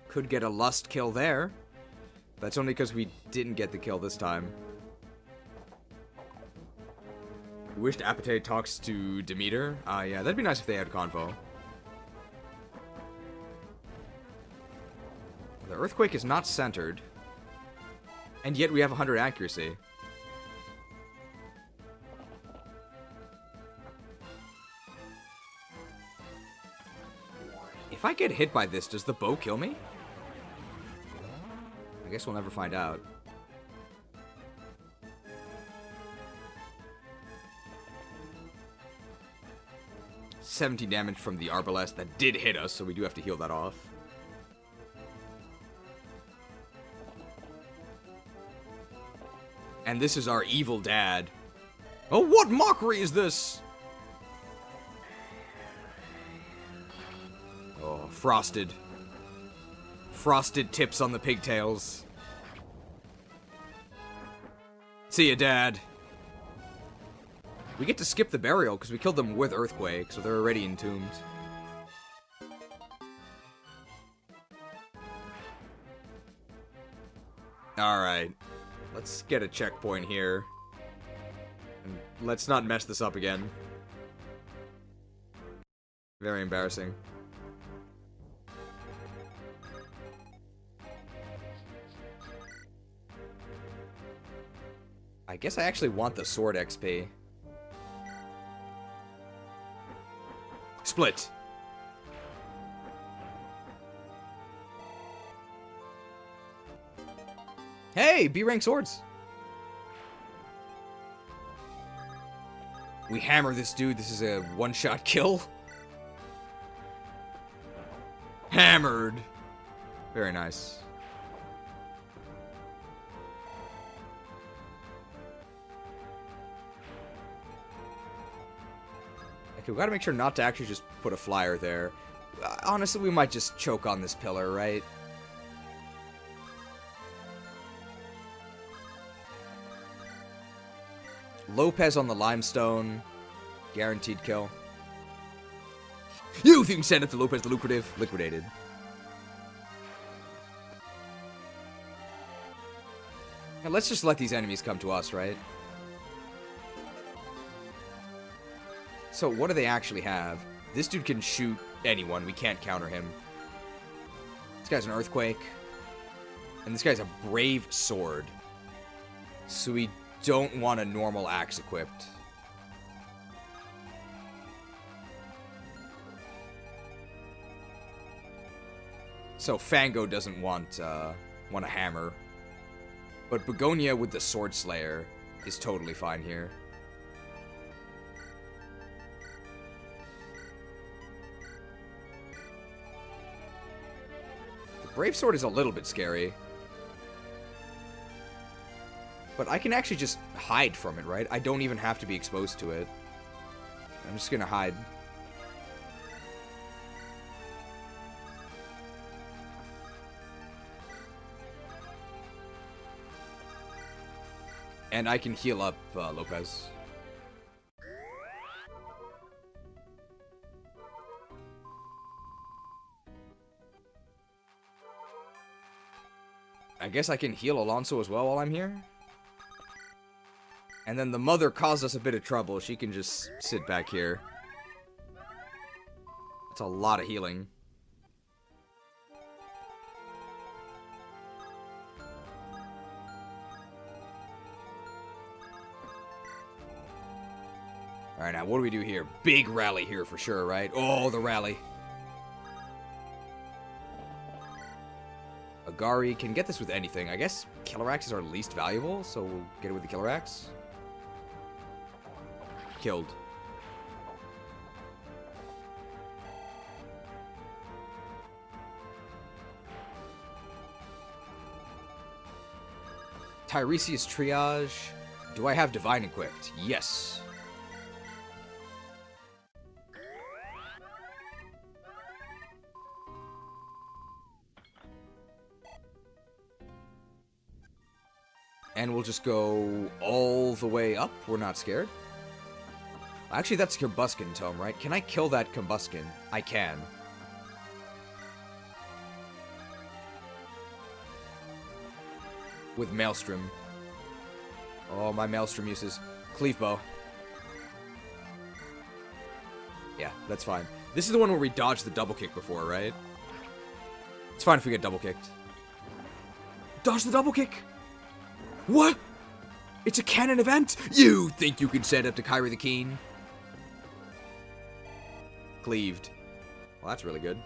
Could get a lust kill there. That's only because we didn't get the kill this time. Wished Apate talks to Demeter. Yeah, that'd be nice if they had convo. The earthquake is not centered. And yet we have 100 accuracy. If I get hit by this, does the bow kill me? I guess we'll never find out. $17 damage from the Arbalest that did hit us, so we do have to heal that off. And this is our evil dad. Oh, what mockery is this? Oh, frosted. Frosted tips on the pigtails. See ya, Dad. We get to skip the burial because we killed them with Earthquake, so they're already entombed. Alright. Let's get a checkpoint here. And let's not mess this up again. Very embarrassing. I guess I actually want the sword XP. Split. Hey, B-rank swords. We hammer this dude. This is a one-shot kill. Hammered. Very nice. Okay, we gotta make sure not to actually just put a flyer there. Honestly, we might just choke on this pillar, right? Lopez on the limestone. Guaranteed kill. You think send it to Lopez the lucrative? Liquidated. Now let's just let these enemies come to us, right? So what do they actually have? This dude can shoot anyone. We can't counter him. This guy's an earthquake. And this guy's a brave sword. So we don't want a normal axe equipped. So Fango doesn't want a hammer. But Begonia with the Sword Slayer is totally fine here. The Brave Sword is a little bit scary. But I can actually just hide from it, right? I don't even have to be exposed to it. I'm just gonna hide. And I can heal up Lopez. I guess I can heal Alonso as well while I'm here. And then the mother caused us a bit of trouble. She can just sit back here. That's a lot of healing. Alright, now what do we do here? Big rally here for sure, right? Oh, the rally. Agari can get this with anything. I guess Killer Axe is our least valuable, so we'll get it with the Killer Axe. Killed. Tiresias Triage. Do I have Divine equipped? Yes. And we'll just go all the way up. We're not scared. Actually, that's Combuskin Tome, right? Can I kill that Combuskin? I can. With Maelstrom. Oh, my Maelstrom uses Cleave Bow. Yeah, that's fine. This is the one where we dodged the double kick before, right? It's fine if we get double kicked. Dodge the double kick! What? It's a canon event? You think you can set up to Kyrie the Keen? Cleaved. Well, that's really good.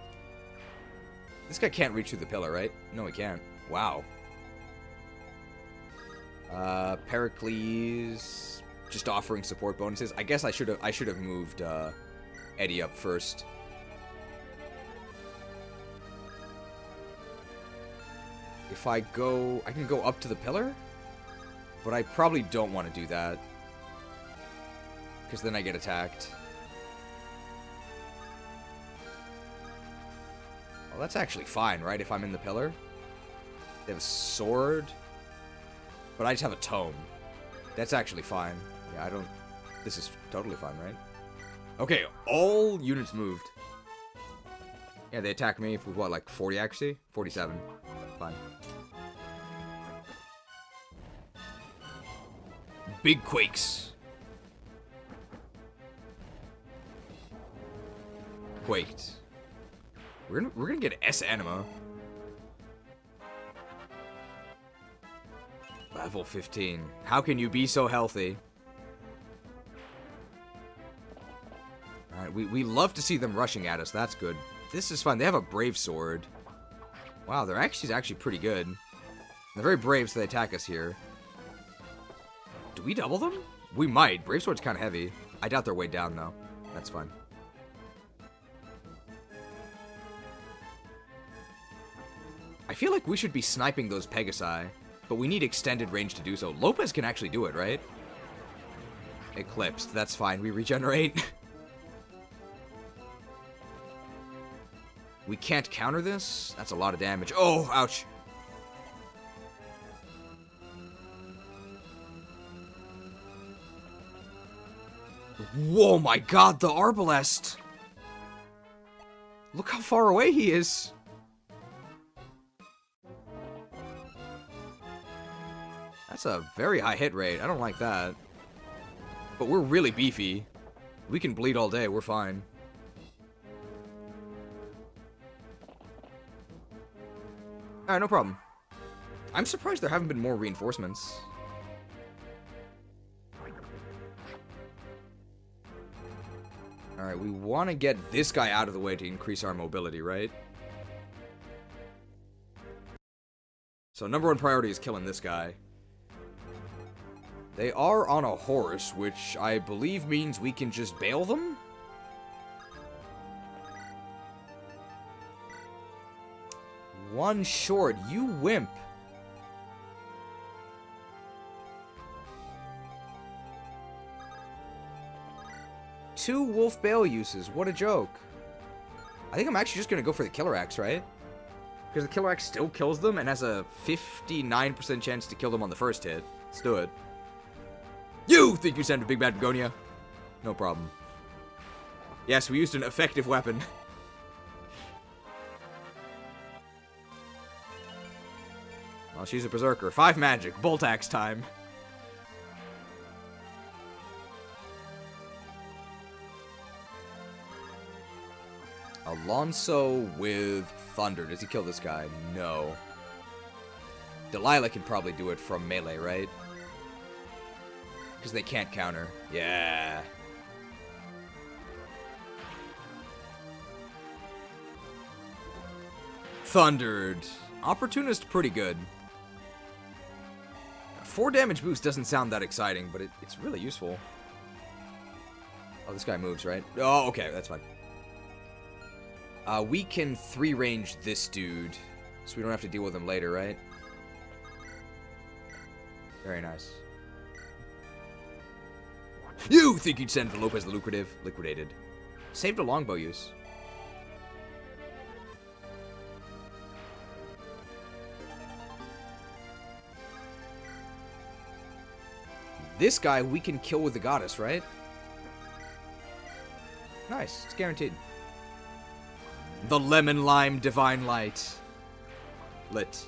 This guy can't reach through the pillar, right? No, he can't. Wow. Pericles, just offering support bonuses. I guess I should have moved Eddie up first. If I go, I can go up to the pillar? But I probably don't want to do that. Because then I get attacked. Well, that's actually fine, right? If I'm in the pillar. They have a sword. But I just have a tome. That's actually fine. Yeah, I don't... This is totally fine, right? Okay, all units moved. Yeah, they attack me with what, like 40 accuracy? 47. Fine. Big quakes. Quaked. We're gonna get S anima. Level 15. How can you be so healthy? Alright, we love to see them rushing at us. That's good. This is fun. They have a brave sword. Wow, their accuracy is actually pretty good. They're very brave, so they attack us here. Do we double them? We might. Brave sword's kind of heavy. I doubt they're weighed down, though. That's fine. I feel like we should be sniping those Pegasi, but we need extended range to do so. Lopez can actually do it, right? Eclipsed. That's fine. We regenerate. We can't counter this? That's a lot of damage. Oh, ouch. Whoa, my god, the Arbalest! Look how far away he is! That's a very high hit rate. I don't like that. But we're really beefy. We can bleed all day. We're fine. Alright, no problem. I'm surprised there haven't been more reinforcements. Alright, we want to get this guy out of the way to increase our mobility, right? So number one priority is killing this guy. They are on a horse, which I believe means we can just bail them? One short, you wimp. Two wolf bale uses, what a joke. I think I'm actually just gonna go for the killer axe, right? Because the killer axe still kills them and has a 59% chance to kill them on the first hit. Let's do it. You think you sent a big bad begonia? No problem. Yes, we used an effective weapon. Well, she's a berserker. 5 magic. Bolt axe time. Alonso with Thunder. Does he kill this guy? No. Delilah can probably do it from melee, right? Because they can't counter. Yeah. Thundered. Opportunist pretty good. 4 damage boost doesn't sound that exciting, but it's really useful. Oh, this guy moves, right? Oh, okay, that's fine. We can 3-range this dude, so we don't have to deal with him later, right? Very nice. You think you'd send Lopez the Lucrative? Liquidated. Saved a longbow use. This guy we can kill with the goddess, right? Nice, it's guaranteed. The Lemon Lime Divine Light. Lit.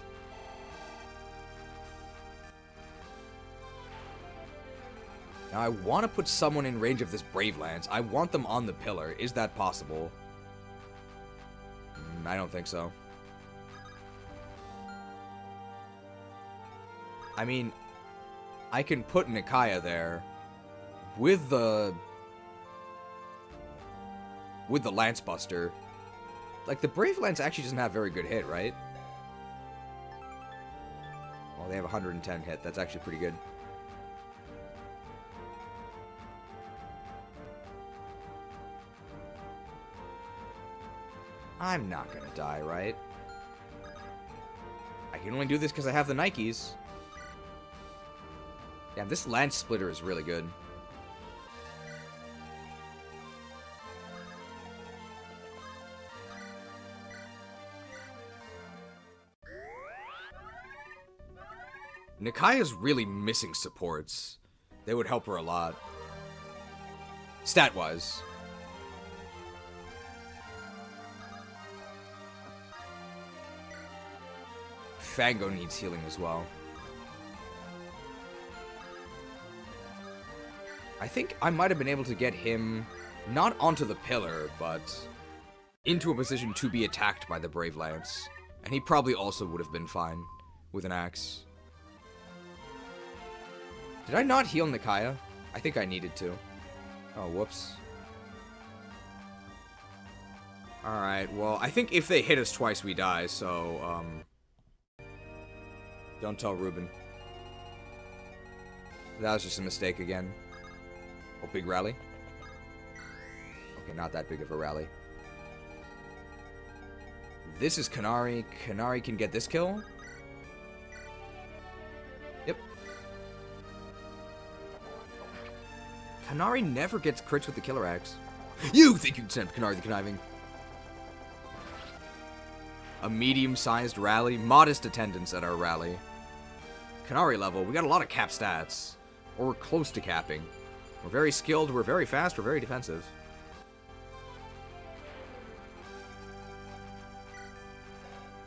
Now I want to put someone in range of this Brave Lance. I want them on the pillar. Is that possible? I don't think so. I mean, I can put Nikaya there with the Lance Buster. Like, the Brave Lance actually doesn't have very good hit, right? Well, they have 110 hit. That's actually pretty good. I'm not gonna die, right? I can only do this because I have the Nikes. Yeah, this lance splitter is really good. Nikaya's really missing supports. They would help her a lot. Stat-wise. Fango needs healing as well. I think I might have been able to get him not onto the pillar, but into a position to be attacked by the Brave Lance. And he probably also would have been fine with an axe. Did I not heal Nikaya? I think I needed to. Oh, whoops. Alright, well, I think if they hit us twice, we die, so, don't tell Ruben. That was just a mistake again. Oh, big rally? Okay, not that big of a rally. This is Kanari. Kanari can get this kill. Yep. Kanari never gets crits with the killer axe. You think you can send Kanari the Conniving? A medium-sized rally. Modest attendance at our rally. Kanari level, we got a lot of cap stats. Or we're close to capping. We're very skilled, we're very fast, we're very defensive.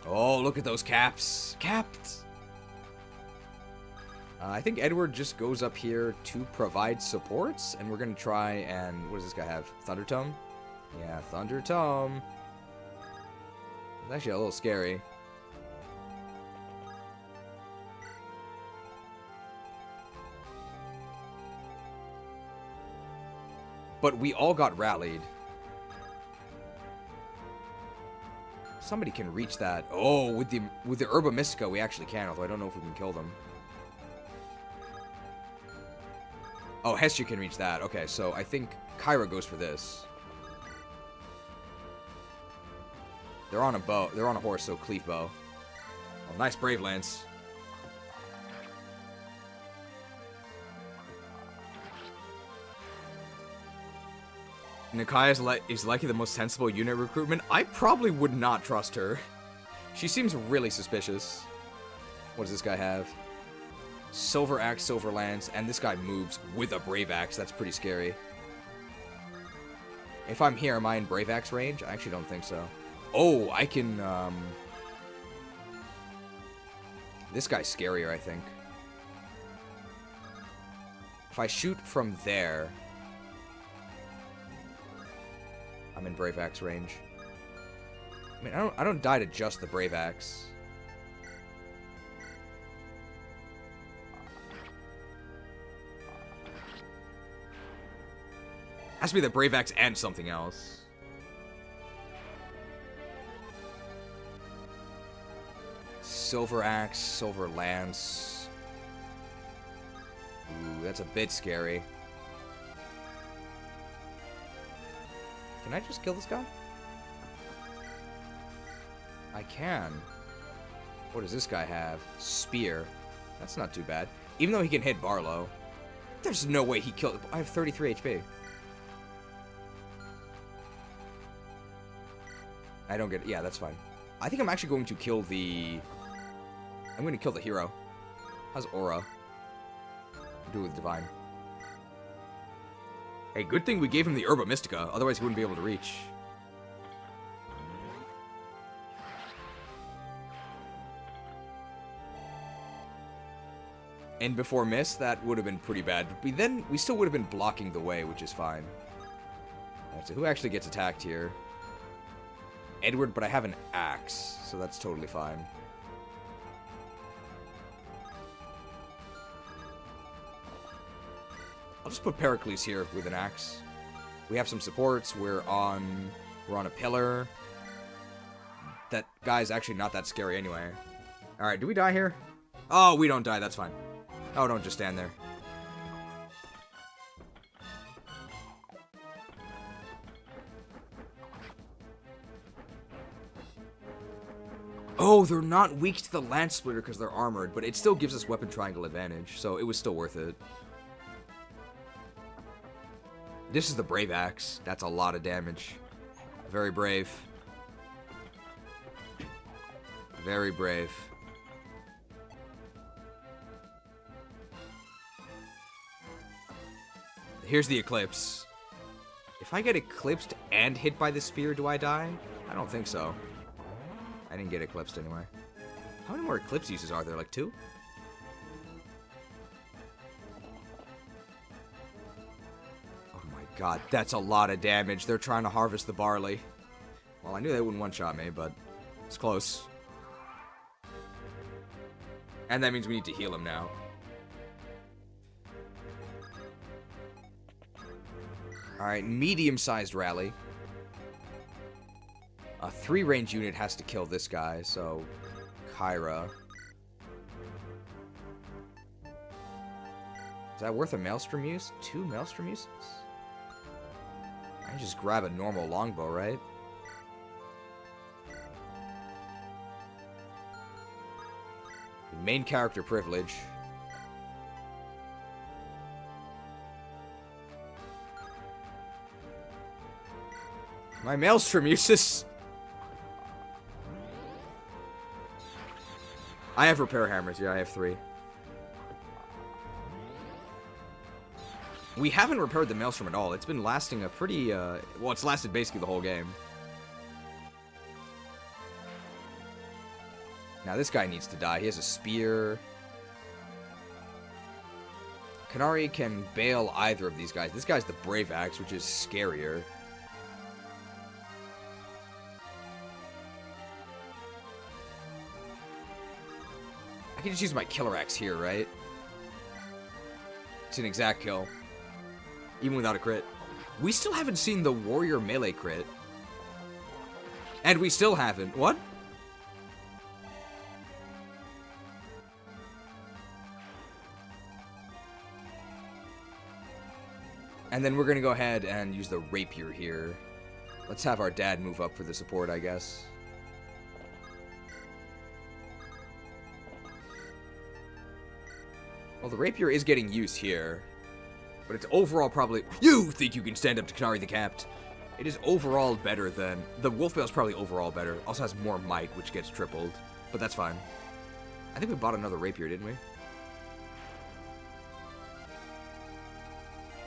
Oh, look at those caps. Capped! I think Edward just goes up here to provide supports, and we're gonna try and... What does this guy have? Thunder Tome? Yeah, Thunder Tome. It's actually a little scary. But we all got rallied. Somebody can reach that. Oh, with the Herba Mystica, we actually can, although I don't know if we can kill them. Oh, Hestia can reach that. Okay, so I think Kyra goes for this. They're on a bow. They're on a horse, so cleave bow. Oh, nice Brave Lance. Nikaya is likely the most sensible unit recruitment. I probably would not trust her. She seems really suspicious. What does this guy have? Silver Axe, Silver Lance, and this guy moves with a Brave Axe. That's pretty scary. If I'm here, am I in Brave Axe range? I actually don't think so. Oh, I can, This guy's scarier, I think. If I shoot from there... I'm in Brave Axe range. I mean, I don't die to just the Brave Axe. Has to be the Brave Axe and something else. Silver Axe, Silver Lance. Ooh, that's a bit scary. Can I just kill this guy? I can. What does this guy have? Spear. That's not too bad. Even though he can hit Barlow. There's no way he killed... I have 33 HP. I don't get it. Yeah, that's fine. I think I'm actually going to kill the... I'm going to kill the hero. How's Aura? Do it with Divine. Hey, good thing we gave him the Herba Mystica, otherwise he wouldn't be able to reach. And before miss, that would have been pretty bad. But we still would have been blocking the way, which is fine. Alright, so who actually gets attacked here? Edward, but I have an axe, so that's totally fine. I'll just put Pericles here with an axe. We have some supports. We're on a pillar. That guy's actually not that scary anyway. Alright, do we die here? Oh, we don't die. That's fine. Oh, don't just stand there. Oh, they're not weak to the Lance Splitter because they're armored, but it still gives us weapon triangle advantage, so it was still worth it. This is the Brave Axe. That's a lot of damage. Very brave. Very brave. Here's the Eclipse. If I get eclipsed and hit by the spear, do I die? I don't think so. I didn't get eclipsed anyway. How many more eclipse uses are there? Like 2? Oh my god, that's a lot of damage. They're trying to harvest the barley. Well, I knew they wouldn't one-shot me, but it's close. And that means we need to heal him now. Alright, medium-sized rally. A 3-range unit has to kill this guy, so Kyra. Is that worth a Maelstrom use? 2 Maelstrom uses? I can just grab a normal longbow, right? Main character privilege. My Maelstrom uses. I have repair hammers. Yeah, I have 3. We haven't repaired the Maelstrom at all. It's been lasting a pretty, well, it's lasted basically the whole game. Now this guy needs to die. He has a spear. Kanari can bail either of these guys. This guy's the Brave Axe, which is scarier. I can just use my Killer Axe here, right? It's an exact kill. Even without a crit. We still haven't seen the Warrior melee crit. And we still haven't. What? And then we're going to go ahead and use the Rapier here. Let's have our dad move up for the support, I guess. Well, the Rapier is getting use here. But it's overall probably... You think you can stand up to Kanari the Capped? It is overall better than... The Wolf Bale's probably overall better. Also has more might, which gets tripled. But that's fine. I think we bought another Rapier, didn't we?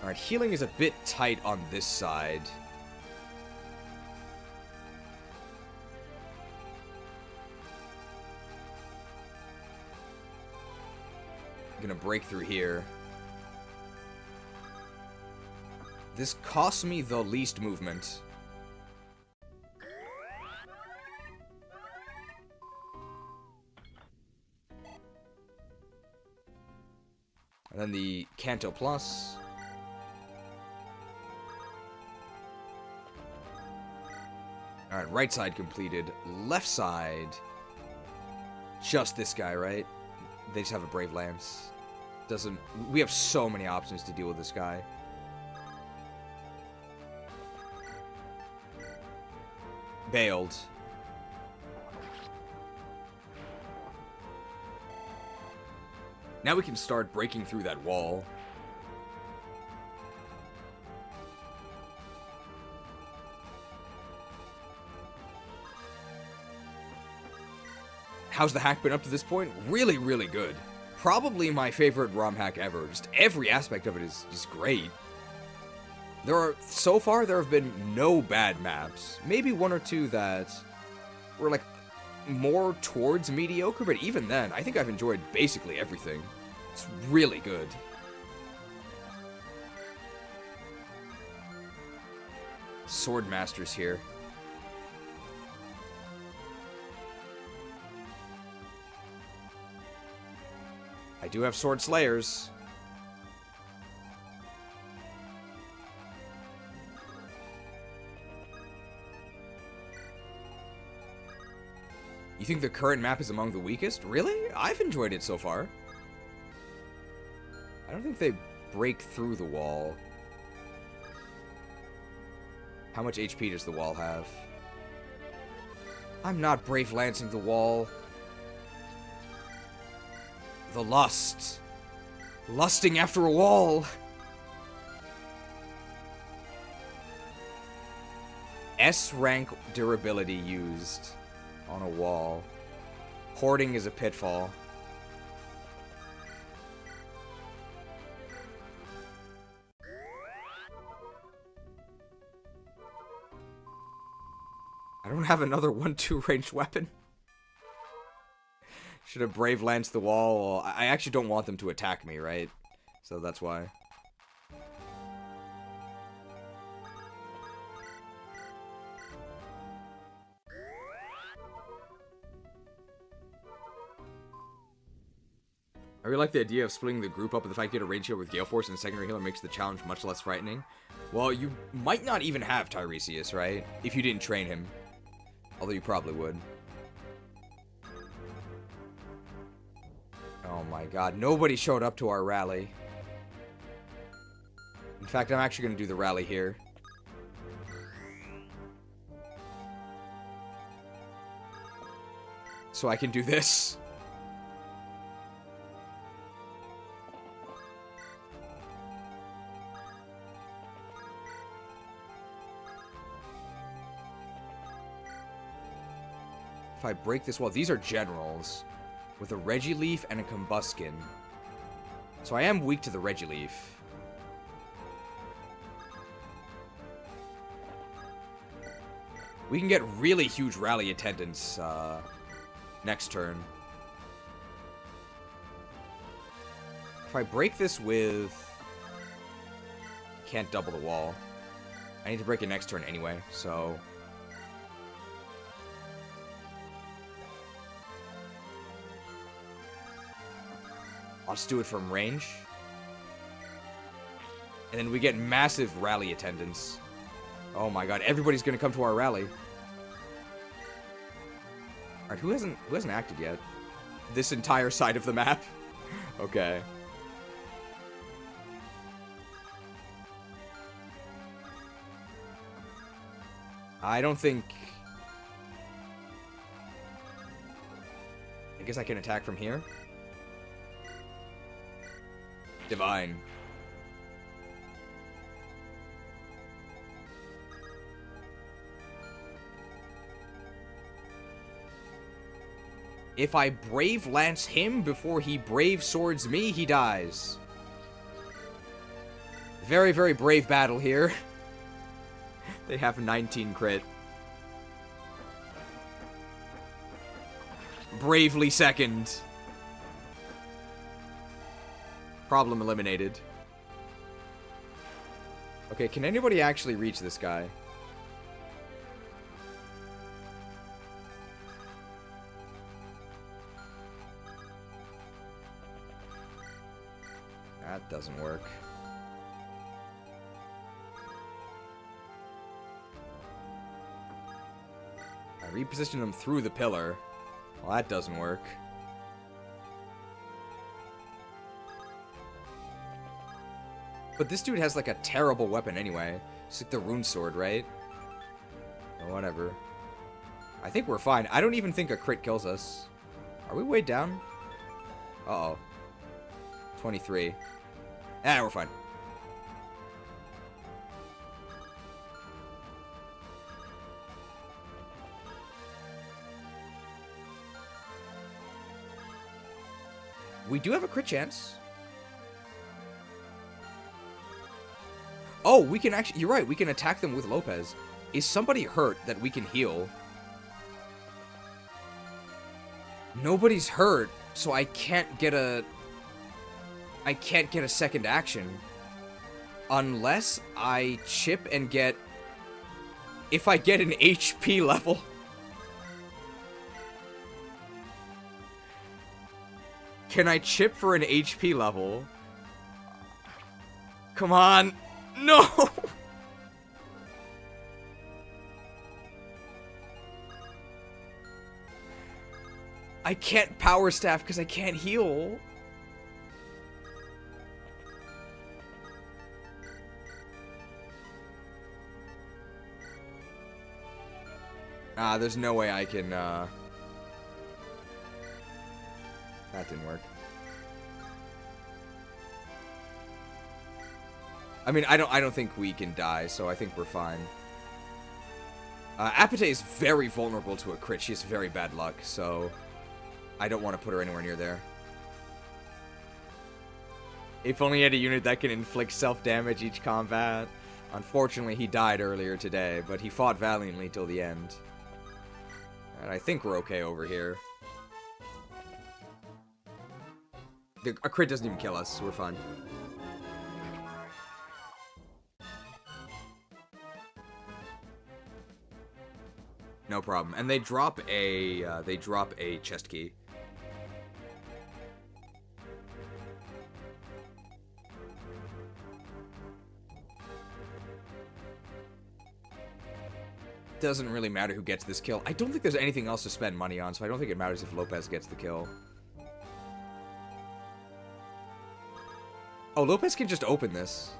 Alright, healing is a bit tight on this side. I'm gonna break through here. This costs me the least movement. And then the Canto Plus. Alright, right side completed. Left side. Just this guy, right? They just have a Brave Lance. Doesn't... We have so many options to deal with this guy. Bailed. Now we can start breaking through that wall. How's the hack been up to this point? Really, really good. Probably my favorite Romhack ever. Just every aspect of it is just great. So far, there have been no bad maps. Maybe 1 or 2 that were, like, more towards mediocre, but even then, I think I've enjoyed basically everything. It's really good. Swordmaster's here. I do have Sword Slayers. You think the current map is among the weakest? Really? I've enjoyed it so far. I don't think they break through the wall. How much HP does the wall have? I'm not brave lancing the wall. The lust. Lusting after a wall. S rank durability used on a wall. Hoarding is a pitfall. I don't have another 1-2 ranged weapon. Should have brave lanced the wall. I actually don't want them to attack me, right? So that's why. I really like the idea of splitting the group up, and the fact you get a range healer with Gale Force and a secondary healer makes the challenge much less frightening. Well, you might not even have Tiresias, right? If you didn't train him. Although you probably would. Oh my god, nobody showed up to our rally. In fact, I'm actually going to do the rally here. So I can do this. If I break this wall, these are generals with a Regileaf and a Combuskin. So I am weak to the Regileaf. We can get really huge rally attendance next turn. If I break this with... Can't double the wall. I need to break it next turn anyway, so... I'll just do it from range. And then we get massive rally attendance. Oh my god, everybody's gonna come to our rally. Alright, who hasn't acted yet? This entire side of the map? Okay. I don't think... I guess I can attack from here? Divine. If I brave lance him before he brave swords me, he dies. Very, very brave battle here. They have 19 crit. Bravely second. Problem eliminated. Okay, can anybody actually reach this guy? That doesn't work. I repositioned him through the pillar. Well, that doesn't work. But this dude has like a terrible weapon anyway. It's like the rune sword, right? Or whatever. I think we're fine. I don't even think a crit kills us. Are we way down? Uh-oh. 23. Ah, we're fine. We do have a crit chance. Oh, we can actually... You're right, we can attack them with Lopez. Is somebody hurt that we can heal? Nobody's hurt, so I can't get a... I can't get a second action. Unless I chip and get... If I get an HP level... Can I chip for an HP level? Come on! No! I can't power staff because I can't heal. There's no way I can, That didn't work. I mean, I don't think we can die, so I think we're fine. Apate is very vulnerable to a crit. She has very bad luck, so I don't want to put her anywhere near there. If only he had a unit that can inflict self-damage each combat. Unfortunately, he died earlier today, but he fought valiantly till the end. And I think we're okay over here. A crit doesn't even kill us, so we're fine. No problem. And they drop a chest key. Doesn't really matter who gets this kill. I don't think there's anything else to spend money on, so I don't think it matters if Lopez gets the kill. Oh, Lopez can just open this.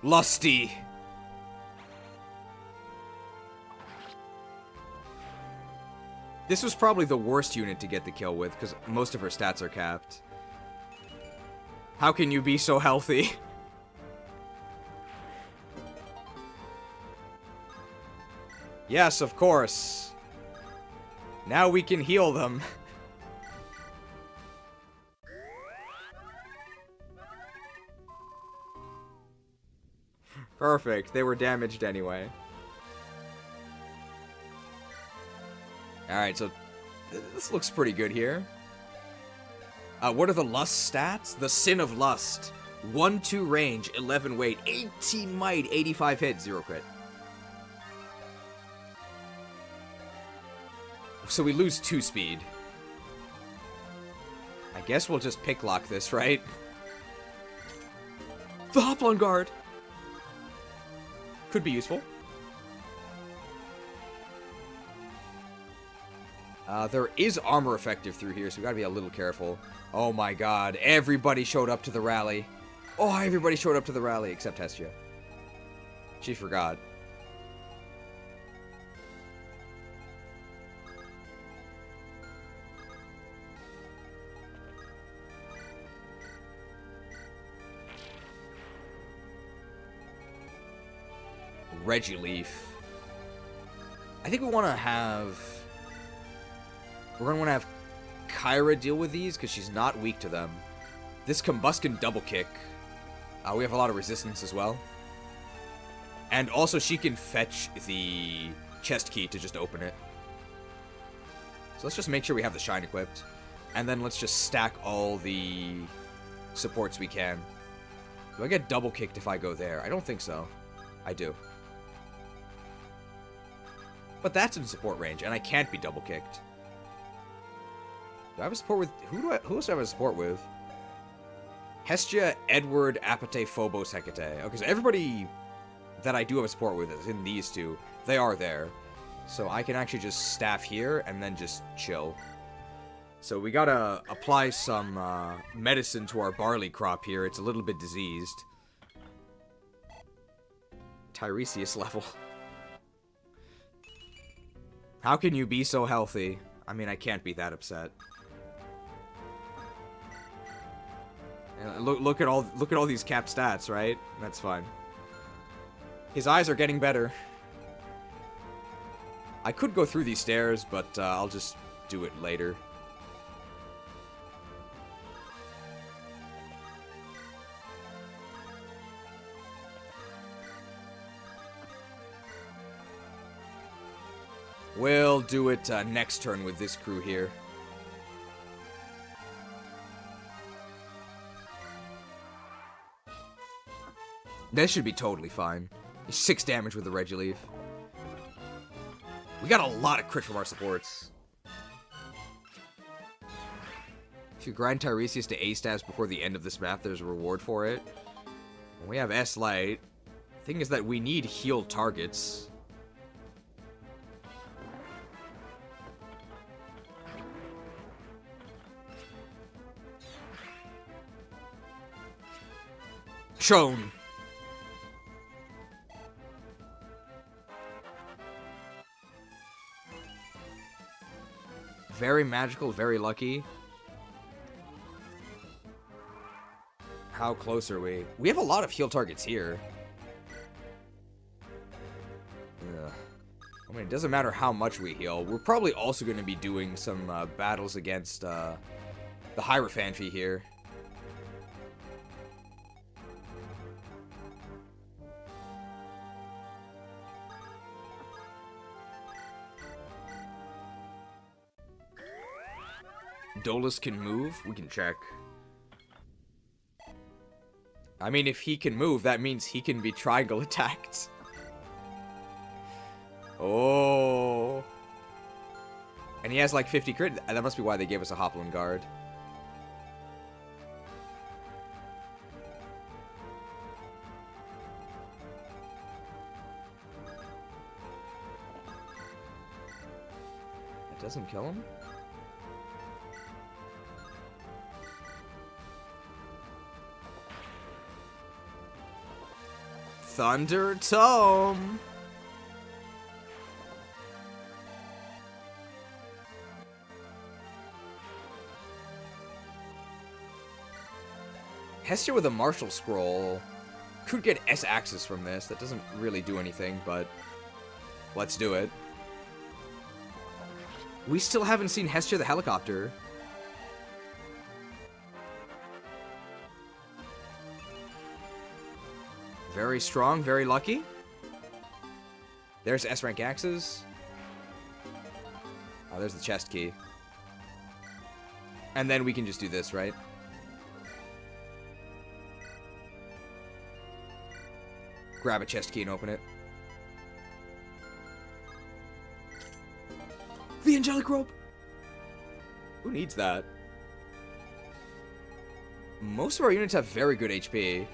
Lusty. This was probably the worst unit to get the kill with, because most of her stats are capped. How can you be so healthy? Yes, of course. Now we can heal them. Perfect. They were damaged anyway. Alright, so this looks pretty good here. What are the lust stats? The Sin of Lust. 1-2 range, 11 weight, 18 might, 85 hit, 0 crit. So we lose 2 speed. I guess we'll just picklock this, right? The Hoplon Guard! Could be useful. There is armor effective through here, so we gotta be a little careful. Oh my god, everybody showed up to the rally. Oh, everybody showed up to the rally except Hestia. She forgot. Regileif. I think we want to have... We're going to want to have Kyra deal with these, because she's not weak to them. This Combust can double kick. We have a lot of resistance as well. And also she can fetch the chest key to just open it. So let's just make sure we have the Shine equipped. And then let's just stack all the supports we can. Do I get double kicked if I go there? I don't think so. I do. But that's in support range, and I can't be double kicked. Do I have a support with... Who else do I have a support with? Hestia, Edward, Apate, Phobos, Hecate. Okay, so everybody that I do have a support with is in these two. They are there. So I can actually just staff here and then just chill. So we gotta apply some medicine to our barley crop here. It's a little bit diseased. Tiresias level. How can you be so healthy? I mean, I can't be that upset. Look at all these cap stats, right? That's fine. His eyes are getting better. I could go through these stairs, but I'll just do it later. We'll do it next turn with this crew here. This should be totally fine. 6 damage with the Regileif. We got a lot of crit from our supports. If you grind Tiresias to A stabs before the end of this map, there's a reward for it. And we have S Light. Thing is that we need healed targets. Shown. Very magical, very lucky. How close are we? We have a lot of heal targets here. Ugh. I mean, it doesn't matter how much we heal. We're probably also going to be doing some battles against the Heirophanphy here. Dolus can move? We can check. I mean, if he can move, that means he can be triangle attacked. Oh. And he has like 50 crit. That must be why they gave us a Hoplin guard. It doesn't kill him? Thunder Tome! Hester with a Martial Scroll. Could get S-Axis from this. That doesn't really do anything, but let's do it. We still haven't seen Hester the Helicopter. Very strong, very lucky. There's S-Rank Axes. Oh, there's the chest key. And then we can just do this, right? Grab a chest key and open it. The Angelic Robe! Who needs that? Most of our units have very good HP.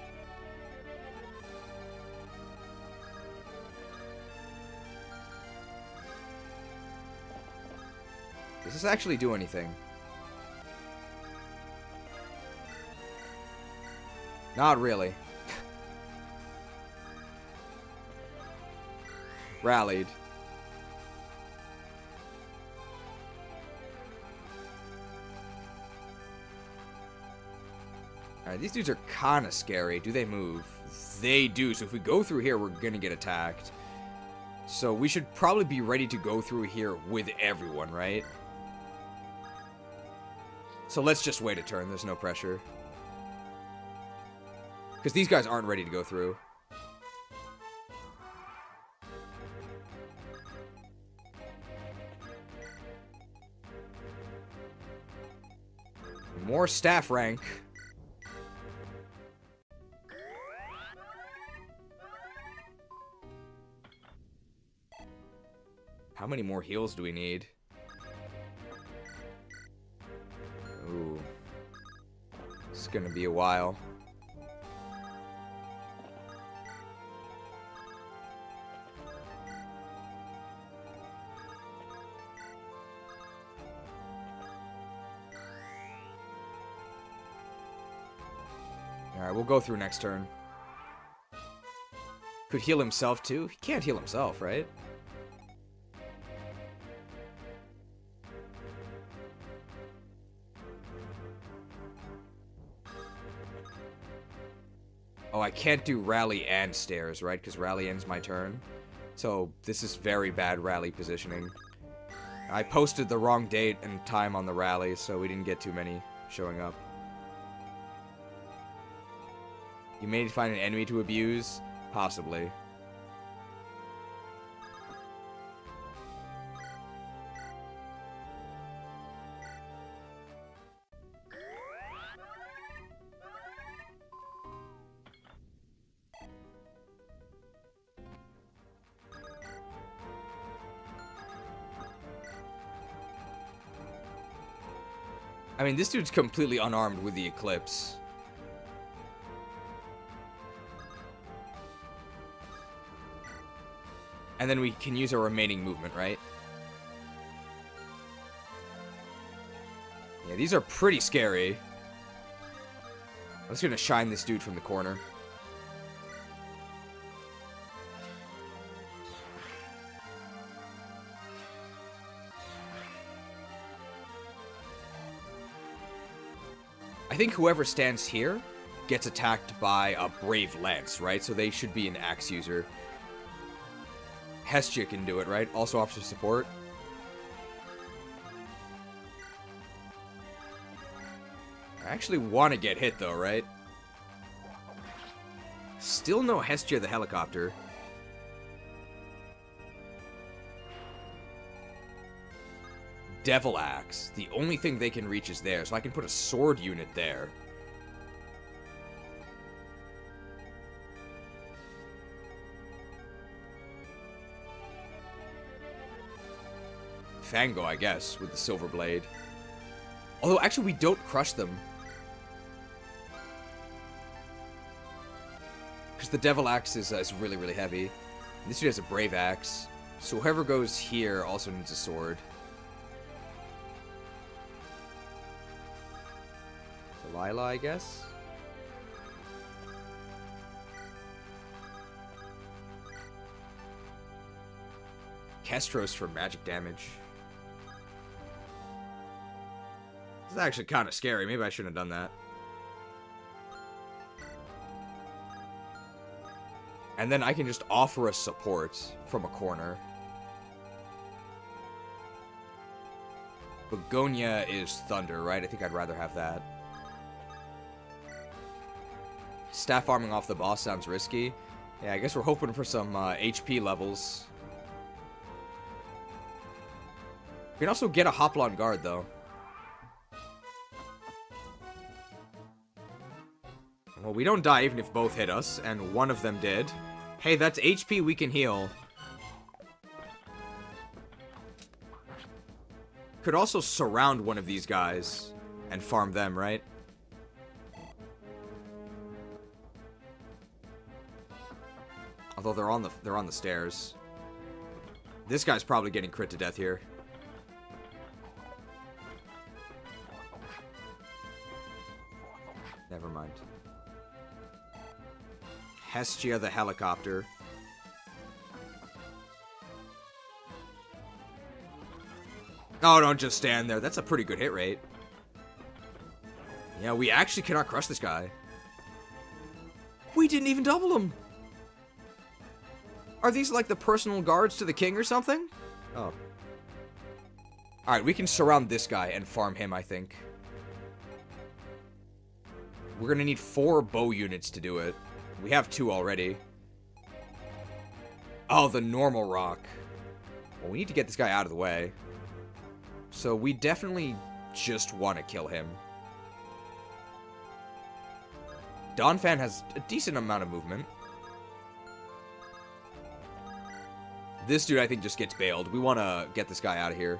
Does this actually do anything? Not really. Rallied. Alright, these dudes are kind of scary. Do they move? They do. So if we go through here, we're going to get attacked. So we should probably be ready to go through here with everyone, right? So let's just wait a turn. There's no pressure. Because these guys aren't ready to go through. More staff rank. How many more heals do we need? Ooh. It's gonna be a while. Alright, we'll go through next turn. Could heal himself too? He can't heal himself, right? Oh, I can't do rally and stairs, right? Because rally ends my turn. So this is very bad rally positioning. I posted the wrong date and time on the rally, so we didn't get too many showing up. You may find an enemy to abuse? Possibly. I mean, this dude's completely unarmed with the Eclipse. And then we can use our remaining movement, right? Yeah, these are pretty scary. I'm just gonna shine this dude from the corner. I think whoever stands here gets attacked by a Brave Lance, right? So they should be an axe user. Hestia can do it, right? Also officer support. I actually want to get hit, though, right? Still no Hestia the helicopter. Devil Axe. The only thing they can reach is there, so I can put a sword unit there. Fango, I guess, with the silver blade. Although, actually, we don't crush them. Because the Devil Axe is really, really heavy. This dude has a Brave Axe. So whoever goes here also needs a sword. Delilah, I guess? Kestros for magic damage. This is actually kind of scary. Maybe I shouldn't have done that. And then I can just offer a support from a corner. Begonia is thunder, right? I think I'd rather have that. Staff arming off the boss sounds risky. Yeah, I guess we're hoping for some HP levels. We can also get a Hoplon guard, though. Well, we don't die even if both hit us, and one of them did. Hey, that's HP we can heal. Could also surround one of these guys and farm them, right? Although they're on the stairs. This guy's probably getting crit to death here. Never mind. Hestia the helicopter. Oh, don't just stand there. That's a pretty good hit rate. Yeah, we actually cannot crush this guy. We didn't even double him. Are these like the personal guards to the king or something? Oh. Alright, we can surround this guy and farm him, I think. We're gonna need 4 bow units to do it. We have 2 already. Oh, the normal rock. Well, we need to get this guy out of the way. So we definitely just want to kill him. Donphan has a decent amount of movement. This dude, I think, just gets bailed. We want to get this guy out of here.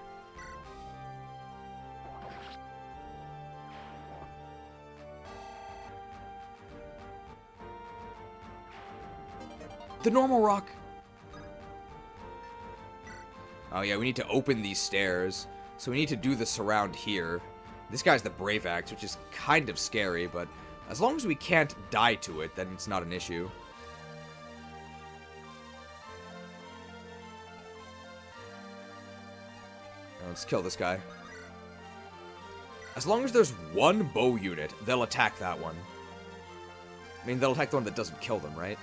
The normal rock. Oh yeah, we need to open these stairs. So we need to do the surround here. This guy's the Brave Axe, which is kind of scary, but as long as we can't die to it, then it's not an issue. Let's kill this guy. As long as there's 1 bow unit, they'll attack that one. I mean, they'll attack the one that doesn't kill them, right?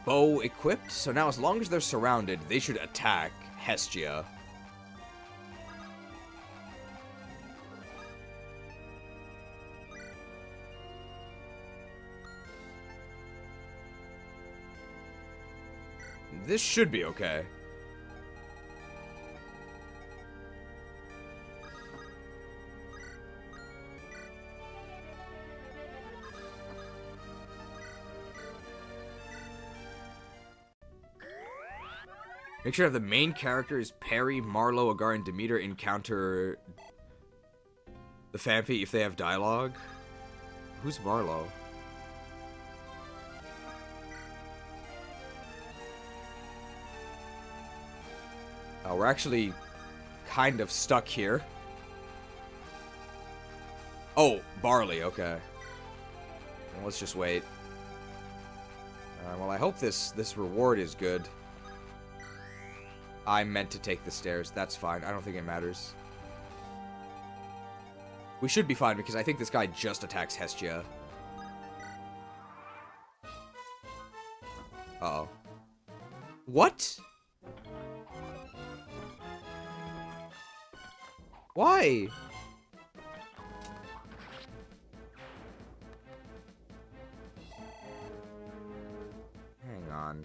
Bow equipped, so now as long as they're surrounded, they should attack Hestia. This should be okay. Make sure the main characters, Perry, Marlowe, Agar, and Demeter, encounter the Phamphy if they have dialogue. Who's Marlowe? Oh, we're actually kind of stuck here. Oh, barley, okay. Well, let's just wait. Well, I hope this reward is good. I meant to take the stairs. That's fine. I don't think it matters. We should be fine because I think this guy just attacks Hestia. Uh-oh. What? Why? Hang on.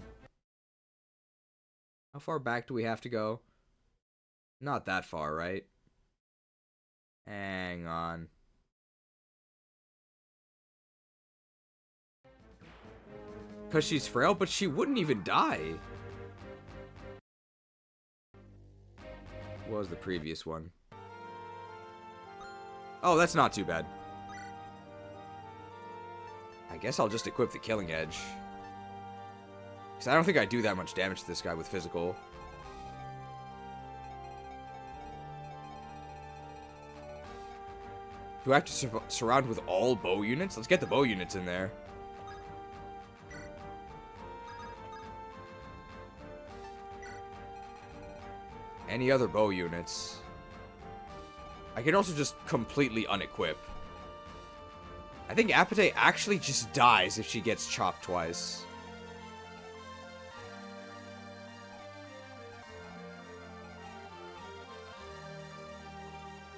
How far back do we have to go? Not that far, right? Hang on. Because she's frail, but she wouldn't even die. What was the previous one? Oh, that's not too bad. I guess I'll just equip the Killing Edge. Because I don't think I do that much damage to this guy with physical. Do I have to surround with all bow units? Let's get the bow units in there. Any other bow units? I can also just completely unequip. I think Apate actually just dies if she gets chopped twice.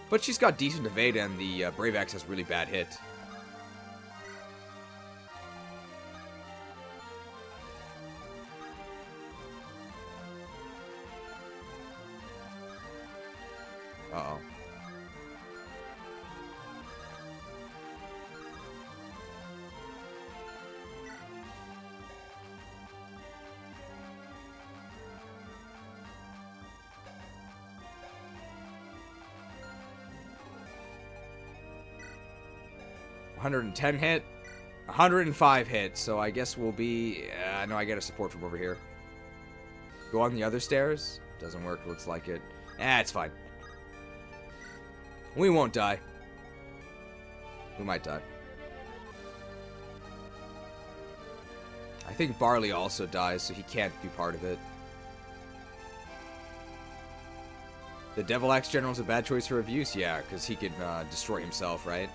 But she's got decent evade, and the Brave Axe has really bad hit. Uh-oh. $110 hit, 105 hit, so I guess we'll be... no, I get a support from over here. Go on the other stairs? Doesn't work, looks like it. It's fine. We won't die. We might die. I think Barley also dies, so he can't be part of it. The Devil Axe General's a bad choice for abuse? Yeah, because he can destroy himself, right?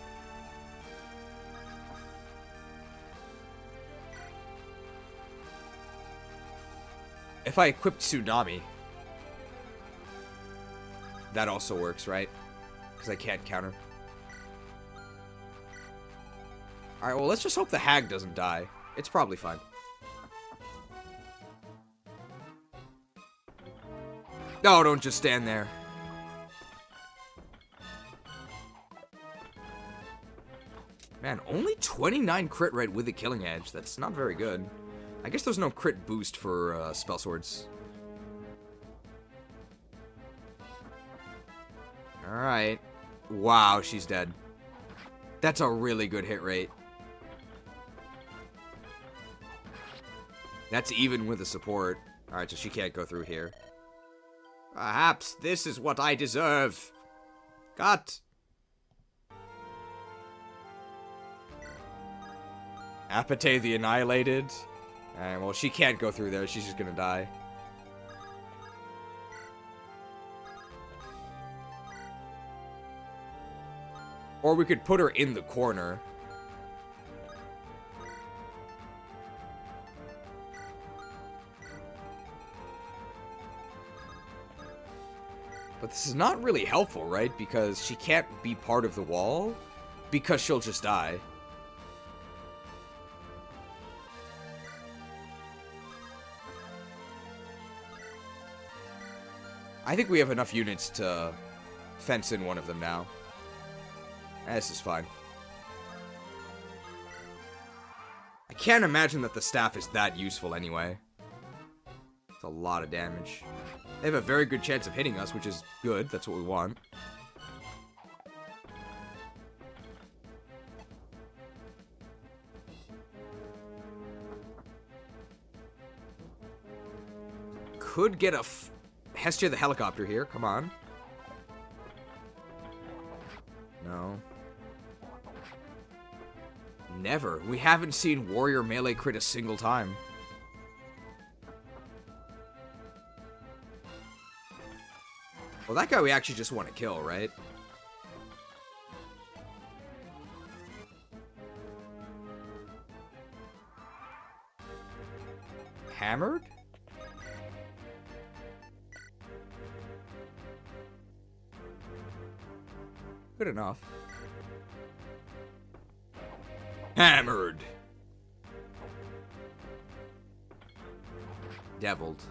If I equip Tsunami, that also works, right? Because I can't counter. Alright, well, let's just hope the Hag doesn't die. It's probably fine. No, don't just stand there. Man, only 29 crit rate with the Killing Edge. That's not very good. I guess there's no crit boost for spell swords. Alright. Wow, she's dead. That's a really good hit rate. That's even with the support. Alright, so she can't go through here. Perhaps this is what I deserve. Cut. Apate the Annihilated. Well, she can't go through there. She's just gonna die. Or we could put her in the corner. But this is not really helpful, right? Because she can't be part of the wall. Because she'll just die. I think we have enough units to fence in one of them now. This is fine. I can't imagine that the staff is that useful anyway. It's a lot of damage. They have a very good chance of hitting us, which is good. That's what we want. Could get a Hestia the helicopter here. Come on. No. Never. We haven't seen warrior melee crit a single time. Well, that guy we actually just want to kill, right? Hammered? Good enough. Hammered. Deviled.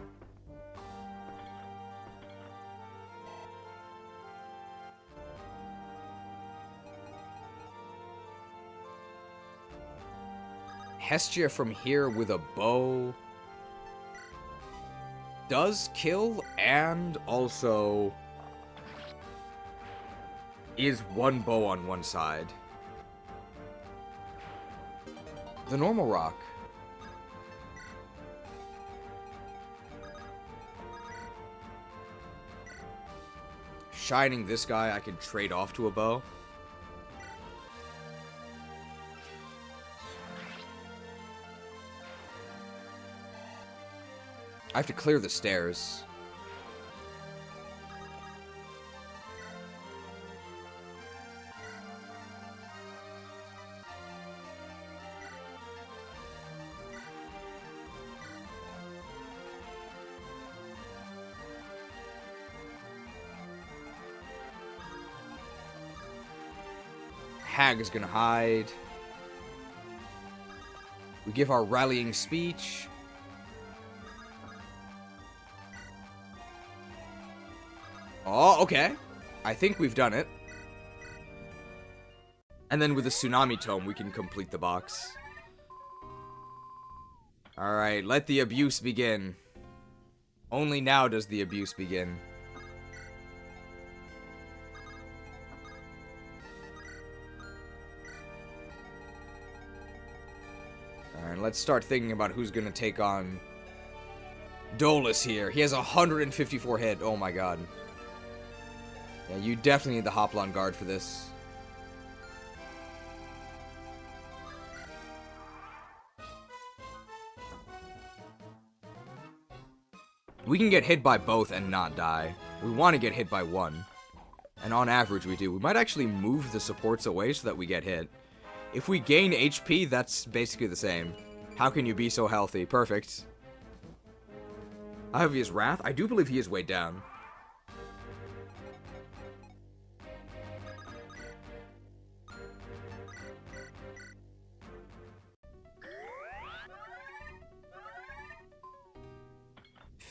Hestia from here with a bow does kill and also is one bow on one side. The normal rock. Shining this guy I can trade off to a bow. I have to clear the stairs. Hag is gonna hide. We give our rallying speech. Oh, okay. I think we've done it. And then with the Tsunami Tome, we can complete the box. Alright, let the abuse begin. Only now does the abuse begin. Alright, let's start thinking about who's gonna take on Dolus here. He has 154 hit. Oh my god. Yeah, you definitely need the Hoplon guard for this. We can get hit by both and not die. We want to get hit by one. And on average we do. We might actually move the supports away so that we get hit. If we gain HP, that's basically the same. How can you be so healthy? Perfect. How heavy is Wrath? I do believe he is weighed down.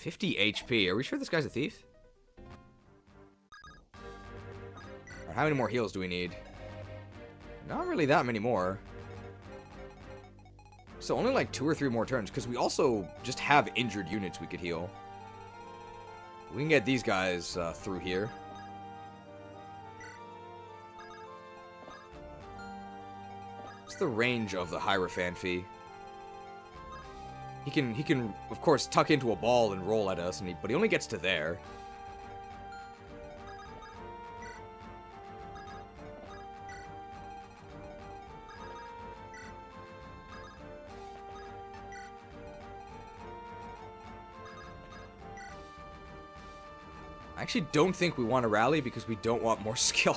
$50 HP. Are we sure this guy's a thief? Or how many more heals do we need? Not really that many more. So only like 2 or 3 more turns, because we also just have injured units we could heal. We can get these guys through here. What's the range of the Heirophanphy? He can, of course, tuck into a ball and roll at us, but he only gets to there. I actually don't think we want to rally because we don't want more skill.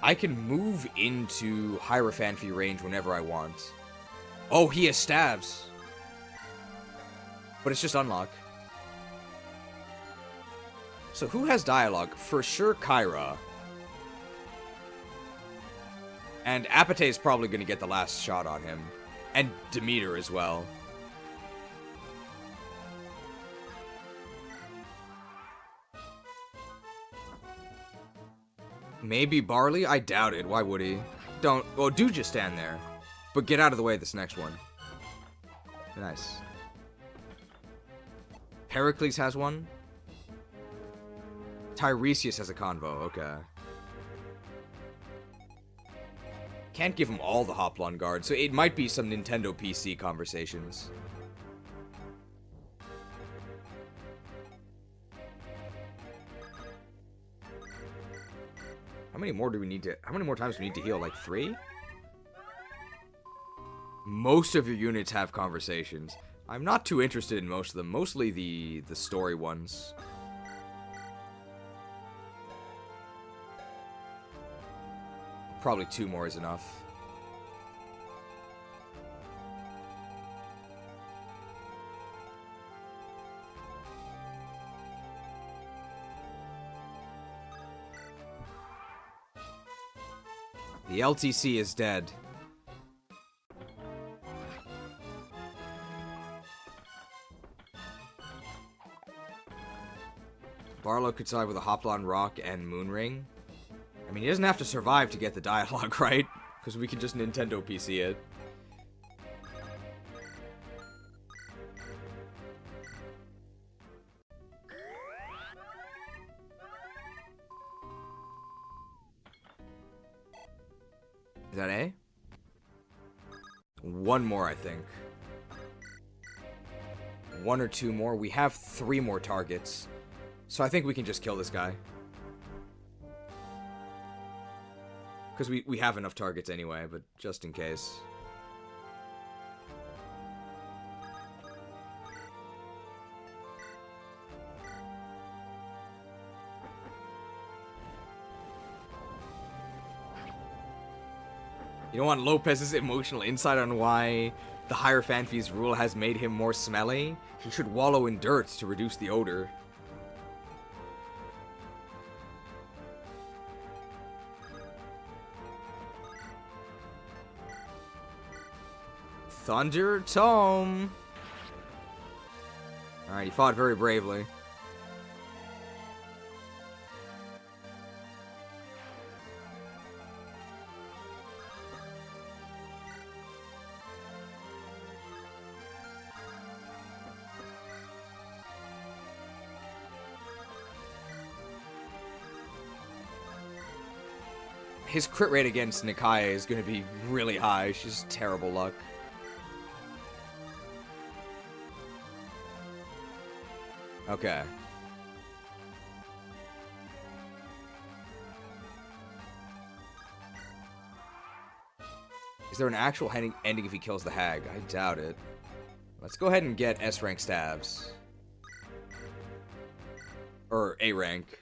I can move into Heirophanphy range whenever I want. Oh, he has staves. But it's just unlock. So who has dialogue? For sure, Kyra. And Apate is probably going to get the last shot on him. And Demeter as well. Maybe Barley? I doubt it. Why would he? Don't. Well, do just stand there. But get out of the way of this next one. Nice. Pericles has one. Tiresias has a convo. Okay. Can't give him all the Hoplon guard, so it might be some Nintendo PC conversations. How many more times do we need to heal? Like 3? Most of your units have conversations. I'm not too interested in most of them. Mostly the story ones. Probably 2 more is enough. The LTC is dead. Barlow could side with a Hoplon Rock and Moonring. I mean, he doesn't have to survive to get the dialogue, right? Because we can just Nintendo PC it. Is that A? 1 more, I think. 1 or 2 more. We have 3 more targets. So I think we can just kill this guy. Because we have enough targets anyway, but just in case. You don't want Lopez's emotional insight on why the Heirophanphy's rule has made him more smelly? He should wallow in dirt to reduce the odor. Thunder Tome! Alright, he fought very bravely. His crit rate against Nikaya is going to be really high. She's terrible luck. Okay. Is there an actual ending if he kills the hag? I doubt it. Let's go ahead and get S rank staves. Or A rank.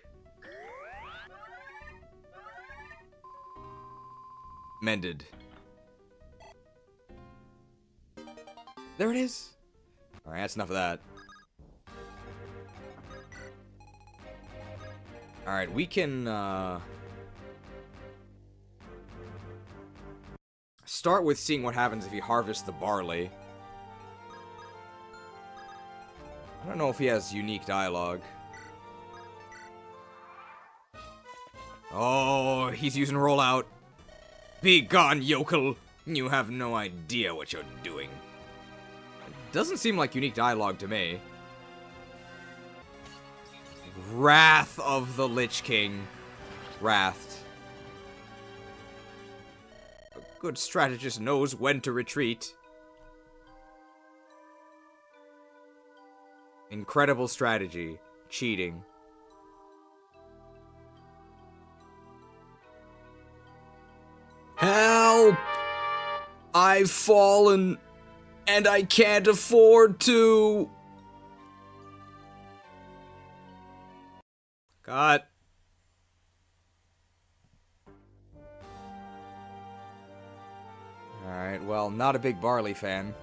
Mended. There it is. Alright, that's enough of that. Alright, we can, start with seeing what happens if he harvests the barley. I don't know if he has unique dialogue. Oh, he's using rollout. Be gone, yokel! You have no idea what you're doing. It doesn't seem like unique dialogue to me. Wrath of the Lich King. Wrathed. A good strategist knows when to retreat. Incredible strategy. Cheating. Help! I've fallen, and I can't afford to. Cut. Alright, well, not a big barley fan.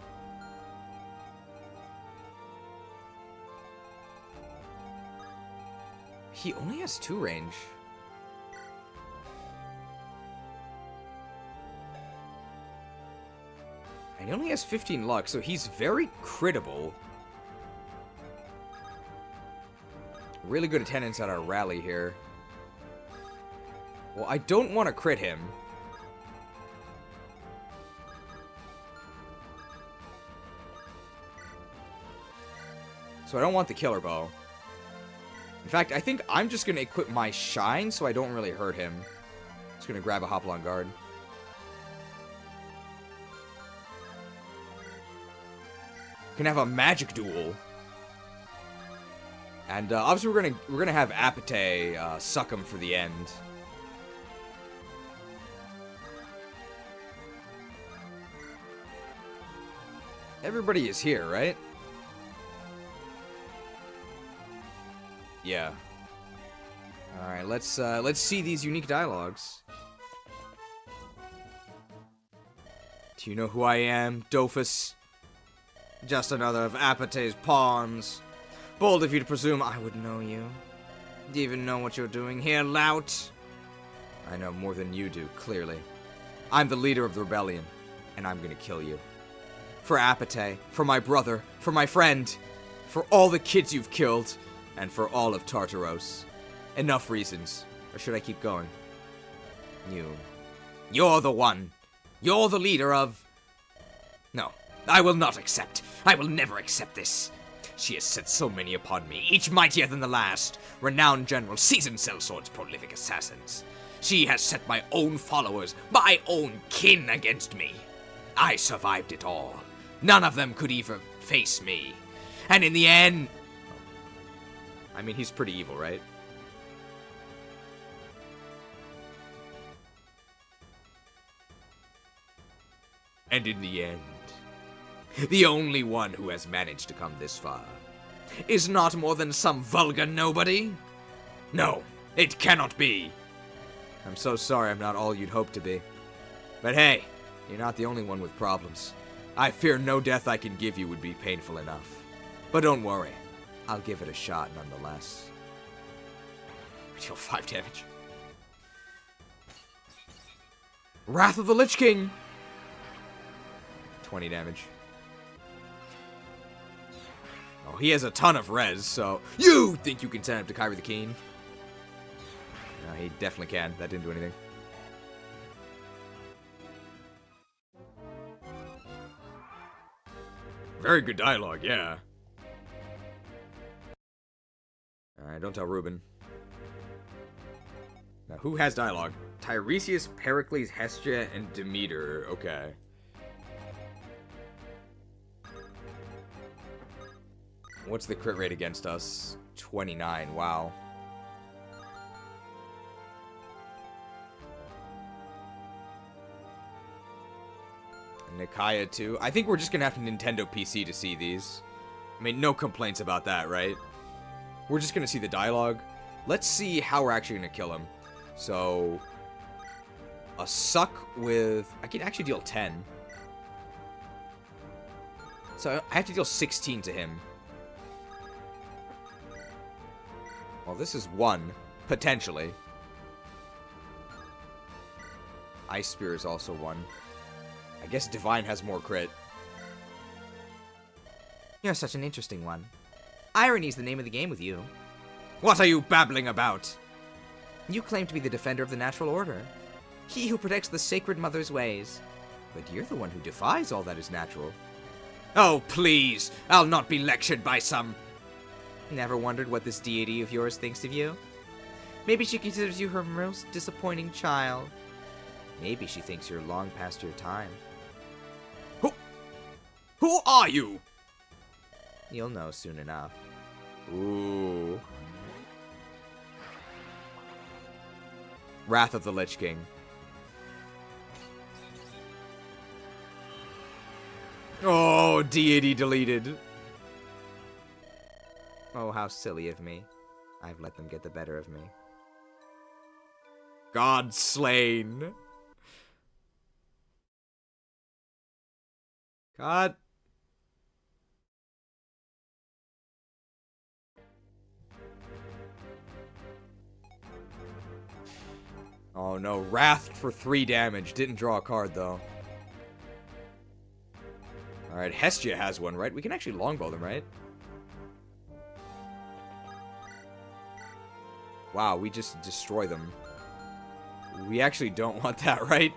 He only has 2 range. And he only has 15 luck, so he's very critable. Really good attendance at our rally here. Well, I don't want to crit him. So I don't want the killer bow. In fact, I think I'm just going to equip my shine so I don't really hurt him. Just going to grab a Hoplon guard. Can have a magic duel. And obviously we're gonna have Apate suck him for the end. Everybody is here, right? Yeah. Alright, let's see these unique dialogues. Do you know who I am, Dofus? Just another of Apate's pawns. Bold of you to presume I would know you. Do you even know what you're doing here, lout? I know more than you do, clearly. I'm the leader of the rebellion, and I'm gonna kill you. For Apate, for my brother, for my friend, for all the kids you've killed, and for all of Tartaros. Enough reasons. Or should I keep going? You're the one. You're the leader of... No, I will not accept. I will never accept this. She has set so many upon me, each mightier than the last. Renowned general, seasoned sellswords, prolific assassins. She has set my own followers, my own kin against me. I survived it all. None of them could even face me. And in the end... I mean, he's pretty evil, right? And in the end, the only one who has managed to come this far is not more than some vulgar nobody? No, it cannot be. I'm so sorry I'm not all you'd hope to be. But hey, you're not the only one with problems. I fear no death I can give you would be painful enough. But don't worry, I'll give it a shot nonetheless. Deal 5 damage. Wrath of the Lich King! 20 damage. Oh, he has a ton of res, so... You think you can send him to Kyrie the Keen? No, he definitely can. That didn't do anything. Very good dialogue, yeah. Alright, don't tell Ruben. Now, who has dialogue? Tiresias, Pericles, Hestia, and Demeter. Okay. What's the crit rate against us? 29. Wow. Nikaya too. I think we're just gonna have to Nintendo PC to see these. I mean, no complaints about that, right? We're just gonna see the dialogue. Let's see how we're actually gonna kill him. So, a suck with... I can actually deal 10. So I have to deal 16 to him. Well, this is 1, potentially. Ice Spear is also 1. I guess Divine has more crit. You're such an interesting one. Irony's the name of the game with you. What are you babbling about? You claim to be the defender of the natural order. He who protects the sacred mother's ways. But you're the one who defies all that is natural. Oh, please! I'll not be lectured by some... Never wondered what this deity of yours thinks of you? Maybe she considers you her most disappointing child. Maybe she thinks you're long past your time. Who are you? You'll know soon enough. Ooh. Wrath of the Lich King. Oh, deity deleted. Oh, how silly of me. I've let them get the better of me. God slain. God. Oh no, Wrath for 3 damage. Didn't draw a card though. Alright, Hestia has one, right? We can actually longbow them, right? Wow, we just destroy them. We actually don't want that, right?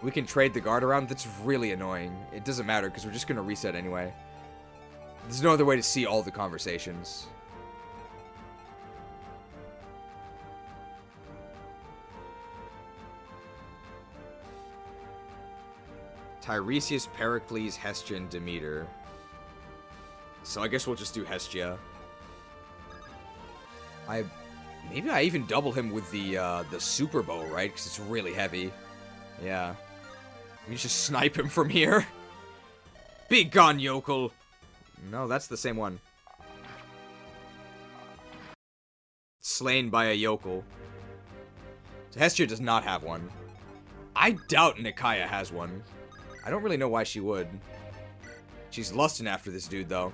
We can trade the guard around. That's really annoying. It doesn't matter because we're just going to reset anyway. There's no other way to see all the conversations. Tiresias, Pericles, Hestia, and Demeter. So I guess we'll just do Hestia. Maybe I even double him with the super bow, right? Because it's really heavy. Yeah. You just snipe him from here. Be gone, yokel. No, that's the same one. Slain by a yokel. So Hestia does not have one. I doubt Nikaya has one. I don't really know why she would. She's lusting after this dude, though.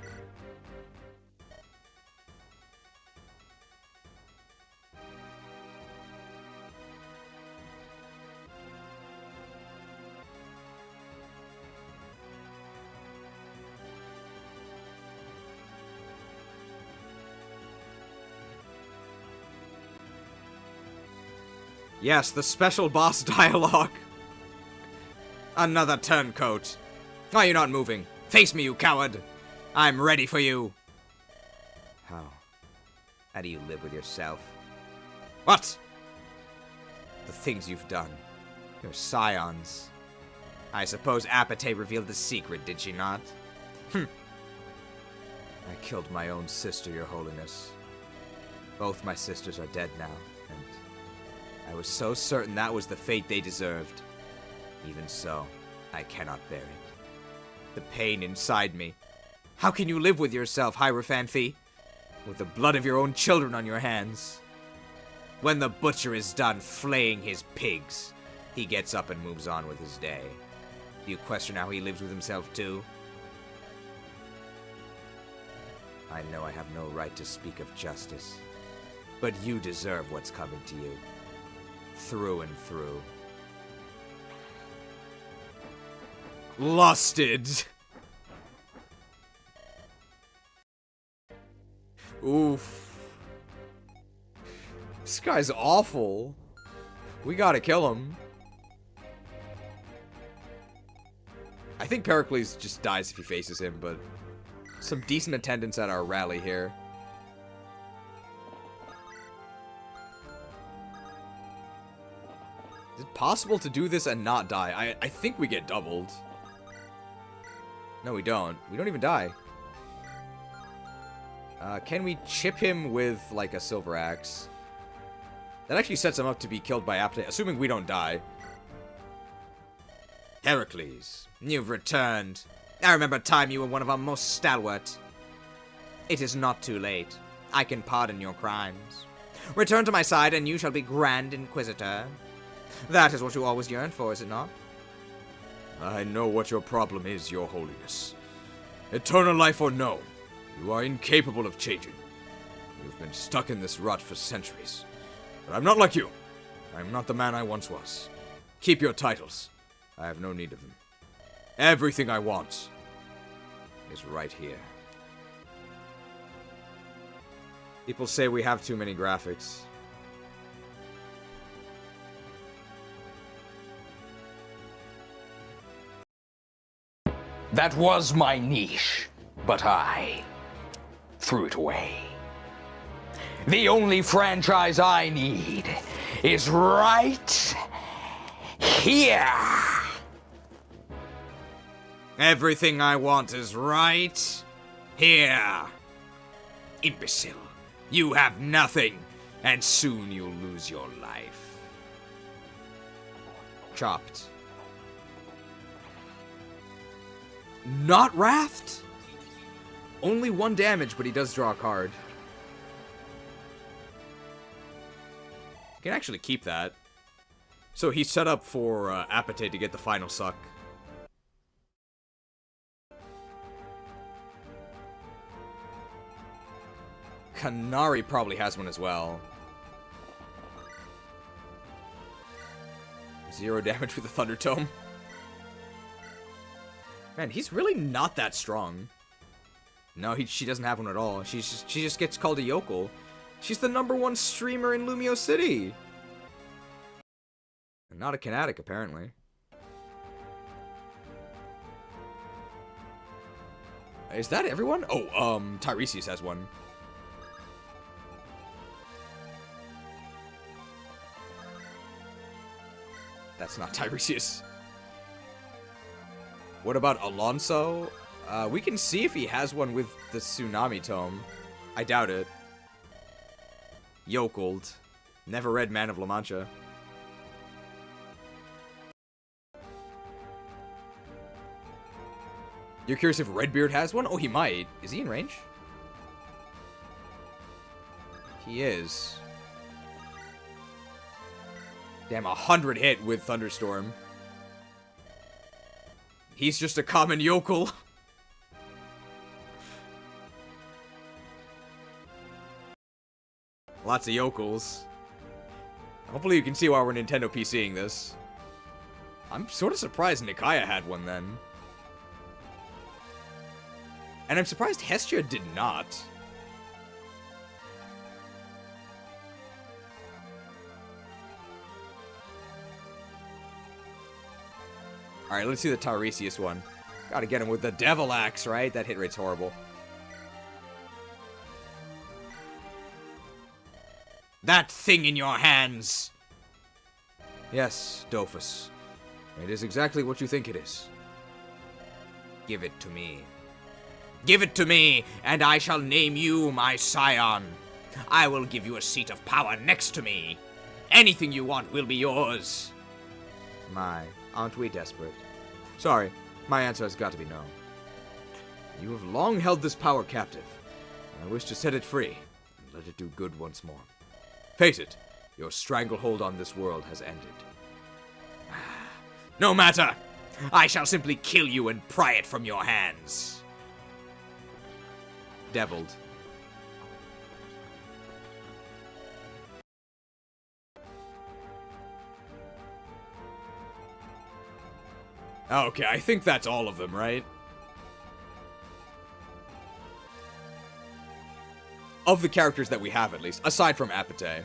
Yes, the special boss dialogue. Another turncoat. Why are you not moving? Face me, you coward. I'm ready for you. How? How do you live with yourself? What? The things you've done. Your scions. I suppose Apate revealed the secret, did she not? I killed my own sister, Your Holiness. Both my sisters are dead now, and I was so certain that was the fate they deserved. Even so, I cannot bear it. The pain inside me. How can you live with yourself, Heirophanphy? With the blood of your own children on your hands. When the butcher is done flaying his pigs, he gets up and moves on with his day. Do you question how he lives with himself too? I know I have no right to speak of justice, but you deserve what's coming to you. Through and through. Lusted! Oof. This guy's awful. We gotta kill him. I think Pericles just dies if he faces him, but some decent attendance at our rally here. Is it possible to do this and not die? I think we get doubled. No, we don't. We don't even die. Can we chip him with, like, a silver axe? That actually sets him up to be killed by Apate, assuming we don't die. Heracles, you've returned. I remember a time you were one of our most stalwart. It is not too late. I can pardon your crimes. Return to my side and you shall be Grand Inquisitor. That is what you always yearned for, is it not? I know what your problem is, Your Holiness. Eternal life or no, you are incapable of changing. You've been stuck in this rut for centuries. But I'm not like you. I'm not the man I once was. Keep your titles. I have no need of them. Everything I want is right here. People say we have too many graphics. That was my niche, but I threw it away. The only franchise I need is right here. Everything I want is right here. Imbecile, you have nothing, and soon you'll lose your life. Chopped. Not Wrathed? Only 1 damage, but he does draw a card. You can actually keep that. So he's set up for Apate to get the final suck. Kanari probably has one as well. 0 damage with the Thunder Tome. Man, he's really not that strong. No, she doesn't have one at all. She just gets called a yokel. She's the #1 streamer in Lumio City. And not a Kinetic, apparently. Is that everyone? Oh, Tiresias has one. That's not Tiresias. What about Alonso? We can see if he has one with the Tsunami Tome. I doubt it. Yokeled. Never read Man of La Mancha. You're curious if Redbeard has one? Oh, he might. Is he in range? He is. Damn, 100 hit with Thunderstorm. He's just a common yokel. Lots of yokels. Hopefully you can see why we're Nintendo PCing this. I'm sort of surprised Nikaya had one then. And I'm surprised Hestia did not. Alright, let's see the Tiresias one. Gotta get him with the Devil Axe, right? That hit rate's horrible. That thing in your hands! Yes, Dofus. It is exactly what you think it is. Give it to me. Give it to me, and I shall name you my scion. I will give you a seat of power next to me. Anything you want will be yours. My, aren't we desperate? Sorry, my answer has got to be no. You have long held this power captive. I wish to set it free, and let it do good once more. Face it, your stranglehold on this world has ended. No matter! I shall simply kill you and pry it from your hands. Deviled. Okay, I think that's all of them, right? Of the characters that we have, at least. Aside from Apate.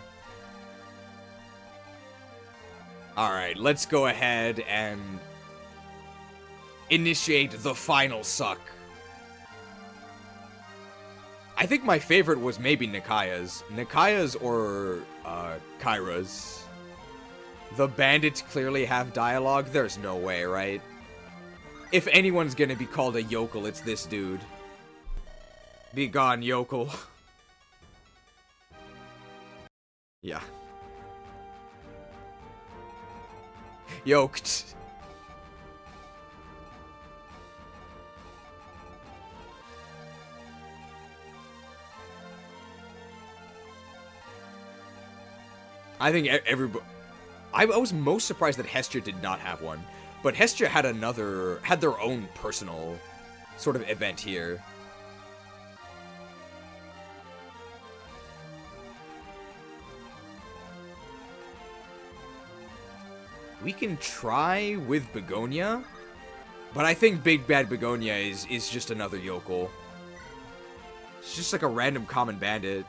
Alright, let's go ahead and initiate the final suck. I think my favorite was maybe Nikaya's. Nikaya's or Kyra's. The bandits clearly have dialogue. There's no way, right? If anyone's gonna be called a yokel, it's this dude. Be gone, yokel. Yeah. Yoked. I think everybody... I was most surprised that Hestia did not have one. But Hestia had their own personal sort of event here. We can try with Begonia, but I think Big Bad Begonia is just another yokel. It's just like a random common bandit.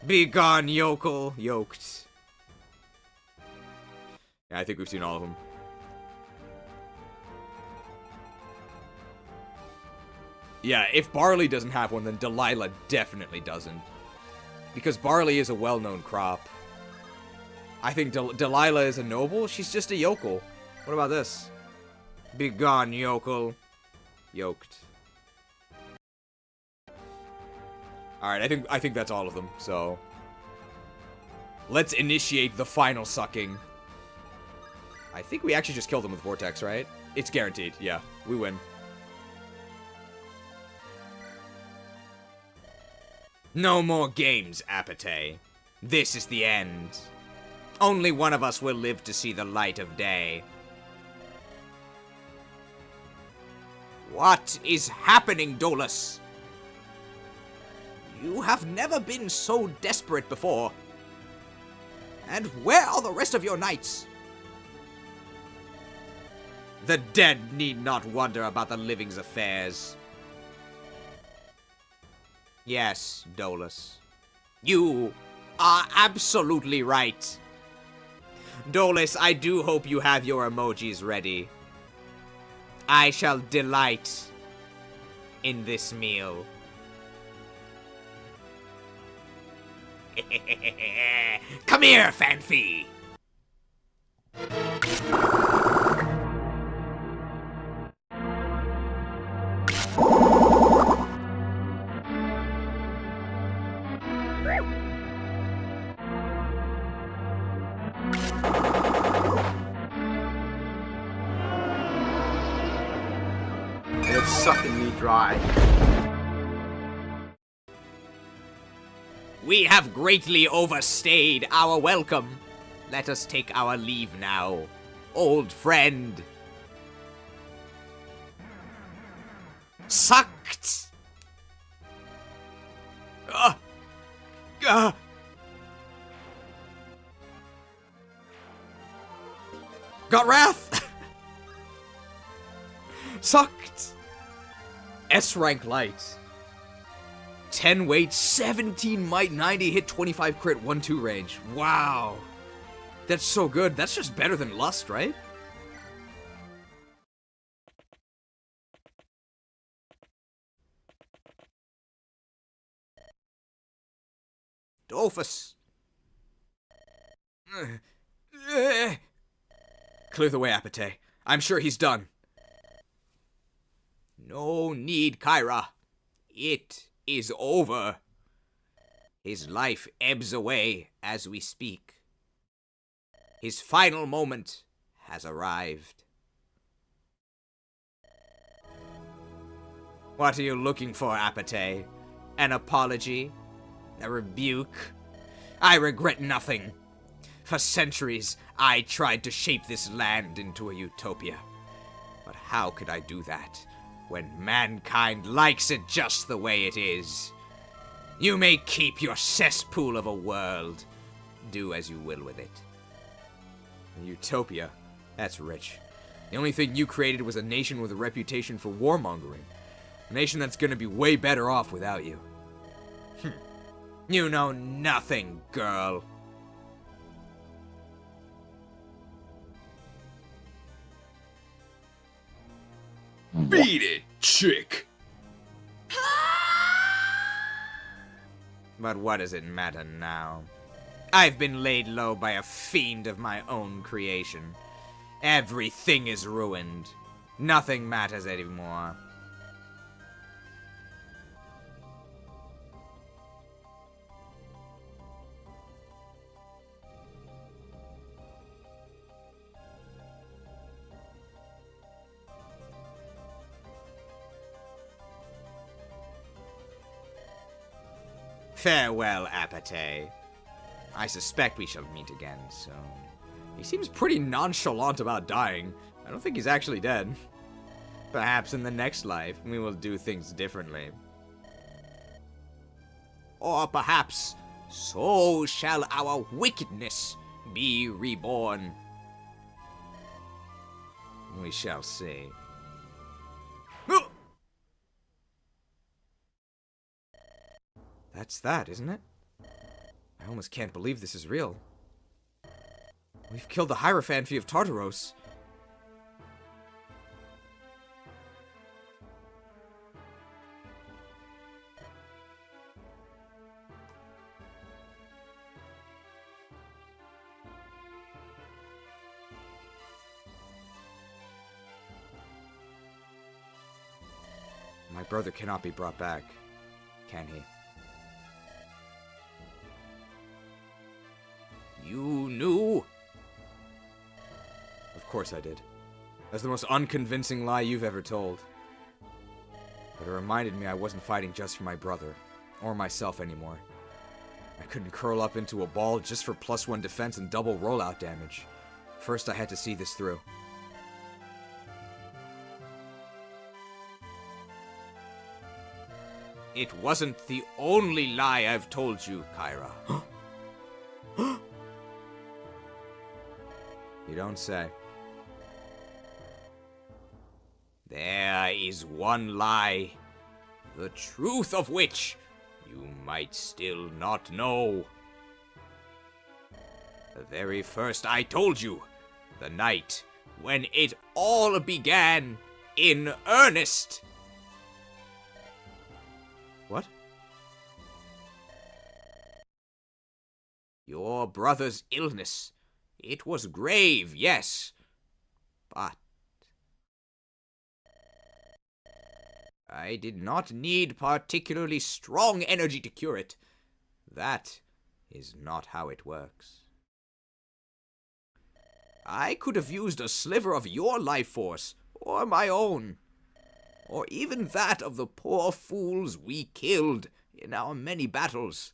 Be gone, yokel. Yoked. Yeah, I think we've seen all of them. Yeah, if Barley doesn't have one, then Delilah definitely doesn't. Because Barley is a well-known crop. I think Delilah is a noble. She's just a yokel. What about this? Be gone, yokel. Yoked. Alright, I think that's all of them, so... Let's initiate the final sucking. I think we actually just killed them with Vortex, right? It's guaranteed, yeah. We win. No more games, Apate. This is the end. Only one of us will live to see the light of day. What is happening, Dolus? You have never been so desperate before. And where are the rest of your knights? The dead need not wonder about the living's affairs. Yes, Dolus. You are absolutely right. Dolus, I do hope you have your emojis ready. I shall delight in this meal. Come here, Fanphy! It's sucking me dry. We have greatly overstayed our welcome. Let us take our leave now, old friend. Sucked! Got wrath! Sucked! S-rank light. 10 weight, 17 might, 90 hit, 25 crit, 1-2 range. Wow. That's so good. That's just better than Lust, right? Dolphus. Clear the way, Apate. I'm sure he's done. No need, Kyra. It is over. His life ebbs away as we speak. His final moment has arrived. What are you looking for, Apate? An apology? A rebuke? I regret nothing. For centuries, I tried to shape this land into a utopia. But how could I do that when mankind likes it just the way it is? You may keep your cesspool of a world. Do as you will with it. A utopia? That's rich. The only thing you created was a nation with a reputation for warmongering. A nation that's gonna be way better off without you. You know nothing, girl. Beat it, chick. But what does it matter now? I've been laid low by a fiend of my own creation. Everything is ruined. Nothing matters anymore. Farewell, Apate. I suspect we shall meet again soon. He seems pretty nonchalant about dying. I don't think he's actually dead. Perhaps in the next life, we will do things differently. Or perhaps, so shall our wickedness be reborn. We shall see. That's that, isn't it? I almost can't believe this is real. We've killed the Heirophanphy of Tartaros. My brother cannot be brought back, can he? You knew? Of course I did. That's the most unconvincing lie you've ever told. But it reminded me I wasn't fighting just for my brother, or myself anymore. I couldn't curl up into a ball just for +1 defense and double rollout damage. First I had to see this through. It wasn't the only lie I've told you, Kyra. You don't say. There is one lie, the truth of which you might still not know. The very first I told you, the night when it all began in earnest. What? Your brother's illness. It was grave, yes, but I did not need particularly strong energy to cure it. That is not how it works. I could have used a sliver of your life force, or my own. or even that of the poor fools we killed in our many battles.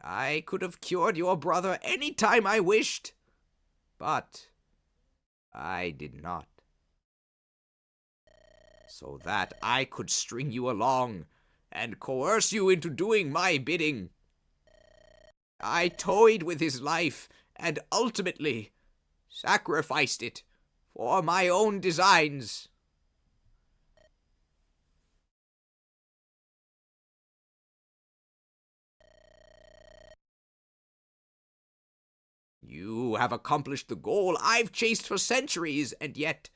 I could have cured your brother any time I wished, but I did not. So that I could string you along and coerce you into doing my bidding. I toyed with his life and ultimately sacrificed it for my own designs. You have accomplished the goal I've chased for centuries, and yet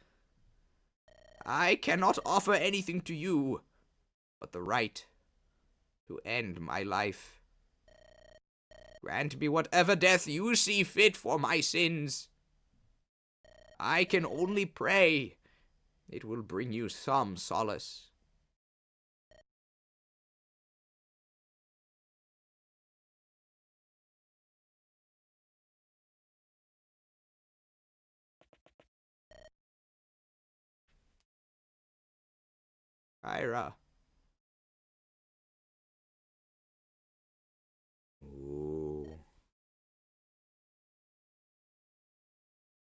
I cannot offer anything to you but the right to end my life. Grant me whatever death you see fit for my sins. I can only pray it will bring you some solace. Kyra. Ooh.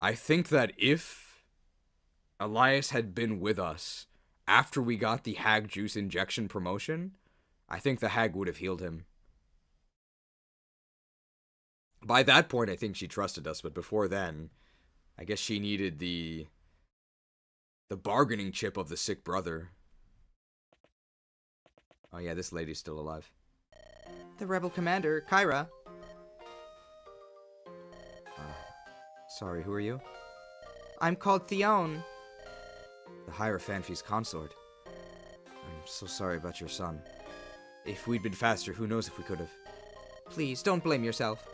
I think that if Elias had been with us after we got the hag juice injection promotion, I think the hag would have healed him. By that point, I think she trusted us, but before then, I guess she needed the bargaining chip of the sick brother. Oh yeah, this lady's still alive. The rebel commander, Kyra. Sorry, who are you? I'm called Theon. The Heirophanphy's consort. I'm so sorry about your son. If we'd been faster, who knows if we could have. Please, don't blame yourself.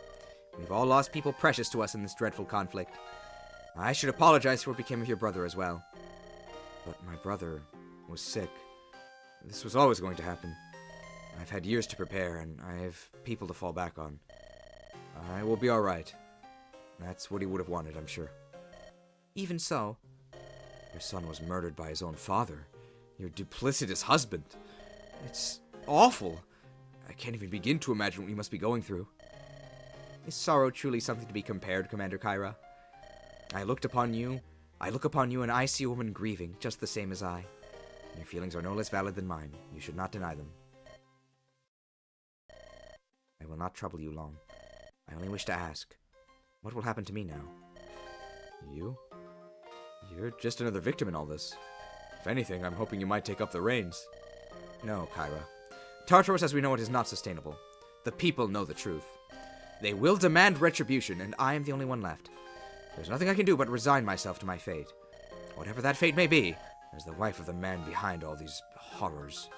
We've all lost people precious to us in this dreadful conflict. I should apologize for what became of your brother as well. But my brother was sick. This was always going to happen. I've had years to prepare, and I have people to fall back on. I will be alright. That's what he would have wanted, I'm sure. Even so, your son was murdered by his own father. Your duplicitous husband. It's awful. I can't even begin to imagine what you must be going through. Is sorrow truly something to be compared, Commander Kyra? I look upon you, and I see a woman grieving, just the same as I. Your feelings are no less valid than mine. You should not deny them. I will not trouble you long. I only wish to ask, what will happen to me now? You? You're just another victim in all this. If anything, I'm hoping you might take up the reins. No, Kyra. Tartarus as we know it is not sustainable. The people know the truth. They will demand retribution, and I am the only one left. There's nothing I can do but resign myself to my fate. Whatever that fate may be, as the wife of the man behind all these horrors.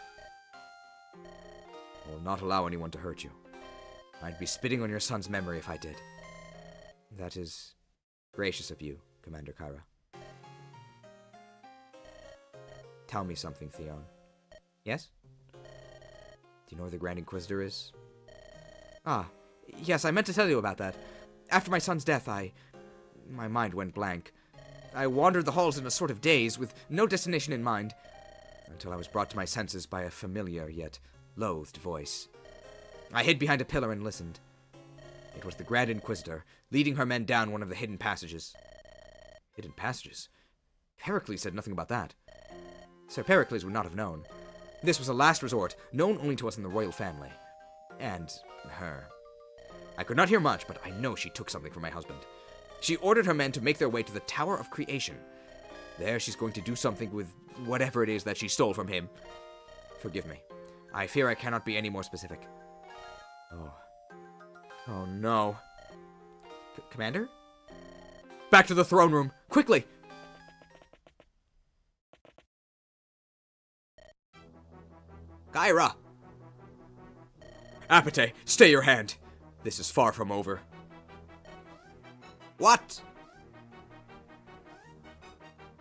I will not allow anyone to hurt you. I'd be spitting on your son's memory if I did. That is gracious of you, Commander Kyra. Tell me something, Theon. Yes? Do you know where the Grand Inquisitor is? Ah, yes, I meant to tell you about that. After my son's death, my mind went blank. I wandered the halls in a sort of daze, with no destination in mind, until I was brought to my senses by a familiar yet loathed voice. I hid behind a pillar and listened. It was the Grand Inquisitor, leading her men down one of the hidden passages. Hidden passages? Pericles said nothing about that. Sir Pericles would not have known. This was a last resort, known only to us in the royal family. And her. I could not hear much, but I know she took something from my husband. She ordered her men to make their way to the Tower of Creation. There she's going to do something with whatever it is that she stole from him. Forgive me. I fear I cannot be any more specific. Oh no. Commander? Back to the throne room, quickly! Kyra! Apate, stay your hand. This is far from over. What?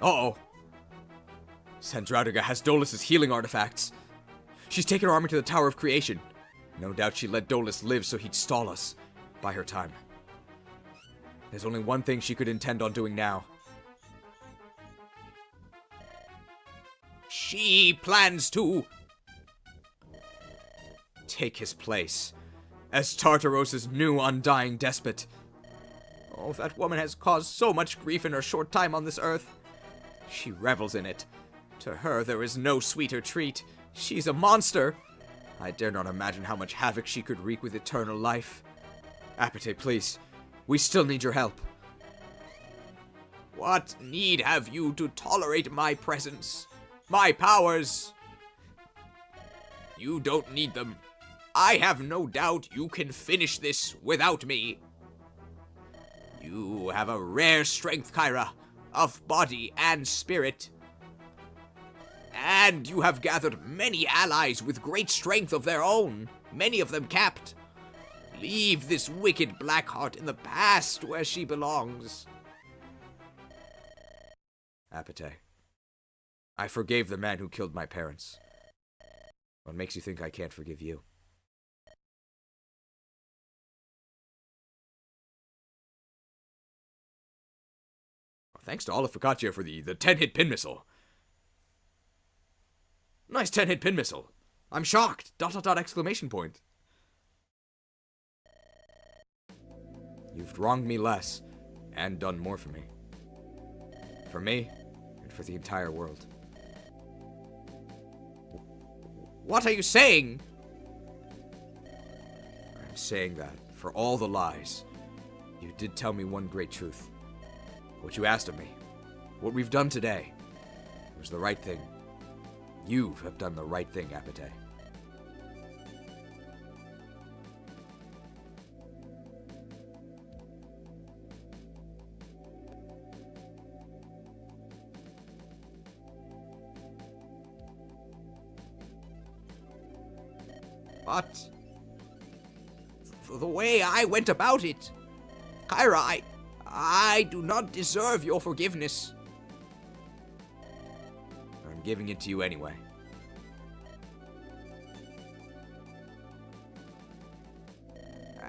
Uh-oh. Sandraudiga has Dolus' healing artifacts. She's taken her army to the Tower of Creation. No doubt she let Dolus live so he'd stall us. Buy her time. There's only one thing she could intend on doing now. she plans to take his place as Tartaros' new undying despot. Oh, that woman has caused so much grief in her short time on this earth. She revels in it. To her, there is no sweeter treat. She's a monster. I dare not imagine how much havoc she could wreak with eternal life. Apate, please. We still need your help. What need have you to tolerate my presence? My powers? You don't need them. I have no doubt you can finish this without me. You have a rare strength, Kyra, of body and spirit. And you have gathered many allies with great strength of their own, many of them capped. Leave this wicked Blackheart in the past where she belongs. Apate, I forgave the man who killed my parents. What makes you think I can't forgive you? Thanks to Olafakatia for the 10-hit pin missile. Nice 10-hit pin missile. I'm shocked. ... exclamation point. You've wronged me less, and done more for me. For me, and for the entire world. What are you saying? I'm saying that, for all the lies, you did tell me one great truth. What you asked of me, what we've done today, was the right thing. You have done the right thing, Apate. But the way I went about it, Kyra, I do not deserve your forgiveness. I'm giving it to you anyway.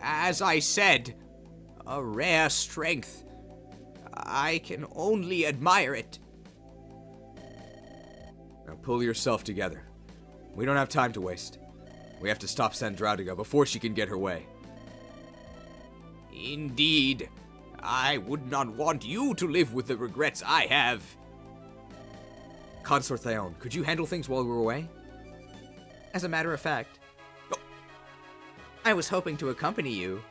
As I said, a rare strength. I can only admire it. Now pull yourself together. We don't have time to waste. We have to stop Sandraudiga before she can get her way. Indeed. I would not want you to live with the regrets I have. Consort Theon, could you handle things while we were away? As a matter of fact, I was hoping to accompany you.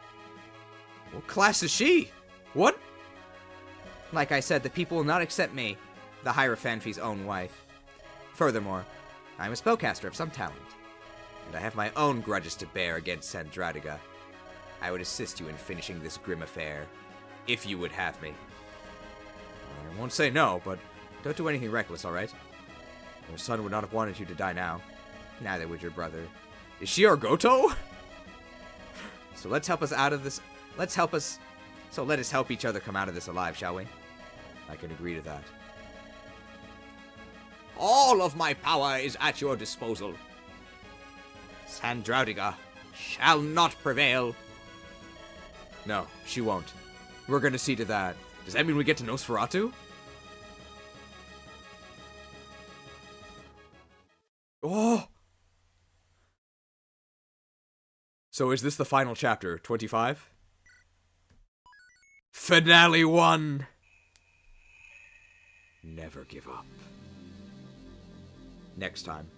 What class is she? What? Like I said, the people will not accept me, the Heirophanphy's own wife. Furthermore, I'm a spellcaster of some talent, and I have my own grudges to bear against Sandraudiga. I would assist you in finishing this grim affair, if you would have me. I won't say no, but don't do anything reckless, alright? Your son would not have wanted you to die now. Neither would your brother. Is she our Goto? So let's help us out of this. Let us help each other come out of this alive, shall we? I can agree to that. All of my power is at your disposal. Sandraudiga shall not prevail. No, she won't. We're gonna see to that. Does that mean we get to Nosferatu? Oh! So is this the final chapter, 25? Finale 1! Never give up. Next time.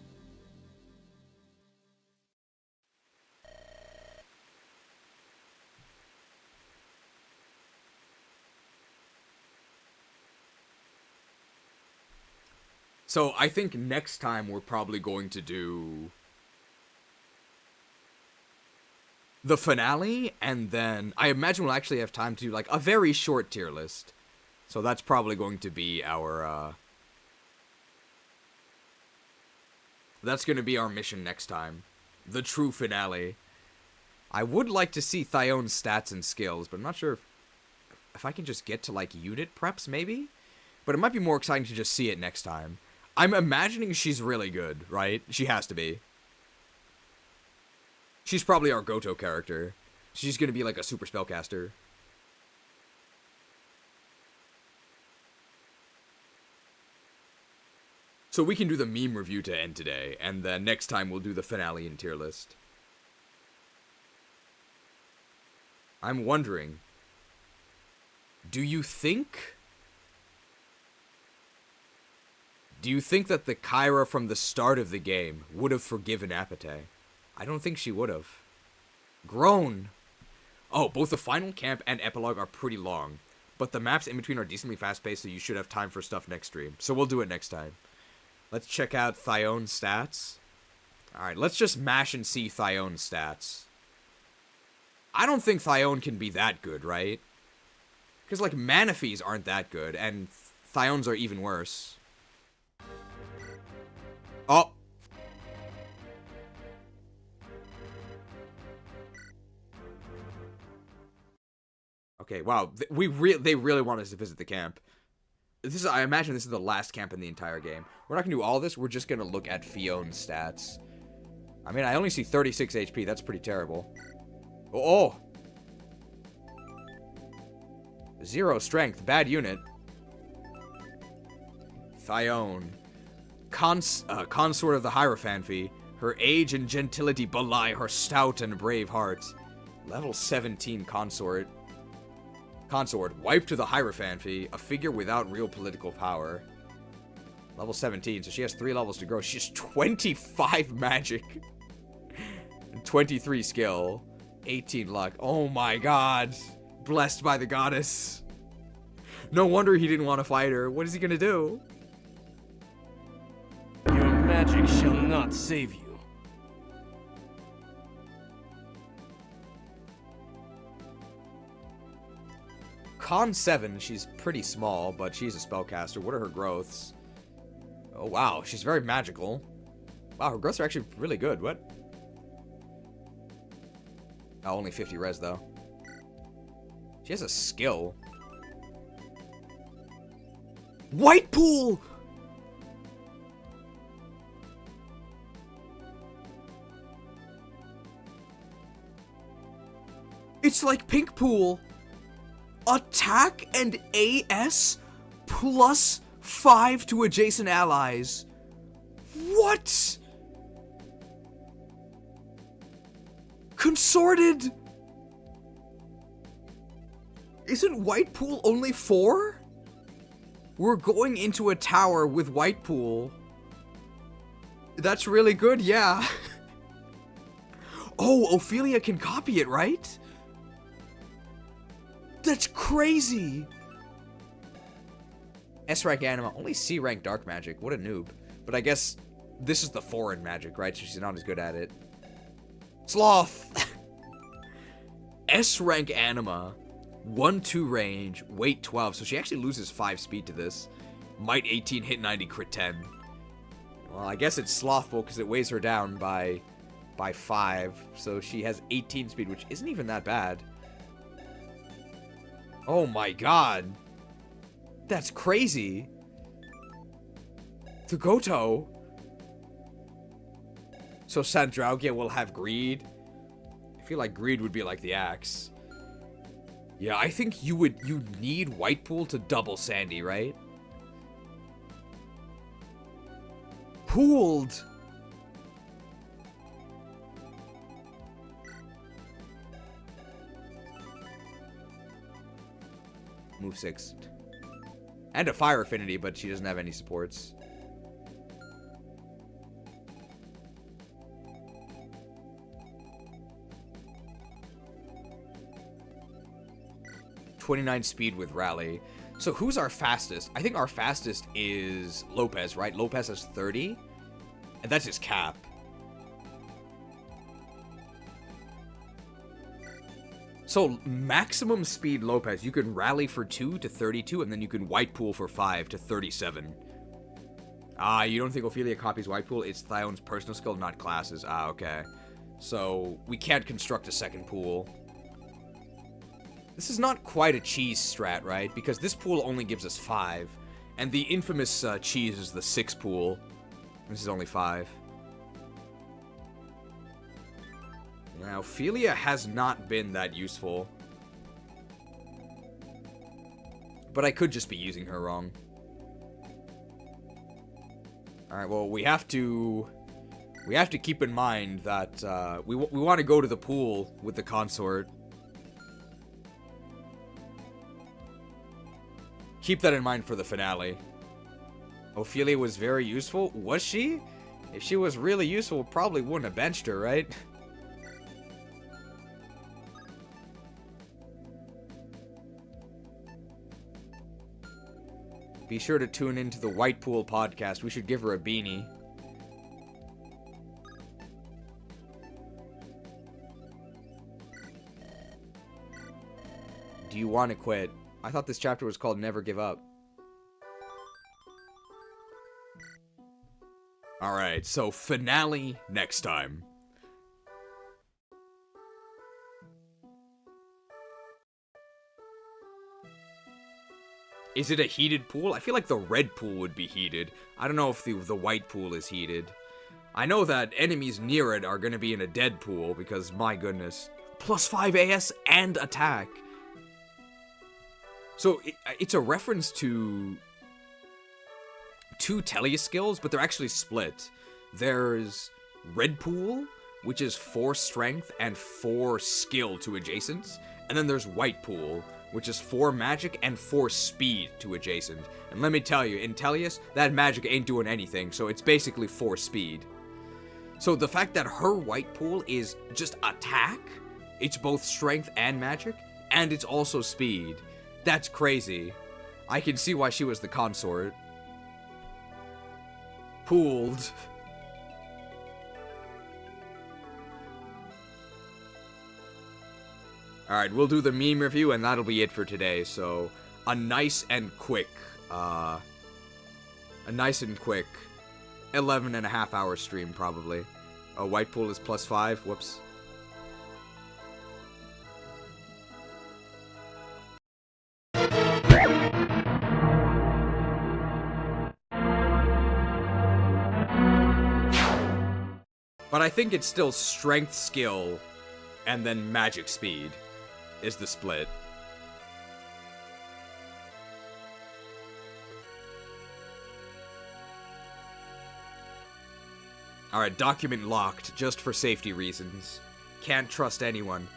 So I think next time we're probably going to do the finale, and then I imagine we'll actually have time to do like a very short tier list. So that's probably going to be our that's going to be our mission next time. The true finale. I would like to see Thion's stats and skills, but I'm not sure if I can just get to like unit preps maybe? But it might be more exciting to just see it next time. I'm imagining she's really good, right? She has to be. She's probably our Goto character. She's gonna be like a super spellcaster. So we can do the meme review to end today, and then next time we'll do the finale and tier list. I'm wondering, do you think that the Kyra from the start of the game would have forgiven Apate? I don't think she would have. Groan. Oh, both the final camp and epilogue are pretty long, but the maps in between are decently fast-paced, so you should have time for stuff next stream. So we'll do it next time. Let's check out Thione's stats. Alright, let's just mash and see Thione's stats. I don't think Thione can be that good, right? Because, like, Manaphy's aren't that good, and Thione's are even worse. Oh! Okay, wow. They really want us to visit the camp. I imagine this is the last camp in the entire game. We're not gonna do all this, we're just gonna look at Fione's stats. I mean, I only see 36 HP, that's pretty terrible. Oh! 0 strength, bad unit. Thione. Consort of the Heirophanphy. Her age and gentility belie her stout and brave heart. Level 17 Consort. Wife to the Heirophanphy, a figure without real political power. Level 17, so she has 3 levels to grow. She has 25 magic. And 23 skill. 18 luck. Oh my god. Blessed by the goddess. No wonder he didn't want to fight her. What is he gonna do? Your magic shall not save you. Con 7, she's pretty small, but she's a spellcaster. What are her growths? Oh wow, she's very magical. Wow, her growths are actually really good. What? Oh, only 50 res though. She has a skill. White pool! It's like pink pool. Attack and AS plus 5 to adjacent allies. What? Consorted? Isn't White Pool only 4? We're going into a tower with White Pool. That's really good, yeah. Oh, Ophelia can copy it, right? That's crazy! S-rank anima, only C-rank dark magic. What a noob. But I guess this is the foreign magic, right? So she's not as good at it. Sloth! S-rank anima. 1-2 range, weight 12. So she actually loses 5 speed to this. Might 18, hit 90, crit 10. Well, I guess it's slothful because it weighs her down by 5. So she has 18 speed, which isn't even that bad. Oh my god. That's crazy. To Goto. So Sandraugia will have greed. I feel like greed would be like the axe. Yeah, I think you need White Pool to double Sandy, right? Pooled. Move 6. And a fire affinity, but she doesn't have any supports. .29 speed with rally. So who's our fastest? I think our fastest is Lopez, right? Lopez has 30. And that's his cap. So maximum speed Lopez, you can rally for 2 to 32, and then you can White Pool for 5 to 37. Ah, you don't think Ophelia copies White Pool? It's Thione's personal skill, not classes. Ah, okay. So we can't construct a second pool. This is not quite a cheese strat, right? Because this pool only gives us 5. And the infamous cheese is the 6 pool. This is only 5. Now, Ophelia has not been that useful. But I could just be using her wrong. Alright, well, we have to keep in mind that we want to go to the pool with the consort. Keep that in mind for the finale. Ophelia was very useful. Was she? If she was really useful, we probably wouldn't have benched her, right? Be sure to tune into the White Pool podcast. We should give her a beanie. Do you want to quit? I thought this chapter was called Never Give Up. Alright, so finale next time. Is it a heated pool? I feel like the red pool would be heated. I don't know if the white pool is heated. I know that enemies near it are going to be in a dead pool because, my goodness. Plus 5 AS and attack. So, it's a reference to two Telia skills, but they're actually split. There's Red Pool, which is 4 strength and 4 skill to adjacents. And then there's White Pool, which is 4 magic and 4 speed to adjacent. And let me tell you, in Tellius, that magic ain't doing anything, so it's basically 4 speed. So the fact that her White Pool is just attack, it's both strength and magic, and it's also speed. That's crazy. I can see why she was the consort. Pooled. Alright, we'll do the meme review, and that'll be it for today. So, a nice and quick 11.5 hour stream, probably. White Pool is plus 5. Whoops. But I think it's still strength, skill, and then magic speed is the split. Alright, document locked, just for safety reasons. Can't trust anyone.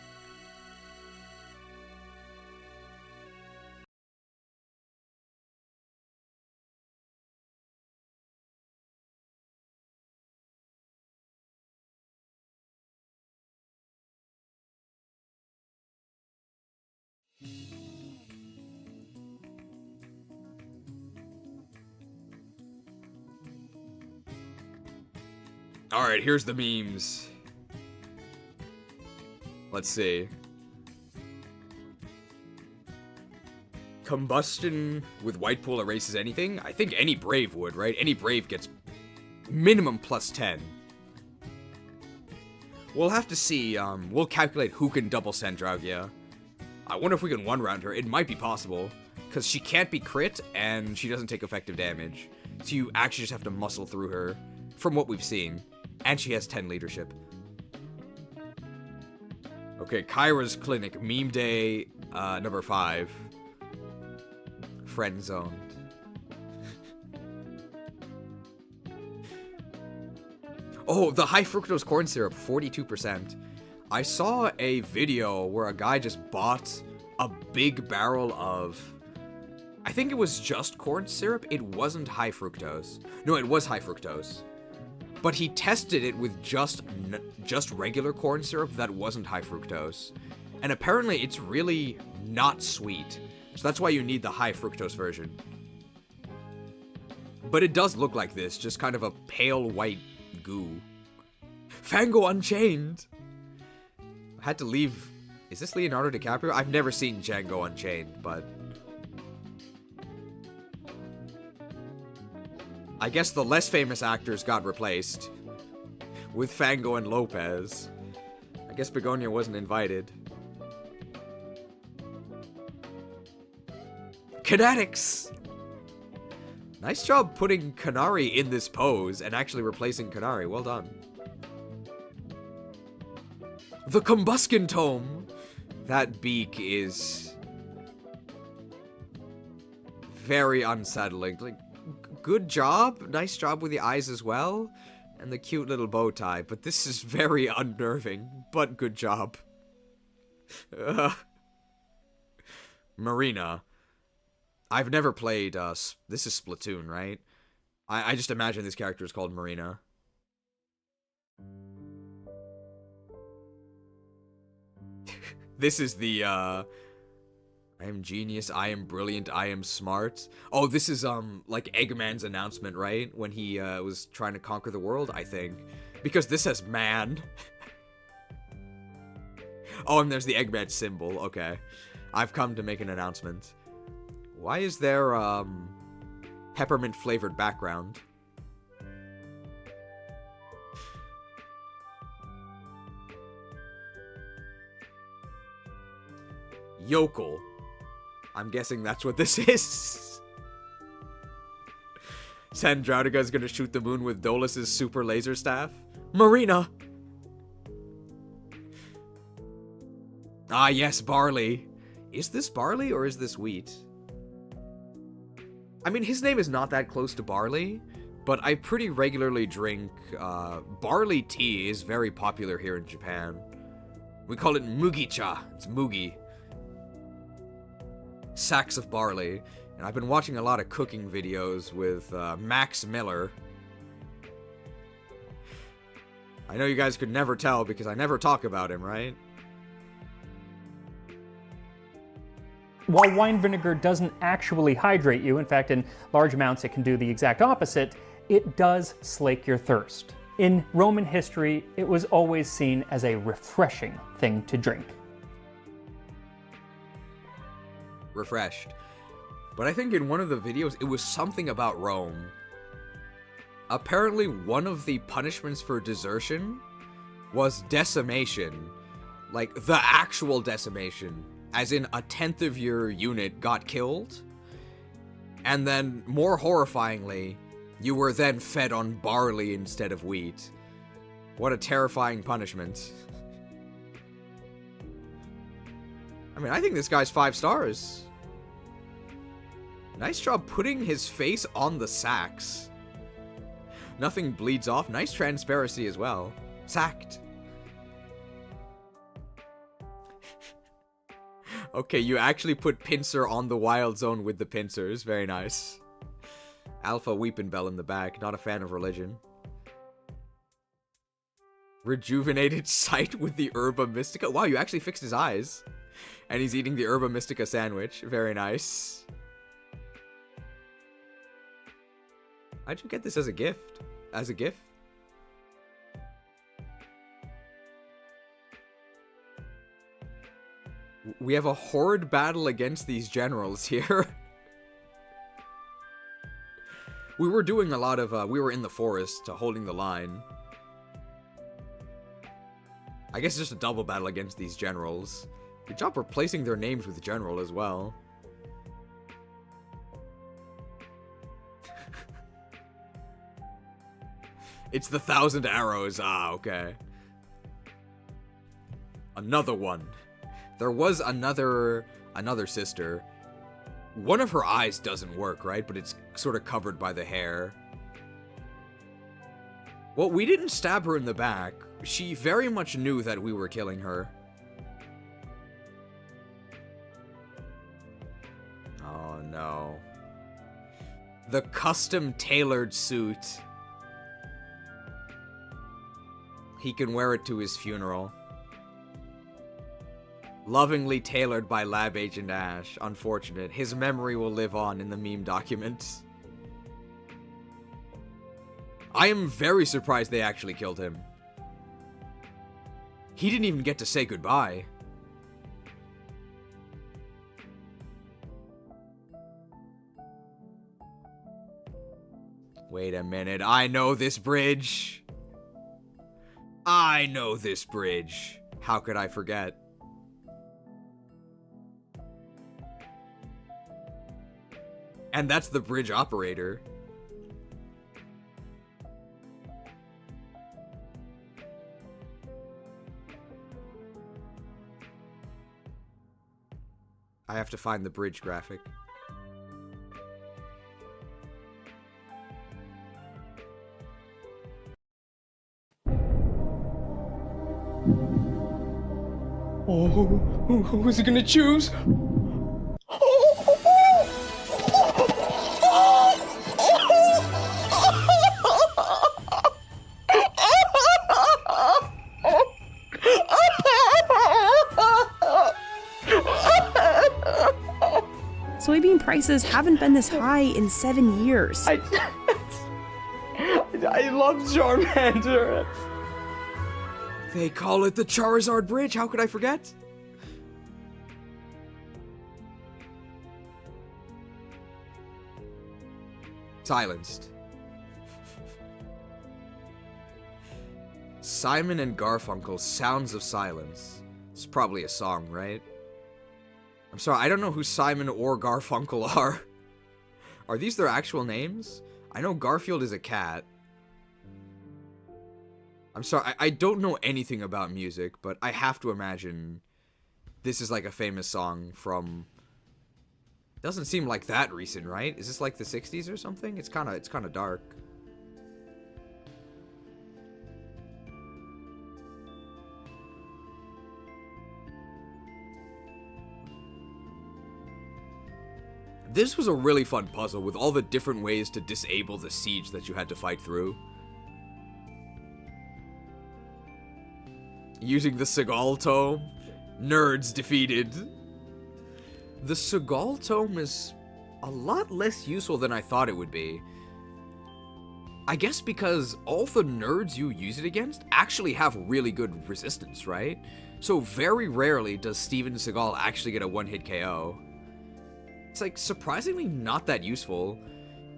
Alright, here's the memes. Let's see. Combustion with White Pool erases anything? I think any Brave would, right? Any Brave gets minimum plus 10. We'll have to see, we'll calculate who can double send Draugia. I wonder if we can one-round her. It might be possible, because she can't be crit, and she doesn't take effective damage. So you actually just have to muscle through her, from what we've seen. And she has 10 leadership. Okay, Kyra's Clinic, meme day, number 5. Friend zoned. Oh, the high fructose corn syrup, 42%. I saw a video where a guy just bought a big barrel of... I think it was just corn syrup. It wasn't high fructose. No, it was high fructose. But he tested it with just regular corn syrup that wasn't high fructose. And apparently it's really not sweet. So that's why you need the high fructose version. But it does look like this, just kind of a pale white goo. Fango Unchained! I had to leave... Is this Leonardo DiCaprio? I've never seen Django Unchained, but... I guess the less famous actors got replaced. With Fango and Lopez. I guess Begonia wasn't invited. Kinetics! Nice job putting Kanari in this pose and actually replacing Kanari. Well done. The Combuskin Tome! That beak is... very unsettling. Like, good job. Nice job with the eyes as well. And the cute little bow tie. But this is very unnerving. But good job. Marina. I've never played, this is Splatoon, right? I just imagine this character is called Marina. This is the, I am genius, I am brilliant, I am smart. Oh, this is, like Eggman's announcement, right? When he, was trying to conquer the world, I think. Because this says man. Oh, and there's the Eggman symbol, okay. I've come to make an announcement. Why is there, peppermint-flavored background? Yokel. I'm guessing that's what this is. Sandrautica's gonna shoot the moon with Dolus's super laser staff. Marina! Ah, yes, barley. Is this barley or is this wheat? I mean, his name is not that close to barley, but I pretty regularly drink, barley tea is very popular here in Japan. We call it mugi-cha. It's mugi. Sacks of barley. And I've been watching a lot of cooking videos with, Max Miller. I know you guys could never tell because I never talk about him, right? While wine vinegar doesn't actually hydrate you, in fact, in large amounts it can do the exact opposite, it does slake your thirst. In Roman history, it was always seen as a refreshing thing to drink. Refreshed. But I think in one of the videos, it was something about Rome. Apparently, one of the punishments for desertion was decimation. Like, the actual decimation. As in, a tenth of your unit got killed. And then, more horrifyingly, you were then fed on barley instead of wheat. What a terrifying punishment. I mean, I think this guy's 5 stars. Nice job putting his face on the sacks. Nothing bleeds off. Nice transparency as well. Sacked. Okay, you actually put pincer on the wild zone with the pincers. Very nice. Alpha Weeping Bell in the back. Not a fan of religion. Rejuvenated sight with the Herba Mystica. Wow, you actually fixed his eyes. And he's eating the Herba Mystica sandwich. Very nice. How'd you get this as a gift? As a gift? We have a horde battle against these generals here. We were doing a lot of, we were in the forest, holding the line. I guess just a double battle against these generals. Good job replacing their names with general as well. It's the 1,000 arrows. Ah, okay. Another one. There was another sister. One of her eyes doesn't work, right? But it's sort of covered by the hair. Well, we didn't stab her in the back. She very much knew that we were killing her. Oh, no. The custom-tailored suit. He can wear it to his funeral. Lovingly tailored by Lab Agent Ash. Unfortunate. His memory will live on in the meme documents. I am very surprised they actually killed him. He didn't even get to say goodbye. Wait a minute. I know this bridge. I know this bridge. How could I forget? And that's the bridge operator. I have to find the bridge graphic. Oh, who is he gonna choose? Soybean prices haven't been this high in 7 years. I love Charmander. They call it the Charizard Bridge. How could I forget? Silenced. Simon and Garfunkel, Sounds of Silence. It's probably a song, right? I'm sorry, I don't know who Simon or Garfunkel are. Are these their actual names? I know Garfield is a cat. I'm sorry, I don't know anything about music, but I have to imagine this is like a famous song from... Doesn't seem like that recent, right? Is this like the 60s or something? It's kind of dark. This was a really fun puzzle with all the different ways to disable the siege that you had to fight through. Using the Seagal Tome, nerds defeated. The Seagal Tome is a lot less useful than I thought it would be. I guess because all the nerds you use it against actually have really good resistance, right? So very rarely does Steven Seagal actually get a one-hit KO. It's like surprisingly not that useful.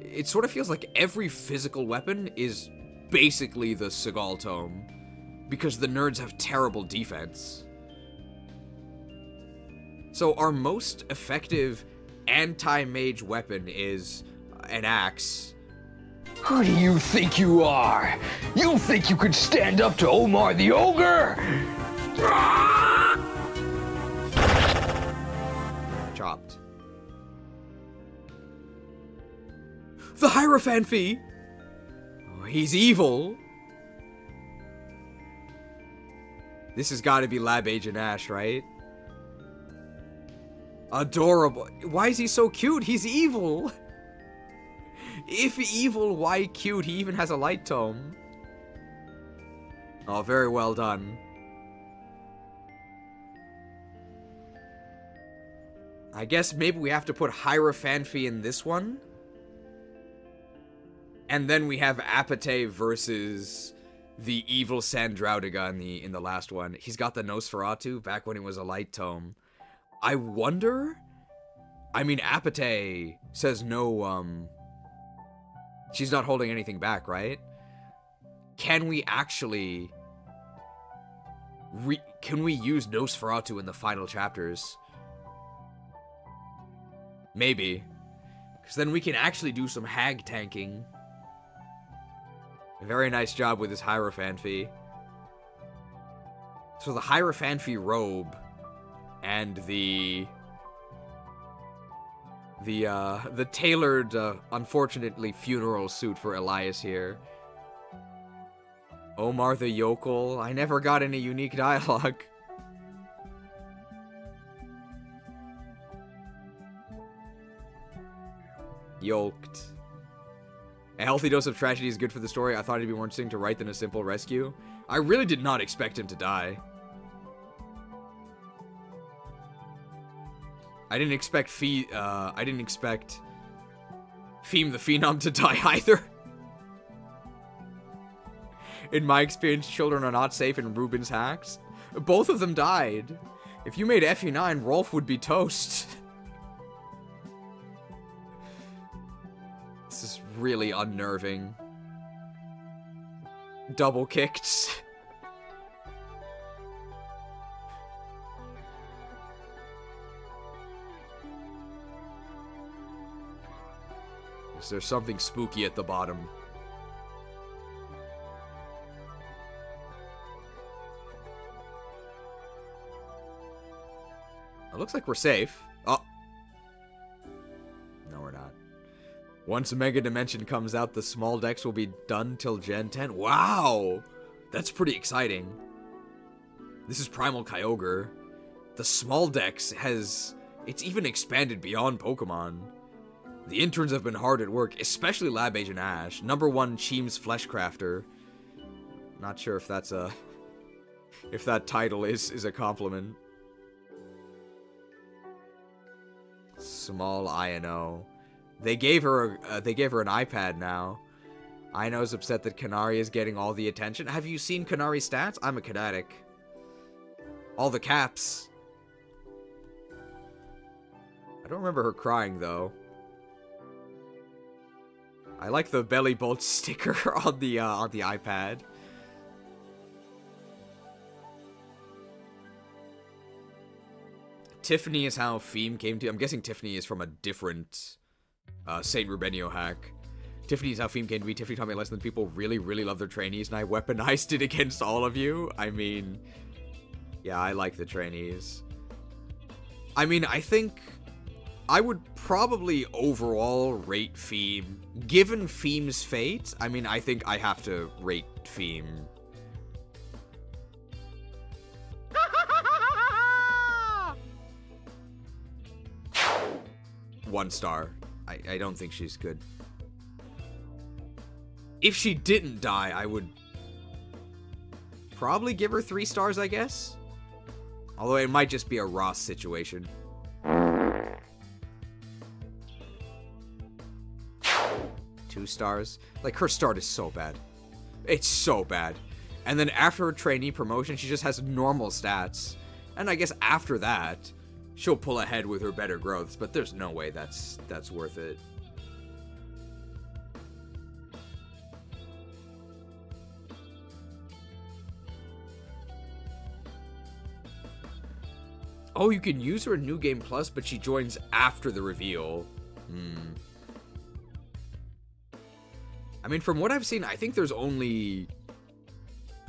It sort of feels like every physical weapon is basically the Seagal Tome, because the nerds have terrible defense. So our most effective anti-mage weapon is an axe. Who do you think you are? You think you could stand up to Omar the Ogre? Chopped. The Heirophanphy! Oh, he's evil! This has got to be Lab Agent Ash, right? Adorable. Why is he so cute? He's evil! If evil, why cute? He even has a light tome. Oh, very well done. I guess maybe we have to put Heirophanphy in this one? And then we have Apate versus the evil Sandraudiga in the last one. He's got the Nosferatu back when he was a light tome. I wonder... I mean, Apate says no, she's not holding anything back, right? Can we actually... can we use Nosferatu in the final chapters? Maybe. Because then we can actually do some hag tanking. Very nice job with this Heirophanphy. So the Heirophanphy robe and the tailored, unfortunately, funeral suit for Elias here. Omar the Yokel. I never got any unique dialogue. Yoked. A healthy dose of tragedy is good for the story. I thought it'd be more interesting to write than a simple rescue. I really did not expect him to die. I didn't expect Feem the Phenom to die either. In my experience, children are not safe in Ruben's hacks. Both of them died. If you made FE9, Rolf would be toast. This is really unnerving. Double kicked. Is there something spooky at the bottom? It looks like we're safe. Oh. No, we're not. Once Mega Dimension comes out, the small decks will be done till Gen 10. Wow! That's pretty exciting. This is Primal Kyogre. The small dex it's even expanded beyond Pokemon. The interns have been hard at work, especially Lab Agent Ash. #1 Cheem's Flesh Crafter. Not sure if that's if that title is a compliment. Small Ino. They gave her an iPad now. Ino's upset that Kanari is getting all the attention. Have you seen Kanari's stats? I'm a Kinetic. All the caps. I don't remember her crying though. I like the belly bolt sticker on the iPad. Tiffany is how Feem came to. I'm guessing Tiffany is from a different SaintRubenio hack. Tiffany is how Feem came to be. Tiffany taught me a lesson that people really, really love their trainees, and I weaponized it against all of you. I mean, yeah, I like the trainees. I mean, I think I would probably overall rate Feem. Given Feem's fate, I mean, I think I have to rate Feem. One star. I don't think she's good. If she didn't die, I would probably give her 3 stars, I guess. Although it might just be a Ross situation. 2 stars. Like, her start is so bad. It's so bad. And then after her trainee promotion, she just has normal stats. And I guess after that, she'll pull ahead with her better growths, but there's no way that's worth it. Oh, you can use her in New Game Plus, but she joins after the reveal. I mean, from what I've seen, I think there's only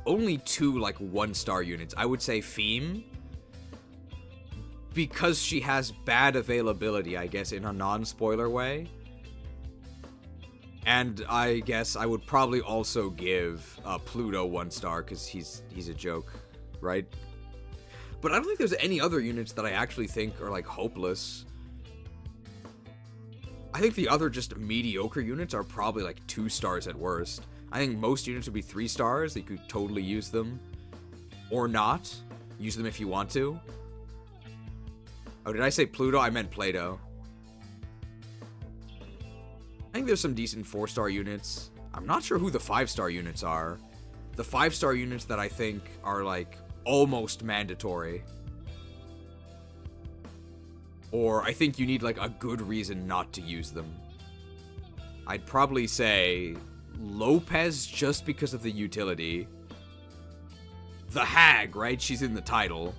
2, like, 1-star units. I would say Feem, because she has bad availability, I guess, in a non-spoiler way. And I guess I would probably also give Pluto 1 star, because he's a joke, right? But I don't think there's any other units that I actually think are, like, hopeless. I think the other just mediocre units are probably, like, 2 stars at worst. I think most units would be 3 stars. You could totally use them. Or not. Use them if you want to. Oh, did I say Pluto? I meant Plato. I think there's some decent 4-star units. I'm not sure who the 5-star units are. The 5-star units that I think are, like, almost mandatory. Or I think you need, like, a good reason not to use them. I'd probably say Lopez just because of the utility. The Hag, right? She's in the title.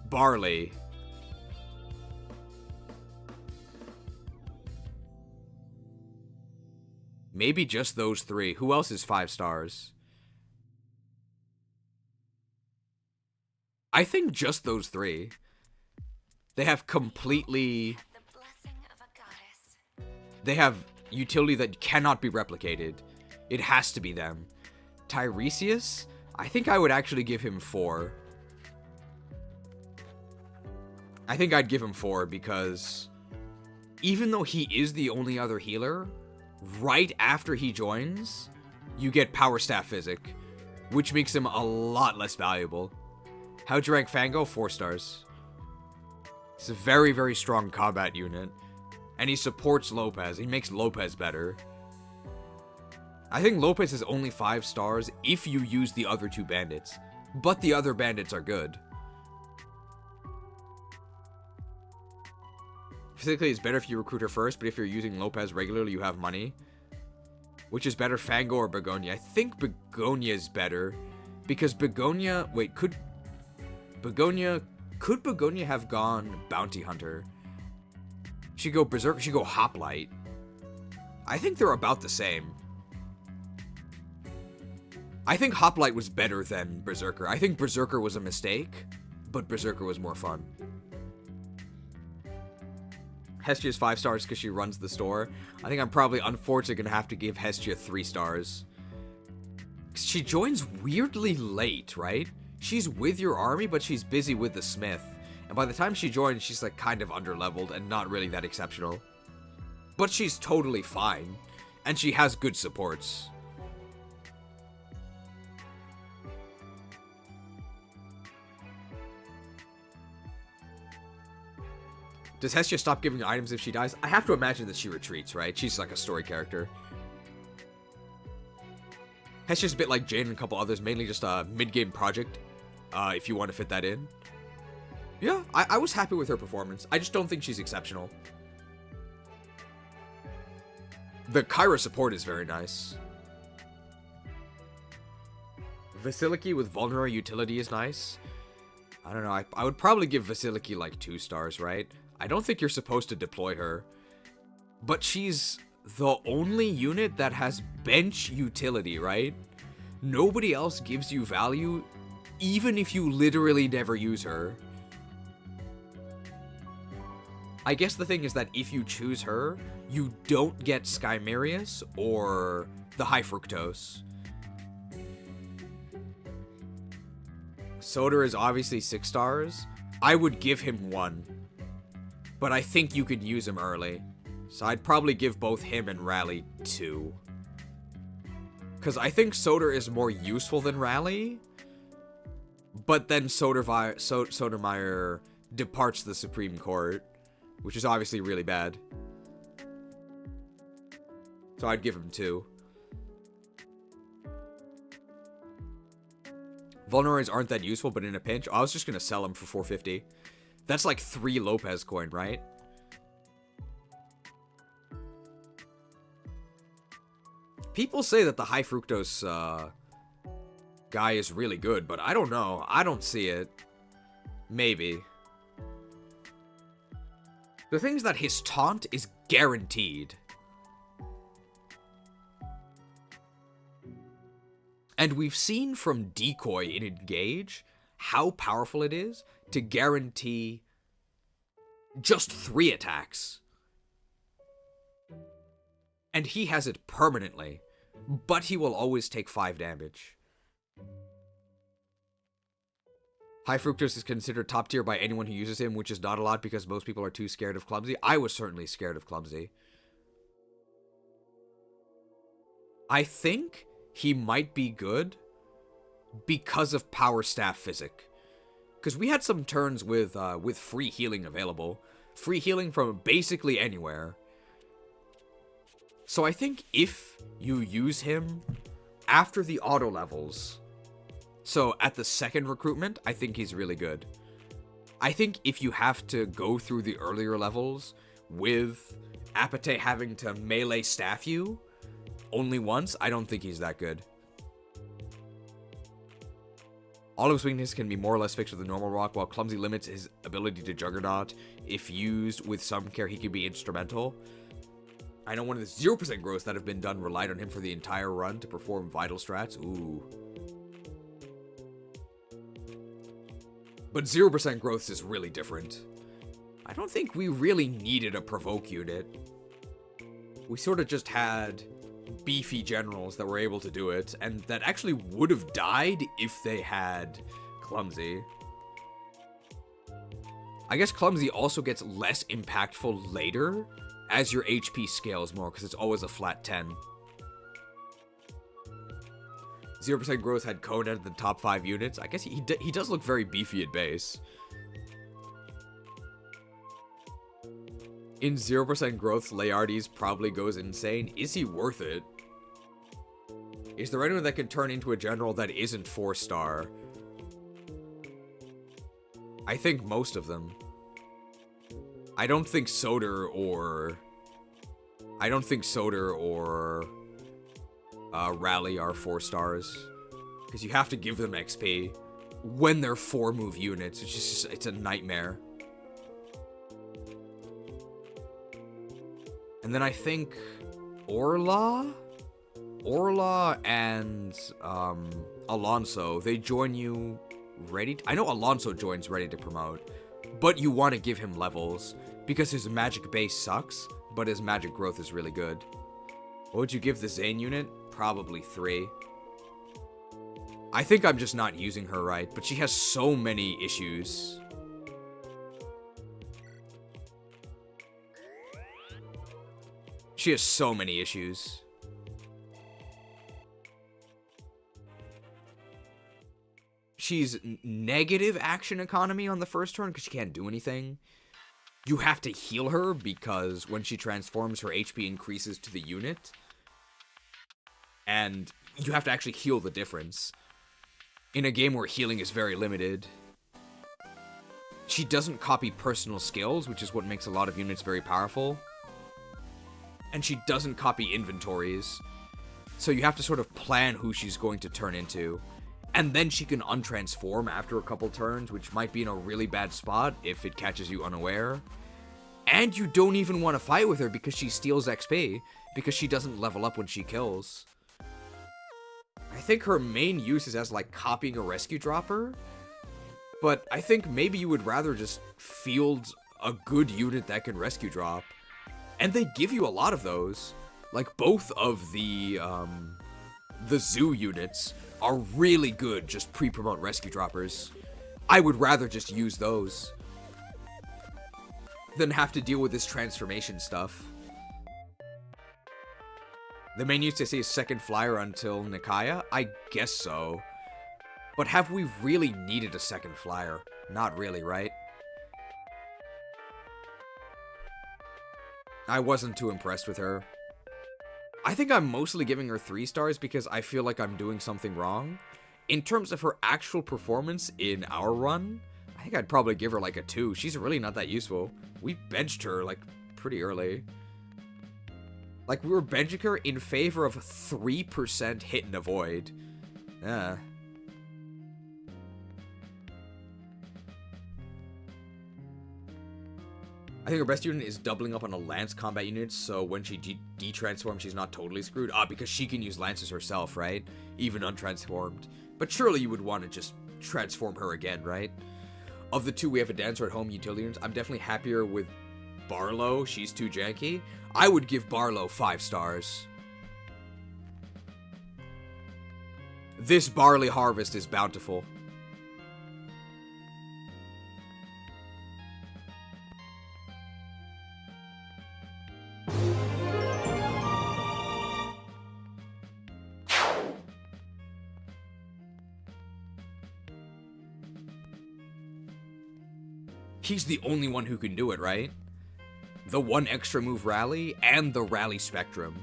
Barley. Maybe just those 3. Who else is 5 stars? I think just those 3. They have completely... They have utility that cannot be replicated. It has to be them. Tiresias? I think I would actually give him 4. I think I'd give him 4 because even though he is the only other healer, right after he joins, you get Power Staff Physic, which makes him a lot less valuable. How'd you rank Fango? 4 stars. He's a very, very strong combat unit, and he supports Lopez. He makes Lopez better. I think Lopez is only 5 stars if you use the other 2 bandits, but the other bandits are good. Physically, it's better if you recruit her first, but if you're using Lopez regularly, you have money. Which is better, Fango or Begonia? I think Begonia is better, because Begonia... Wait, could Begonia have gone Bounty Hunter? She'd go Berserker, she'd go Hoplite. I think they're about the same. I think Hoplite was better than Berserker. I think Berserker was a mistake, but Berserker was more fun. Hestia's 5 stars because she runs the store. I think I'm probably unfortunately going to have to give Hestia 3 stars. She joins weirdly late, right? she's with your army, but she's busy with the smith. And by the time she joins, she's like kind of underleveled and not really that exceptional. But she's totally fine. And she has good supports. Does Hestia stop giving items if she dies? I have to imagine that she retreats, right? She's like a story character. Hestia's a bit like Jane and a couple others, mainly just a mid-game project, if you want to fit that in. Yeah, I was happy with her performance. I just don't think she's exceptional. The Kyra support is very nice. Vasiliki with vulnerable utility is nice. I don't know, I would probably give Vasiliki like 2 stars, right? I don't think you're supposed to deploy her. But she's the only unit that has bench utility, right? Nobody else gives you value, even if you literally never use her. I guess the thing is that if you choose her, you don't get Skymerius or the High Fructose. Soder is obviously 6 stars. I would give him 1. But I think you could use him early. So I'd probably give both him and Rally 2. Because I think Soder is more useful than Rally. But then Sodermeyer departs the Supreme Court, which is obviously really bad. So I'd give him 2. Vulneraries aren't that useful, but in a pinch, I was just going to sell them for 450. That's like 3 Lopez coin, right? People say that the High Fructose guy is really good, but I don't know. I don't see it. Maybe. The thing is that his taunt is guaranteed. And we've seen from Decoy in Engage how powerful it is to guarantee just 3 attacks. And he has it permanently, but he will always take 5 damage. High Fructose is considered top tier by anyone who uses him, which is not a lot because most people are too scared of Clumsy. I was certainly scared of Clumsy. I think he might be good because of Power Staff Physic. Because we had some turns with free healing available. Free healing from basically anywhere. So I think if you use him after the auto levels, so at the 2nd recruitment, I think he's really good. I think if you have to go through the earlier levels with Apate having to melee staff you only once, I don't think he's that good. All of his weaknesses can be more or less fixed with a normal rock, while Clumsy limits his ability to Juggernaut. If used with some care, he could be instrumental. I know one of the 0% growths that have been done relied on him for the entire run to perform vital strats. Ooh. But 0% growths is really different. I don't think we really needed a provoke unit. We sort of just had beefy generals that were able to do it, and that actually would have died if they had Clumsy. I guess Clumsy also gets less impactful later as your HP scales more, because it's always a flat 10. 0% growth had Conan at the top 5 units. I guess he does look very beefy at base. In 0% growth, Laertes probably goes insane. Is he worth it? Is there anyone that can turn into a general that isn't 4-star? I think most of them. I don't think Soder or Rally are 4 stars. Because you have to give them XP when they're 4-move units. It's just, it's a nightmare. And then I think Orla and Alonso, they join you ready. I know Alonso joins ready to promote, but you want to give him levels because his magic base sucks, but his magic growth is really good. What would you give the Zane unit? Probably 3. I think I'm just not using her right, but she has so many issues. She has so many issues. She's negative action economy on the first turn because she can't do anything. You have to heal her because when she transforms, her HP increases to the unit. And you have to actually heal the difference. In a game where healing is very limited. She doesn't copy personal skills, which is what makes a lot of units very powerful. And she doesn't copy inventories. So you have to sort of plan who she's going to turn into. And then she can untransform after a couple turns, which might be in a really bad spot if it catches you unaware. And you don't even want to fight with her because she steals XP, because she doesn't level up when she kills. I think her main use is as, like, copying a rescue dropper. But I think maybe you would rather just field a good unit that can rescue drop. And they give you a lot of those. Like, both of the zoo units are really good just pre-promote rescue droppers. I would rather just use those than have to deal with this transformation stuff. The main use to say is second flyer until Nikaya? I guess so. But have we really needed a second flyer? Not really, right? I wasn't too impressed with her. I think I'm mostly giving her 3 stars because I feel like I'm doing something wrong. In terms of her actual performance in our run, I think I'd probably give her like a 2. She's really not that useful. We benched her like pretty early. Like we were benching her in favor of 3% hit and avoid. Yeah. I think her best unit is doubling up on a lance combat unit, so when she de-transforms, she's not totally screwed. Because she can use lances herself, right? Even untransformed. But surely you would want to just transform her again, right? Of the 2, we have a dancer at home utility units. I'm definitely happier with Barlow. She's too janky. I would give Barlow 5 stars. This barley harvest is bountiful. He's the only one who can do it, right? The 1 extra move rally and the rally spectrum.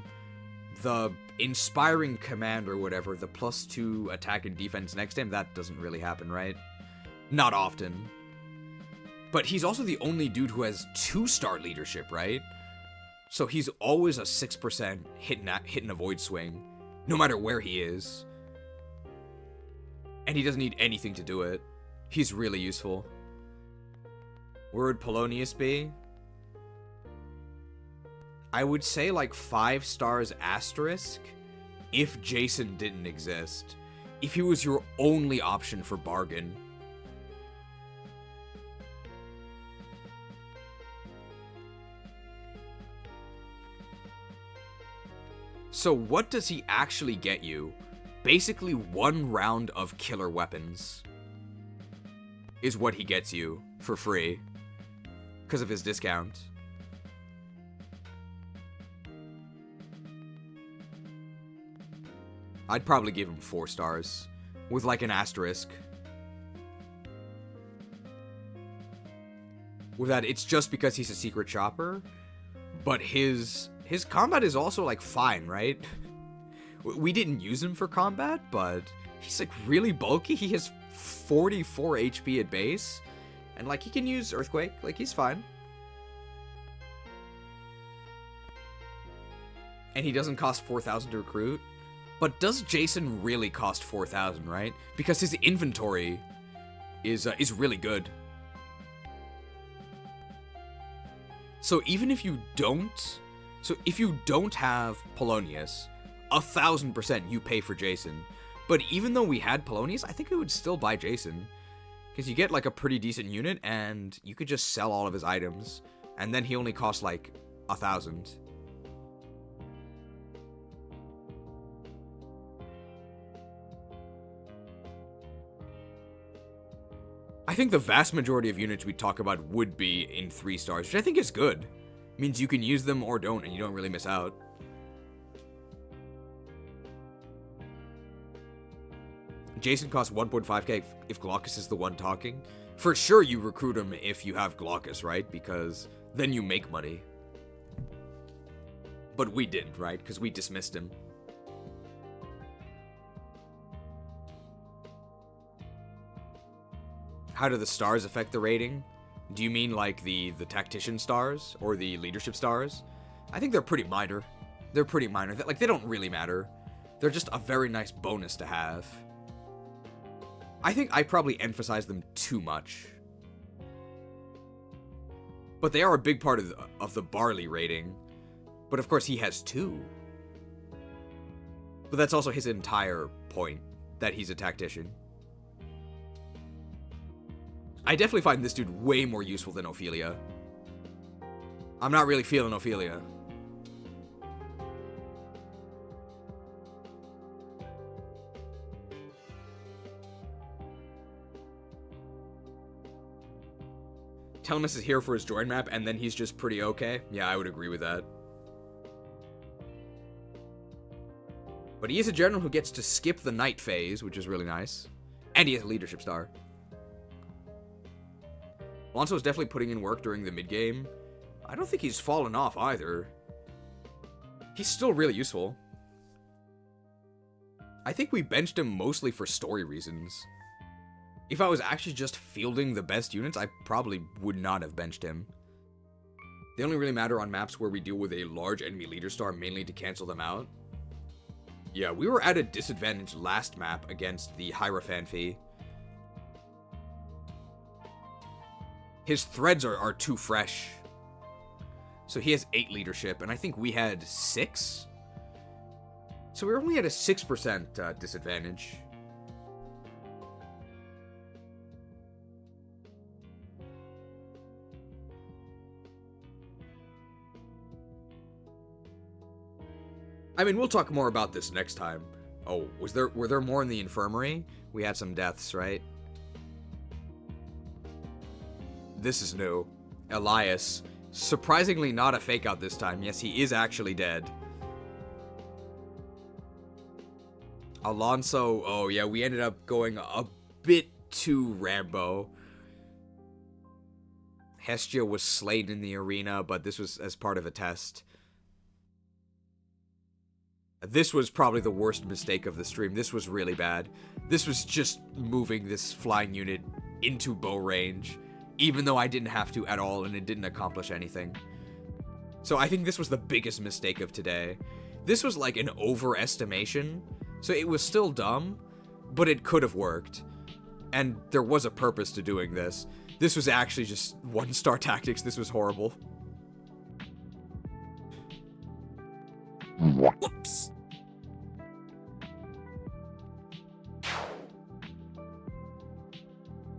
The inspiring command or whatever, the +2 attack and defense next time, that doesn't really happen, right? Not often. But he's also the only dude who has 2-star leadership, right? So he's always a 6% hit and avoid swing, no matter where he is. And he doesn't need anything to do it. He's really useful. Where would Polonius be? I would say like 5 stars asterisk if Jason didn't exist. If he was your only option for bargain. So what does he actually get you? Basically 1 round of killer weapons is what he gets you for free. Because of his discount. I'd probably give him 4 stars. With like an asterisk. With that, it's just because he's a secret shopper. But his combat is also like fine, right? We didn't use him for combat, but he's like really bulky. He has 44 HP at base. And, like, he can use Earthquake. Like, he's fine. And he doesn't cost 4,000 to recruit. But does Jason really cost 4,000, right? Because his inventory is really good. So even if you don't... So if you don't have Polonius, 1,000% you pay for Jason. But even though we had Polonius, I think we would still buy Jason. Because you get like a pretty decent unit, and you could just sell all of his items, and then he only costs like 1,000. I think the vast majority of units we talk about would be in 3 stars, which I think is good. Means you can use them or don't, and you don't really miss out. Jason costs 1.5k if Glaucus is the one talking. For sure you recruit him if you have Glaucus, right? Because then you make money. But we didn't, right? Because we dismissed him. How do the stars affect the rating? Do you mean like the tactician stars or the leadership stars? I think they're pretty minor. They're pretty minor. Like, they don't really matter. They're just a very nice bonus to have. I think I probably emphasize them too much. But they are a big part of the Barley rating. But of course he has 2. But that's also his entire point, that he's a tactician. I definitely find this dude way more useful than Ophelia. I'm not really feeling Ophelia. Telemus is here for his join map, and then he's just pretty okay. Yeah, I would agree with that. But he is a general who gets to skip the night phase, which is really nice. And he has a leadership star. Alonso is definitely putting in work during the mid-game. I don't think he's fallen off either. He's still really useful. I think we benched him mostly for story reasons. If I was actually just fielding the best units, I probably would not have benched him. They only really matter on maps where we deal with a large enemy leader star, mainly to cancel them out. Yeah, we were at a disadvantage last map against the Heirophanphy. His threads are too fresh. So he has 8 leadership, and I think we had 6? So we were only at a 6% disadvantage. I mean, we'll talk more about this next time. Oh, were there more in the infirmary? We had some deaths, right? This is new. Elias. Surprisingly not a fake out this time. Yes, he is actually dead. Alonso. Oh, yeah, we ended up going a bit too Rambo. Hestia was slain in the arena, but this was as part of a test. This was probably the worst mistake of the stream. This was really bad. This was just moving this flying unit into bow range, even though I didn't have to at all and it didn't accomplish anything. So I think this was the biggest mistake of today. This was like an overestimation, so it was still dumb, but it could have worked. And there was a purpose to doing this. This was actually just 1-star tactics. This was horrible. Whoops.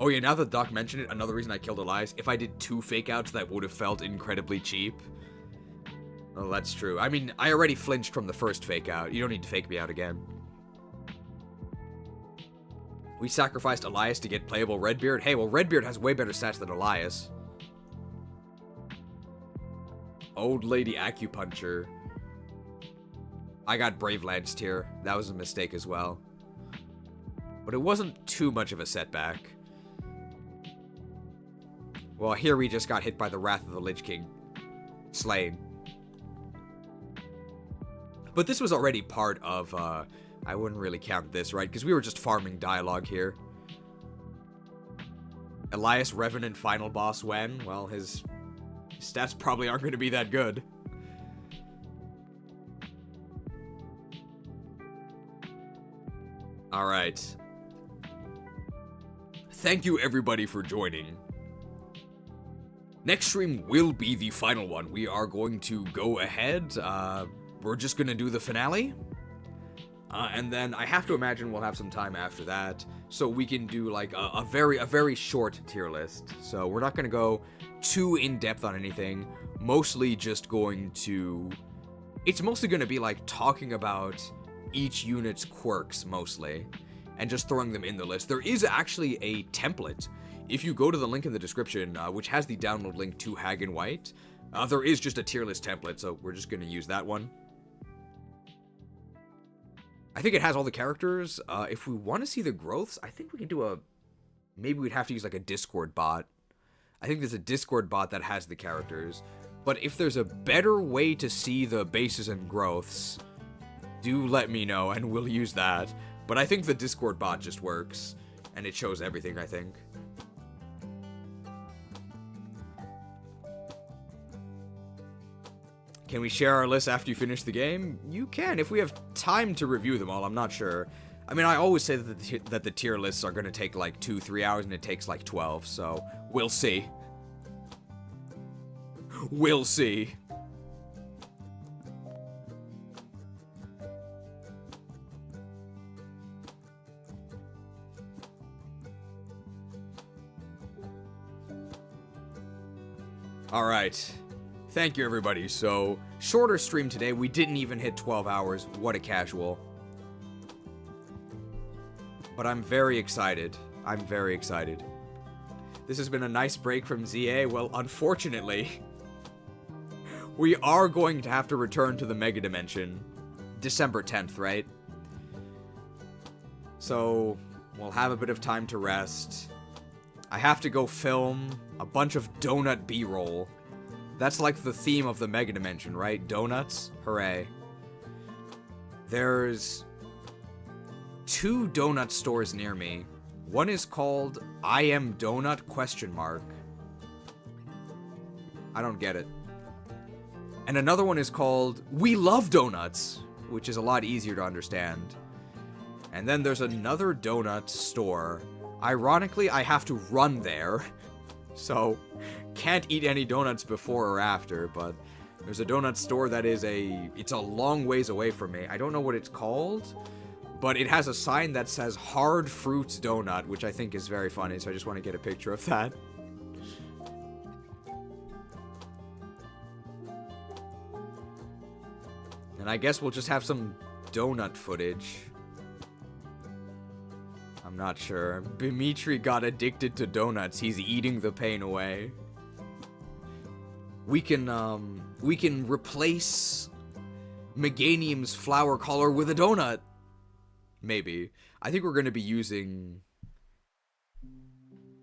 Oh yeah, now that Doc mentioned it, another reason I killed Elias, if I did 2 fake outs, that would have felt incredibly cheap. Oh, that's true. I mean, I already flinched from the first fake out. You don't need to fake me out again. We sacrificed Elias to get playable Redbeard. Hey, well, Redbeard has way better stats than Elias. Old Lady Acupuncture. I got Brave Lance tier. That was a mistake as well. But it wasn't too much of a setback. Well, here we just got hit by the Wrath of the Lich King. Slain. But this was already part of, I wouldn't really count this, right? Because we were just farming dialogue here. Elias Revenant final boss when? Well, his stats probably aren't going to be that good. Alright. Thank you everybody for joining. Next stream will be the final one. We are going to go ahead. We're just going to do the finale. And then I have to imagine we'll have some time after that. So we can do like a very short tier list. So we're not going to go too in-depth on anything. Mostly just going to... It's mostly going to be like talking about each unit's quirks mostly. And just throwing them in the list. There is actually a template if you go to the link in the description, which has the download link to Hag In White, there is just a tier list template, so we're just going to use that one. I think it has all the characters. If we want to see the growths, I think we can do a... Maybe we'd have to use like a Discord bot. I think there's a Discord bot that has the characters. But if there's a better way to see the bases and growths, do let me know and we'll use that. But I think the Discord bot just works, and it shows everything, I think. Can we share our list after you finish the game? You can, if we have time to review them all, I'm not sure. I mean, I always say that the tier lists are going to take like 2-3 hours, and it takes like 12, so we'll see. We'll see. Alright. Thank you, everybody. So, shorter stream today. We didn't even hit 12 hours. What a casual. But I'm very excited. I'm very excited. This has been a nice break from ZA. Well, unfortunately, we are going to have to return to the Mega Dimension December 10th, right? So, we'll have a bit of time to rest. I have to go film a bunch of donut B-roll. That's like the theme of the Mega Dimension, right? Donuts? Hooray. There's 2 donut stores near me. One is called I Am Donut ? I don't get it. And another one is called We Love Donuts, which is a lot easier to understand. And then there's another donut store. Ironically, I have to run there, so can't eat any donuts before or after, but there's a donut store that is it's a long ways away from me. I don't know what it's called, but it has a sign that says Hard Fruits Donut, which I think is very funny, so I just want to get a picture of that. And I guess we'll just have some donut footage. I'm not sure. Dimitri got addicted to donuts. He's eating the pain away. We can replace Meganium's flower collar with a donut. Maybe. I think we're going to be using...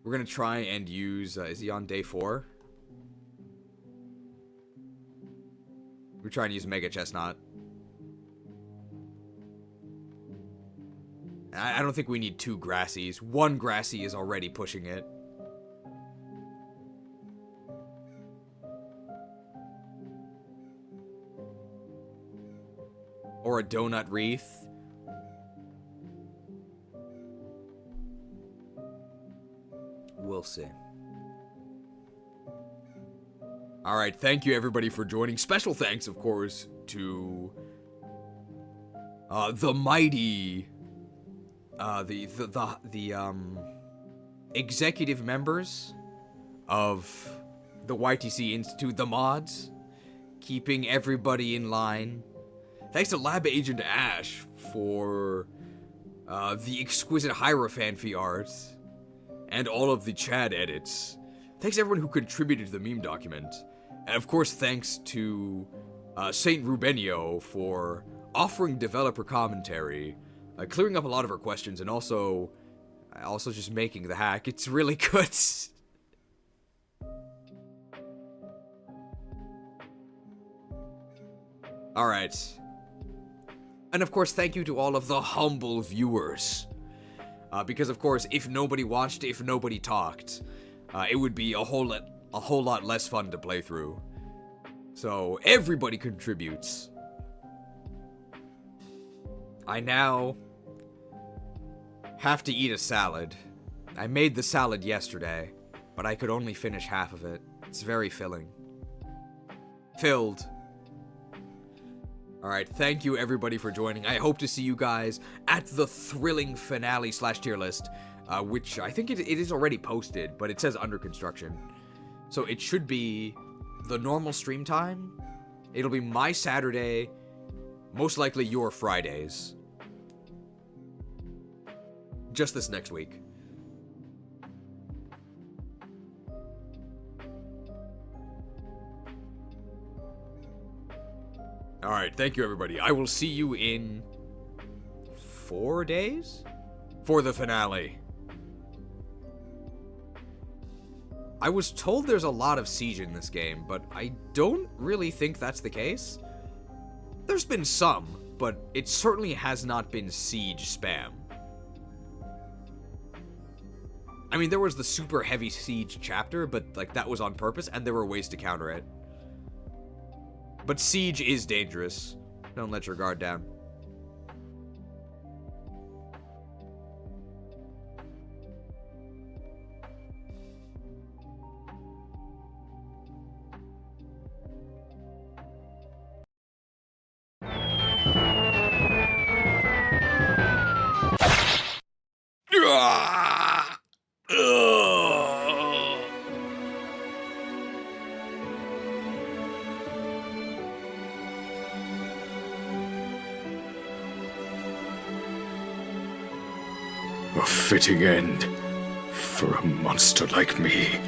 We're going to try and use... is he on day 4? We're trying to use Mega Chestnut. I don't think we need 2 Grassies. 1 Grassie is already pushing it. Or a donut wreath. We'll see. Alright, thank you everybody for joining. Special thanks, of course, to the mighty... the executive members of the YTC Institute, the mods, keeping everybody in line. Thanks to Lab Agent Ash for the exquisite Heirophanphy art and all of the Chad edits. Thanks to everyone who contributed to the meme document. And of course, thanks to SaintRubenio for offering developer commentary, clearing up a lot of our questions, and also just making the hack. It's really good. Alright. And of course, thank you to all of the humble viewers. Because of course, if nobody watched, if nobody talked, it would be a whole lot less fun to play through. So, everybody contributes. I now have to eat a salad. I made the salad yesterday, but I could only finish half of it. It's very filling. Filled. Alright, thank you everybody for joining. I hope to see you guys at the thrilling finale / tier list, which I think it is already posted, but it says under construction. So it should be the normal stream time. It'll be my Saturday, most likely your Fridays. Just this next week. Alright, thank you everybody. I will see you in 4 days? For the finale. I was told there's a lot of siege in this game, but I don't really think that's the case. There's been some, but it certainly has not been siege spam. I mean, there was the super heavy siege chapter, but like that was on purpose, and there were ways to counter it. But siege is dangerous. Don't let your guard down. A fitting end for a monster like me.